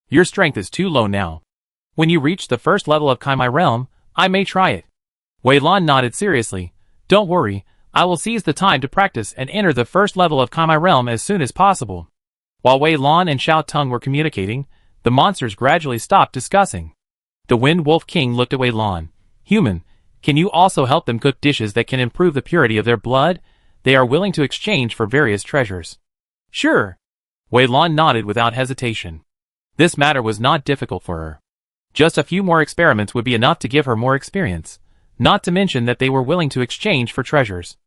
Your strength is too low now. When you reach the 1st level of Kaimai Realm, I may try it." Wei Lan nodded seriously. "Don't worry, I will seize the time to practice and enter the 1st level of Kaimai Realm as soon as possible." While Wei Lan and Xiao Tung were communicating, the monsters gradually stopped discussing. The Wind Wolf King looked at Wei Lan. "Human, can you also help them cook dishes that can improve the purity of their blood? They are willing to exchange for various treasures." "Sure." Wei Lan nodded without hesitation. This matter was not difficult for her. Just a few more experiments would be enough to give her more experience, not to mention that they were willing to exchange for treasures.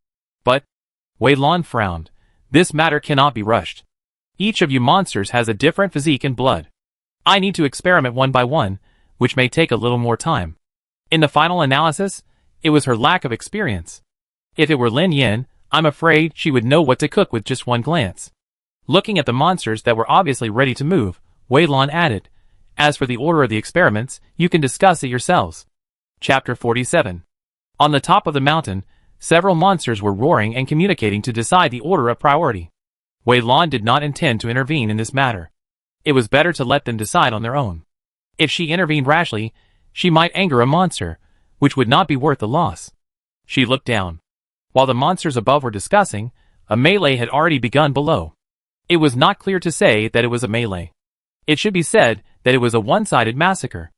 "But," Wei Lan frowned, "this matter cannot be rushed. Each of you monsters has a different physique and blood. I need to experiment one by one, which may take a little more time." In the final analysis, it was her lack of experience. If it were Lin Yin, I'm afraid she would know what to cook with just one glance. Looking at the monsters that were obviously ready to move, Wei Lan added, "As for the order of the experiments, you can discuss it yourselves." Chapter 47. On the top of the mountain, several monsters were roaring and communicating to decide the order of priority. Wei Lan did not intend to intervene in this matter. It was better to let them decide on their own. If she intervened rashly, she might anger a monster, which would not be worth the loss. She looked down. While the monsters above were discussing, a melee had already begun below. It was not clear to say that it was a melee. It should be said that it was a one-sided massacre.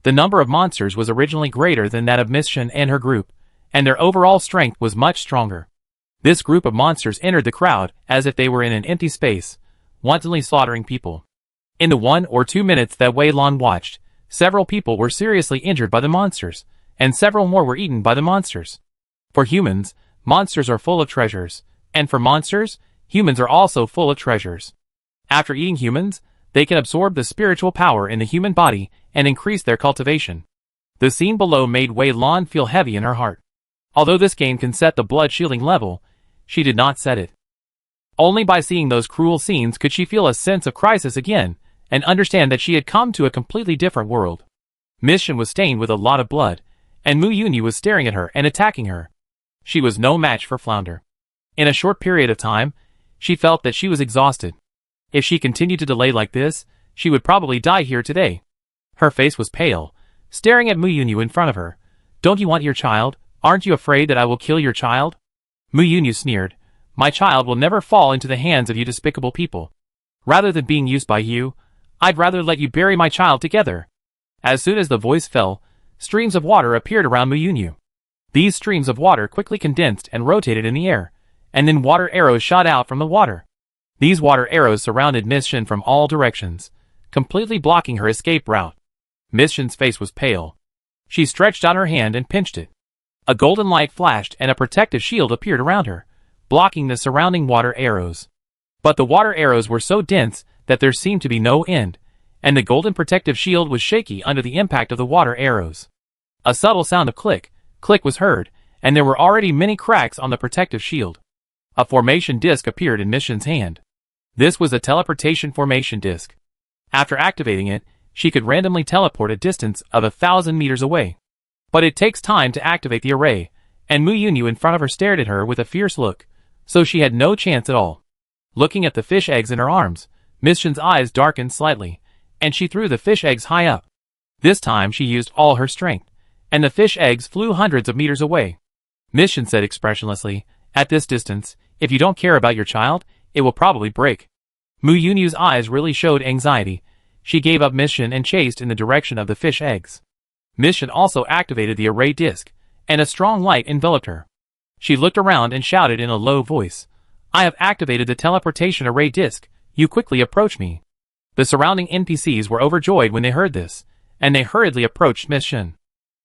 The number of monsters was originally greater than that of Miss Shen and her group, and their overall strength was much stronger. This group of monsters entered the crowd as if they were in an empty space, wantonly slaughtering people. In the 1 or 2 minutes that Wei Lan watched, several people were seriously injured by the monsters, and several more were eaten by the monsters. For humans, monsters are full of treasures, and for monsters, humans are also full of treasures. After eating humans, they can absorb the spiritual power in the human body and increase their cultivation. The scene below made Wei Lan feel heavy in her heart. Although this game can set the blood shielding level, she did not set it. Only by seeing those cruel scenes could she feel a sense of crisis again, and understand that she had come to a completely different world. Miss Shen was stained with a lot of blood, and Mu Yunyu was staring at her and attacking her. She was no match for Flounder. In a short period of time, she felt that she was exhausted. If she continued to delay like this, she would probably die here today. Her face was pale, staring at Mu Yunyu in front of her. "Don't you want your child? Aren't you afraid that I will kill your child?" Mu Yunyu sneered. "My child will never fall into the hands of you despicable people. Rather than being used by you, I'd rather let you bury my child together." As soon as the voice fell, streams of water appeared around Mu Yunyu. These streams of water quickly condensed and rotated in the air, and then water arrows shot out from the water. These water arrows surrounded Miss Shen from all directions, completely blocking her escape route. Miss Shen's face was pale. She stretched out her hand and pinched it. A golden light flashed and a protective shield appeared around her, blocking the surrounding water arrows. But the water arrows were so dense that there seemed to be no end, and the golden protective shield was shaky under the impact of the water arrows. A subtle sound of click, click was heard, and there were already many cracks on the protective shield. A formation disc appeared in Miss Shen's hand. This was a teleportation formation disc. After activating it, she could randomly teleport a distance of 1,000 meters away. But it takes time to activate the array, and Mu Yunyu in front of her stared at her with a fierce look, so she had no chance at all. Looking at the fish eggs in her arms, Miss Shen's eyes darkened slightly, and she threw the fish eggs high up. This time she used all her strength, and the fish eggs flew hundreds of meters away. Miss Shen said expressionlessly, "At this distance, if you don't care about your child, it will probably break." Mu Yunyu's eyes really showed anxiety. She gave up Miss Shen and chased in the direction of the fish eggs. Miss Shen also activated the array disc, and a strong light enveloped her. She looked around and shouted in a low voice, "I have activated the teleportation array disc. You quickly approach me." The surrounding NPCs were overjoyed when they heard this, and they hurriedly approached Miss Shen.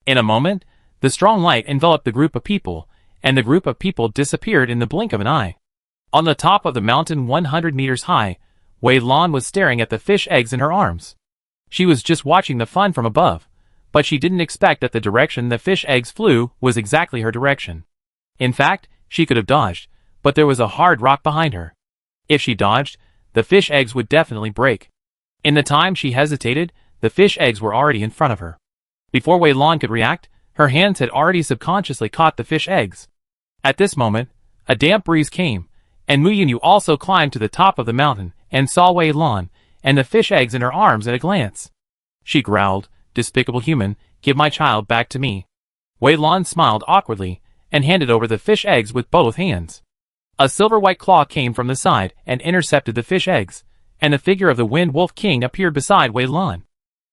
In a moment, the strong light enveloped the group of people, and the group of people disappeared in the blink of an eye. On the top of the mountain 100 meters high, Wei Lan was staring at the fish eggs in her arms. She was just watching the fun from above, but she didn't expect that the direction the fish eggs flew was exactly her direction. In fact, she could have dodged, but there was a hard rock behind her. If she dodged, the fish eggs would definitely break. In the time she hesitated, the fish eggs were already in front of her. Before Wei Lan could react, her hands had already subconsciously caught the fish eggs. At this moment, a damp breeze came, and Mu Yunyu also climbed to the top of the mountain and saw Wei Lan and the fish eggs in her arms at a glance. She growled, "Despicable human, give my child back to me." Wei Lan smiled awkwardly and handed over the fish eggs with both hands. A silver-white claw came from the side and intercepted the fish eggs, and the figure of the Wind Wolf King appeared beside Wei Lan.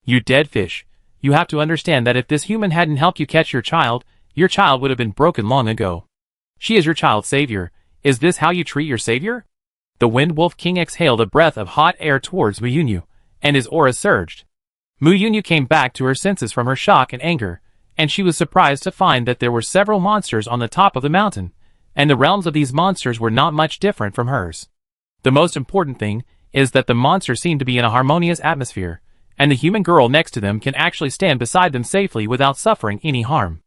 "You dead fish. You have to understand that if this human hadn't helped you catch your child would have been broken long ago. She is your child's savior. Is this how you treat your savior?" The Wind Wolf King exhaled a breath of hot air towards Mu Yunyu, and his aura surged. Mu Yunyu came back to her senses from her shock and anger, and she was surprised to find that there were several monsters on the top of the mountain, and the realms of these monsters were not much different from hers. The most important thing is that the monsters seem to be in a harmonious atmosphere, and the human girl next to them can actually stand beside them safely without suffering any harm.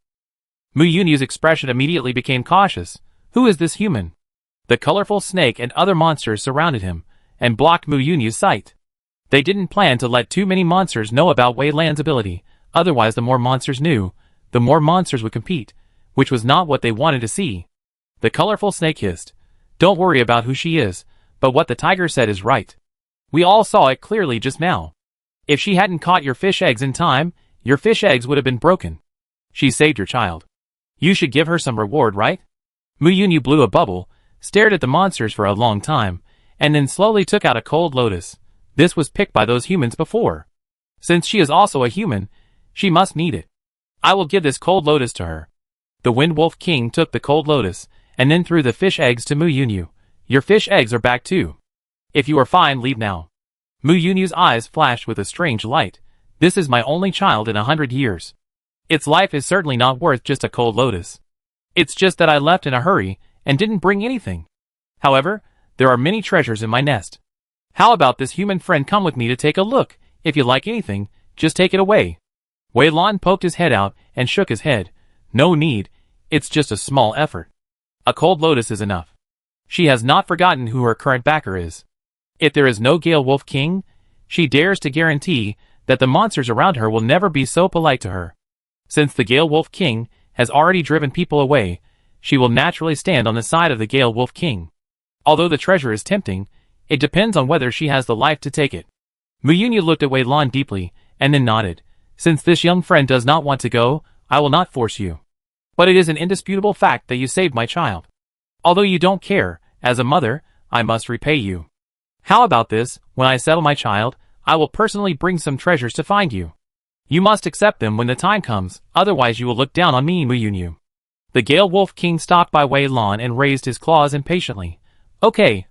Mu Yunyu's expression immediately became cautious. Who is this human? The colorful snake and other monsters surrounded him, and blocked Mu Yunyu's sight. They didn't plan to let too many monsters know about Wei Lan's ability, otherwise the more monsters knew, the more monsters would compete, which was not what they wanted to see. The colorful snake hissed, "Don't worry about who she is, but what the tiger said is right. We all saw it clearly just now. If she hadn't caught your fish eggs in time, your fish eggs would have been broken. She saved your child. You should give her some reward, right?" Mu Yunyu blew a bubble, stared at the monsters for a long time, and then slowly took out a cold lotus. This was picked by those humans before. Since she is also a human, she must need it. "I will give this cold lotus to her." The Wind Wolf King took the cold lotus, and then threw the fish eggs to Mu Yunyu. "Your fish eggs are back too. If you are fine, leave now." Mu Yunyu's eyes flashed with a strange light. "This is my only child in 100 years. Its life is certainly not worth just a cold lotus." It's just that I left in a hurry and didn't bring anything. However, there are many treasures in my nest. How about this human friend come with me to take a look? If you like anything, just take it away." Wei Lan poked his head out and shook his head. "No need, it's just a small effort. A cold lotus is enough." She has not forgotten who her current backer is. If there is no Gale Wolf King, she dares to guarantee that the monsters around her will never be so polite to her. Since the Gale Wolf King has already driven people away, she will naturally stand on the side of the Gale Wolf King. Although the treasure is tempting, it depends on whether she has the life to take it. Mu Yunyu looked at Wei Lan deeply, and then nodded. "Since this young friend does not want to go, I will not force you. But it is an indisputable fact that you saved my child. Although you don't care, as a mother, I must repay you. How about this? When I settle my child, I will personally bring some treasures to find you. You must accept them when the time comes, otherwise you will look down on me, Mu Yunyu." The Gale Wolf King stopped by Wei Lan and raised his claws impatiently. Okay,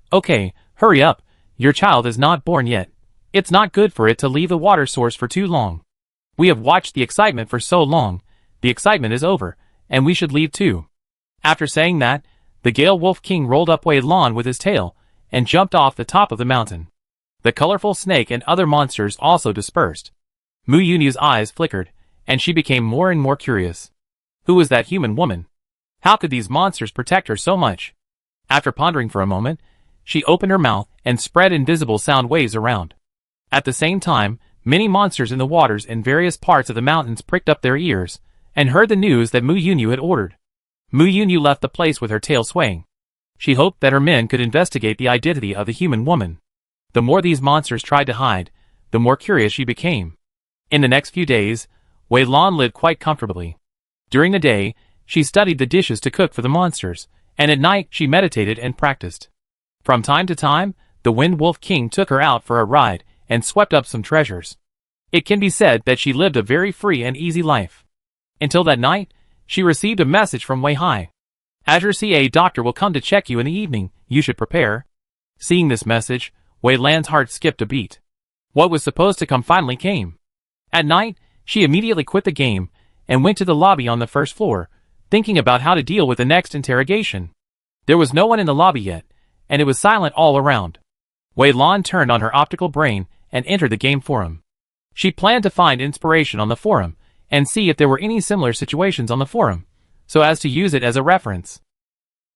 hurry up. Your child is not born yet. It's not good for it to leave the water source for too long. We have watched the excitement for so long. The excitement is over, and we should leave too." After saying that, the Gale Wolf King rolled up Wei Lan with his tail and jumped off the top of the mountain. The colorful snake and other monsters also dispersed. Mu Yunyu's eyes flickered, and she became more and more curious. Who was that human woman? How could these monsters protect her so much? After pondering for a moment, she opened her mouth and spread invisible sound waves around. At the same time, many monsters in the waters in various parts of the mountains pricked up their ears and heard the news that Mu Yunyu had ordered. Mu Yunyu left the place with her tail swaying. She hoped that her men could investigate the identity of the human woman. The more these monsters tried to hide, the more curious she became. In the next few days, Wei Lan lived quite comfortably. During the day, she studied the dishes to cook for the monsters, and at night she meditated and practiced. From time to time, the Wind Wolf King took her out for a ride and swept up some treasures. It can be said that she lived a very free and easy life. Until that night, she received a message from Wei Hai. "As your CA doctor will come to check you in the evening, you should prepare." Seeing this message, Wei Lan's heart skipped a beat. What was supposed to come finally came. At night, she immediately quit the game and went to the lobby on the first floor, thinking about how to deal with the next interrogation. There was no one in the lobby yet, and it was silent all around. Wei Lan turned on her optical brain and entered the game forum. She planned to find inspiration on the forum and see if there were any similar situations on the forum, so as to use it as a reference.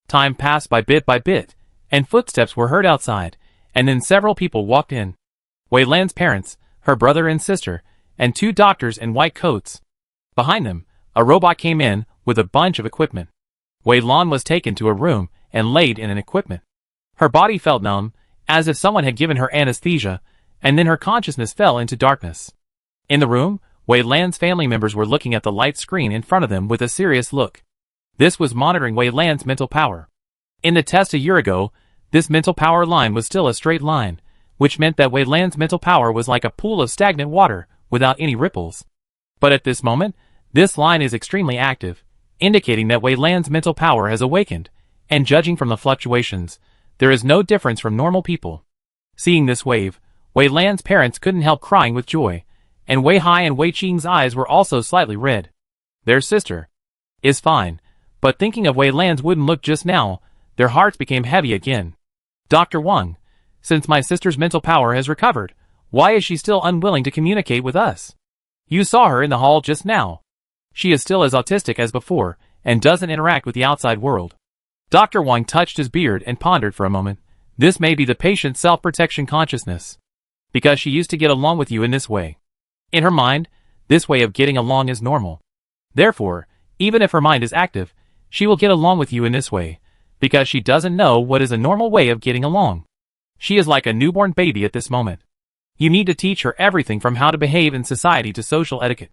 Time passed by bit, and footsteps were heard outside, and then several people walked in. Wei Lan's parents, her brother and sister, and two doctors in white coats. Behind them, a robot came in with a bunch of equipment. Wei Lan was taken to a room and laid in an equipment. Her body felt numb, as if someone had given her anesthesia, and then her consciousness fell into darkness. In the room, Wei Lan's family members were looking at the light screen in front of them with a serious look. This was monitoring Wei Lan's mental power. In the test a year ago, this mental power line was still a straight line, which meant that Wei Lan's mental power was like a pool of stagnant water, without any ripples. But at this moment, this line is extremely active, indicating that Wei Lan's mental power has awakened, and judging from the fluctuations, there is no difference from normal people. Seeing this wave, Wei Lan's parents couldn't help crying with joy, and Wei Hai and Wei Qing's eyes were also slightly red. Their sister is fine, but thinking of Wei Lan's wooden look just now, their hearts became heavy again. "Dr. Wang, since my sister's mental power has recovered, why is she still unwilling to communicate with us? You saw her in the hall just now. She is still as autistic as before, and doesn't interact with the outside world." Dr. Wang touched his beard and pondered for a moment. This may be the patient's self-protection consciousness. Because she used to get along with you in this way. In her mind, this way of getting along is normal. Therefore, even if her mind is active, she will get along with you in this way, because she doesn't know what is a normal way of getting along. She is like a newborn baby at this moment. You need to teach her everything from how to behave in society to social etiquette.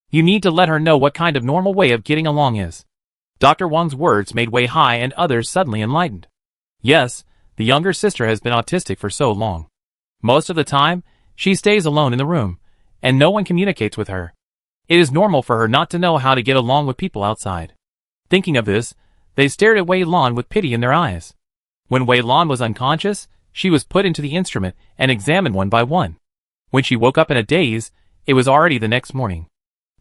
You need to let her know what kind of normal way of getting along is. Dr. Wang's words made Wei Hai and others suddenly enlightened. Yes, the younger sister has been autistic for so long. Most of the time, she stays alone in the room, and no one communicates with her. It is normal for her not to know how to get along with people outside. Thinking of this, they stared at Wei Lan with pity in their eyes. When Wei Lan was unconscious, she was put into the instrument and examined one by one. When she woke up in a daze, it was already the next morning.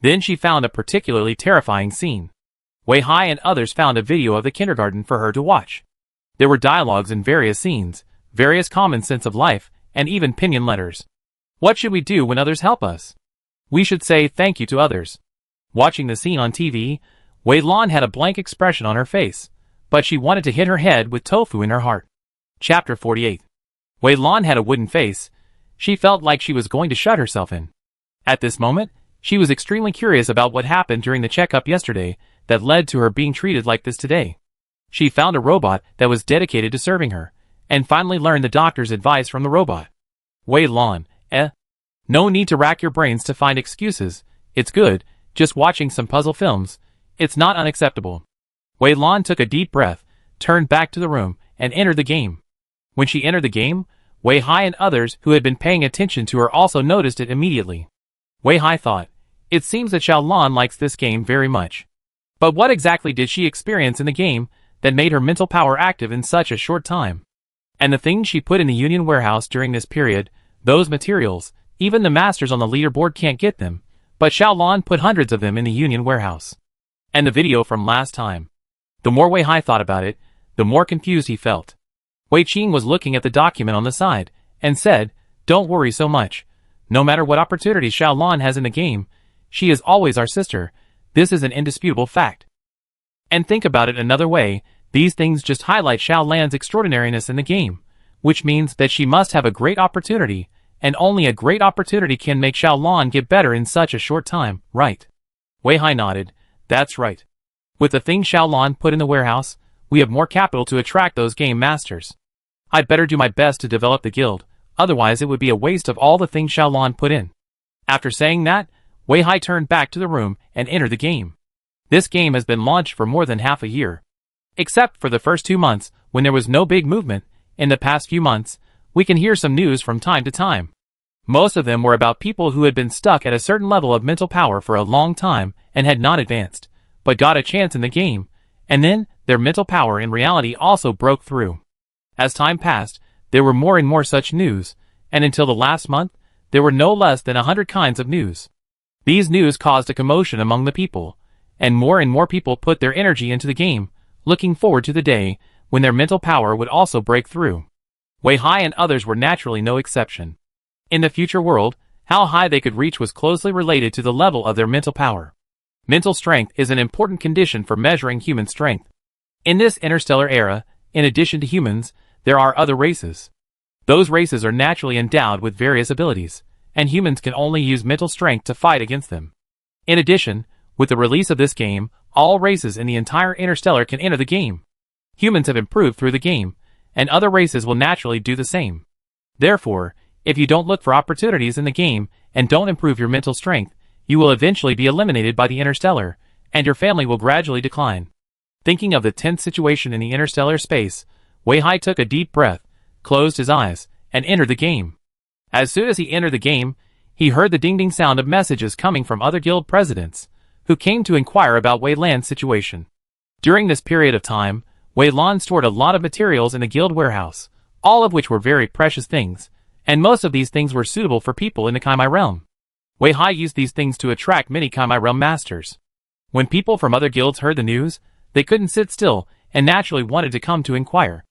Then she found a particularly terrifying scene. Wei Hai and others found a video of the kindergarten for her to watch. There were dialogues in various scenes, various common sense of life, and even pinyin letters. What should we do when others help us? We should say thank you to others. Watching the scene on TV, Wei Lan had a blank expression on her face, but she wanted to hit her head with tofu in her heart. Chapter 48. Wei Lan had a wooden face. She felt like she was going to shut herself in. At this moment, she was extremely curious about what happened during the checkup yesterday that led to her being treated like this today. She found a robot that was dedicated to serving her, and finally learned the doctor's advice from the robot. Wei Lan, no need to rack your brains to find excuses. It's good, just watching some puzzle films. It's not unacceptable. Wei Lan took a deep breath, turned back to the room, and entered the game. When she entered the game, Wei Hai and others who had been paying attention to her also noticed it immediately. Wei Hai thought, it seems that Xiao Lan likes this game very much. But what exactly did she experience in the game that made her mental power active in such a short time? And the things she put in the Union warehouse during this period, those materials, even the masters on the leaderboard can't get them, but Xiao Lan put hundreds of them in the Union warehouse. And the video from last time. The more Wei Hai thought about it, the more confused he felt. Wei Qing was looking at the document on the side, and said, don't worry so much. No matter what opportunities Xiao Lan has in the game, she is always our sister. This is an indisputable fact. And think about it another way, these things just highlight Xiao Lan's extraordinariness in the game, which means that she must have a great opportunity, and only a great opportunity can make Xiao Lan get better in such a short time, right? Wei Hai nodded, that's right. With the things Xiao Lan put in the warehouse, we have more capital to attract those game masters. I'd better do my best to develop the guild, otherwise it would be a waste of all the things Xiao Lan put in. After saying that, Wei Hai turned back to the room and entered the game. This game has been launched for more than half a year. Except for the first 2 months, when there was no big movement, in the past few months, we can hear some news from time to time. Most of them were about people who had been stuck at a certain level of mental power for a long time and had not advanced, but got a chance in the game, and then their mental power in reality also broke through. As time passed, there were more and more such news, and until the last month, there were no less than 100 kinds of news. These news caused a commotion among the people, and more people put their energy into the game, looking forward to the day when their mental power would also break through. Wei Hai and others were naturally no exception. In the future world, how high they could reach was closely related to the level of their mental power. Mental strength is an important condition for measuring human strength. In this interstellar era, in addition to humans, there are other races. Those races are naturally endowed with various abilities, and humans can only use mental strength to fight against them. In addition, with the release of this game, all races in the entire interstellar can enter the game. Humans have improved through the game, and other races will naturally do the same. Therefore, if you don't look for opportunities in the game and don't improve your mental strength, you will eventually be eliminated by the interstellar, and your family will gradually decline. Thinking of the tense situation in the interstellar space, Wei Hai took a deep breath, closed his eyes, and entered the game. As soon as he entered the game, he heard the ding-ding sound of messages coming from other guild presidents, who came to inquire about Wei Lan's situation. During this period of time, Wei Lan stored a lot of materials in the guild warehouse, all of which were very precious things, and most of these things were suitable for people in the Kaimai realm. Wei Hai used these things to attract many Kaimai realm masters. When people from other guilds heard the news, they couldn't sit still and naturally wanted to come to inquire.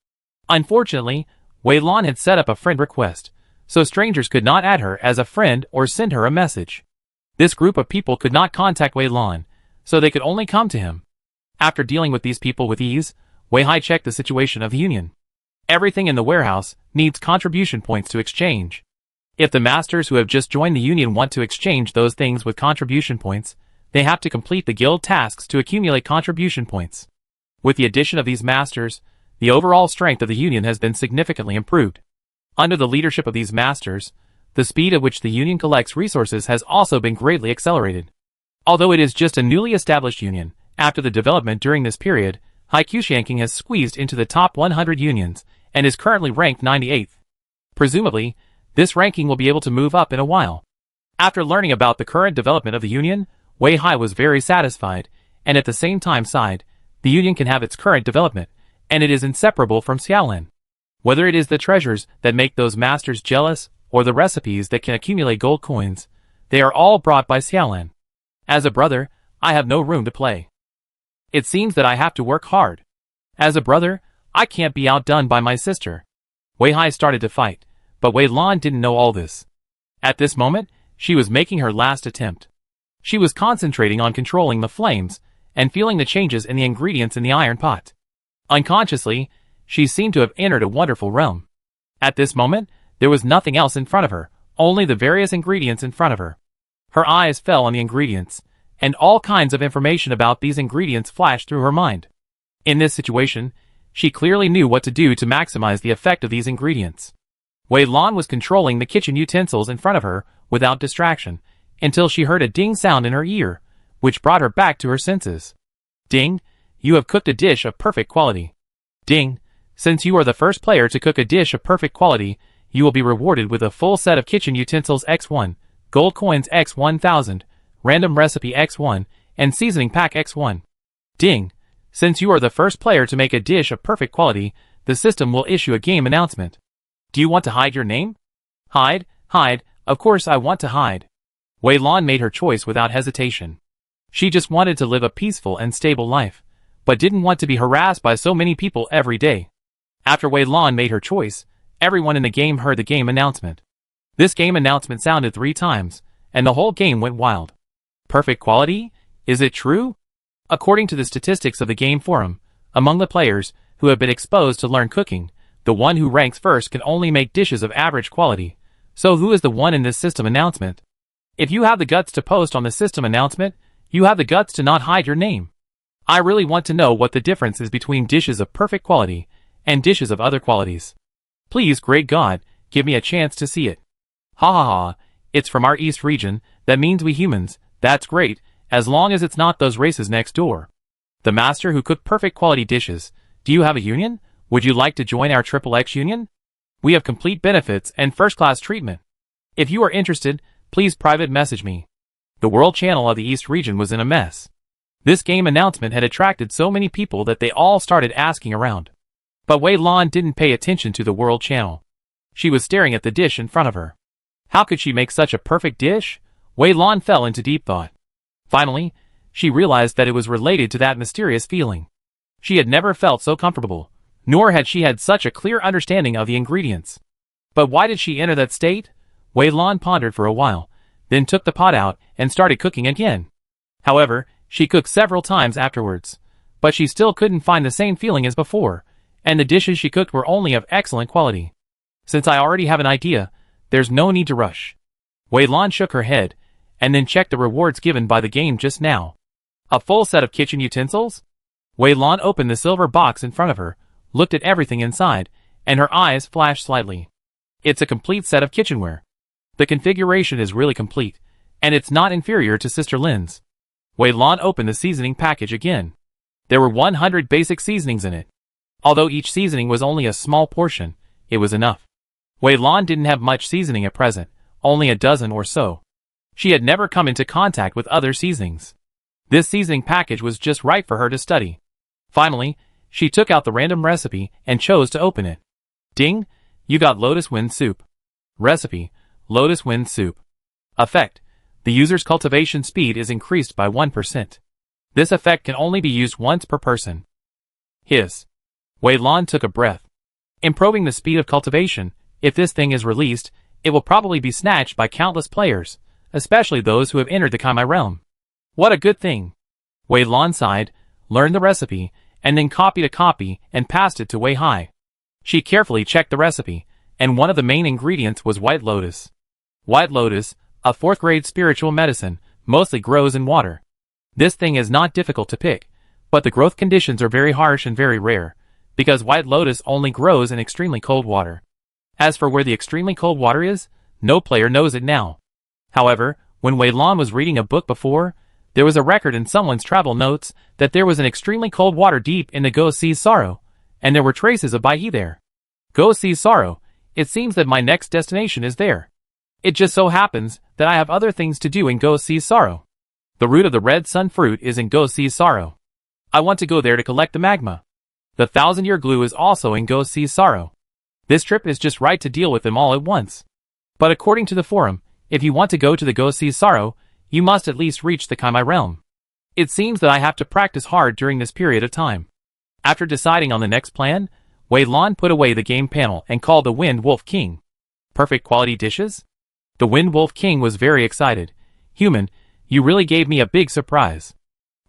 Unfortunately, Wei Lan had set up a friend request, so strangers could not add her as a friend or send her a message. This group of people could not contact Wei Lan, so they could only come to him. After dealing with these people with ease, Wei Hai checked the situation of the Union. Everything in the warehouse needs contribution points to exchange. If the masters who have just joined the Union want to exchange those things with contribution points, they have to complete the guild tasks to accumulate contribution points. With the addition of these masters, the overall strength of the Union has been significantly improved. Under the leadership of these masters, the speed at which the Union collects resources has also been greatly accelerated. Although it is just a newly established Union, after the development during this period, Haikushanking has squeezed into the top 100 unions, and is currently ranked 98th. Presumably, this ranking will be able to move up in a while. After learning about the current development of the Union, Wei Hai was very satisfied, and at the same time sighed, the Union can have its current development, and it is inseparable from Xiaolan. Whether it is the treasures that make those masters jealous, or the recipes that can accumulate gold coins, they are all brought by Xiaolan. As a brother, I have no room to play. It seems that I have to work hard. As a brother, I can't be outdone by my sister. Wei Hai started to fight, but Wei Lan didn't know all this. At this moment, she was making her last attempt. She was concentrating on controlling the flames and feeling the changes in the ingredients in the iron pot. Unconsciously, she seemed to have entered a wonderful realm. At this moment, there was nothing else in front of her, only the various ingredients in front of her. Her eyes fell on the ingredients, and all kinds of information about these ingredients flashed through her mind. In this situation, she clearly knew what to do to maximize the effect of these ingredients. Wei Lan was controlling the kitchen utensils in front of her without distraction, until she heard a ding sound in her ear, which brought her back to her senses. Ding, you have cooked a dish of perfect quality. Ding, since you are the first player to cook a dish of perfect quality, you will be rewarded with a full set of kitchen utensils X1, gold coins X1000, random recipe X1, and seasoning pack X1. Ding, since you are the first player to make a dish of perfect quality, the system will issue a game announcement. Do you want to hide your name? Hide, of course I want to hide. Wei Lan made her choice without hesitation. She just wanted to live a peaceful and stable life, but didn't want to be harassed by so many people every day. After Wei Lan made her choice, everyone in the game heard the game announcement. This game announcement sounded 3 times, and the whole game went wild. Perfect quality? Is it true? According to the statistics of the game forum, among the players who have been exposed to learn cooking, the one who ranks first can only make dishes of average quality. So who is the one in this system announcement? If you have the guts to post on the system announcement, you have the guts to not hide your name. I really want to know what the difference is between dishes of perfect quality and dishes of other qualities. Please, great God, give me a chance to see it. Ha ha ha, it's from our East region, that means we humans, that's great, as long as it's not those races next door. The master who cooked perfect quality dishes, do you have a union? Would you like to join our XXX union? We have complete benefits and first-class treatment. If you are interested, please private message me. The world channel of the East region was in a mess. This game announcement had attracted so many people that they all started asking around. But Wei Lan didn't pay attention to the world channel. She was staring at the dish in front of her. How could she make such a perfect dish? Wei Lan fell into deep thought. Finally, she realized that it was related to that mysterious feeling. She had never felt so comfortable, nor had she had such a clear understanding of the ingredients. But why did she enter that state? Wei Lan pondered for a while, then took the pot out and started cooking again. However, she cooked several times afterwards, but she still couldn't find the same feeling as before, and the dishes she cooked were only of excellent quality. Since I already have an idea, there's no need to rush. Wei Lan shook her head, and then checked the rewards given by the game just now. A full set of kitchen utensils? Wei Lan opened the silver box in front of her, looked at everything inside, and her eyes flashed slightly. It's a complete set of kitchenware. The configuration is really complete, and it's not inferior to Sister Lin's. Wei Lan opened the seasoning package again. There were 100 basic seasonings in it. Although each seasoning was only a small portion, it was enough. Wei Lan didn't have much seasoning at present, only a dozen or so. She had never come into contact with other seasonings. This seasoning package was just right for her to study. Finally, she took out the random recipe and chose to open it. Ding! You got Lotus Wind Soup. Recipe: Lotus Wind Soup. Effect: the user's cultivation speed is increased by 1%. This effect can only be used once per person. Hiss. Wei Lan took a breath. Improving the speed of cultivation, if this thing is released, it will probably be snatched by countless players, especially those who have entered the Kaimai realm. What a good thing. Wei Lan sighed, learned the recipe, and then copied a copy and passed it to Wei Hai. She carefully checked the recipe, and one of the main ingredients was white lotus. White lotus, a 4th-grade spiritual medicine, mostly grows in water. This thing is not difficult to pick, but the growth conditions are very harsh and very rare, because white lotus only grows in extremely cold water. As for where the extremely cold water is, no player knows it now. However, when Wei Lan was reading a book before, there was a record in someone's travel notes that there was an extremely cold water deep in the Go Sea's Sorrow, and there were traces of Baihe there. Go Sea's Sorrow, it seems that my next destination is there. It just so happens that I have other things to do in Go Sea's Sorrow. The root of the red sun fruit is in Go Sea's Sorrow. I want to go there to collect the magma. The 1000-year glue is also in Go Sea's Sorrow. This trip is just right to deal with them all at once. But according to the forum, if you want to go to the Go Sea's Sorrow, you must at least reach the Kaimai realm. It seems that I have to practice hard during this period of time. After deciding on the next plan, Wei Lan put away the game panel and called the Wind Wolf King. Perfect quality dishes? The Wind Wolf King was very excited. Human, you really gave me a big surprise.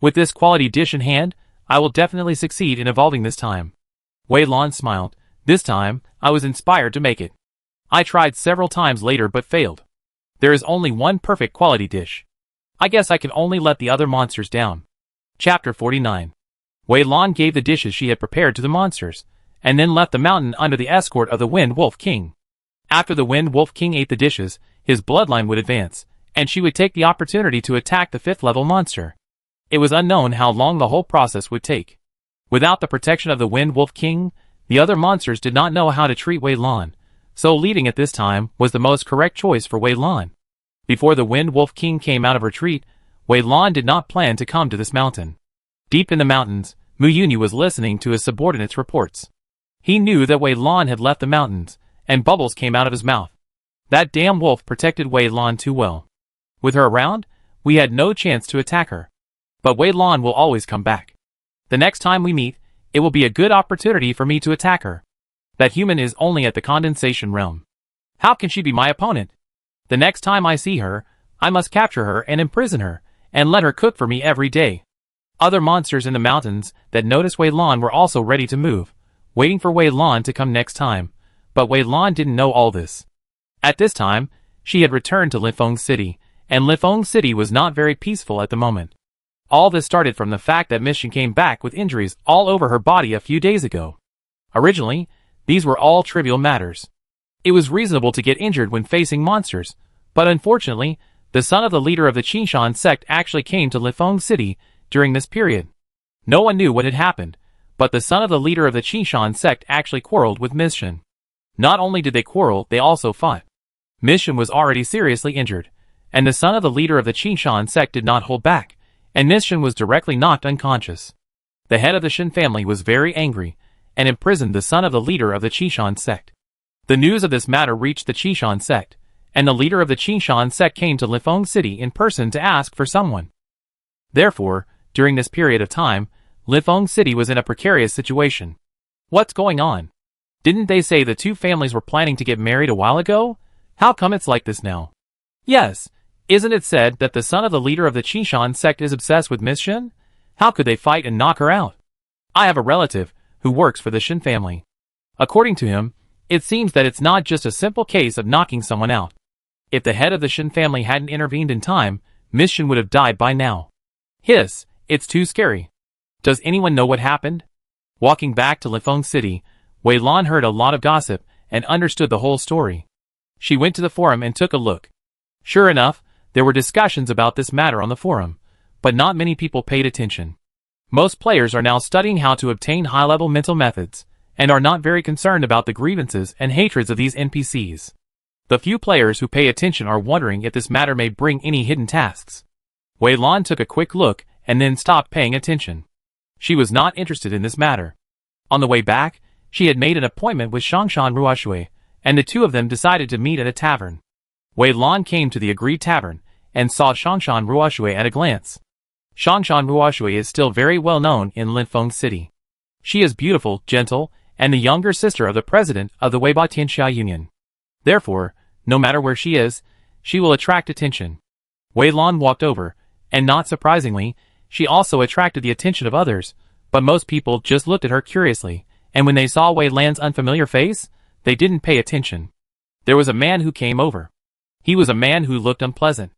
With this quality dish in hand, I will definitely succeed in evolving this time. Wei Lan smiled. This time, I was inspired to make it. I tried several times later but failed. There is only one perfect quality dish. I guess I can only let the other monsters down. Chapter 49. Wei Lan gave the dishes she had prepared to the monsters, and then left the mountain under the escort of the Wind Wolf King. After the Wind Wolf King ate the dishes, his bloodline would advance, and she would take the opportunity to attack the 5th level monster. It was unknown how long the whole process would take. Without the protection of the Wind Wolf King, the other monsters did not know how to treat Wei Lan, so leaving at this time was the most correct choice for Wei Lan. Before the Wind Wolf King came out of retreat, Wei Lan did not plan to come to this mountain. Deep in the mountains, Mu Yunyi was listening to his subordinates' reports. He knew that Wei Lan had left the mountains, and bubbles came out of his mouth. That damn wolf protected Wei Lan too well. With her around, we had no chance to attack her. But Wei Lan will always come back. The next time we meet, it will be a good opportunity for me to attack her. That human is only at the condensation realm. How can she be my opponent? The next time I see her, I must capture her and imprison her, and let her cook for me every day. Other monsters in the mountains that noticed Wei Lan were also ready to move, waiting for Wei Lan to come next time, but Wei Lan didn't know all this. At this time, she had returned to Lifeng City, and Lifeng City was not very peaceful at the moment. All this started from the fact that Miss Shen came back with injuries all over her body a few days ago. Originally, these were all trivial matters. It was reasonable to get injured when facing monsters, but unfortunately, the son of the leader of the Qinshan sect actually came to Lifeng City during this period. No one knew what had happened, but the son of the leader of the Qinshan sect actually quarreled with Miss Shen. Not only did they quarrel, they also fought. Miss Shen was already seriously injured, and the son of the leader of the Qinshan sect did not hold back, and Miss Shen was directly knocked unconscious. The head of the Shen family was very angry, and imprisoned the son of the leader of the Qinshan sect. The news of this matter reached the Qinshan sect, and the leader of the Qinshan sect came to Lifeng City in person to ask for someone. Therefore, during this period of time, Lifeng City was in a precarious situation. What's going on? Didn't they say the two families were planning to get married a while ago? How come it's like this now? Yes, isn't it said that the son of the leader of the Qinshan sect is obsessed with Miss Shen? How could they fight and knock her out? I have a relative who works for the Shen family. According to him, it seems that it's not just a simple case of knocking someone out. If the head of the Shen family hadn't intervened in time, Miss Shen would have died by now. Hiss, it's too scary. Does anyone know what happened? Walking back to Lifeng City, Wei Lan heard a lot of gossip and understood the whole story. She went to the forum and took a look. Sure enough, there were discussions about this matter on the forum, but not many people paid attention. Most players are now studying how to obtain high-level mental methods, and are not very concerned about the grievances and hatreds of these NPCs. The few players who pay attention are wondering if this matter may bring any hidden tasks. Wei Lan took a quick look and then stopped paying attention. She was not interested in this matter. On the way back, she had made an appointment with Shangshan Ruoshui, and the two of them decided to meet at a tavern. Wei Lan came to the agreed tavern, and saw Shangshan Ruoshui at a glance. Shangshan Ruoshui is still very well known in Lifeng City. She is beautiful, gentle, and the younger sister of the president of the Weiba Tianxia Union. Therefore, no matter where she is, she will attract attention. Wei Lan walked over, and not surprisingly, she also attracted the attention of others, but most people just looked at her curiously, and when they saw Wei Lan's unfamiliar face, they didn't pay attention. There was a man who came over. He was a man who looked unpleasant.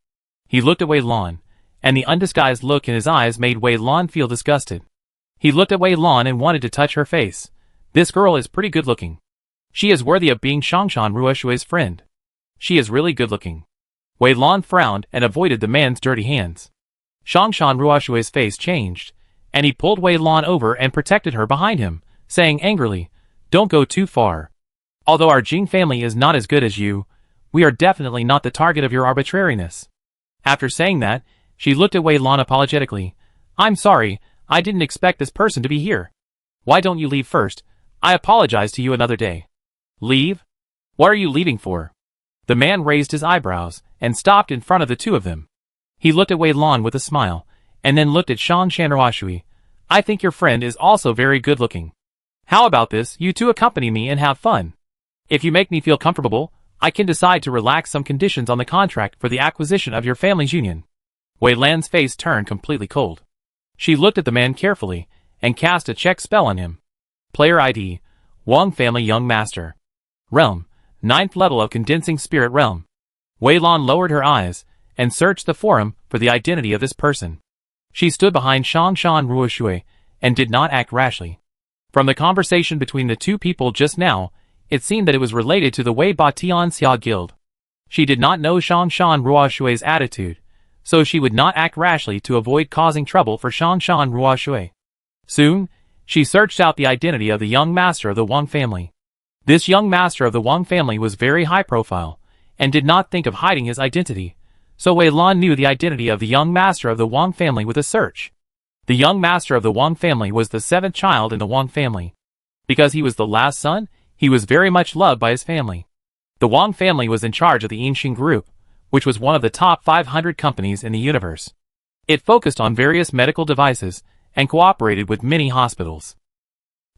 He looked at Wei Lan, and the undisguised look in his eyes made Wei Lan feel disgusted. He looked at Wei Lan and wanted to touch her face. This girl is pretty good looking. She is worthy of being Shangshan Ruoshui's friend. She is really good looking. Wei Lan frowned and avoided the man's dirty hands. Shangshan Ruoshui's face changed, and he pulled Wei Lan over and protected her behind him, saying angrily, "Don't go too far. Although our Jing family is not as good as you, we are definitely not the target of your arbitrariness." After saying that, she looked at Wei Lan apologetically. "I'm sorry, I didn't expect this person to be here. Why don't you leave first? I apologize to you another day." "Leave? What are you leaving for?" The man raised his eyebrows and stopped in front of the two of them. He looked at Wei Lan with a smile, and then looked at Shangshan Ruoshui. I think your friend is also very good looking. How about this, you two accompany me and have fun? If you make me feel comfortable, I can decide to relax some conditions on the contract for the acquisition of your family's union. Wei Lan's face turned completely cold. She looked at the man carefully, and cast a check spell on him. Player ID, Wang Family Young Master. Realm, 9th level of Condensing Spirit Realm. Wei Lan lowered her eyes, and searched the forum for the identity of this person. She stood behind Shangshan Ruoshui, and did not act rashly. From the conversation between the two people just now, it seemed that it was related to the Wei Batian Xia Guild. She did not know Shangshan Ruoshui's attitude, so she would not act rashly to avoid causing trouble for Shangshan Ruoshui. Soon, she searched out the identity of the young master of the Wang family. This young master of the Wang family was very high profile, and did not think of hiding his identity, so Wei Lan knew the identity of the young master of the Wang family with a search. The young master of the Wang family was the 7th child in the Wang family. Because he was the last son, he was very much loved by his family. The Wang family was in charge of the Yinxing Group, which was one of the top 500 companies in the universe. It focused on various medical devices, and cooperated with many hospitals.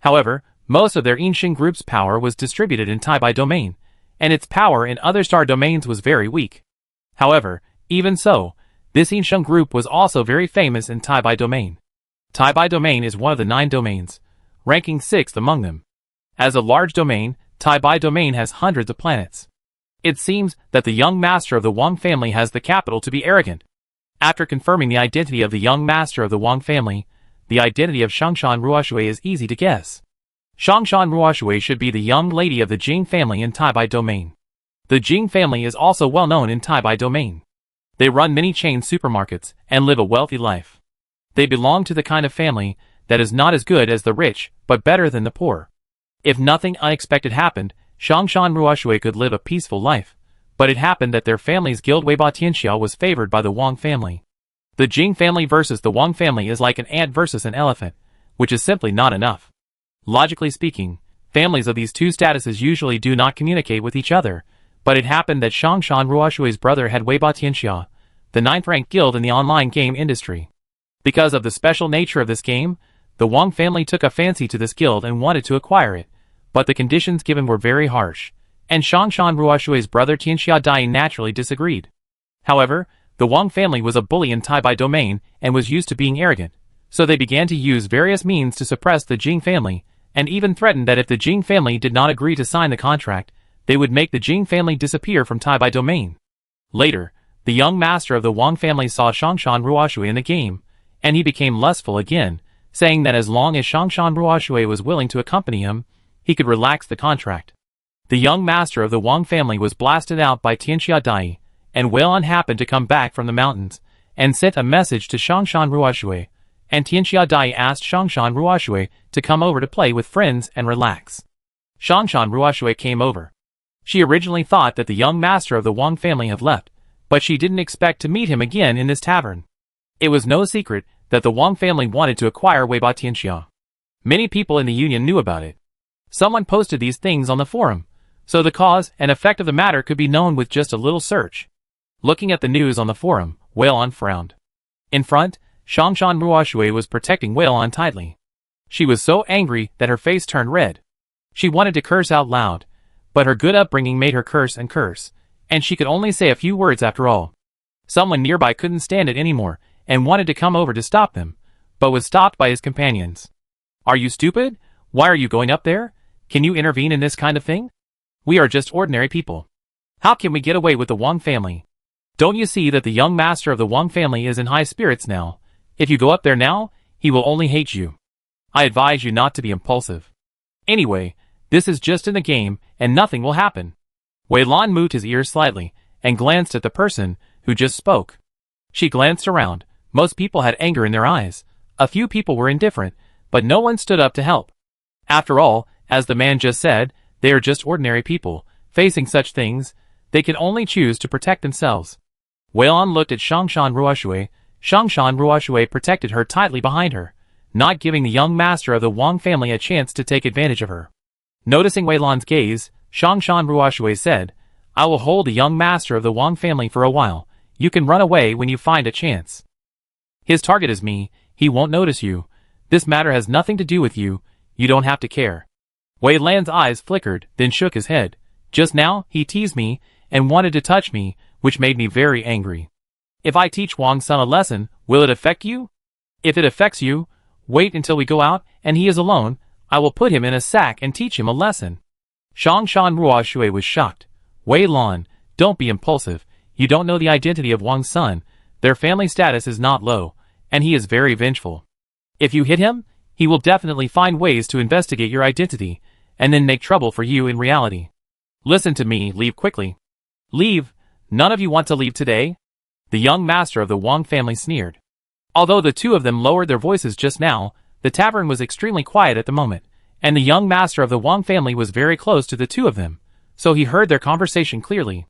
However, most of their Yinxing Group's power was distributed in Taibai domain, and its power in other star domains was very weak. However, even so, this Yinxing Group was also very famous in Taibai domain. Taibai domain is one of the 9 domains, ranking 6th among them. As a large domain, Taibai domain has hundreds of planets. It seems that the young master of the Wang family has the capital to be arrogant. After confirming the identity of the young master of the Wang family, the identity of Shangshan Ruoshui is easy to guess. Shangshan Ruoshui should be the young lady of the Jing family in Taibai domain. The Jing family is also well known in Taibai domain. They run many chain supermarkets and live a wealthy life. They belong to the kind of family that is not as good as the rich, but better than the poor. If nothing unexpected happened, Shangshan Ruoshui could live a peaceful life, but it happened that their family's guild Weiba Tianxia was favored by the Wang family. The Jing family versus the Wang family is like an ant versus an elephant, which is simply not enough. Logically speaking, families of these two statuses usually do not communicate with each other, but it happened that Shangshan Ruoshui's brother had Weiba Tianxia, the 9th-ranked guild in the online game industry. Because of the special nature of this game, the Wang family took a fancy to this guild and wanted to acquire it, but the conditions given were very harsh, and Shangshan Ruoshui's brother Tianxia Dai naturally disagreed. However, the Wang family was a bully in Taibai domain and was used to being arrogant, so they began to use various means to suppress the Jing family, and even threatened that if the Jing family did not agree to sign the contract, they would make the Jing family disappear from Taibai domain. Later, the young master of the Wang family saw Shangshan Ruoshui in the game, and he became lustful again, saying that as long as Shangshan Ruoshui was willing to accompany him, he could relax the contract. The young master of the Wang family was blasted out by Tianxia Dai, and Weilan happened to come back from the mountains, and sent a message to Shangshan Ruoshui, and Tianxia Dai asked Shangshan Ruoshui to come over to play with friends and relax. Shangshan Ruoshui came over. She originally thought that the young master of the Wang family had left, but she didn't expect to meet him again in this tavern. It was no secret that the Wang family wanted to acquire Weiba Tianxia. Many people in the union knew about it. Someone posted these things on the forum, so the cause and effect of the matter could be known with just a little search. Looking at the news on the forum, Weilan frowned. In front, Shangshan Ruoshui was protecting Weilan tightly. She was so angry that her face turned red. She wanted to curse out loud, but her good upbringing made her curse, and she could only say a few words after all. Someone nearby couldn't stand it anymore, and wanted to come over to stop them, but was stopped by his companions. Are you stupid? Why are you going up there? Can you intervene in this kind of thing? We are just ordinary people. How can we get away with the Wang family? Don't you see that the young master of the Wang family is in high spirits now? If you go up there now, he will only hate you. I advise you not to be impulsive. Anyway, this is just in the game, and nothing will happen. Weilan moved his ears slightly, and glanced at the person who just spoke. She glanced around. Most people had anger in their eyes. A few people were indifferent, but no one stood up to help. After all, as the man just said, they are just ordinary people. Facing such things, they can only choose to protect themselves. Weilan looked at Shangshan Ruoshui. Shangshan Ruoshui protected her tightly behind her, not giving the young master of the Wang family a chance to take advantage of her. Noticing Weilan's gaze, Shangshan Ruoshui said, I will hold the young master of the Wang family for a while. You can run away when you find a chance. His target is me, he won't notice you. This matter has nothing to do with you, you don't have to care. Wei Lan's eyes flickered, then shook his head. Just now, he teased me, and wanted to touch me, which made me very angry. If I teach Wang's son a lesson, will it affect you? If it affects you, wait until we go out, and he is alone, I will put him in a sack and teach him a lesson. Shongshan Ruoshui was shocked. Wei Lan, don't be impulsive, you don't know the identity of Wang's son, their family status is not low, and he is very vengeful. If you hit him, he will definitely find ways to investigate your identity, and then make trouble for you in reality. Listen to me, leave quickly. Leave? None of you want to leave today? The young master of the Wang family sneered. Although the two of them lowered their voices just now, the tavern was extremely quiet at the moment, and the young master of the Wang family was very close to the two of them, so he heard their conversation clearly.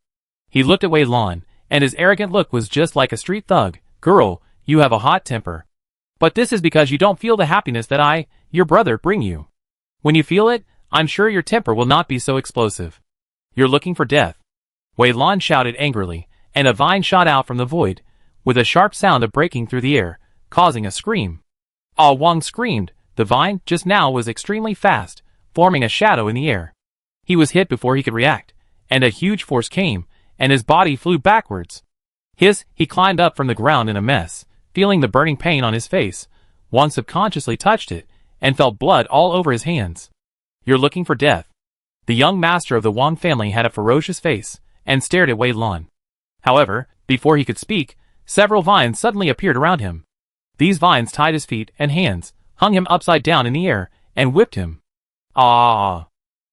He looked at Wei Lan, and his arrogant look was just like a street thug. Girl, you have a hot temper. But this is because you don't feel the happiness that I, your brother, bring you. When you feel it, I'm sure your temper will not be so explosive. You're looking for death. Wei Lan shouted angrily, and a vine shot out from the void, with a sharp sound of breaking through the air, causing a scream. Ah, Wang screamed. The vine, just now, was extremely fast, forming a shadow in the air. He was hit before he could react, and a huge force came, and his body flew backwards. He climbed up from the ground in a mess, feeling the burning pain on his face. Wang subconsciously touched it, and felt blood all over his hands. You're looking for death. The young master of the Wang family had a ferocious face, and stared at Wei Lan. However, before he could speak, several vines suddenly appeared around him. These vines tied his feet and hands, hung him upside down in the air, and whipped him. Ah!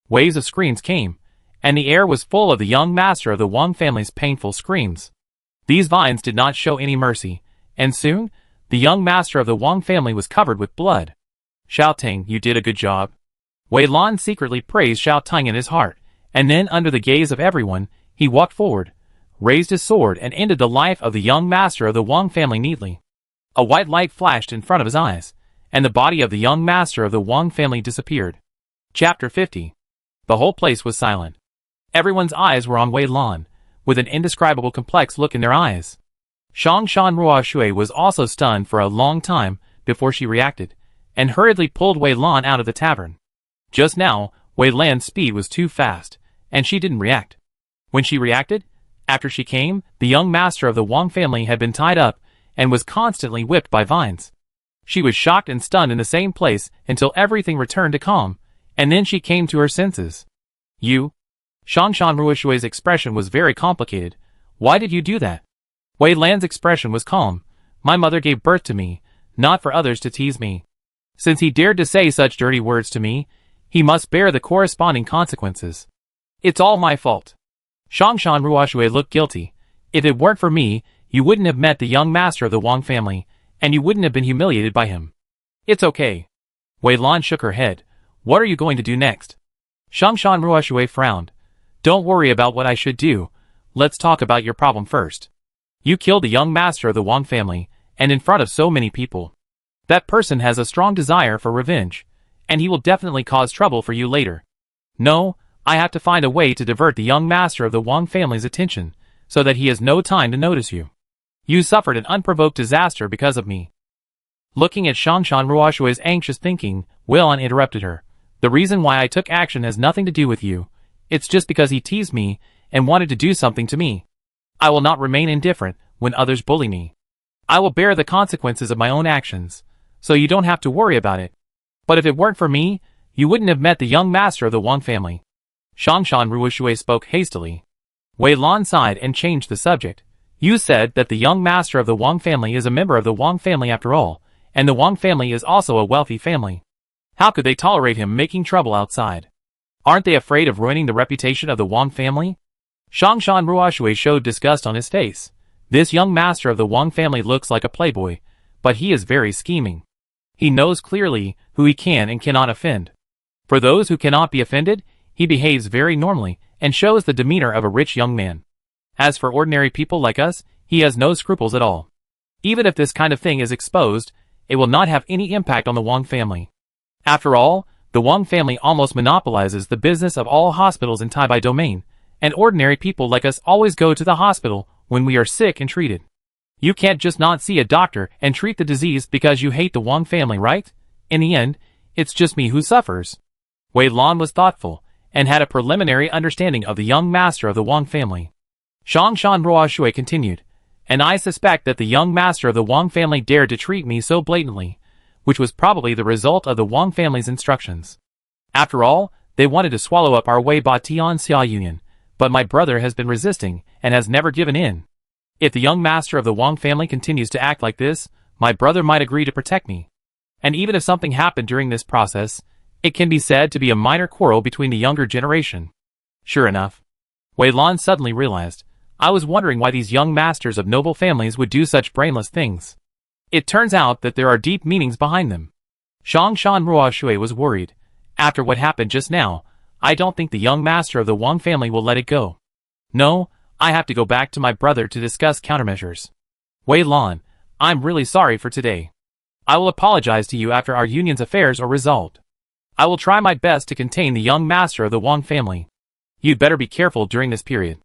Waves of screams came, and the air was full of the young master of the Wang family's painful screams. These vines did not show any mercy, and soon, the young master of the Wang family was covered with blood. Xiao Ting, you did a good job. Wei Lan secretly praised Xiao Ting in his heart, and then under the gaze of everyone, he walked forward, raised his sword and ended the life of the young master of the Wang family neatly. A white light flashed in front of his eyes, and the body of the young master of the Wang family disappeared. Chapter 50. The whole place was silent. Everyone's eyes were on Wei Lan, with an indescribable complex look in their eyes. Shongshan Ruoshui was also stunned for a long time before she reacted, and hurriedly pulled Wei Lan out of the tavern. Just now, Wei Lan's speed was too fast, and she didn't react. When she reacted, after she came, the young master of the Wang family had been tied up, and was constantly whipped by vines. She was shocked and stunned in the same place until everything returned to calm, and then she came to her senses. You? Shongshan Ruoshui's expression was very complicated. Why did you do that? Wei Lan's expression was calm. My mother gave birth to me, not for others to tease me. Since he dared to say such dirty words to me, he must bear the corresponding consequences. It's all my fault. Shongshan Ruoshui looked guilty. If it weren't for me, you wouldn't have met the young master of the Wang family, and you wouldn't have been humiliated by him. It's okay. Wei Lan shook her head. What are you going to do next? Shongshan Ruoshui frowned. Don't worry about what I should do. Let's talk about your problem first. You killed the young master of the Wang family, and in front of so many people. That person has a strong desire for revenge, and he will definitely cause trouble for you later. No, I have to find a way to divert the young master of the Wang family's attention, so that he has no time to notice you. You suffered an unprovoked disaster because of me. Looking at Shongshan Ruoshui's anxious thinking, Wei Lan interrupted her. The reason why I took action has nothing to do with you. It's just because he teased me and wanted to do something to me. I will not remain indifferent when others bully me. I will bear the consequences of my own actions, so you don't have to worry about it. But if it weren't for me, you wouldn't have met the young master of the Wang family. Shongshan Ruoshui spoke hastily. Wei Lan sighed and changed the subject. You said that the young master of the Wang family is a member of the Wang family after all, and the Wang family is also a wealthy family. How could they tolerate him making trouble outside? Aren't they afraid of ruining the reputation of the Wang family? Shongshan Ruoshui showed disgust on his face. This young master of the Wang family looks like a playboy, but he is very scheming. He knows clearly who he can and cannot offend. For those who cannot be offended, he behaves very normally and shows the demeanor of a rich young man. As for ordinary people like us, he has no scruples at all. Even if this kind of thing is exposed, it will not have any impact on the Wang family. After all, the Wang family almost monopolizes the business of all hospitals in Taipei domain, and ordinary people like us always go to the hospital when we are sick and treated. You can't just not see a doctor and treat the disease because you hate the Wang family, right? In the end, it's just me who suffers. Wei Lan was thoughtful, and had a preliminary understanding of the young master of the Wang family. Shongshan Ruoshui continued, and I suspect that the young master of the Wang family dared to treat me so blatantly, which was probably the result of the Wang family's instructions. After all, they wanted to swallow up our Wei Ba Tian Xia Union, but my brother has been resisting, and has never given in. If the young master of the Wang family continues to act like this, my brother might agree to protect me. And even if something happened during this process, it can be said to be a minor quarrel between the younger generation. Sure enough, Wei Lan suddenly realized, I was wondering why these young masters of noble families would do such brainless things. It turns out that there are deep meanings behind them. Shongshan Ruoshui was worried. After what happened just now, I don't think the young master of the Wang family will let it go. No, I have to go back to my brother to discuss countermeasures. Wei Lan, I'm really sorry for today. I will apologize to you after our union's affairs are resolved. I will try my best to contain the young master of the Wang family. You'd better be careful during this period.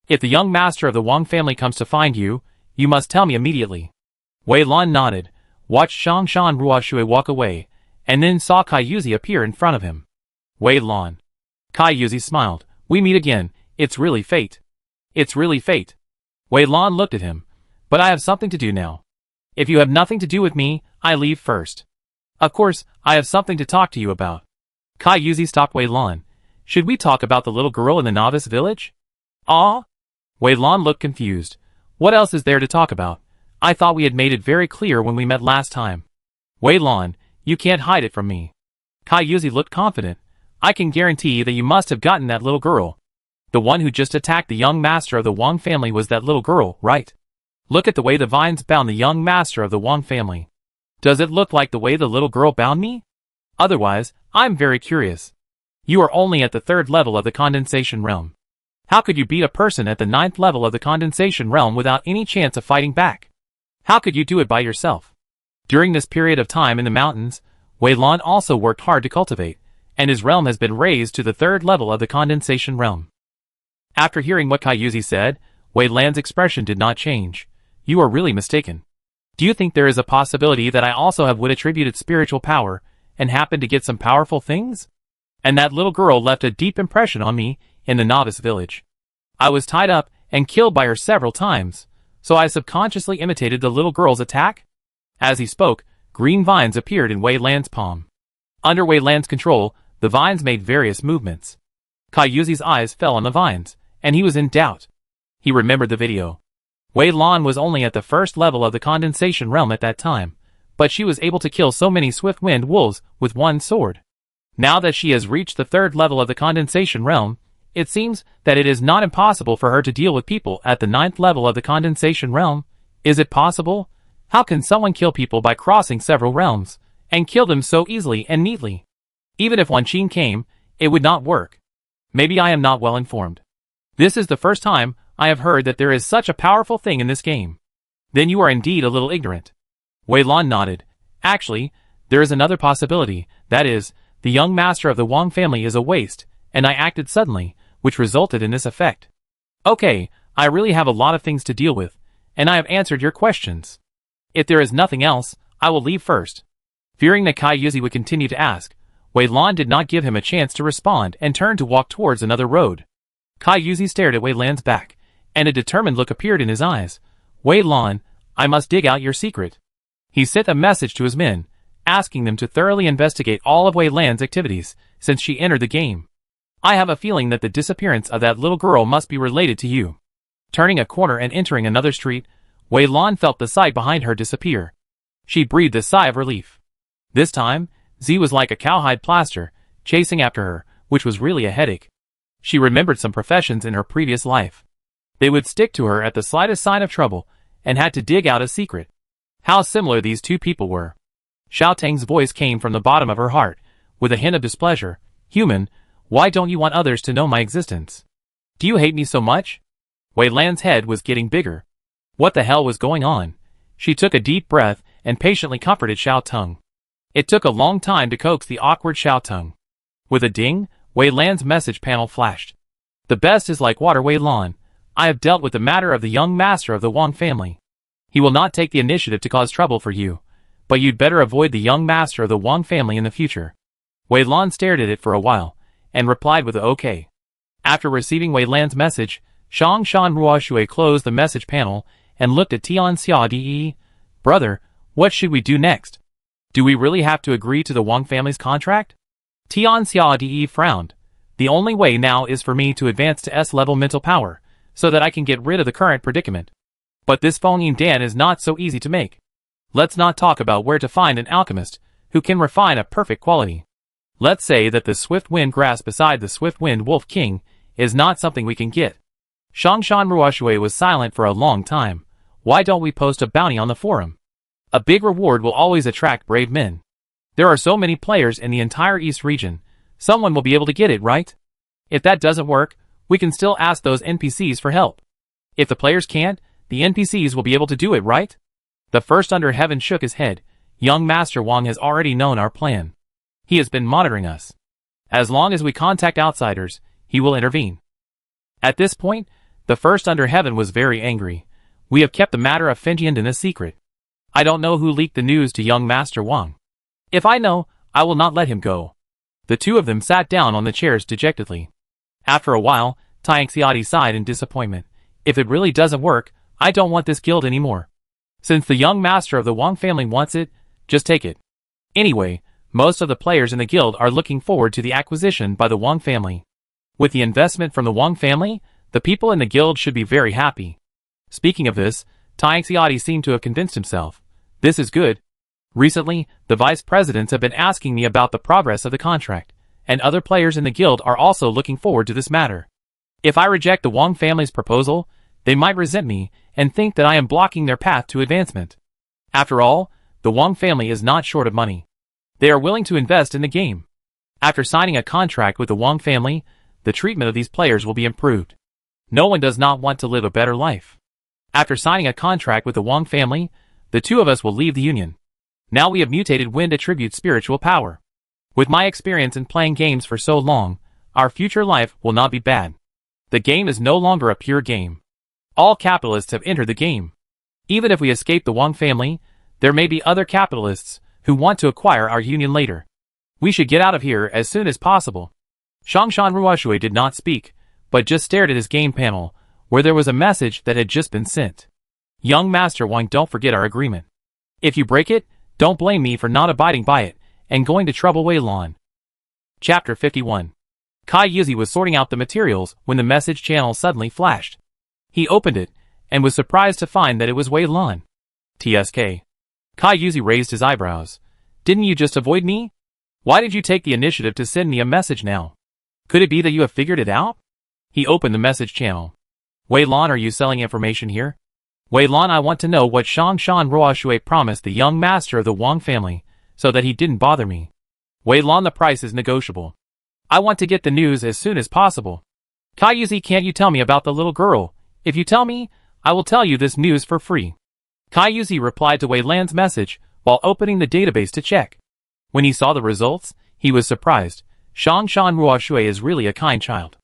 If the young master of the Wang family comes to find you, you must tell me immediately. Wei Lan nodded, watched Shongshan Ruoshui walk away, and then saw Kai Yuzi appear in front of him. Wei Lan. Kai Yuzi smiled. We meet again. It's really fate. It's really fate. Wei Lan looked at him. But I have something to do now. If you have nothing to do with me, I leave first. Of course, I have something to talk to you about. Kai Yuzi stopped Wei Lan. Should we talk about the little girl in the novice village? Ah? Wei Lan looked confused. What else is there to talk about? I thought we had made it very clear when we met last time. Wei Lan, you can't hide it from me. Kai Yuzi looked confident. I can guarantee that you must have gotten that little girl. The one who just attacked the young master of the Wang family was that little girl, right? Look at the way the vines bound the young master of the Wang family. Does it look like the way the little girl bound me? Otherwise, I'm very curious. You are only at the 3rd level of the condensation realm. How could you beat a person at the 9th level of the condensation realm without any chance of fighting back? How could you do it by yourself? During this period of time in the mountains, Wei Lan also worked hard to cultivate, and his realm has been raised to the 3rd level of the condensation realm. After hearing what Kai Yuzi said, Wei Lan's expression did not change. You are really mistaken. Do you think there is a possibility that I also have would attributed spiritual power, and happen to get some powerful things? And that little girl left a deep impression on me in the novice village. I was tied up and killed by her several times, so I subconsciously imitated the little girl's attack? As he spoke, green vines appeared in Wei Lan's palm. Under Wei Lan's control, the vines made various movements. Kai Yuzi's eyes fell on the vines, and he was in doubt. He remembered the video. Wei Lan was only at the 1st level of the condensation realm at that time, but she was able to kill so many swift-winged wolves with one sword. Now that she has reached the 3rd level of the condensation realm, it seems that it is not impossible for her to deal with people at the 9th level of the condensation realm. Is it possible? How can someone kill people by crossing several realms, and kill them so easily and neatly? Even if Wan Qin came, it would not work. Maybe I am not well informed. This is the first time I have heard that there is such a powerful thing in this game. Then you are indeed a little ignorant. Wei Lan nodded. Actually, there is another possibility, that is, the young master of the Wang family is a waste, and I acted suddenly, which resulted in this effect. Okay, I really have a lot of things to deal with, and I have answered your questions. If there is nothing else, I will leave first. Fearing that Kai Yuzi would continue to ask, Wei Lan did not give him a chance to respond and turned to walk towards another road. Kai Yuzi stared at Wei Lan's back, and a determined look appeared in his eyes. Wei Lan, I must dig out your secret. He sent a message to his men, asking them to thoroughly investigate all of Wei Lan's activities since she entered the game. I have a feeling that the disappearance of that little girl must be related to you. Turning a corner and entering another street, Wei Lan felt the sight behind her disappear. She breathed a sigh of relief. This time, Z was like a cowhide plaster, chasing after her, which was really a headache. She remembered some professions in her previous life. They would stick to her at the slightest sign of trouble, and had to dig out a secret. How similar these two people were. Xiao Tang's voice came from the bottom of her heart, with a hint of displeasure. Human, why don't you want others to know my existence? Do you hate me so much? Wei Lan's head was getting bigger. What the hell was going on? She took a deep breath and patiently comforted Xiao Tang. It took a long time to coax the awkward Xiao Tang. With a ding, Wei Lan's message panel flashed. The best is like water, Wei Lan. I have dealt with the matter of the young master of the Wang family. He will not take the initiative to cause trouble for you, but you'd better avoid the young master of the Wang family in the future. Wei Lan stared at it for a while, and replied with a okay. After receiving Wei Lan's message, Shan Ruoshui closed the message panel and looked at Tian Xia. Brother, what should we do next? Do we really have to agree to the Wang family's contract? Tian Xia frowned. The only way now is for me to advance to S-level mental power, so that I can get rid of the current predicament. But this Feng Yin Dan is not so easy to make. Let's not talk about where to find an alchemist who can refine a perfect quality. Let's say that the swift wind grass beside the swift wind wolf king is not something we can get. Shangshan Ruoshui was silent for a long time. Why don't we post a bounty on the forum? A big reward will always attract brave men. There are so many players in the entire East region, someone will be able to get it, right? If that doesn't work, we can still ask those NPCs for help. If the players can't, the NPCs will be able to do it, right? The first under heaven shook his head. Young Master Wang has already known our plan. He has been monitoring us. As long as we contact outsiders, he will intervene. At this point, the first under heaven was very angry. We have kept the matter of Fenjian a secret. I don't know who leaked the news to young Master Wang. If I know, I will not let him go. The two of them sat down on the chairs dejectedly. After a while, Tianxiadi sighed in disappointment. If it really doesn't work, I don't want this guild anymore. Since the young master of the Wang family wants it, just take it. Anyway, most of the players in the guild are looking forward to the acquisition by the Wang family. With the investment from the Wang family, the people in the guild should be very happy. Speaking of this, Tianxiadi seemed to have convinced himself. This is good. Recently, the vice presidents have been asking me about the progress of the contract, and other players in the guild are also looking forward to this matter. If I reject the Wang family's proposal, they might resent me and think that I am blocking their path to advancement. After all, the Wang family is not short of money. They are willing to invest in the game. After signing a contract with the Wang family, the treatment of these players will be improved. No one does not want to live a better life. After signing a contract with the Wang family, the two of us will leave the union. Now we have mutated wind attribute spiritual power. With my experience in playing games for so long, our future life will not be bad. The game is no longer a pure game. All capitalists have entered the game. Even if we escape the Wang family, there may be other capitalists who want to acquire our union later. We should get out of here as soon as possible. Shangshan Ruoshui did not speak, but just stared at his game panel, where there was a message that had just been sent. Young Master Wang, don't forget our agreement. If you break it, don't blame me for not abiding by it and going to trouble Wei Lan. Chapter 51. Kai Yuzi was sorting out the materials when the message channel suddenly flashed. He opened it and was surprised to find that it was Wei Lan. TSK. Kai Yuzi raised his eyebrows. Didn't you just avoid me? Why did you take the initiative to send me a message now? Could it be that you have figured it out? He opened the message channel. Wei Lan, are you selling information here? Wei Lan, I want to know what Shangshan Ruoshui promised the young master of the Wang family, so that he didn't bother me. Wei Lan, the price is negotiable. I want to get the news as soon as possible. Kai Yuzi, can't you tell me about the little girl? If you tell me, I will tell you this news for free. Kai Yuzi replied to Wei Lan's message while opening the database to check. When he saw the results, he was surprised. Shangshan Ruoshui is really a kind child.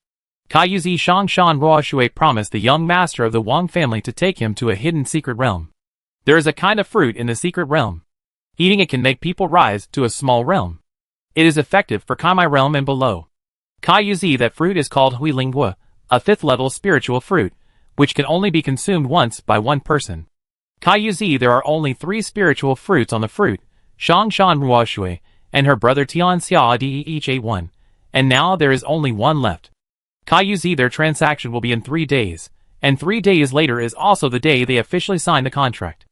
Kai Yuzi, Shangshan Ruoshui promised the young master of the Wang family to take him to a hidden secret realm. There is a kind of fruit in the secret realm. Eating it can make people rise to a small realm. It is effective for Kaimai realm and below. Kai Yuzi, that fruit is called Huilingguo, a 5th level spiritual fruit, which can only be consumed once by one person. Kai Yuzi, there are only 3 spiritual fruits on the fruit, Shangshan Ruoshui and her brother Tian Xia each ate 1, and now there is only 1 left. Kai Yuzi, their transaction will be in 3 days, and 3 days later is also the day they officially sign the contract.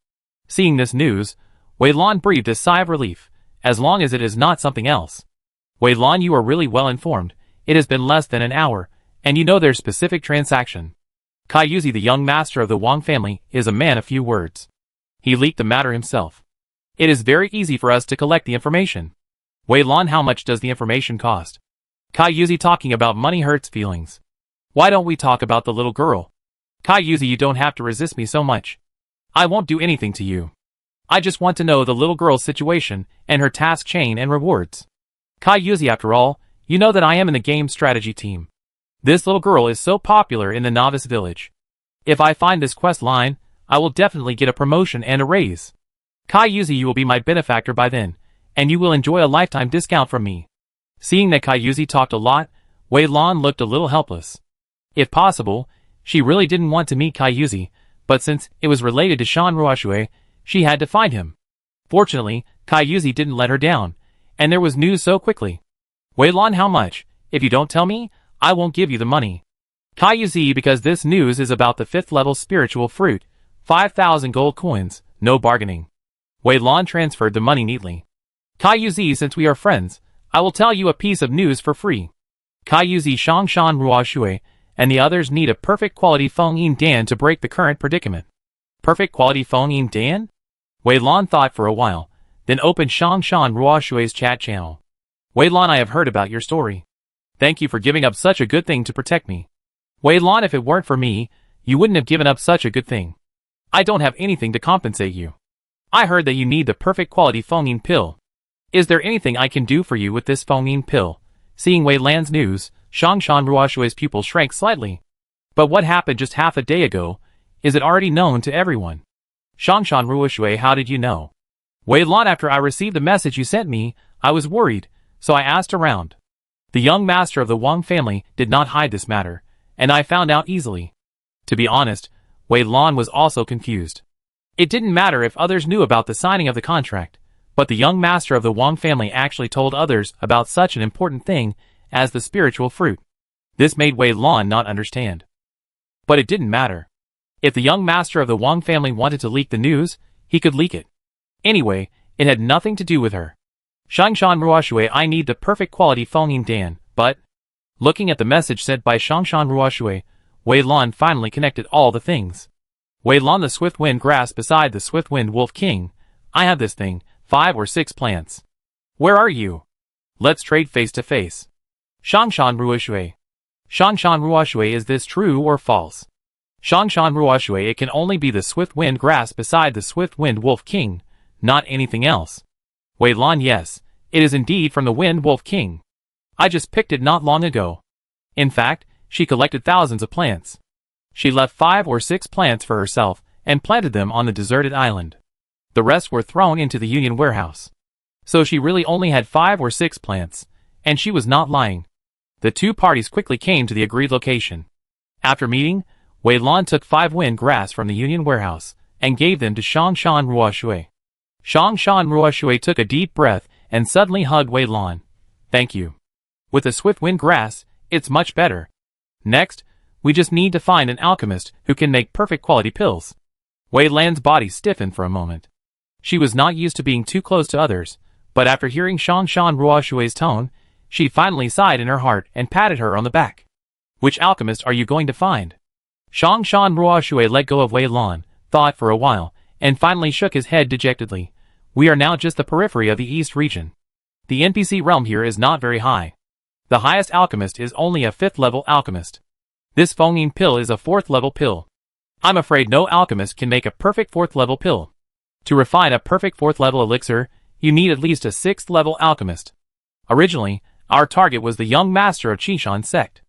Seeing this news, Wei Lan breathed a sigh of relief, as long as it is not something else. Wei Lan, you are really well informed. It has been less than an hour, and you know their specific transaction. Kai Yuzi, the young master of the Wang family, is a man of few words. He leaked the matter himself. It is very easy for us to collect the information. Wei Lan, how much does the information cost? Kai Yuzi, talking about money hurts feelings. Why don't we talk about the little girl? Kai Yuzi, you don't have to resist me so much. I won't do anything to you. I just want to know the little girl's situation and her task chain and rewards. Kai Yuzi, after all, you know that I am in the game strategy team. This little girl is so popular in the novice village. If I find this quest line, I will definitely get a promotion and a raise. Kai Yuzi, you will be my benefactor by then, and you will enjoy a lifetime discount from me. Seeing that Kai Yuzi talked a lot, Wei Lan looked a little helpless. If possible, she really didn't want to meet Kai Yuzi, but since it was related to Shan Ruoxue, she had to find him. Fortunately, Kai Yuzi didn't let her down, and there was news so quickly. Wei Lan, how much? If you don't tell me, I won't give you the money. Kai Yuzi, because this news is about the 5th level spiritual fruit, 5,000 gold coins, no bargaining. Wei Lan transferred the money neatly. Kai Yuzi, since we are friends, I will tell you a piece of news for free. Kai Yuzi, Shan Ruoxue, and the others need a perfect quality Feng Yin Dan to break the current predicament. Perfect quality Feng Yin Dan? Wei Lan thought for a while, then opened Shan Ruoxue's chat channel. Wei Lan, I have heard about your story. Thank you for giving up such a good thing to protect me. Wei Lan, if it weren't for me, you wouldn't have given up such a good thing. I don't have anything to compensate you. I heard that you need the perfect quality Feng Yin pill. Is there anything I can do for you with this Feng Yin pill? Seeing Wei Lan's news, Shan Ruoxue's pupil shrank slightly. But what happened just half a day ago? Is it already known to everyone? Shan Ruoxue, how did you know? Wei Lan, after I received the message you sent me, I was worried, so I asked around. The young master of the Wang family did not hide this matter, and I found out easily. To be honest, Wei Lan was also confused. It didn't matter if others knew about the signing of the contract, but the young master of the Wang family actually told others about such an important thing as the spiritual fruit. This made Wei Lan not understand. But it didn't matter. If the young master of the Wang family wanted to leak the news, he could leak it. Anyway, it had nothing to do with her. Shan Ruoxue, I need the perfect quality Feng Yin Dan, but... Looking at the message sent by Shan Ruoxue, Wei Lan finally connected all the things. Wei Lan, the swift wind grass beside the swift wind wolf king. I have this thing, 5 or 6 plants. Where are you? Let's trade face to face. Shan Ruoxue. Shan Ruoxue, is this true or false? Shan Ruoxue, it can only be the swift wind grass beside the swift wind wolf king, not anything else. Wei Lan, yes, it is indeed from the wind wolf king. I just picked it not long ago. In fact, she collected thousands of plants. She left 5 or 6 plants for herself and planted them on the deserted island. The rest were thrown into the Union warehouse. So she really only had 5 or 6 plants, and she was not lying. The two parties quickly came to the agreed location. After meeting, Wei Lan took 5 wind grass from the Union warehouse and gave them to Shan Ruoxue. Shan Ruoxue took a deep breath and suddenly hugged Wei Lan. Thank you. With the swift wind grass, it's much better. Next, we just need to find an alchemist who can make perfect quality pills. Wei Lan's body stiffened for a moment. She was not used to being too close to others, but after hearing Shan Ruoxue's tone, she finally sighed in her heart and patted her on the back. Which alchemist are you going to find? Shan Ruoxue let go of Wei Lan, thought for a while, and finally shook his head dejectedly. We are now just the periphery of the East region. The NPC realm here is not very high. The highest alchemist is only a 5th level alchemist. This Feng Yin pill is a 4th level pill. I'm afraid no alchemist can make a perfect 4th level pill. To refine a perfect 4th level elixir, you need at least a 6th level alchemist. Originally, our target was the young master of Qishan sect.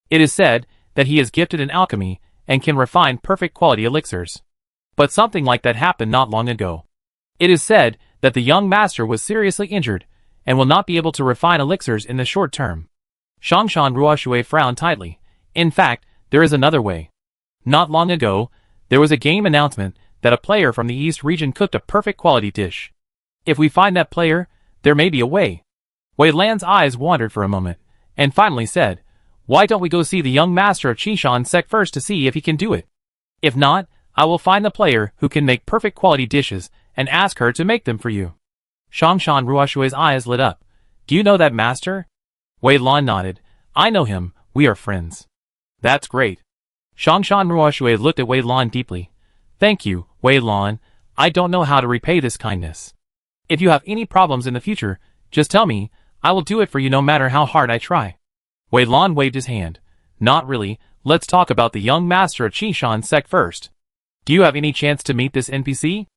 It is said that he is gifted in alchemy and can refine perfect quality elixirs. But something like that happened not long ago. It is said that the young master was seriously injured and will not be able to refine elixirs in the short term. Shan Ruoxue frowned tightly. In fact, there is another way. Not long ago, there was a game announcement that a player from the East region cooked a perfect quality dish. If we find that player, there may be a way. Wei Lan's eyes wandered for a moment, and finally said, why don't we go see the young master of Qishan sect first to see if he can do it? If not, I will find the player who can make perfect quality dishes and ask her to make them for you. Shan Ruoxue's eyes lit up. Do you know that master? Wei Lan nodded. I know him, we are friends. That's great. Shan Ruoxue looked at Wei Lan deeply. Thank you, Wei Lan. I don't know how to repay this kindness. If you have any problems in the future, just tell me, I will do it for you no matter how hard I try. Wei Lan waved his hand. Not really, let's talk about the young master of Qishan sect first. Do you have any chance to meet this NPC?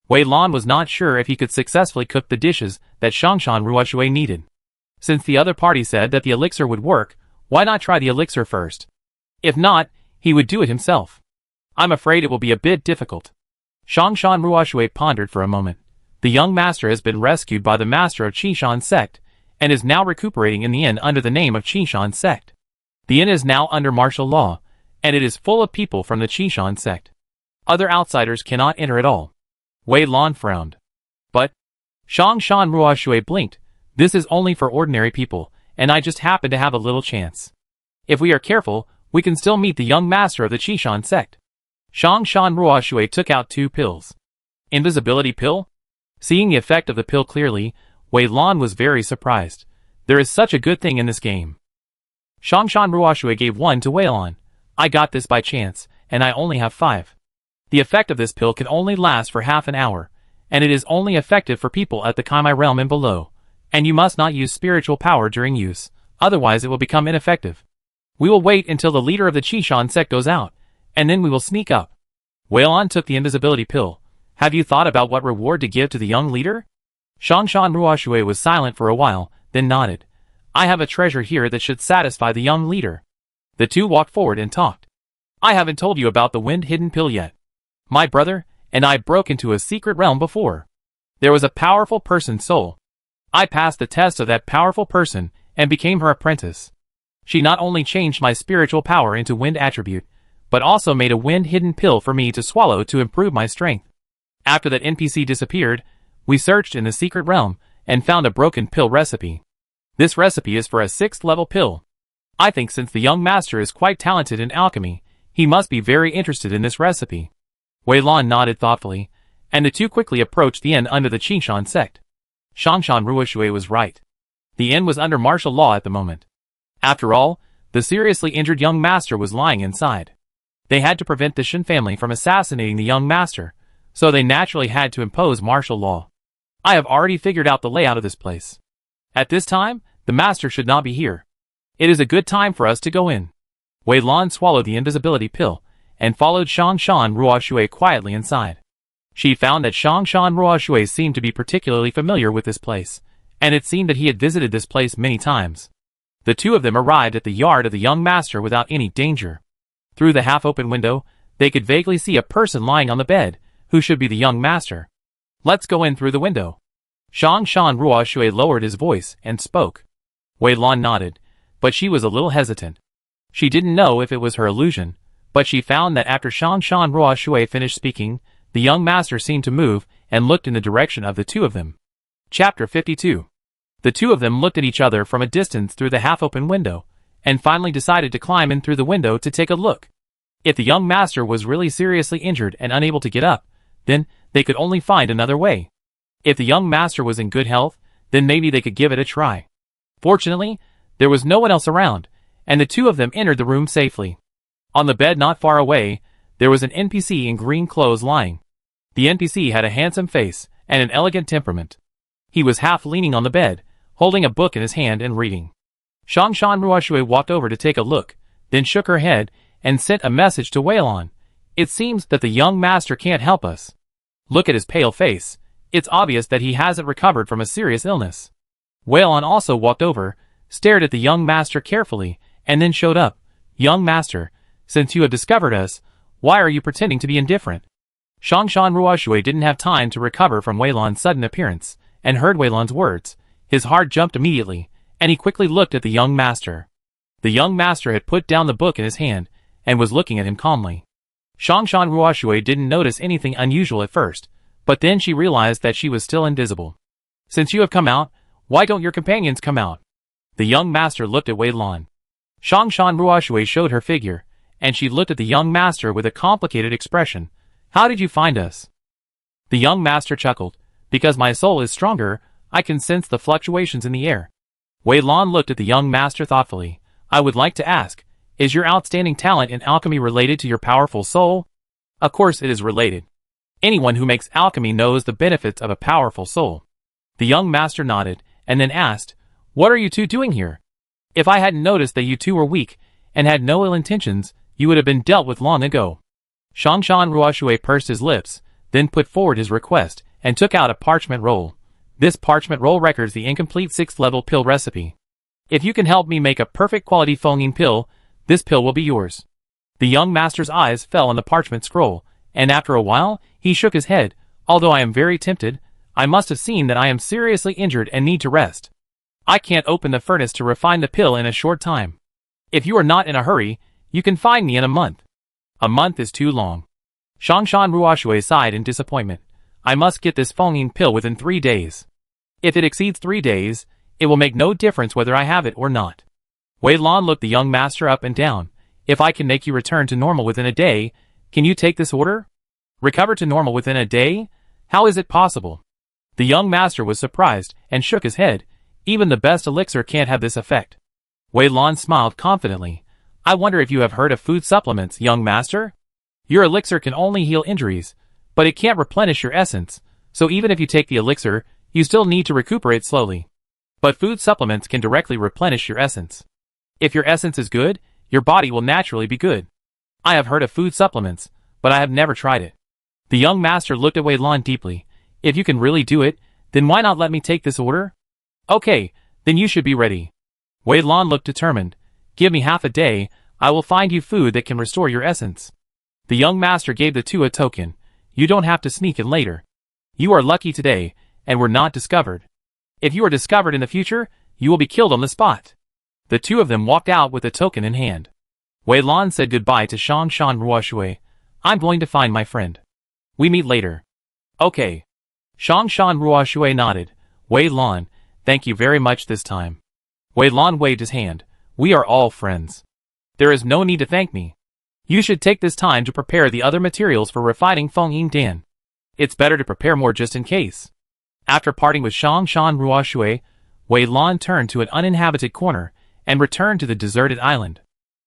Wei Lan was not sure if he could successfully cook the dishes that Shan Ruoxue needed. Since the other party said that the elixir would work, why not try the elixir first? If not, he would do it himself. I'm afraid it will be a bit difficult. Shangshan Ruoshui pondered for a moment. The young master has been rescued by the master of Qishan sect, and is now recuperating in the inn under the name of Qishan sect. The inn is now under martial law, and it is full of people from the Qishan sect. Other outsiders cannot enter at all. Wei Lan frowned. But Shangshan Ruoshui blinked. This is only for ordinary people, and I just happen to have a little chance. If we are careful, we can still meet the young master of the Qishan sect. Shangshan Ruoshui took out 2 pills. Invisibility pill? Seeing the effect of the pill clearly, Wei Lan was very surprised. There is such a good thing in this game. Shangshan Ruoshui gave 1 to Wei Lan. I got this by chance, and I only have 5. The effect of this pill can only last for half an hour, and it is only effective for people at the Kaimai realm and below, and you must not use spiritual power during use, otherwise it will become ineffective. We will wait until the leader of the Qishan sect goes out, and then we will sneak up. Wei Lan took the invisibility pill. Have you thought about what reward to give to the young leader? Shangshan Ruoshui was silent for a while, then nodded. I have a treasure here that should satisfy the young leader. The two walked forward and talked. I haven't told you about the wind-hidden pill yet. My brother and I broke into a secret realm before. There was a powerful person's soul. I passed the test of that powerful person and became her apprentice. She not only changed my spiritual power into wind attribute, but also made a wind-hidden pill for me to swallow to improve my strength. After that NPC disappeared, we searched in the secret realm and found a broken pill recipe. This recipe is for a 6th level pill. I think since the young master is quite talented in alchemy, he must be very interested in this recipe. Wei Lan nodded thoughtfully, and the two quickly approached the inn under the Qishan sect. Shangshan Ruoshui was right. The inn was under martial law at the moment. After all, the seriously injured young master was lying inside. They had to prevent the Shin family from assassinating the young master, so they naturally had to impose martial law. I have already figured out the layout of this place. At this time, the master should not be here. It is a good time for us to go in. Wei Lan swallowed the invisibility pill, and followed Shangshan Ruoshui quietly inside. She found that Shangshan Ruoshui seemed to be particularly familiar with this place, and it seemed that he had visited this place many times. The two of them arrived at the yard of the young master without any danger. Through the half-open window, they could vaguely see a person lying on the bed, who should be the young master. Let's go in through the window. Shangshan Ruoshui lowered his voice and spoke. Wei Lan nodded, but she was a little hesitant. She didn't know if it was her illusion, but she found that after Shangshan Ruoshui finished speaking, the young master seemed to move and looked in the direction of the two of them. Chapter 52. The two of them looked at each other from a distance through the half-open window, and finally decided to climb in through the window to take a look. If the young master was really seriously injured and unable to get up, then they could only find another way. If the young master was in good health, then maybe they could give it a try. Fortunately, there was no one else around, and the two of them entered the room safely. On the bed not far away, there was an NPC in green clothes lying. The NPC had a handsome face and an elegant temperament. He was half leaning on the bed, holding a book in his hand and reading. Shangshan Ruoshui walked over to take a look, then shook her head and sent a message to Wei Lan. It seems that the young master can't help us. Look at his pale face. It's obvious that he hasn't recovered from a serious illness. Wei Lan also walked over, stared at the young master carefully, and then showed up. Young master, since you have discovered us, why are you pretending to be indifferent? Shangshan Ruoshui didn't have time to recover from Wei Lan's sudden appearance, and heard Wei Lan's words. His heart jumped immediately, and he quickly looked at the young master. The young master had put down the book in his hand, and was looking at him calmly. Shangshan Ruoshui didn't notice anything unusual at first, but then she realized that she was still invisible. Since you have come out, why don't your companions come out? The young master looked at Wei Lan. Shangshan Ruoshui showed her figure, and she looked at the young master with a complicated expression. How did you find us? The young master chuckled. Because my soul is stronger, I can sense the fluctuations in the air. Wei Lan looked at the young master thoughtfully. I would like to ask, is your outstanding talent in alchemy related to your powerful soul? Of course it is related. Anyone who makes alchemy knows the benefits of a powerful soul. The young master nodded, and then asked, what are you two doing here? If I hadn't noticed that you two were weak, and had no ill intentions, you would have been dealt with long ago. Shangshan Ruoshui pursed his lips, then put forward his request, and took out a parchment roll. This parchment roll records the incomplete 6th level pill recipe. If you can help me make a perfect quality Fengyin pill, this pill will be yours. The young master's eyes fell on the parchment scroll, and after a while, He shook his head. Although I am very tempted, I must have seen that I am seriously injured and need to rest. I can't open the furnace to refine the pill in a short time. If you are not in a hurry, you can find me in a month. A month is too long. Shangshan Ruoshui sighed in disappointment. I must get this Fengyin pill within 3 days. If it exceeds 3 days, it will make no difference whether I have it or not. Wei Lan looked the young master up and down. If I can make you return to normal within a day, can you take this order? Recover to normal within a day? How is it possible? The young master was surprised and shook his head. Even the best elixir can't have this effect. Wei Lan smiled confidently. I wonder if you have heard of food supplements, young master? Your elixir can only heal injuries, but it can't replenish your essence, so even if you take the elixir, you still need to recuperate slowly. But food supplements can directly replenish your essence. If your essence is good, your body will naturally be good. I have heard of food supplements, but I have never tried it. The young master looked at Wei Lan deeply. If you can really do it, then why not let me take this order? Okay, then you should be ready. Wei Lan looked determined. Give me half a day, I will find you food that can restore your essence. The young master gave the two a token. You don't have to sneak in later. You are lucky today, and were not discovered. If you are discovered in the future, you will be killed on the spot. The two of them walked out with the token in hand. Wei Lan said goodbye to Shangshan Ruoshui. I'm going to find my friend. We meet later. Okay. Shangshan Ruoshui nodded. Wei Lan, thank you very much this time. Wei Lan waved his hand. We are all friends. There is no need to thank me. You should take this time to prepare the other materials for refining Fengyin Dan. It's better to prepare more just in case. After parting with Shangshan Ruoshui, Wei Lan turned to an uninhabited corner and returned to the deserted island.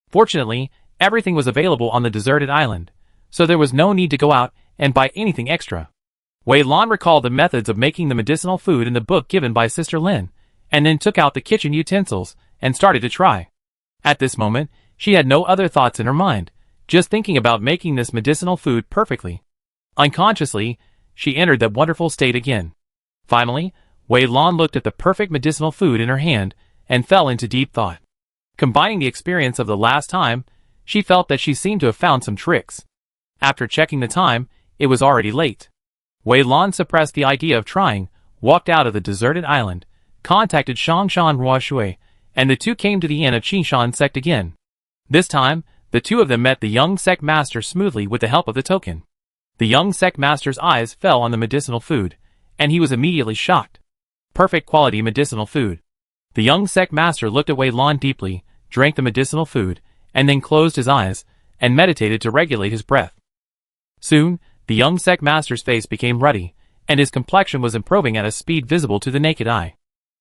Fortunately, everything was available on the deserted island, so there was no need to go out and buy anything extra. Wei Lan recalled the methods of making the medicinal food in the book given by Sister Lin, and then took out the kitchen utensils and started to try. At this moment, she had no other thoughts in her mind, just thinking about making this medicinal food perfectly. Unconsciously, she entered that wonderful state again. Finally, Wei Lan looked at the perfect medicinal food in her hand and fell into deep thought. Combining the experience of the last time, she felt that she seemed to have found some tricks. After checking the time, it was already late. Wei Lan suppressed the idea of trying, walked out of the deserted island, contacted Shangshan Ruoshui, and the two came to the inn of Qinshan sect again. This time, the two of them met the young sect master smoothly with the help of the token. The young sect master's eyes fell on the medicinal food, and he was immediately shocked. Perfect quality medicinal food. The young sect master looked at Wei Lan deeply, drank the medicinal food, and then closed his eyes, and meditated to regulate his breath. Soon, the young sect master's face became ruddy, and his complexion was improving at a speed visible to the naked eye.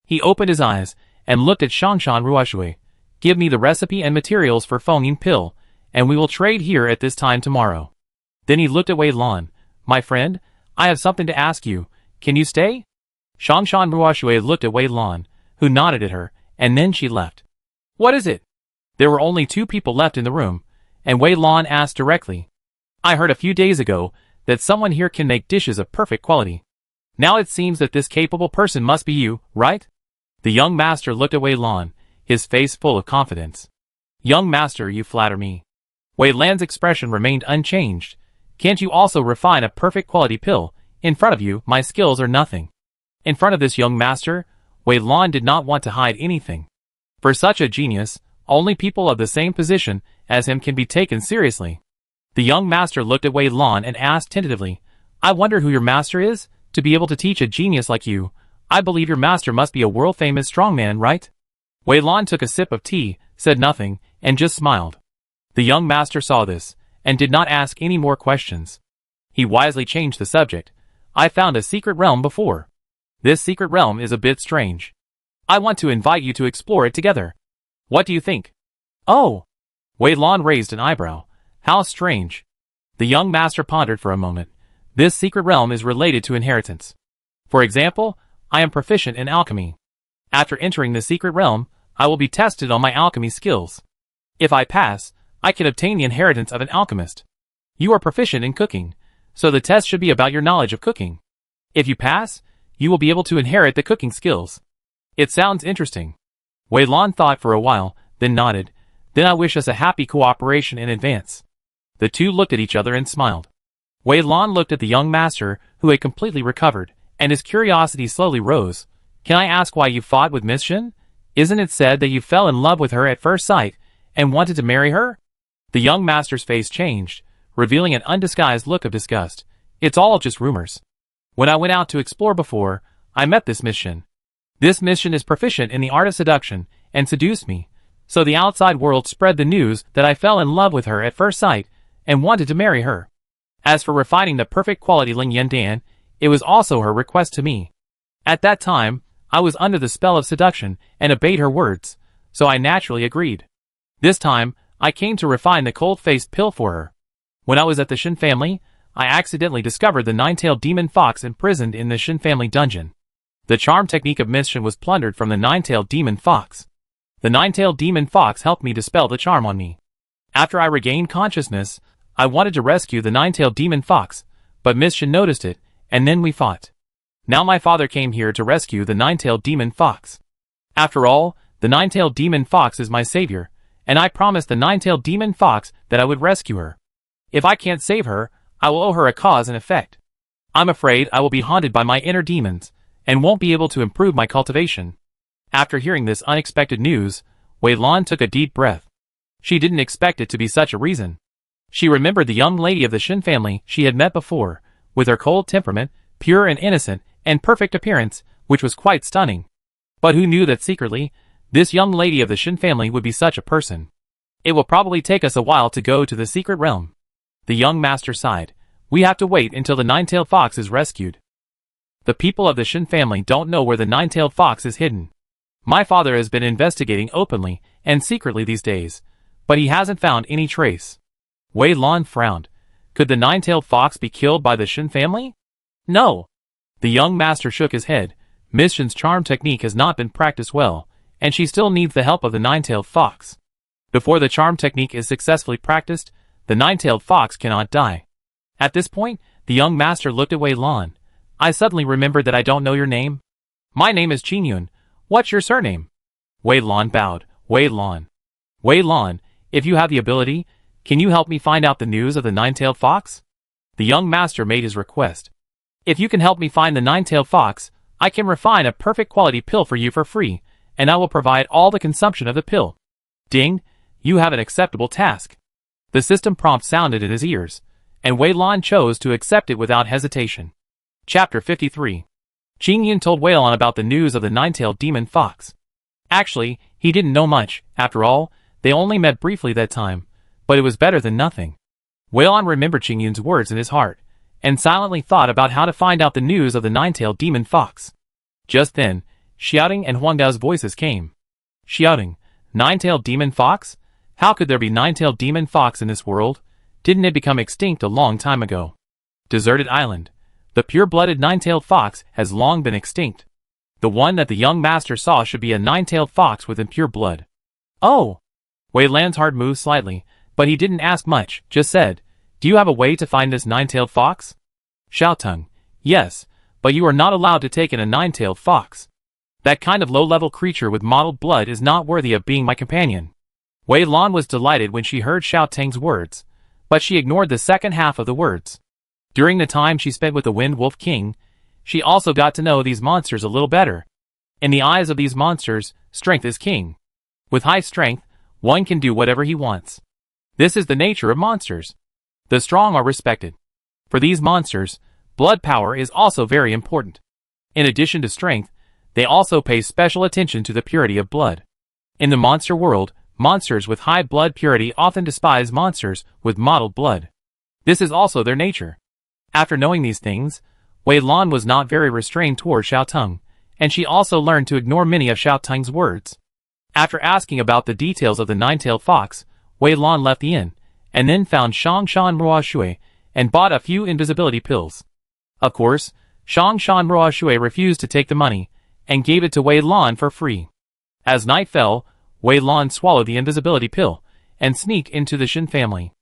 He opened his eyes, and looked at Shangshan Ruoshui. Give me the recipe and materials for Fengyin pill, and we will trade here at this time tomorrow. Then he looked at Wei Lan. My friend, I have something to ask you. Can you stay? Shangshan Ruoshui looked at Wei Lan, who nodded at her, and then she left. What is it? There were only 2 people left in the room, and Wei Lan asked directly. I heard a few days ago that someone here can make dishes of perfect quality. Now it seems that this capable person must be you, right? The young master looked at Wei Lan, his face full of confidence. Young master, you flatter me. Wei Lan's expression remained unchanged. Can't you also refine a perfect quality pill? In front of you, my skills are nothing. In front of this young master, Wei Lan did not want to hide anything. For such a genius, only people of the same position as him can be taken seriously. The young master looked at Wei Lan and asked tentatively, I wonder who your master is, to be able to teach a genius like you. I believe your master must be a world-famous strongman, right? Wei Lan took a sip of tea, said nothing, and just smiled. The young master saw this, and did not ask any more questions. He wisely changed the subject. I found a secret realm before. This secret realm is a bit strange. I want to invite you to explore it together. What do you think? Oh! Wei Lan raised an eyebrow. How strange. The young master pondered for a moment. This secret realm is related to inheritance. For example, I am proficient in alchemy. After entering the secret realm, I will be tested on my alchemy skills. If I pass, I can obtain the inheritance of an alchemist. You are proficient in cooking, so the test should be about your knowledge of cooking. If you pass, you will be able to inherit the cooking skills. It sounds interesting. Wei Lan thought for a while, then nodded. Then I wish us a happy cooperation in advance. The two looked at each other and smiled. Wei Lan looked at the young master, who had completely recovered, and his curiosity slowly rose. Can I ask why you fought with Miss Shen? Isn't it said that you fell in love with her at first sight, and wanted to marry her? The young master's face changed, revealing an undisguised look of disgust. It's all just rumors. When I went out to explore before, I met this Miss Shen. This Miss Shen is proficient in the art of seduction, and seduced me. So the outside world spread the news that I fell in love with her at first sight, and wanted to marry her. As for refining the perfect quality Ling Yandan, it was also her request to me. At that time, I was under the spell of seduction and obeyed her words, so I naturally agreed. This time, I came to refine the cold-faced pill for her. When I was at the Shen family, I accidentally discovered the nine-tailed demon fox imprisoned in the Shen family dungeon. The charm technique of Miss Shen was plundered from the nine-tailed demon fox. The nine-tailed demon fox helped me dispel the charm on me. After I regained consciousness, I wanted to rescue the nine-tailed demon fox, but Miss Shen noticed it, and then we fought. Now my father came here to rescue the nine-tailed demon fox. After all, the nine-tailed demon fox is my savior, and I promised the nine-tailed demon fox that I would rescue her. If I can't save her, I will owe her a cause and effect. I'm afraid I will be haunted by my inner demons, and won't be able to improve my cultivation. After hearing this unexpected news, Wei Lan took a deep breath. She didn't expect it to be such a reason. She remembered the young lady of the Shen family she had met before, with her cold temperament, pure and innocent, and perfect appearance, which was quite stunning. But who knew that secretly, this young lady of the Shen family would be such a person? It will probably take us a while to go to the secret realm. The young master sighed. We have to wait until the nine-tailed fox is rescued. The people of the Shen family don't know where the nine-tailed fox is hidden. My father has been investigating openly and secretly these days, but he hasn't found any trace. Wei Lan frowned. Could the nine-tailed fox be killed by the Shen family? No. The young master shook his head. Miss Shen's charm technique has not been practiced well, and she still needs the help of the nine-tailed fox. Before the charm technique is successfully practiced, the nine-tailed fox cannot die. At this point, the young master looked at Wei Lan. I suddenly remembered that I don't know your name. My name is Qingyun. What's your surname? Wei Lan bowed. Wei Lan. Wei Lan, if you have the ability, can you help me find out the news of the nine-tailed fox? The young master made his request. If you can help me find the nine-tailed fox, I can refine a perfect quality pill for you for free, and I will provide all the consumption of the pill. Ding, you have an acceptable task. The system prompt sounded in his ears, and Wei Lan chose to accept it without hesitation. Chapter 53. Qingyun told Wei Lan about the news of the nine-tailed demon fox. Actually, he didn't know much. After all, they only met briefly that time, but it was better than nothing. Wei Lan remembered Qingyun's words in his heart, and silently thought about how to find out the news of the nine-tailed demon fox. Just then, shouting and Huangdao's voices came. Shouting, nine-tailed demon fox? How could there be nine-tailed demon fox in this world? Didn't it become extinct a long time ago? Deserted island. The pure-blooded nine-tailed fox has long been extinct. The one that the young master saw should be a nine-tailed fox with impure blood. Oh! Wei Lan's heart moved slightly, but he didn't ask much, just said, Do you have a way to find this nine-tailed fox? Xiaotung, yes, but you are not allowed to take in a nine-tailed fox. That kind of low-level creature with mottled blood is not worthy of being my companion. Wei Lan was delighted when she heard Xiaotung's words, but she ignored the second half of the words. During the time she spent with the Wind Wolf King, she also got to know these monsters a little better. In the eyes of these monsters, strength is king. With high strength, one can do whatever he wants. This is the nature of monsters. The strong are respected. For these monsters, blood power is also very important. In addition to strength, they also pay special attention to the purity of blood. In the monster world, monsters with high blood purity often despise monsters with mottled blood. This is also their nature. After knowing these things, Wei Lan was not very restrained toward Xiaotung, and she also learned to ignore many of Xiaotung's words. After asking about the details of the nine-tailed fox, Wei Lan left the inn, and then found Shongshan Ruoshui and bought a few invisibility pills. Of course, Shongshan Ruoshui refused to take the money, and gave it to Wei Lan for free. As night fell, Wei Lan swallowed the invisibility pill, and sneaked into the Shen family.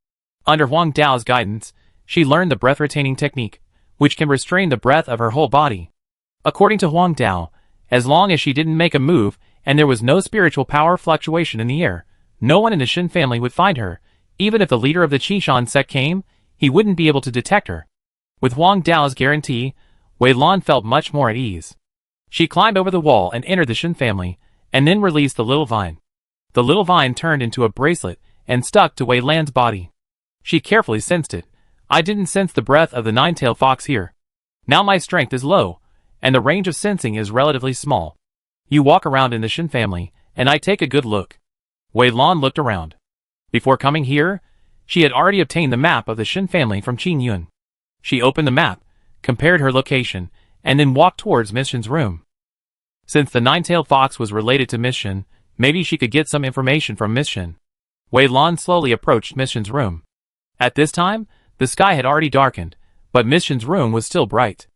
Under Huang Dao's guidance, she learned the breath-retaining technique, which can restrain the breath of her whole body. According to Huang Dao, as long as she didn't make a move and there was no spiritual power fluctuation in the air, no one in the Shen family would find her. Even if the leader of the Qishan sect came, he wouldn't be able to detect her. With Huang Dao's guarantee, Wei Lan felt much more at ease. She climbed over the wall and entered the Shen family, and then released the little vine. The little vine turned into a bracelet and stuck to Wei Lan's body. She carefully sensed it. I didn't sense the breath of the nine-tailed fox here. Now my strength is low, and the range of sensing is relatively small. You walk around in the Shen family, and I take a good look. Wei Lan looked around. Before coming here, she had already obtained the map of the Shen family from Qin Yun. She opened the map, compared her location, and then walked towards Miss Shen's room. Since the nine-tailed fox was related to Miss Shen, maybe she could get some information from Miss Shen. Wei Lan slowly approached Miss Shen's room. At this time, the sky had already darkened, but Miss Shen's room was still bright.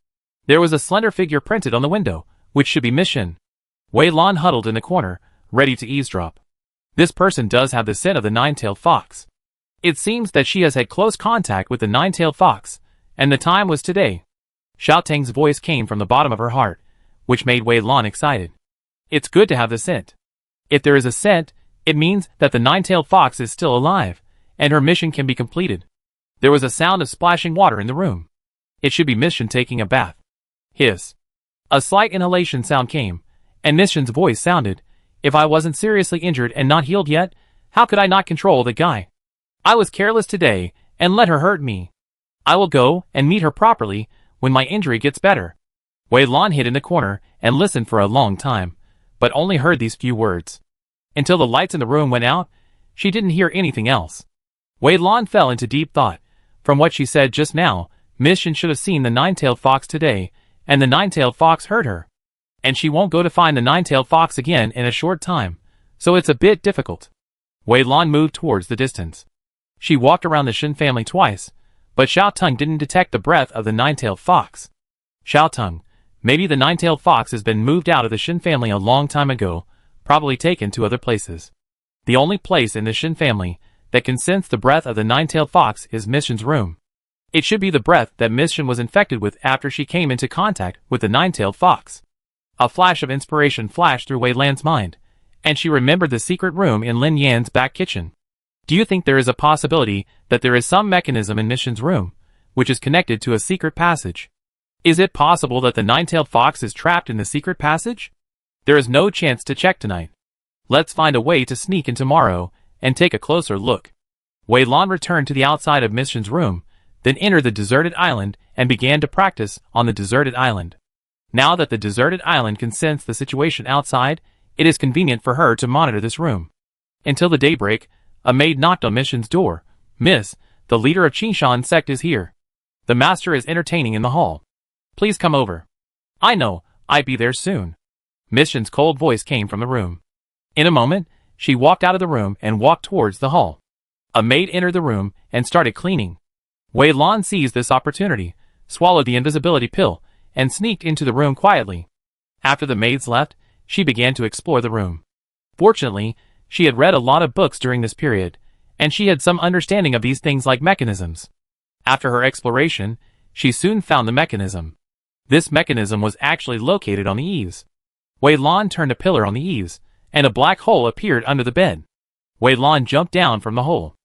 There was a slender figure printed on the window, which should be Miss Shen. Wei Lan huddled in the corner, ready to eavesdrop. This person does have the scent of the nine-tailed fox. It seems that she has had close contact with the nine-tailed fox, and the time was today. Xiao Tang's voice came from the bottom of her heart, which made Wei Lan excited. It's good to have the scent. If there is a scent, it means that the nine-tailed fox is still alive, and her mission can be completed. There was a sound of splashing water in the room. It should be Miss Shen taking a bath. Hiss. A slight inhalation sound came, and Miss Shen's voice sounded, if I wasn't seriously injured and not healed yet, how could I not control the guy? I was careless today, and let her hurt me. I will go and meet her properly when my injury gets better. Wei Lan hid in the corner and listened for a long time, but only heard these few words. Until the lights in the room went out, she didn't hear anything else. Wei Lan fell into deep thought. From what she said just now, Miss Shen should have seen the nine-tailed fox today, and the nine-tailed fox hurt her. And she won't go to find the nine-tailed fox again in a short time, so it's a bit difficult. Wei Lan moved towards the distance. She walked around the Shen family twice, but Xiao Tang didn't detect the breath of the nine-tailed fox. Xiao Tang, maybe the nine-tailed fox has been moved out of the Shen family a long time ago, probably taken to other places. The only place in the Shen family that can sense the breath of the nine-tailed fox is Miss Shen's room. It should be the breath that Miss Shen was infected with after she came into contact with the nine-tailed fox. A flash of inspiration flashed through Wei Lan's mind, and she remembered the secret room in Lin Yan's back kitchen. Do you think there is a possibility that there is some mechanism in Miss Shen's room, which is connected to a secret passage? Is it possible that the nine-tailed fox is trapped in the secret passage? There is no chance to check tonight. Let's find a way to sneak in tomorrow and take a closer look. Wei Lan returned to the outside of Miss Shen's room, then entered the deserted island and began to practice on the deserted island. Now that the deserted island can sense the situation outside, it is convenient for her to monitor this room. Until the daybreak, a maid knocked on Miss Shen's door. Miss, the leader of Qinshan sect is here. The master is entertaining in the hall. Please come over. I know, I'll be there soon. Miss Shen's cold voice came from the room. In a moment, she walked out of the room and walked towards the hall. A maid entered the room and started cleaning. Wei Lan seized this opportunity, swallowed the invisibility pill, and sneaked into the room quietly. After the maids left, she began to explore the room. Fortunately, she had read a lot of books during this period, and she had some understanding of these things like mechanisms. After her exploration, she soon found the mechanism. This mechanism was actually located on the eaves. Wei Lan turned a pillar on the eaves, and a black hole appeared under the bed. Wei Lan jumped down from the hole.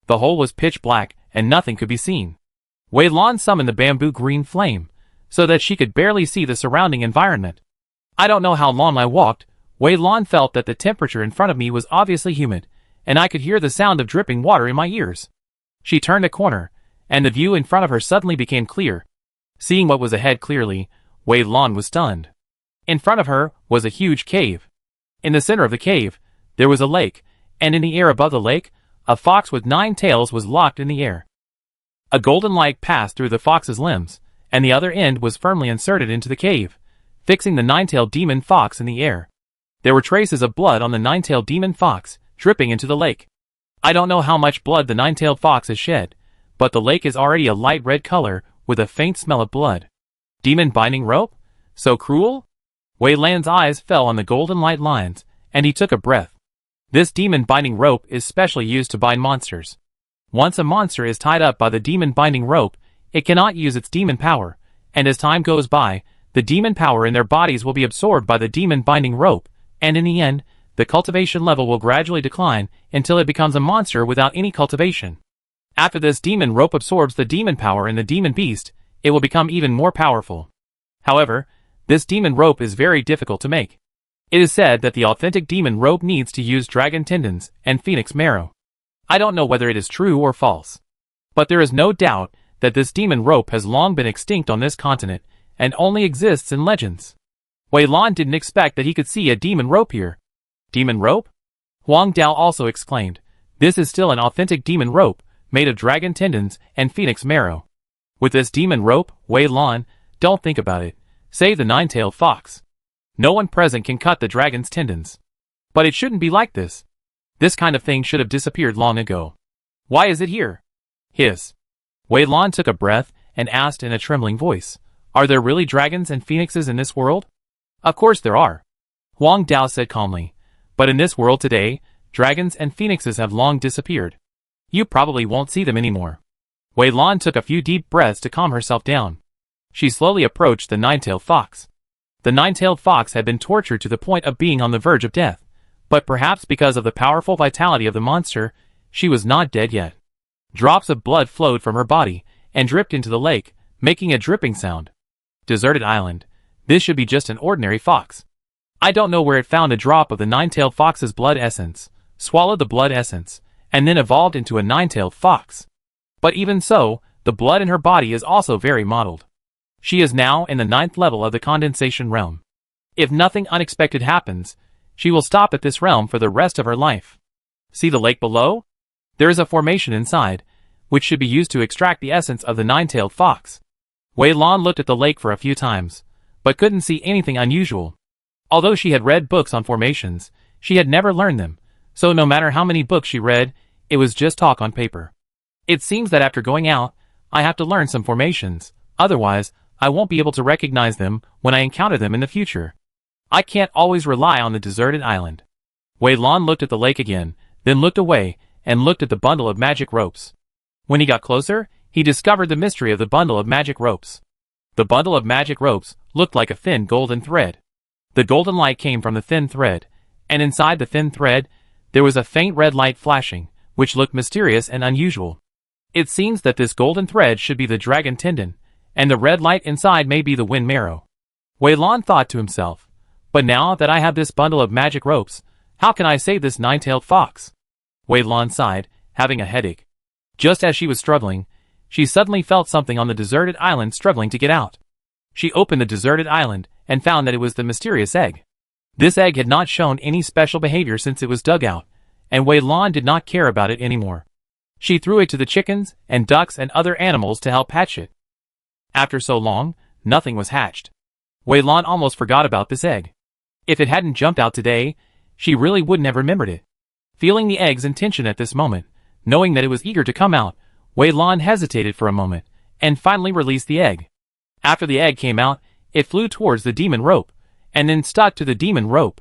The hole was pitch black, and nothing could be seen. Wei Lan summoned the bamboo green flame, so that she could barely see the surrounding environment. I don't know how long I walked. Wei Lan felt that the temperature in front of me was obviously humid, and I could hear the sound of dripping water in my ears. She turned a corner, and the view in front of her suddenly became clear. Seeing what was ahead clearly, Wei Lan was stunned. In front of her was a huge cave. In the center of the cave, there was a lake, and in the air above the lake, a fox with 9 tails was locked in the air. A golden light passed through the fox's limbs, and the other end was firmly inserted into the cave, fixing the 9-tailed demon fox in the air. There were traces of blood on the 9-tailed demon fox, dripping into the lake. I don't know how much blood the 9-tailed fox has shed, but the lake is already a light red color with a faint smell of blood. Demon binding rope? So cruel? Wei Lan's eyes fell on the golden light lines, and he took a breath. This demon binding rope is specially used to bind monsters. Once a monster is tied up by the demon binding rope, it cannot use its demon power, and as time goes by, the demon power in their bodies will be absorbed by the demon binding rope, and in the end, the cultivation level will gradually decline until it becomes a monster without any cultivation. After this demon rope absorbs the demon power in the demon beast, it will become even more powerful. However, this demon rope is very difficult to make. It is said that the authentic demon rope needs to use dragon tendons and phoenix marrow. I don't know whether it is true or false. But there is no doubt that this demon rope has long been extinct on this continent and only exists in legends. Wei Lan didn't expect that he could see a demon rope here. Demon rope? Huang Dao also exclaimed. This is still an authentic demon rope, made of dragon tendons and phoenix marrow. With this demon rope, Wei Lan, don't think about it. Save the nine-tailed fox. No one present can cut the dragon's tendons. But it shouldn't be like this. This kind of thing should have disappeared long ago. Why is it here? Hiss. Wei Lan took a breath and asked in a trembling voice, are there really dragons and phoenixes in this world? Of course there are. Huang Dao said calmly. But in this world today, dragons and phoenixes have long disappeared. You probably won't see them anymore. Wei Lan took a few deep breaths to calm herself down. She slowly approached the nine-tailed fox. The nine-tailed fox had been tortured to the point of being on the verge of death, but perhaps because of the powerful vitality of the monster, she was not dead yet. Drops of blood flowed from her body and dripped into the lake, making a dripping sound. Deserted island. This should be just an ordinary fox. I don't know where it found a drop of the nine-tailed fox's blood essence, swallowed the blood essence, and then evolved into a nine-tailed fox. But even so, the blood in her body is also very mottled. She is now in the 9th level of the condensation realm. If nothing unexpected happens, she will stop at this realm for the rest of her life. See the lake below? There is a formation inside, which should be used to extract the essence of the nine-tailed fox. Wei Lan looked at the lake for a few times, but couldn't see anything unusual. Although she had read books on formations, she had never learned them, so no matter how many books she read, it was just talk on paper. It seems that after going out, I have to learn some formations, otherwise, I won't be able to recognize them when I encounter them in the future. I can't always rely on the deserted island. Wei Lan looked at the lake again, then looked away, and looked at the bundle of magic ropes. When he got closer, he discovered the mystery of the bundle of magic ropes. The bundle of magic ropes looked like a thin golden thread. The golden light came from the thin thread, and inside the thin thread, there was a faint red light flashing, which looked mysterious and unusual. It seems that this golden thread should be the dragon tendon, and the red light inside may be the wind marrow. Wei Lan thought to himself, but now that I have this bundle of magic ropes, how can I save this nine-tailed fox? Wei Lan sighed, having a headache. Just as she was struggling, she suddenly felt something on the deserted island struggling to get out. She opened the deserted island and found that it was the mysterious egg. This egg had not shown any special behavior since it was dug out, and Wei Lan did not care about it anymore. She threw it to the chickens and ducks and other animals to help hatch it. After so long, nothing was hatched. Wei Lan almost forgot about this egg. If it hadn't jumped out today, she really wouldn't have remembered it. Feeling the egg's intention at this moment, knowing that it was eager to come out, Wei Lan hesitated for a moment, and finally released the egg. After the egg came out, it flew towards the demon rope, and then stuck to the demon rope.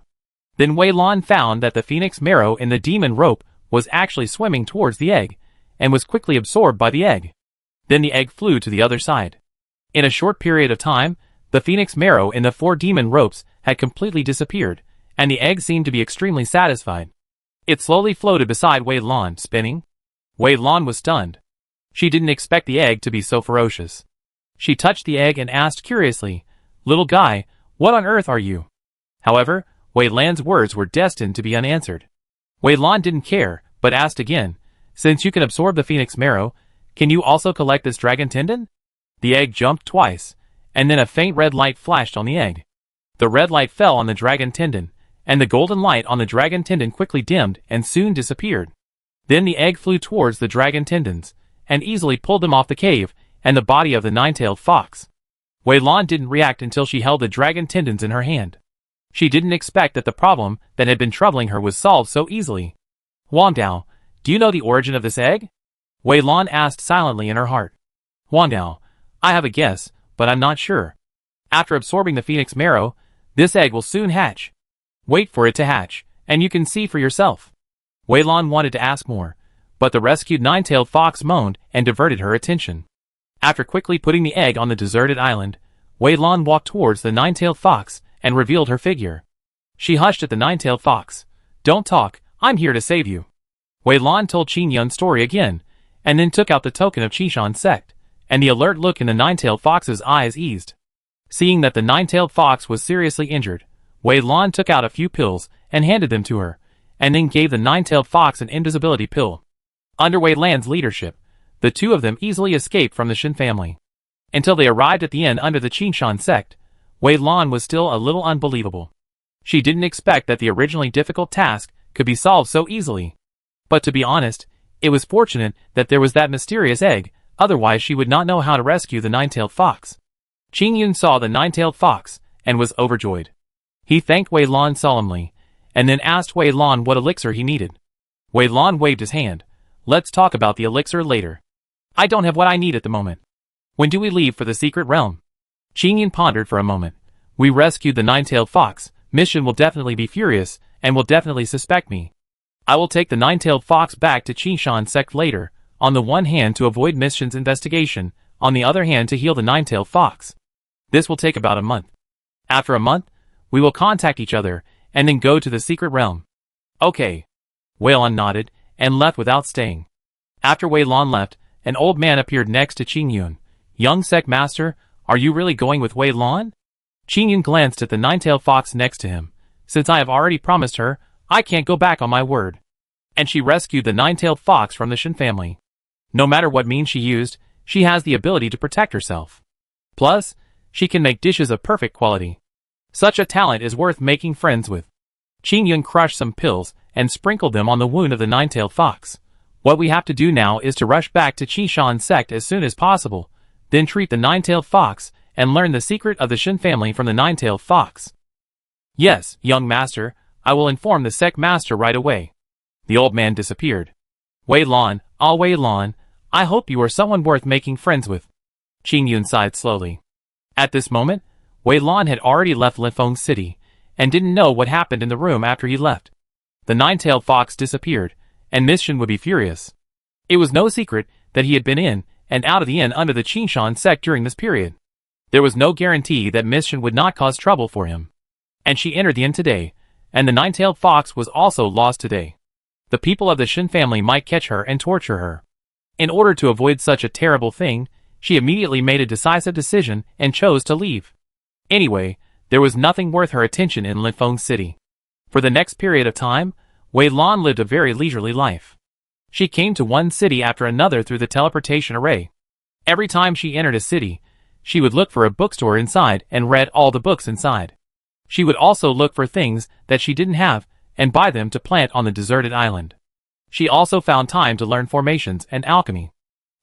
Then Wei Lan found that the phoenix marrow in the demon rope was actually swimming towards the egg, and was quickly absorbed by the egg. Then the egg flew to the other side. In a short period of time, the phoenix marrow in the 4 demon ropes had completely disappeared, and the egg seemed to be extremely satisfied. It slowly floated beside Wei Lan, spinning. Wei Lan was stunned. She didn't expect the egg to be so ferocious. She touched the egg and asked curiously, "Little guy, what on earth are you?" However, Wei Lan's words were destined to be unanswered. Wei Lan didn't care, but asked again, "Since you can absorb the phoenix marrow, can you also collect this dragon tendon?" The egg jumped twice, and then a faint red light flashed on the egg. The red light fell on the dragon tendon, and the golden light on the dragon tendon quickly dimmed and soon disappeared. Then the egg flew towards the dragon tendons, and easily pulled them off the cave and the body of the nine-tailed fox. Wei Lan didn't react until she held the dragon tendons in her hand. She didn't expect that the problem that had been troubling her was solved so easily. "Huang Dao, do you know the origin of this egg?" Wei Lan asked silently in her heart. "Huang Dao, I have a guess, but I'm not sure. After absorbing the phoenix marrow, this egg will soon hatch. Wait for it to hatch, and you can see for yourself." Wei Lan wanted to ask more, but the rescued nine-tailed fox moaned and diverted her attention. After quickly putting the egg on the deserted island, Wei Lan walked towards the nine-tailed fox and revealed her figure. She hushed at the nine-tailed fox. "Don't talk, I'm here to save you." Wei Lan told Qin Yun's story again, and then took out the token of Qishan's sect, and the alert look in the nine-tailed fox's eyes eased. Seeing that the nine-tailed fox was seriously injured, Wei Lan took out a few pills and handed them to her, and then gave the nine-tailed fox an invisibility pill. Under Wei Lan's leadership, the two of them easily escaped from the Shin family. Until they arrived at the inn under the Qinshan sect, Wei Lan was still a little unbelievable. She didn't expect that the originally difficult task could be solved so easily. But to be honest, it was fortunate that there was that mysterious egg, otherwise she would not know how to rescue the nine-tailed fox. Qing Yun saw the nine-tailed fox and was overjoyed. He thanked Wei Lan solemnly, and then asked Wei Lan what elixir he needed. Wei Lan waved his hand. Let's talk about the elixir later. I don't have what I need at the moment. When do we leave for the secret realm? Qing Yun pondered for a moment. We rescued the nine-tailed fox. Mission will definitely be furious, and will definitely suspect me. I will take the nine-tailed fox back to Qinshan sect later, on the one hand to avoid Mission's investigation, on the other hand to heal the nine-tailed fox. This will take about a month. After a month, we will contact each other, and then go to the secret realm. Okay. Wei Lan nodded, and left without staying. After Wei Lan left, an old man appeared next to Qing Yun. Young sect master, are you really going with Wei Lan? Qing Yun glanced at the nine-tailed fox next to him. Since I have already promised her, I can't go back on my word. And she rescued the nine-tailed fox from the Shin family. No matter what means she used, she has the ability to protect herself. Plus, she can make dishes of perfect quality. Such a talent is worth making friends with. Qing Yun crushed some pills and sprinkled them on the wound of the nine-tailed fox. What we have to do now is to rush back to Qinshan sect as soon as possible, then treat the nine-tailed fox and learn the secret of the Shin family from the nine-tailed fox. Yes, young master, I will inform the sect master right away. The old man disappeared. Wei Lan, Wei Lan, I hope you are someone worth making friends with. Qing Yun sighed slowly. At this moment, Wei Lan had already left Lifeng City, and didn't know what happened in the room after he left. The nine-tailed fox disappeared, and Miss Shin would be furious. It was no secret that he had been in and out of the inn under the Qinshan sect during this period. There was no guarantee that Miss Shin would not cause trouble for him. And she entered the inn today, and the nine-tailed fox was also lost today. The people of the Shin family might catch her and torture her. In order to avoid such a terrible thing, she immediately made a decisive decision and chose to leave. Anyway, there was nothing worth her attention in Lifeng City. For the next period of time, Wei Lan lived a very leisurely life. She came to one city after another through the teleportation array. Every time she entered a city, she would look for a bookstore inside and read all the books inside. She would also look for things that she didn't have and buy them to plant on the deserted island. She also found time to learn formations and alchemy.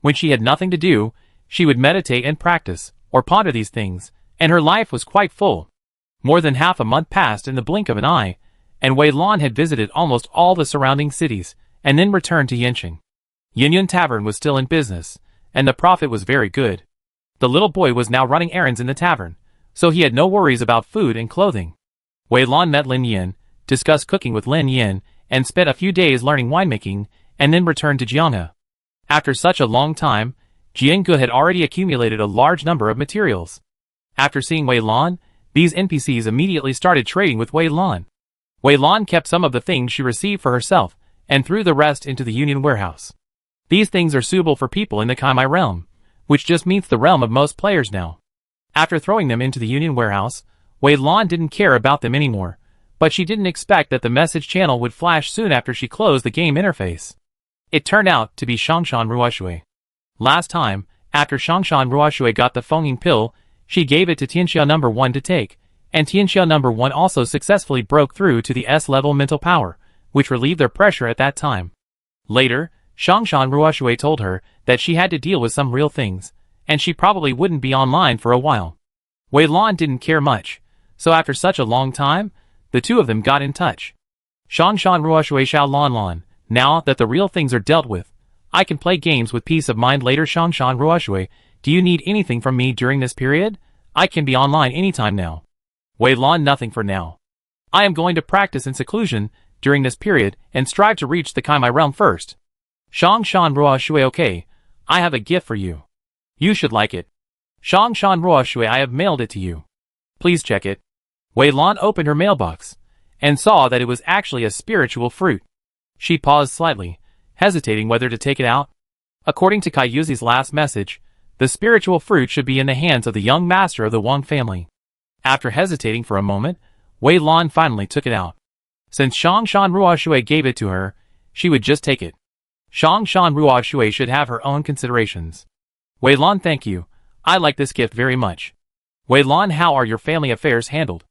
When she had nothing to do, she would meditate and practice, or ponder these things, and her life was quite full. More than half a month passed in the blink of an eye, and Wei Lan had visited almost all the surrounding cities, and then returned to Yanqing. Yinyun Tavern was still in business, and the profit was very good. The little boy was now running errands in the tavern, so he had no worries about food and clothing. Wei Lan met Lin Yin, discussed cooking with Lin Yin, and spent a few days learning winemaking, and then returned to Jianghe. After such a long time, Jiange had already accumulated a large number of materials. After seeing Wei Lan, these NPCs immediately started trading with Wei Lan. Wei Lan kept some of the things she received for herself, and threw the rest into the Union warehouse. These things are suitable for people in the Kaimai realm, which just means the realm of most players now. After throwing them into the Union warehouse, Wei Lan didn't care about them anymore, but she didn't expect that the message channel would flash soon after she closed the game interface. It turned out to be Shangshan Ruoshui. Last time, after Shangshan Ruoshui got the Fengying pill, she gave it to Tianxia No. 1 to take, and Tianxia No. 1 also successfully broke through to the S-level mental power, which relieved their pressure at that time. Later, Shangshan Ruoshui told her that she had to deal with some real things, and she probably wouldn't be online for a while. Wei Lan didn't care much, so after such a long time, the two of them got in touch. Shangshan Ruoshui Xiao Lan Lan, now that the real things are dealt with, I can play games with peace of mind later. Shangshan Ruoshui, do you need anything from me during this period? I can be online anytime now. Wei Lan, nothing for now. I am going to practice in seclusion during this period and strive to reach the Kaimai realm first. Shangshan Ruoshui, okay, I have a gift for you. You should like it. Shangshan Ruoshui, I have mailed it to you. Please check it. Wei Lan opened her mailbox, and saw that it was actually a spiritual fruit. She paused slightly, hesitating whether to take it out. According to Kaiyuzi's last message, The spiritual fruit should be in the hands of the young master of the Wang family. After hesitating for a moment, Wei Lan finally took it out. Since Shongshan Ruoshui gave it to her, she would just take it. Shongshan Ruoshui should have her own considerations. Wei Lan, thank you. I like this gift very much. Wei Lan, how are your family affairs handled?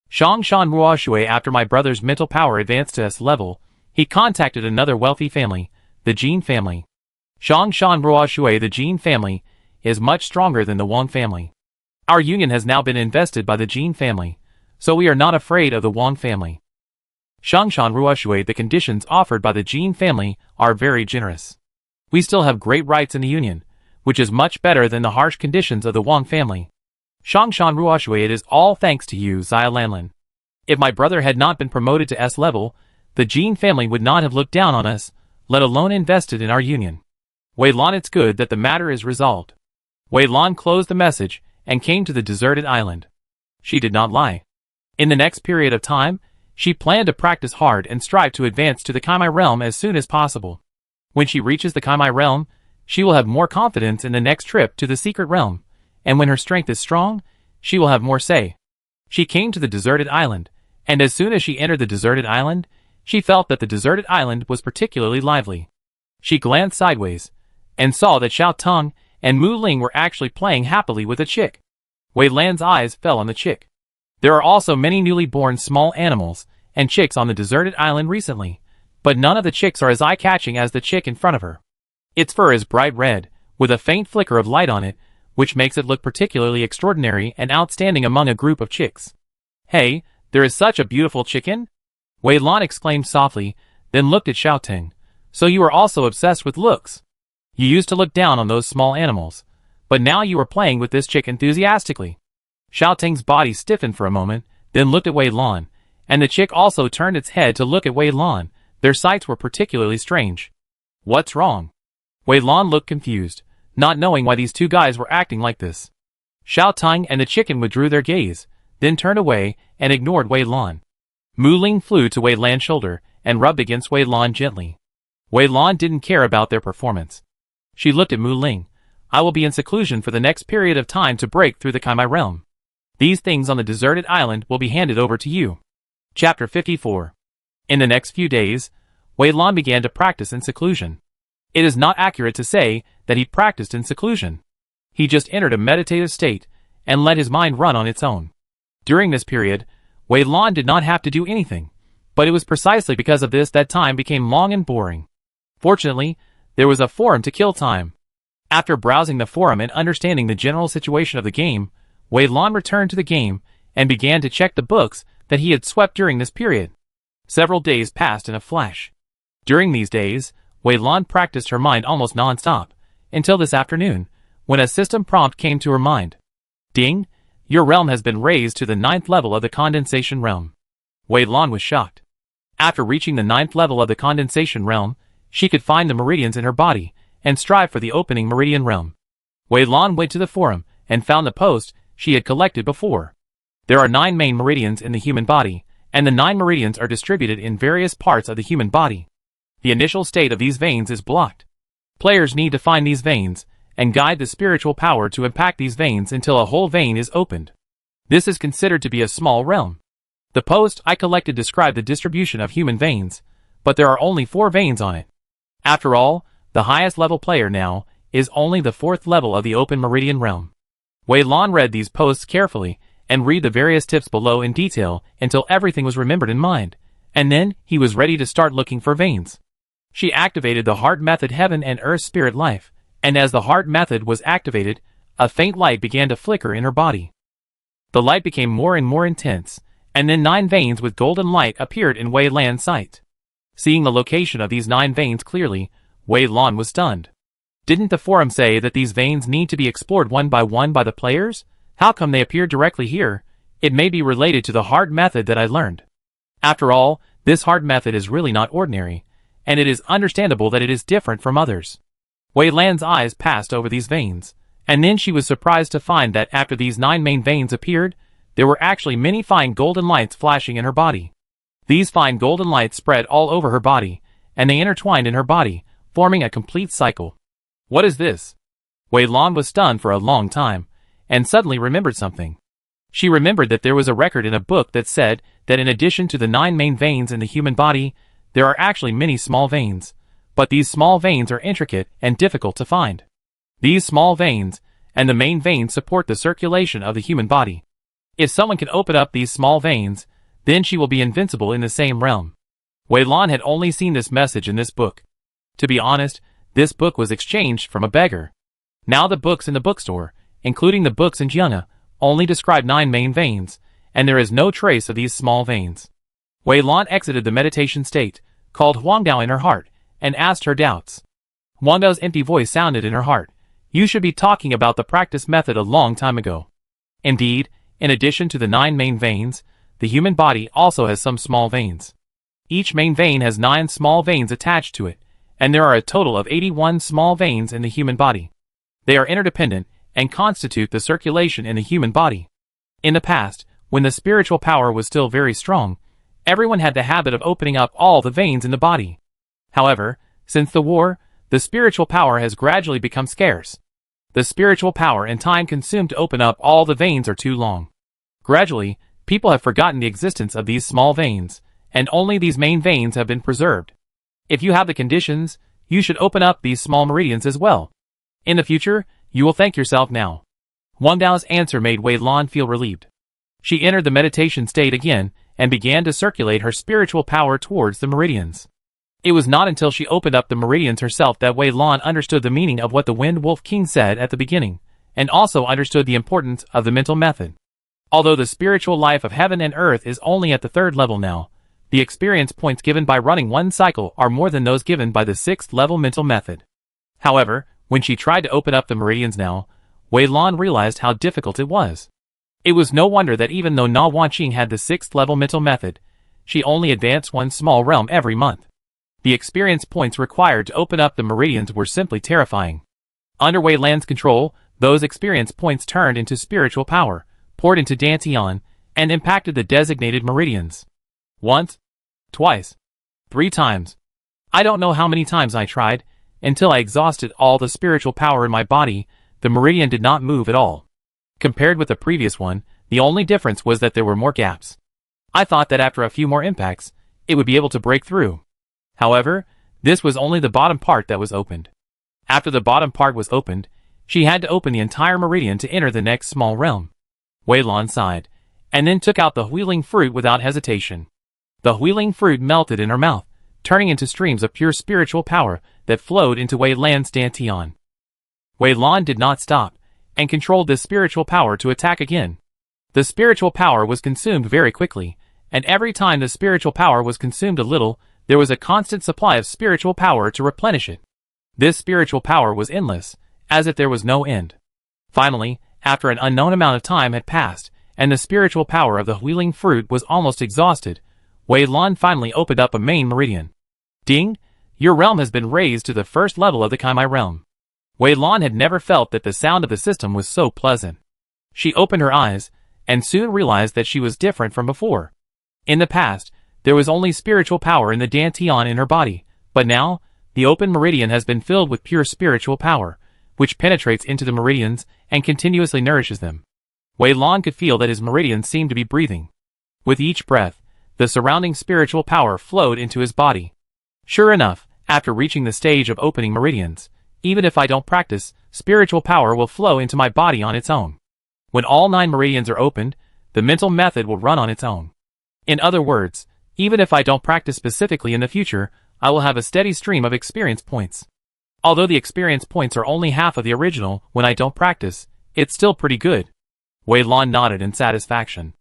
Shongshan Ruoshui, after my brother's mental power advanced to S level, he contacted another wealthy family, the Jin family. Shongshan Ruoshui, the Jin family, is much stronger than the Wang family. Our union has now been invested by the Jin family, so we are not afraid of the Wang family. Shongshan Ruoshui, the conditions offered by the Jin family are very generous. We still have great rights in the union, which is much better than the harsh conditions of the Wang family. Shongshan Ruoshui, it is all thanks to you, Xia Lanlin. If my brother had not been promoted to S level, the Jin family would not have looked down on us, let alone invested in our union. Wei Lan, it's good that the matter is resolved. Wei Lan closed the message and came to the deserted island. She did not lie. In the next period of time, she planned to practice hard and strive to advance to the Kaimai realm as soon as possible. When she reaches the Kaimai realm, she will have more confidence in the next trip to the secret realm, and when her strength is strong, she will have more say. She came to the deserted island, and as soon as she entered the deserted island, she felt that the deserted island was particularly lively. She glanced sideways, and saw that Xiao Tong and Mu Ling were actually playing happily with a chick. Wei Lan's eyes fell on the chick. There are also many newly born small animals and chicks on the deserted island recently, but none of the chicks are as eye-catching as the chick in front of her. Its fur is bright red, with a faint flicker of light on it, which makes it look particularly extraordinary and outstanding among a group of chicks. Hey, there is such a beautiful chicken? Wei Lan exclaimed softly, then looked at Xiao Ting. So you are also obsessed with looks. You used to look down on those small animals, but now you are playing with this chick enthusiastically. Xiao Ting's body stiffened for a moment, then looked at Wei Lan, and the chick also turned its head to look at Wei Lan. Their sights were particularly strange. What's wrong? Wei Lan looked confused, not knowing why these two guys were acting like this. Xiao Ting and the chicken withdrew their gaze, then turned away and ignored Wei Lan. Mu Ling flew to Wei Lan's shoulder and rubbed against Wei Lan gently. Wei Lan didn't care about their performance. She looked at Mu Ling. I will be in seclusion for the next period of time to break through the Kaimai realm. These things on the deserted island will be handed over to you. Chapter 54. In the next few days, Wei Lan began to practice in seclusion. It is not accurate to say that he practiced in seclusion. He just entered a meditative state and let his mind run on its own. During this period, Wei Lan did not have to do anything, but it was precisely because of this that time became long and boring. Fortunately, there was a forum to kill time. After browsing the forum and understanding the general situation of the game, Wei Lan returned to the game and began to check the books that he had swept during this period. Several days passed in a flash. During these days, Wei Lan practiced her mind almost non-stop, until this afternoon, when a system prompt came to her mind. Ding! Your realm has been raised to the 9th level of the condensation realm. Wei Lan was shocked. After reaching the 9th level of the condensation realm, she could find the meridians in her body and strive for the opening meridian realm. Wei Lan went to the forum and found the post she had collected before. There are 9 main meridians in the human body, and the 9 meridians are distributed in various parts of the human body. The initial state of these veins is blocked. Players need to find these veins and guide the spiritual power to impact these veins until a whole vein is opened. This is considered to be a small realm. The post I collected described the distribution of human veins, but there are only 4 veins on it. After all, the highest level player now is only the 4th level of the open meridian realm. Wei Lan read these posts carefully and read the various tips below in detail until everything was remembered in mind, and then he was ready to start looking for veins. She activated the heart method heaven and earth spirit life, and as the heart method was activated, a faint light began to flicker in her body. The light became more and more intense, and then 9 veins with golden light appeared in Wei Lan's sight. Seeing the location of these 9 veins clearly, Wei Lan was stunned. Didn't the forum say that these veins need to be explored one by the players? How come they appear directly here? It may be related to the heart method that I learned. After all, this heart method is really not ordinary, and it is understandable that it is different from others. Wei Lan's eyes passed over these veins, and then she was surprised to find that after these 9 main veins appeared, there were actually many fine golden lights flashing in her body. These fine golden lights spread all over her body, and they intertwined in her body, forming a complete cycle. What is this? Wei Lan was stunned for a long time, and suddenly remembered something. She remembered that there was a record in a book that said that in addition to the 9 main veins in the human body, there are actually many small veins, but these small veins are intricate and difficult to find. These small veins and the main veins support the circulation of the human body. If someone can open up these small veins, then she will be invincible in the same realm. Wei Lan had only seen this message in this book. To be honest, this book was exchanged from a beggar. Now the books in the bookstore, including the books in Jiangna, only describe 9 main veins, and there is no trace of these small veins. Wei Lan exited the meditation state, called Huangdao in her heart, and asked her doubts. Huangdao's empty voice sounded in her heart. You should be talking about the practice method a long time ago. Indeed, in addition to the 9 main veins, the human body also has some small veins. Each main vein has 9 small veins attached to it, and there are a total of 81 small veins in the human body. They are interdependent and constitute the circulation in the human body. In the past, when the spiritual power was still very strong, everyone had the habit of opening up all the veins in the body. However, since the war, the spiritual power has gradually become scarce. The spiritual power and time consumed to open up all the veins are too long. Gradually, people have forgotten the existence of these small veins, and only these main veins have been preserved. If you have the conditions, you should open up these small meridians as well. In the future, you will thank yourself now. Wang Dao's answer made Wei Lan feel relieved. She entered the meditation state again and began to circulate her spiritual power towards the meridians. It was not until she opened up the meridians herself that Wei Lan understood the meaning of what the Wind Wolf King said at the beginning, and also understood the importance of the mental method. Although the spiritual life of heaven and earth is only at the 3rd level now, the experience points given by running one cycle are more than those given by the 6th level mental method. However, when she tried to open up the meridians now, Wei Lan realized how difficult it was. It was no wonder that even though Na Wanqing had the 6th level mental method, she only advanced one small realm every month. The experience points required to open up the meridians were simply terrifying. Under Wei Lan's control, those experience points turned into spiritual power, poured into Dantian, and impacted the designated meridians. Once, twice, 3 times. I don't know how many times I tried. Until I exhausted all the spiritual power in my body, the meridian did not move at all. Compared with the previous one, the only difference was that there were more gaps. I thought that after a few more impacts, it would be able to break through. However, this was only the bottom part that was opened. After the bottom part was opened, she had to open the entire meridian to enter the next small realm. Wei Lan sighed, and then took out the wheeling fruit without hesitation. The wheeling fruit melted in her mouth, turning into streams of pure spiritual power that flowed into Wei Lan's Dantian. Wei Lan did not stop, and controlled this spiritual power to attack again. The spiritual power was consumed very quickly, and every time the spiritual power was consumed a little, there was a constant supply of spiritual power to replenish it. This spiritual power was endless, as if there was no end. Finally, after an unknown amount of time had passed, and the spiritual power of the wheeling fruit was almost exhausted, Wei Lan finally opened up a main meridian. Ding! Your realm has been raised to the 1st level of the Kaimai realm. Wei Lan had never felt that the sound of the system was so pleasant. She opened her eyes, and soon realized that she was different from before. In the past, there was only spiritual power in the Dantian in her body, but now, the open meridian has been filled with pure spiritual power, which penetrates into the meridians and continuously nourishes them. Wei Lan could feel that his meridians seemed to be breathing. With each breath, the surrounding spiritual power flowed into his body. Sure enough, after reaching the stage of opening meridians, even if I don't practice, spiritual power will flow into my body on its own. When all 9 meridians are opened, the mental method will run on its own. In other words, even if I don't practice specifically in the future, I will have a steady stream of experience points. Although the experience points are only half of the original when I don't practice, it's still pretty good. Wei Lan nodded in satisfaction.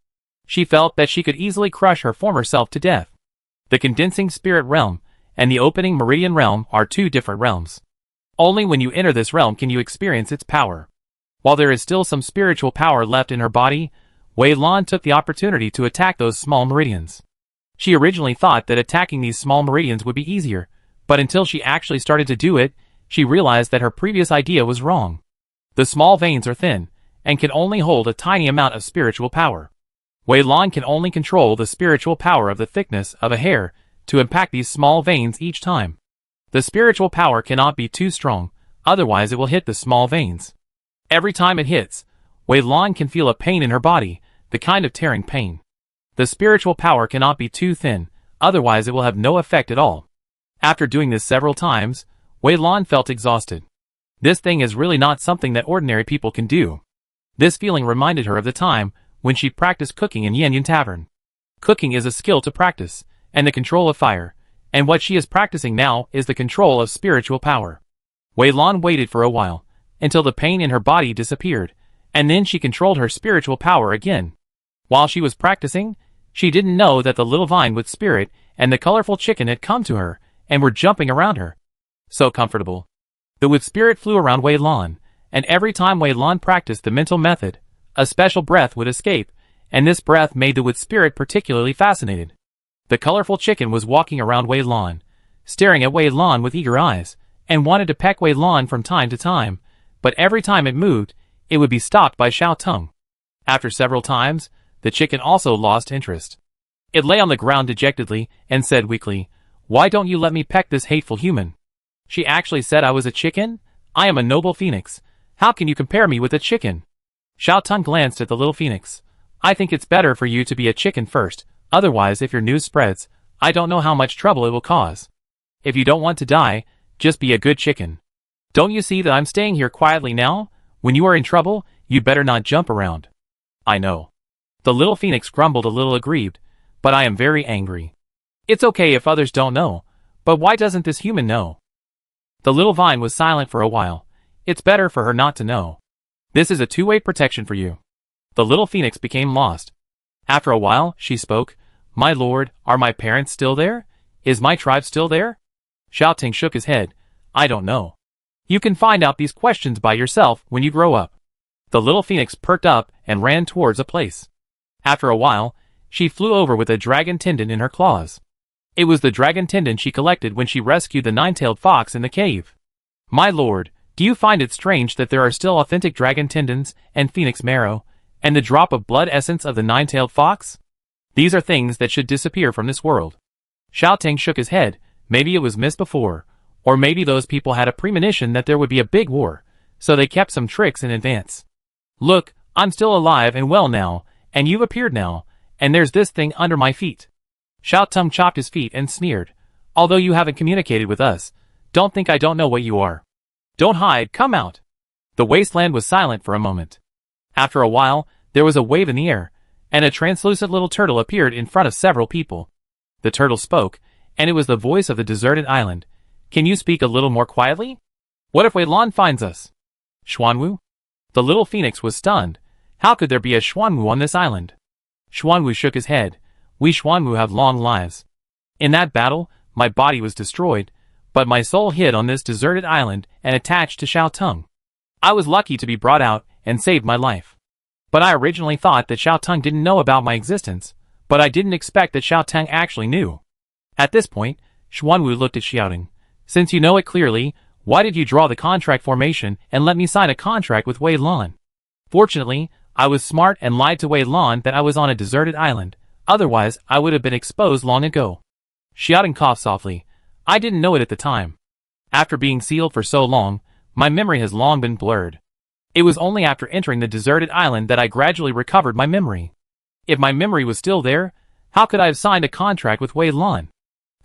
She felt that she could easily crush her former self to death. The condensing spirit realm and the opening meridian realm are 2 different realms. Only when you enter this realm can you experience its power. While there is still some spiritual power left in her body, Wei Lan took the opportunity to attack those small meridians. She originally thought that attacking these small meridians would be easier, but until she actually started to do it, she realized that her previous idea was wrong. The small veins are thin, and can only hold a tiny amount of spiritual power. Wei Lan can only control the spiritual power of the thickness of a hair to impact these small veins each time. The spiritual power cannot be too strong, otherwise it will hit the small veins. Every time it hits, Wei Lan can feel a pain in her body, the kind of tearing pain. The spiritual power cannot be too thin, otherwise it will have no effect at all. After doing this several times, Wei Lan felt exhausted. This thing is really not something that ordinary people can do. This feeling reminded her of the time when she practiced cooking in Yanyan Tavern. Cooking is a skill to practice, and the control of fire, and what she is practicing now is the control of spiritual power. Wei Lan waited for a while, until the pain in her body disappeared, and then she controlled her spiritual power again. While she was practicing, she didn't know that the little vine with spirit and the colorful chicken had come to her, and were jumping around her. So comfortable. The with spirit flew around Wei Lan, and every time Wei Lan practiced the mental method, a special breath would escape, and this breath made the with spirit particularly fascinated. The colorful chicken was walking around Wei Lan, staring at Wei Lan with eager eyes, and wanted to peck Wei Lan from time to time, but every time it moved, it would be stopped by Xiao Teng. After several times, the chicken also lost interest. It lay on the ground dejectedly and said weakly, "Why don't you let me peck this hateful human? She actually said I was a chicken? I am a noble phoenix. How can you compare me with a chicken?" Xiao Teng glanced at the little phoenix. "I think it's better for you to be a chicken first, otherwise if your news spreads, I don't know how much trouble it will cause. If you don't want to die, just be a good chicken. Don't you see that I'm staying here quietly now? When you are in trouble, you'd better not jump around." "I know." The little phoenix grumbled a little aggrieved, "But I am very angry. It's okay if others don't know, but why doesn't this human know?" The little vine was silent for a while. It's better for her not to know. This is a two-way protection for you. The little phoenix became lost. After a while, she spoke, "My lord, are my parents still there? Is my tribe still there?" Xiao Teng shook his head. "I don't know. You can find out these questions by yourself when you grow up." The little phoenix perked up and ran towards a place. After a while, she flew over with a dragon tendon in her claws. It was the dragon tendon she collected when she rescued the nine-tailed fox in the cave. "My lord, do you find it strange that there are still authentic dragon tendons and phoenix marrow, and the drop of blood essence of the nine-tailed fox? These are things that should disappear from this world." Xiao Teng shook his head. Maybe it was missed before, or maybe those people had a premonition that there would be a big war, so they kept some tricks in advance. "Look, I'm still alive and well now, and you've appeared now, and there's this thing under my feet." Xiao Teng chopped his feet and sneered. "Although you haven't communicated with us, don't think I don't know what you are. Don't hide, come out." The wasteland was silent for a moment. After a while, there was a wave in the air, and a translucent little turtle appeared in front of several people. The turtle spoke, and it was the voice of the deserted island. "Can you speak a little more quietly? What if Wei Lan finds us?" "Xuanwu?" The little phoenix was stunned. How could there be a Xuanwu on this island? Xuanwu shook his head. "We Xuanwu have long lives. In that battle, my body was destroyed, but my soul hid on this deserted island and attached to Xiao Teng. I was lucky to be brought out and saved my life. But I originally thought that Xiao Teng didn't know about my existence, but I didn't expect that Xiao Teng actually knew." At this point, Xuanwu looked at Xiao Teng. "Since you know it clearly, why did you draw the contract formation and let me sign a contract with Wei Lan?" "Fortunately, I was smart and lied to Wei Lan that I was on a deserted island. Otherwise, I would have been exposed long ago." Xiao Teng coughed softly. "I didn't know it at the time. After being sealed for so long, my memory has long been blurred. It was only after entering the deserted island that I gradually recovered my memory. If my memory was still there, how could I have signed a contract with Wei Lan?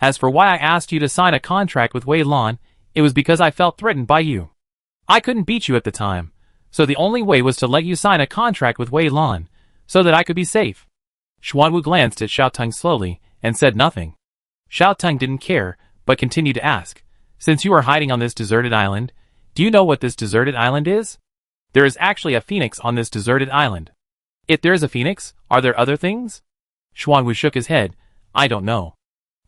As for why I asked you to sign a contract with Wei Lan, it was because I felt threatened by you. I couldn't beat you at the time, so the only way was to let you sign a contract with Wei Lan, so that I could be safe." Xuanwu glanced at Xiao Teng slowly, and said nothing. Xiao Teng didn't care, but continued to ask, "Since you are hiding on this deserted island, do you know what this deserted island is?" "There is actually a phoenix on this deserted island." "If there is a phoenix, are there other things?" Xuanwu shook his head. "I don't know.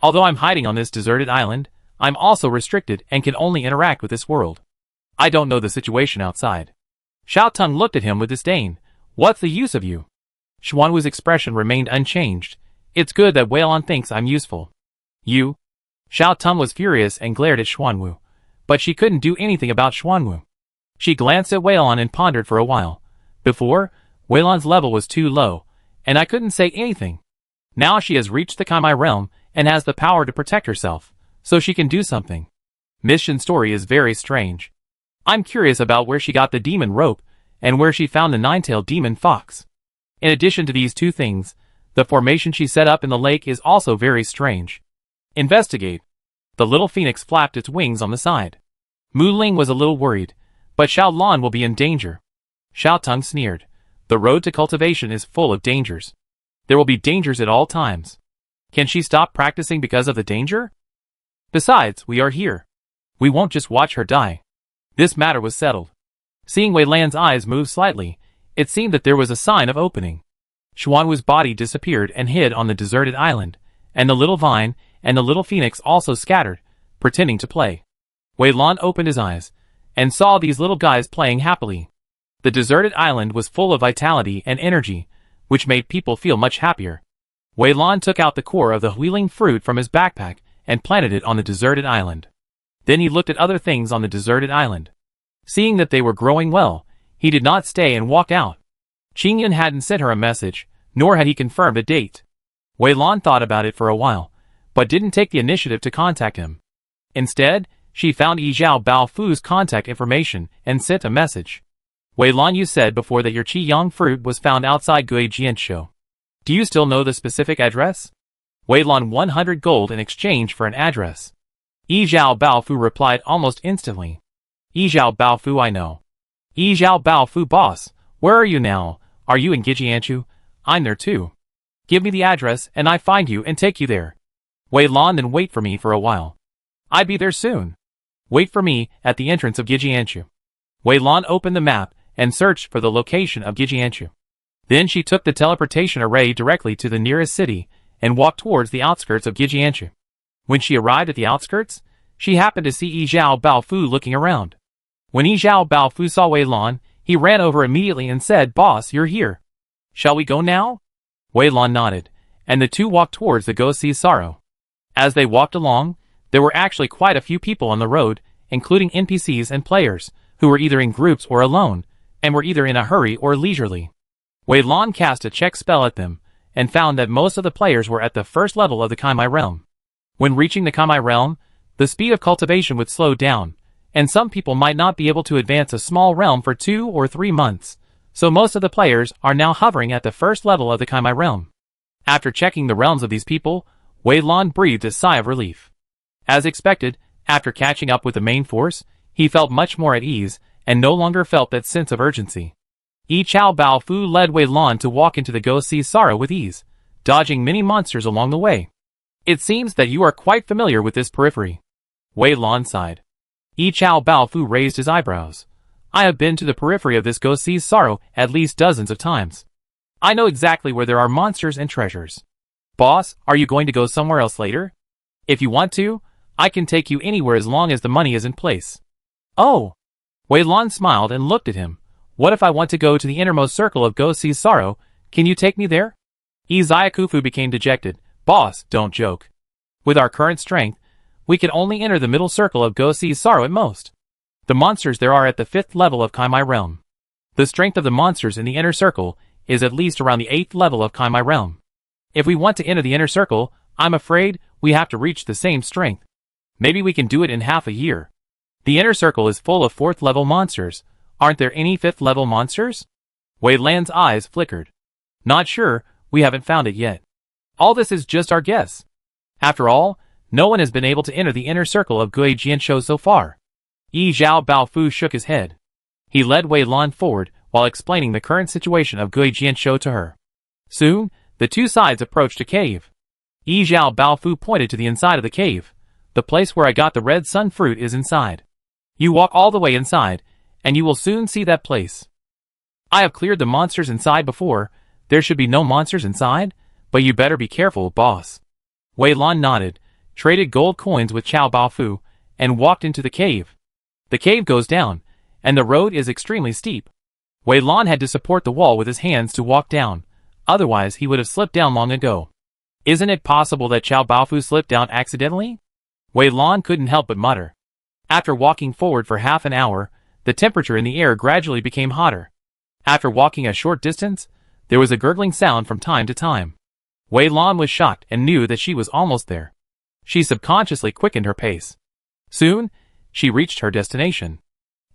Although I'm hiding on this deserted island, I'm also restricted and can only interact with this world. I don't know the situation outside." Xiao Teng looked at him with disdain. "What's the use of you?" Xuanwu's expression remained unchanged. "It's good that Wei Lan thinks I'm useful." "You?" Xiao Teng was furious and glared at Xuanwu, but she couldn't do anything about Xuanwu. She glanced at Wei Lan and pondered for a while. Before, Wei Lan's level was too low, and I couldn't say anything. Now she has reached the Kaimai realm and has the power to protect herself, so she can do something. Mission story is very strange. I'm curious about where she got the demon rope, and where she found the nine-tailed demon fox. In addition to these two things, the formation she set up in the lake is also very strange. Investigate. The little phoenix flapped its wings on the side. Mu Ling was a little worried, but Xiao Lan will be in danger. Xiao Tung sneered. The road to cultivation is full of dangers. There will be dangers at all times. Can she stop practicing because of the danger? Besides, we are here. We won't just watch her die. This matter was settled. Seeing Wei Lan's eyes move slightly, it seemed that there was a sign of opening. Xuanwu's body disappeared and hid on the deserted island, and the little vine and the little phoenix also scattered, pretending to play. Wei Lan opened his eyes, and saw these little guys playing happily. The deserted island was full of vitality and energy, which made people feel much happier. Wei Lan took out the core of the wheeling fruit from his backpack and planted it on the deserted island. Then he looked at other things on the deserted island. Seeing that they were growing well, he did not stay and walked out. Qingyun hadn't sent her a message, nor had he confirmed a date. Wei Lan thought about it for a while, but didn't take the initiative to contact him. Instead, she found Yizhao Baofu's contact information and sent a message. Wei Lan, you said before that your Qiyang fruit was found outside Guijianshou. Do you still know the specific address? Wei Lan 100 gold in exchange for an address. Yizhao Baofu replied almost instantly. Yizhao Baofu, I know. Yizhao Baofu, boss, where are you now? Are you in Guijianshou? I'm there too. Give me the address and I find you and take you there. Wei Lan, then wait for me for a while. I'd be there soon. Wait for me at the entrance of Guijianshou. Wei Lan opened the map and searched for the location of Guijianshou. Then she took the teleportation array directly to the nearest city and walked towards the outskirts of Guijianshou. When she arrived at the outskirts, she happened to see Yizhao Baofu looking around. When Yizhao Baofu saw Wei Lan, he ran over immediately and said, "Boss, you're here. Shall we go now?" Wei Lan nodded, and the two walked towards the Go See Sorrow. As they walked along, there were actually quite a few people on the road, including NPCs and players, who were either in groups or alone, and were either in a hurry or leisurely. Wei Lan cast a check spell at them, and found that most of the players were at the first level of the Kaimai realm. When reaching the Kaimai realm, the speed of cultivation would slow down, and some people might not be able to advance a small realm for 2 or 3 months, so most of the players are now hovering at the first level of the Kaimai realm. After checking the realms of these people, Wei Lan breathed a sigh of relief. As expected, after catching up with the main force, he felt much more at ease, and no longer felt that sense of urgency. Yizhao Baofu led Wei Lan to walk into the Go See Sorrow with ease, dodging many monsters along the way. It seems that you are quite familiar with this periphery. Wei Lan sighed. Yizhao Baofu raised his eyebrows. I have been to the periphery of this Go See Sorrow at least dozens of times. I know exactly where there are monsters and treasures. Boss, are you going to go somewhere else later? If you want to, I can take you anywhere as long as the money is in place. Oh! Wei Lan smiled and looked at him. What if I want to go to the innermost circle of Go See Sorrow? Can you take me there? Izayakufu became dejected. Boss, don't joke. With our current strength, we can only enter the middle circle of Go See Sorrow at most. The monsters there are at the 5th level of Kaimai realm. The strength of the monsters in the inner circle is at least around the 8th level of Kaimai realm. If we want to enter the inner circle, I'm afraid we have to reach the same strength. Maybe we can do it in half a year. The inner circle is full of 4th level monsters. Aren't there any 5th level monsters? Wei Lan's eyes flickered. Not sure, we haven't found it yet. All this is just our guess. After all, no one has been able to enter the inner circle of Guijianshou so far. Yizhao Baofu shook his head. He led Wei Lan forward while explaining the current situation of Guijianshou to her. Soon, the two sides approached a cave. Yizhao Baofu pointed to the inside of the cave. The place where I got the red sun fruit is inside. You walk all the way inside, and you will soon see that place. I have cleared the monsters inside before. There should be no monsters inside, but you better be careful, boss. Wei Lan nodded, traded gold coins with Xiao Baofu, and walked into the cave. The cave goes down, and the road is extremely steep. Wei Lan had to support the wall with his hands to walk down, otherwise he would have slipped down long ago. Isn't it possible that Xiao Baofu slipped down accidentally? Wei Lan couldn't help but mutter. After walking forward for half an hour, the temperature in the air gradually became hotter. After walking a short distance, there was a gurgling sound from time to time. Wei Lan was shocked and knew that she was almost there. She subconsciously quickened her pace. Soon, she reached her destination.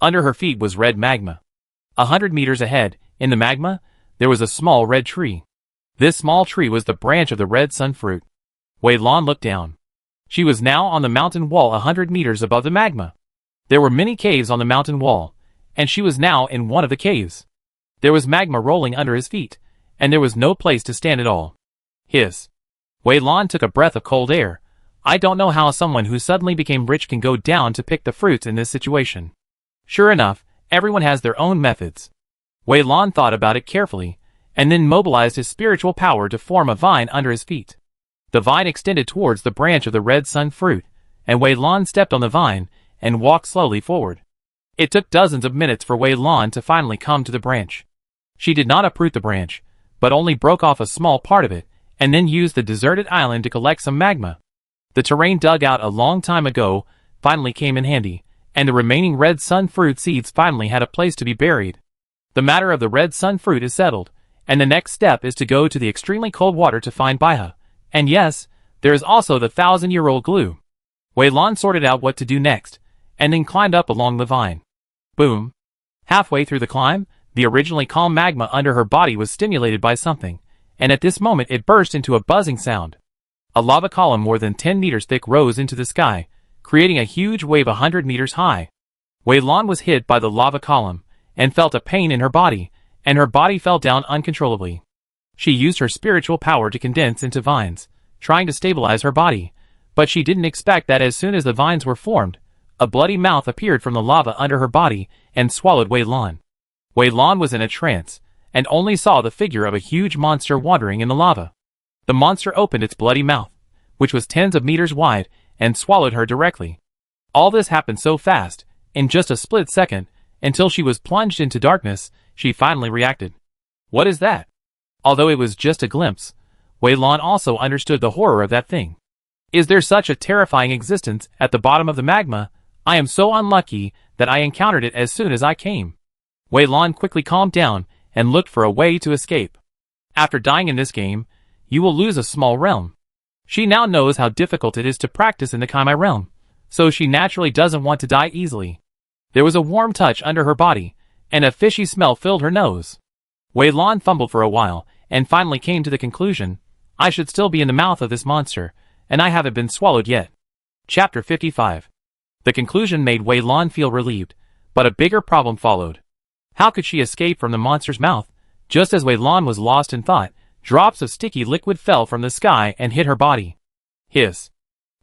Under her feet was red magma. 100 meters ahead, in the magma, there was a small red tree. This small tree was the branch of the red sun fruit. Wei Lan looked down. She was now on the mountain wall 100 meters above the magma. There were many caves on the mountain wall, and she was now in one of the caves. There was magma rolling under his feet, and there was no place to stand at all. Hiss. Wei Lan took a breath of cold air. I don't know how someone who suddenly became rich can go down to pick the fruits in this situation. Sure enough, everyone has their own methods. Wei Lan thought about it carefully, and then mobilized his spiritual power to form a vine under his feet. The vine extended towards the branch of the red sun fruit, and Wei Lan stepped on the vine and walked slowly forward. It took dozens of minutes for Wei Lan to finally come to the branch. She did not uproot the branch, but only broke off a small part of it, and then used the deserted island to collect some magma. The terrain dug out a long time ago finally came in handy, and the remaining red sun fruit seeds finally had a place to be buried. The matter of the red sun fruit is settled, and the next step is to go to the extremely cold water to find Baihe. And yes, there is also the 1,000-year-old glue. Wei Lan sorted out what to do next, and then climbed up along the vine. Boom. Halfway through the climb, the originally calm magma under her body was stimulated by something, and at this moment it burst into a buzzing sound. A lava column more than 10 meters thick rose into the sky, creating a huge wave 100 meters high. Wei Lan was hit by the lava column, and felt a pain in her body, and her body fell down uncontrollably. She used her spiritual power to condense into vines, trying to stabilize her body, but she didn't expect that as soon as the vines were formed, a bloody mouth appeared from the lava under her body and swallowed Wei Lan. Wei Lan was in a trance, and only saw the figure of a huge monster wandering in the lava. The monster opened its bloody mouth, which was tens of meters wide, and swallowed her directly. All this happened so fast, in just a split second, until she was plunged into darkness, she finally reacted. What is that? Although it was just a glimpse, Wei Lan also understood the horror of that thing. Is there such a terrifying existence at the bottom of the magma? I am so unlucky that I encountered it as soon as I came. Wei Lan quickly calmed down and looked for a way to escape. After dying in this game, you will lose a small realm. She now knows how difficult it is to practice in the Kaimai realm, so she naturally doesn't want to die easily. There was a warm touch under her body, and a fishy smell filled her nose. Wei Lan fumbled for a while, and finally came to the conclusion, I should still be in the mouth of this monster, and I haven't been swallowed yet. Chapter 55. The conclusion made Wei Lan feel relieved, but a bigger problem followed. How could she escape from the monster's mouth? Just as Wei Lan was lost in thought, drops of sticky liquid fell from the sky and hit her body. Hiss.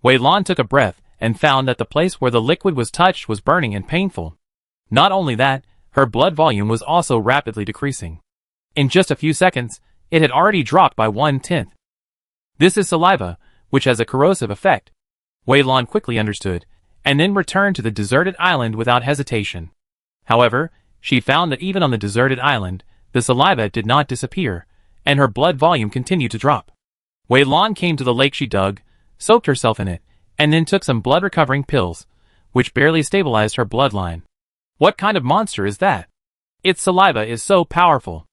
Wei Lan took a breath, and found that the place where the liquid was touched was burning and painful. Not only that, her blood volume was also rapidly decreasing. In just a few seconds, it had already dropped by 1/10. This is saliva, which has a corrosive effect. Wei Lan quickly understood, and then returned to the deserted island without hesitation. However, she found that even on the deserted island, the saliva did not disappear, and her blood volume continued to drop. Wei Lan came to the lake she dug, soaked herself in it, and then took some blood-recovering pills, which barely stabilized her bloodline. What kind of monster is that? Its saliva is so powerful.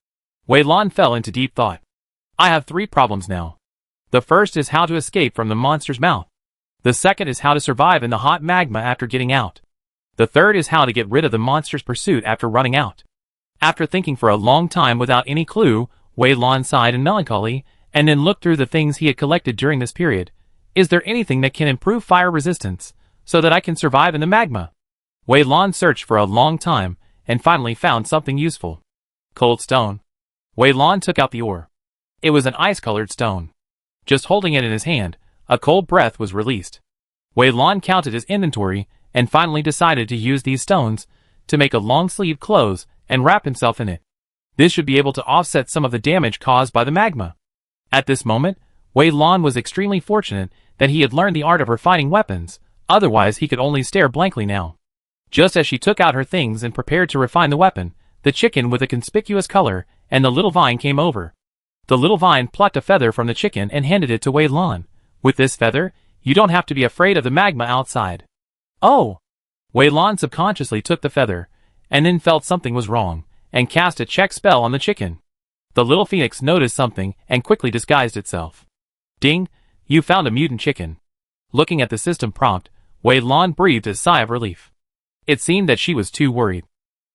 Wei Lan fell into deep thought. I have 3 problems now. The first is how to escape from the monster's mouth. The second is how to survive in the hot magma after getting out. The third is how to get rid of the monster's pursuit after running out. After thinking for a long time without any clue, Wei Lan sighed in melancholy, and then looked through the things he had collected during this period. Is there anything that can improve fire resistance, so that I can survive in the magma? Wei Lan searched for a long time, and finally found something useful. Cold stone. Wei Lan took out the ore. It was an ice-colored stone. Just holding it in his hand, a cold breath was released. Wei Lan counted his inventory, and finally decided to use these stones to make a long-sleeved clothes and wrap himself in it. This should be able to offset some of the damage caused by the magma. At this moment, Wei Lan was extremely fortunate that he had learned the art of refining weapons, otherwise he could only stare blankly now. Just as she took out her things and prepared to refine the weapon, the chicken with a conspicuous color and the little vine came over. The little vine plucked a feather from the chicken and handed it to Wei Lan. With this feather, you don't have to be afraid of the magma outside. Oh! Wei Lan subconsciously took the feather, and then felt something was wrong, and cast a check spell on the chicken. The little phoenix noticed something and quickly disguised itself. Ding! You found a mutant chicken. Looking at the system prompt, Wei Lan breathed a sigh of relief. It seemed that she was too worried.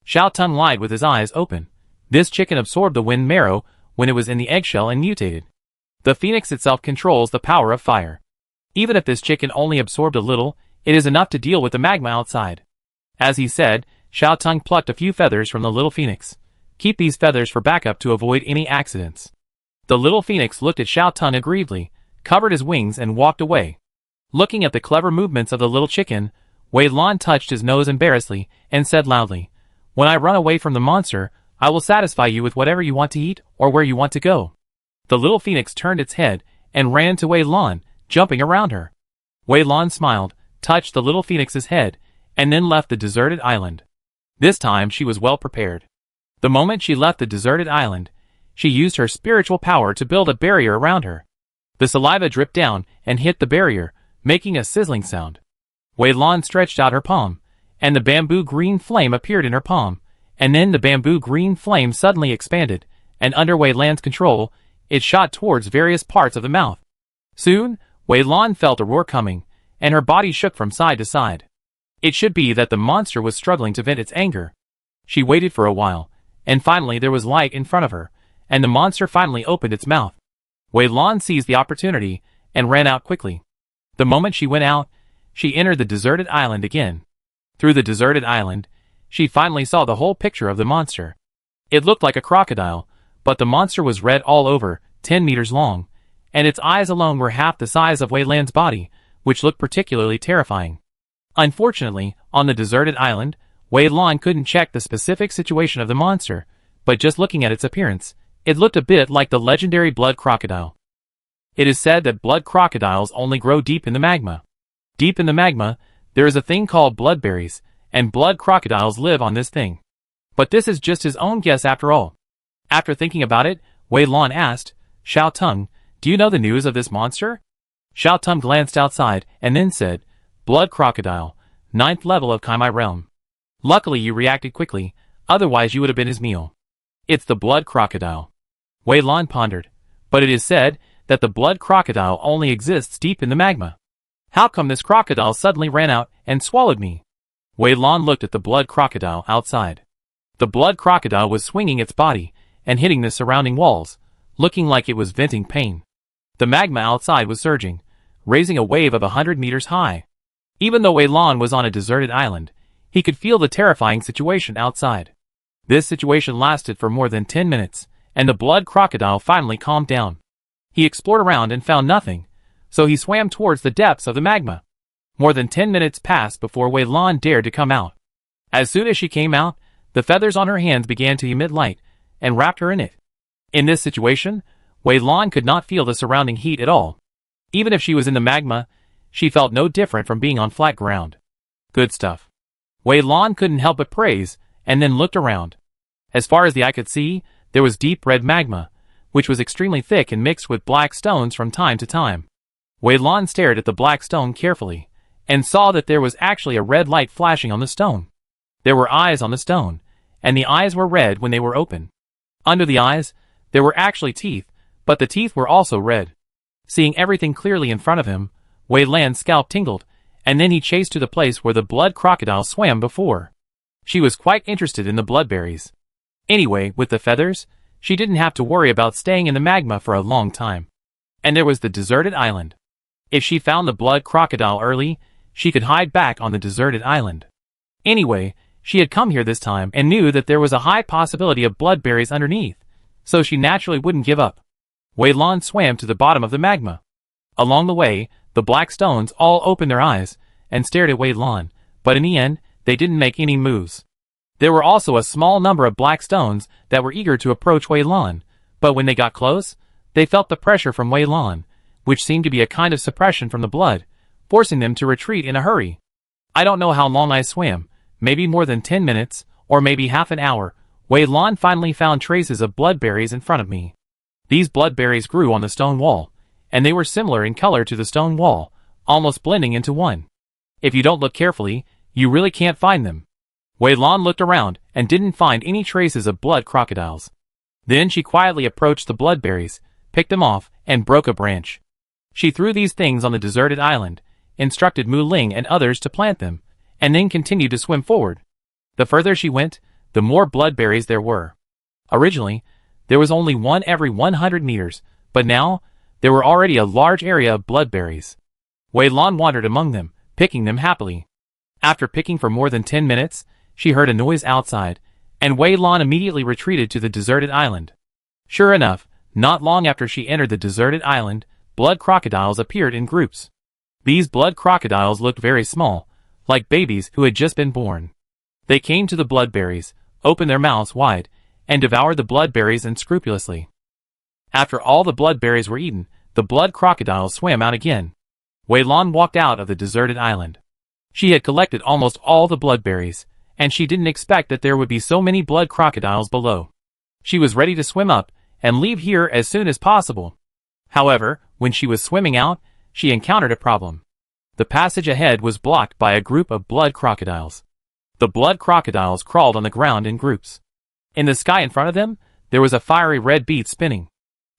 Xiao Tung lied with his eyes open. This chicken absorbed the wind marrow when it was in the eggshell and mutated. The phoenix itself controls the power of fire. Even if this chicken only absorbed a little, it is enough to deal with the magma outside. As he said, Xiao Tung plucked a few feathers from the little phoenix. Keep these feathers for backup to avoid any accidents. The little phoenix looked at Xiao Tung aggrievedly, covered his wings and walked away. Looking at the clever movements of the little chicken, Wei Lan touched his nose embarrassedly and said loudly, "When I run away from the monster, I will satisfy you with whatever you want to eat or where you want to go." The little phoenix turned its head and ran to Wei Lan, jumping around her. Wei Lan smiled, touched the little phoenix's head, and then left the deserted island. This time she was well prepared. The moment she left the deserted island, she used her spiritual power to build a barrier around her. The saliva dripped down and hit the barrier, making a sizzling sound. Wei Lan stretched out her palm, and the bamboo green flame appeared in her palm, and then the bamboo green flame suddenly expanded, and under Wei Lan's control, it shot towards various parts of the mouth. Soon, Wei Lan felt a roar coming, and her body shook from side to side. It should be that the monster was struggling to vent its anger. She waited for a while, and finally there was light in front of her, and the monster finally opened its mouth. Wei Lan seized the opportunity and ran out quickly. The moment she went out, she entered the deserted island again. Through the deserted island, she finally saw the whole picture of the monster. It looked like a crocodile, but the monster was red all over, 10 meters long, and its eyes alone were half the size of Wei Lan's body, which looked particularly terrifying. Unfortunately, on the deserted island, Wei Lan couldn't check the specific situation of the monster, but just looking at its appearance, it looked a bit like the legendary blood crocodile. It is said that blood crocodiles only grow deep in the magma. Deep in the magma, there is a thing called bloodberries, and blood crocodiles live on this thing. But this is just his own guess after all. After thinking about it, Wei Lan asked, "Xiao Tung, do you know the news of this monster?" Xiao Tung glanced outside and then said, "Blood crocodile, 9th level of Kaimai realm. Luckily you reacted quickly, otherwise you would have been his meal. It's the blood crocodile." Wei Lan pondered, "But it is said that the blood crocodile only exists deep in the magma. How come this crocodile suddenly ran out and swallowed me?" Wei Lan looked at the blood crocodile outside. The blood crocodile was swinging its body and hitting the surrounding walls, looking like it was venting pain. The magma outside was surging, raising a wave of 100 meters high. Even though Wei Lan was on a deserted island, he could feel the terrifying situation outside. This situation lasted for more than 10 minutes, and the blood crocodile finally calmed down. He explored around and found nothing, so he swam towards the depths of the magma. More than 10 minutes passed before Wei Lan dared to come out. As soon as she came out, the feathers on her hands began to emit light, and wrapped her in it. In this situation, Wei Lan could not feel the surrounding heat at all. Even if she was in the magma, she felt no different from being on flat ground. Good stuff. Wei Lan couldn't help but praise, and then looked around. As far as the eye could see, there was deep red magma, which was extremely thick and mixed with black stones from time to time. Wei Lan stared at the black stone carefully, and saw that there was actually a red light flashing on the stone. There were eyes on the stone, and the eyes were red when they were open. Under the eyes, there were actually teeth, but the teeth were also red. Seeing everything clearly in front of him, Wei Lan's scalp tingled, and then he chased to the place where the blood crocodile swam before. She was quite interested in the bloodberries. Anyway, with the feathers, she didn't have to worry about staying in the magma for a long time. And there was the deserted island. If she found the blood crocodile early, she could hide back on the deserted island. Anyway, she had come here this time and knew that there was a high possibility of bloodberries underneath, so she naturally wouldn't give up. Wei Lan swam to the bottom of the magma. Along the way, the black stones all opened their eyes and stared at Wei Lan, but in the end, they didn't make any moves. There were also a small number of black stones that were eager to approach Wei Lan, but when they got close, they felt the pressure from Wei Lan, which seemed to be a kind of suppression from the blood, forcing them to retreat in a hurry. I don't know how long I swam, maybe more than 10 minutes, or maybe half an hour. Wei Lan finally found traces of bloodberries in front of me. These bloodberries grew on the stone wall, and they were similar in color to the stone wall, almost blending into one. If you don't look carefully, you really can't find them. Wei Lan looked around and didn't find any traces of blood crocodiles. Then she quietly approached the bloodberries, picked them off, and broke a branch. She threw these things on the deserted island, instructed Mu Ling and others to plant them, and then continued to swim forward. The further she went, the more bloodberries there were. Originally, there was only one every 100 meters, but now, there were already a large area of bloodberries. Wei Lan wandered among them, picking them happily. After picking for more than 10 minutes, she heard a noise outside, and Wei Lan immediately retreated to the deserted island. Sure enough, not long after she entered the deserted island, blood crocodiles appeared in groups. These blood crocodiles looked very small, like babies who had just been born. They came to the bloodberries, opened their mouths wide, and devoured the bloodberries unscrupulously. After all the bloodberries were eaten, the blood crocodiles swam out again. Wei Lan walked out of the deserted island. She had collected almost all the bloodberries, and she didn't expect that there would be so many blood crocodiles below. She was ready to swim up and leave here as soon as possible. However, when she was swimming out, she encountered a problem. The passage ahead was blocked by a group of blood crocodiles. The blood crocodiles crawled on the ground in groups. In the sky in front of them, there was a fiery red bead spinning.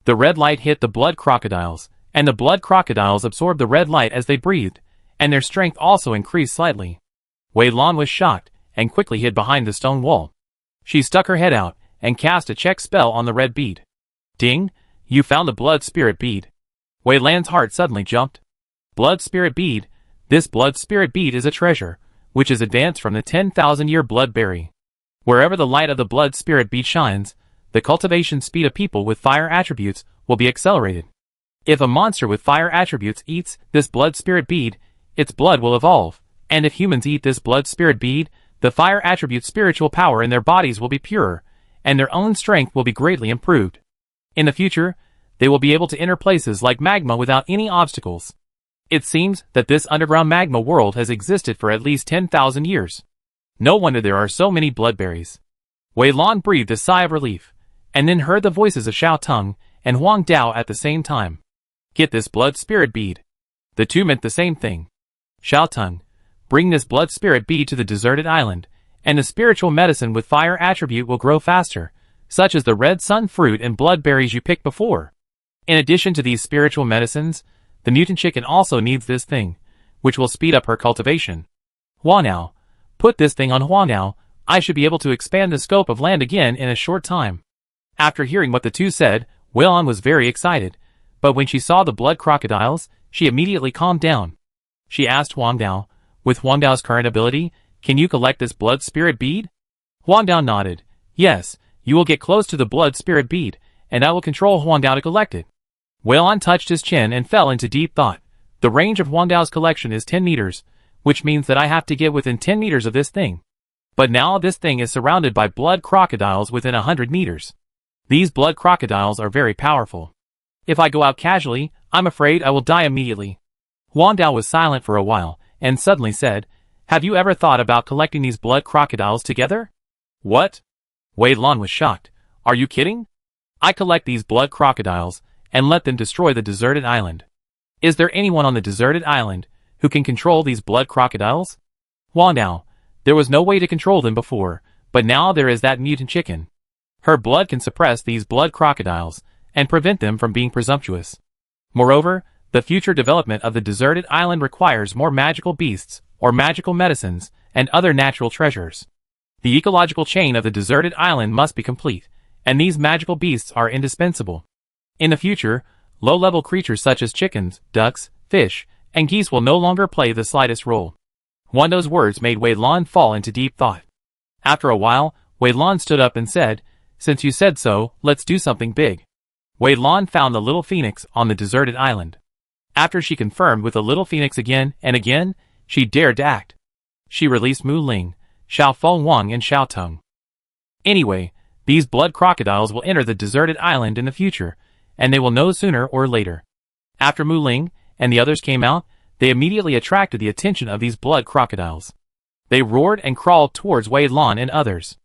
The red light hit the blood crocodiles, and the blood crocodiles absorbed the red light as they breathed, and their strength also increased slightly. Wei Lan was shocked, and quickly hid behind the stone wall. She stuck her head out, and cast a check spell on the red bead. Ding! You found the blood spirit bead. Wei Lan's heart suddenly jumped. Blood spirit bead. This blood spirit bead is a treasure, which is advanced from the 10,000-year bloodberry. Wherever the light of the blood spirit bead shines, the cultivation speed of people with fire attributes will be accelerated. If a monster with fire attributes eats this blood spirit bead, its blood will evolve, and if humans eat this blood spirit bead, the fire attribute spiritual power in their bodies will be purer, and their own strength will be greatly improved. In the future, they will be able to enter places like magma without any obstacles. It seems that this underground magma world has existed for at least 10,000 years. No wonder there are so many bloodberries. Wei Lan breathed a sigh of relief, and then heard the voices of Xiao Teng and Huang Dao at the same time. Get this blood spirit bead. The two meant the same thing. Xiao Teng, bring this blood spirit bead to the deserted island, and the spiritual medicine with fire attribute will grow faster, such as the red sun fruit and bloodberries you picked before. In addition to these spiritual medicines, the mutant chicken also needs this thing, which will speed up her cultivation. Huanao, put this thing on Huanao. I should be able to expand the scope of land again in a short time. After hearing what the two said, Wei Lan was very excited, but when she saw the blood crocodiles, she immediately calmed down. She asked Huang Dao, with Huang Dao's current ability, can you collect this blood spirit bead? Huang Dao nodded. Yes, you will get close to the blood spirit bead, and I will control Huang Dao to collect it. Wei Lan touched his chin and fell into deep thought. The range of Huang Dao's collection is 10 meters, which means that I have to get within 10 meters of this thing. But now this thing is surrounded by blood crocodiles within 100 meters. These blood crocodiles are very powerful. If I go out casually, I'm afraid I will die immediately. Huang Dao was silent for a while, and suddenly said, have you ever thought about collecting these blood crocodiles together? What? Wei Lan was shocked. Are you kidding? I collect these blood crocodiles, and let them destroy the deserted island. Is there anyone on the deserted island who can control these blood crocodiles? Huang Dao, there was no way to control them before, but now there is that mutant chicken. Her blood can suppress these blood crocodiles, and prevent them from being presumptuous. Moreover, the future development of the deserted island requires more magical beasts, or magical medicines, and other natural treasures. The ecological chain of the deserted island must be complete, and these magical beasts are indispensable. In the future, low-level creatures such as chickens, ducks, fish, and geese will no longer play the slightest role. Huang Dao's words made Wei Lan fall into deep thought. After a while, Wei Lan stood up and said, since you said so, let's do something big. Wei Lan found the little phoenix on the deserted island. After she confirmed with the little phoenix again and again, she dared to act. She released Mu Ling, Xiao Feng Wang and Xiao Teng. Anyway, these blood crocodiles will enter the deserted island in the future, and they will know sooner or later. After Mu Ling and the others came out, they immediately attracted the attention of these blood crocodiles. They roared and crawled towards Wei Lan and others.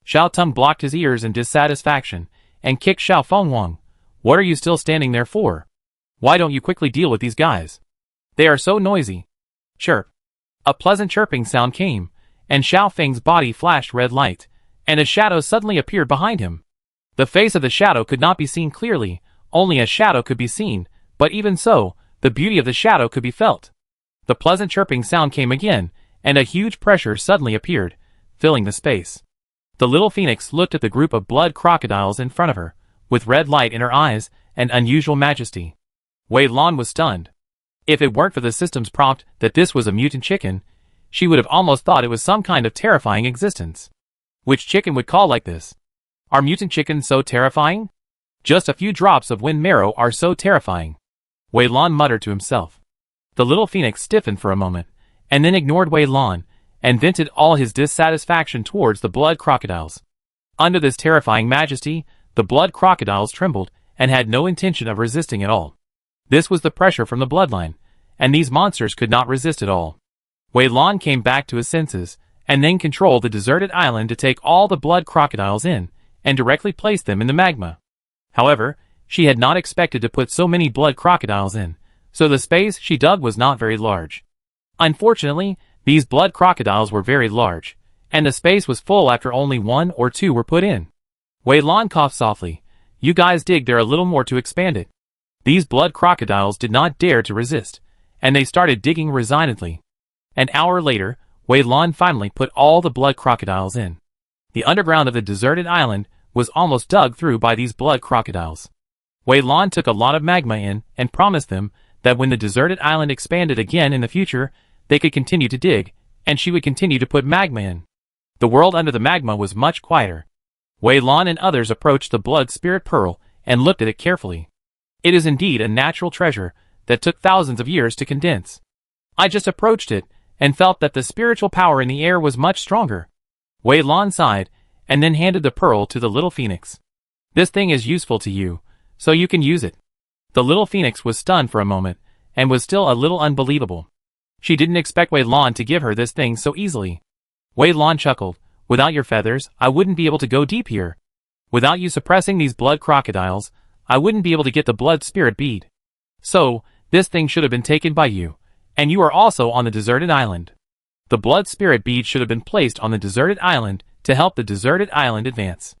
Xiao Teng blocked his ears in dissatisfaction, and kicked Xiao Feng Wang. What are you still standing there for? Why don't you quickly deal with these guys? They are so noisy. Chirp. A pleasant chirping sound came, and Xiao Feng's body flashed red light, and a shadow suddenly appeared behind him. The face of the shadow could not be seen clearly, only a shadow could be seen, but even so, the beauty of the shadow could be felt. The pleasant chirping sound came again, and a huge pressure suddenly appeared, filling the space. The little phoenix looked at the group of blood crocodiles in front of her, with red light in her eyes and unusual majesty. Wei Lan was stunned. If it weren't for the system's prompt that this was a mutant chicken, she would have almost thought it was some kind of terrifying existence. Which chicken would call like this? Are mutant chickens so terrifying? Just a few drops of wind marrow are so terrifying. Wei Lan muttered to himself. The little phoenix stiffened for a moment, and then ignored Wei Lan, and vented all his dissatisfaction towards the blood crocodiles. Under this terrifying majesty, the blood crocodiles trembled, and had no intention of resisting at all. This was the pressure from the bloodline, and these monsters could not resist at all. Wei Lan came back to his senses, and then controlled the deserted island to take all the blood crocodiles in, and directly place them in the magma. However, she had not expected to put so many blood crocodiles in, so the space she dug was not very large. Unfortunately, these blood crocodiles were very large, and the space was full after only 1 or 2 were put in. Wei Lan coughed softly. You guys dig there a little more to expand it. These blood crocodiles did not dare to resist, and they started digging resignedly. An hour later, Wei Lan finally put all the blood crocodiles in. The underground of the deserted island was almost dug through by these blood crocodiles. Wei Lan took a lot of magma in and promised them that when the deserted island expanded again in the future, they could continue to dig, and she would continue to put magma in. The world under the magma was much quieter. Wei Lan and others approached the blood spirit pearl and looked at it carefully. It is indeed a natural treasure that took thousands of years to condense. I just approached it and felt that the spiritual power in the air was much stronger. Wei Lan sighed and then handed the pearl to the little phoenix. This thing is useful to you, so you can use it. The little phoenix was stunned for a moment and was still a little unbelievable. She didn't expect Wei Lan to give her this thing so easily. Wei Lan chuckled. Without your feathers, I wouldn't be able to go deep here. Without you suppressing these blood crocodiles, I wouldn't be able to get the blood spirit bead. So, this thing should have been taken by you, and you are also on the deserted island. The blood spirit bead should have been placed on the deserted island to help the deserted island advance.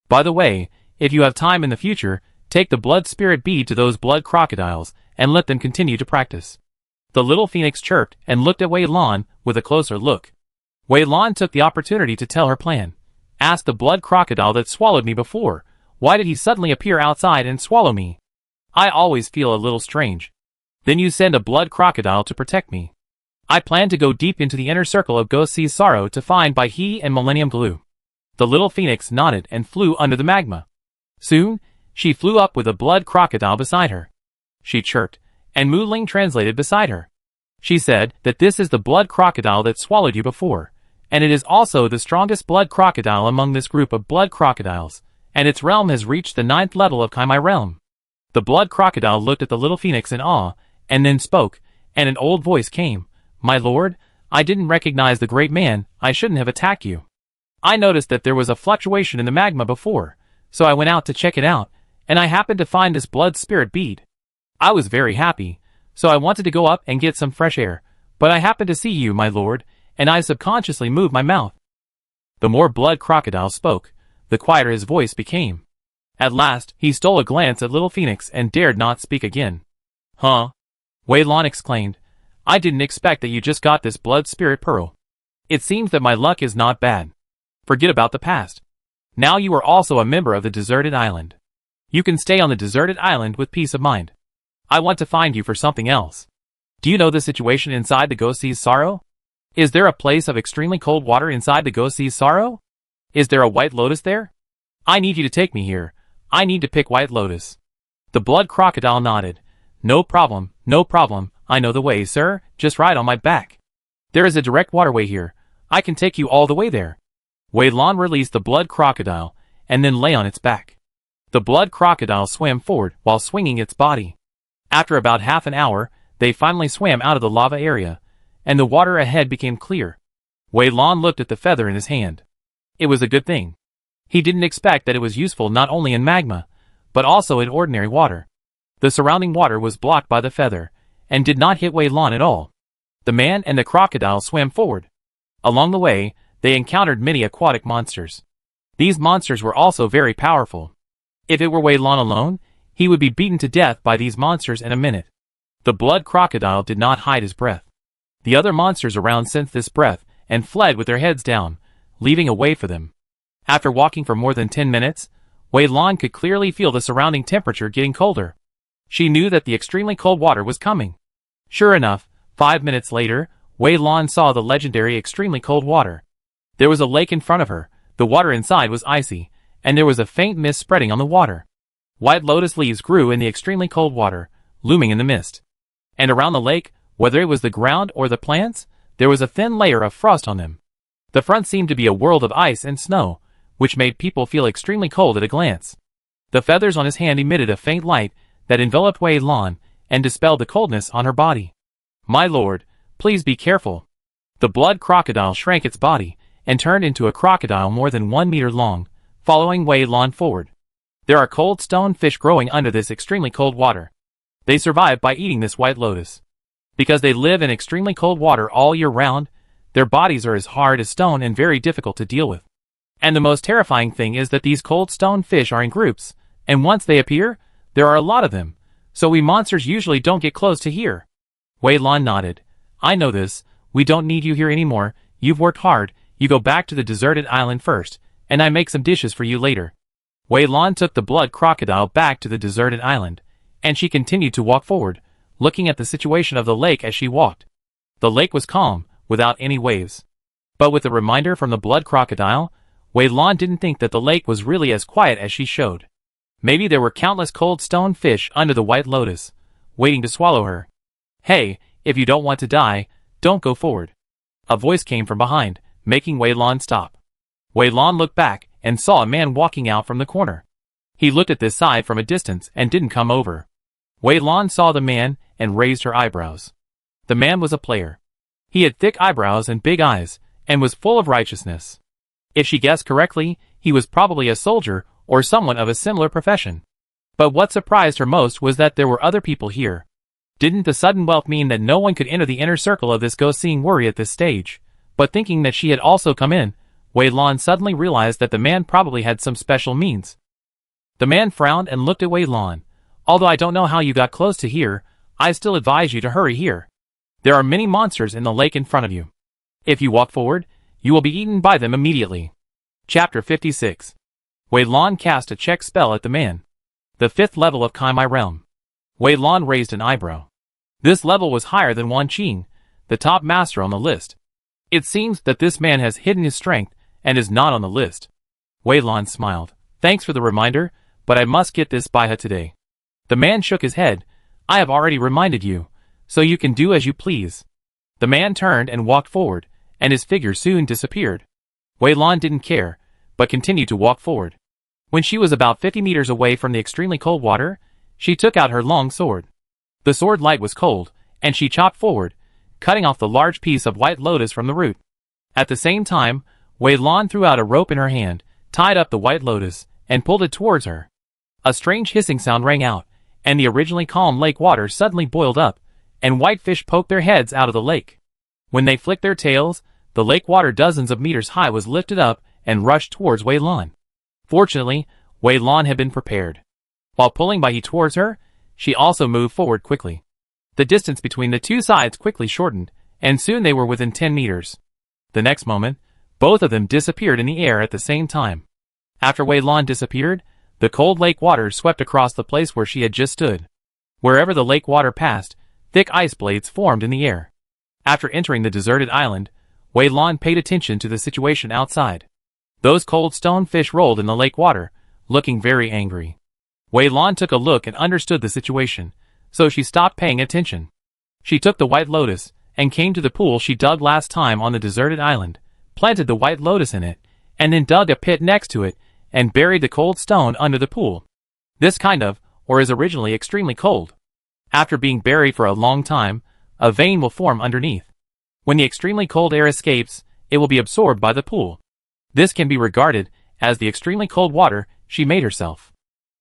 By the way, if you have time in the future, take the blood spirit bead to those blood crocodiles and let them continue to practice. The little phoenix chirped and looked at Wei Lan with a closer look. Wei Lan took the opportunity to tell her plan. Ask the blood crocodile that swallowed me before. Why did he suddenly appear outside and swallow me? I always feel a little strange. Then you send a blood crocodile to protect me. I plan to go deep into the inner circle of Gosei's sorrow to find Bai He and Millennium Glue. The little phoenix nodded and flew under the magma. Soon, she flew up with a blood crocodile beside her. She chirped, and Mu Ling translated beside her. She said that this is the blood crocodile that swallowed you before, and it is also the strongest blood crocodile among this group of blood crocodiles, and its realm has reached the 9th level of Kaimai realm. The blood crocodile looked at the little phoenix in awe, and then spoke, and an old voice came. My lord, I didn't recognize the great man, I shouldn't have attacked you. I noticed that there was a fluctuation in the magma before, so I went out to check it out, and I happened to find this blood spirit bead. I was very happy, so I wanted to go up and get some fresh air, but I happened to see you, my lord, and I subconsciously moved my mouth. The more blood crocodile spoke, the quieter his voice became. At last, he stole a glance at little phoenix and dared not speak again. Huh? Wei Lan exclaimed. I didn't expect that you just got this blood spirit pearl. It seems that my luck is not bad. Forget about the past. Now you are also a member of the deserted island. You can stay on the deserted island with peace of mind. I want to find you for something else. Do you know the situation inside the Gosei's sorrow? Is there a place of extremely cold water inside the Gosei's sorrow? Is there a white lotus there? I need you to take me here. I need to pick white lotus. The blood crocodile nodded. No problem, I know the way, sir, just ride on my back. There is a direct waterway here. I can take you all the way there. Wei Lan released the blood crocodile, and then lay on its back. The blood crocodile swam forward while swinging its body. After about half an hour, they finally swam out of the lava area, and the water ahead became clear. Wei Lan looked at the feather in his hand. It was a good thing. He didn't expect that it was useful not only in magma, but also in ordinary water. The surrounding water was blocked by the feather, and did not hit Wei Lan at all. The man and the crocodile swam forward. Along the way, they encountered many aquatic monsters. These monsters were also very powerful. If it were Wei Lan alone, he would be beaten to death by these monsters in a minute. The blood crocodile did not hide his breath. The other monsters around sensed this breath and fled with their heads down, leaving a way for them. After walking for more than 10 minutes, Wei Lan could clearly feel the surrounding temperature getting colder. She knew that the extremely cold water was coming. Sure enough, 5 minutes later, Wei Lan saw the legendary extremely cold water. There was a lake in front of her, the water inside was icy, and there was a faint mist spreading on the water. White lotus leaves grew in the extremely cold water, looming in the mist. And around the lake, whether it was the ground or the plants, there was a thin layer of frost on them. The front seemed to be a world of ice and snow, which made people feel extremely cold at a glance. The feathers on his hand emitted a faint light that enveloped Wei Lan and dispelled the coldness on her body. "My lord, please be careful." The blood crocodile shrank its body and turned into a crocodile more than 1 meter long, following Wei Lan forward. There are cold stone fish growing under this extremely cold water. They survive by eating this white lotus. Because they live in extremely cold water all year round, their bodies are as hard as stone and very difficult to deal with. And the most terrifying thing is that these cold stone fish are in groups, and once they appear, there are a lot of them, so we monsters usually don't get close to here. Wei Lan nodded. "I know this, we don't need you here anymore, you've worked hard, you go back to the deserted island first, and I make some dishes for you later." Wei Lan took the blood crocodile back to the deserted island, and she continued to walk forward, looking at the situation of the lake as she walked. The lake was calm, without any waves. But with the reminder from the blood crocodile, Wei Lan didn't think that the lake was really as quiet as she showed. Maybe there were countless cold stone fish under the white lotus, waiting to swallow her. "Hey, if you don't want to die, don't go forward." A voice came from behind, making Wei Lan stop. Wei Lan looked back and saw a man walking out from the corner. He looked at this side from a distance and didn't come over. Wei Lan saw the man and raised her eyebrows. The man was a player. He had thick eyebrows and big eyes, and was full of righteousness. If she guessed correctly, he was probably a soldier or someone of a similar profession. But what surprised her most was that there were other people here. Didn't the sudden wealth mean that no one could enter the inner circle of this ghost-seeing worry at this stage? But thinking that she had also come in, Wei Lan suddenly realized that the man probably had some special means. The man frowned and looked at Wei Lan. "Although I don't know how you got close to here, I still advise you to hurry here. There are many monsters in the lake in front of you. If you walk forward, you will be eaten by them immediately." Chapter 56. Wei Lan cast a check spell at the man. The 5th level of Kaimai Realm. Wei Lan raised an eyebrow. This level was higher than Wan Qing, the top master on the list. It seems that this man has hidden his strength and is not on the list. Wei Lan smiled. "Thanks for the reminder, but I must get this Baiha today." The man shook his head. "I have already reminded you, so you can do as you please." The man turned and walked forward, and his figure soon disappeared. Wei Lan didn't care, but continued to walk forward. When she was about 50 meters away from the extremely cold water, she took out her long sword. The sword light was cold, and she chopped forward, cutting off the large piece of white lotus from the root. At the same time, Wei Lan threw out a rope in her hand, tied up the white lotus, and pulled it towards her. A strange hissing sound rang out, and the originally calm lake water suddenly boiled up, and white fish poked their heads out of the lake. When they flicked their tails, the lake water dozens of meters high was lifted up and rushed towards Wei Lan. Fortunately, Wei Lan had been prepared. While pulling Baihe towards her, she also moved forward quickly. The distance between the two sides quickly shortened, and soon they were within 10 meters. The next moment, both of them disappeared in the air at the same time. After Wei Lan disappeared, the cold lake water swept across the place where she had just stood. Wherever the lake water passed, thick ice blades formed in the air. After entering the deserted island, Wei Lan paid attention to the situation outside. Those cold stone fish rolled in the lake water, looking very angry. Wei Lan took a look and understood the situation, so she stopped paying attention. She took the white lotus, and came to the pool she dug last time on the deserted island, planted the white lotus in it, and then dug a pit next to it, and buried the cold stone under the pool. This kind of, or is originally extremely cold. After being buried for a long time, a vein will form underneath. When the extremely cold air escapes, it will be absorbed by the pool. This can be regarded as the extremely cold water she made herself.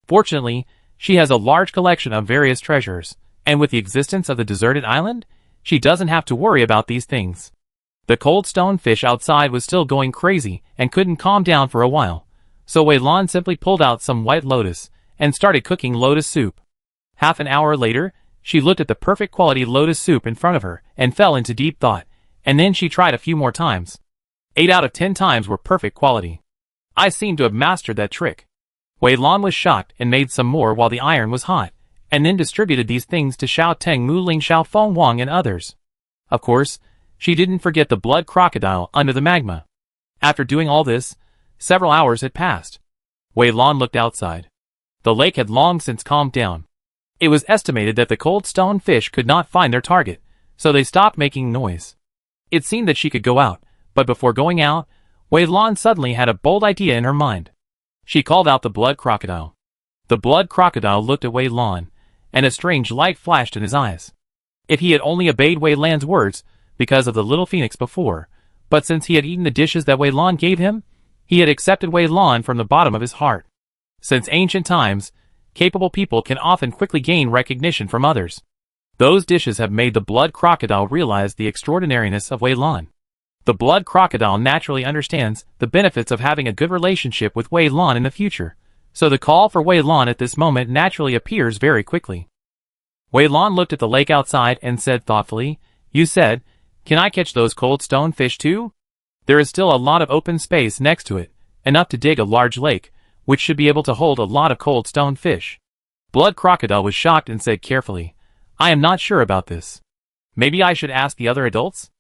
Fortunately, she has a large collection of various treasures, and with the existence of the deserted island, she doesn't have to worry about these things. The cold stone fish outside was still going crazy and couldn't calm down for a while, so Wei Lan simply pulled out some white lotus and started cooking lotus soup. Half an hour later, She looked at the perfect quality lotus soup in front of her and fell into deep thought, and then she tried a few more times. 8 out of 10 times were perfect quality. I seem to have mastered that trick. Wei Lan was shocked and made some more while the iron was hot, and then distributed these things to Xiao Teng, Mu Ling, Xiao Feng Wang and others. Of course, she didn't forget the blood crocodile under the magma. After doing all this, several hours had passed. Wei Lan looked outside. The lake had long since calmed down. It was estimated that the cold stone fish could not find their target, so they stopped making noise. It seemed that she could go out, but before going out, Wei Lan suddenly had a bold idea in her mind. She called out the blood crocodile. The blood crocodile looked at Wei Lan, and a strange light flashed in his eyes. If he had only obeyed Wei Lan's words because of the little phoenix before, but since he had eaten the dishes that Wei Lan gave him, he had accepted Wei Lan from the bottom of his heart. Since ancient times, capable people can often quickly gain recognition from others. Those dishes have made the blood crocodile realize the extraordinariness of Wei Lan. The blood crocodile naturally understands the benefits of having a good relationship with Wei Lan in the future, so the call for Wei Lan at this moment naturally appears very quickly. Wei Lan looked at the lake outside and said thoughtfully, "You said, can I catch those cold stone fish too? There is still a lot of open space next to it, enough to dig a large lake, which should be able to hold a lot of cold stone fish." Blood crocodile was shocked and said carefully, "I am not sure about this. Maybe I should ask the other adults?"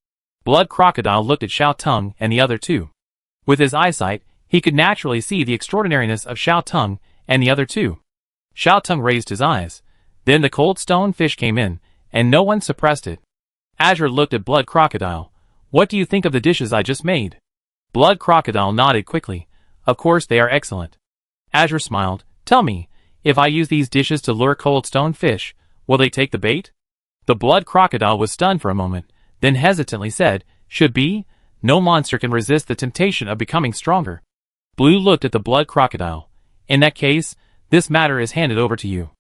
Blood crocodile looked at Xiao Teng and the other two. With his eyesight, he could naturally see the extraordinariness of Xiao Teng and the other two. Xiao Teng raised his eyes. Then the cold stone fish came in, and no one suppressed it. Azure looked at Blood crocodile. "What do you think of the dishes I just made?" Blood crocodile nodded quickly. "Of course they are excellent." Azure smiled. "Tell me, if I use these dishes to lure cold stone fish, will they take the bait?" The blood crocodile was stunned for a moment, then hesitantly said, "Should be. No monster can resist the temptation of becoming stronger." Blue looked at the blood crocodile. "In that case, this matter is handed over to you.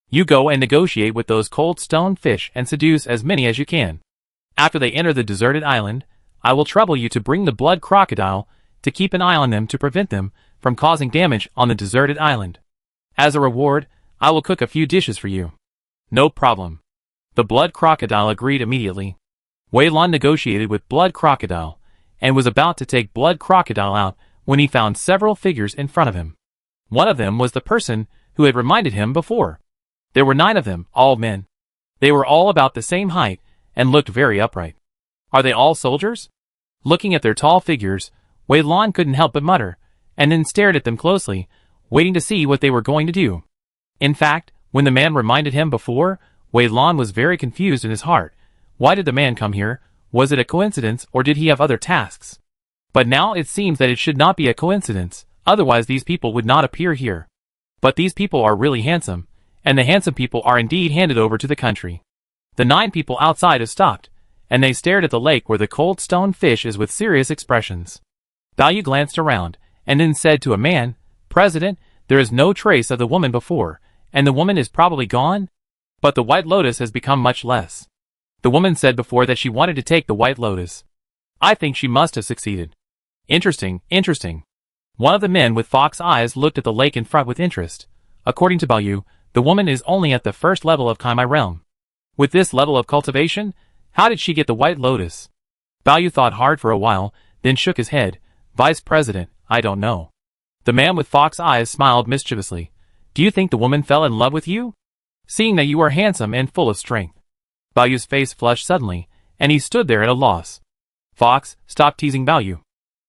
You go and negotiate with those cold stone fish and seduce as many as you can. After they enter the deserted island, I will trouble you to bring the blood crocodile to keep an eye on them to prevent them from causing damage on the deserted island. As a reward, I will cook a few dishes for you." "No problem." The blood crocodile agreed immediately. Wei Lan negotiated with blood crocodile, and was about to take blood crocodile out when he found several figures in front of him. One of them was the person who had reminded him before. There were 9 of them, all men. They were all about the same height, and looked very upright. "Are they all soldiers?" Looking at their tall figures, Wei Lan couldn't help but mutter, and then stared at them closely, waiting to see what they were going to do. In fact, when the man reminded him before, Wei Lan was very confused in his heart. Why did the man come here? Was it a coincidence, or did he have other tasks? But now it seems that it should not be a coincidence, otherwise these people would not appear here. But these people are really handsome, and the handsome people are indeed handed over to the country. The 9 people outside have stopped, and they stared at the lake where the cold stone fish is with serious expressions. Balyu glanced around, and then said to a man, "President, there is no trace of the woman before, and the woman is probably gone? But the White Lotus has become much less. The woman said before that she wanted to take the White Lotus. I think she must have succeeded." "Interesting, interesting." One of the men with fox eyes looked at the lake in front with interest. According to Balyu, the woman is only at the first level of Kaimai realm. With this level of cultivation, how did she get the White Lotus? Balyu thought hard for a while, then shook his head. "Vice President, I don't know." The man with fox eyes smiled mischievously. "Do you think the woman fell in love with you? Seeing that you are handsome and full of strength." Balyu's face flushed suddenly, and he stood there at a loss. "Fox, stop teasing Balyu.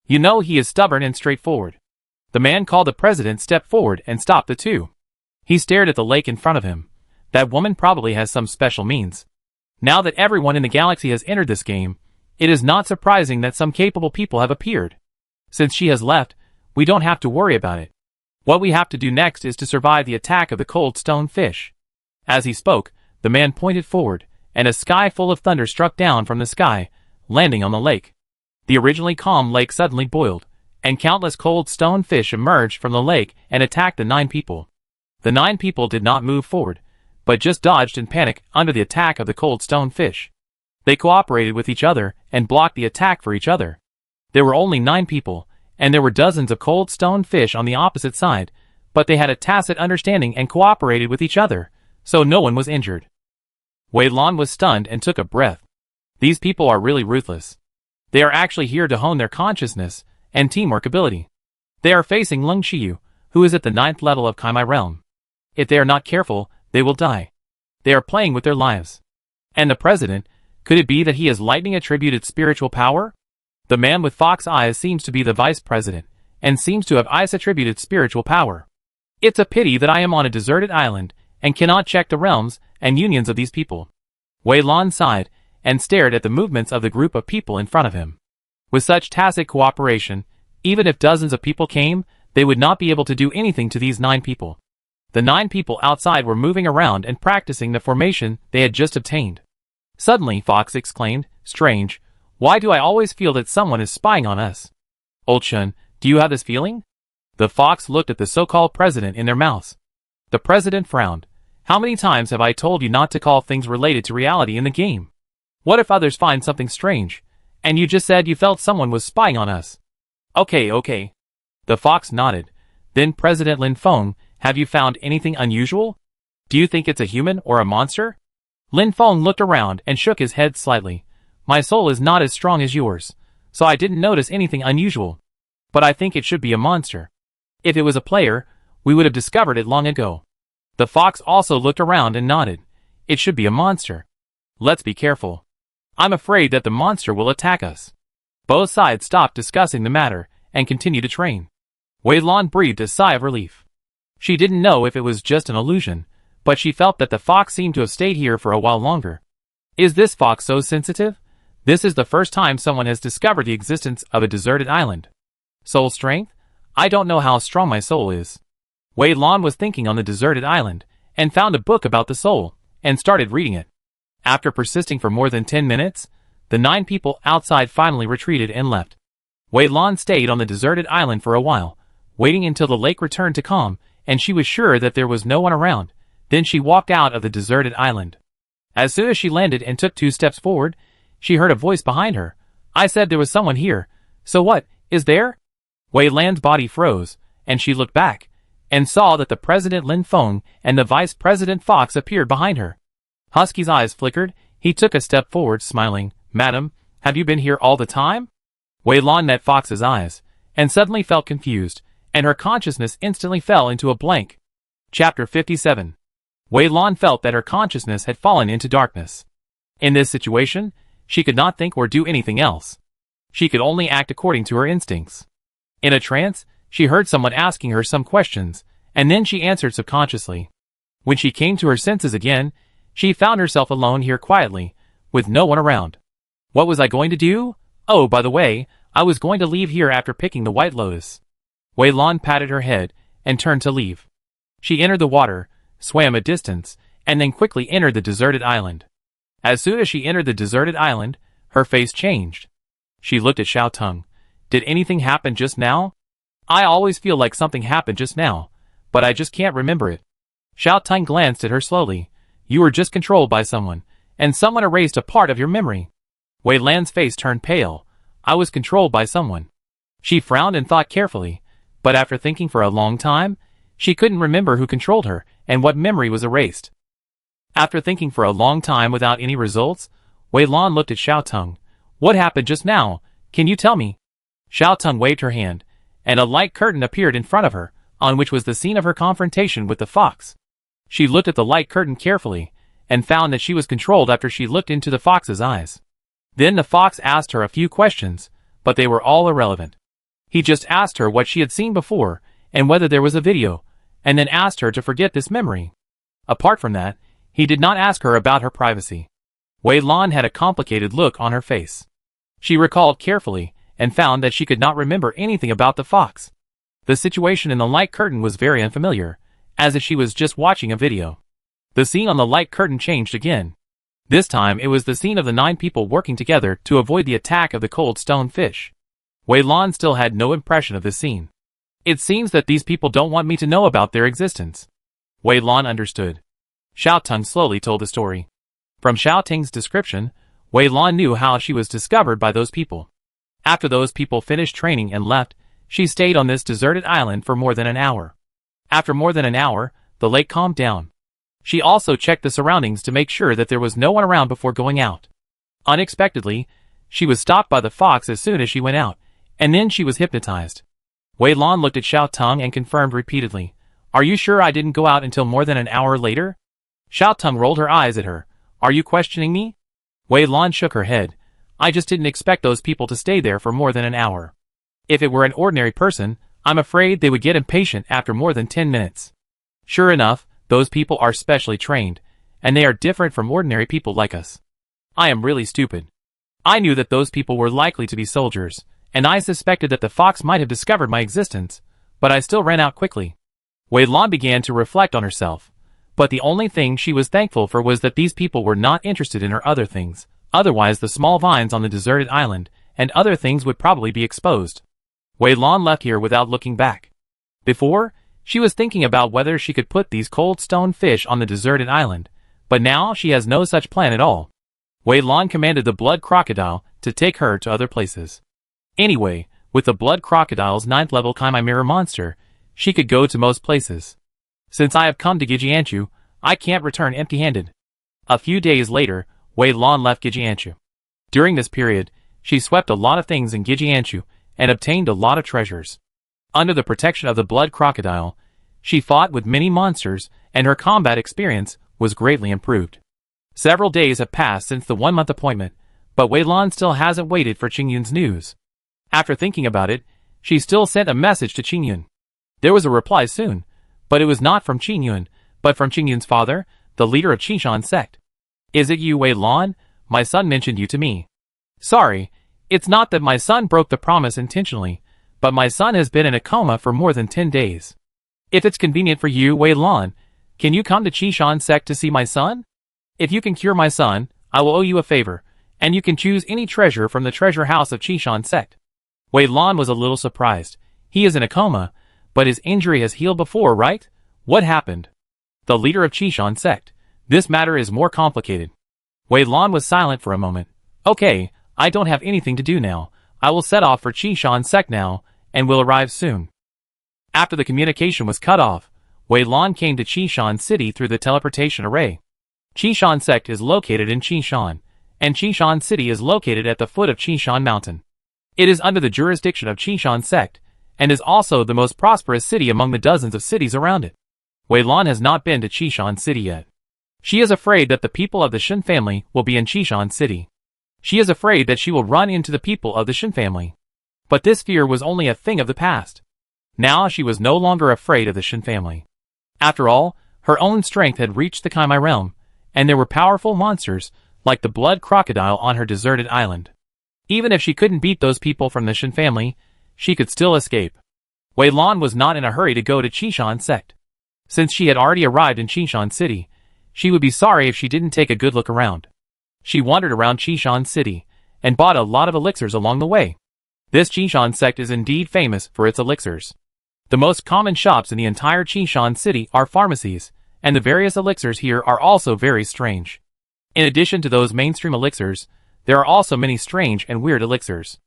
You know he is stubborn and straightforward." The man called the president stepped forward and stopped the two. He stared at the lake in front of him. That woman probably has some special means. Now that everyone in the galaxy has entered this game, it is not surprising that some capable people have appeared. Since she has left, we don't have to worry about it. What we have to do next is to survive the attack of the cold stone fish. As he spoke, the man pointed forward, and a sky full of thunder struck down from the sky, landing on the lake. The originally calm lake suddenly boiled, and countless cold stone fish emerged from the lake and attacked the 9 people. The 9 people did not move forward, but just dodged in panic under the attack of the cold stone fish. They cooperated with each other and blocked the attack for each other. There were only 9 people, and there were dozens of cold stone fish on the opposite side, but they had a tacit understanding and cooperated with each other, so no one was injured. Wei Lan was stunned and took a breath. These people are really ruthless. They are actually here to hone their consciousness and teamwork ability. They are facing Lung Qiyu, who is at the 9th level of Kaimai realm. If they are not careful, they will die. They are playing with their lives. And the president, could it be that he has lightning attributed spiritual power? The man with fox eyes seems to be the vice president, and seems to have ice attributed spiritual power. It's a pity that I am on a deserted island, and cannot check the realms and unions of these people. Wei Lan sighed, and stared at the movements of the group of people in front of him. With such tacit cooperation, even if dozens of people came, they would not be able to do anything to these 9 people. The 9 people outside were moving around and practicing the formation they had just obtained. Suddenly, Fox exclaimed, "Strange, why do I always feel that someone is spying on us?" "Old Shun, do you have this feeling?" The Fox looked at the so-called president in their mouths. The president frowned. "How many times have I told you not to call things related to reality in the game? What if others find something strange, and you just said you felt someone was spying on us?" Okay. The Fox nodded. "Then President Lin Feng, have you found anything unusual? Do you think it's a human or a monster?" Lin Feng looked around and shook his head slightly. "My soul is not as strong as yours, so I didn't notice anything unusual. But I think it should be a monster. If it was a player, we would have discovered it long ago." The Fox also looked around and nodded. "It should be a monster. Let's be careful. I'm afraid that the monster will attack us." Both sides stopped discussing the matter and continued to train. Wei Lan breathed a sigh of relief. She didn't know if it was just an illusion, but she felt that the fox seemed to have stayed here for a while longer. Is this fox so sensitive? This is the first time someone has discovered the existence of a deserted island. Soul strength? I don't know how strong my soul is. Wei Lan was thinking on the deserted island, and found a book about the soul, and started reading it. After persisting for more than 10 minutes, the 9 people outside finally retreated and left. Wei Lan stayed on the deserted island for a while, waiting until the lake returned to calm, and she was sure that there was no one around. Then she walked out of the deserted island. As soon as she landed and took 2 steps forward, she heard a voice behind her. "I said there was someone here. So what, is there?" Wei Lan's body froze, and she looked back, and saw that the President Lin Feng and the Vice President Fox appeared behind her. Husky's eyes flickered. He took a step forward, smiling. "Madam, have you been here all the time?" Wei Lan met Fox's eyes, and suddenly felt confused, and her consciousness instantly fell into a blank. Chapter 57. Wei Lan felt that her consciousness had fallen into darkness. In this situation, she could not think or do anything else. She could only act according to her instincts. In a trance, she heard someone asking her some questions, and then she answered subconsciously. When she came to her senses again, she found herself alone here quietly, with no one around. What was I going to do? Oh, by the way, I was going to leave here after picking the White Lotus. Wei Lan patted her head, and turned to leave. She entered the water, swam a distance, and then quickly entered the deserted island. As soon as she entered the deserted island, her face changed. She looked at Xiao Tung. Did anything happen just now? I always feel like something happened just now, but I just can't remember it. Xiao Tung glanced at her slowly. You were just controlled by someone, and someone erased a part of your memory. Wei Lan's face turned pale. I was controlled by someone. She frowned and thought carefully, but after thinking for a long time, she couldn't remember who controlled her and what memory was erased. After thinking for a long time without any results, Wei Lan looked at Xiao Tung. What happened just now? Can you tell me? Xiao Tung waved her hand, and a light curtain appeared in front of her, on which was the scene of her confrontation with the fox. She looked at the light curtain carefully, and found that she was controlled after she looked into the fox's eyes. Then the fox asked her a few questions, but they were all irrelevant. He just asked her what she had seen before, and whether there was a video, and then asked her to forget this memory. Apart from that, he did not ask her about her privacy. Wei Lan had a complicated look on her face. She recalled carefully, and found that she could not remember anything about the fox. The situation in the light curtain was very unfamiliar, as if she was just watching a video. The scene on the light curtain changed again. This time it was the scene of the 9 people working together to avoid the attack of the cold stone fish. Wei Lan still had no impression of this scene. It seems that these people don't want me to know about their existence. Wei Lan understood. Xiao Tung slowly told the story. From Xiao Tung's description, Wei Lan knew how she was discovered by those people. After those people finished training and left, she stayed on this deserted island for more than an hour. After more than an hour, the lake calmed down. She also checked the surroundings to make sure that there was no one around before going out. Unexpectedly, she was stopped by the fox as soon as she went out, and then she was hypnotized. Wei Lan looked at Xiao Tong and confirmed repeatedly, "Are you sure I didn't go out until more than an hour later?" Xiao Tong rolled her eyes at her. "Are you questioning me?" Wei Lan shook her head. "I just didn't expect those people to stay there for more than an hour. If it were an ordinary person, I'm afraid they would get impatient after more than 10 minutes. Sure enough, those people are specially trained, and they are different from ordinary people like us. I am really stupid. I knew that those people were likely to be soldiers, and I suspected that the fox might have discovered my existence, but I still ran out quickly." Wei Lan began to reflect on herself, but the only thing she was thankful for was that these people were not interested in her other things, otherwise the small vines on the deserted island and other things would probably be exposed. Wei Lan left here without looking back. Before, she was thinking about whether she could put these cold stone fish on the deserted island, but now she has no such plan at all. Wei Lan commanded the blood crocodile to take her to other places. Anyway, with the blood crocodile's 9th level Chimera monster, she could go to most places. Since I have come to Gijianshu, I can't return empty-handed. A few days later, Wei Lan left Gijianshu. During this period, she swept a lot of things in Gijianshu and obtained a lot of treasures. Under the protection of the blood crocodile, she fought with many monsters and her combat experience was greatly improved. Several days have passed since the 1-month appointment, but Wei Lan still hasn't waited for Qingyun's news. After thinking about it, she still sent a message to Qingyun. There was a reply soon, but it was not from Qingyun, but from Qingyun's father, the leader of Qishan sect. "Is it you, Wei Lan? My son mentioned you to me. Sorry, it's not that my son broke the promise intentionally, but my son has been in a coma for more than 10 days. If it's convenient for you, Wei Lan, can you come to Qishan sect to see my son? If you can cure my son, I will owe you a favor, and you can choose any treasure from the treasure house of Qishan sect." Wei Lan was a little surprised. He is in a coma, but his injury has healed before, right? What happened? The leader of Qishan sect. This matter is more complicated. Wei Lan was silent for a moment. "Okay, I don't have anything to do now. I will set off for Qishan sect now, and will arrive soon." After the communication was cut off, Wei Lan came to Qishan city through the teleportation array. Qishan sect is located in Qishan, and Qishan city is located at the foot of Qishan mountain. It is under the jurisdiction of Qishan sect, and is also the most prosperous city among the dozens of cities around it. Wei Lan has not been to Qishan city yet. She is afraid that the people of the Shen family will be in Qishan city. She is afraid that she will run into the people of the Shen family. But this fear was only a thing of the past. Now she was no longer afraid of the Shen family. After all, her own strength had reached the Kaimai realm, and there were powerful monsters, like the blood crocodile on her deserted island. Even if she couldn't beat those people from the Shen family, she could still escape. Wei Lan was not in a hurry to go to Qishan sect. Since she had already arrived in Qishan city, she would be sorry if she didn't take a good look around. She wandered around Qishan city, and bought a lot of elixirs along the way. This Qishan sect is indeed famous for its elixirs. The most common shops in the entire Qishan city are pharmacies, and the various elixirs here are also very strange. In addition to those mainstream elixirs, there are also many strange and weird elixirs.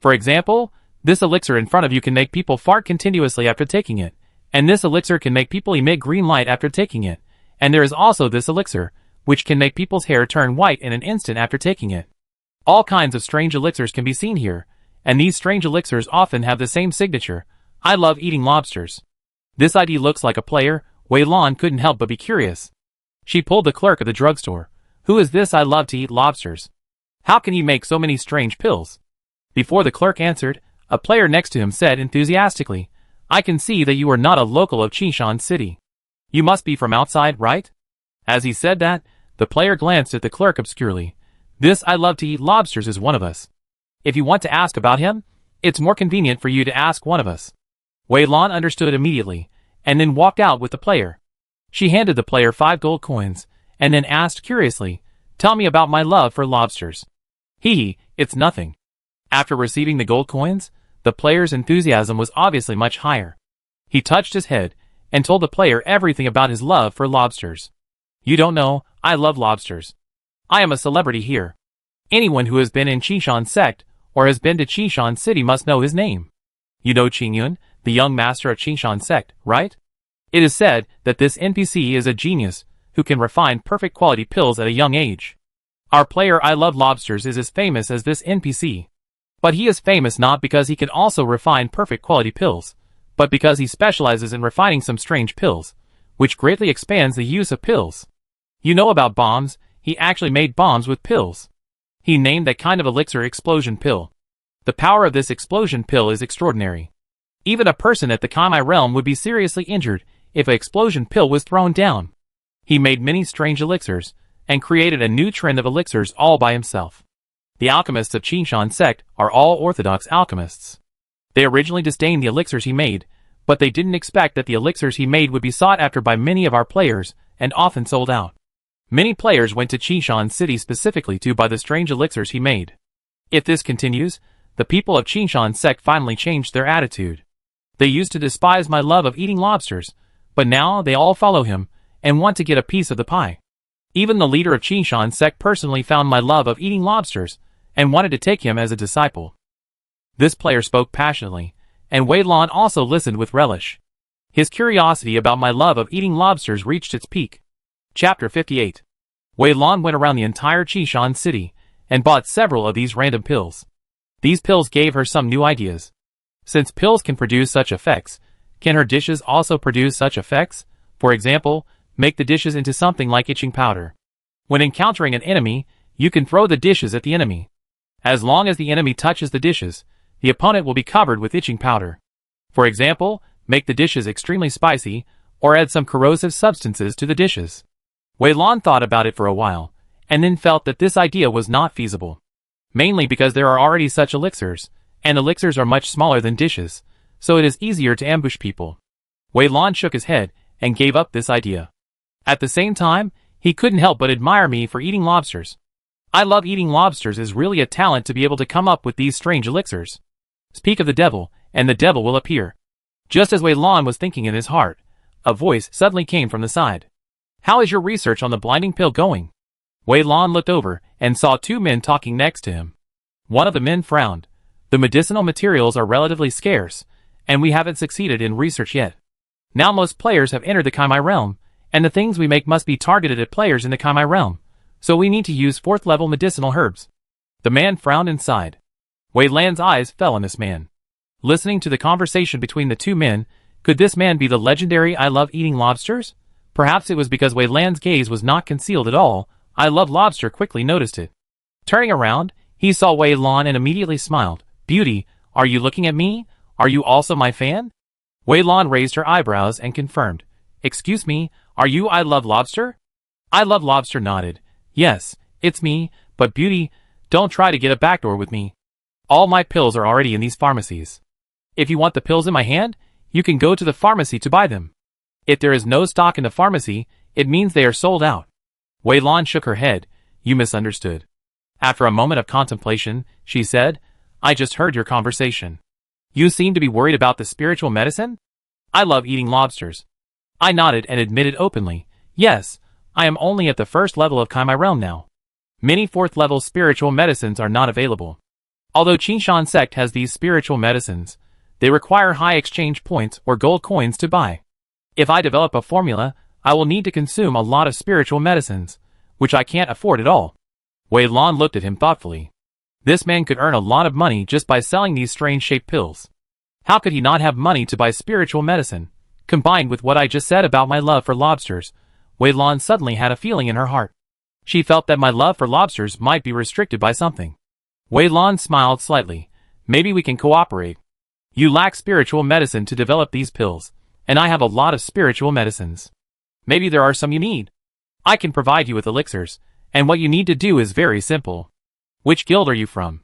For example, this elixir in front of you can make people fart continuously after taking it, and this elixir can make people emit green light after taking it, and there is also this elixir, which can make people's hair turn white in an instant after taking it. All kinds of strange elixirs can be seen here, and these strange elixirs often have the same signature: "I love eating lobsters." This ID looks like a player. Wei Lan couldn't help but be curious. She pulled the clerk of the drugstore. "Who is this? I love to eat lobsters. How can you make so many strange pills?" Before the clerk answered, a player next to him said enthusiastically, "I can see that you are not a local of Qishan city. You must be from outside, right?" As he said that, the player glanced at the clerk obscurely. "This I love to eat lobsters is one of us. If you want to ask about him, it's more convenient for you to ask one of us." Wei Lan understood immediately, and then walked out with the player. She handed the player 5 gold coins, and then asked curiously, "Tell me about my love for lobsters." It's nothing." After receiving the gold coins, the player's enthusiasm was obviously much higher. He touched his head, and told the player everything about his love for lobsters. "You don't know, I love lobsters. I am a celebrity here. Anyone who has been in Qishan sect, or has been to Qishan city must know his name. You know Qingyun, the young master of Qishan sect, right? It is said that this NPC is a genius, who can refine perfect quality pills at a young age. Our player I Love Lobsters is as famous as this NPC. But he is famous not because he can also refine perfect quality pills, but because he specializes in refining some strange pills, which greatly expands the use of pills. You know about bombs, he actually made bombs with pills. He named that kind of elixir explosion pill. The power of this explosion pill is extraordinary. Even a person at the Kami realm would be seriously injured if an explosion pill was thrown down. He made many strange elixirs, and created a new trend of elixirs all by himself. The alchemists of Qinshan sect are all orthodox alchemists. They originally disdained the elixirs he made, but they didn't expect that the elixirs he made would be sought after by many of our players, and often sold out. Many players went to Qinshan City specifically to buy the strange elixirs he made. If this continues, the people of Qinshan sect finally changed their attitude. They used to despise my love of eating lobsters, but now they all follow him, and want to get a piece of the pie. Even the leader of Qinshan sect personally found my love of eating lobsters, and wanted to take him as a disciple. This player spoke passionately, and Wei Lan also listened with relish. His curiosity about my love of eating lobsters reached its peak. Chapter 58. Wei Lan went around the entire Qinshan city, and bought several of these random pills. These pills gave her some new ideas. Since pills can produce such effects, can her dishes also produce such effects? For example, make the dishes into something like itching powder. When encountering an enemy, you can throw the dishes at the enemy. As long as the enemy touches the dishes, the opponent will be covered with itching powder. For example, make the dishes extremely spicy, or add some corrosive substances to the dishes. Wei Lan thought about it for a while, and then felt that this idea was not feasible. Mainly because there are already such elixirs, and elixirs are much smaller than dishes, so it is easier to ambush people. Wei Lan shook his head, and gave up this idea. At the same time, he couldn't help but admire me for eating lobsters. I Love Eating Lobsters is really a talent to be able to come up with these strange elixirs. Speak of the devil, and the devil will appear. Just as Wei Lan was thinking in his heart, a voice suddenly came from the side. How is your research on the blinding pill going? Wei Lan looked over, and saw two men talking next to him. One of the men frowned. The medicinal materials are relatively scarce, and we haven't succeeded in research yet. Now most players have entered the Kami realm, and the things we make must be targeted at players in the Kami realm, so we need to use 4th level medicinal herbs. The man frowned and sighed. Wei Lan's eyes fell on this man. Listening to the conversation between the two men, could this man be the legendary I Love Eating Lobsters? Perhaps it was because Wei Lan's gaze was not concealed at all. I Love Lobster quickly noticed it. Turning around, he saw Wei Lan and immediately smiled. Beauty, are you looking at me? Are you also my fan? Wei Lan raised her eyebrows and confirmed. Excuse me, are you I Love Lobster? I Love Lobster nodded. Yes, it's me, but Beauty, don't try to get a backdoor with me. All my pills are already in these pharmacies. If you want the pills in my hand, you can go to the pharmacy to buy them. If there is no stock in the pharmacy, it means they are sold out. Wei Lan shook her head. You misunderstood. After a moment of contemplation, she said, I just heard your conversation. You seem to be worried about the spiritual medicine? I love eating lobsters. I nodded and admitted openly, yes, I am only at the 1st level of Kami realm now. Many 4th level spiritual medicines are not available. Although Qinshan sect has these spiritual medicines, they require high exchange points or gold coins to buy. If I develop a formula, I will need to consume a lot of spiritual medicines, which I can't afford at all. Wei Lan looked at him thoughtfully. This man could earn a lot of money just by selling these strange-shaped pills. How could he not have money to buy spiritual medicine? Combined with what I just said about my love for lobsters, Wei Lan suddenly had a feeling in her heart. She felt that my love for lobsters might be restricted by something. Wei Lan smiled slightly. Maybe we can cooperate. You lack spiritual medicine to develop these pills, and I have a lot of spiritual medicines. Maybe there are some you need. I can provide you with elixirs, and what you need to do is very simple. Which guild are you from?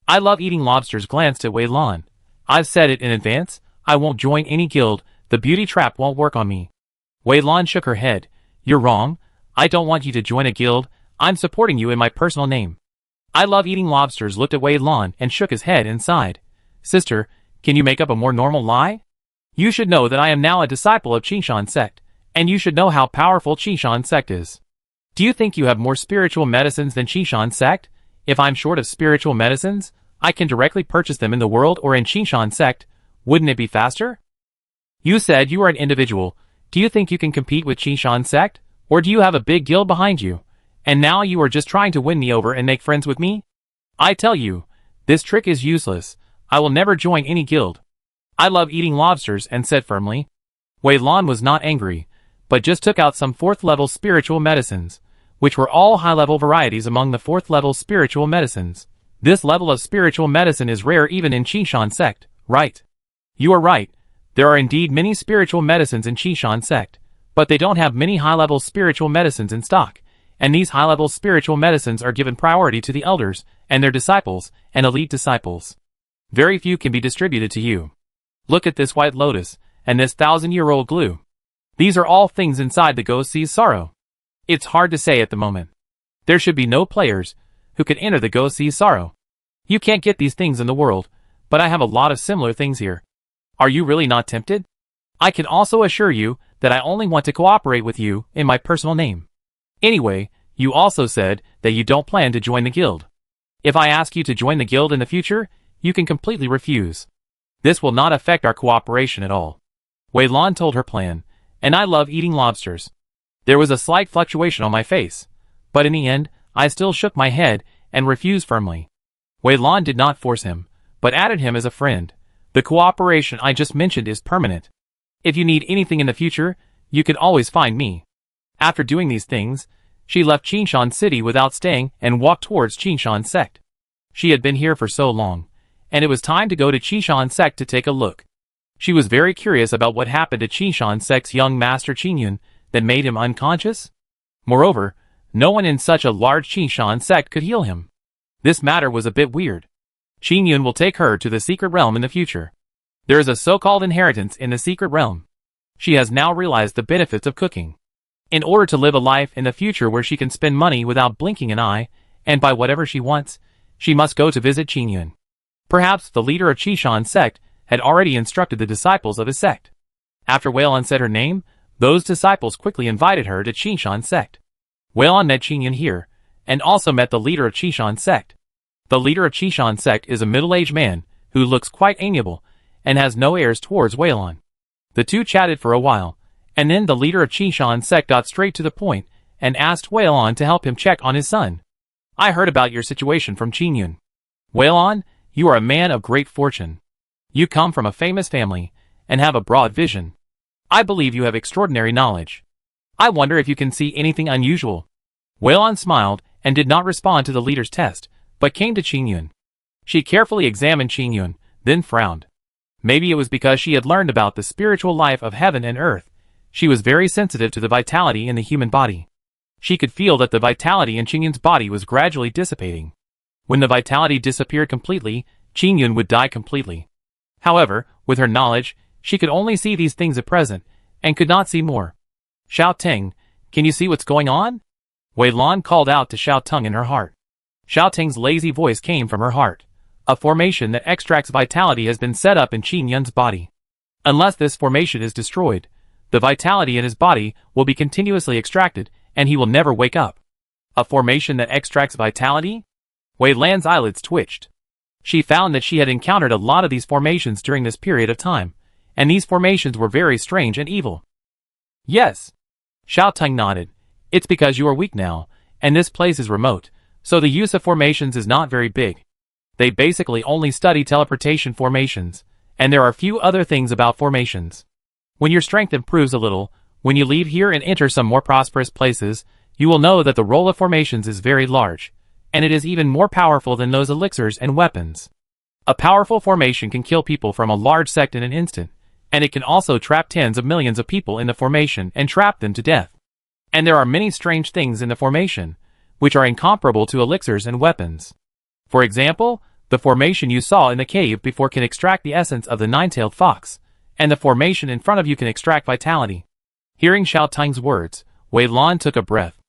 I Love Eating Lobsters glanced at Wei Lan. I've said it in advance, I won't join any guild, the beauty trap won't work on me. Wei Lan shook her head. You're wrong, I don't want you to join a guild, I'm supporting you in my personal name. I Love Eating Lobsters looked at Wei Lan and shook his head and sighed. Sister, can you make up a more normal lie? You should know that I am now a disciple of Qinshan sect, and you should know how powerful Qinshan sect is. Do you think you have more spiritual medicines than Qinshan sect? If I'm short of spiritual medicines, I can directly purchase them in the world or in Qinshan sect. Wouldn't it be faster? You said you are an individual. Do you think you can compete with Qinshan sect? Or do you have a big guild behind you, and now you are just trying to win me over and make friends with me? I tell you, this trick is useless. I will never join any guild. I love eating lobsters, and said firmly. Wei Lan was not angry, but just took out some 4th level spiritual medicines, which were all high-level varieties among the 4th level spiritual medicines. This level of spiritual medicine is rare even in Qishan sect, right? You are right. There are indeed many spiritual medicines in Qishan sect, but they don't have many high-level spiritual medicines in stock, and these high-level spiritual medicines are given priority to the elders and their disciples and elite disciples. Very few can be distributed to you. Look at this white lotus, and this 1,000-year-old glue. These are all things inside the Ghost Sea's sorrow. It's hard to say at the moment. There should be no players who can enter the Ghost Sea's sorrow. You can't get these things in the world, but I have a lot of similar things here. Are you really not tempted? I can also assure you that I only want to cooperate with you in my personal name. Anyway, you also said that you don't plan to join the guild. If I ask you to join the guild in the future, you can completely refuse. This will not affect our cooperation at all. Wei Lan told her plan, and I love eating lobsters. There was a slight fluctuation on my face, but in the end, I still shook my head and refused firmly. Wei Lan did not force him, but added him as a friend. The cooperation I just mentioned is permanent. If you need anything in the future, you can always find me. After doing these things, she left Qinshan City without staying and walked towards Qinshan Sect. She had been here for so long, and it was time to go to Qinshan Sect to take a look. She was very curious about what happened to Qinshan Sect's young master Qingyun that made him unconscious. Moreover, no one in such a large Qinshan Sect could heal him. This matter was a bit weird. Qingyun will take her to the secret realm in the future. There is a so-called inheritance in the secret realm. She has now realized the benefits of cooking. In order to live a life in the future where she can spend money without blinking an eye, and buy whatever she wants, she must go to visit Qingyun. Perhaps the leader of Qishan sect had already instructed the disciples of his sect. After Wei Lan said her name, those disciples quickly invited her to Qishan sect. Wei Lan met Qingyun here, and also met the leader of Qishan sect. The leader of Qishan sect is a middle-aged man who looks quite amiable and has no airs towards Wei Lan. The two chatted for a while, and then the leader of Qishan sect got straight to the point and asked Wei Lan to help him check on his son. I heard about your situation from Qingyun. Wei Lan, you are a man of great fortune. You come from a famous family and have a broad vision. I believe you have extraordinary knowledge. I wonder if you can see anything unusual. Wei Lan smiled and did not respond to the leader's test, but came to Qingyun. She carefully examined Qingyun, then frowned. Maybe it was because she had learned about the spiritual life of heaven and earth. She was very sensitive to the vitality in the human body. She could feel that the vitality in Qingyun's body was gradually dissipating. When the vitality disappeared completely, Qingyun would die completely. However, with her knowledge, she could only see these things at present, and could not see more. Xiao Teng, can you see what's going on? Wei Lan called out to Xiao Teng in her heart. Xiao Teng's lazy voice came from her heart. A formation that extracts vitality has been set up in Qingyun's body. Unless this formation is destroyed, the vitality in his body will be continuously extracted, and he will never wake up. A formation that extracts vitality? Wei Lan's eyelids twitched. She found that she had encountered a lot of these formations during this period of time, and these formations were very strange and evil. Yes. Xiao Teng nodded. It's because you are weak now, and this place is remote, so the use of formations is not very big. They basically only study teleportation formations, and there are few other things about formations. When your strength improves a little, when you leave here and enter some more prosperous places, you will know that the role of formations is very large, and it is even more powerful than those elixirs and weapons. A powerful formation can kill people from a large sect in an instant, and it can also trap tens of millions of people in the formation and trap them to death. And there are many strange things in the formation, which are incomparable to elixirs and weapons. For example, the formation you saw in the cave before can extract the essence of the nine-tailed fox, and the formation in front of you can extract vitality. Hearing Xiao Teng's words, Wei Lan took a breath.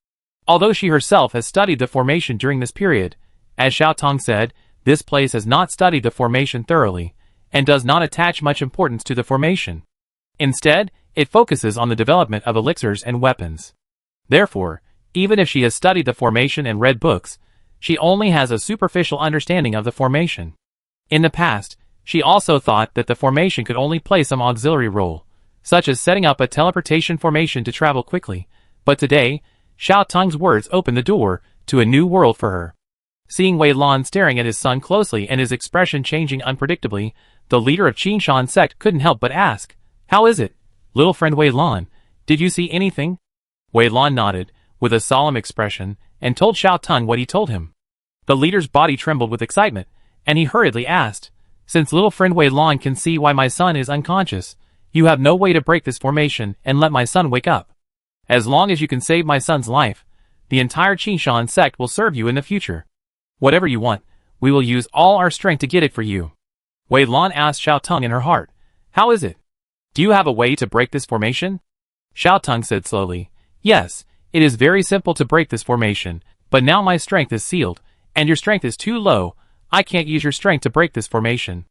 Although she herself has studied the formation during this period, as Xiao Teng said, this place has not studied the formation thoroughly, and does not attach much importance to the formation. Instead, it focuses on the development of elixirs and weapons. Therefore, even if she has studied the formation and read books, she only has a superficial understanding of the formation. In the past, she also thought that the formation could only play some auxiliary role, such as setting up a teleportation formation to travel quickly, But today, Xiao Tung's words opened the door to a new world for her. Seeing Wei Lan staring at his son closely and his expression changing unpredictably, the leader of Qinshan sect couldn't help but ask, "How is it, little friend Wei Lan? Did you see anything?" Wei Lan nodded, with a solemn expression, and told Xiao Tung what he told him. The leader's body trembled with excitement, and he hurriedly asked, "Since little friend Wei Lan can see why my son is unconscious, you have no way to break this formation and let my son wake up. As long as you can save my son's life, the entire Qinshan sect will serve you in the future. Whatever you want, we will use all our strength to get it for you." Wei Lan asked Xiao Tung in her heart, "How is it? Do you have a way to break this formation?" Xiao Tung said slowly, "Yes, it is very simple to break this formation, but now my strength is sealed, and your strength is too low. I can't use your strength to break this formation.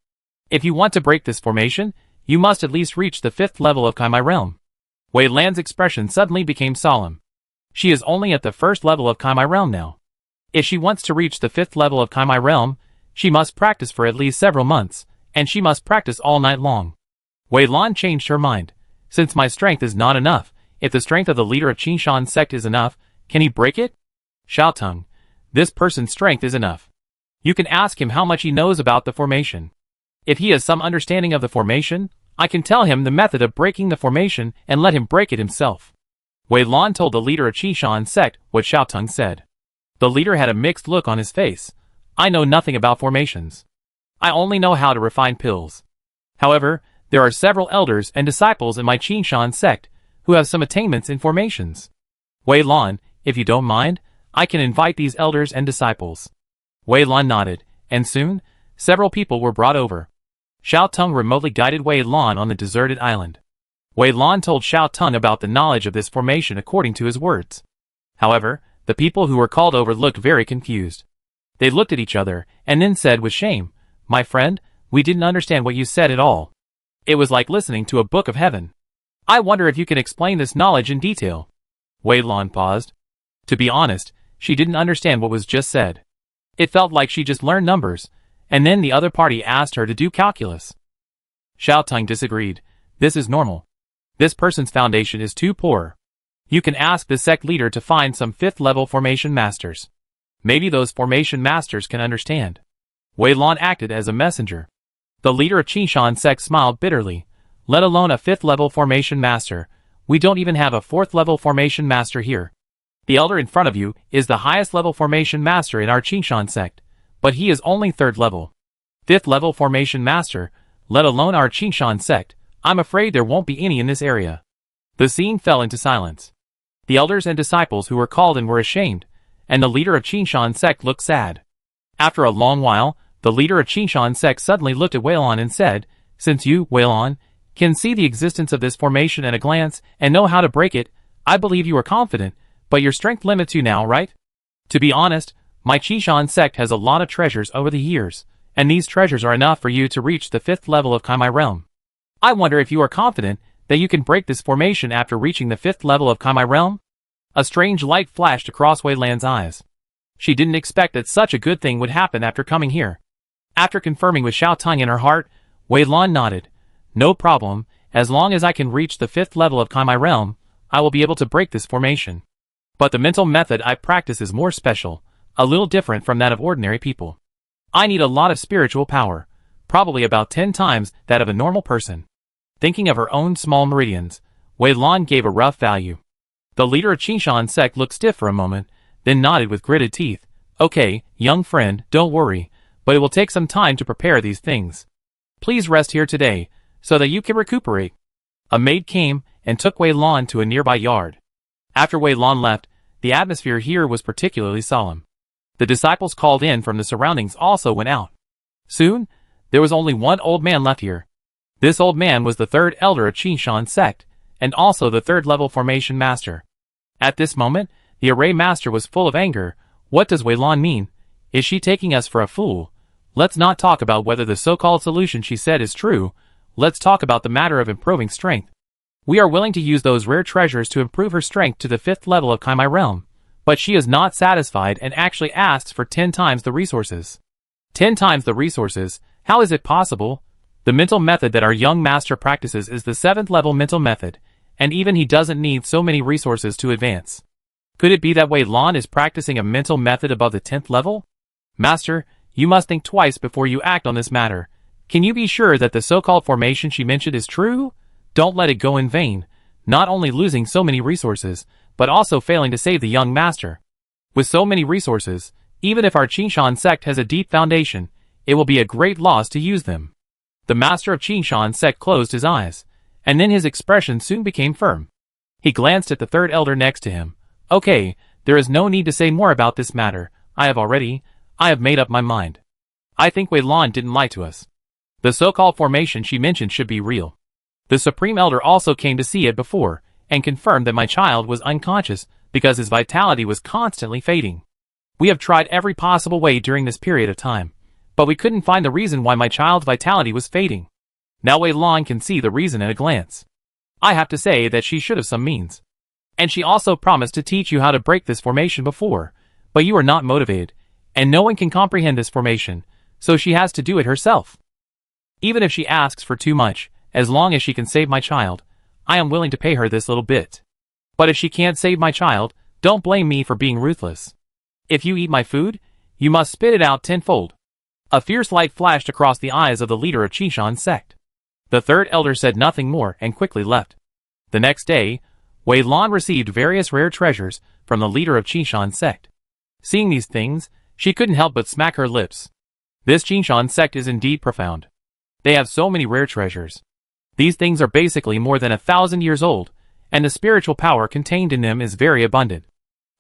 If you want to break this formation, you must at least reach the 5th level of Kaimai Realm." Wei Lan's expression suddenly became solemn. She is only at the 1st level of Kaimai Realm now. If she wants to reach the 5th level of Kaimai Realm, she must practice for at least several months, and she must practice all night long. Wei Lan changed her mind. "Since my strength is not enough, if the strength of the leader of Qinshan sect is enough, can he break it?" "Xiao Tung, this person's strength is enough. You can ask him how much he knows about the formation. If he has some understanding of the formation, I can tell him the method of breaking the formation and let him break it himself." Wei Lan told the leader of Qinshan sect what Xiao Tung said. The leader had a mixed look on his face. "I know nothing about formations. I only know how to refine pills. However, there are several elders and disciples in my Qinshan sect who have some attainments in formations. Wei Lan, if you don't mind, I can invite these elders and disciples." Wei Lan nodded, and soon, several people were brought over. Xiao Tung remotely guided Wei Lan on the deserted island. Wei Lan told Xiao Tung about the knowledge of this formation according to his words. However, the people who were called over looked very confused. They looked at each other, and then said with shame, "My friend, we didn't understand what you said at all. It was like listening to a book of heaven. I wonder if you can explain this knowledge in detail." Wei Lan paused. To be honest, she didn't understand what was just said. It felt like she just learned numbers, and then the other party asked her to do calculus. Xiao Tung disagreed. "This is normal. This person's foundation is too poor. You can ask the sect leader to find some 5th level formation masters. Maybe those formation masters can understand." Wei Lan acted as a messenger. The leader of Qinshan sect smiled bitterly. "Let alone a 5th level formation master, we don't even have a 4th level formation master here. The elder in front of you is the highest level formation master in our Qinshan sect, but he is only 3rd level. 5th level formation master, let alone our Qinshan sect, I'm afraid there won't be any in this area." The scene fell into silence. The elders and disciples who were called in were ashamed, and the leader of Qinshan sect looked sad. After a long while, the leader of Qinshan sect suddenly looked at Wei Lan and said, "Since you, Wei Lan, can see the existence of this formation at a glance and know how to break it, I believe you are confident, but your strength limits you now, right? To be honest, my Qinshan sect has a lot of treasures over the years, and these treasures are enough for you to reach the 5th level of Kaimai Realm. I wonder if you are confident that you can break this formation after reaching the 5th level of Kaimai Realm?" A strange light flashed across Wei Lan's eyes. She didn't expect that such a good thing would happen after coming here. After confirming with Xiao Tung in her heart, Wei Lan nodded. "No problem, as long as I can reach the 5th level of Kaimai Realm, I will be able to break this formation. But the mental method I practice is more special, a little different from that of ordinary people. I need a lot of spiritual power, probably about 10 times that of a normal person." Thinking of her own small meridians, Wei Lan gave a rough value. The leader of Qinshan sect looked stiff for a moment, then nodded with gritted teeth. "Okay, young friend, don't worry, but it will take some time to prepare these things. Please rest here today, so that you can recuperate." A maid came and took Wei Lan to a nearby yard. After Wei Lan left, the atmosphere here was particularly solemn. The disciples called in from the surroundings also went out. Soon, there was only one old man left here. This old man was the 3rd elder of Qinshan sect, and also the 3rd level formation master. At this moment, the array master was full of anger. "What does Wei Lan mean? Is she taking us for a fool? Let's not talk about whether the so-called solution she said is true. Let's talk about the matter of improving strength. We are willing to use those rare treasures to improve her strength to the 5th level of Kaimai Realm, but she is not satisfied and actually asks for 10 times the resources." 10 times the resources? How is it possible? The mental method that our young master practices is the 7th level mental method, and even he doesn't need so many resources to advance. Could it be that Wei Lan is practicing a mental method above the 10th level? Master, you must think twice before you act on this matter. Can you be sure that the so-called formation she mentioned is true? Don't let it go in vain, not only losing so many resources, but also failing to save the young master. With so many resources, even if our Qingshan sect has a deep foundation, it will be a great loss to use them. The master of Qingshan sect closed his eyes, and then his expression soon became firm. He glanced at the third elder next to him. Okay, there is no need to say more about this matter. I have made up my mind. I think Wei Lan didn't lie to us. The so-called formation she mentioned should be real. The Supreme Elder also came to see it before, and confirmed that my child was unconscious because his vitality was constantly fading. We have tried every possible way during this period of time, but we couldn't find the reason why my child's vitality was fading. Now Wei Lan can see the reason at a glance. I have to say that she should have some means. And she also promised to teach you how to break this formation before, but you are not motivated, and no one can comprehend this formation, so she has to do it herself. Even if she asks for too much, as long as she can save my child, I am willing to pay her this little bit. But if she can't save my child, don't blame me for being ruthless. If you eat my food, you must spit it out tenfold. A fierce light flashed across the eyes of the leader of Qingshan sect. The third elder said nothing more and quickly left. The next day, Wei Lan received various rare treasures from the leader of Qingshan sect. Seeing these things, she couldn't help but smack her lips. This Qingshan sect is indeed profound. They have so many rare treasures. These things are basically more than 1,000 years old, and the spiritual power contained in them is very abundant.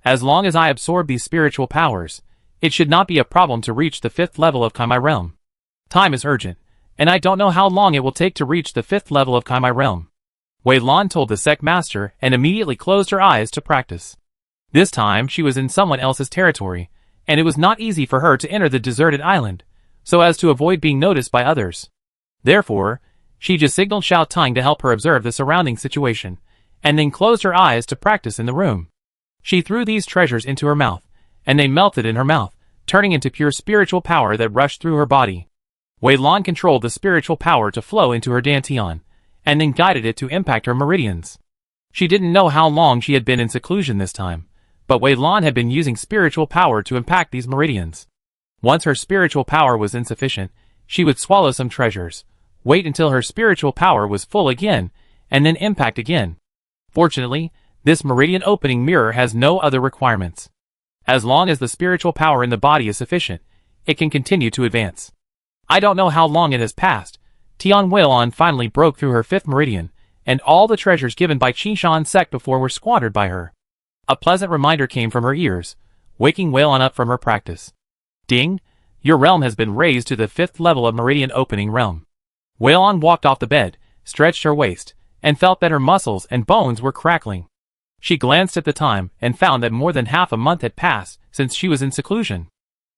As long as I absorb these spiritual powers, it should not be a problem to reach the 5th level of Kaimai realm. Time is urgent, and I don't know how long it will take to reach the 5th level of Kaimai realm. Wei Lan told the sect master and immediately closed her eyes to practice. This time she was in someone else's territory, and it was not easy for her to enter the deserted island, so as to avoid being noticed by others. Therefore, she just signaled Xiao Tang to help her observe the surrounding situation, and then closed her eyes to practice in the room. She threw these treasures into her mouth, and they melted in her mouth, turning into pure spiritual power that rushed through her body. Wei Lan controlled the spiritual power to flow into her dantian, and then guided it to impact her meridians. She didn't know how long she had been in seclusion this time, but Wei Lan had been using spiritual power to impact these meridians. Once her spiritual power was insufficient, she would swallow some treasures, wait until her spiritual power was full again, and then impact again. Fortunately, this meridian opening mirror has no other requirements. As long as the spiritual power in the body is sufficient, it can continue to advance. I don't know how long it has passed. Tian Weilan finally broke through her 5th meridian, and all the treasures given by Qingshan sect before were squandered by her. A pleasant reminder came from her ears, waking Weilan up from her practice. Ding! Your realm has been raised to the 5th level of meridian opening realm. Weilan walked off the bed, stretched her waist, and felt that her muscles and bones were crackling. She glanced at the time and found that more than half a month had passed since she was in seclusion.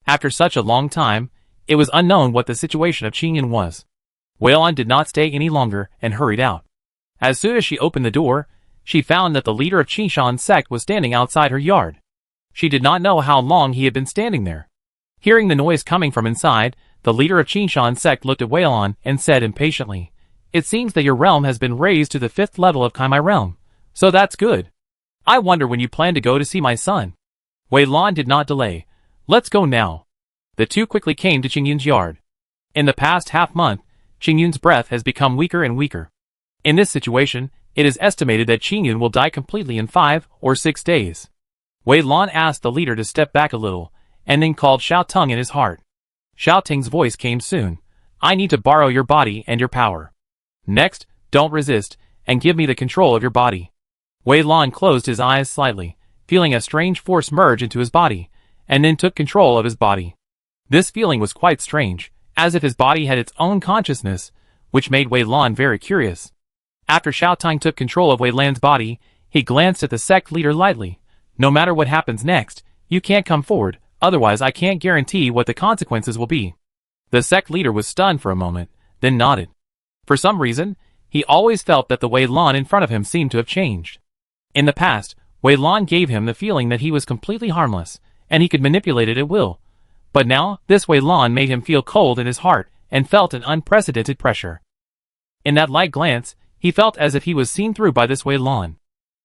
After such a long time, it was unknown what the situation of Qingyan was. Weilan did not stay any longer and hurried out. As soon as she opened the door, she found that the leader of Qingshan sect was standing outside her yard. She did not know how long he had been standing there. Hearing the noise coming from inside, the leader of Qingshan sect looked at Weilan and said impatiently, "It seems that your realm has been raised to the 5th level of Kaimai realm, so that's good. I wonder when you plan to go to see my son." Wei Lan did not delay. "Let's go now." The two quickly came to Qingyun's yard. In the past half-month, Qingyun's breath has become weaker and weaker. In this situation, it is estimated that Qingyun will die completely in 5 or 6 days. Wei Lan asked the leader to step back a little, and then called Xiao Tang in his heart. Xiao Tang's voice came soon. "I need to borrow your body and your power. Next, don't resist, and give me the control of your body." Wei Lan closed his eyes slightly, feeling a strange force merge into his body, and then took control of his body. This feeling was quite strange, as if his body had its own consciousness, which made Wei Lan very curious. After Xiao Tang took control of Wei Lan's body, he glanced at the sect leader lightly. "No matter what happens next, you can't come forward, otherwise I can't guarantee what the consequences will be." The sect leader was stunned for a moment, then nodded. For some reason, he always felt that the Wei Lan in front of him seemed to have changed. In the past, Wei Lan gave him the feeling that he was completely harmless, and he could manipulate it at will. But now, this Wei Lan made him feel cold in his heart, and felt an unprecedented pressure. In that light glance, He felt as if he was seen through by this Wei Lan.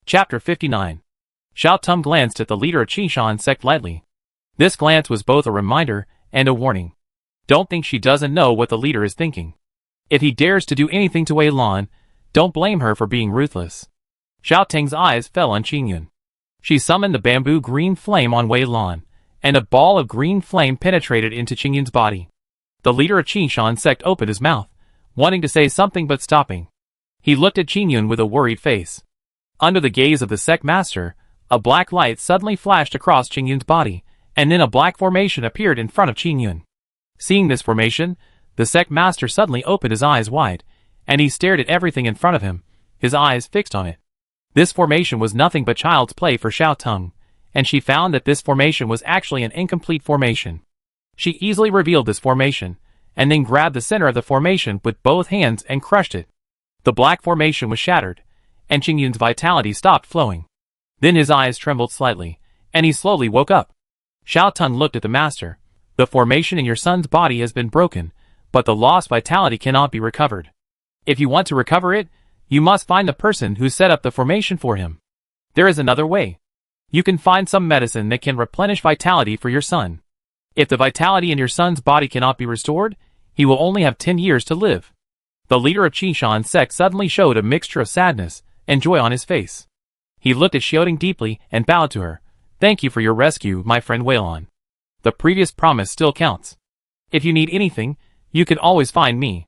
Chapter 59. Xiao Tum glanced at the leader of Qishan sect lightly. This glance was both a reminder and a warning. Don't think she doesn't know what the leader is thinking. If he dares to do anything to Wei Lan, don't blame her for being ruthless. Xiao Teng's eyes fell on Qingyun. She summoned the bamboo green flame on Wei Lan, and a ball of green flame penetrated into Qingyun's body. The leader of Qishan sect opened his mouth, wanting to say something but stopping. He looked at Qingyun with a worried face. Under the gaze of the sect master, a black light suddenly flashed across Qingyun's body, and then a black formation appeared in front of Qingyun. Seeing this formation, the sect master suddenly opened his eyes wide, and he stared at everything in front of him, his eyes fixed on it. This formation was nothing but child's play for Xiao Tung, and she found that this formation was actually an incomplete formation. She easily revealed this formation, and then grabbed the center of the formation with both hands and crushed it. The black formation was shattered, and Qingyun's vitality stopped flowing. Then his eyes trembled slightly, and he slowly woke up. Xiao Tung looked at the master. The formation in your son's body has been broken, but the lost vitality cannot be recovered. If you want to recover it, you must find the person who set up the formation for him. There is another way. You can find some medicine that can replenish vitality for your son. If the vitality in your son's body cannot be restored, he will only have 10 years to live. The leader of Qishan sect suddenly showed a mixture of sadness and joy on his face. He looked at Xiaoting deeply and bowed to her. Thank you for your rescue, my friend Wei Lan. The previous promise still counts. If you need anything, you can always find me.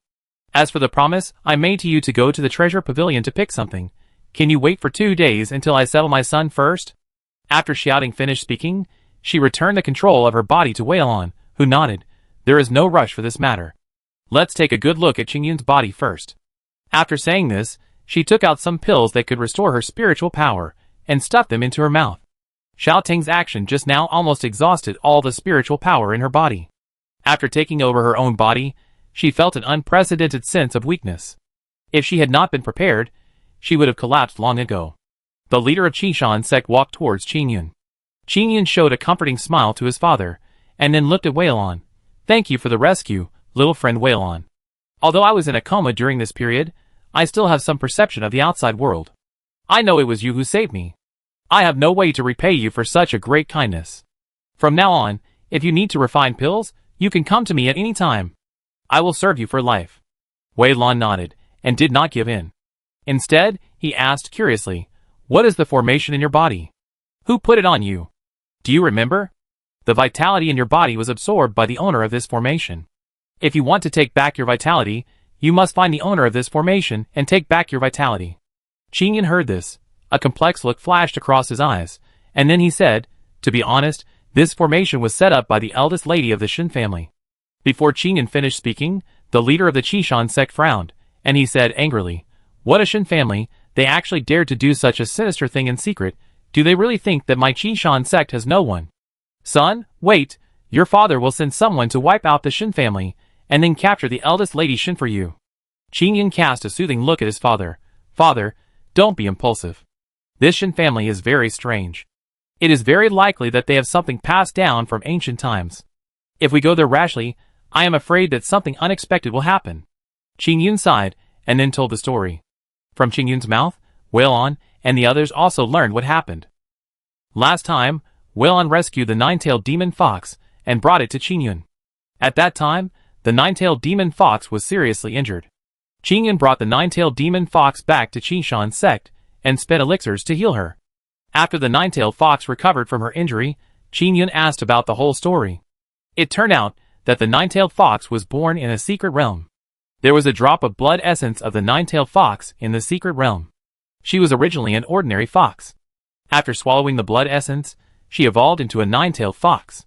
As for the promise I made to you to go to the treasure pavilion to pick something, can you wait for 2 days until I settle my son first? After Xiaoting finished speaking, she returned the control of her body to Wei Lan, who nodded. There is no rush for this matter. Let's take a good look at Qingyun's body first. After saying this, she took out some pills that could restore her spiritual power, and stuffed them into her mouth. Xiao Teng's action just now almost exhausted all the spiritual power in her body. After taking over her own body, she felt an unprecedented sense of weakness. If she had not been prepared, she would have collapsed long ago. The leader of Qishan sect walked towards Qingyun. Qingyun showed a comforting smile to his father, and then looked at Wei Lan. Thank you for the rescue, little friend Wei Lan. Although I was in a coma during this period, I still have some perception of the outside world. I know it was you who saved me. I have no way to repay you for such a great kindness. From now on, if you need to refine pills, you can come to me at any time. I will serve you for life. Wei Lan nodded, and did not give in. Instead, he asked curiously, what is the formation in your body? Who put it on you? Do you remember? The vitality in your body was absorbed by the owner of this formation. If you want to take back your vitality, you must find the owner of this formation and take back your vitality. Qingyun heard this. A complex look flashed across his eyes, and then he said, to be honest, this formation was set up by the eldest lady of the Shin family. Before Qingyun finished speaking, the leader of the Qishan sect frowned, and he said angrily, what a Shin family, they actually dared to do such a sinister thing in secret. Do they really think that my Qishan sect has no one? Son, wait, your father will send someone to wipe out the Shin family, and then capture the eldest lady Shin for you. Qingyun cast a soothing look at his father. Father, don't be impulsive. This Shin family is very strange. It is very likely that they have something passed down from ancient times. If we go there rashly, I am afraid that something unexpected will happen. Qingyun sighed, and then told the story. From Qingyun's mouth, Wei Lan and the others also learned what happened. Last time, Wei Lan rescued the nine-tailed demon fox and brought it to Qingyun. At that time, the nine-tailed demon fox was seriously injured. Qingyun brought the nine-tailed demon fox back to Qishan sect and spent elixirs to heal her. After the nine-tailed fox recovered from her injury, Qingyun asked about the whole story. It turned out that the nine-tailed fox was born in a secret realm. There was a drop of blood essence of the nine-tailed fox in the secret realm. She was originally an ordinary fox. After swallowing the blood essence, she evolved into a nine-tailed fox.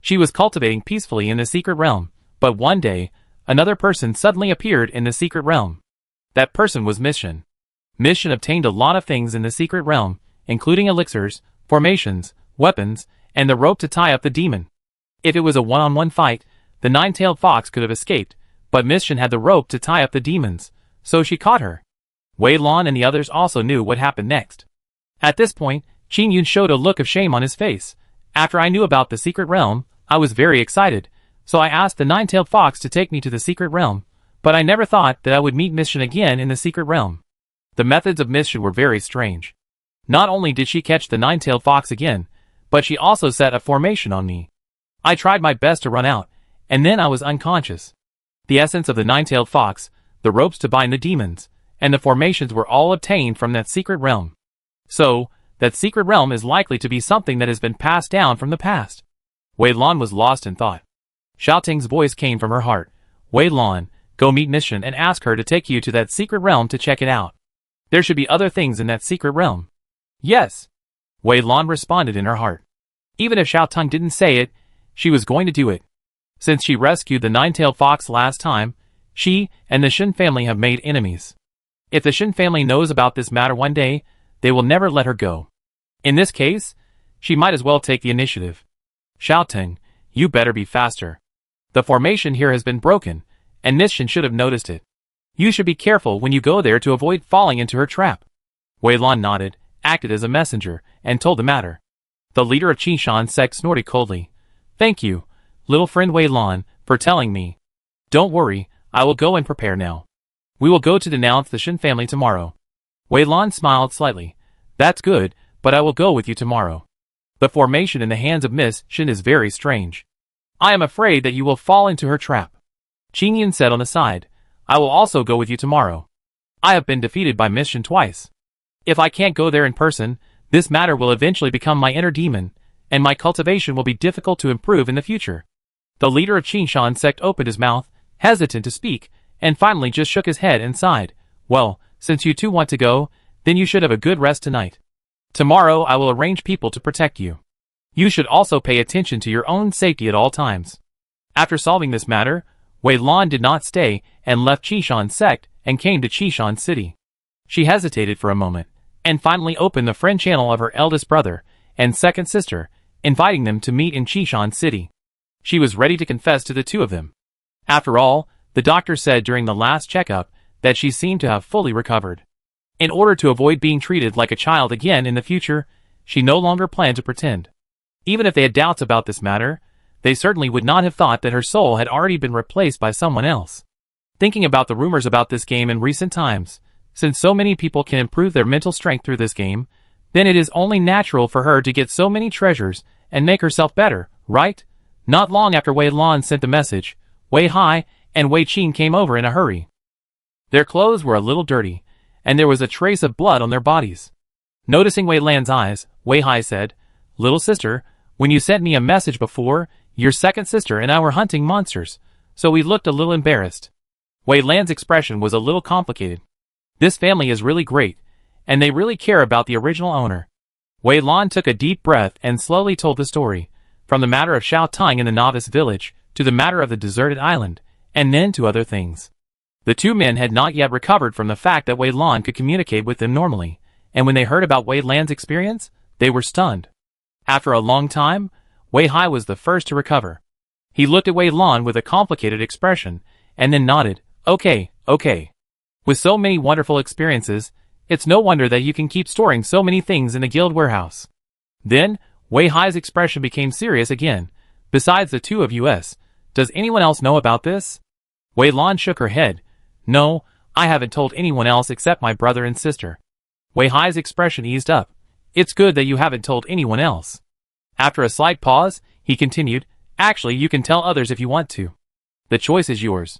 She was cultivating peacefully in the secret realm, but one day, another person suddenly appeared in the secret realm. That person was Mission. Mission obtained a lot of things in the secret realm, including elixirs, formations, weapons, and the rope to tie up the demon. If it was a one-on-one fight, the nine-tailed fox could have escaped, but Mission had the rope to tie up the demons, so she caught her. Wei Lan and the others also knew what happened next. At this point, Qingyun showed a look of shame on his face. After I knew about the secret realm, I was very excited, so I asked the nine-tailed fox to take me to the secret realm, but I never thought that I would meet Mission again in the secret realm. The methods of Miss Shin were very strange. Not only did she catch the nine-tailed fox again, but she also set a formation on me. I tried my best to run out, and then I was unconscious. The essence of the nine-tailed fox, the ropes to bind the demons, and the formations were all obtained from that secret realm. So, that secret realm is likely to be something that has been passed down from the past. Wei Lan was lost in thought. Xiao Ting's voice came from her heart. Wei Lan, go meet Miss Shin and ask her to take you to that secret realm to check it out. There should be other things in that secret realm. Yes. Wei Lan responded in her heart. Even if Xiao Ting didn't say it, she was going to do it. Since she rescued the nine-tailed fox last time, she and the Shin family have made enemies. If the Shin family knows about this matter one day, they will never let her go. In this case, she might as well take the initiative. Xiao Ting, you better be faster. The formation here has been broken, and Miss Shin should have noticed it. You should be careful when you go there to avoid falling into her trap. Wei Lan nodded, acted as a messenger, and told the matter. The leader of Qishan sect snorted coldly. Thank you, little friend Wei Lan, for telling me. Don't worry, I will go and prepare now. We will go to denounce the Shin family tomorrow. Wei Lan smiled slightly. That's good, but I will go with you tomorrow. The formation in the hands of Miss Shin is very strange. I am afraid that you will fall into her trap. Qing Yan said on the side. I will also go with you tomorrow. I have been defeated by Miss Shin twice. If I can't go there in person, this matter will eventually become my inner demon, and my cultivation will be difficult to improve in the future. The leader of Qishan sect opened his mouth, hesitant to speak, and finally just shook his head and sighed. Well, since you two want to go, then you should have a good rest tonight. Tomorrow I will arrange people to protect you. You should also pay attention to your own safety at all times. After solving this matter, Wei Lan did not stay and left Qishan sect and came to Qishan city. She hesitated for a moment, and finally opened the friend channel of her eldest brother and second sister, inviting them to meet in Qishan city. She was ready to confess to the two of them. After all, the doctor said during the last checkup that she seemed to have fully recovered. In order to avoid being treated like a child again in the future, she no longer planned to pretend. Even if they had doubts about this matter, they certainly would not have thought that her soul had already been replaced by someone else. Thinking about the rumors about this game in recent times, since so many people can improve their mental strength through this game, then it is only natural for her to get so many treasures and make herself better, right? Not long after Wei Lan sent the message, Wei Hai and Wei Qing came over in a hurry. Their clothes were a little dirty, and there was a trace of blood on their bodies. Noticing Wei Lan's eyes, Wei Hai said, Little sister, when you sent me a message before, your second sister and I were hunting monsters, so we looked a little embarrassed. Wei Lan's expression was a little complicated. This family is really great, and they really care about the original owner. Wei Lan took a deep breath and slowly told the story, from the matter of Xiao Ting in the novice village, to the matter of the deserted island, and then to other things. The two men had not yet recovered from the fact that Wei Lan could communicate with them normally, and when they heard about Wei Lan's experience, they were stunned. After a long time, Wei Hai was the first to recover. He looked at Wei Lan with a complicated expression, and then nodded, Okay. With so many wonderful experiences, it's no wonder that you can keep storing so many things in the guild warehouse. Then, Wei Hai's expression became serious again. Besides the two of us, does anyone else know about this? Wei Lan shook her head. No, I haven't told anyone else except my brother and sister. Wei Hai's expression eased up. It's good that you haven't told anyone else. After a slight pause, he continued, Actually, you can tell others if you want to. The choice is yours.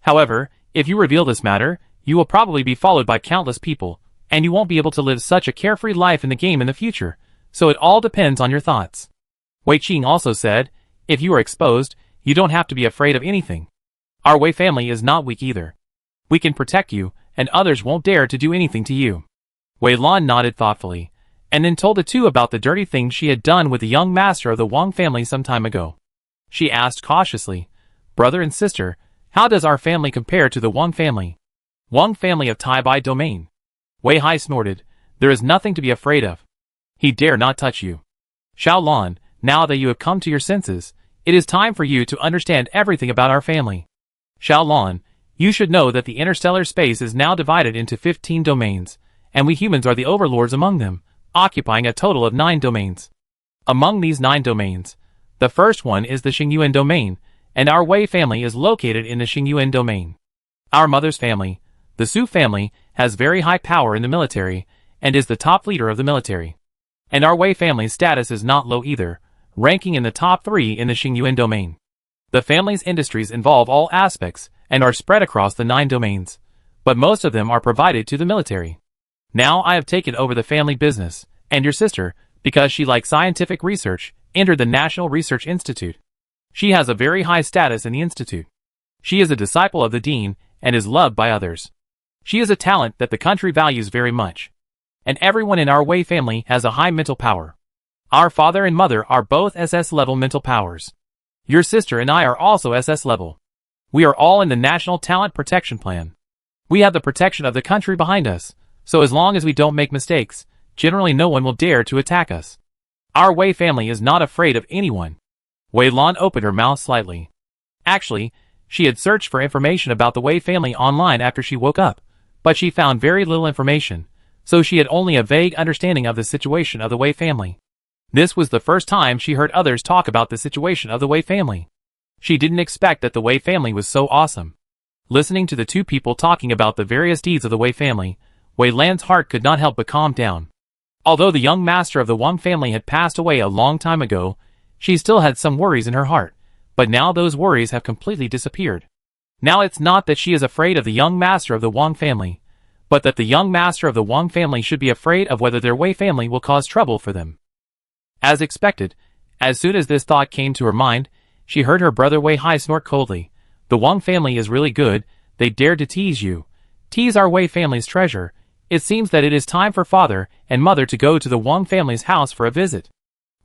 However, if you reveal this matter, you will probably be followed by countless people, and you won't be able to live such a carefree life in the game in the future, so it all depends on your thoughts. Wei Qing also said, If you are exposed, you don't have to be afraid of anything. Our Wei family is not weak either. We can protect you, and others won't dare to do anything to you. Wei Lan nodded thoughtfully, and then told the two about the dirty things she had done with the young master of the Wang family some time ago. She asked cautiously, Brother and sister, how does our family compare to the Wang family? Wang family of Taibai domain. Wei Hai snorted, There is nothing to be afraid of. He dare not touch you. Xiao Lan, now that you have come to your senses, it is time for you to understand everything about our family. Xiao Lan, you should know that the interstellar space is now divided into 15 domains, and we humans are the overlords among them, occupying a total of 9 domains. Among these 9 domains, the first one is the Xingyuan domain, and our Wei family is located in the Xingyuan domain. Our mother's family, The Su family has very high power in the military and is the top leader of the military. And our Wei family's status is not low either, ranking in the top 3 in the Xingyuan domain. The family's industries involve all aspects and are spread across the 9 domains, but most of them are provided to the military. Now I have taken over the family business, and your sister, because she likes scientific research, entered the National Research Institute. She has a very high status in the institute. She is a disciple of the dean and is loved by others. She is a talent that the country values very much. And everyone in our Wei family has a high mental power. Our father and mother are both SS level mental powers. Your sister and I are also SS level. We are all in the National Talent Protection Plan. We have the protection of the country behind us, so as long as we don't make mistakes, generally no one will dare to attack us. Our Wei family is not afraid of anyone. Wei Lan opened her mouth slightly. Actually, she had searched for information about the Wei family online after she woke up, but she found very little information, so she had only a vague understanding of the situation of the Wei family. This was the first time she heard others talk about the situation of the Wei family. She didn't expect that the Wei family was so awesome. Listening to the 2 people talking about the various deeds of the Wei family, Wei Lan's heart could not help but calm down. Although the young master of the Wang family had passed away a long time ago, she still had some worries in her heart, but now those worries have completely disappeared. Now it's not that she is afraid of the young master of the Wang family, but that the young master of the Wang family should be afraid of whether their Wei family will cause trouble for them. As expected, as soon as this thought came to her mind, she heard her brother Wei Hai snort coldly. The Wang family is really good, they dared to tease you. Tease our Wei family's treasure. It seems that it is time for father and mother to go to the Wang family's house for a visit.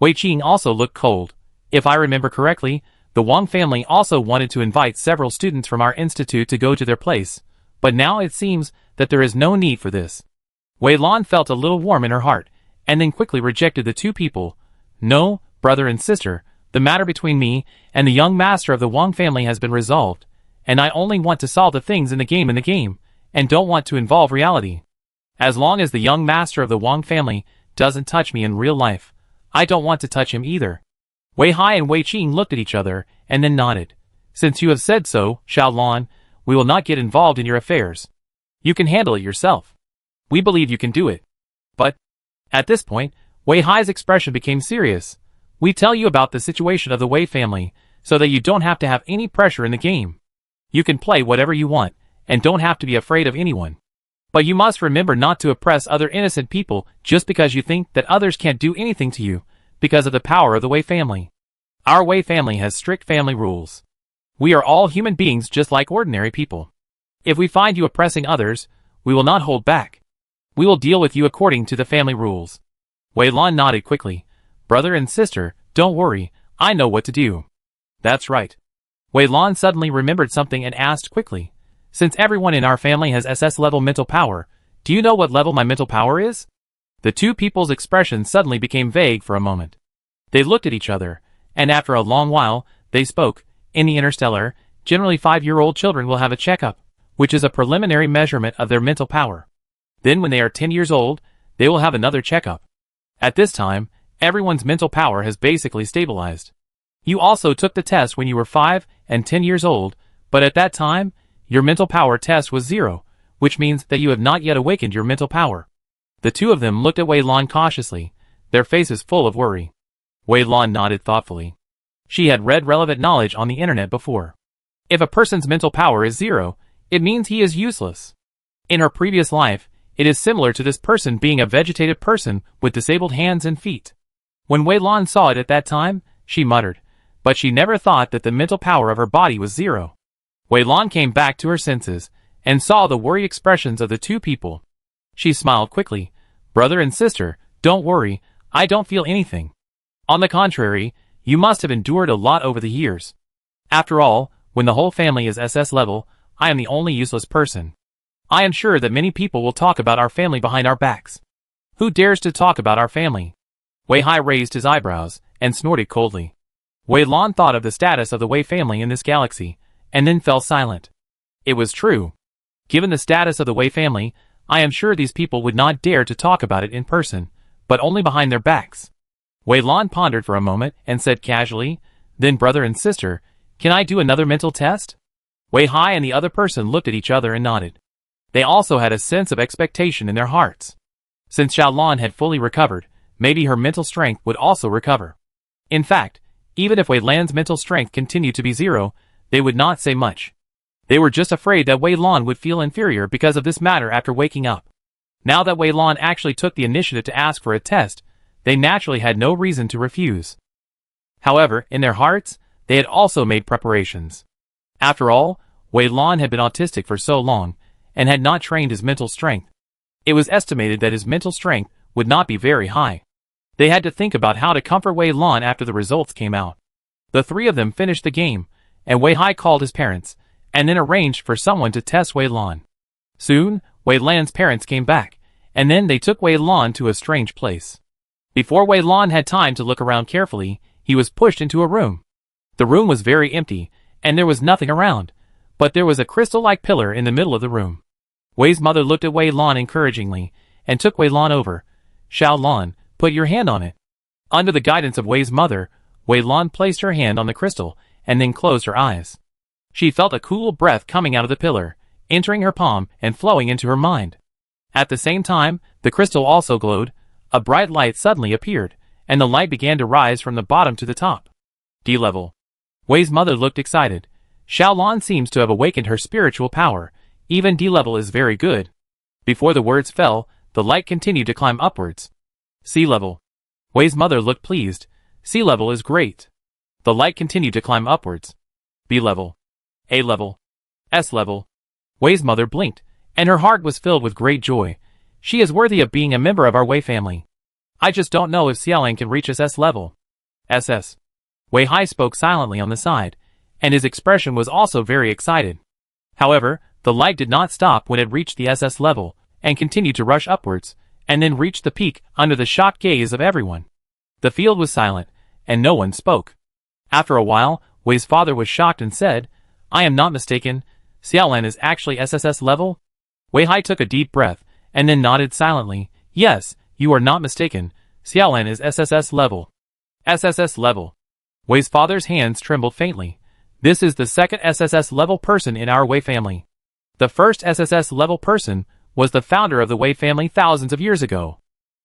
Wei Qing also looked cold. If I remember correctly, the Wang family also wanted to invite several students from our institute to go to their place, but now it seems that there is no need for this. Wei Lan felt a little warm in her heart, and then quickly rejected the 2 people. No, brother and sister, the matter between me and the young master of the Wang family has been resolved, and I only want to solve the things in the game, and don't want to involve reality. As long as the young master of the Wang family doesn't touch me in real life, I don't want to touch him either. Wei Hai and Wei Qing looked at each other, and then nodded. Since you have said so, Xiao Lan, we will not get involved in your affairs. You can handle it yourself. We believe you can do it. But, at this point, Wei Hai's expression became serious. We tell you about the situation of the Wei family, so that you don't have to have any pressure in the game. You can play whatever you want, and don't have to be afraid of anyone. But you must remember not to oppress other innocent people just because you think that others can't do anything to you, because of the power of the Wei family. Our Wei family has strict family rules. We are all human beings just like ordinary people. If we find you oppressing others, we will not hold back. We will deal with you according to the family rules. Wei Lan nodded quickly. Brother and sister, don't worry, I know what to do. That's right. Wei Lan suddenly remembered something and asked quickly. Since everyone in our family has SS level mental power, do you know what level my mental power is? The 2 people's expressions suddenly became vague for a moment. They looked at each other, and after a long while, they spoke. In the interstellar, generally 5-year-old children will have a checkup, which is a preliminary measurement of their mental power. Then when they are 10 years old, they will have another checkup. At this time, everyone's mental power has basically stabilized. You also took the test when you were 5 and 10 years old, but at that time, your mental power test was 0, which means that you have not yet awakened your mental power. The 2 of them looked at Wei Lan cautiously, their faces full of worry. Wei Lan nodded thoughtfully. She had read relevant knowledge on the internet before. If a person's mental power is 0, it means he is useless. In her previous life, it is similar to this person being a vegetative person with disabled hands and feet. When Wei Lan saw it at that time, she muttered, but she never thought that the mental power of her body was 0. Wei Lan came back to her senses, and saw the worried expressions of the 2 people. She smiled quickly. Brother and sister, don't worry, I don't feel anything. On the contrary, you must have endured a lot over the years. After all, when the whole family is SS level, I am the only useless person. I am sure that many people will talk about our family behind our backs. Who dares to talk about our family? Wei Hai raised his eyebrows, and snorted coldly. Wei Lan thought of the status of the Wei family in this galaxy, and then fell silent. It was true. Given the status of the Wei family, I am sure these people would not dare to talk about it in person, but only behind their backs. Wei Lan pondered for a moment and said casually, then brother and sister, can I do another mental test? Wei Hai and the other person looked at each other and nodded. They also had a sense of expectation in their hearts. Since Xiaolan had fully recovered, maybe her mental strength would also recover. In fact, even if Wei Lan's mental strength continued to be 0, they would not say much. They were just afraid that Wei Lan would feel inferior because of this matter after waking up. Now that Wei Lan actually took the initiative to ask for a test, they naturally had no reason to refuse. However, in their hearts, they had also made preparations. After all, Wei Lan had been autistic for so long, and had not trained his mental strength. It was estimated that his mental strength would not be very high. They had to think about how to comfort Wei Lan after the results came out. The three of them finished the game, and Wei Hai called his parents, and then arranged for someone to test Wei Lan. Soon, Wei Lan's parents came back, and then they took Wei Lan to a strange place. Before Wei Lan had time to look around carefully, he was pushed into a room. The room was very empty, and there was nothing around, but there was a crystal-like pillar in the middle of the room. Wei's mother looked at Wei Lan encouragingly, and took Wei Lan over. "Xiaolan, put your hand on it." Under the guidance of Wei's mother, Wei Lan placed her hand on the crystal, and then closed her eyes. She felt a cool breath coming out of the pillar, entering her palm and flowing into her mind. At the same time, the crystal also glowed. A bright light suddenly appeared, and the light began to rise from the bottom to the top. D level. Wei's mother looked excited. Xiaolan seems to have awakened her spiritual power. Even D level is very good. Before the words fell, the light continued to climb upwards. C level. Wei's mother looked pleased. C level is great. The light continued to climb upwards. B level. A level. S level. Wei's mother blinked, and her heart was filled with great joy. She is worthy of being a member of our Wei family. I just don't know if Xiaolan can reach us S level. SS. Wei Hai spoke silently on the side, and his expression was also very excited. However, the light did not stop when it reached the SS level, and continued to rush upwards, and then reached the peak under the shocked gaze of everyone. The field was silent, and no one spoke. After a while, Wei's father was shocked and said, "I am not mistaken, Xiaolan is actually SSS level?" Wei Hai took a deep breath, and then nodded silently. "Yes, you are not mistaken, Xiaolan is SSS level." SSS level. Wei's father's hands trembled faintly. This is the second SSS level person in our Wei family. The first SSS level person was the founder of the Wei family thousands of years ago.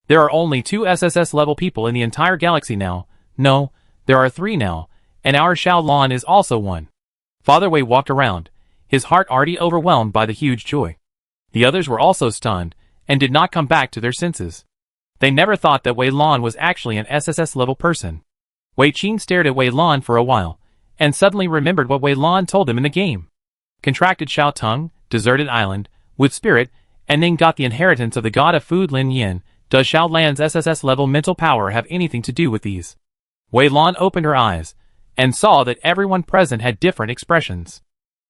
There are only 2 SSS level people in the entire galaxy now. No, there are 3 now, and our Xiaolan is also one. Father Wei walked around, his heart already overwhelmed by the huge joy. The others were also stunned, and did not come back to their senses. They never thought that Wei Lan was actually an SSS level person. Wei Qing stared at Wei Lan for a while, and suddenly remembered what Wei Lan told him in the game. Contracted Shao Tung, deserted island, with spirit, and then got the inheritance of the god of food Lin Yin. Does Xiaolan's SSS level mental power have anything to do with these? Wei Lan opened her eyes, and saw that everyone present had different expressions.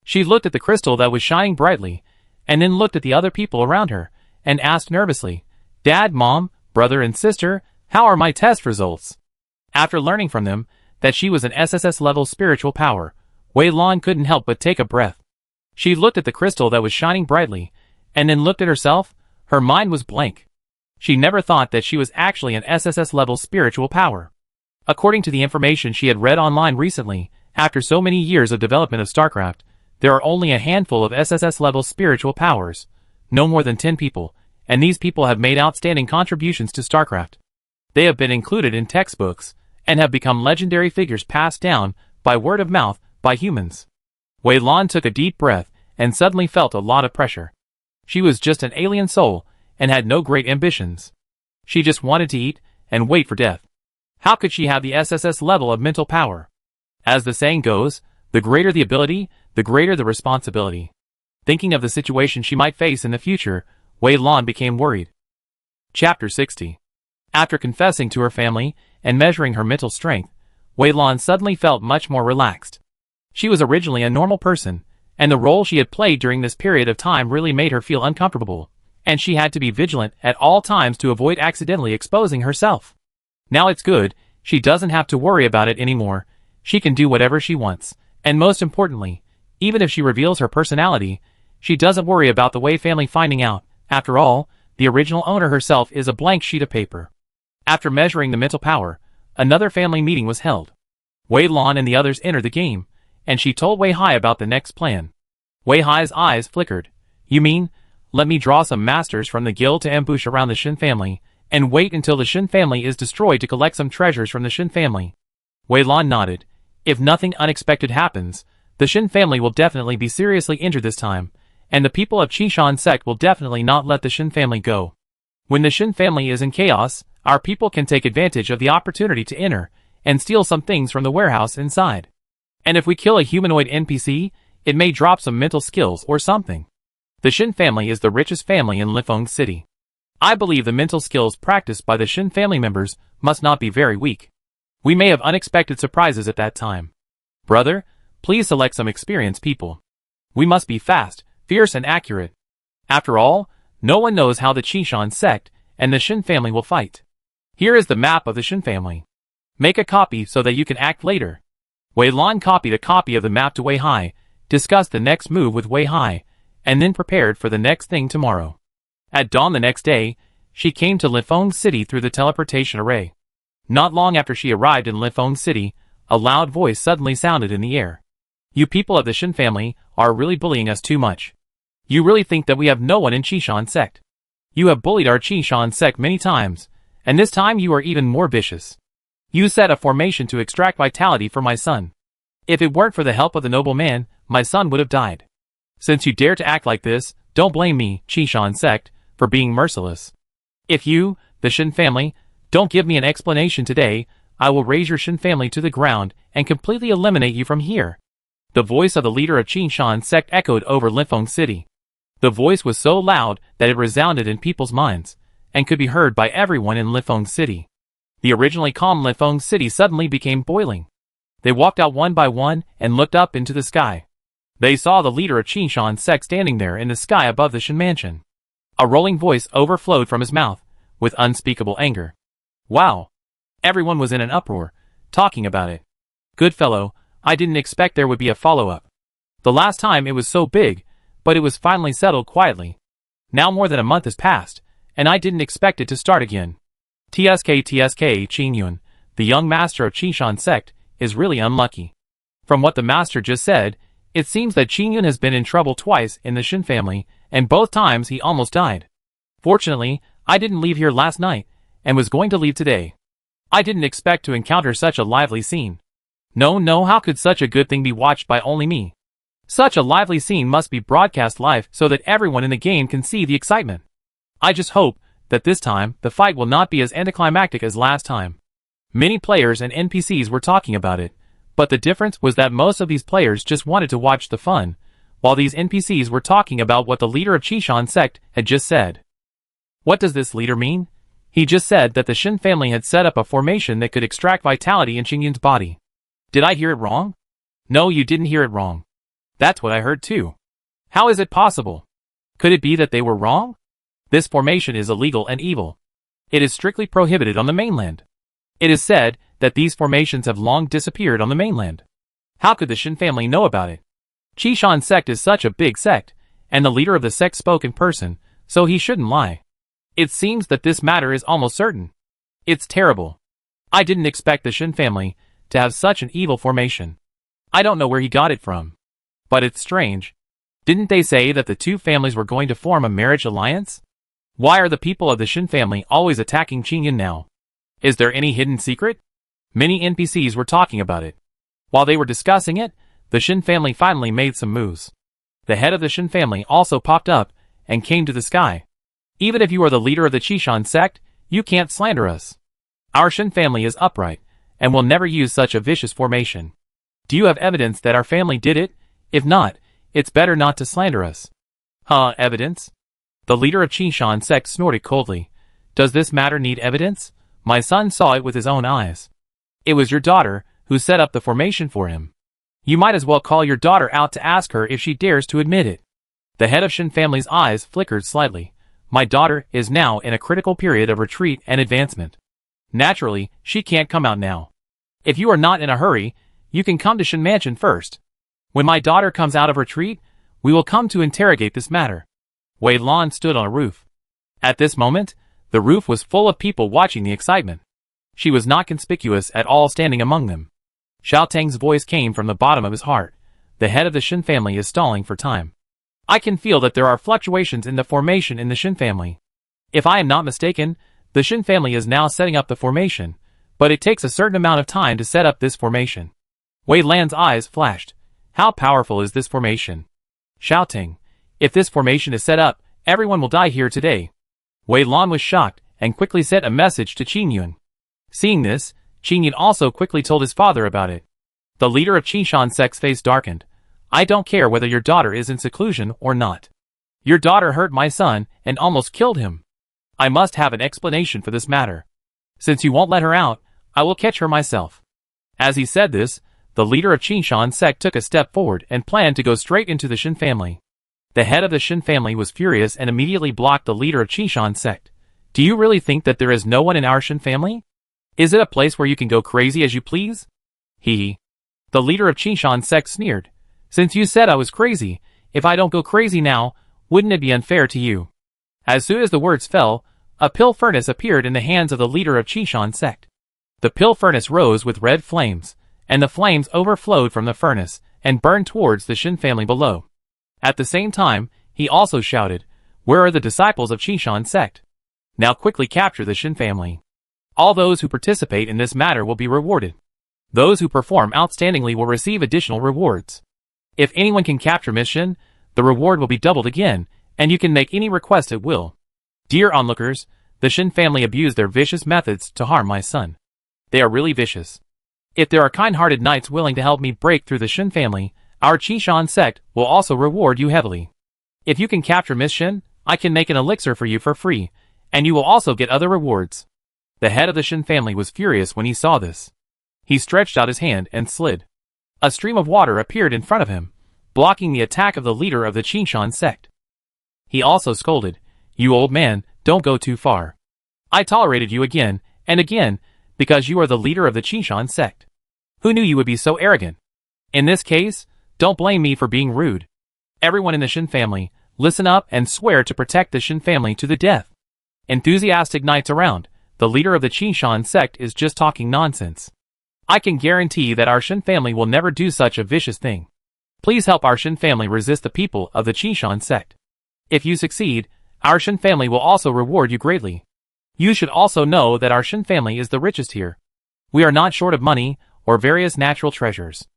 She looked at the crystal that was shining brightly, and then looked at the other people around her, and asked nervously, "Dad, Mom, brother and sister, how are my test results?" After learning from them that she was an SSS level spiritual power, Wei Lan couldn't help but take a breath. She looked at the crystal that was shining brightly, and then looked at herself. Her mind was blank. She never thought that she was actually an SSS level spiritual power. According to the information she had read online recently, after so many years of development of StarCraft, there are only a handful of SSS level spiritual powers, no more than 10 people, and these people have made outstanding contributions to StarCraft. They have been included in textbooks, and have become legendary figures passed down, by word of mouth, by humans. Wei Lan took a deep breath, and suddenly felt a lot of pressure. She was just an alien soul, and had no great ambitions. She just wanted to eat, and wait for death. How could she have the SSS level of mental power? As the saying goes, the greater the ability, the greater the responsibility. Thinking of the situation she might face in the future, Wei Lan became worried. Chapter 60. After confessing to her family, and measuring her mental strength, Wei Lan suddenly felt much more relaxed. She was originally a normal person, and the role she had played during this period of time really made her feel uncomfortable, and she had to be vigilant at all times to avoid accidentally exposing herself. Now it's good, she doesn't have to worry about it anymore. She can do whatever she wants, and most importantly, even if she reveals her personality, she doesn't worry about the Wei family finding out. After all, the original owner herself is a blank sheet of paper. After measuring the mental power, another family meeting was held. Wei Lan and the others entered the game, and she told Wei Hai about the next plan. Wei Hai's eyes flickered. "You mean, let me draw some masters from the guild to ambush around the Shin family, and wait until the Shin family is destroyed to collect some treasures from the Shin family. Wei Lan nodded. If nothing unexpected happens, the Shin family will definitely be seriously injured this time, and the people of Qishan sect will definitely not let the Shin family go. When the Shin family is in chaos, our people can take advantage of the opportunity to enter, and steal some things from the warehouse inside. And if we kill a humanoid NPC, it may drop some mental skills or something. The Shin family is the richest family in Lifeng City. I believe the mental skills practiced by the Shin family members must not be very weak. We may have unexpected surprises at that time. Brother, please select some experienced people. We must be fast, fierce and accurate. After all, no one knows how the Qishan sect and the Shin family will fight. Here is the map of the Shin family. Make a copy so that you can act later. Wei Lan copied a copy of the map to Wei Hai, discussed the next move with Wei Hai, and then prepared for the next thing tomorrow. At dawn the next day, she came to Lifeng City through the teleportation array. Not long after she arrived in Lifeng City, a loud voice suddenly sounded in the air. You people of the Shin family are really bullying us too much. You really think that we have no one in Qishan sect. You have bullied our Qishan sect many times, and this time you are even more vicious. You set a formation to extract vitality for my son. If it weren't for the help of the noble man, my son would have died. Since you dare to act like this, don't blame me, Qishan sect, for being merciless. If you, the Shin family, don't give me an explanation today, I will raise your Shin family to the ground and completely eliminate you from here. The voice of the leader of Qishan sect echoed over Lifeng City. The voice was so loud that it resounded in people's minds, and could be heard by everyone in Lifeng City. The originally calm Lifeng City suddenly became boiling. They walked out one by one and looked up into the sky. They saw the leader of Qishan sect standing there in the sky above the Shin mansion. A rolling voice overflowed from his mouth, with unspeakable anger. Wow! Everyone was in an uproar, talking about it. Good fellow, I didn't expect there would be a follow-up. The last time it was so big, but it was finally settled quietly. Now more than a month has passed, and I didn't expect it to start again. TSK Qin Yun, the young master of Qishan sect, is really unlucky. From what the master just said, it seems that Qin Yun has been in trouble twice in the Shin family, and both times he almost died. Fortunately, I didn't leave here last night, and was going to leave today. I didn't expect to encounter such a lively scene. No, how could such a good thing be watched by only me? Such a lively scene must be broadcast live so that everyone in the game can see the excitement. I just hope that this time the fight will not be as anticlimactic as last time. Many players and NPCs were talking about it, but the difference was that most of these players just wanted to watch the fun, while these NPCs were talking about what the leader of Qishan sect had just said. What does this leader mean? He just said that the Shin family had set up a formation that could extract vitality in Qin Yun's body. Did I hear it wrong? No, you didn't hear it wrong. That's what I heard too. How is it possible? Could it be that they were wrong? This formation is illegal and evil. It is strictly prohibited on the mainland. It is said that these formations have long disappeared on the mainland. How could the Shin family know about it? Qishan sect is such a big sect, and the leader of the sect spoke in person, so he shouldn't lie. It seems that this matter is almost certain. It's terrible. I didn't expect the Shin family to have such an evil formation. I don't know where he got it from. But it's strange. Didn't they say that the two families were going to form a marriage alliance? Why are the people of the Shin family always attacking Qin Yun now? Is there any hidden secret? Many NPCs were talking about it. While they were discussing it, the Shin family finally made some moves. The head of the Shin family also popped up and came to the sky. Even if you are the leader of the Qishan sect, you can't slander us. Our Shin family is upright, and will never use such a vicious formation. Do you have evidence that our family did it? If not, it's better not to slander us. Huh, evidence? The leader of Qishan sect snorted coldly. Does this matter need evidence? My son saw it with his own eyes. It was your daughter who set up the formation for him. You might as well call your daughter out to ask her if she dares to admit it. The head of Shin family's eyes flickered slightly. My daughter is now in a critical period of retreat and advancement. Naturally, she can't come out now. If you are not in a hurry, you can come to Shin Mansion first. When my daughter comes out of retreat, we will come to interrogate this matter. Wei Lan stood on a roof. At this moment, the roof was full of people watching the excitement. She was not conspicuous at all standing among them. Xiao Tang's voice came from the bottom of his heart. The head of the Shin family is stalling for time. I can feel that there are fluctuations in the formation in the Shin family. If I am not mistaken, the Shin family is now setting up the formation, but it takes a certain amount of time to set up this formation. Wei Lan's eyes flashed. How powerful is this formation? Shouting. If this formation is set up, everyone will die here today. Wei Lan was shocked and quickly sent a message to Qin Yun. Seeing this, Qin Yun also quickly told his father about it. The leader of Qishan sect's face darkened. I don't care whether your daughter is in seclusion or not. Your daughter hurt my son and almost killed him. I must have an explanation for this matter. Since you won't let her out, I will catch her myself. As he said this, the leader of Qishan sect took a step forward and planned to go straight into the Shin family. The head of the Shin family was furious and immediately blocked the leader of Qishan sect. Do you really think that there is no one in our Shin family? Is it a place where you can go crazy as you please? Hee. The leader of Qishan sect sneered. Since you said I was crazy, if I don't go crazy now, wouldn't it be unfair to you? As soon as the words fell, a pill furnace appeared in the hands of the leader of Qishan sect. The pill furnace rose with red flames, and the flames overflowed from the furnace and burned towards the Shin family below. At the same time, he also shouted, Where are the disciples of Qishan sect? Now quickly capture the Shin family. All those who participate in this matter will be rewarded. Those who perform outstandingly will receive additional rewards. If anyone can capture Miss Shin, the reward will be doubled again, and you can make any request at will. Dear onlookers, the Shin family abused their vicious methods to harm my son. They are really vicious. If there are kind-hearted knights willing to help me break through the Shin family, our Qishan sect will also reward you heavily. If you can capture Miss Shin, I can make an elixir for you for free, and you will also get other rewards. The head of the Shin family was furious when he saw this. He stretched out his hand and slid. A stream of water appeared in front of him, blocking the attack of the leader of the Qishan sect. He also scolded, You old man, don't go too far. I tolerated you again and again because you are the leader of the Qishan sect. Who knew you would be so arrogant? In this case, don't blame me for being rude. Everyone in the Shin family, listen up and swear to protect the Shin family to the death. Enthusiastic knights around, the leader of the Qishan sect is just talking nonsense. I can guarantee that our Shin family will never do such a vicious thing. Please help our Shin family resist the people of the Qishan sect. If you succeed, our Shin family will also reward you greatly. You should also know that our Shin family is the richest here. We are not short of money or various natural treasures.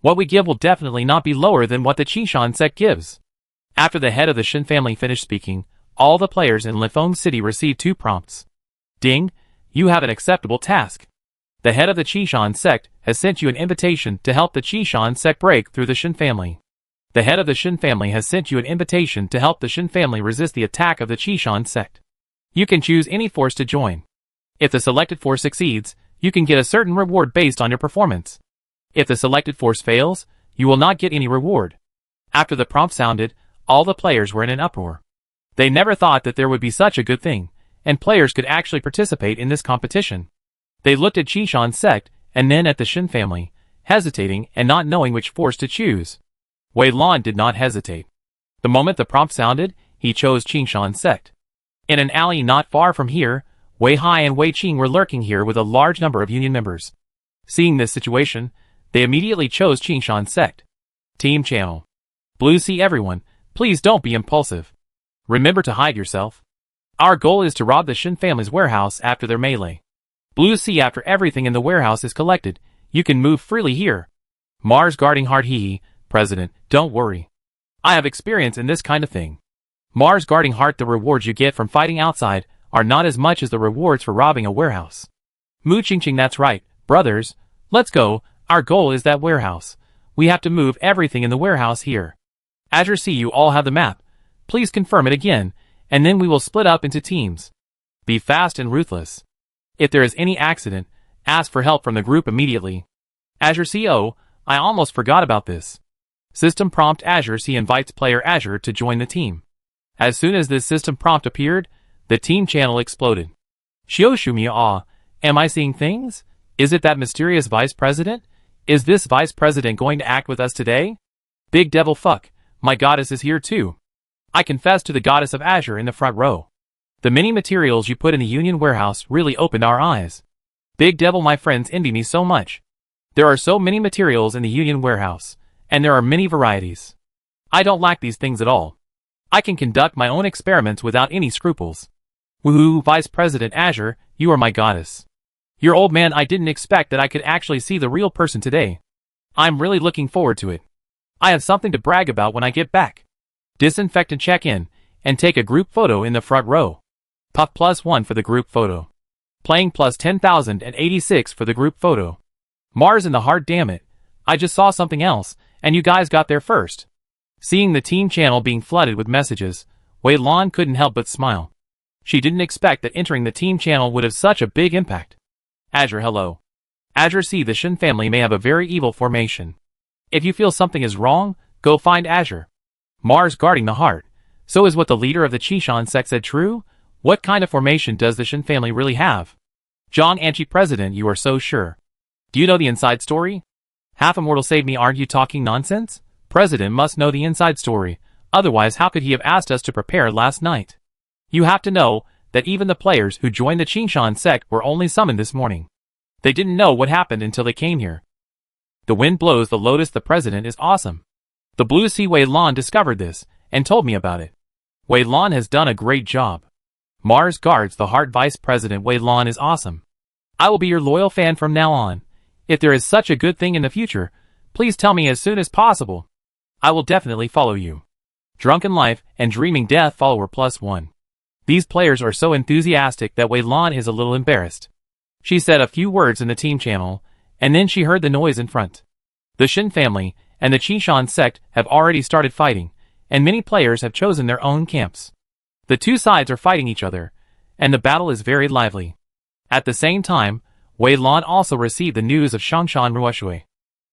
What we give will definitely not be lower than what the Qishan sect gives. After the head of the Shin family finished speaking, all the players in Lifeng City received 2 prompts. Ding, you have an acceptable task. The head of the Qishan sect has sent you an invitation to help the Qishan sect break through the Shin family. The head of the Shin family has sent you an invitation to help the Shin family resist the attack of the Qishan sect. You can choose any force to join. If the selected force succeeds, you can get a certain reward based on your performance. If the selected force fails, you will not get any reward. After the prompt sounded, all the players were in an uproar. They never thought that there would be such a good thing, and players could actually participate in this competition. They looked at Qishan sect and then at the Shin family, hesitating and not knowing which force to choose. Wei Lan did not hesitate. The moment the prompt sounded, he chose Qishan sect. In an alley not far from here, Wei Hai and Wei Qing were lurking here with a large number of union members. Seeing this situation, they immediately chose Qishan sect. Team Channel. Blue Sea everyone, please don't be impulsive. Remember to hide yourself. Our goal is to rob the Shin family's warehouse after their melee. Blue Sea after everything in the warehouse is collected, you can move freely here. Mars guarding heart hee President, don't worry. I have experience in this kind of thing. Mars guarding heart the rewards you get from fighting outside are not as much as the rewards for robbing a warehouse. Mu Qingqing that's right, brothers, let's go, our goal is that warehouse. We have to move everything in the warehouse here. Azure see you all have the map. Please confirm it again, and then we will split up into teams. Be fast and ruthless. If there is any accident, ask for help from the group immediately. Azure CO, I almost forgot about this. System prompt Azure C invites player Azure to join the team. As soon as this system prompt appeared, the team channel exploded. Xiaoshumi am I seeing things? Is it that mysterious vice president? Is this vice president going to act with us today? Big devil fuck, my goddess is here too. I confess to the goddess of Azure in the front row. The many materials you put in the Union warehouse really opened our eyes. Big devil my friends envy me so much. There are so many materials in the Union warehouse, and there are many varieties. I don't lack these things at all. I can conduct my own experiments without any scruples. Woohoo, Vice President Azure, you are my goddess. Your old man, I didn't expect that I could actually see the real person today. I'm really looking forward to it. I have something to brag about when I get back. Disinfectant check-in, and take a group photo in the front row. Puff +1 for the group photo. Playing plus 10,086 for the group photo. Mars in the heart, damn it. I just saw something else, and you guys got there first. Seeing the team channel being flooded with messages, Wei Lan couldn't help but smile. She didn't expect that entering the team channel would have such a big impact. Azure, hello. Azure, see, the Shin family may have a very evil formation. If you feel something is wrong, go find Azure. Mars guarding the heart. So is what the leader of the Chishan sect said true? What kind of formation does the Shin family really have? Zhang Anchi, President, you are so sure. Do you know the inside story? Half immortal, save me, aren't you talking nonsense? President must know the inside story, otherwise how could he have asked us to prepare last night? You have to know that even the players who joined the Qingshan sect were only summoned this morning. They didn't know what happened until they came here. The wind blows the lotus, the president is awesome. The Blue Sea Wei Lan discovered this, and told me about it. Wei Lan has done a great job. Mars guards the heart, Vice President Wei Lan is awesome. I will be your loyal fan from now on. If there is such a good thing in the future, please tell me as soon as possible. I will definitely follow you. Drunken Life and Dreaming Death follower +1. These players are so enthusiastic that Wei Lan is a little embarrassed. She said a few words in the team channel, and then she heard the noise in front. The Shin family and the Qishan sect have already started fighting, and many players have chosen their own camps. The two sides are fighting each other, and the battle is very lively. At the same time, Wei Lan also received the news of Shangshan Ruoshui.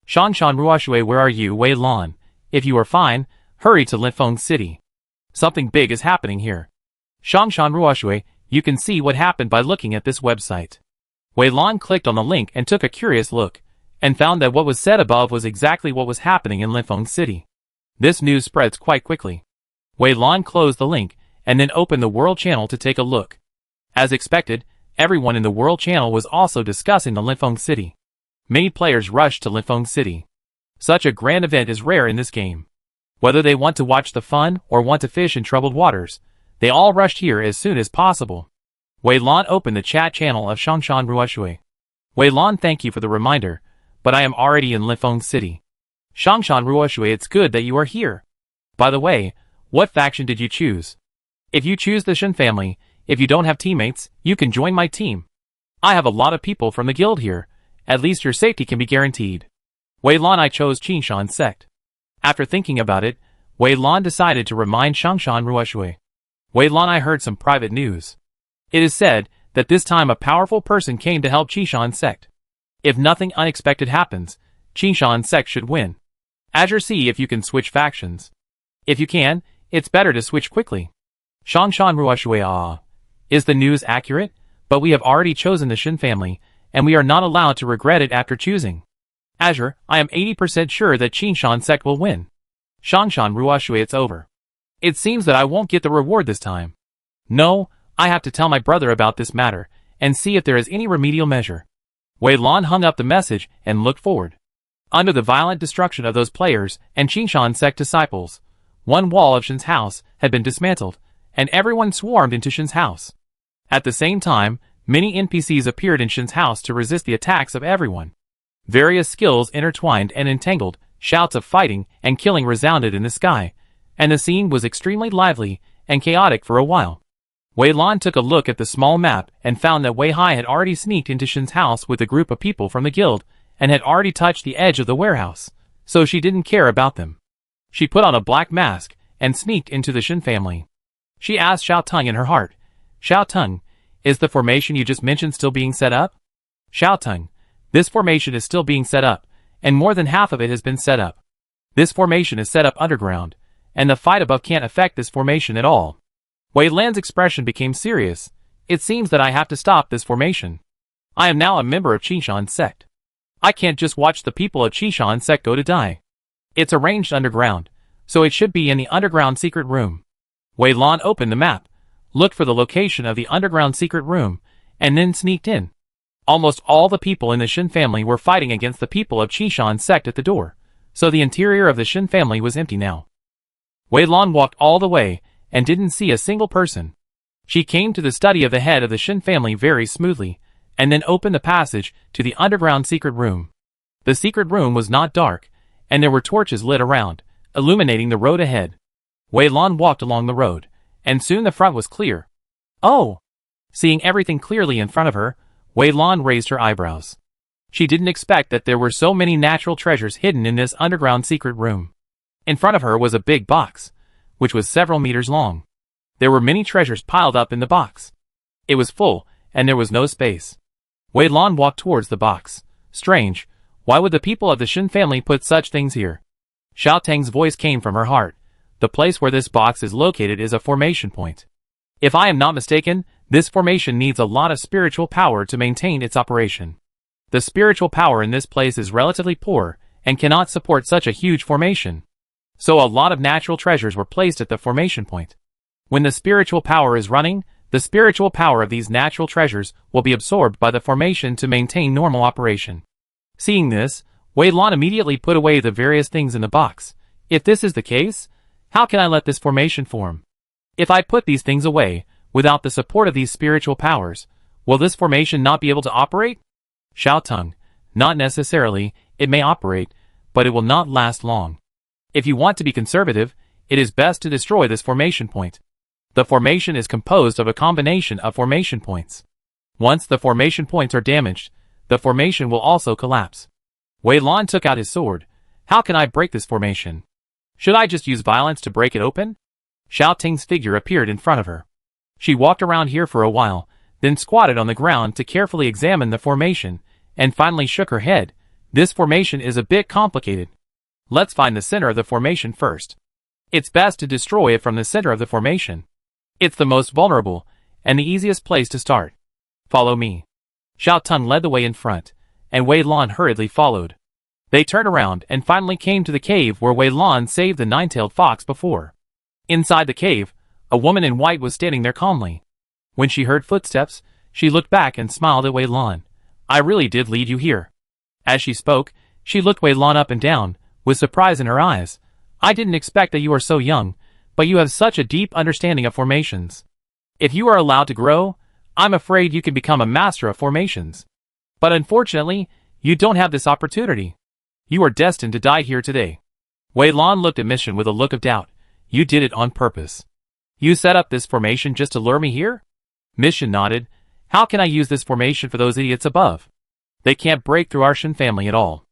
Shangshan Ruoshui, where are you, Wei Lan? If you are fine, hurry to Linfeng City. Something big is happening here. Shangshan Ruoshui, you can see what happened by looking at this website. Wei Lan clicked on the link and took a curious look, and found that what was said above was exactly what was happening in Linfeng City. This news spreads quite quickly. Wei Lan closed the link, and then opened the World Channel to take a look. As expected, everyone in the World Channel was also discussing the Linfeng City. Many players rushed to Linfeng City. Such a grand event is rare in this game. Whether they want to watch the fun or want to fish in troubled waters, they all rushed here as soon as possible. Wei Lan opened the chat channel of Shangshan Ruoshui. Wei Lan, thank you for the reminder, but I am already in Linfeng City. Shangshan Ruoshui, it's good that you are here. By the way, what faction did you choose? If you choose the Shin family, if you don't have teammates, you can join my team. I have a lot of people from the guild here. At least your safety can be guaranteed. Wei Lan, I chose Qingshan sect. After thinking about it, Wei Lan decided to remind Shangshan Ruoshui. Wei Lan, I heard some private news. It is said that this time a powerful person came to help Qingshan sect. If nothing unexpected happens, Qingshan sect should win. Azure, see if you can switch factions. If you can, it's better to switch quickly. Shangshan Ruoshui, is the news accurate? But we have already chosen the Shin family, and we are not allowed to regret it after choosing. Azure, I am 80% sure that Qingshan sect will win. Shangshan Ruoshui, it's over. It seems that I won't get the reward this time. No, I have to tell my brother about this matter, and see if there is any remedial measure. Wei Lan hung up the message and looked forward. Under the violent destruction of those players and Qingshan sect disciples, one wall of Shin's house had been dismantled, and everyone swarmed into Shin's house. At the same time, many NPCs appeared in Shin's house to resist the attacks of everyone. Various skills intertwined and entangled, shouts of fighting and killing resounded in the sky, and the scene was extremely lively and chaotic for a while. Wei Lan took a look at the small map and found that Wei Hai had already sneaked into Shin's house with a group of people from the guild, and had already touched the edge of the warehouse, so she didn't care about them. She put on a black mask and sneaked into the Shin family. She asked Xiao Tung in her heart, Xiao Tung, is the formation you just mentioned still being set up? Xiao Tung, this formation is still being set up, and more than half of it has been set up. This formation is set up underground, and the fight above can't affect this formation at all. Wei Lan's expression became serious. It seems that I have to stop this formation. I am now a member of Qingshan sect. I can't just watch the people of Qingshan sect go to die. It's arranged underground, so it should be in the underground secret room. Wei Lan opened the map, looked for the location of the underground secret room, and then sneaked in. Almost all the people in the Shin family were fighting against the people of Qingshan sect at the door, so the interior of the Shin family was empty now. Wei Lan walked all the way, and didn't see a single person. She came to the study of the head of the Shin family very smoothly, and then opened the passage to the underground secret room. The secret room was not dark, and there were torches lit around, illuminating the road ahead. Wei Lan walked along the road, and soon the front was clear. Oh! Seeing everything clearly in front of her, Wei Lan raised her eyebrows. She didn't expect that there were so many natural treasures hidden in this underground secret room. In front of her was a big box, which was several meters long. There were many treasures piled up in the box. It was full, and there was no space. Wei Lan walked towards the box. Strange, why would the people of the Shin family put such things here? Xiao Tang's voice came from her heart. The place where this box is located is a formation point. If I am not mistaken, this formation needs a lot of spiritual power to maintain its operation. The spiritual power in this place is relatively poor, and cannot support such a huge formation. So a lot of natural treasures were placed at the formation point. When the spiritual power is running, the spiritual power of these natural treasures will be absorbed by the formation to maintain normal operation. Seeing this, Wei Lan immediately put away the various things in the box. If this is the case, how can I let this formation form? If I put these things away, without the support of these spiritual powers, will this formation not be able to operate? Xiao Tang, not necessarily, it may operate, but it will not last long. If you want to be conservative, it is best to destroy this formation point. The formation is composed of a combination of formation points. Once the formation points are damaged, the formation will also collapse. Wei Lan took out his sword. How can I break this formation? Should I just use violence to break it open? Xiao Tang's figure appeared in front of her. She walked around here for a while, then squatted on the ground to carefully examine the formation, and finally shook her head. This formation is a bit complicated. Let's find the center of the formation first. It's best to destroy it from the center of the formation. It's the most vulnerable, and the easiest place to start. Follow me. Xiao Tang led the way in front, and Wei Lan hurriedly followed. They turned around and finally came to the cave where Wei Lan saved the nine-tailed fox before. Inside the cave, a woman in white was standing there calmly. When she heard footsteps, she looked back and smiled at Wei Lan. I really did lead you here. As she spoke, she looked Wei Lan up and down, with surprise in her eyes. I didn't expect that you are so young, but you have such a deep understanding of formations. If you are allowed to grow, I'm afraid you can become a master of formations. But unfortunately, you don't have this opportunity. You are destined to die here today. Wei Lan looked at Mission with a look of doubt. You did it on purpose. You set up this formation just to lure me here? Mission nodded. How can I use this formation for those idiots above? They can't break through our Shin family at all.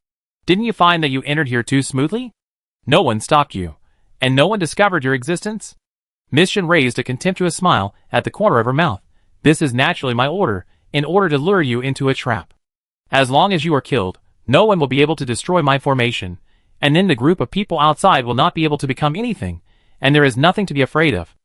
Didn't you find that you entered here too smoothly? No one stopped you, and no one discovered your existence? Mission raised a contemptuous smile at the corner of her mouth. This is naturally my order, in order to lure you into a trap. As long as you are killed, no one will be able to destroy my formation, and then the group of people outside will not be able to become anything, and there is nothing to be afraid of.